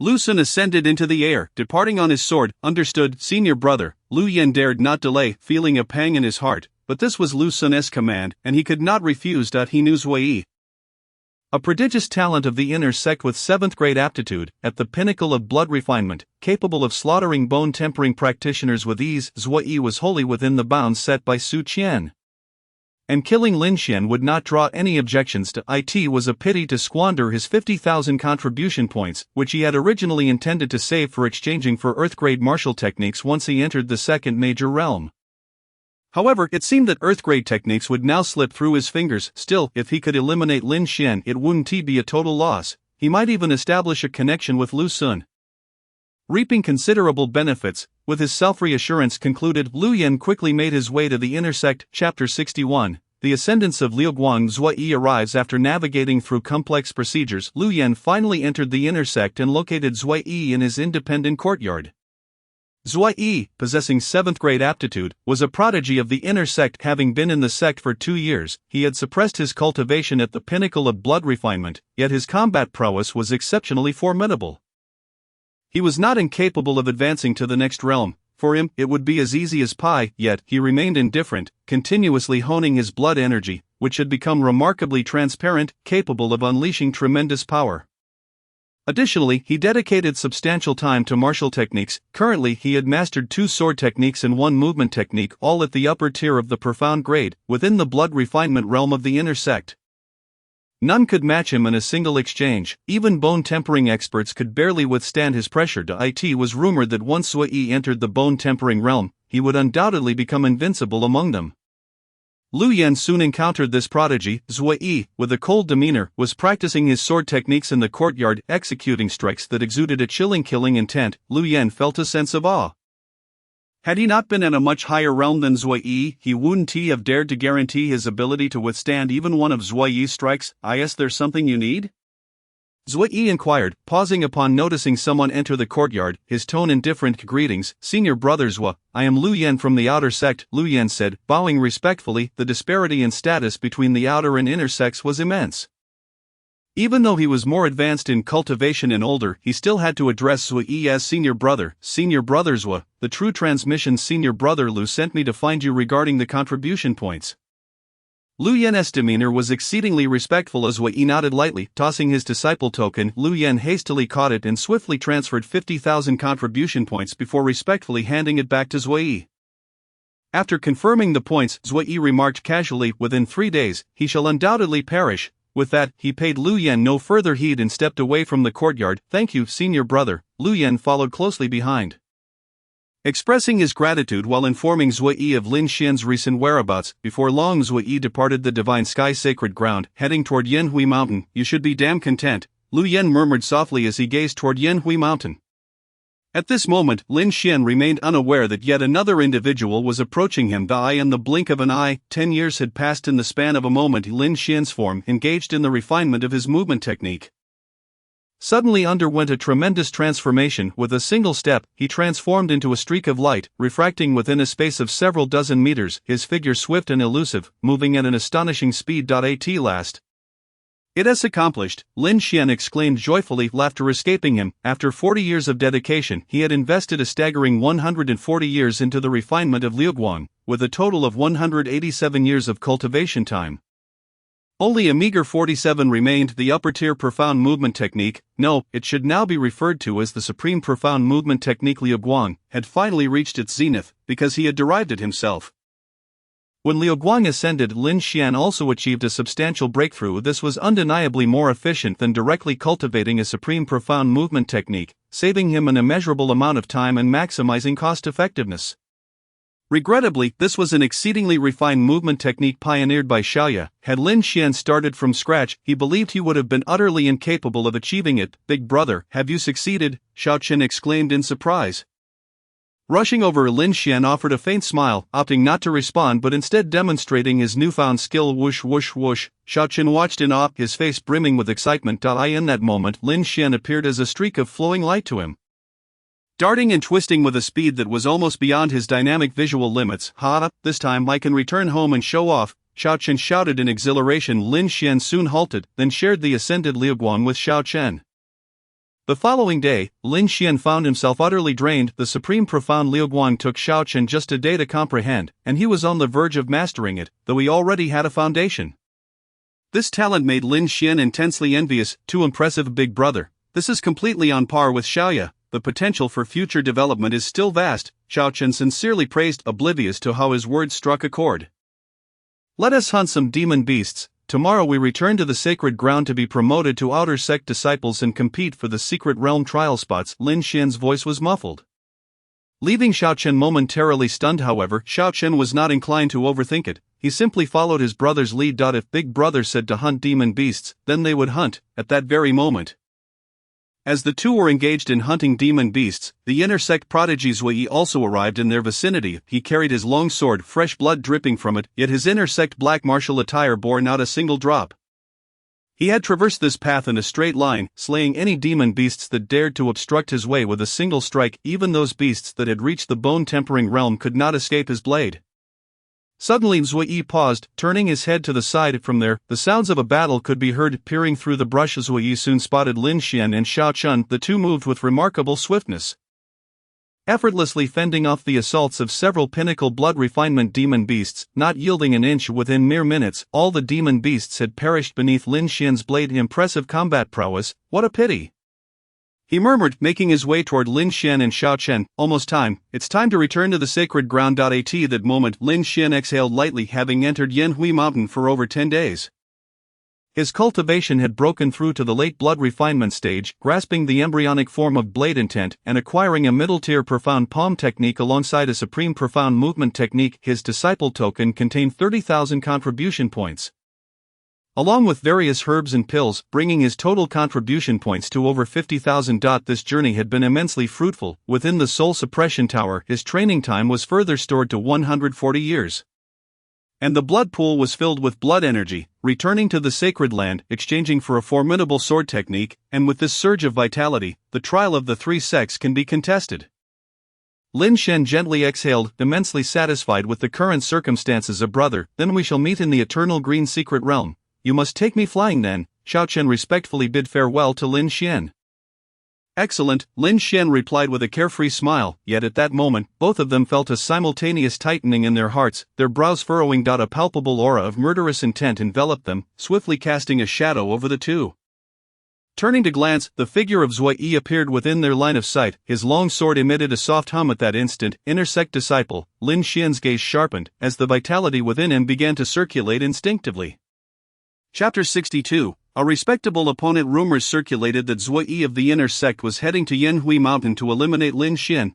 Lu Sun ascended into the air, departing on his sword. Understood, senior brother. Lu Yan dared not delay, feeling a pang in his heart. But this was Lu Sun's command, and he could not refuse. He knew Zui, a prodigious talent of the inner sect with 7th grade aptitude, at the pinnacle of blood refinement, capable of slaughtering bone-tempering practitioners with ease. Zui was wholly within the bounds set by Su Qian. And killing Lin Xian would not draw any objections. It was a pity to squander his 50,000 contribution points, which he had originally intended to save for exchanging for Earth-grade martial techniques once he entered the second major realm. However, it seemed that Earth-grade techniques would now slip through his fingers. Still, if he could eliminate Lin Xian, it wouldn't be a total loss. He might even establish a connection with Lu Sun, reaping considerable benefits. With his self-reassurance concluded, Lu Yan quickly made his way to the inner sect. Chapter 61. The ascendance of Liu Guang. Zui arrives after navigating through complex procedures. Lu Yan finally entered the inner sect and located Zui in his independent courtyard. Zui, possessing 7th grade aptitude, was a prodigy of the inner sect. Having been in the sect for 2 years, he had suppressed his cultivation at the pinnacle of blood refinement, yet his combat prowess was exceptionally formidable. He was not incapable of advancing to the next realm. For him, it would be as easy as pie, yet he remained indifferent, continuously honing his blood energy, which had become remarkably transparent, capable of unleashing tremendous power. Additionally, he dedicated substantial time to martial techniques. Currently, he had mastered 2 sword techniques and 1 movement technique, all at the upper tier of the profound grade, within the blood refinement realm of the inner sect. None could match him in a single exchange. Even bone-tempering experts could barely withstand his pressure. It was rumored that once Zui entered the bone-tempering realm, he would undoubtedly become invincible among them. Lu Yan soon encountered this prodigy. Zui, with a cold demeanor, was practicing his sword techniques in the courtyard, executing strikes that exuded a chilling killing intent. Lu Yan felt a sense of awe. Had he not been at a much higher realm than Zui, he wouldn't have dared to guarantee his ability to withstand even one of Zui's strikes. There's something you need? Zui inquired, pausing upon noticing someone enter the courtyard, his tone indifferent. Greetings, senior brother Zui, I am Lu Yan from the outer sect, Lu Yan said, bowing respectfully. The disparity in status between the outer and inner sects was immense. Even though he was more advanced in cultivation and older, he still had to address Zui as senior brother. Senior brother Zui, the true transmission. Senior brother Lu sent me to find you regarding the contribution points. Lu Yan's demeanor was exceedingly respectful as Zui nodded lightly, tossing his disciple token. Lu Yan hastily caught it and swiftly transferred 50,000 contribution points before respectfully handing it back to Zui. After confirming the points, Zui remarked casually, within 3 days, he shall undoubtedly perish. With that, he paid Liu Yan no further heed and stepped away from the courtyard. "Thank you, senior brother." Liu Yan followed closely behind, expressing his gratitude while informing Zui Yi of Lin Xian's recent whereabouts. Before long, Zui Yi departed the Divine Sky Sacred Ground, heading toward Yanhui Mountain. "You should be damn content," Liu Yan murmured softly as he gazed toward Yanhui Mountain. At this moment, Lin Xian remained unaware that yet another individual was approaching him. The eye in the blink of an eye, 10 years had passed in the span of a moment. Lin Xian's form, engaged in the refinement of his movement technique, suddenly underwent a tremendous transformation. With a single step, he transformed into a streak of light, refracting within a space of several dozen meters, his figure swift and elusive, moving at an astonishing speed. At last, "It is accomplished," Lin Xian exclaimed joyfully, laughter escaping him. After 40 years of dedication, he had invested a staggering 140 years into the refinement of Liuguang, with a total of 187 years of cultivation time. Only a meager 47 remained. The upper-tier profound movement technique, no, it should now be referred to as the supreme profound movement technique Liuguang, had finally reached its zenith, because he had derived it himself. When Liuguang ascended, Lin Xian also achieved a substantial breakthrough. This was undeniably more efficient than directly cultivating a supreme profound movement technique, saving him an immeasurable amount of time and maximizing cost-effectiveness. Regrettably, this was an exceedingly refined movement technique pioneered by Xiaoya. Had Lin Xian started from scratch, he believed he would have been utterly incapable of achieving it. "Big brother, have you succeeded?" Xiao Chen exclaimed in surprise. Rushing over, Lin Xian offered a faint smile, opting not to respond but instead demonstrating his newfound skill. Whoosh whoosh whoosh. Xiao Chen watched in awe, his face brimming with excitement. In that moment, Lin Xian appeared as a streak of flowing light to him, darting and twisting with a speed that was almost beyond his dynamic visual limits. "Ha, this time I can return home and show off," Xiao Chen shouted in exhilaration. Lin Xian soon halted, then shared the ascended Liuguang with Xiao Chen. The following day, Lin Xian found himself utterly drained. The supreme profound Liuguang took Xiao Chen just a day to comprehend, and he was on the verge of mastering it, though he already had a foundation. This talent made Lin Xian intensely envious. "Too impressive, big brother. This is completely on par with Xiaoya. The potential for future development is still vast," Xiao Chen sincerely praised, oblivious to how his words struck a chord. "Let us hunt some demon beasts. Tomorrow we return to the sacred ground to be promoted to outer sect disciples and compete for the secret realm trial spots." Lin Xian's voice was muffled, leaving Xiao Chen momentarily stunned. However, Xiao Chen was not inclined to overthink it. He simply followed his brother's lead. If big brother said to hunt demon beasts, then they would hunt. At that very moment, as the two were engaged in hunting demon beasts, the intersect prodigy Zui Yi also arrived in their vicinity. He carried his long sword, fresh blood dripping from it, yet his intersect black martial attire bore not a single drop. He had traversed this path in a straight line, slaying any demon beasts that dared to obstruct his way with a single strike. Even those beasts that had reached the bone-tempering realm could not escape his blade. Suddenly Zui Yi paused, turning his head to the side. From there, the sounds of a battle could be heard. Peering through the brush, Zui Yi soon spotted Lin Xian and Xiao Chen. The two moved with remarkable swiftness, effortlessly fending off the assaults of several pinnacle blood refinement demon beasts, not yielding an inch. Within mere minutes, all the demon beasts had perished beneath Lin Xian's blade. Impressive combat prowess, what a pity, he murmured, making his way toward Lin Xian and Xiao Chen. "Almost time. It's time to return to the sacred ground." At that moment, Lin Xian exhaled lightly, having entered Yanhui Mountain for over 10 days. His cultivation had broken through to the late blood refinement stage, grasping the embryonic form of blade intent and acquiring a middle-tier profound palm technique alongside a supreme profound movement technique. His disciple token contained 30,000 contribution points, along with various herbs and pills, bringing his total contribution points to over 50,000. This journey had been immensely fruitful. Within the Soul Suppression Tower, his training time was further stored to 140 years. And the blood pool was filled with blood energy, returning to the sacred land, exchanging for a formidable sword technique, and with this surge of vitality, the trial of the three sects can be contested. Lin Xian gently exhaled, immensely satisfied with the current circumstances. "A brother, then we shall meet in the eternal green secret realm. You must take me flying then." Xiao Chen respectfully bid farewell to Lin Xian. "Excellent," Lin Xian replied with a carefree smile, yet at that moment, both of them felt a simultaneous tightening in their hearts, their brows furrowing. A palpable aura of murderous intent enveloped them, swiftly casting a shadow over the two. Turning to glance, the figure of Zui Yi appeared within their line of sight. His long sword emitted a soft hum at that instant. Intersect disciple, Lin Xian's gaze sharpened, as the vitality within him began to circulate instinctively. Chapter 62. A respectable opponent. Rumors circulated that Zui Yi of the inner sect was heading to Yanhui Mountain to eliminate Lin Xian.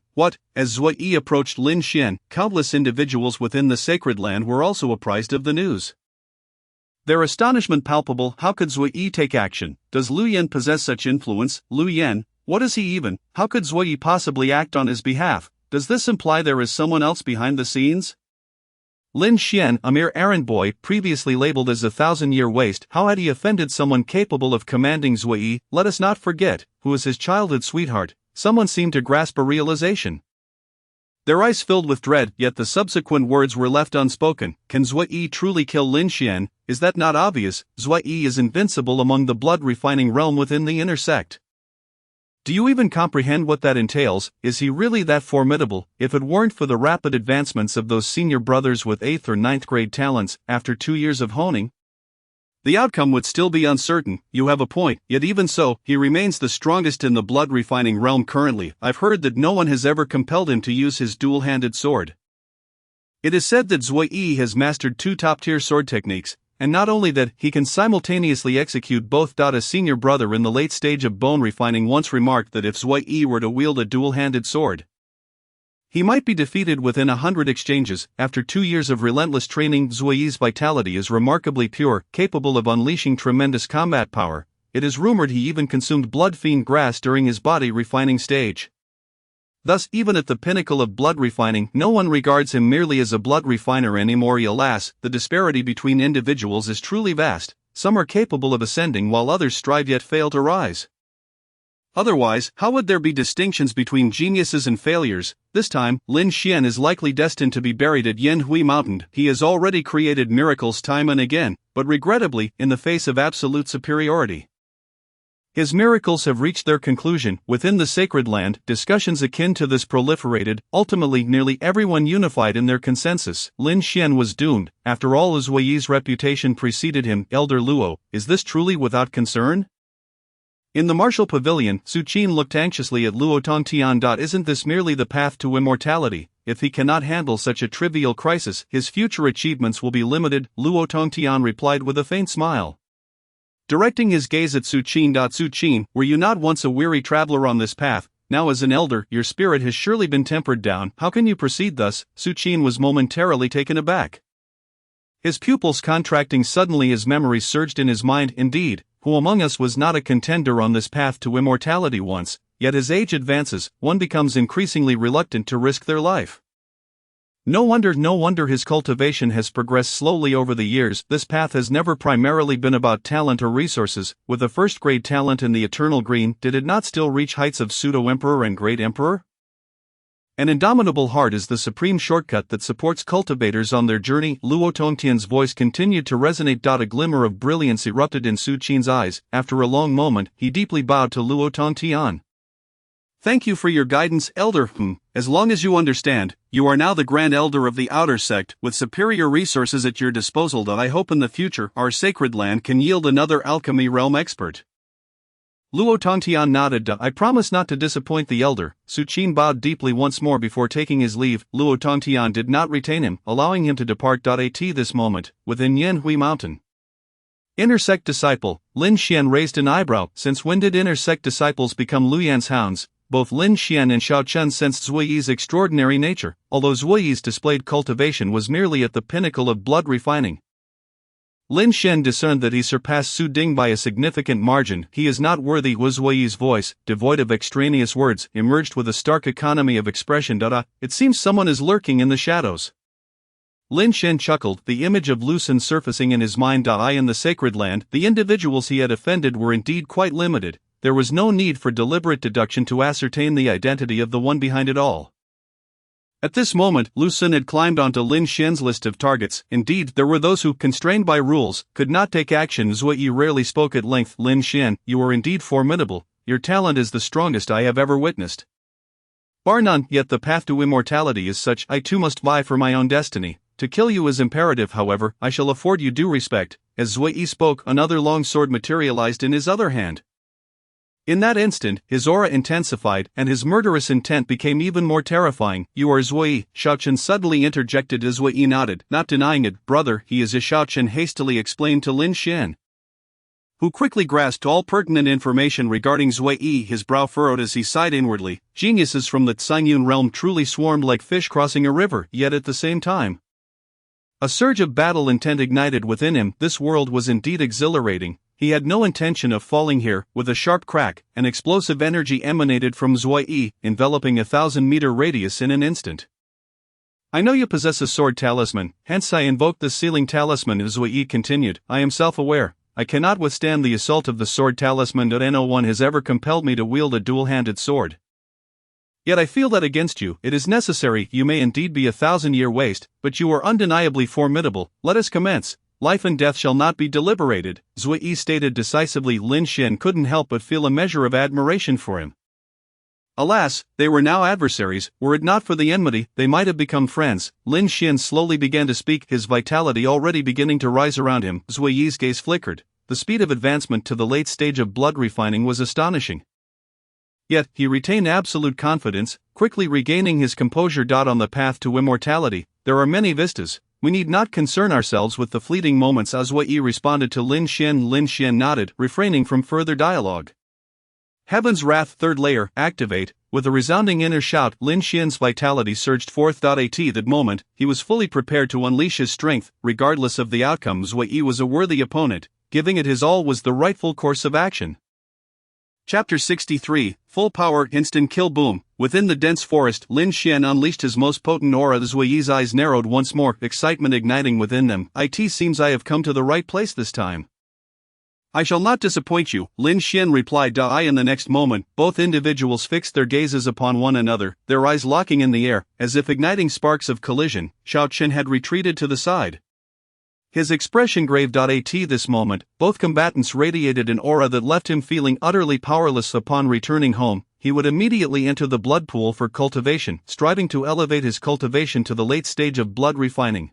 As Zui Yi approached Lin Xian, countless individuals within the sacred land were also apprised of the news. Their astonishment palpable. How could Zui Yi take action? Does Lu Yan possess such influence? Lu Yan, what is he even? How could Zui Yi possibly act on his behalf? Does this imply there is someone else behind the scenes? Lin Xian, a mere errand boy, previously labeled as a 1,000-year waste, how had he offended someone capable of commanding Zui Yi? Let us not forget, who was his childhood sweetheart. Someone seemed to grasp a realization. Their eyes filled with dread, yet the subsequent words were left unspoken. Can Zui Yi truly kill Lin Xian? Is that not obvious? Zui Yi is invincible among the blood-refining realm within the inner sect. Do you even comprehend what that entails? Is he really that formidable? If it weren't for the rapid advancements of those senior brothers with 8th or 9th grade talents, after 2 years of honing, the outcome would still be uncertain. You have a point, yet even so, he remains the strongest in the blood-refining realm currently. I've heard that no one has ever compelled him to use his dual-handed sword. It is said that Zui Yi has mastered 2 top-tier sword techniques, and not only that, he can simultaneously execute both. A senior brother in the late stage of bone refining once remarked that if Zui Yi were to wield a dual-handed sword, he might be defeated within 100 exchanges. After 2 years of relentless training, Zui Yi's vitality is remarkably pure, capable of unleashing tremendous combat power. It is rumored he even consumed blood fiend grass during his body refining stage. Thus, even at the pinnacle of blood refining, no one regards him merely as a blood refiner anymore. Alas, the disparity between individuals is truly vast. Some are capable of ascending while others strive yet fail to rise. Otherwise, how would there be distinctions between geniuses and failures? This time, Lin Xian is likely destined to be buried at Yanhui Mountain. He has already created miracles time and again, but regrettably, in the face of absolute superiority. His miracles have reached their conclusion. Within the sacred land, discussions akin to this proliferated, ultimately nearly everyone unified in their consensus. Lin Xian was doomed. After all, Zui Yi's reputation preceded him. Elder Luo, is this truly without concern? In the martial pavilion, Su Qin looked anxiously at Luo Tongtian. Isn't this merely the path to immortality? If he cannot handle such a trivial crisis, his future achievements will be limited. Luo Tongtian replied with a faint smile, directing his gaze at Su Qin. Su Qin, were you not once a weary traveler on this path? Now as an elder, your spirit has surely been tempered down. How can you proceed thus? Su Qin was momentarily taken aback. His pupils contracting suddenly, his memories surged in his mind. Indeed, who among us was not a contender on this path to immortality once? Yet as age advances, one becomes increasingly reluctant to risk their life. No wonder his cultivation has progressed slowly over the years. This path has never primarily been about talent or resources. With a first-grade talent in the eternal green, did it not still reach heights of pseudo-emperor and great emperor? An indomitable heart is the supreme shortcut that supports cultivators on their journey. Luo Tongtian's voice continued to resonate. A glimmer of brilliance erupted in Su Qin's eyes. After a long moment, he deeply bowed to Luo Tongtian. Thank you for your guidance, Elder. As long as you understand, you are now the Grand Elder of the Outer Sect, with superior resources at your disposal. I hope in the future, our sacred land can yield another alchemy realm expert. Luo Tongtian nodded. I promise not to disappoint the Elder. Su Qin bowed deeply once more before taking his leave. Luo Tongtian did not retain him, allowing him to depart. At this moment, within Yanhui Mountain. Inner sect disciple, Lin Xian raised an eyebrow. Since when did inner sect disciples become Lu Yan's hounds? Both Lin Xian and Xiao Chen sensed Zui Yi's extraordinary nature, although Zui Yi's displayed cultivation was merely at the pinnacle of blood refining. Lin Xian discerned that he surpassed Su Ding by a significant margin. He is not worthy. Was Zui Yi's voice, devoid of extraneous words, emerged with a stark economy of expression. It seems someone is lurking in the shadows. Lin Xian chuckled, the image of Lu Sun surfacing in his mind. In the sacred land, the individuals he had offended were indeed quite limited. There was no need for deliberate deduction to ascertain the identity of the one behind it all. At this moment, Lu Sun had climbed onto Lin Xian's list of targets. Indeed, there were those who, constrained by rules, could not take action. Zui Yi rarely spoke at length. Lin Xian, you are indeed formidable. Your talent is the strongest I have ever witnessed. Bar none, yet the path to immortality is such. I too must vie for my own destiny. To kill you is imperative. However, I shall afford you due respect. As Zui Yi spoke, another long sword materialized in his other hand. In that instant, his aura intensified, and his murderous intent became even more terrifying. You are Zui Yi, Xiao Chen suddenly interjected as Zui Yi nodded, not denying it. Brother, he is. Xiao Chen hastily explained to Lin Xian. who quickly grasped all pertinent information regarding Zui Yi. His brow furrowed as he sighed inwardly. Geniuses from the Tsingyun realm truly swarmed like fish crossing a river, yet at the same time, a surge of battle intent ignited within him. This world was indeed exhilarating. He had no intention of falling here. With a sharp crack, an explosive energy emanated from Zui Yi, enveloping a 1,000-meter radius in an instant. I know you possess a sword talisman, hence I invoked the sealing talisman. Zui Yi continued. I am self-aware. I cannot withstand the assault of the sword talisman. No one has ever compelled me to wield a dual-handed sword. Yet I feel that against you, it is necessary. You may indeed be a 1,000-year waste, but you are undeniably formidable. Let us commence. Life and death shall not be deliberated, Zui Yi stated decisively. Lin Xian couldn't help but feel a measure of admiration for him. Alas, they were now adversaries. Were it not for the enmity, they might have become friends. Lin Xian slowly began to speak, his vitality already beginning to rise around him. Zui Yi's gaze flickered. The speed of advancement to the late stage of blood refining was astonishing. Yet, he retained absolute confidence, quickly regaining his composure. On the path to immortality, there are many vistas. We need not concern ourselves with the fleeting moments. Zui Yi responded to Lin Xian. Lin Xian nodded, refraining from further dialogue. Heaven's Wrath third layer, activate. With a resounding inner shout, Lin Xian's vitality surged forth. At that moment, he was fully prepared to unleash his strength. Regardless of the outcome, Zui Yi was a worthy opponent. Giving it his all was the rightful course of action. Chapter 63, Full Power Instant Kill. Boom. Within the dense forest, Lin Xian unleashed his most potent aura. Zui Yi's eyes narrowed once more, excitement igniting within them. It seems I have come to the right place this time. I shall not disappoint you, Lin Xian replied. In the next moment, both individuals fixed their gazes upon one another, their eyes locking in the air, as if igniting sparks of collision. Xiao Chen had retreated to the side, his expression grave. At this moment, both combatants radiated an aura that left him feeling utterly powerless. Upon returning home, he would immediately enter the blood pool for cultivation, striving to elevate his cultivation to the late stage of blood refining.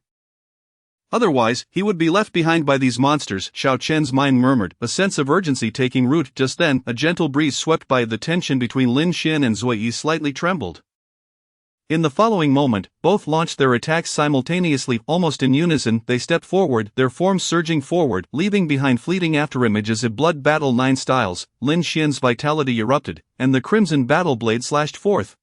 Otherwise, he would be left behind by these monsters, Xiao Chen's mind murmured, a sense of urgency taking root. Just then, a gentle breeze swept by. The tension between Lin Xian and Zui Yi slightly trembled. In the following moment, both launched their attacks simultaneously. Almost in unison, they stepped forward, their forms surging forward, leaving behind fleeting afterimages of blood battle. 9 styles. Lin Xian's vitality erupted, and the crimson battle blade slashed forth,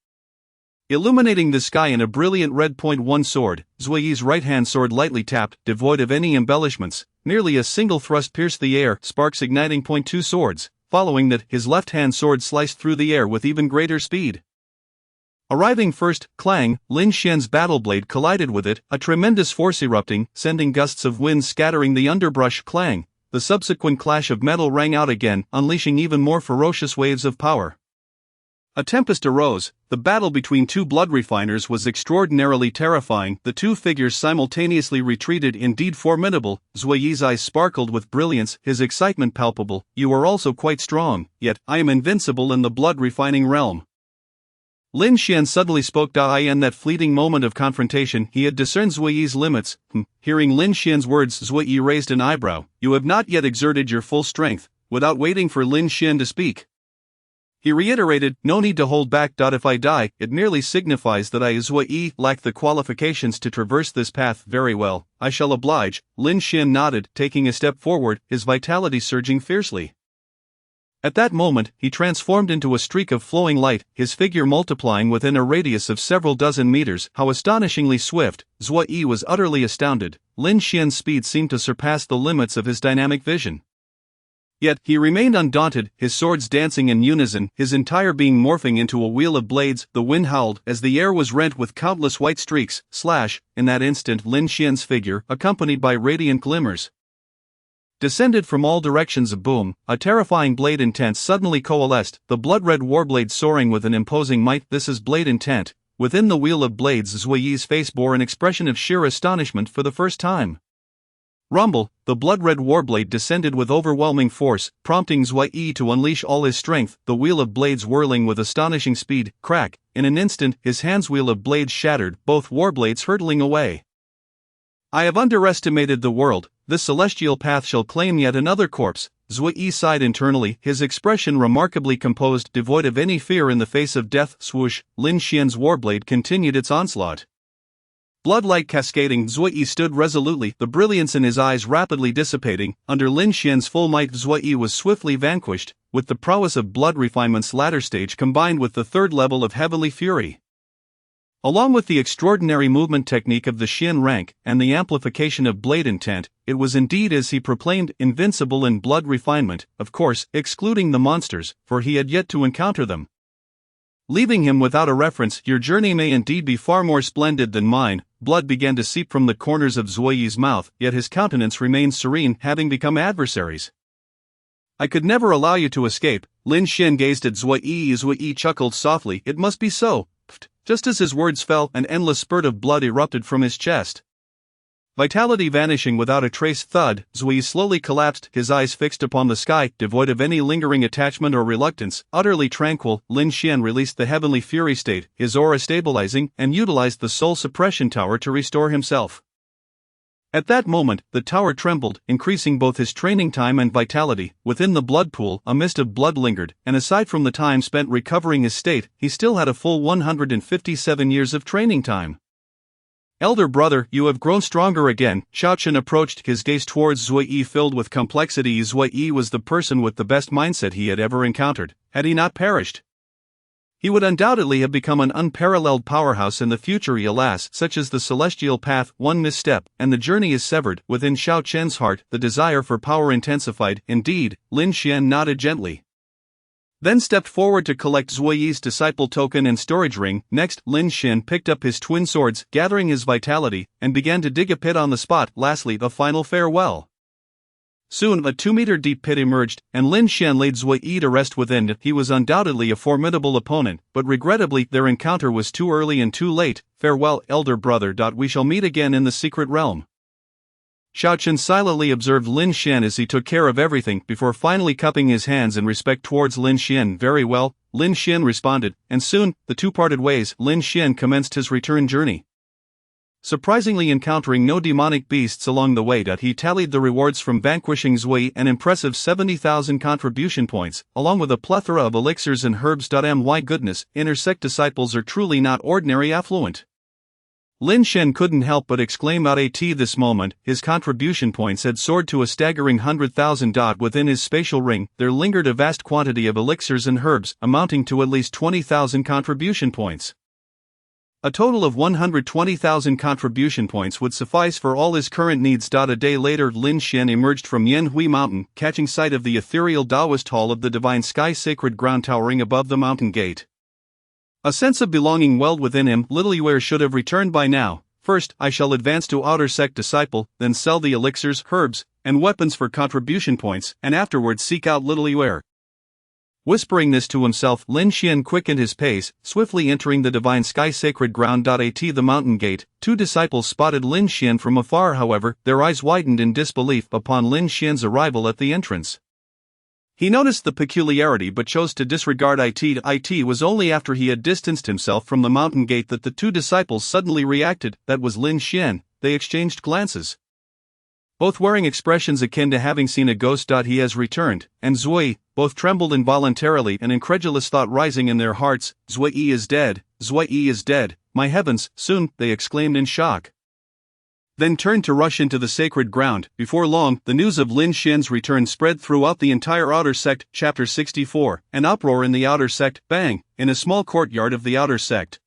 illuminating the sky in a brilliant red. 1 sword. Zui Yi's right-hand sword lightly tapped, devoid of any embellishments. Nearly a single thrust pierced the air, sparks igniting. 2 swords. Following that, his left-hand sword sliced through the air with even greater speed. Arriving first, clang, Lin Xian's battle blade collided with it, a tremendous force erupting, sending gusts of wind scattering the underbrush. Clang. The subsequent clash of metal rang out again, unleashing even more ferocious waves of power. A tempest arose. The battle between two blood refiners was extraordinarily terrifying. The two figures simultaneously retreated. Indeed formidable. Zui Yi's eyes sparkled with brilliance, his excitement palpable. You are also quite strong, yet I am invincible in the blood refining realm. Lin Xian suddenly spoke. In that fleeting moment of confrontation, he had discerned Zui Yi's limits. Hearing Lin Xian's words, Zui Yi raised an eyebrow. You have not yet exerted your full strength. Without waiting for Lin Xian to speak, he reiterated, no need to hold back. If I die, it merely signifies that I, Zui Yi, lack the qualifications to traverse this path. Very well, I shall oblige. Lin Xian nodded, taking a step forward, his vitality surging fiercely. At that moment, he transformed into a streak of flowing light, his figure multiplying within a radius of several dozen meters. How astonishingly swift! Zui Yi was utterly astounded. Lin Xian's speed seemed to surpass the limits of his dynamic vision. Yet, he remained undaunted, his swords dancing in unison, his entire being morphing into a wheel of blades. The wind howled, as the air was rent with countless white streaks. Slash! In that instant, Lin Xian's figure, accompanied by radiant glimmers, descended from all directions. Of boom, a terrifying blade intent suddenly coalesced, the blood-red warblade soaring with an imposing might. This is blade intent. Within the wheel of blades, Zui Yi's face bore an expression of sheer astonishment for the first time. Rumble, the blood-red warblade descended with overwhelming force, prompting Zui Yi to unleash all his strength, the wheel of blades whirling with astonishing speed. Crack! In an instant, his hand's wheel of blades shattered, both warblades hurtling away. I have underestimated the world. This celestial path shall claim yet another corpse. Zui Yi sighed internally, his expression remarkably composed, devoid of any fear in the face of death. Swoosh! Lin Xian's warblade continued its onslaught. Blood-like cascading, Zui Yi stood resolutely, the brilliance in his eyes rapidly dissipating. Under Lin Xian's full might, Zui Yi was swiftly vanquished, with the prowess of blood refinement's latter stage combined with the third level of heavenly fury. Along with the extraordinary movement technique of the Xian rank and the amplification of blade intent, it was indeed, as he proclaimed, invincible in blood refinement, of course, excluding the monsters, for he had yet to encounter them. Leaving him without a reference, your journey may indeed be far more splendid than mine. Blood began to seep from the corners of Zui Yi's mouth, yet his countenance remained serene, having become adversaries. I could never allow you to escape. Lin Xian gazed at Zui Yi. Zui Yi chuckled softly. It must be so. Just as his words fell, an endless spurt of blood erupted from his chest. Vitality vanishing without a trace. Thud, Zui slowly collapsed, his eyes fixed upon the sky, devoid of any lingering attachment or reluctance, utterly tranquil. Lin Xian released the heavenly fury state, his aura stabilizing, and utilized the soul suppression tower to restore himself. At that moment, the tower trembled, increasing both his training time and vitality. Within the blood pool, a mist of blood lingered, and aside from the time spent recovering his state, he still had a full 157 years of training time. Elder brother, you have grown stronger again. Xiaochen approached, his gaze towards Zui Yi filled with complexity. Zui Yi was the person with the best mindset he had ever encountered. Had he not perished, he would undoubtedly have become an unparalleled powerhouse in the future. Alas, such is the celestial path, one misstep, and the journey is severed. Within Xiao Chen's heart, the desire for power intensified. Indeed, Lin Xian nodded gently, then stepped forward to collect Zui Yi's disciple token and storage ring. Next, Lin Xian picked up his twin swords, gathering his vitality, and began to dig a pit on the spot. Lastly, a final farewell. Soon, a 2-meter-deep pit emerged, and Lin Xian laid Zui Yi to rest within it. He was undoubtedly a formidable opponent, but regrettably, their encounter was too early and too late. Farewell, elder brother. We shall meet again in the secret realm. Xiaochen silently observed Lin Xian as he took care of everything, before finally cupping his hands in respect towards Lin Xian. Very well, Lin Xian responded, and soon, the two parted ways. Lin Xian commenced his return journey, surprisingly encountering no demonic beasts along the way. He tallied the rewards from vanquishing Zui, an impressive 70,000 contribution points, along with a plethora of elixirs and herbs. My goodness, inner sect disciples are truly not ordinary affluent. Lin Xian couldn't help but exclaim out at this moment. His contribution points had soared to a staggering 100,000. Within his spatial ring, there lingered a vast quantity of elixirs and herbs, amounting to at least 20,000 contribution points. A total of 120,000 contribution points would suffice for all his current needs. A day later, Lin Xian emerged from Yanhui Mountain, catching sight of the ethereal Taoist hall of the Divine Sky sacred ground towering above the mountain gate. A sense of belonging welled within him. Little Yuer should have returned by now. First, I shall advance to outer sect disciple, then sell the elixirs, herbs, and weapons for contribution points, and afterwards seek out Little Yuer. Whispering this to himself, Lin Xian quickened his pace, swiftly entering the Divine Sky sacred ground. At the mountain gate, two disciples spotted Lin Xian from afar. However, their eyes widened in disbelief upon Lin Xian's arrival at the entrance. He noticed the peculiarity but chose to disregard it. It was only after he had distanced himself from the mountain gate that the two disciples suddenly reacted. That was Lin Xian. They exchanged glances, both wearing expressions akin to having seen a ghost. He has returned, and Zui. Both trembled involuntarily, an incredulous thought rising in their hearts. Zui Yi is dead. Zui Yi is dead. My heavens, soon, they exclaimed in shock, then turned to rush into the sacred ground. Before long, the news of Lin Xian's return spread throughout the entire outer sect. Chapter 64, an uproar in the outer sect. Bang! In a small courtyard of the outer sect,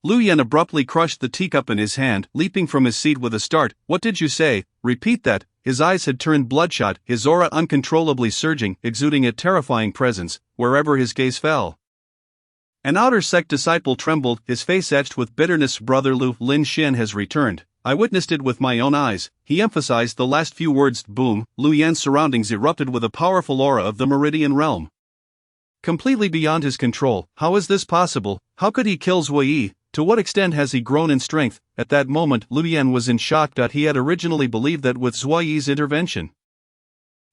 Lu Yan abruptly crushed the teacup in his hand, leaping from his seat with a start. What did you say? Repeat that. His eyes had turned bloodshot, his aura uncontrollably surging, exuding a terrifying presence, wherever his gaze fell. An outer sect disciple trembled, his face etched with bitterness. Brother Lu, Lin Xian has returned. I witnessed it with my own eyes. He emphasized the last few words. Boom! Lu Yan's surroundings erupted with a powerful aura of the Meridian realm, completely beyond his control. How is this possible? How could he kill Zui Yi? To what extent has he grown in strength? At that moment, Lu Yan was in shock. He had originally believed that with Zui Yi's intervention,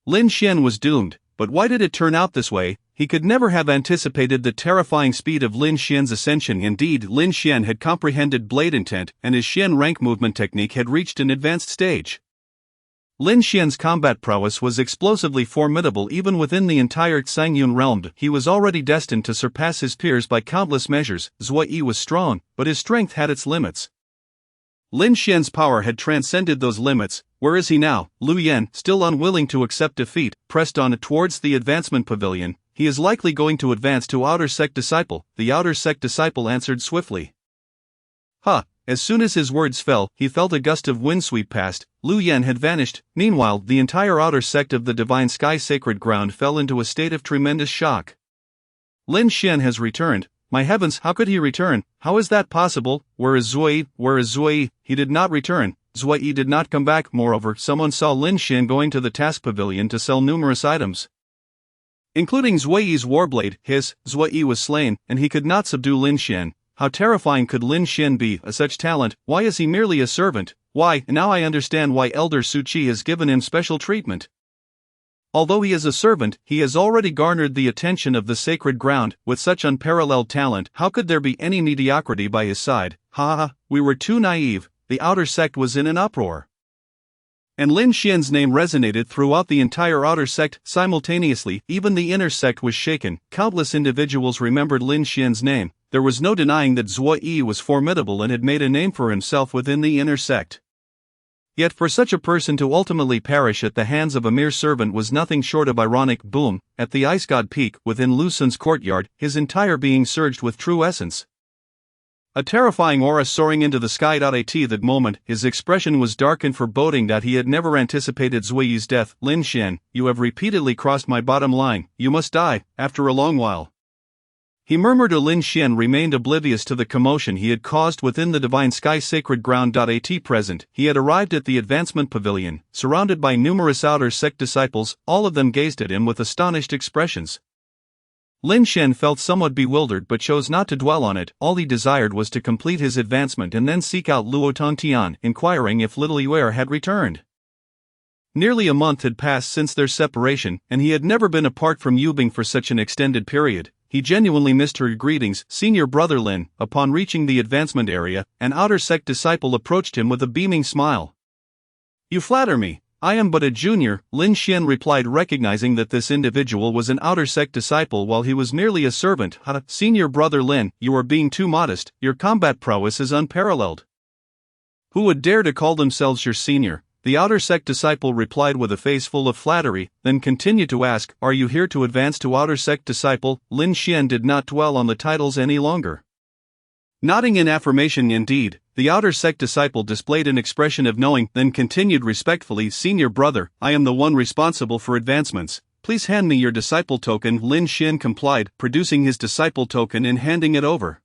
Lin Xian was doomed, but why did it turn out this way? He could never have anticipated the terrifying speed of Lin Xian's ascension. Indeed, Lin Xian had comprehended blade intent, and his Xian rank movement technique had reached an advanced stage. Lin Xian's combat prowess was explosively formidable even within the entire Tsangyun realm. He was already destined to surpass his peers by countless measures. Zui Yi was strong, but his strength had its limits. Lin Xian's power had transcended those limits. Where is he now? Lu Yan, still unwilling to accept defeat, pressed on towards the advancement pavilion. He is likely going to advance to outer sect disciple, the outer sect disciple answered swiftly. As soon as his words fell, he felt a gust of wind sweep past. Lu Yan had vanished. Meanwhile, the entire outer sect of the divine sky sacred ground fell into a state of tremendous shock. Lin Xian has returned. My heavens, how could he return? How is that possible? Where is Zui? Where is Zui? He did not return. Zui did not come back. Moreover, someone saw Lin Xian going to the task pavilion to sell numerous items, including Zui's warblade. Zui was slain, and he could not subdue Lin Xian. How terrifying could Lin Xian be? Such talent. Why is he merely a servant? Why, now I understand why Elder Su Qi has given him special treatment. Although he is a servant, he has already garnered the attention of the sacred ground. With such unparalleled talent, how could there be any mediocrity by his side? We were too naive. The outer sect was in an uproar, and Lin Xian's name resonated throughout the entire outer sect simultaneously. Even the inner sect was shaken. Countless individuals remembered Lin Xian's name. There was no denying that Zui was formidable and had made a name for himself within the inner sect. Yet for such a person to ultimately perish at the hands of a mere servant was nothing short of ironic. Boom! At the Ice God Peak within Lu Sun's courtyard, his entire being surged with true essence. A terrifying aura soaring into the sky. At that moment, his expression was dark and foreboding that he had never anticipated Zui's death. Lin Xian, you have repeatedly crossed my bottom line. You must die, after a long while. He murmured. Lin Xian remained oblivious to the commotion he had caused within the divine sky sacred ground. At present, he had arrived at the advancement pavilion, surrounded by numerous outer sect disciples. All of them gazed at him with astonished expressions. Lin Xian felt somewhat bewildered but chose not to dwell on it. All he desired was to complete his advancement and then seek out Luo Tongtian, inquiring if little Yue had returned. Nearly a month had passed since their separation, and he had never been apart from Yubing for such an extended period. He genuinely missed her. Greetings, senior brother Lin. Upon reaching the advancement area, an outer sect disciple approached him with a beaming smile. You flatter me. I am but a junior, Lin Xian replied, recognizing that this individual was an outer sect disciple while he was merely a servant. Senior brother Lin, you are being too modest. Your combat prowess is unparalleled. Who would dare to call themselves your senior? The outer sect disciple replied with a face full of flattery, then continued to ask, are you here to advance to outer sect disciple? Lin Xian did not dwell on the titles any longer. Nodding in affirmation indeed, the outer sect disciple displayed an expression of knowing, then continued respectfully, senior brother, I am the one responsible for advancements. Please hand me your disciple token. Lin Xian complied, producing his disciple token and handing it over.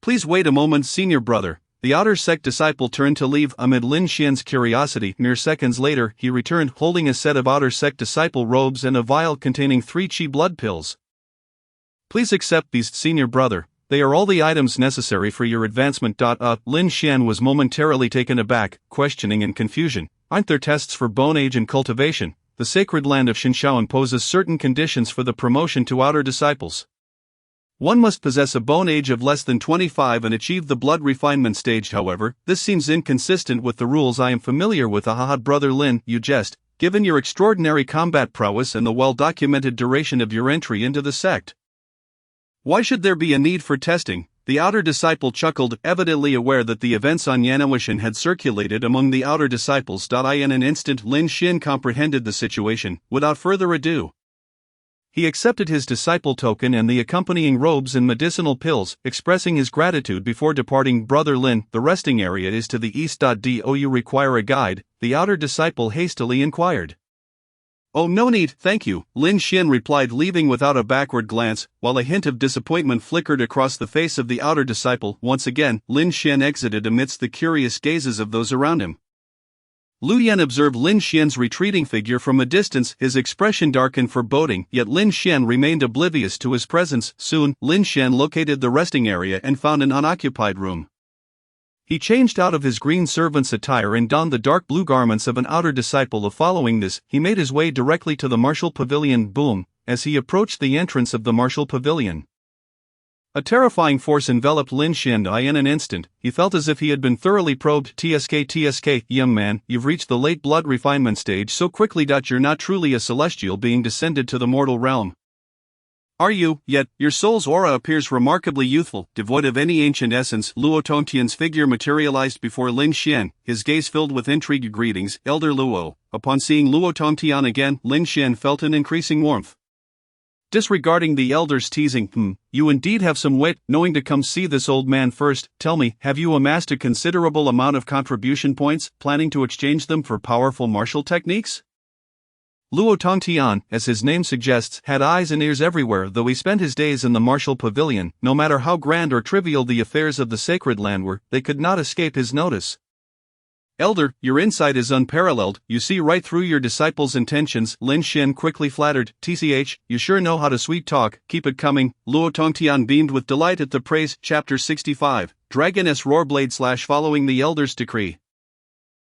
Please wait a moment, senior brother. The outer sect disciple turned to leave. Amid Lin Xian's curiosity, mere seconds later, he returned holding a set of outer sect disciple robes and a vial containing 3 chi blood pills. Please accept these, senior brother. They are all the items necessary for your advancement. Lin Xian was momentarily taken aback, questioning in confusion. Aren't there tests for bone age and cultivation? The sacred land of Xinshao imposes certain conditions for the promotion to outer disciples. One must possess a bone age of less than 25 and achieve the blood refinement stage. However, this seems inconsistent with the rules I am familiar with. Brother Lin, you jest. Given your extraordinary combat prowess and the well-documented duration of your entry into the sect, why should there be a need for testing? The outer disciple chuckled, evidently aware that the events on Yanawishan had circulated among the outer disciples. In an instant, Lin Xian comprehended the situation. Without further ado, he accepted his disciple token and the accompanying robes and medicinal pills, expressing his gratitude before departing. Brother Lin, the resting area is to the east. Do you require a guide? The outer disciple hastily inquired. Oh, no need, thank you, Lin Xian replied, leaving without a backward glance, while a hint of disappointment flickered across the face of the outer disciple. Once again, Lin Xian exited amidst the curious gazes of those around him. Lu Yan observed Lin Xian's retreating figure from a distance, his expression dark and foreboding, yet Lin Xian remained oblivious to his presence. Soon, Lin Xian located the resting area and found an unoccupied room. He changed out of his green servant's attire and donned the dark blue garments of an outer disciple. Following this, he made his way directly to the martial pavilion. Boom! As he approached the entrance of the martial pavilion, a terrifying force enveloped Lin Xian. In an instant, he felt as if he had been thoroughly probed. TSK, young man, you've reached the late blood refinement stage so quickly. You're not truly a celestial being descended to the mortal realm. Are you, yet, your soul's aura appears remarkably youthful, devoid of any ancient essence. Luo Tongtian's figure materialized before Lin Xian, his gaze filled with intrigue. Greetings, Elder Luo. Upon seeing Luo Tongtian again, Lin Xian felt an increasing warmth. Disregarding the elder's teasing, you indeed have some wit, knowing to come see this old man first. Tell me, have you amassed a considerable amount of contribution points, planning to exchange them for powerful martial techniques? Luo Tongtian, as his name suggests, had eyes and ears everywhere. Though he spent his days in the martial pavilion, no matter how grand or trivial the affairs of the sacred land were, they could not escape his notice. Elder, your insight is unparalleled, you see right through your disciples' intentions. Lin Xian quickly flattered. TCH, you sure know how to sweet talk, keep it coming. Luo Tongtian beamed with delight at the praise. Chapter 65, Dragoness Roarblade / Following the Elder's Decree.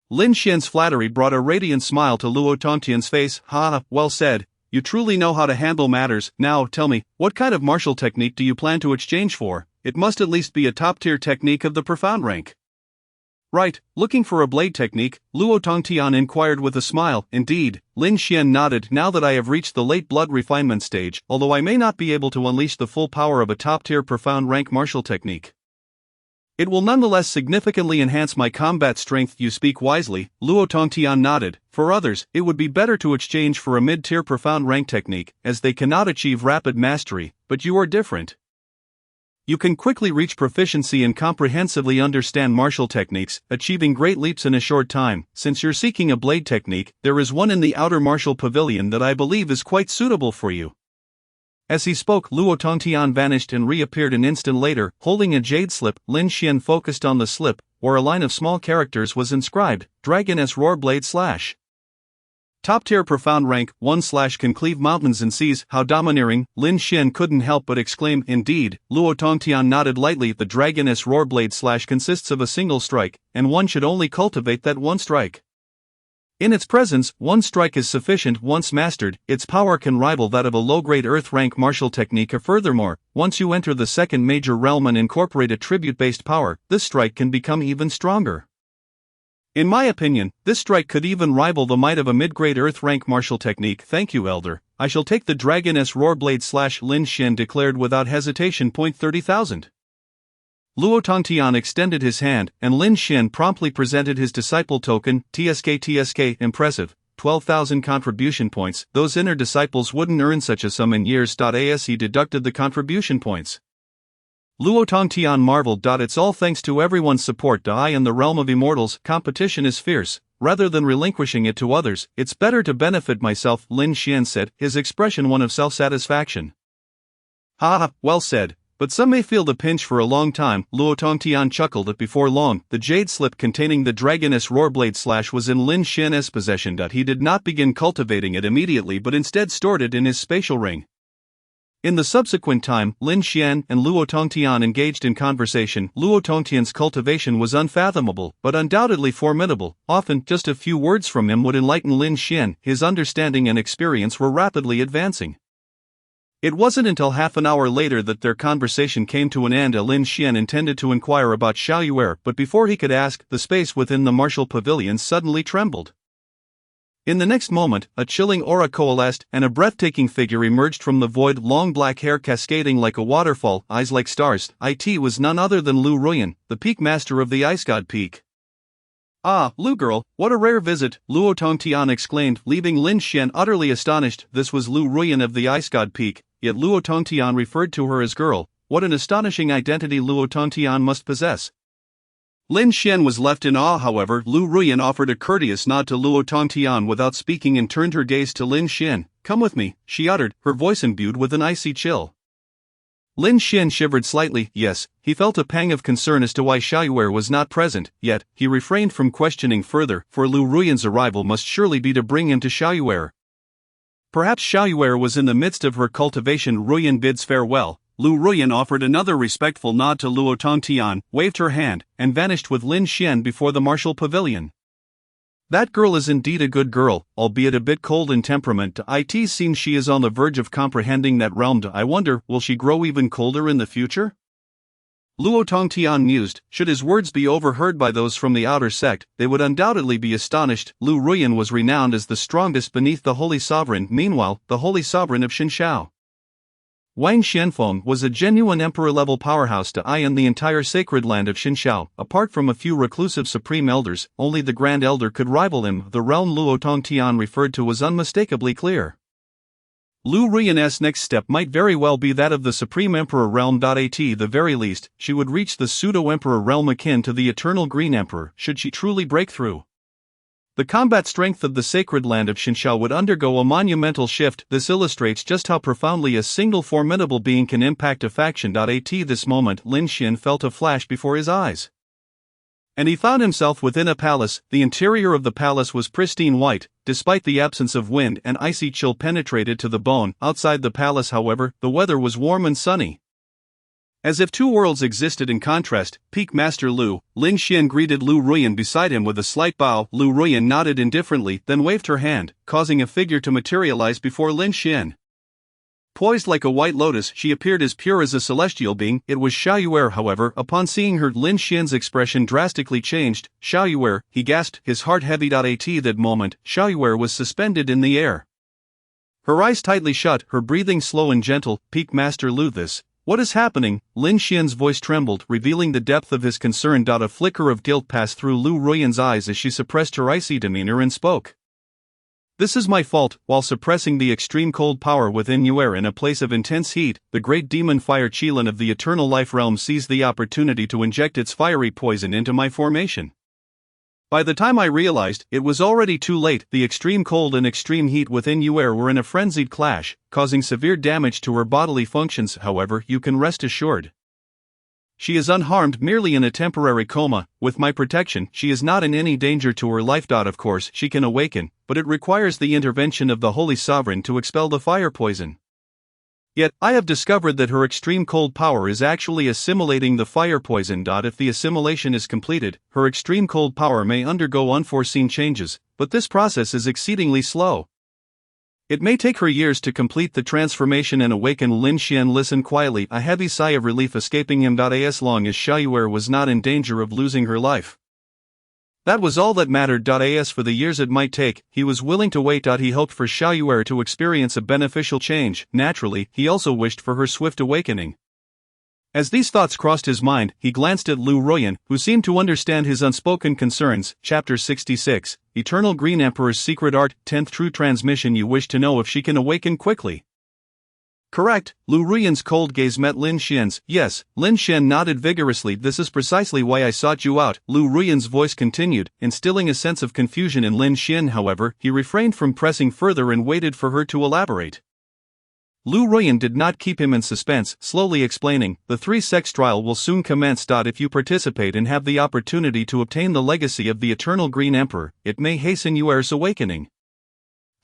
Lin Xian's flattery brought a radiant smile to Luo Tongtian's face. Well said, you truly know how to handle matters. Now, tell me, what kind of martial technique do you plan to exchange for? It must at least be a top-tier technique of the profound rank. Right, looking for a blade technique? Luo Tongtian inquired with a smile. Indeed, Lin Xian nodded. Now that I have reached the late blood refinement stage, although I may not be able to unleash the full power of a top-tier profound rank martial technique, it will nonetheless significantly enhance my combat strength. You speak wisely, Luo Tongtian nodded. For others, it would be better to exchange for a mid-tier profound rank technique, as they cannot achieve rapid mastery, but you are different. You can quickly reach proficiency and comprehensively understand martial techniques, achieving great leaps in a short time. Since you're seeking a blade technique, there is one in the outer martial pavilion that I believe is quite suitable for you. As he spoke, Luo Tongtian vanished and reappeared an instant later, holding a jade slip. Lin Xian focused on the slip, where a line of small characters was inscribed, Dragoness Roarblade / Top-tier profound rank, 1 / can cleave mountains and seas. How domineering, Lin Xian couldn't help but exclaim. Indeed, Luo Tongtian nodded lightly. The Dragoness Roarblade / consists of a single strike, and one should only cultivate that one strike. In its presence, one strike is sufficient. Once mastered, its power can rival that of a low-grade earth-rank martial technique. Furthermore, once you enter the second major realm and incorporate a tribute-based power, this strike can become even stronger. In my opinion, this strike could even rival the might of a mid-grade earth-rank martial technique. Thank you, Elder. I shall take the Dragoness Roarblade / Lin Xian declared without hesitation. 30,000. Luo Tongtian extended his hand, and Lin Xian promptly presented his disciple token. TSK, impressive, 12,000 contribution points. Those inner disciples wouldn't earn such a sum in years. As he deducted the contribution points, Luo Tongtian marveled. It's all thanks to everyone's support. I in the realm of immortals, competition is fierce. Rather than relinquishing it to others, it's better to benefit myself, Lin Xian said, his expression one of self-satisfaction. Well said. But some may feel the pinch for a long time. Luo Tongtian chuckled. Before long, the jade slip containing the Dragoness Roarblade / was in Lin Xian's possession. He did not begin cultivating it immediately but instead stored it in his spatial ring. In the subsequent time, Lin Xian and Luo Tongtian engaged in conversation. Luo Tongtian's cultivation was unfathomable, but undoubtedly formidable. Often, just a few words from him would enlighten Lin Xian. His understanding and experience were rapidly advancing. It wasn't until half an hour later that their conversation came to an end. Lin Xian intended to inquire about Xiaoyuer, but before he could ask, the space within the martial pavilion suddenly trembled. In the next moment, a chilling aura coalesced, and a breathtaking figure emerged from the void. Long black hair cascading like a waterfall, eyes like stars. It was none other than Lu Ruyan, the peak master of the Ice God Peak. Lu girl, what a rare visit, Luo Tongtian exclaimed, leaving Lin Xian utterly astonished. This was Lu Ruyan of the Ice God Peak, yet Luo Tongtian referred to her as girl. What an astonishing identity Luo Tongtian must possess. Lin Xian was left in awe. However, Lu Ruyan offered a courteous nod to Luo Tongtian without speaking and turned her gaze to Lin Xian. Come with me, she uttered, her voice imbued with an icy chill. Lin Xian shivered slightly. Yes, he felt a pang of concern as to why Xiaoyuer was not present, yet he refrained from questioning further, for Lu Ruyan's arrival must surely be to bring him to Xiaoyuer. Perhaps Xiaoyuer was in the midst of her cultivation. Ruyan bids farewell. Lu Ruyan offered another respectful nod to Luo Tongtian, waved her hand, and vanished with Lin Xian before the martial pavilion. That girl is indeed a good girl, albeit a bit cold in temperament. It seems she is on the verge of comprehending that realm. I wonder, will she grow even colder in the future? Luo Tongtian mused. Should his words be overheard by those from the outer sect, they would undoubtedly be astonished. Lu Ruyan was renowned as the strongest beneath the Holy Sovereign, meanwhile, the Holy Sovereign of Xinshao. Wang Xianfeng was a genuine emperor-level powerhouse to eye in the entire sacred land of Xinxiao. Apart from a few reclusive supreme elders, only the Grand Elder could rival him. The realm Luo Tongtian referred to was unmistakably clear. Lu Ruyan's next step might very well be that of the Supreme Emperor realm. At the very least, she would reach the pseudo-emperor realm akin to the Eternal Green Emperor should she truly break through. The combat strength of the sacred land of Xinxiao would undergo a monumental shift. This illustrates just how profoundly a single formidable being can impact a faction. At this moment Lin Xian felt a flash before his eyes. And he found himself within a palace. The interior of the palace was pristine white, despite the absence of wind, and icy chill penetrated to the bone. Outside the palace, however, the weather was warm and sunny. As if two worlds existed in contrast, Peak Master Lin Xian greeted Lu Ruyan beside him with a slight bow. Lu Ruyan nodded indifferently, then waved her hand, causing a figure to materialize before Lin Xian. Poised like a white lotus, she appeared as pure as a celestial being. It was Xiaoyuer. However, upon seeing her, Lin Xian's expression drastically changed. Xiaoyuer, he gasped, his heart heavy. At that moment, Xiaoyuer was suspended in the air. Her eyes tightly shut, her breathing slow and gentle. Peak Master Lu, what is happening? Lin Xian's voice trembled, revealing the depth of his concern. A flicker of guilt passed through Lu Ruyan's eyes as she suppressed her icy demeanor and spoke. This is my fault. While suppressing the extreme cold power within Yuer in a place of intense heat, the great demon fire Qilin of the Eternal Life realm seized the opportunity to inject its fiery poison into my formation. By the time I realized, it was already too late. The extreme cold and extreme heat within Yuer were in a frenzied clash, causing severe damage to her bodily functions. However, you can rest assured, she is unharmed, merely in a temporary coma. With my protection, she is not in any danger to her life. Of course, she can awaken, but it requires the intervention of the Holy Sovereign to expel the fire poison. Yet, I have discovered that her extreme cold power is actually assimilating the fire poison. If the assimilation is completed, her extreme cold power may undergo unforeseen changes, but this process is exceedingly slow. It may take her years to complete the transformation and awaken. Lin Xian listened quietly, a heavy sigh of relief escaping him. As long as Xiaoyuer was not in danger of losing her life, that was all that mattered. As for the years it might take, he was willing to wait. He hoped for Xiaoyuer to experience a beneficial change. Naturally, he also wished for her swift awakening. As these thoughts crossed his mind, he glanced at Lu Ruyan, who seemed to understand his unspoken concerns. Chapter 66, Eternal Green Emperor's Secret Art, 10th True Transmission. You wish to know if she can awaken quickly? Correct. Lu Ruyan's cold gaze met Lin Xian's. Yes. Lin Xian nodded vigorously. This is precisely why I sought you out. Lu Ruyan's voice continued, instilling a sense of confusion in Lin Xian. However, he refrained from pressing further and waited for her to elaborate. Lu Ruyan did not keep him in suspense, slowly explaining, the 3-sex trial will soon commence. If you participate and have the opportunity to obtain the legacy of the Eternal Green Emperor, it may hasten Yuer's awakening.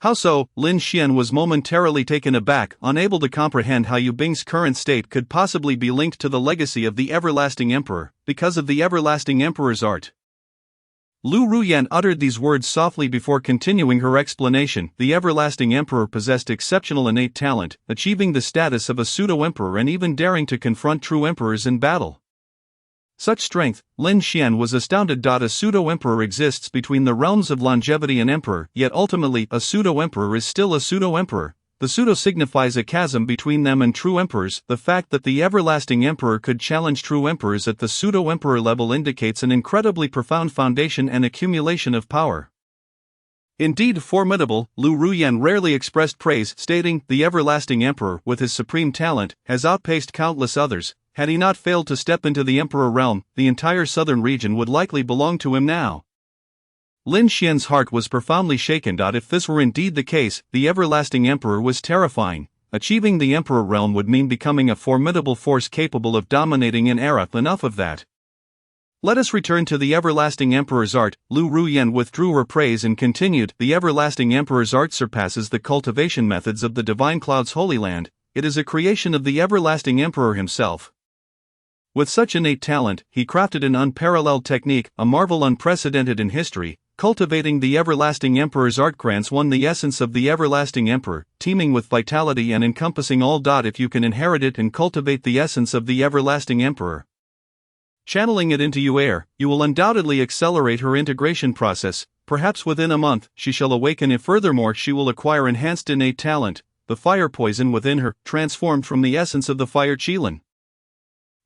How so? Lin Xian was momentarily taken aback, unable to comprehend how Yu Bing's current state could possibly be linked to the legacy of the Everlasting Emperor, because of the Everlasting Emperor's art. Lu Ruyan uttered these words softly before continuing her explanation. The Everlasting Emperor possessed exceptional innate talent, achieving the status of a pseudo-emperor and even daring to confront true emperors in battle. Such strength, Lin Xian was astounded. A pseudo-emperor exists between the realms of longevity and emperor, yet ultimately, a pseudo-emperor is still a pseudo-emperor. The pseudo signifies a chasm between them and true emperors. The fact that the Everlasting Emperor could challenge true emperors at the pseudo-emperor level indicates an incredibly profound foundation and accumulation of power. Indeed formidable. Lu Ruyan rarely expressed praise, stating, the Everlasting Emperor, with his supreme talent, has outpaced countless others. Had he not failed to step into the Emperor realm, the entire southern region would likely belong to him now. Lin Xian's heart was profoundly shaken. If this were indeed the case, the Everlasting Emperor was terrifying. Achieving the Emperor realm would mean becoming a formidable force capable of dominating an era. Enough of that. Let us return to the Everlasting Emperor's art. Lu Ruyan withdrew her praise and continued, the Everlasting Emperor's art surpasses the cultivation methods of the Divine Cloud's Holy Land. It is a creation of the Everlasting Emperor himself. With such innate talent, he crafted an unparalleled technique, a marvel unprecedented in history. Cultivating the Everlasting Emperor's art grants one the essence of the Everlasting Emperor, teeming with vitality and encompassing all. If you can inherit it and cultivate the essence of the Everlasting Emperor, channeling it into Yuer, you will undoubtedly accelerate her integration process. Perhaps within a month, she shall awaken. If furthermore she will acquire enhanced innate talent, the fire poison within her, transformed from the essence of the fire Qilin,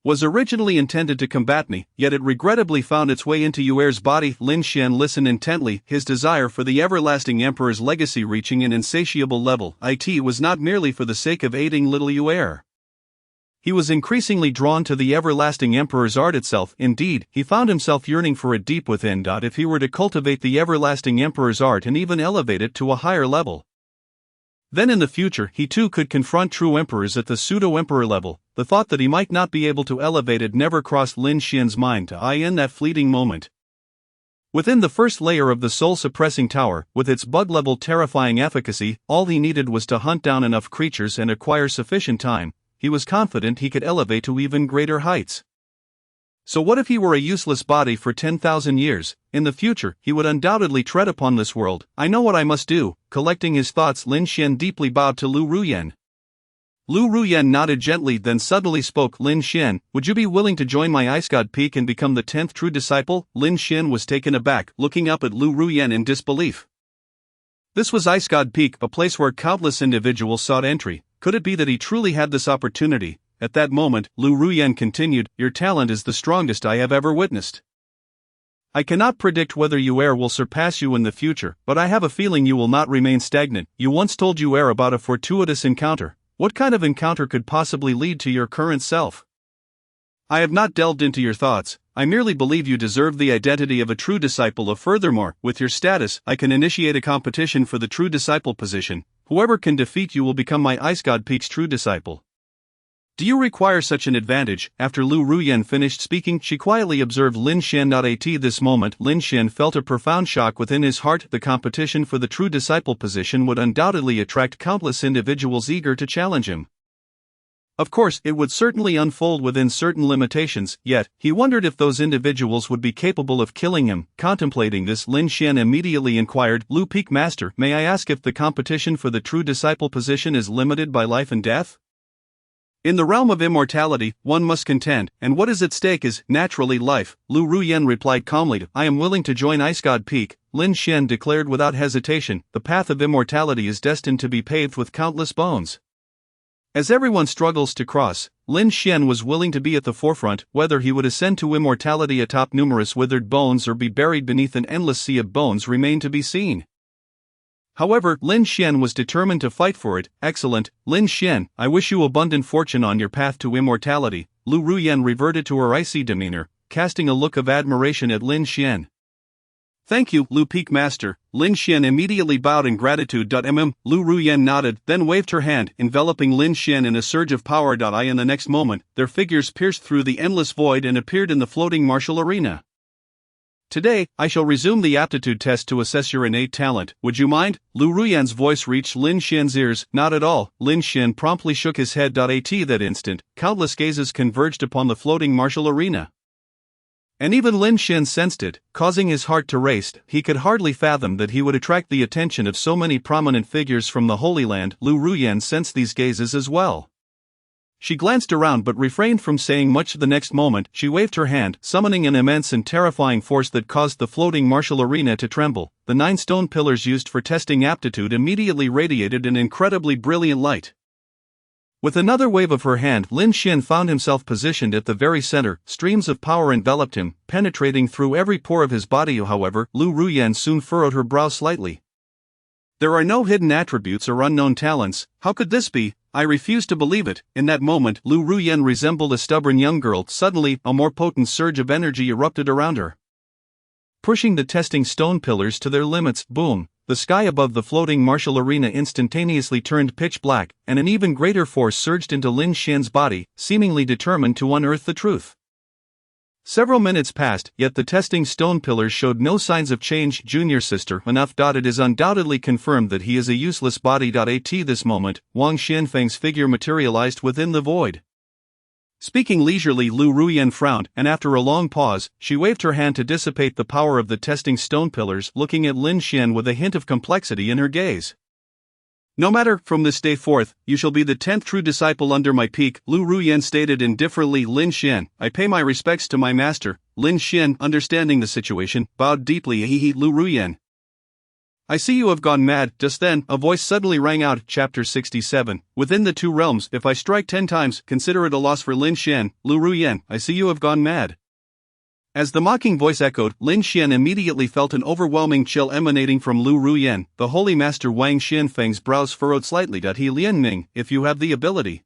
was originally intended to combat me, yet it regrettably found its way into Yuer's body. Lin Xian listened intently, his desire for the everlasting emperor's legacy reaching an insatiable level. It was not merely for the sake of aiding little Yuer. He was increasingly drawn to the everlasting emperor's art itself. Indeed, he found himself yearning for it deep within. If he were to cultivate the everlasting emperor's art and even elevate it to a higher level, then in the future he too could confront true emperors at the pseudo-emperor level. The thought that he might not be able to elevate it never crossed Lin Xian's mind in that fleeting moment. Within the first layer of the soul-suppressing tower, with its bug-level terrifying efficacy, all he needed was to hunt down enough creatures and acquire sufficient time. He was confident he could elevate to even greater heights. So what if he were a useless body for 10,000 years? In the future, he would undoubtedly tread upon this world. I know what I must do. Collecting his thoughts, Lin Xian deeply bowed to Lu Ruyan. Lu Ruyan nodded gently, then suddenly spoke. Lin Xian, would you be willing to join my Ice God Peak and become the 10th true disciple? Lin Xian was taken aback, looking up at Lu Ruyan in disbelief. This was Ice God Peak, a place where countless individuals sought entry. Could it be that he truly had this opportunity? At that moment, Lu Ruyan continued, your talent is the strongest I have ever witnessed. I cannot predict whether Yuer will surpass you in the future, but I have a feeling you will not remain stagnant. You once told Yuer about a fortuitous encounter. What kind of encounter could possibly lead to your current self? I have not delved into your thoughts. I merely believe you deserve the identity of a true disciple. Furthermore, with your status, I can initiate a competition for the true disciple position. Whoever can defeat you will become my Ice God Peak's true disciple. Do you require such an advantage? After Lu Ruyan finished speaking, she quietly observed Lin Xian. At this moment, Lin Xian felt a profound shock within his heart. The competition for the true disciple position would undoubtedly attract countless individuals eager to challenge him. Of course, it would certainly unfold within certain limitations, yet, he wondered if those individuals would be capable of killing him. Contemplating this, Lin Xian immediately inquired, Lu Peak Master, may I ask if the competition for the true disciple position is limited by life and death? In the realm of immortality, one must contend, and what is at stake is, naturally, life. Lu Ruyan replied calmly, I am willing to join Ice God Peak. Lin Xian declared without hesitation, the path of immortality is destined to be paved with countless bones. As everyone struggles to cross, Lin Xian was willing to be at the forefront, whether he would ascend to immortality atop numerous withered bones or be buried beneath an endless sea of bones remained to be seen. However, Lin Xian was determined to fight for it. Excellent, Lin Xian, I wish you abundant fortune on your path to immortality. Lu Ruyan reverted to her icy demeanor, casting a look of admiration at Lin Xian. Thank you, Lu Peak Master. Lin Xian immediately bowed in gratitude. Lu Ruyan nodded, then waved her hand, enveloping Lin Xian in a surge of power. In the next moment, their figures pierced through the endless void and appeared in the floating martial arena. Today, I shall resume the aptitude test to assess your innate talent. Would you mind? Lu Ruyan's voice reached Lin Xian's ears. Not at all. Lin Xian promptly shook his head. At that instant, countless gazes converged upon the floating martial arena. And even Lin Xian sensed it, causing his heart to race. He could hardly fathom that he would attract the attention of so many prominent figures from the Holy Land. Lu Ruyan sensed these gazes as well. She glanced around but refrained from saying much. The next moment, she waved her hand, summoning an immense and terrifying force that caused the floating martial arena to tremble. The 9 stone pillars used for testing aptitude immediately radiated an incredibly brilliant light. With another wave of her hand, Lin Xian found himself positioned at the very center. Streams of power enveloped him, penetrating through every pore of his body. However, Lu Ruyan soon furrowed her brow slightly. There are no hidden attributes or unknown talents. How could this be? I refuse to believe it. In that moment, Lu Ruyan resembled a stubborn young girl. Suddenly, a more potent surge of energy erupted around her, pushing the testing stone pillars to their limits. Boom! The sky above the floating martial arena instantaneously turned pitch black, and an even greater force surged into Lin Xian's body, seemingly determined to unearth the truth. Several minutes passed, yet the testing stone pillars showed no signs of change. Junior sister, enough. It is undoubtedly confirmed that he is a useless body. At this moment, Wang Xianfeng's figure materialized within the void. Speaking leisurely, Lu Ruyan frowned, and after a long pause, she waved her hand to dissipate the power of the testing stone pillars, looking at Lin Xian with a hint of complexity in her gaze. No matter, from this day forth, you shall be the 10th true disciple under my peak, Lu Ruyan stated indifferently. Lin Xian, I pay my respects to my master. Lin Xian, understanding the situation, bowed deeply. Lu Ruyan, I see you have gone mad. Just then, a voice suddenly rang out. Chapter 67. Within the two realms, if I strike 10 times, consider it a loss for Lin Xian. Lu Ruyan, I see you have gone mad. As the mocking voice echoed, Lin Xian immediately felt an overwhelming chill emanating from Lu Ruyan. The holy master Wang Xianfeng's brows furrowed slightly. He Lianming, if you have the ability,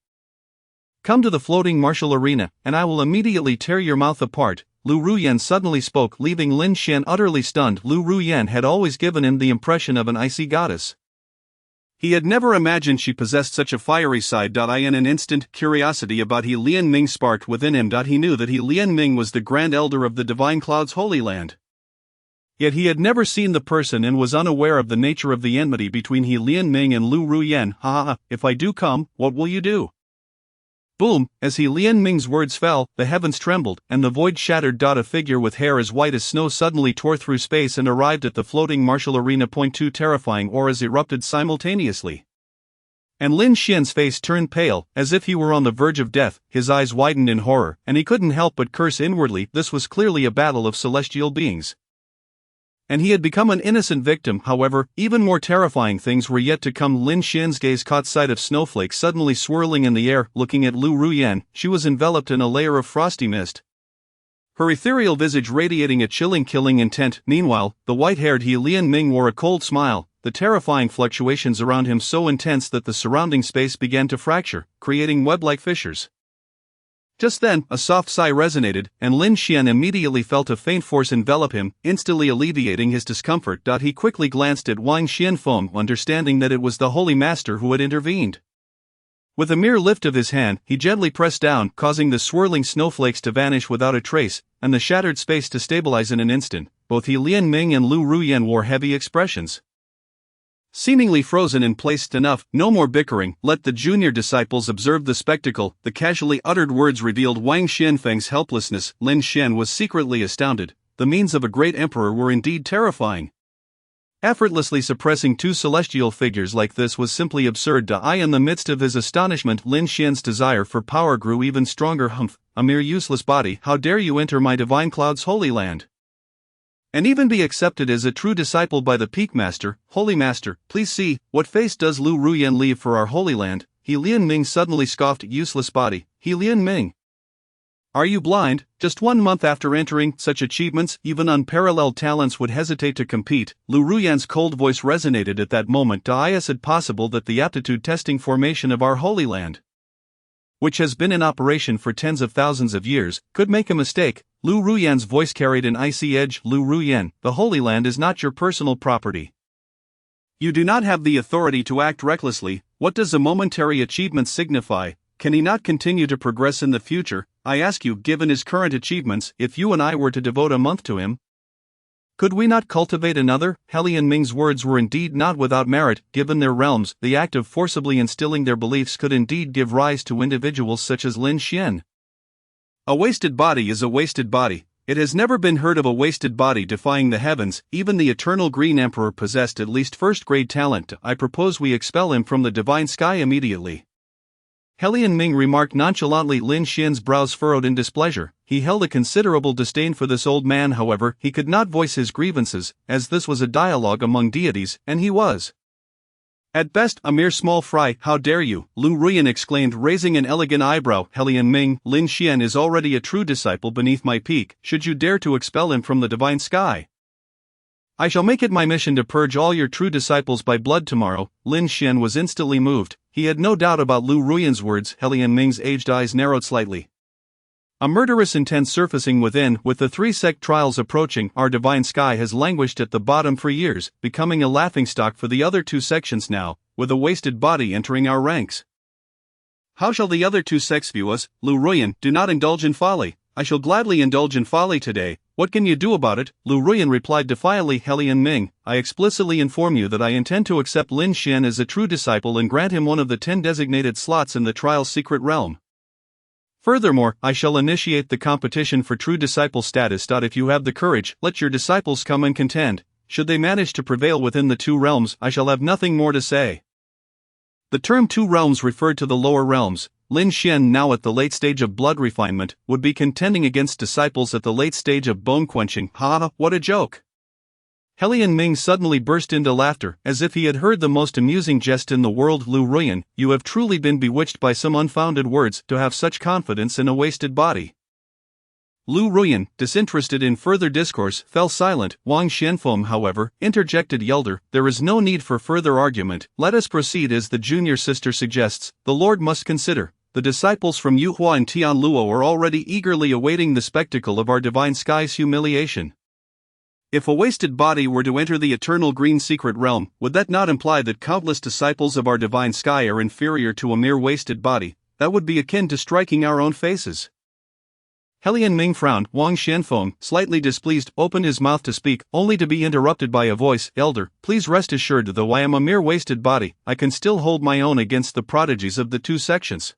come to the floating martial arena, and I will immediately tear your mouth apart. Lu Ruyan suddenly spoke, leaving Lin Xian utterly stunned. Lu Ruyan had always given him the impression of an icy goddess. He had never imagined she possessed such a fiery side. In an instant, curiosity about He Lianming sparked within him. He knew that He Lianming was the Grand Elder of the Divine Cloud's Holy Land. Yet he had never seen the person and was unaware of the nature of the enmity between He Lianming and Lu Ruyan. If I do come, what will you do? Boom! As He Lianming's words fell, the heavens trembled, and the void shattered. A figure with hair as white as snow suddenly tore through space and arrived at the floating martial arena. Two terrifying auras erupted simultaneously. And Lin Xian's face turned pale, as if he were on the verge of death. His eyes widened in horror, and he couldn't help but curse inwardly. This was clearly a battle of celestial beings. And he had become an innocent victim. However, even more terrifying things were yet to come. Lin Xian's gaze caught sight of snowflakes suddenly swirling in the air. Looking at Lu Ruyan, she was enveloped in a layer of frosty mist, her ethereal visage radiating a chilling, killing intent. Meanwhile, the white-haired He Lianming wore a cold smile, the terrifying fluctuations around him so intense that the surrounding space began to fracture, creating web-like fissures. Just then, a soft sigh resonated, and Lin Xian immediately felt a faint force envelop him, instantly alleviating his discomfort. He quickly glanced at Wang Xianfeng, understanding that it was the Holy Master who had intervened. With a mere lift of his hand, he gently pressed down, causing the swirling snowflakes to vanish without a trace, and the shattered space to stabilize in an instant. Both He Lianming and Lu Ruyan wore heavy expressions, seemingly frozen in place. Enough, no more bickering, let the junior disciples observe the spectacle. The casually uttered words revealed Wang Xianfeng's helplessness. Lin Xian was secretly astounded. The means of a great emperor were indeed terrifying. Effortlessly suppressing two celestial figures like this was simply absurd. In the midst of his astonishment, Lin Xian's desire for power grew even stronger. A mere useless body, how dare you enter my divine cloud's holy land, and even be accepted as a true disciple by the Peak Master. Holy Master, please see, what face does Lu Ruyan leave for our holy land? He Lianming suddenly scoffed. Useless body, He Lianming, are you blind? Just 1 month after entering such achievements, even unparalleled talents would hesitate to compete. Lu Ruyan's cold voice resonated at that moment. Is it possible that the aptitude testing formation of our holy land, which has been in operation for tens of thousands of years, could make a mistake? Lu Ruyan's voice carried an icy edge. Lu Ruyan, the Holy Land is not your personal property. You do not have the authority to act recklessly. What does a momentary achievement signify? Can he not continue to progress in the future? I ask you, given his current achievements, if you and I were to devote a month to him, could we not cultivate another? He Lianming's words were indeed not without merit. Given their realms, the act of forcibly instilling their beliefs could indeed give rise to individuals such as Lin Xian. A wasted body is a wasted body. It has never been heard of a wasted body defying the heavens. Even the eternal Green Emperor possessed at least first-grade talent. I propose we expel him from the divine sky immediately. He Lianming remarked nonchalantly. Lin Xian's brows furrowed in displeasure. He held a considerable disdain for this old man. However, he could not voice his grievances, as this was a dialogue among deities, and he was, at best, a mere small fry. How dare you? Lu Ruyan exclaimed, raising an elegant eyebrow. He Lianming, Lin Xian is already a true disciple beneath my peak. Should you dare to expel him from the divine sky, I shall make it my mission to purge all your true disciples by blood tomorrow. Lin Xian was instantly moved. He had no doubt about Lu Ruyan's words. He Lianming's aged eyes narrowed slightly, a murderous intent surfacing within. With the 3 sect trials approaching, our divine sky has languished at the bottom for years, becoming a laughingstock for the other 2 sections now, with a wasted body entering our ranks. How shall the other 2 sects view us? Lu Ruyan, do not indulge in folly. I shall gladly indulge in folly today. What can you do about it? Lu Ruyan replied defiantly. He Lianming, I explicitly inform you that I intend to accept Lin Xian as a true disciple and grant him one of the 10 designated slots in the trial's secret realm. Furthermore, I shall initiate the competition for true disciple status. If you have the courage, let your disciples come and contend. Should they manage to prevail within the 2 realms, I shall have nothing more to say. The term 2 realms referred to the lower realms. Lin Xian, now at the late stage of blood refinement, would be contending against disciples at the late stage of bone quenching. What a joke! Helian Ming suddenly burst into laughter, as if he had heard the most amusing jest in the world. Lu Ruyan, you have truly been bewitched by some unfounded words to have such confidence in a wasted body. Lu Ruyan, disinterested in further discourse, fell silent. Wang Xianfeng, however, interjected. Elder, there is no need for further argument, let us proceed as the junior sister suggests. The Lord must consider. The disciples from Yuhua and Tianluo are already eagerly awaiting the spectacle of our divine sky's humiliation. If a wasted body were to enter the eternal green secret realm, would that not imply that countless disciples of our divine sky are inferior to a mere wasted body? That would be akin to striking our own faces. Helian Ming frowned. Wang Xianfeng, slightly displeased, opened his mouth to speak, only to be interrupted by a voice. Elder, please rest assured, though I am a mere wasted body, I can still hold my own against the prodigies of the two sections.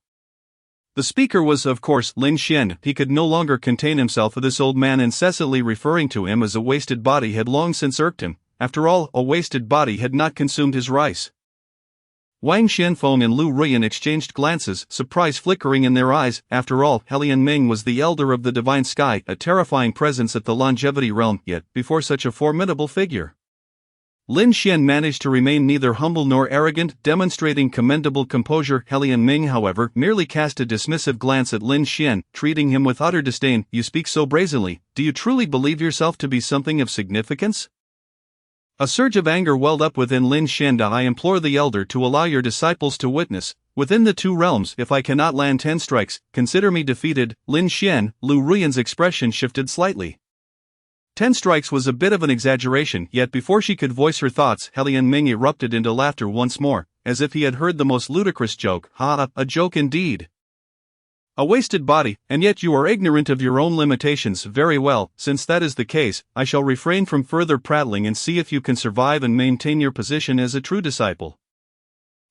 The speaker was, of course, Lin Xian. He could no longer contain himself. This old man incessantly referring to him as a wasted body had long since irked him. After all, a wasted body had not consumed his rice. Wang Xianfeng and Lu Ruyan exchanged glances, surprise flickering in their eyes. After all, Helian Ming was the elder of the divine sky, a terrifying presence at the longevity realm, yet, before such a formidable figure, Lin Xian managed to remain neither humble nor arrogant, demonstrating commendable composure. Helian Ming, however, merely cast a dismissive glance at Lin Xian, treating him with utter disdain. You speak so brazenly, do you truly believe yourself to be something of significance? A surge of anger welled up within Lin Xian. I implore the elder to allow your disciples to witness. Within the two realms, if I cannot land 10 strikes, consider me defeated. Lin Xian, Lu Ruyan's expression shifted slightly. 10 strikes was a bit of an exaggeration, yet before she could voice her thoughts, Helian Ming erupted into laughter once more, as if he had heard the most ludicrous joke. Ha, a joke indeed. A wasted body, and yet you are ignorant of your own limitations. Very well, since that is the case, I shall refrain from further prattling and see if you can survive and maintain your position as a true disciple.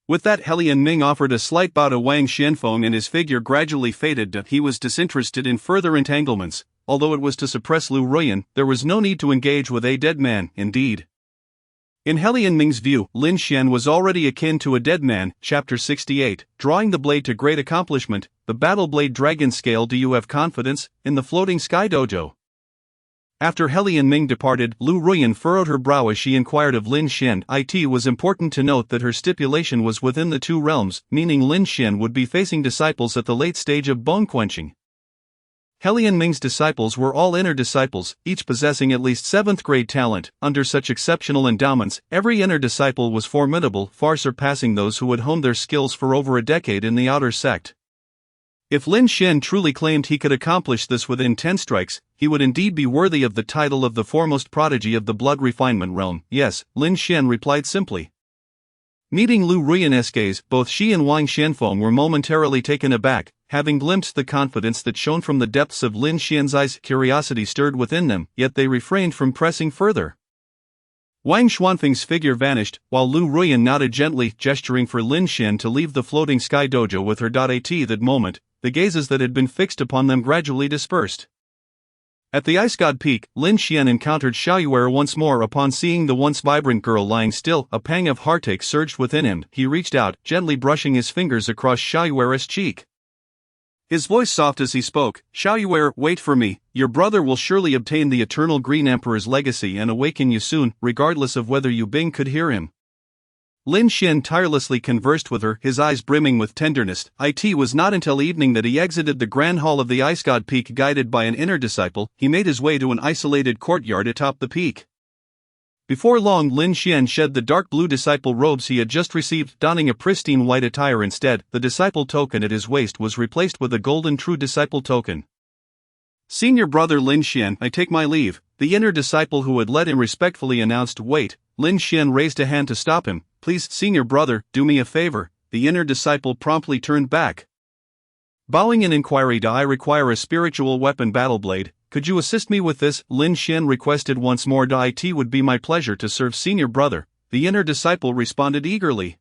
With that, Helian Ming offered a slight bow to Wang Xianfeng and his figure gradually faded. He was disinterested in further entanglements. Although it was to suppress Lu Ruyan, there was no need to engage with a dead man, indeed. In Helian Ming's view, Lin Xian was already akin to a dead man. Chapter 68, Drawing the Blade to Great Accomplishment, the Battle Blade Dragon Scale. Do you have confidence in the Floating Sky Dojo? After Helian Ming departed, Lu Ruyan furrowed her brow as she inquired of Lin Xian. It was important to note that her stipulation was within the two realms, meaning Lin Xian would be facing disciples at the late stage of bone quenching. Helian Ming's disciples were all inner disciples, each possessing at least 7th grade talent. Under such exceptional endowments, every inner disciple was formidable, far surpassing those who had honed their skills for over a decade in the outer sect. If Lin Xian truly claimed he could accomplish this within 10 strikes, he would indeed be worthy of the title of the foremost prodigy of the blood refinement realm. Yes, Lin Xian replied simply. Meeting Lu Ruyan's gaze, both she and Wang Xianfeng were momentarily taken aback, having glimpsed the confidence that shone from the depths of Lin Xian's eyes. Curiosity stirred within them, yet they refrained from pressing further. Wang Xuanfeng's figure vanished, while Lu Ruyan nodded gently, gesturing for Lin Xian to leave the Floating Sky Dojo with her. At that moment, the gazes that had been fixed upon them gradually dispersed. At the Ice God Peak, Lin Xian encountered Xiaoyuer once more. Upon seeing the once vibrant girl lying still, a pang of heartache surged within him. He reached out, gently brushing his fingers across Xiaoyuer's cheek. His voice soft as he spoke. Xiaoyuer, wait for me, your brother will surely obtain the eternal Green Emperor's legacy and awaken you soon, regardless of whether Yu Bing could hear him. Lin Xian tirelessly conversed with her, his eyes brimming with tenderness. It was not until evening that he exited the Grand Hall of the Ice God Peak. Guided by an inner disciple, he made his way to an isolated courtyard atop the peak. Before long, Lin Xian shed the dark blue disciple robes he had just received, donning a pristine white attire instead. The disciple token at his waist was replaced with a golden true disciple token. Senior brother Lin Xian, I take my leave, the inner disciple who had led him respectfully announced. Wait, Lin Xian raised a hand to stop him. Please, senior brother, do me a favor. The inner disciple promptly turned back. Bowing in inquiry, I require a spiritual weapon battle blade. Could you assist me with this? Lin Xian requested once more. It would be my pleasure to serve senior brother, the inner disciple responded eagerly.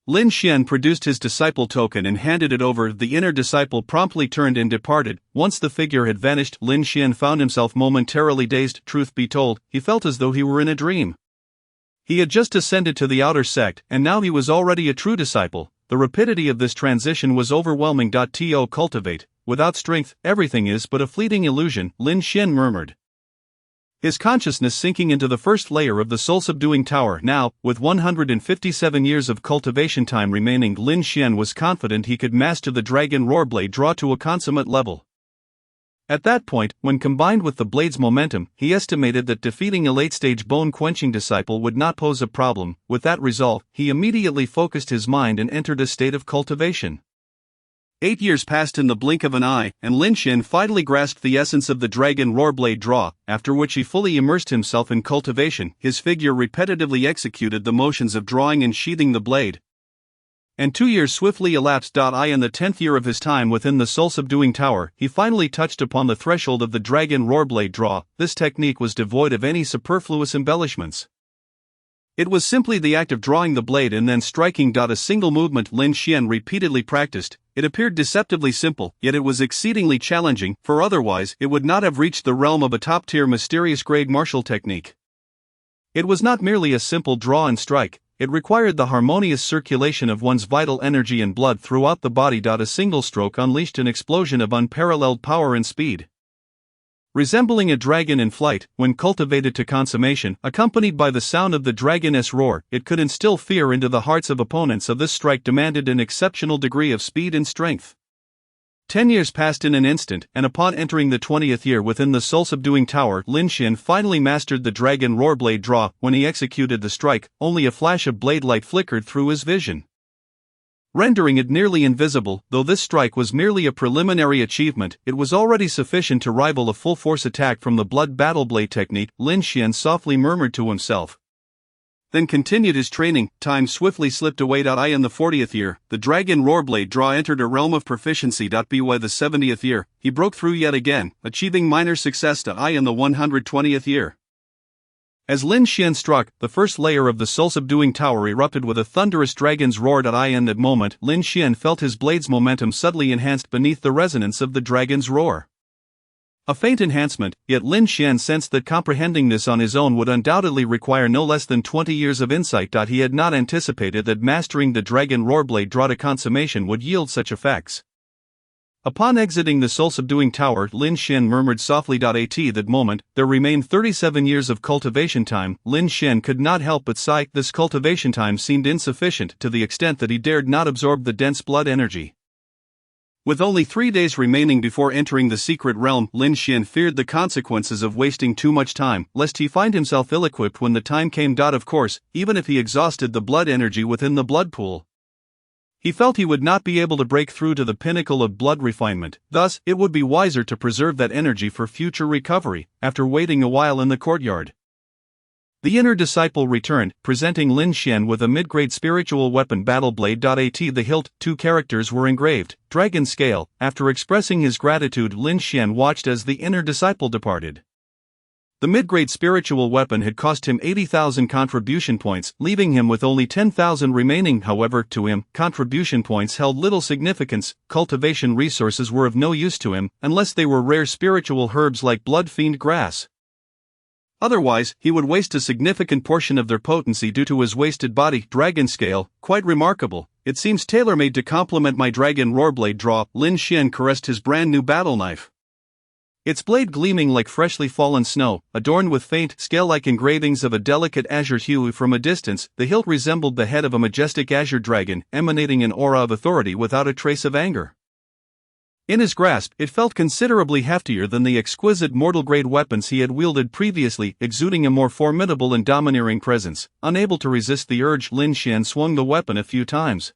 Lin Xian produced his disciple token and handed it over. The inner disciple promptly turned and departed. Once the figure had vanished, Lin Xian found himself momentarily dazed. Truth be told, he felt as though he were in a dream. He had just ascended to the outer sect, and now he was already a true disciple. The rapidity of this transition was overwhelming. To cultivate, without strength, everything is but a fleeting illusion, Lin Xian murmured. his consciousness sinking into the first layer of the soul-subduing tower. Now, with 157 years of cultivation time remaining, Lin Xian was confident he could master the Dragon Roar Blade draw to a consummate level. At that point, when combined with the blade's momentum, he estimated that defeating a late-stage bone-quenching disciple would not pose a problem. With that resolve, he immediately focused his mind and entered a state of cultivation. 8 years passed in the blink of an eye, and Lin Xian finally grasped the essence of the Dragon Roar Blade draw, after which he fully immersed himself in cultivation. His figure repetitively executed the motions of drawing and sheathing the blade. And 2 years swiftly elapsed. In the 10th year of his time within the soul-subduing tower, he finally touched upon the threshold of the Dragon Roar Blade draw. This technique was devoid of any superfluous embellishments. It was simply the act of drawing the blade and then striking. A single movement Lin Xian repeatedly practiced. It appeared deceptively simple, yet it was exceedingly challenging, for otherwise it would not have reached the realm of a top-tier mysterious grade martial technique. It was not merely a simple draw and strike, it required the harmonious circulation of one's vital energy and blood throughout the body. A single stroke unleashed an explosion of unparalleled power and speed. Resembling a dragon in flight, when cultivated to consummation, accompanied by the sound of the dragon's roar, it could instill fear into the hearts of opponents. This strike demanded an exceptional degree of speed and strength. 10 years passed in an instant, and upon entering the 20th year within the soul-subduing tower, Lin Xian finally mastered the Dragon Roar Blade draw. When he executed the strike, only a flash of blade light flickered through his vision, rendering it nearly invisible. Though this strike was merely a preliminary achievement, it was already sufficient to rival a full-force attack from the blood battle blade technique. Lin Xian softly murmured to himself, then continued his training. Time swiftly slipped away. In the 40th year, the Dragon Roar Blade draw entered a realm of proficiency. By the 70th year, he broke through yet again, achieving minor success. In the 120th year, as Lin Xian struck, the first layer of the soul-subduing tower erupted with a thunderous dragon's roar. In that moment, Lin Xian felt his blade's momentum subtly enhanced beneath the resonance of the dragon's roar. A faint enhancement, yet Lin Xian sensed that comprehending this on his own would undoubtedly require no less than 20 years of insight. He had not anticipated that mastering the Dragon Roar Blade draw to consummation would yield such effects. Upon exiting the soul-subduing tower, Lin Xian murmured softly. At that moment, there remained 37 years of cultivation time. Lin Xian could not help but sigh. This cultivation time seemed insufficient to the extent that he dared not absorb the dense blood energy. With only 3 days remaining before entering the secret realm, Lin Xian feared the consequences of wasting too much time, lest he find himself ill-equipped when the time came. Of course, even if he exhausted the blood energy within the blood pool, he felt he would not be able to break through to the pinnacle of blood refinement. Thus, it would be wiser to preserve that energy for future recovery. After waiting a while in the courtyard, the inner disciple returned, presenting Lin Xian with a mid-grade spiritual weapon battle blade. At the hilt, 2 characters were engraved, Dragon Scale. After expressing his gratitude, Lin Xian watched as the inner disciple departed. The mid-grade spiritual weapon had cost him 80,000 contribution points, leaving him with only 10,000 remaining. However, to him, contribution points held little significance. Cultivation resources were of no use to him, unless they were rare spiritual herbs like blood fiend grass. Otherwise, he would waste a significant portion of their potency due to his wasted body. Dragon Scale, quite remarkable. It seems tailor-made to complement my Dragon Roar Blade draw. Lin Xian caressed his brand new battle knife, its blade gleaming like freshly fallen snow, adorned with faint, scale-like engravings of a delicate azure hue. From a distance, the hilt resembled the head of a majestic azure dragon, emanating an aura of authority without a trace of anger. In his grasp, it felt considerably heftier than the exquisite mortal-grade weapons he had wielded previously, exuding a more formidable and domineering presence. Unable to resist the urge, Lin Xian swung the weapon a few times,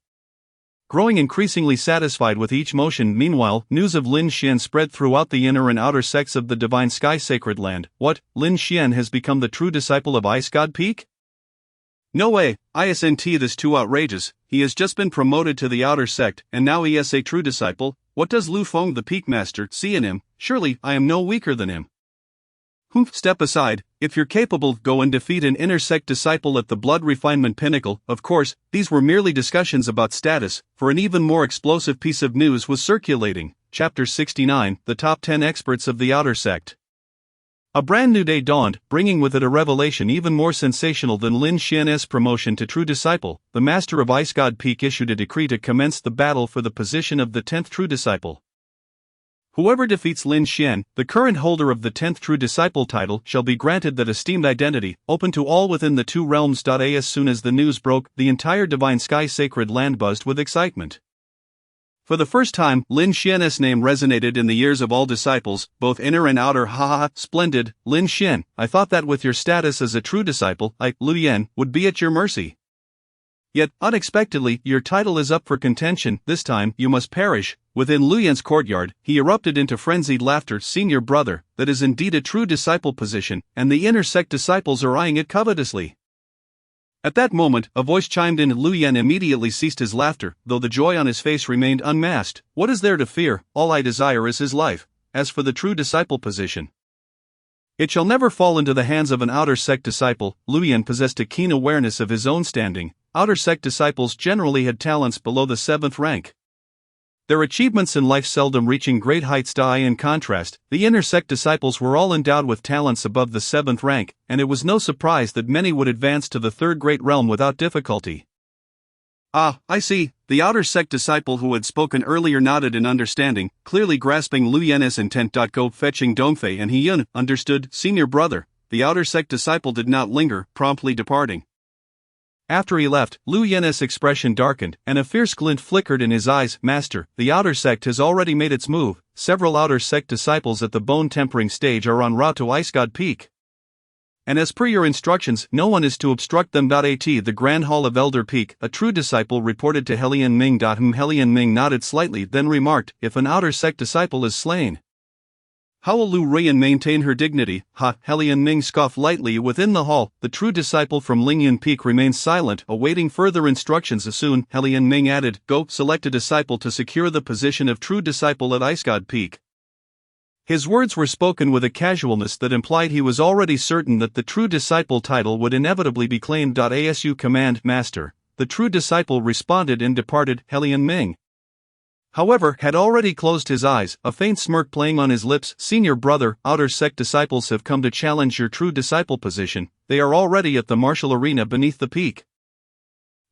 growing increasingly satisfied with each motion. Meanwhile, news of Lin Xian spread throughout the inner and outer sects of the Divine Sky Sacred Land. What, Lin Xian has become the true disciple of Ice God Peak? No way, isn't this too outrageous? He has just been promoted to the outer sect, and now he is a true disciple. What does Lu Feng the Peak Master see in him? Surely, I am no weaker than him. Step aside. If you're capable, go and defeat an inner sect disciple at the blood refinement pinnacle. Of course, these were merely discussions about status, for an even more explosive piece of news was circulating. Chapter 69, The Top 10 Experts of the Outer Sect. A brand new day dawned, bringing with it a revelation even more sensational than Lin Xian's promotion to true disciple. The Master of Ice God Peak issued a decree to commence the battle for the position of the 10th true disciple. Whoever defeats Lin Xian, the current holder of the 10th True Disciple title, shall be granted that esteemed identity, open to all within the two realms. As soon as the news broke, the entire Divine Sky Sacred Land buzzed with excitement. For the first time, Lin Xian's name resonated in the ears of all disciples, both inner and outer. Ha! Splendid, Lin Xian, I thought that with your status as a true disciple, Lu Yan, would be at your mercy. Yet, unexpectedly, your title is up for contention. This time, you must perish. Within Lu Yan's courtyard, he erupted into frenzied laughter. Senior brother, that is indeed a true disciple position, and the inner sect disciples are eyeing it covetously. At that moment, a voice chimed in. Lu Yan immediately ceased his laughter, though the joy on his face remained unmasked. What is there to fear? All I desire is his life. As for the true disciple position, it shall never fall into the hands of an outer sect disciple. Lu Yan possessed a keen awareness of his own standing. Outer sect disciples generally had talents below the 7th rank, their achievements in life seldom reaching great heights. In contrast, the inner sect disciples were all endowed with talents above the 7th rank, and it was no surprise that many would advance to the 3rd great realm without difficulty. Ah, I see. The outer sect disciple who had spoken earlier nodded in understanding, clearly grasping Lu Yan's intent. Go fetching Dongfei and He-Yun. Understood, senior brother. The outer sect disciple did not linger, promptly departing. After he left, Lu Yan's expression darkened, and a fierce glint flickered in his eyes. Master, the outer sect has already made its move. Several outer sect disciples at the bone tempering stage are en route to Ice God Peak. And as per your instructions, no one is to obstruct them. At the Grand Hall of Elder Peak, a true disciple reported to Helian Ming. Helian Ming nodded slightly, then remarked, if an outer sect disciple is slain, how will Lu Ruiyan maintain her dignity? Helian Ming scoffed lightly. Within the hall, the true disciple from Lingyun Peak remained silent, awaiting further instructions. Soon, Helian Ming added, go, select a disciple to secure the position of true disciple at Ice God Peak. His words were spoken with a casualness that implied he was already certain that the true disciple title would inevitably be claimed. Asu command, master. The true disciple responded and departed. Helian Ming, however, had already closed his eyes, a faint smirk playing on his lips. Senior brother, outer sect disciples have come to challenge your true disciple position. They are already at the martial arena beneath the peak.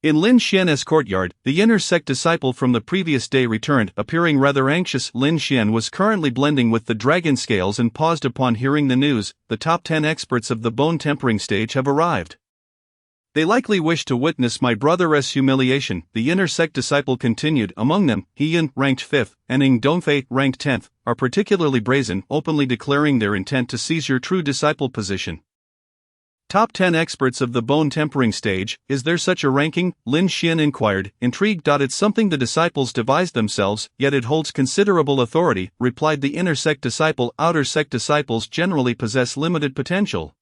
In Lin Xian's courtyard, the inner sect disciple from the previous day returned, appearing rather anxious. Lin Xian was currently blending with the dragon scales and paused upon hearing the news. The top 10 experts of the bone tempering stage have arrived. They likely wish to witness my brother's humiliation, the inner sect disciple continued. Among them, He-Yun, ranked 5th, and Ing Dongfei, ranked 10th, are particularly brazen, openly declaring their intent to seize your true disciple position. Top 10 experts of the bone tempering stage, is there such a ranking? Lin Xian inquired, intrigued. It's something the disciples devised themselves, yet it holds considerable authority, replied the inner sect disciple. Outer sect disciples generally possess limited potential,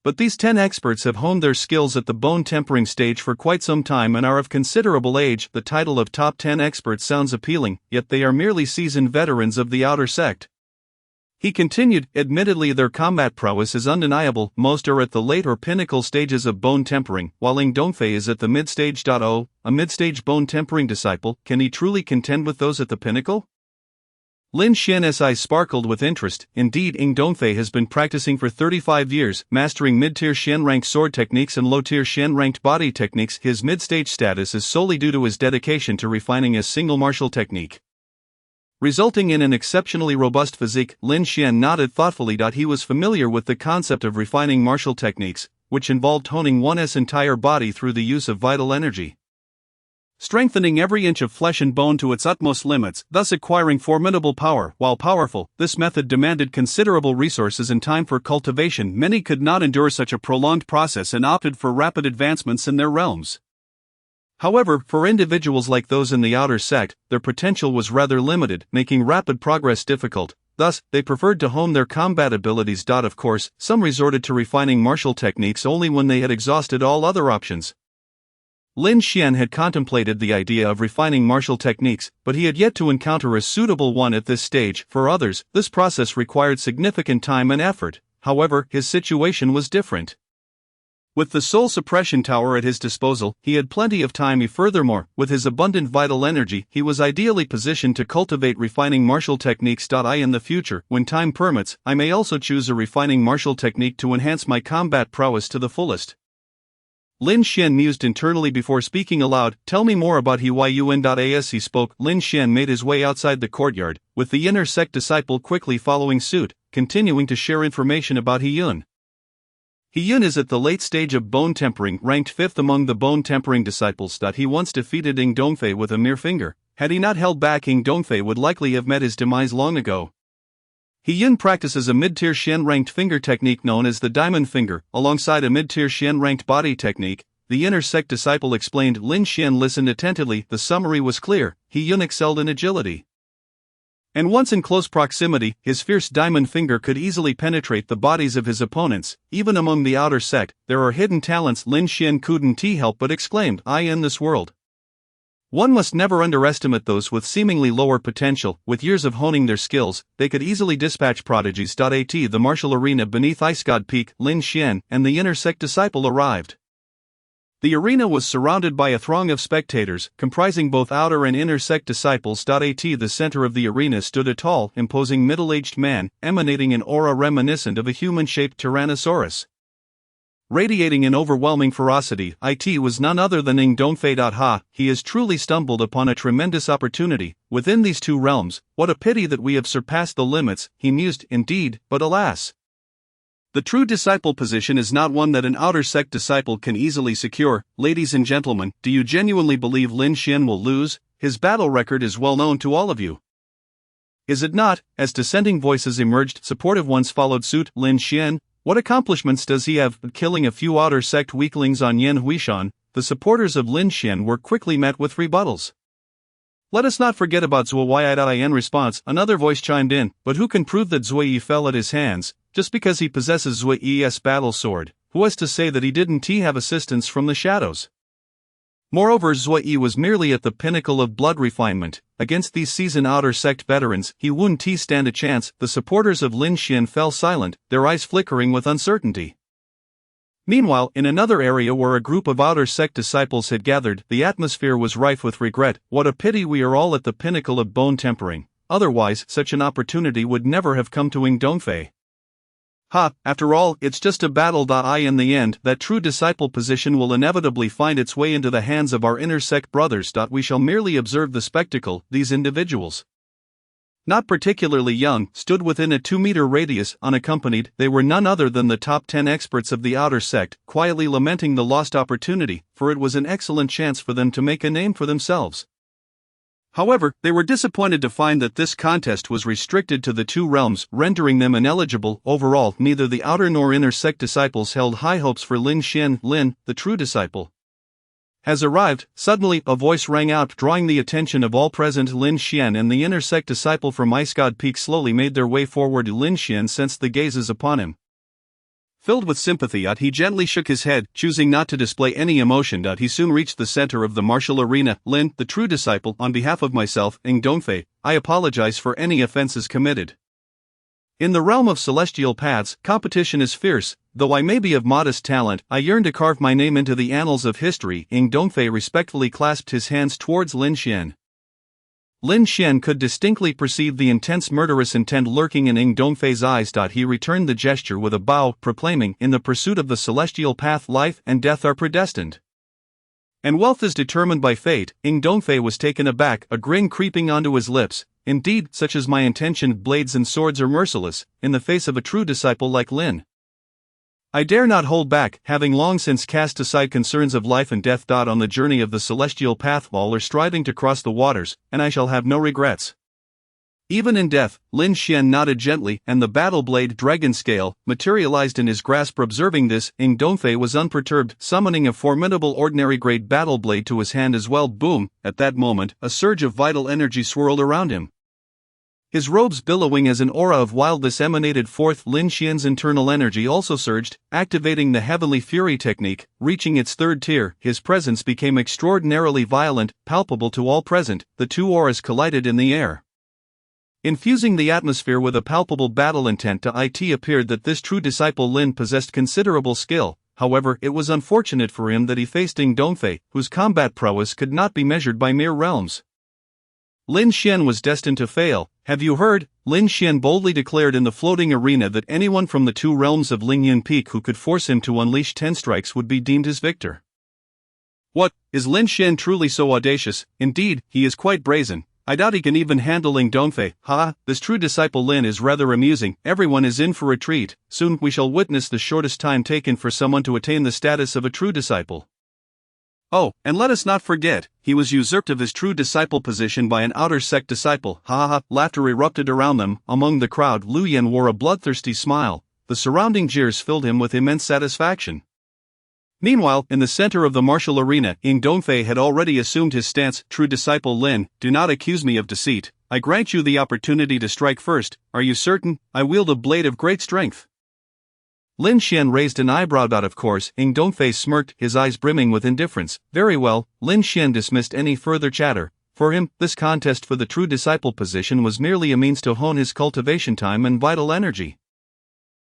but these 10 experts have honed their skills at the bone tempering stage for quite some time and are of considerable age. The title of top 10 experts sounds appealing, yet they are merely seasoned veterans of the outer sect. He continued, admittedly their combat prowess is undeniable. Most are at the late or pinnacle stages of bone tempering, while Ing Dongfei is at the mid-stage. A mid-stage bone tempering disciple, can he truly contend with those at the pinnacle? Lin Xian's eyes sparkled with interest. Indeed, Ing Dongfei has been practicing for 35 years, mastering mid-tier Xian-ranked sword techniques and low-tier Xian-ranked body techniques. His mid-stage status is solely due to his dedication to refining a single martial technique, resulting in an exceptionally robust physique. Lin Xian nodded thoughtfully. He was familiar with the concept of refining martial techniques, which involved honing one's entire body through the use of vital energy, strengthening every inch of flesh and bone to its utmost limits, thus acquiring formidable power. While powerful, this method demanded considerable resources and time for cultivation. Many could not endure such a prolonged process and opted for rapid advancements in their realms. However, for individuals like those in the outer sect, their potential was rather limited, making rapid progress difficult. Thus, they preferred to hone their combat abilities. Of course, some resorted to refining martial techniques only when they had exhausted all other options. Lin Xian had contemplated the idea of refining martial techniques, but he had yet to encounter a suitable one at this stage. For others, this process required significant time and effort. However, his situation was different. With the soul suppression tower at his disposal, he had plenty of time. Furthermore, with his abundant vital energy, he was ideally positioned to cultivate refining martial techniques. In the future, when time permits, I may also choose a refining martial technique to enhance my combat prowess to the fullest. Lin Xian mused internally before speaking aloud. Tell me more about He Yun. As he spoke, Lin Xian made his way outside the courtyard, with the inner sect disciple quickly following suit, continuing to share information about He Yun. He Yun is at the late stage of bone tempering, ranked 5th among the bone tempering disciples. He once defeated Ying Dongfei with a mere finger. Had he not held back, Ying Dongfei would likely have met his demise long ago. He Yun practices a mid-tier Xian-ranked finger technique known as the diamond finger, alongside a mid-tier Xian-ranked body technique, the inner sect disciple explained. Lin Xian listened attentively. The summary was clear. He Yun excelled in agility. And once in close proximity, his fierce diamond finger could easily penetrate the bodies of his opponents. Even among the outer sect, there are hidden talents. Lin Xian couldn't help but exclaimed, I in this world. One must never underestimate those with seemingly lower potential. With years of honing their skills, they could easily dispatch prodigies. At the martial arena beneath Ice God Peak, Lin Xian and the inner sect disciple arrived. The arena was surrounded by a throng of spectators, comprising both outer and inner sect disciples. At the center of the arena stood a tall, imposing middle-aged man, emanating an aura reminiscent of a human-shaped Tyrannosaurus. Radiating an overwhelming ferocity, it was none other than Ying Dongfei. Ha, he has truly stumbled upon a tremendous opportunity. Within these two realms, what a pity that we have surpassed the limits, he mused. Indeed, but alas. The true disciple position is not one that an outer sect disciple can easily secure. Ladies and gentlemen, do you genuinely believe Lin Xian will lose? His battle record is well known to all of you. Is it not? As dissenting voices emerged, supportive ones followed suit. Lin Xian, what accomplishments does he have? Killing a few outer sect weaklings on Yan Huishan, the supporters of Lin Xian were quickly met with rebuttals. Let us not forget about Zhuo Yi. In response, another voice chimed in, but who can prove that Zhuo Yi fell at his hands? Just because he possesses Zhuo Yi's battle sword, who is to say that he didn't have assistance from the shadows? Moreover, Zhuo Yi was merely at the pinnacle of blood refinement. Against these seasoned outer sect veterans, he wouldn't stand a chance. The supporters of Lin Xian fell silent, their eyes flickering with uncertainty. Meanwhile, in another area where a group of outer sect disciples had gathered, the atmosphere was rife with regret. What a pity we are all at the pinnacle of bone tempering. Otherwise, such an opportunity would never have come to Ying Dongfei. After all, it's just a battle. In the end, that true disciple position will inevitably find its way into the hands of our inner sect brothers. We shall merely observe the spectacle. These individuals, not particularly young, stood within a 2-meter radius, unaccompanied. They were none other than the top 10 experts of the outer sect, quietly lamenting the lost opportunity, for it was an excellent chance for them to make a name for themselves. However, they were disappointed to find that this contest was restricted to the two realms, rendering them ineligible. Overall, neither the outer nor inner sect disciples held high hopes for Lin Xian. Lin, the true disciple, has arrived. Suddenly, a voice rang out, drawing the attention of all present. Lin Xian and the inner sect disciple from Ice God Peak slowly made their way forward. Lin Xian sensed the gazes upon him. Filled with sympathy, he gently shook his head, choosing not to display any emotion. He soon reached the center of the martial arena. Lin, the true disciple, on behalf of myself, Ying Dongfei, I apologize for any offenses committed. In the realm of celestial paths, competition is fierce. Though I may be of modest talent, I yearn to carve my name into the annals of history. Ying Dongfei respectfully clasped his hands towards Lin Xian. Lin Xian could distinctly perceive the intense murderous intent lurking in Ying Dongfei's eyes. He returned the gesture with a bow, proclaiming, in the pursuit of the celestial path, life and death are predestined, and wealth is determined by fate. Ying Dongfei was taken aback, a grin creeping onto his lips. Indeed, such is my intention. Blades and swords are merciless, in the face of a true disciple like Lin. I dare not hold back, having long since cast aside concerns of life and death. On the journey of the celestial path, all are striving to cross the waters, and I shall have no regrets. Even in death, Lin Xian nodded gently, and the battle blade dragon scale materialized in his grasp. Observing this, Ying Dongfei was unperturbed, summoning a formidable ordinary-grade battle blade to his hand as well. Boom! At that moment, a surge of vital energy swirled around him. His robes billowing as an aura of wildness emanated forth. Lin Xian's internal energy also surged, activating the Heavenly Fury technique. Reaching its 3rd tier, his presence became extraordinarily violent, palpable to all present. The two auras collided in the air, infusing the atmosphere with a palpable battle intent. It appeared that this true disciple Lin possessed considerable skill. However, it was unfortunate for him that he faced Ying Dongfei, whose combat prowess could not be measured by mere realms. Lin Xian was destined to fail. Have you heard? Lin Xian boldly declared in the floating arena that anyone from the two realms of Lingyun Peak who could force him to unleash 10 strikes would be deemed his victor. What, is Lin Xian truly so audacious? Indeed, he is quite brazen. I doubt he can even handle Ling Dongfei. Ha, this true disciple Lin is rather amusing. Everyone is in for a treat. Soon we shall witness the shortest time taken for someone to attain the status of a true disciple. Oh, and let us not forget, he was usurped of his true disciple position by an outer sect disciple. Ha ha, laughter erupted around them. Among the crowd, Lu Yan wore a bloodthirsty smile. The surrounding jeers filled him with immense satisfaction. Meanwhile, in the center of the martial arena, Ying Dongfei had already assumed his stance. True disciple Lin, do not accuse me of deceit. I grant you the opportunity to strike first. Are you certain? I wield a blade of great strength. Lin Xian raised an eyebrow. Of course, Ying Dongfei smirked, his eyes brimming with indifference. Very well, Lin Xian dismissed any further chatter. For him, this contest for the true disciple position was merely a means to hone his cultivation time and vital energy.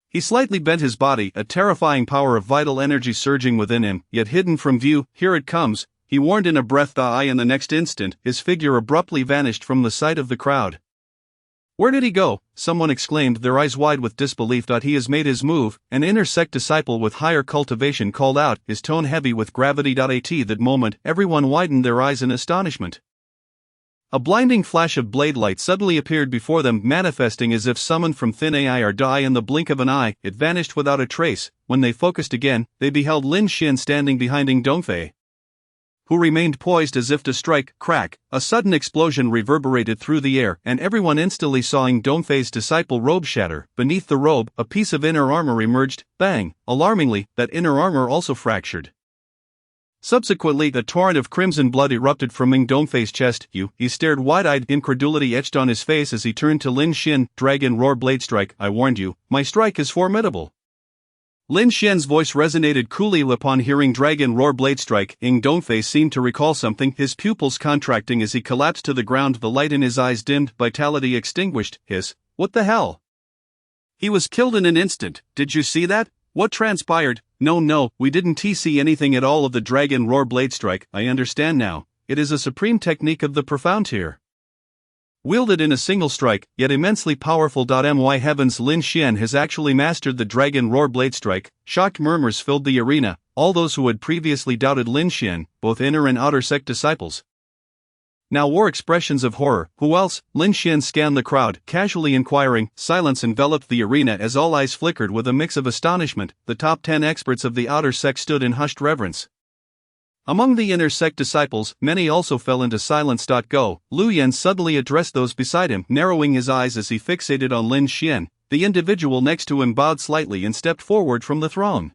He slightly bent his body, a terrifying power of vital energy surging within him, yet hidden from view. Here it comes, he warned in a breath. And the next instant, his figure abruptly vanished from the sight of the crowd. Where did he go? Someone exclaimed, their eyes wide with disbelief. He has made his move. An inner sect disciple with higher cultivation called out, his tone heavy with gravity. At that moment, everyone widened their eyes in astonishment. A blinding flash of blade light suddenly appeared before them, manifesting as if summoned from thin air. In the blink of an eye, it vanished without a trace. When they focused again, they beheld Lin Xian standing behind Ying Dongfei, who remained poised as if to strike. Crack! A sudden explosion reverberated through the air, and everyone instantly saw Ying Dongfei's disciple robe shatter. Beneath the robe, a piece of inner armor emerged. Bang! Alarmingly, that inner armor also fractured. Subsequently, a torrent of crimson blood erupted from Ying Dongfei's chest. He stared wide-eyed, incredulity etched on his face as he turned to Lin Xian. Dragon Roar Blade Strike, I warned you, my strike is formidable. Lin Xian's voice resonated coolly upon hearing Dragon Roar Blade Strike. Ying Dongfei seemed to recall something, his pupils contracting as he collapsed to the ground, the light in his eyes dimmed, vitality extinguished. What the hell? He was killed in an instant. Did you see that? What transpired? No, we didn't see anything at all of the Dragon Roar Blade Strike. I understand now. It is a supreme technique of the profound tier. Wielded in a single strike, yet immensely powerful. My heavens, Lin Xian has actually mastered the Dragon Roar Blade Strike. Shocked murmurs filled the arena, all those who had previously doubted Lin Xian, both inner and outer sect disciples, now wore expressions of horror. Who else? Lin Xian scanned the crowd, casually inquiring. Silence enveloped the arena as all eyes flickered with a mix of astonishment. The top 10 experts of the outer sect stood in hushed reverence. Among the inner sect disciples, many also fell into silence. Go. Lu Yan suddenly addressed those beside him, narrowing his eyes as he fixated on Lin Xian. The individual next to him bowed slightly and stepped forward from the throne.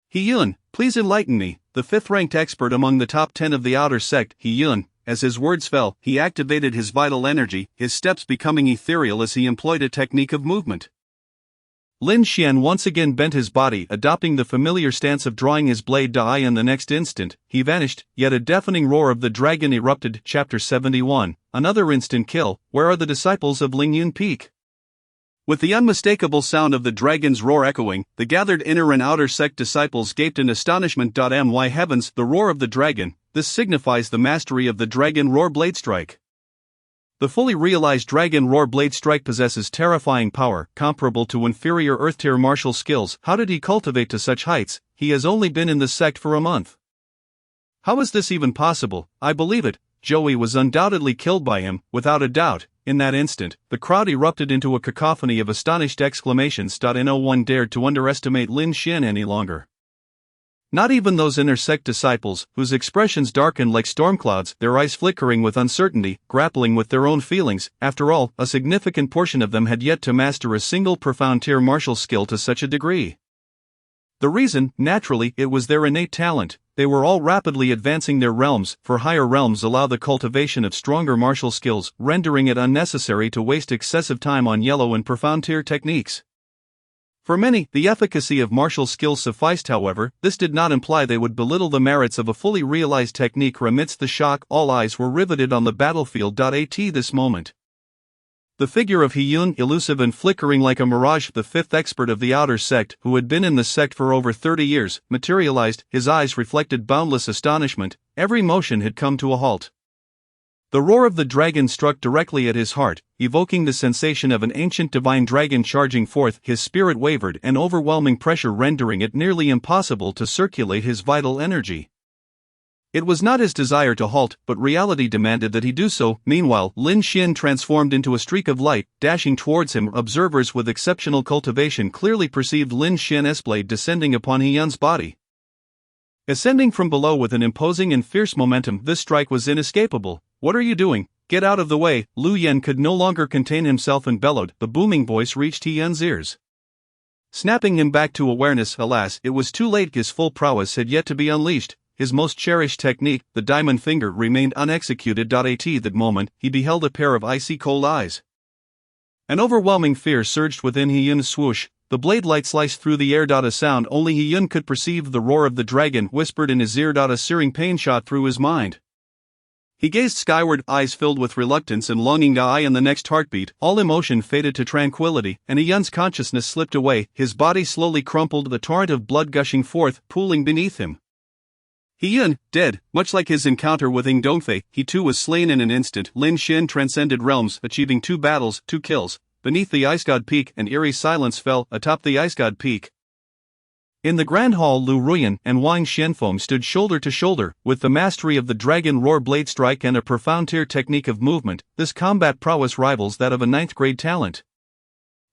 He Yun, please enlighten me. The fifth-ranked expert among the top 10 of the outer sect, He Yun. As his words fell, he activated his vital energy, his steps becoming ethereal as he employed a technique of movement. Lin Xian once again bent his body, adopting the familiar stance of drawing his blade. And the next instant, he vanished, yet a deafening roar of the dragon erupted. Chapter 71, Another Instant Kill. Where are the disciples of Ling Yun Peak? With the unmistakable sound of the dragon's roar echoing, the gathered inner and outer sect disciples gaped in astonishment. My heavens, the roar of the dragon! This signifies the mastery of the Dragon Roar Blade Strike. The fully realized Dragon Roar Blade Strike possesses terrifying power, comparable to inferior Earth-tier martial skills. How did he cultivate to such heights? He has only been in the sect for a month. How is this even possible? I believe it. Joey was undoubtedly killed by him, without a doubt. In that instant, the crowd erupted into a cacophony of astonished exclamations. No one dared to underestimate Lin Xian any longer. Not even those inner sect disciples, whose expressions darkened like storm clouds, their eyes flickering with uncertainty, grappling with their own feelings. After all, a significant portion of them had yet to master a single profound tier martial skill to such a degree. The reason, naturally, it was their innate talent. They were all rapidly advancing their realms, for higher realms allow the cultivation of stronger martial skills, rendering it unnecessary to waste excessive time on yellow and profound tier techniques. For many, the efficacy of martial skills sufficed. However, this did not imply they would belittle the merits of a fully realized technique. Amidst the shock, all eyes were riveted on the battlefield. This moment, the figure of He Yun, elusive and flickering like a mirage, the fifth expert of the outer sect, who had been in the sect for over 30 years, materialized. His eyes reflected boundless astonishment. Every motion had come to a halt. The roar of the dragon struck directly at his heart, evoking the sensation of an ancient divine dragon charging forth. His spirit wavered, an overwhelming pressure rendering it nearly impossible to circulate his vital energy. It was not his desire to halt, but reality demanded that he do so. Meanwhile, Lin Xian transformed into a streak of light, dashing towards him. Observers with exceptional cultivation clearly perceived Lin Xian's blade descending upon He Yun's body. Ascending from below with an imposing and fierce momentum, this strike was inescapable. "What are you doing? Get out of the way!" Lu Yen could no longer contain himself and bellowed. The booming voice reached He Yun's ears, snapping him back to awareness. Alas, it was too late. His full prowess had yet to be unleashed. His most cherished technique, the diamond finger, remained unexecuted. At that moment, he beheld a pair of icy cold eyes. An overwhelming fear surged within He Yun's swoosh. The blade light sliced through the air. A sound only He Yun could perceive, the roar of the dragon, whispered in his ear. A searing pain shot through his mind. He gazed skyward, eyes filled with reluctance and longing. In the next heartbeat, all emotion faded to tranquility, and He Yun's consciousness slipped away. His body slowly crumpled, the torrent of blood gushing forth, pooling beneath him. He Yun, dead. Much like his encounter with Ying Dongfei, he too was slain in an instant. Lin Xian transcended realms, achieving 2 battles, 2 kills. Beneath the Ice God Peak, an eerie silence fell. Atop the Ice God Peak, in the Grand Hall, Lu Ruyan and Wang Xianfeng stood shoulder to shoulder. With the mastery of the Dragon Roar blade strike and a profound technique of movement, this combat prowess rivals that of a 9th-grade talent.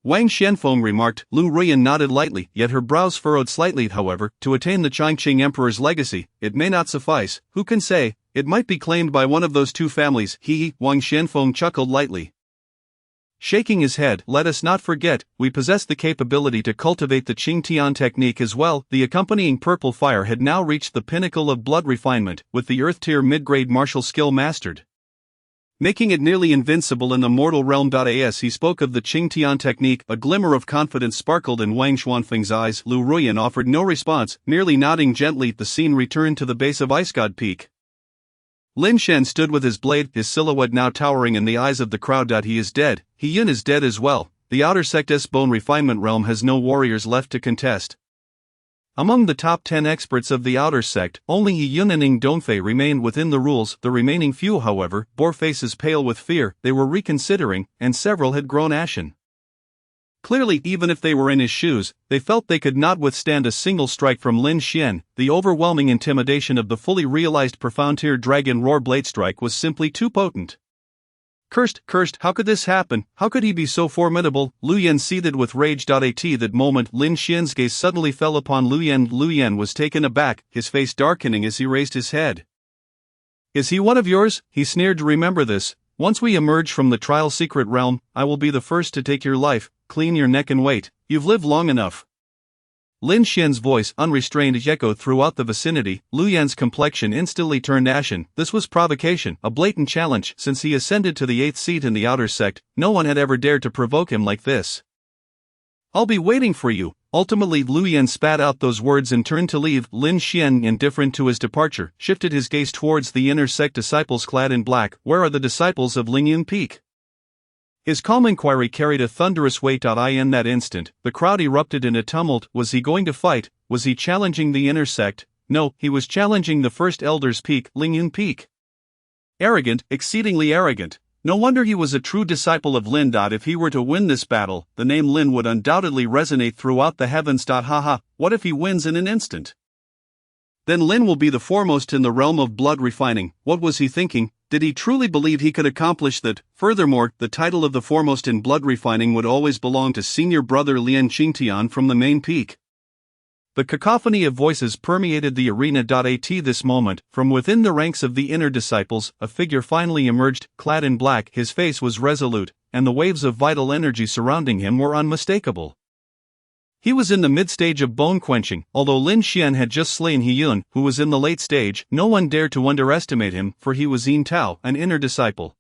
Wang Xianfeng remarked. Lu Ruyan nodded lightly, yet her brows furrowed slightly. However, to attain the Changqing Emperor's legacy, it may not suffice. Who can say? It might be claimed by one of those 2 families. He. Wang Xianfeng chuckled lightly, shaking his head. Let us not forget, we possess the capability to cultivate the Qingtian technique as well. The accompanying purple fire had now reached the pinnacle of blood refinement, with the Earth-tier mid-grade martial skill mastered, making it nearly invincible in the mortal realm. As he spoke of the Qingtian technique, a glimmer of confidence sparkled in Wang Xuanfeng's eyes. Lu Ruyan offered no response, merely nodding gently. The scene returned to the base of Ice God Peak. Lin Xian stood with his blade, his silhouette now towering in the eyes of the crowd. He is dead. He Yun is dead as well. The outer sect's bone refinement realm has no warriors left to contest. Among the top 10 experts of the outer sect, only He Yun and Ying Dongfei remained within the rules. The remaining few, however, bore faces pale with fear. They were reconsidering, and several had grown ashen. Clearly, even if they were in his shoes, they felt they could not withstand a single strike from Lin Xian. The overwhelming intimidation of the fully realized profound-tier Dragon Roar blade strike was simply too potent. Cursed, how could this happen? How could he be so formidable? Lu Yen seethed with rage. At that moment, Lin Xian's gaze suddenly fell upon Lu Yen. Lu Yen was taken aback, his face darkening as he raised his head. "Is he one of yours?" he sneered. "Remember this. Once we emerge from the trial secret realm, I will be the first to take your life. Clean your neck and wait. You've lived long enough." Lin Xian's voice, unrestrained, echoed throughout the vicinity. Lu Yan's complexion instantly turned ashen. This was provocation, a blatant challenge. Since he ascended to the 8th seat in the outer sect, no one had ever dared to provoke him like this. "I'll be waiting for you." Ultimately, Lu Yan spat out those words and turned to leave. Lin Xian, indifferent to his departure, shifted his gaze towards the inner sect disciples clad in black. "Where are the disciples of Lingyun Peak?" His calm inquiry carried a thunderous weight. In that instant, the crowd erupted in a tumult. Was he going to fight? Was he challenging the inner sect? No, he was challenging the first elder's peak, Lingyun Peak. Arrogant, exceedingly arrogant. No wonder he was a true disciple of Lin. If he were to win this battle, the name Lin would undoubtedly resonate throughout the heavens. Haha, what if he wins in an instant? Then Lin will be the foremost in the realm of blood refining. What was he thinking? Did he truly believe he could accomplish that? Furthermore, the title of the foremost in blood refining would always belong to senior brother Lian Qingtian from the main peak. The cacophony of voices permeated the arena. At this moment, from within the ranks of the inner disciples, a figure finally emerged, clad in black. His face was resolute, and the waves of vital energy surrounding him were unmistakable. He was in the mid-stage of bone quenching. Although Lin Xian had just slain He Yun, who was in the late stage, no one dared to underestimate him, for he was Yin Tao, an inner disciple.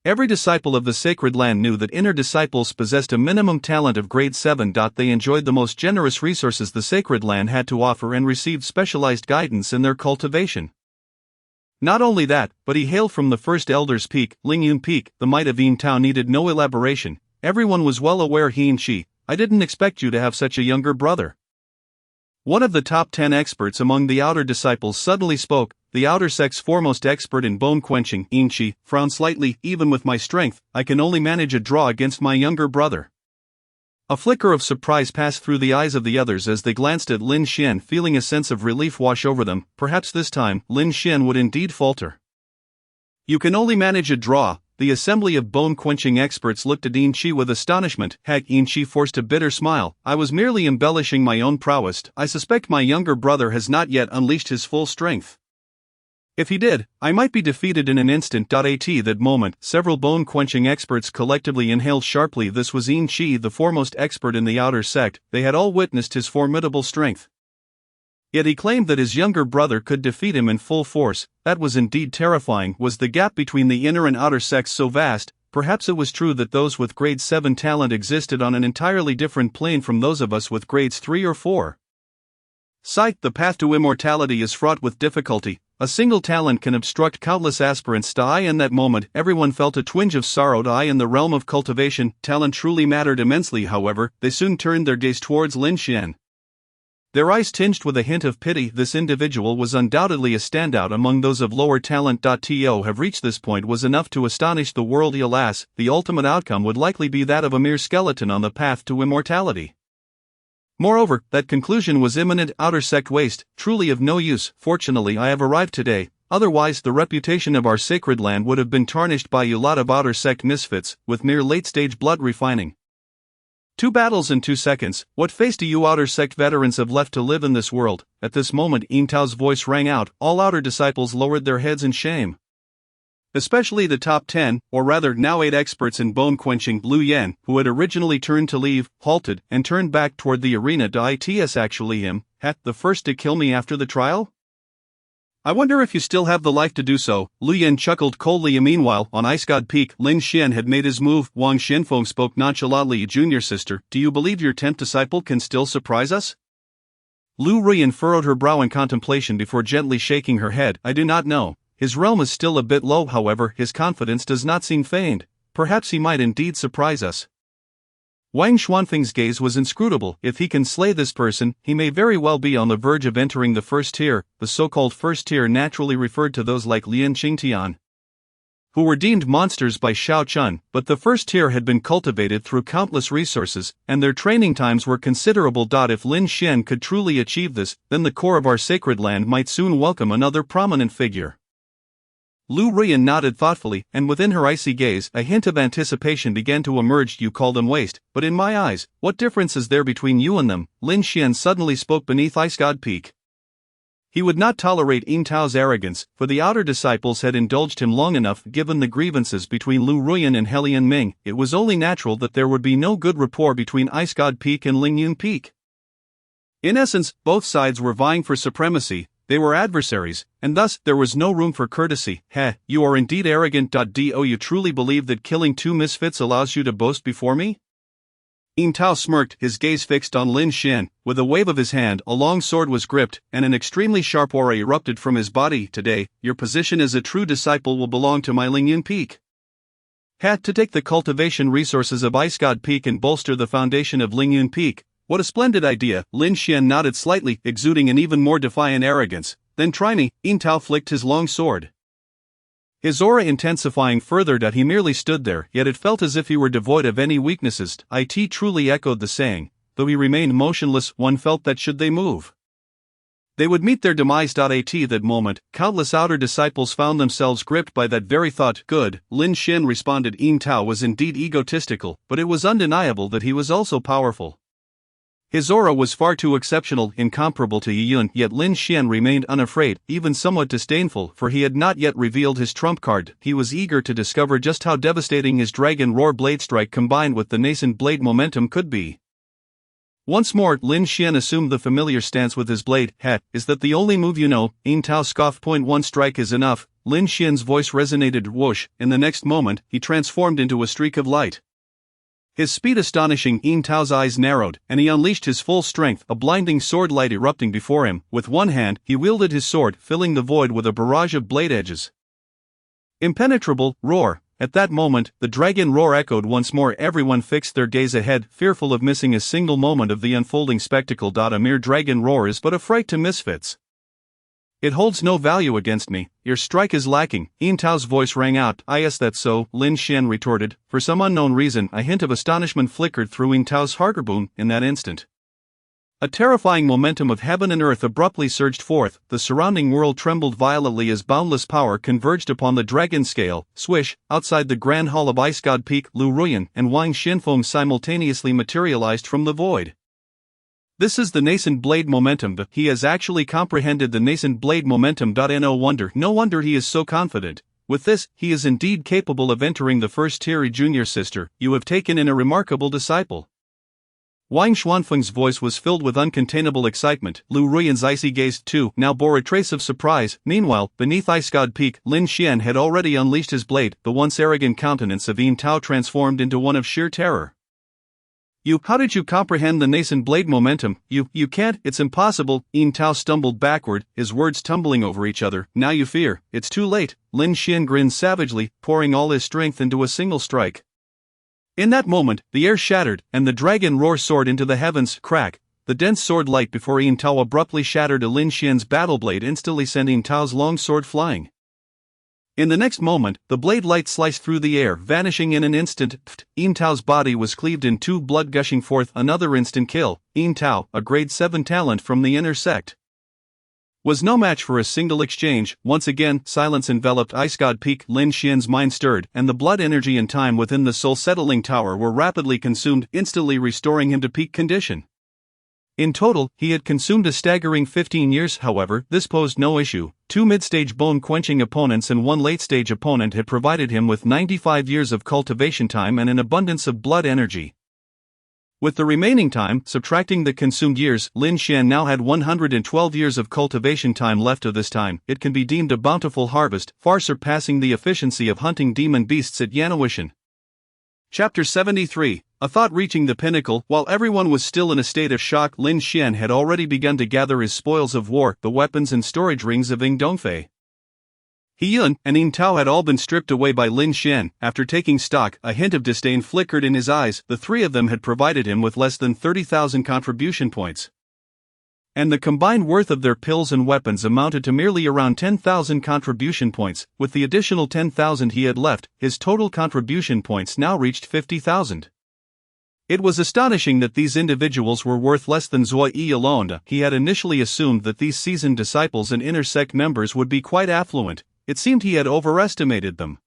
Every disciple of the sacred land knew that inner disciples possessed a minimum talent of grade 7. They enjoyed the most generous resources the sacred land had to offer and received specialized guidance in their cultivation. Not only that, but he hailed from the first elder's peak, Lingyun Peak. The might of Yin Tao needed no elaboration. Everyone was well aware. He and she, I didn't expect you to have such a younger brother. One of the top 10 experts among the outer disciples suddenly spoke. The outer sect's foremost expert in bone quenching, Yingqi, frowned slightly. Even with my strength, I can only manage a draw against my younger brother. A flicker of surprise passed through the eyes of the others as they glanced at Lin Xian, feeling a sense of relief wash over them. Perhaps this time, Lin Xian would indeed falter. You can only manage a draw. The assembly of bone-quenching experts looked at Yin Chi with astonishment. Yin Chi forced a bitter smile. I was merely embellishing my own prowess. I suspect my younger brother has not yet unleashed his full strength. If he did, I might be defeated in an instant. At that moment, several bone-quenching experts collectively inhaled sharply. This was Yin Chi, the foremost expert in the outer sect. They had all witnessed his formidable strength. Yet he claimed that his younger brother could defeat him in full force. That was indeed terrifying. Was the gap between the inner and outer sects so vast? Perhaps it was true that those with grade 7 talent existed on an entirely different plane from those of us with grades 3 or 4. Sight, the path to immortality is fraught with difficulty. A single talent can obstruct countless aspirants. In that moment, everyone felt a twinge of sorrow. In the realm of cultivation, talent truly mattered immensely. However, they soon turned their gaze towards Lin Xian. Their eyes tinged with a hint of pity. This individual was undoubtedly a standout among those of lower talent. To have reached this point was enough to astonish the world. Alas, the ultimate outcome would likely be that of a mere skeleton on the path to immortality. Moreover, that conclusion was imminent. Outer sect waste, truly of no use. Fortunately, I have arrived today. Otherwise, the reputation of our sacred land would have been tarnished by a lot of outer sect misfits, with mere late-stage blood refining. 2 battles in 2 seconds. What face do you outer sect veterans have left to live in this world? At this moment, Yin Tao's voice rang out. All outer disciples lowered their heads in shame. Especially the top 10, or rather now 8 experts in bone-quenching. Lu Yan, who had originally turned to leave, halted, and turned back toward the arena. It's actually him, the first to kill me after the trial? I wonder if you still have the life to do so. Lu Yan chuckled coldly. Meanwhile, on Ice God Peak, Lin Xian had made his move. Wang Xianfeng spoke nonchalantly. Junior sister, do you believe your 10th disciple can still surprise us? Lu Ruyan furrowed her brow in contemplation before gently shaking her head. I do not know. His realm is still a bit low. However, his confidence does not seem feigned. Perhaps he might indeed surprise us. Wang Xuanfeng's gaze was inscrutable. If he can slay this person, he may very well be on the verge of entering the first tier. The so-called first tier naturally referred to those like Lian Qingtian, who were deemed monsters by Xiao Chun, but the first tier had been cultivated through countless resources, and their training times were considerable. If Lin Xian could truly achieve this, then the core of our sacred land might soon welcome another prominent figure. Lu Ruyan nodded thoughtfully, and within her icy gaze, a hint of anticipation began to emerge. You call them waste, but in my eyes, what difference is there between you and them? Lin Xian suddenly spoke beneath Ice God Peak. He would not tolerate Yin Tao's arrogance, for the outer disciples had indulged him long enough. Given the grievances between Lu Ruyan and Helian Ming, it was only natural that there would be no good rapport between Ice God Peak and Lingyun Peak. In essence, both sides were vying for supremacy. They were adversaries, and thus there was no room for courtesy. You are indeed arrogant. Do you truly believe that killing 2 misfits allows you to boast before me? Yin Tao smirked, his gaze fixed on Lin Xian. With a wave of his hand, a long sword was gripped, and an extremely sharp aura erupted from his body. Today, your position as a true disciple will belong to my Lingyun Peak. To take the cultivation resources of Ice God Peak and bolster the foundation of Lingyun Peak. What a splendid idea. Lin Xian nodded slightly, exuding an even more defiant arrogance. Then try me. Yin Tao flicked his long sword, his aura intensifying further. He merely stood there, yet it felt as if he were devoid of any weaknesses. It truly echoed the saying. Though he remained motionless, one felt that should they move, they would meet their demise. At that moment, countless outer disciples found themselves gripped by that very thought. Good, Lin Xian responded. Yin Tao was indeed egotistical, but it was undeniable that he was also powerful. His aura was far too exceptional, incomparable to Yiyun, yet Lin Xian remained unafraid, even somewhat disdainful, for he had not yet revealed his trump card. He was eager to discover just how devastating his Dragon Roar blade strike combined with the nascent blade momentum could be. Once more, Lin Xian assumed the familiar stance with his blade. Is that the only move you know? Yin Tao scoffed. One strike is enough. Lin Xian's voice resonated. Whoosh. In the next moment, he transformed into a streak of light. His speed astonishing. Yin Tao's eyes narrowed, and he unleashed his full strength, a blinding sword light erupting before him. With one hand, he wielded his sword, filling the void with a barrage of blade edges. Impenetrable, roar. At that moment, the dragon roar echoed once more. Everyone fixed their gaze ahead, fearful of missing a single moment of the unfolding spectacle. A mere dragon roar is but a fright to misfits. It holds no value against me. Your strike is lacking. Yin Tao's voice rang out. Yes, that's so, Lin Xian retorted. For some unknown reason, a hint of astonishment flickered through Yin Tao's heartbone in that instant. A terrifying momentum of heaven and earth abruptly surged forth. The surrounding world trembled violently as boundless power converged upon the dragon scale. Swish, outside the grand hall of Ice God Peak, Lu Ruyan and Wang Xianfeng simultaneously materialized from the void. This is the nascent blade momentum. He has actually comprehended the nascent blade momentum. No wonder he is so confident. With this, he is indeed capable of entering the first tier. Junior sister, you have taken in a remarkable disciple. Wang Xuanfeng's voice was filled with uncontainable excitement. Lu Ruyan's icy gaze, too, now bore a trace of surprise. Meanwhile, beneath Ice God Peak, Lin Xian had already unleashed his blade. The once arrogant countenance of Yin Tao transformed into one of sheer terror. How did you comprehend the nascent blade momentum? You can't, it's impossible. Yin Tao stumbled backward, his words tumbling over each other. Now you fear, it's too late. Lin Xian grinned savagely, pouring all his strength into a single strike. In that moment, the air shattered, and the dragon roar soared into the heavens. Crack! The dense sword light before Yin Tao abruptly shattered Lin Xian's battle blade, instantly sending Tao's long sword flying. In the next moment, the blade light sliced through the air, vanishing in an instant. Yin Tao's body was cleaved in two, blood gushing forth. Another instant kill. Yin Tao, a grade 7 talent from the inner sect, was no match for a single exchange. Once again, silence enveloped Ice God Peak. Lin Xian's mind stirred, and the blood energy and time within the soul-settling tower were rapidly consumed, instantly restoring him to peak condition. In total, he had consumed a staggering 15 years. However, this posed no issue. 2 mid-stage bone-quenching opponents and 1 late-stage opponent had provided him with 95 years of cultivation time and an abundance of blood energy. With the remaining time, subtracting the consumed years, Lin Xian now had 112 years of cultivation time left. Of this time, it can be deemed a bountiful harvest, far surpassing the efficiency of hunting demon beasts at Yanawishan. Chapter 73. A thought reaching the pinnacle. While everyone was still in a state of shock, Lin Xian had already begun to gather his spoils of war, the weapons and storage rings of Ying Dongfei. He Yun and Yin Tao had all been stripped away by Lin Xian. After taking stock, a hint of disdain flickered in his eyes. The three of them had provided him with less than 30,000 contribution points. And the combined worth of their pills and weapons amounted to merely around 10,000 contribution points. With the additional 10,000 he had left, his total contribution points now reached 50,000. It was astonishing that these individuals were worth less than Zhuo Yi alone. He had initially assumed that these seasoned disciples and inner sect members would be quite affluent. It seemed he had overestimated them.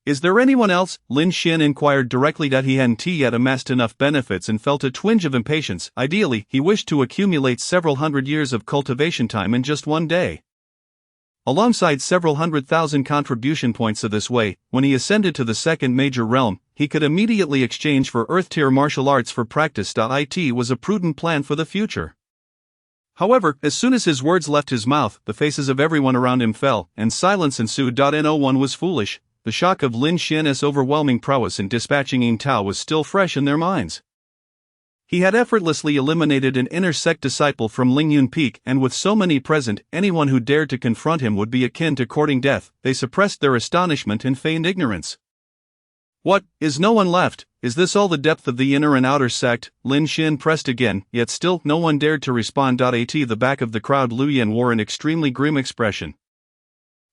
Is there anyone else? Lin Xian inquired directly. He hadn't yet amassed enough benefits and felt a twinge of impatience. Ideally, he wished to accumulate several hundred years of cultivation time in just one day, alongside several 100,000 contribution points. Of this way, when he ascended to the second major realm, he could immediately exchange for Earth-tier martial arts for practice. It was a prudent plan for the future. However, as soon as his words left his mouth, the faces of everyone around him fell, and silence ensued. No one was foolish. The shock of Lin Xian's overwhelming prowess in dispatching Yin Tao was still fresh in their minds. He had effortlessly eliminated an inner sect disciple from Lingyun Peak, and with so many present, anyone who dared to confront him would be akin to courting death. They suppressed their astonishment and feigned ignorance. What, is no one left? Is this all the depth of the inner and outer sect? Lin Xian pressed again, yet still no one dared to respond. At the back of the crowd, Lu Yan wore an extremely grim expression.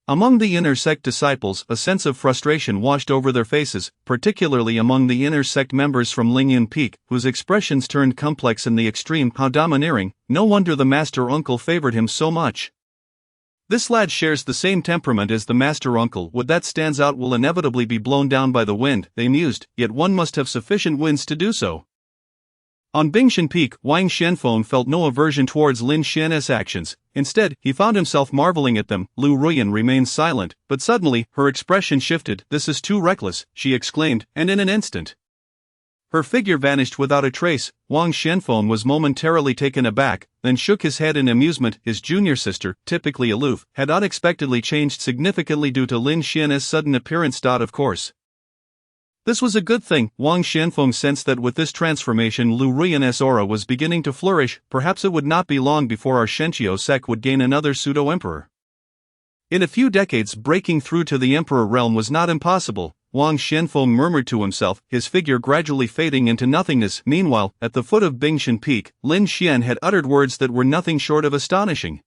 Among the inner sect disciples, a sense of frustration washed over their faces, particularly among the inner sect members from Lingyun Peak, whose expressions turned complex in the extreme. How domineering! No wonder the master uncle favored him so much. This lad shares the same temperament as the master uncle. What that stands out will inevitably be blown down by the wind, they mused, yet one must have sufficient winds to do so. On Bingshan Peak, Wang Xianfeng felt no aversion towards Lin Xian's actions. Instead, he found himself marveling at them. Lu Ruyan remained silent, but suddenly, her expression shifted. This is too reckless, she exclaimed, and in an instant, her figure vanished without a trace. Wang Xianfeng was momentarily taken aback, then shook his head in amusement. His junior sister, typically aloof, had unexpectedly changed significantly due to Lin Xian's sudden appearance. Of course, this was a good thing. Wang Xianfeng sensed that with this transformation Lu Ruyan's aura was beginning to flourish. Perhaps it would not be long before our Shenqiu sect would gain another pseudo-emperor. In a few decades, breaking through to the emperor realm was not impossible. Wang Xianfeng murmured to himself, his figure gradually fading into nothingness. Meanwhile, at the foot of Bingshan Peak, Lin Xian had uttered words that were nothing short of astonishing.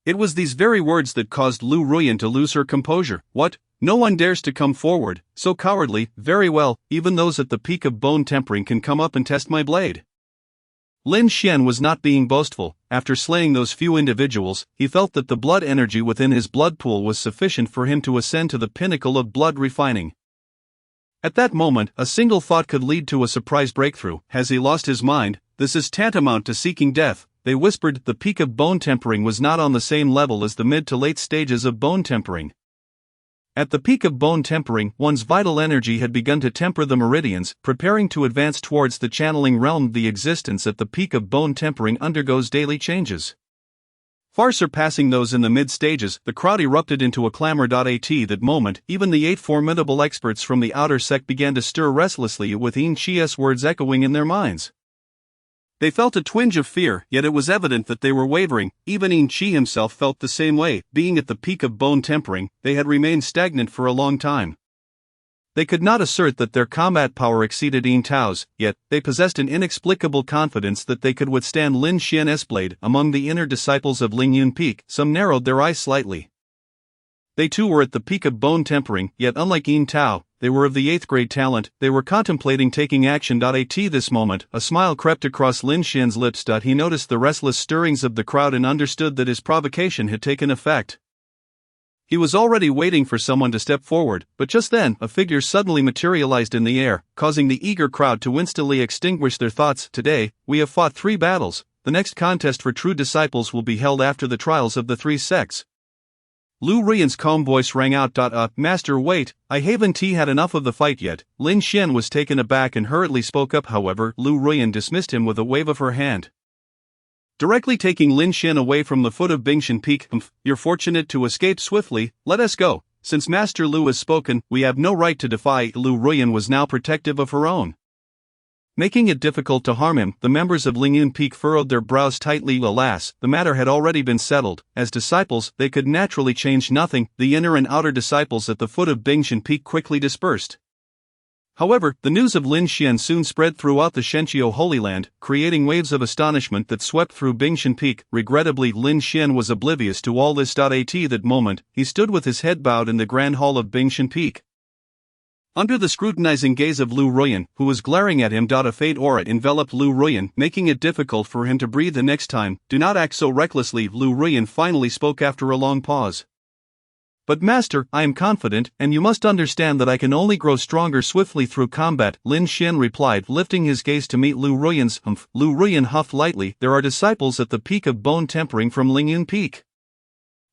It was these very words that caused Lu Ruyan to lose her composure. What? No one dares to come forward, so cowardly. Very well, even those at the peak of bone tempering can come up and test my blade. Lin Xian was not being boastful. After slaying those few individuals, he felt that the blood energy within his blood pool was sufficient for him to ascend to the pinnacle of blood refining. At that moment, a single thought could lead to a surprise breakthrough. Has he lost his mind? This is tantamount to seeking death. They whispered. The peak of bone tempering was not on the same level as the mid to late stages of bone tempering. At the peak of bone tempering, one's vital energy had begun to temper the meridians, preparing to advance towards the channeling realm. The existence at the peak of bone tempering undergoes daily changes, far surpassing those in the mid-stages. The crowd erupted into a clamor. At that moment, even the 8 formidable experts from the outer sect began to stir restlessly, with Yin Chi's words echoing in their minds. They felt a twinge of fear, yet it was evident that they were wavering. Even Yin Chi himself felt the same way. Being at the peak of bone tempering, they had remained stagnant for a long time. They could not assert that their combat power exceeded Yin Tao's, yet they possessed an inexplicable confidence that they could withstand Lin Xian's blade. Among the inner disciples of Ling Yun Peak, some narrowed their eyes slightly. They too were at the peak of bone tempering, yet unlike Yin Tao, they were of the 8th grade talent. They were contemplating taking action. At this moment, a smile crept across Lin Xian's lips. He noticed the restless stirrings of the crowd and understood that his provocation had taken effect. He was already waiting for someone to step forward, but just then, a figure suddenly materialized in the air, causing the eager crowd to instantly extinguish their thoughts. Today, we have fought 3 battles. The next contest for true disciples will be held after the trials of the 3 sects. Lu Ruyan's calm voice rang out. Master, wait, I haven't had enough of the fight yet. Lin Xian was taken aback and hurriedly spoke up. However, Lu Ruyan dismissed him with a wave of her hand, directly taking Lin Xian away from the foot of Bingshan Peak. You're fortunate to escape swiftly. Let us go. Since Master Lu has spoken, we have no right to defy. Lu Ruyan was now protective of her own, making it difficult to harm him. The members of Ling Yun Peak furrowed their brows tightly. Alas, the matter had already been settled. As disciples, they could naturally change nothing. The inner and outer disciples at the foot of Bingshan Peak quickly dispersed. However, the news of Lin Xian soon spread throughout the Shenqiu Holy Land, creating waves of astonishment that swept through Bingshan Peak. Regrettably, Lin Xian was oblivious to all this. At that moment, he stood with his head bowed in the grand hall of Bingshan Peak, under the scrutinizing gaze of Lu Ruyan, who was glaring at him. A faint aura enveloped Lu Ruyan, making it difficult for him to breathe. The next time, do not act so recklessly. Lu Ruyan finally spoke after a long pause. But Master, I am confident, and you must understand that I can only grow stronger swiftly through combat, Lin Xian replied, lifting his gaze to meet Lu Ruyan's. Lu Ruyan huffed lightly. There are disciples at the peak of bone tempering from Ling Yun Peak.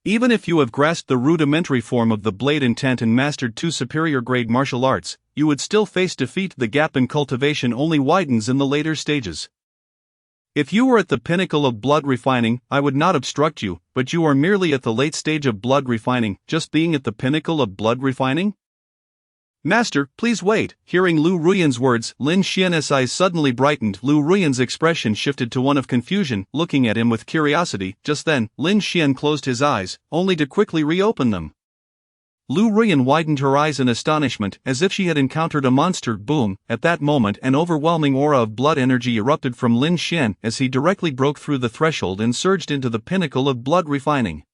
Even if you have grasped the rudimentary form of the blade intent and mastered 2 superior grade martial arts, you would still face defeat. The gap in cultivation only widens in the later stages. If you were at the pinnacle of blood refining, I would not obstruct you, but you are merely at the late stage of blood refining. Just being at the pinnacle of blood refining? Master, please wait. Hearing Lu Ruyan's words, Lin Xian's eyes suddenly brightened. Lu Ruyan's expression shifted to one of confusion, looking at him with curiosity. Just then, Lin Xian closed his eyes, only to quickly reopen them. Lu Ruyan widened her eyes in astonishment, as if she had encountered a monster. Boom! At that moment, an overwhelming aura of blood energy erupted from Lin Xian as he directly broke through the threshold and surged into the pinnacle of blood refining.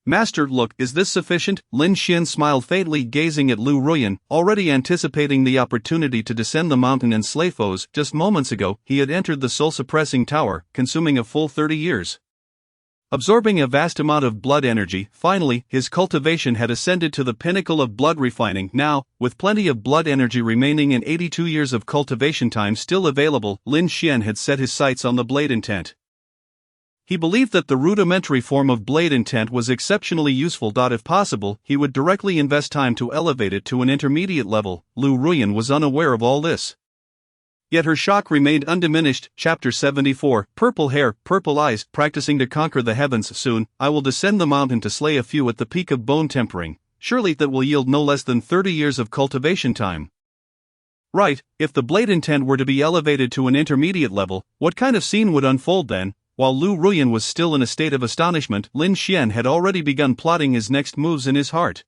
Master, look, is this sufficient? Lin Xian smiled faintly, gazing at Lu Ruyan, already anticipating the opportunity to descend the mountain and slay foes. Just moments ago, he had entered the soul-suppressing tower, consuming a full 30 years. Absorbing a vast amount of blood energy. Finally, his cultivation had ascended to the pinnacle of blood refining. Now, with plenty of blood energy remaining and 82 years of cultivation time still available, Lin Xian had set his sights on the blade intent. He believed that the rudimentary form of blade intent was exceptionally useful. If possible, he would directly invest time to elevate it to an intermediate level. Lu Ruyan was unaware of all this, yet her shock remained undiminished. Chapter 74, Purple Hair, Purple Eyes. Practicing to conquer the heavens. Soon, I will descend the mountain to slay a few at the peak of bone tempering. Surely that will yield no less than 30 years of cultivation time. Right, if the blade intent were to be elevated to an intermediate level, what kind of scene would unfold then? While Lu Ruyan was still in a state of astonishment, Lin Xian had already begun plotting his next moves in his heart.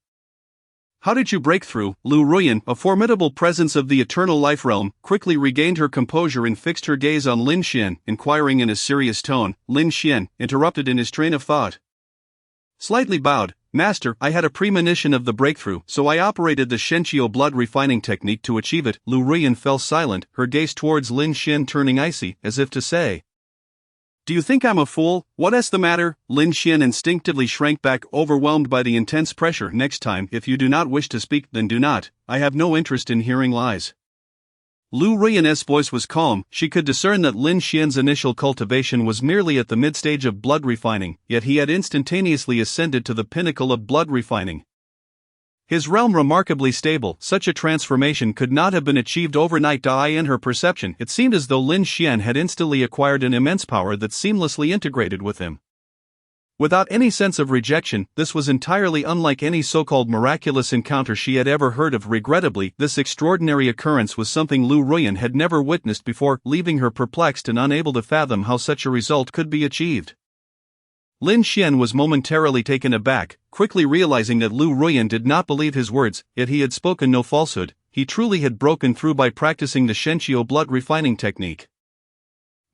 How did you break through? Lu Ruyan, a formidable presence of the eternal life realm, quickly regained her composure and fixed her gaze on Lin Xian, inquiring in a serious tone. Lin Xian interrupted in his train of thought. Slightly bowed, "Master, I had a premonition of the breakthrough, so I operated the Shenqiu blood refining technique to achieve it." Lu Ruyan fell silent, her gaze towards Lin Xian turning icy, as if to say, "Do you think I'm a fool? What's the matter?" Lin Xian instinctively shrank back, overwhelmed by the intense pressure. "Next time, if you do not wish to speak, then do not. I have no interest in hearing lies." Lu Ruyan's voice was calm. She could discern that Lin Xian's initial cultivation was merely at the mid-stage of blood refining, yet he had instantaneously ascended to the pinnacle of blood refining. His realm remarkably stable, such a transformation could not have been achieved overnight. In her perception, it seemed as though Lin Xian had instantly acquired an immense power that seamlessly integrated with him. Without any sense of rejection, this was entirely unlike any so-called miraculous encounter she had ever heard of. Regrettably, this extraordinary occurrence was something Lu Ruyan had never witnessed before, leaving her perplexed and unable to fathom how such a result could be achieved. Lin Xian was momentarily taken aback, quickly realizing that Lu Ruyan did not believe his words, yet he had spoken no falsehood. He truly had broken through by practicing the Shenqiu blood refining technique.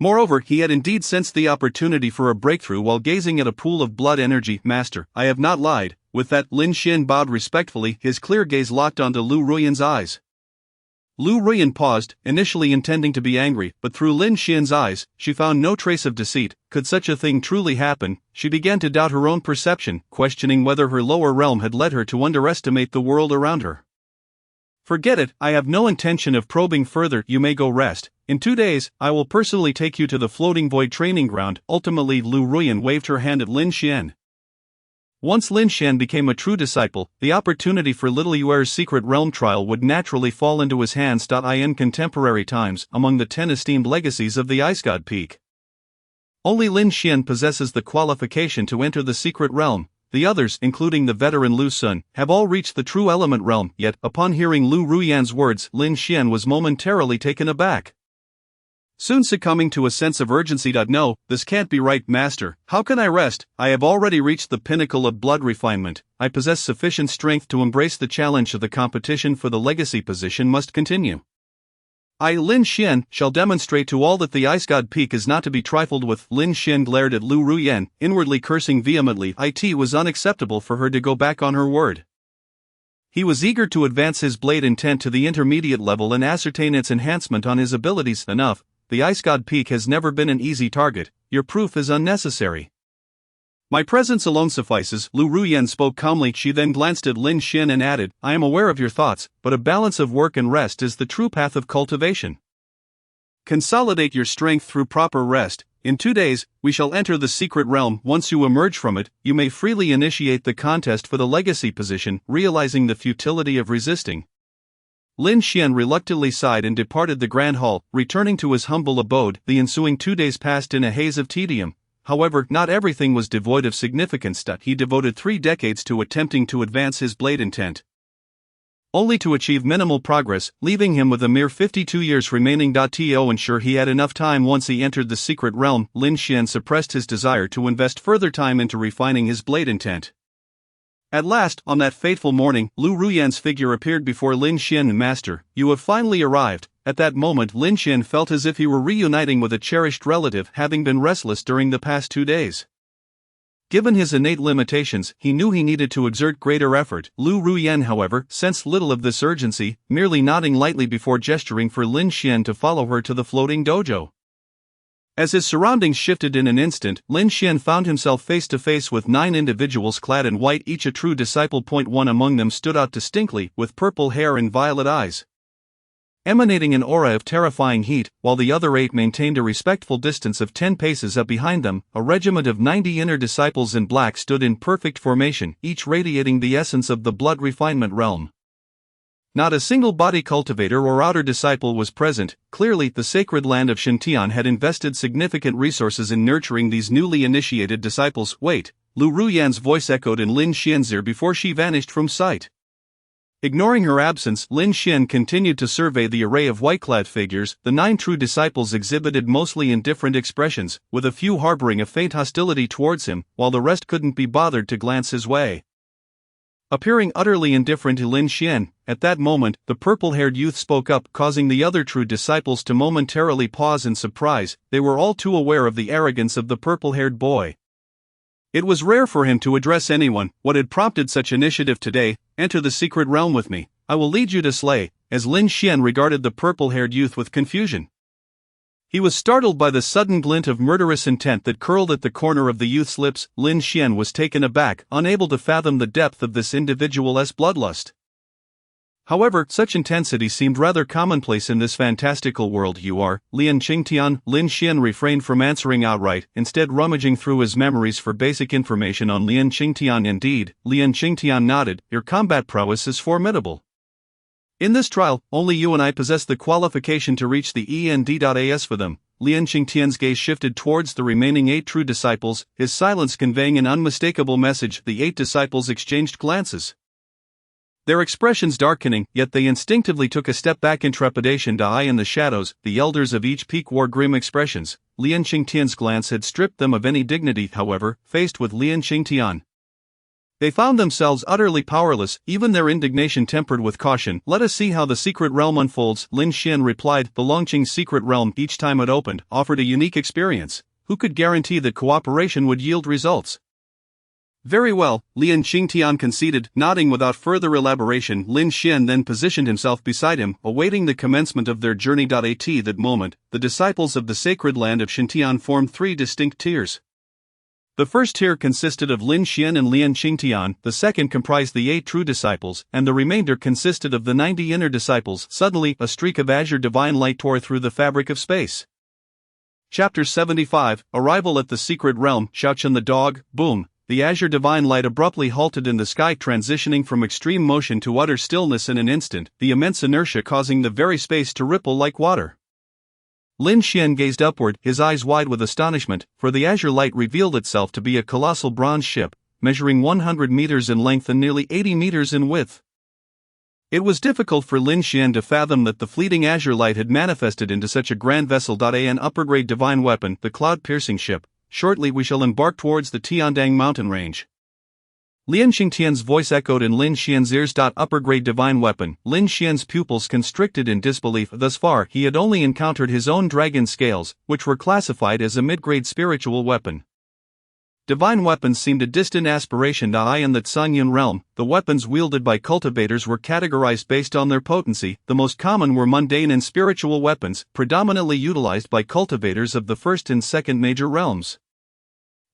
Moreover, he had indeed sensed the opportunity for a breakthrough while gazing at a pool of blood energy. "Master, I have not lied." With that, Lin Xian bowed respectfully, his clear gaze locked onto Lu Ruyan's eyes. Lu Ruyan paused, initially intending to be angry, but through Lin Xian's eyes, she found no trace of deceit. Could such a thing truly happen? She began to doubt her own perception, questioning whether her lower realm had led her to underestimate the world around her. "Forget it, I have no intention of probing further. You may go rest. In 2 days, I will personally take you to the floating void training ground." Ultimately, Lu Ruyan waved her hand at Lin Xian. Once Lin Xian became a true disciple, the opportunity for Little Yuer's secret realm trial would naturally fall into his hands. In contemporary times, among the 10 esteemed legacies of the Ice God Peak, only Lin Xian possesses the qualification to enter the secret realm. The others, including the veteran Lu Sun, have all reached the true element realm. Yet, upon hearing Lu Ruyan's words, Lin Xian was momentarily taken aback, soon succumbing to a sense of urgency. "No, this can't be right, Master. How can I rest? I have already reached the pinnacle of blood refinement. I possess sufficient strength to embrace the challenge of the competition for the legacy position must continue. I, Lin Xian, shall demonstrate to all that the Ice God Peak is not to be trifled with." Lin Xian glared at Lu Ruyan, inwardly cursing vehemently. It was unacceptable for her to go back on her word. He was eager to advance his blade intent to the intermediate level and ascertain its enhancement on his abilities. "Enough. The Ice God Peak has never been an easy target. Your proof is unnecessary. My presence alone suffices." Lu Ruyan spoke calmly. She then glanced at Lin Xian and added, "I am aware of your thoughts, but a balance of work and rest is the true path of cultivation. Consolidate your strength through proper rest. In 2 days, we shall enter the secret realm. Once you emerge from it, you may freely initiate the contest for the legacy position." Realizing the futility of resisting, Lin Xian reluctantly sighed and departed the grand hall, returning to his humble abode. The ensuing 2 days passed in a haze of tedium. However, not everything was devoid of significance. He devoted 3 decades to attempting to advance his blade intent, only to achieve minimal progress, leaving him with a mere 52 years remaining. To ensure he had enough time once he entered the secret realm, Lin Xian suppressed his desire to invest further time into refining his blade intent. At last, on that fateful morning, Lu Ruyan's figure appeared before Lin Xian. "Master, you have finally arrived." At that moment, Lin Xian felt as if he were reuniting with a cherished relative, having been restless during the past 2 days. Given his innate limitations, he knew he needed to exert greater effort. Lu Ruyan, however, sensed little of this urgency, merely nodding lightly before gesturing for Lin Xian to follow her to the floating dojo. As his surroundings shifted in an instant, Lin Xian found himself face to face with 9 individuals clad in white, each a true disciple. One among them stood out distinctly, with purple hair and violet eyes, emanating an aura of terrifying heat, while the other 8 maintained a respectful distance of 10 paces up behind them. A regiment of 90 inner disciples in black stood in perfect formation, each radiating the essence of the blood refinement realm. Not a single body cultivator or outer disciple was present. Clearly, the sacred land of Shintian had invested significant resources in nurturing these newly initiated disciples. "Wait," Lu Ruyan's voice echoed in Lin Xian's ear before she vanished from sight. Ignoring her absence, Lin Xian continued to survey the array of white-clad figures. The 9 true disciples exhibited mostly indifferent expressions, with a few harboring a faint hostility towards him, while the rest couldn't be bothered to glance his way. Appearing utterly indifferent to Lin Xian, at that moment, the purple-haired youth spoke up, causing the other true disciples to momentarily pause in surprise. They were all too aware of the arrogance of the purple-haired boy. It was rare for him to address anyone. What had prompted such initiative today? Enter the secret realm with me. I will lead you to slay, as Lin Xian regarded the purple-haired youth with confusion. He was startled by the sudden glint of murderous intent that curled at the corner of the youth's lips. Lin Xian was taken aback, unable to fathom the depth of this individual's bloodlust. However, such intensity seemed rather commonplace in this fantastical world. You are Lian Qingtian. Lin Xian refrained from answering outright, instead rummaging through his memories for basic information on Lian Qingtian. Indeed, Lian Qingtian nodded. Your combat prowess is formidable. In this trial, only you and I possess the qualification to reach the END.AS for them. Lian Qingtian's gaze shifted towards the remaining 8 true disciples, his silence conveying an unmistakable message. The 8 disciples exchanged glances, their expressions darkening, yet they instinctively took a step back in trepidation. In the shadows, the elders of each peak wore grim expressions. Lian Qingtian's glance had stripped them of any dignity. However, faced with Lian Qingtian, they found themselves utterly powerless, even their indignation tempered with caution. Let us see how the secret realm unfolds, Lin Xian replied. The Longqing secret realm, each time it opened, offered a unique experience. Who could guarantee that cooperation would yield results? Very well, Lian Qingtian conceded, nodding without further elaboration. Lin Xian then positioned himself beside him, awaiting the commencement of their journey. At that moment, the disciples of the sacred land of Xintian formed 3 distinct tiers. The first tier consisted of Lin Xian and Lian Qingtian, the second comprised the 8 true disciples, and the remainder consisted of the 90 inner disciples. Suddenly, a streak of azure divine light tore through the fabric of space. Chapter 75, Arrival at the Secret Realm. Xiaochen the dog. Boom. The azure divine light abruptly halted in the sky, transitioning from extreme motion to utter stillness in an instant, the immense inertia causing the very space to ripple like water. Lin Xian gazed upward, his eyes wide with astonishment, for the azure light revealed itself to be a colossal bronze ship, measuring 100 meters in length and nearly 80 meters in width. It was difficult for Lin Xian to fathom that the fleeting azure light had manifested into such a grand vessel. An upper-grade divine weapon, the cloud-piercing ship. Shortly we shall embark towards the Tiandang mountain range. Lian Qingtian's voice echoed in Lin Xian's ears. Upper-grade divine weapon. Lin Xian's pupils constricted in disbelief. Thus far, he had only encountered his own dragon scales, which were classified as a mid-grade spiritual weapon. Divine weapons seemed a distant aspiration. In the Sangyun realm, the weapons wielded by cultivators were categorized based on their potency. The most common were mundane and spiritual weapons, predominantly utilized by cultivators of the first and second major realms.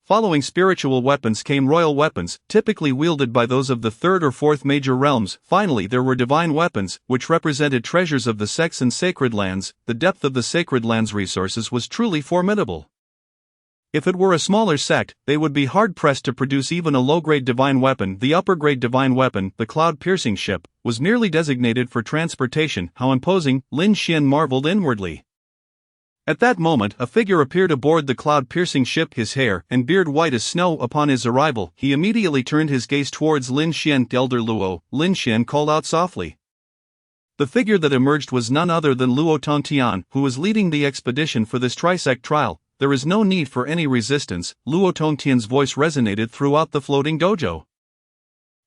Following spiritual weapons came royal weapons, typically wielded by those of the third or fourth major realms. Finally, there were divine weapons, which represented treasures of the sects and sacred lands. The depth of the sacred lands' resources was truly formidable. If it were a smaller sect, they would be hard-pressed to produce even a low-grade divine weapon. The upper-grade divine weapon, the cloud-piercing ship, was merely designated for transportation. How imposing, Lin Xian marveled inwardly. At that moment, a figure appeared aboard the cloud-piercing ship, his hair and beard white as snow. Upon his arrival, he immediately turned his gaze towards Lin Xian. Elder Luo, Lin Xian called out softly. The figure that emerged was none other than Luo Tongtian, who was leading the expedition for this trisect trial. There is no need for any resistance, Luo Tongtian's voice resonated throughout the floating dojo.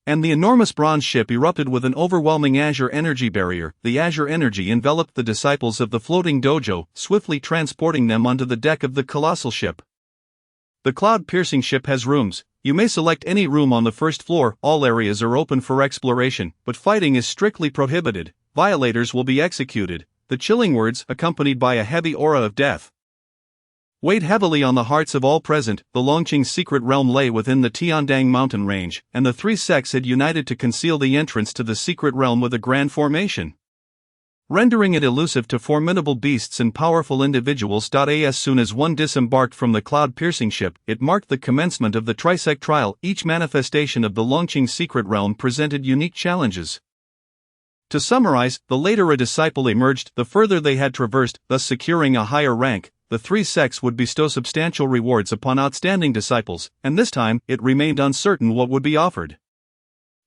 And the enormous bronze ship erupted with an overwhelming azure energy barrier. The azure energy enveloped the disciples of the floating dojo, swiftly transporting them onto the deck of the colossal ship. The cloud-piercing ship has rooms. You may select any room on the first floor. All areas are open for exploration, but fighting is strictly prohibited. Violators will be executed. The chilling words, accompanied by a heavy aura of death, weighed heavily on the hearts of all present. The Longqing secret realm lay within the Tiandang mountain range, and the 3 sects had united to conceal the entrance to the secret realm with a grand formation, rendering it elusive to formidable beasts and powerful individuals. As soon as one disembarked from the cloud-piercing ship, it marked the commencement of the trisect trial. Each manifestation of the Longqing secret realm presented unique challenges. To summarize, the later a disciple emerged, the further they had traversed, thus securing a higher rank. The 3 sects would bestow substantial rewards upon outstanding disciples, and this time, it remained uncertain what would be offered.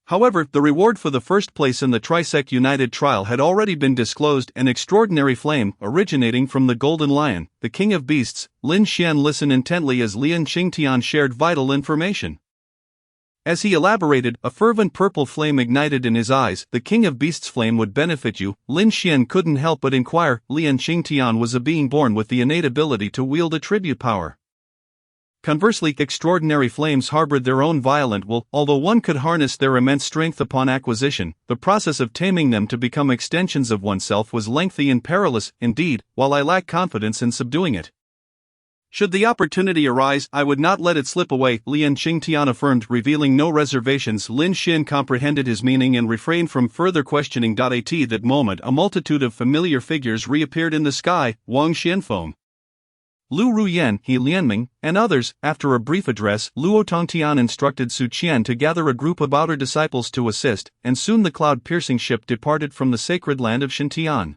However, the reward for the first place in the Trisect United trial had already been disclosed. An extraordinary flame, originating from the Golden Lion, the King of Beasts. Lin Xian listened intently as Lian Qingtian shared vital information. As he elaborated, a fervent purple flame ignited in his eyes. The King of Beasts' flame would benefit you. Lin Xian couldn't help but inquire. Lian Qingtian was a being born with the innate ability to wield attribute power. Conversely, extraordinary flames harbored their own violent will. Although one could harness their immense strength upon acquisition, the process of taming them to become extensions of oneself was lengthy and perilous. Indeed, while I lack confidence in subduing it, should the opportunity arise, I would not let it slip away, Lien Qingtian affirmed, revealing no reservations. Lin Xin comprehended his meaning and refrained from further questioning. At that moment, a multitude of familiar figures reappeared in the sky: Wang Xianfeng, Lu Ruyan, He Lianming, and others. After a brief address, Luo Tongtian instructed Su Qian to gather a group of outer disciples to assist, and soon the cloud-piercing ship departed from the sacred land of Xintian.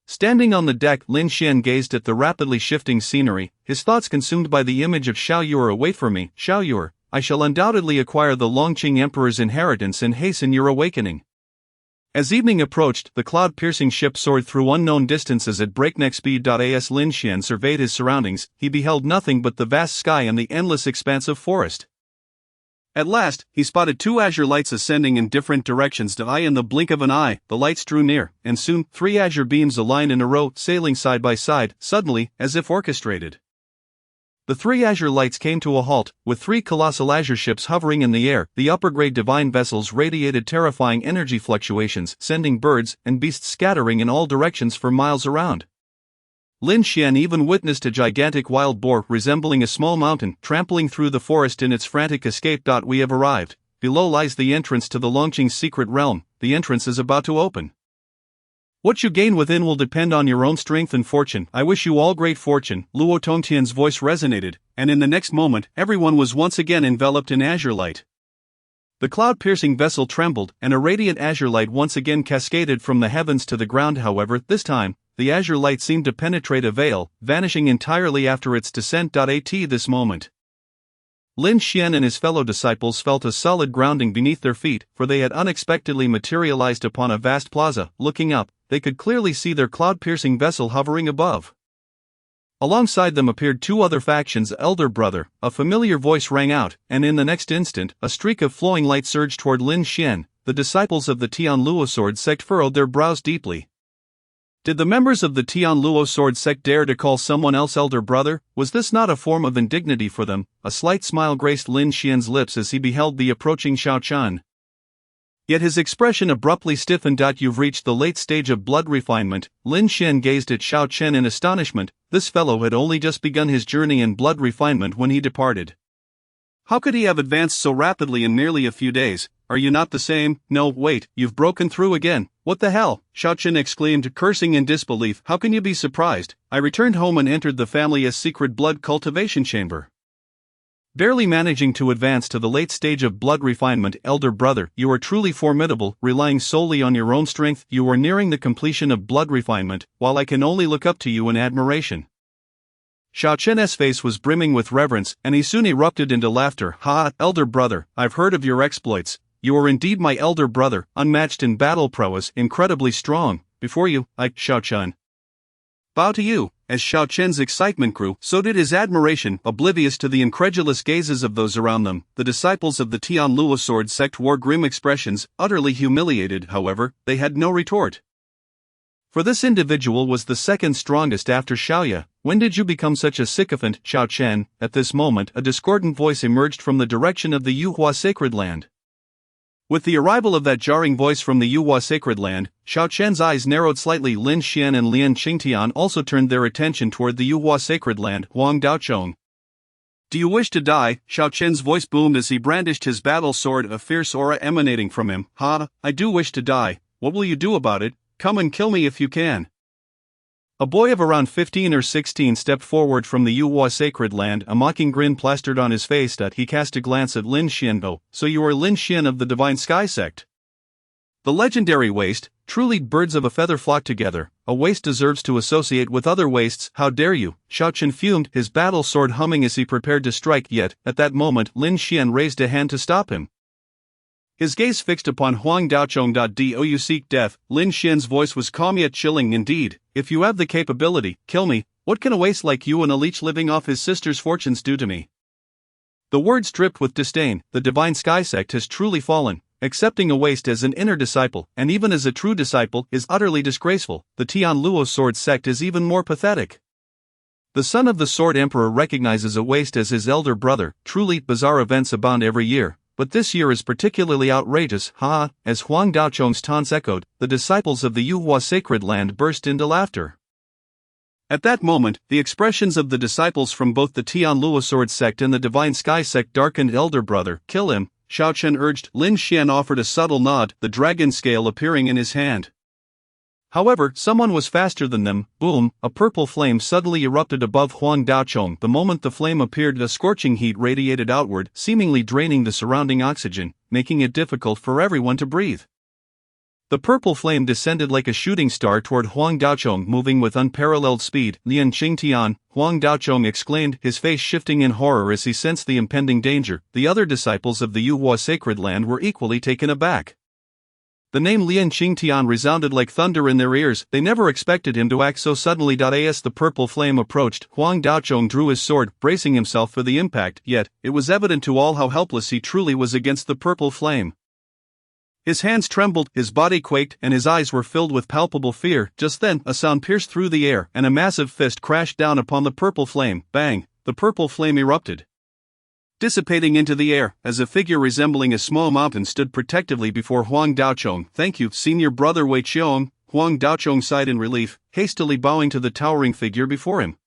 Standing on the deck, Lin Xian gazed at the rapidly shifting scenery, his thoughts consumed by the image of Xiaoyue. Wait for me, Xiaoyue, I shall undoubtedly acquire the Longqing Emperor's inheritance and hasten your awakening. As evening approached, the cloud-piercing ship soared through unknown distances at breakneck speed. As Lin Xian surveyed his surroundings, he beheld nothing but the vast sky and the endless expanse of forest. At last, he spotted two azure lights ascending in different directions. In the blink of an eye, the lights drew near, and soon, three azure beams aligned in a row, sailing side by side, suddenly, as if orchestrated. The three azure lights came to a halt, with three colossal azure ships hovering in the air. The upper-grade divine vessels radiated terrifying energy fluctuations, sending birds and beasts scattering in all directions for miles around. Lin Xian even witnessed a gigantic wild boar resembling a small mountain trampling through the forest in its frantic escape. We have arrived. Below lies the entrance to the Longqing secret realm. The entrance is about to open. What you gain within will depend on your own strength and fortune. I wish you all great fortune. Luo Tongtian's voice resonated, and in the next moment, everyone was once again enveloped in azure light. The cloud-piercing vessel trembled, and a radiant azure light once again cascaded from the heavens to the ground. However, this time, the azure light seemed to penetrate a veil, vanishing entirely after its descent. At this moment, Lin Xian and his fellow disciples felt a solid grounding beneath their feet, for they had unexpectedly materialized upon a vast plaza. Looking up, they could clearly see their cloud-piercing vessel hovering above. Alongside them appeared two other factions. Elder brother, a familiar voice rang out, and in the next instant, a streak of flowing light surged toward Lin Xian. The disciples of the Tianluo sword sect furrowed their brows deeply. Did the members of the Tianluo sword sect dare to call someone else elder brother? Was this not a form of indignity for them? A slight smile graced Lin Xian's lips as he beheld the approaching Xiao Chen. Yet his expression abruptly stiffened. You've reached the late stage of blood refinement. Lin Xian gazed at Xiao Chen in astonishment. This fellow had only just begun his journey in blood refinement when he departed. How could he have advanced so rapidly in merely a few days? Are you not the same? No, wait, you've broken through again. What the hell? Xiao Chen exclaimed, cursing in disbelief. How can you be surprised? I returned home and entered the family's secret blood cultivation chamber. Barely managing to advance to the late stage of blood refinement. Elder brother, you are truly formidable. Relying solely on your own strength, you are nearing the completion of blood refinement, while I can only look up to you in admiration. Xiao Chen's face was brimming with reverence, and he soon erupted into laughter. Ha, elder brother, I've heard of your exploits. You are indeed my elder brother, unmatched in battle prowess, incredibly strong. Before you, I, Xiao Chen, bow to you. As Xiao Chen's excitement grew, so did his admiration. Oblivious to the incredulous gazes of those around them, the disciples of the Tianluo sword sect wore grim expressions. Utterly humiliated, however, they had no retort. For this individual was the second strongest after Xiaoya. When did you become such a sycophant, Xiao Chen? At this moment, a discordant voice emerged from the direction of the Yuhua sacred land. With the arrival of that jarring voice from the Yuhua sacred land, Xiao Chen's eyes narrowed slightly. Lin Xian and Lien Qingtian also turned their attention toward the Yuhua sacred land. Huang Daochong, do you wish to die? Xiao Chen's voice boomed as he brandished his battle sword, a fierce aura emanating from him. Ha, I do wish to die. What will you do about it? Come and kill me if you can. A boy of around 15 or 16 stepped forward from the Yuhua sacred land, a mocking grin plastered on his face. He cast a glance at Lin Xian. Oh, so you are Lin Xian of the Divine Sky sect? The legendary waste. Truly birds of a feather flock together. A waste deserves to associate with other wastes. How dare you? Xiao Chen fumed, his battle sword humming as he prepared to strike. Yet, at that moment, Lin Xian raised a hand to stop him. His gaze fixed upon Huang Daochong. Do you seek death? Lin Xian's voice was calm yet chilling. Indeed, if you have the capability, kill me. What can a waste like you and a leech living off his sister's fortunes do to me? The words dripped with disdain. The Divine Sky sect has truly fallen. Accepting a waste as an inner disciple, and even as a true disciple, is utterly disgraceful. The Tianluo sword sect is even more pathetic. The son of the Sword Emperor recognizes a waste as his elder brother. Truly, bizarre events abound every year, but this year is particularly outrageous, ha! As Huang Daochong's taunts echoed, the disciples of the Yuhua sacred land burst into laughter. At that moment, the expressions of the disciples from both the Tianlua sword sect and the Divine Sky sect darkened. Elder brother, kill him, Xiao Chen urged. Lin Xian offered a subtle nod, the dragon scale appearing in his hand. However, someone was faster than them. Boom, a purple flame suddenly erupted above Huang Daochong. The moment the flame appeared, a scorching heat radiated outward, seemingly draining the surrounding oxygen, making it difficult for everyone to breathe. The purple flame descended like a shooting star toward Huang Daochong, moving with unparalleled speed. Lian Qingtian, Huang Daochong exclaimed, his face shifting in horror as he sensed the impending danger. The other disciples of the Yuhua sacred land were equally taken aback. The name Lian Qingtian resounded like thunder in their ears. They never expected him to act so suddenly. As the purple flame approached, Huang Daochong drew his sword, bracing himself for the impact, yet, it was evident to all how helpless he truly was against the purple flame. His hands trembled, his body quaked, and his eyes were filled with palpable fear. Just then, a sound pierced through the air, and a massive fist crashed down upon the purple flame. Bang! The purple flame erupted, dissipating into the air, as a figure resembling a small mountain stood protectively before Huang Daochong. Thank you, senior brother Wei Qiong, Huang Daochong sighed in relief, hastily bowing to the towering figure before him.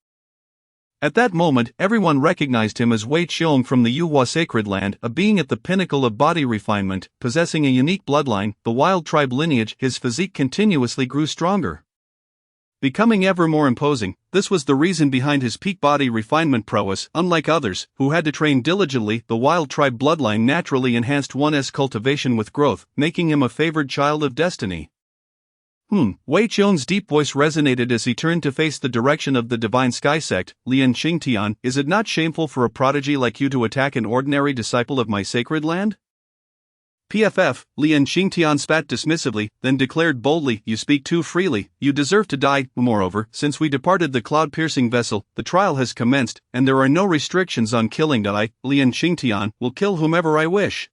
At that moment, everyone recognized him as Wei Qiong from the Yuhua sacred land, a being at the pinnacle of body refinement, possessing a unique bloodline, the wild tribe lineage. His physique continuously grew stronger, becoming ever more imposing. This was the reason behind his peak body refinement prowess. Unlike others, who had to train diligently, the wild tribe bloodline naturally enhanced one's cultivation with growth, making him a favored child of destiny. Wei Qiong's deep voice resonated as he turned to face the direction of the Divine Sky sect. Lian Qingtian, is it not shameful for a prodigy like you to attack an ordinary disciple of my sacred land? PFF, Lian Qingtian spat dismissively, then declared boldly, you speak too freely, you deserve to die. Moreover, since we departed the cloud-piercing vessel, the trial has commenced, and there are no restrictions on killing. I, Lian Qingtian, will kill whomever I wish.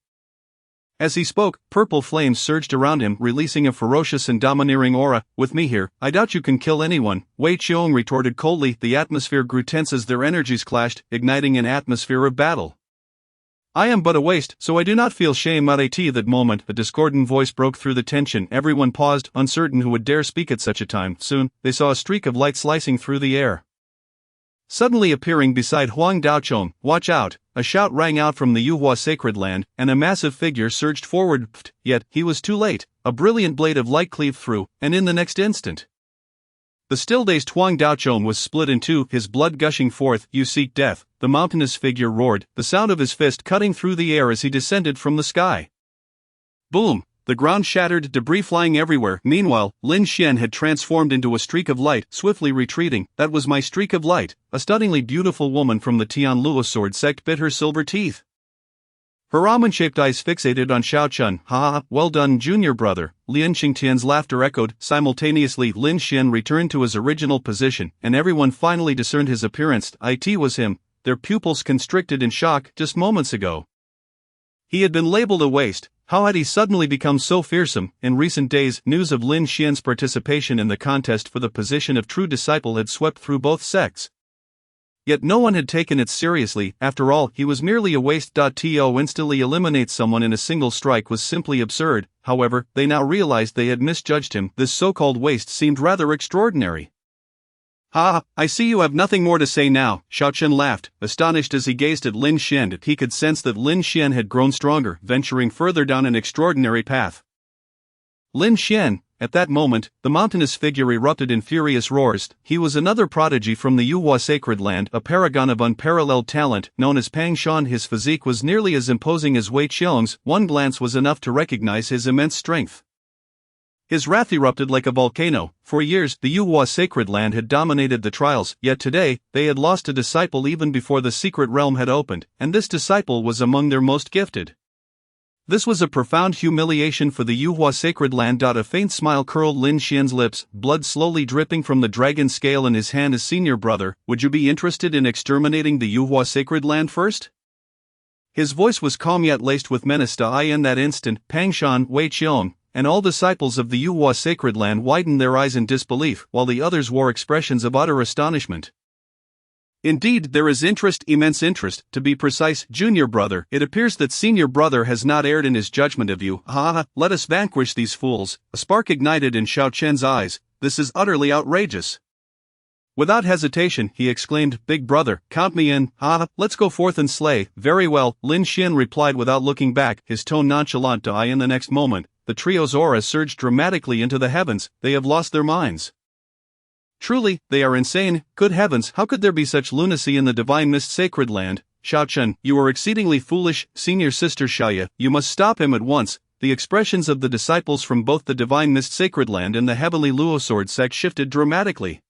As he spoke, purple flames surged around him, releasing a ferocious and domineering aura. With me here, I doubt you can kill anyone, Wei Qiong retorted coldly. The atmosphere grew tense as their energies clashed, igniting an atmosphere of battle. I am but a waste, so I do not feel shame. At that moment, a discordant voice broke through the tension. Everyone paused, uncertain who would dare speak at such a time. Soon, they saw a streak of light slicing through the air, suddenly appearing beside Huang Daochong. Watch out! A shout rang out from the Yuhua sacred land, and a massive figure surged forward. Yet, he was too late. A brilliant blade of light cleaved through, and in the next instant, the still-dazed Huang Daochong was split in two, his blood gushing forth. You seek death, the mountainous figure roared, the sound of his fist cutting through the air as he descended from the sky. Boom! The ground shattered, debris flying everywhere. Meanwhile, Lin Xian had transformed into a streak of light, swiftly retreating. That was my streak of light. A stunningly beautiful woman from the Tianlua sword sect bit her silver teeth, her almond-shaped eyes fixated on Xiao Chen. Ha, well done, junior brother. Lian Qingtian's laughter echoed. Simultaneously, Lin Xian returned to his original position, and everyone finally discerned his appearance. It was him, their pupils constricted in shock. Just moments ago, he had been labeled a waste. How had he suddenly become so fearsome? In recent days, news of Lin Xian's participation in the contest for the position of true disciple had swept through both sects. Yet no one had taken it seriously. After all, he was merely a waste. To instantly eliminate someone in a single strike was simply absurd. However, they now realized they had misjudged him. This so-called waste seemed rather extraordinary. Ha, I see you have nothing more to say now, Xiao Chen laughed, astonished as he gazed at Lin Xian. He could sense that Lin Xian had grown stronger, venturing further down an extraordinary path. Lin Xian, at that moment, the mountainous figure erupted in furious roars. He was another prodigy from the Yuhua sacred land, a paragon of unparalleled talent, known as Pang Shan. His physique was nearly as imposing as Wei Qiong's. One glance was enough to recognize his immense strength. His wrath erupted like a volcano. For years, the Yuhua sacred land had dominated the trials, yet today, they had lost a disciple even before the secret realm had opened, and this disciple was among their most gifted. This was a profound humiliation for the Yuhua sacred land. A faint smile curled Lin Xian's lips, blood slowly dripping from the dragon scale in his hand. As senior brother, would you be interested in exterminating the Yuhua sacred land first? His voice was calm yet laced with menace. In that instant, Pang Shan, Wei Qiong, and all disciples of the Yuhua sacred land widened their eyes in disbelief, while the others wore expressions of utter astonishment. Indeed, there is interest, immense interest, to be precise, junior brother. It appears that senior brother has not erred in his judgment of you. Let us vanquish these fools. A spark ignited in Xiao Chen's eyes. This is utterly outrageous. Without hesitation, he exclaimed, Big brother, count me in. Let's go forth and slay. Very well, Lin Xin replied without looking back, his tone nonchalant to eye. In the next moment, the trio's aura surged dramatically into the heavens. They have lost their minds. Truly, they are insane. Good heavens, how could there be such lunacy in the divine mist sacred land? Xiao Chen, you are exceedingly foolish. Senior sister Xiaoya, you must stop him at once. The expressions of the disciples from both the divine mist sacred land and the heavenly Luo sword sect shifted dramatically.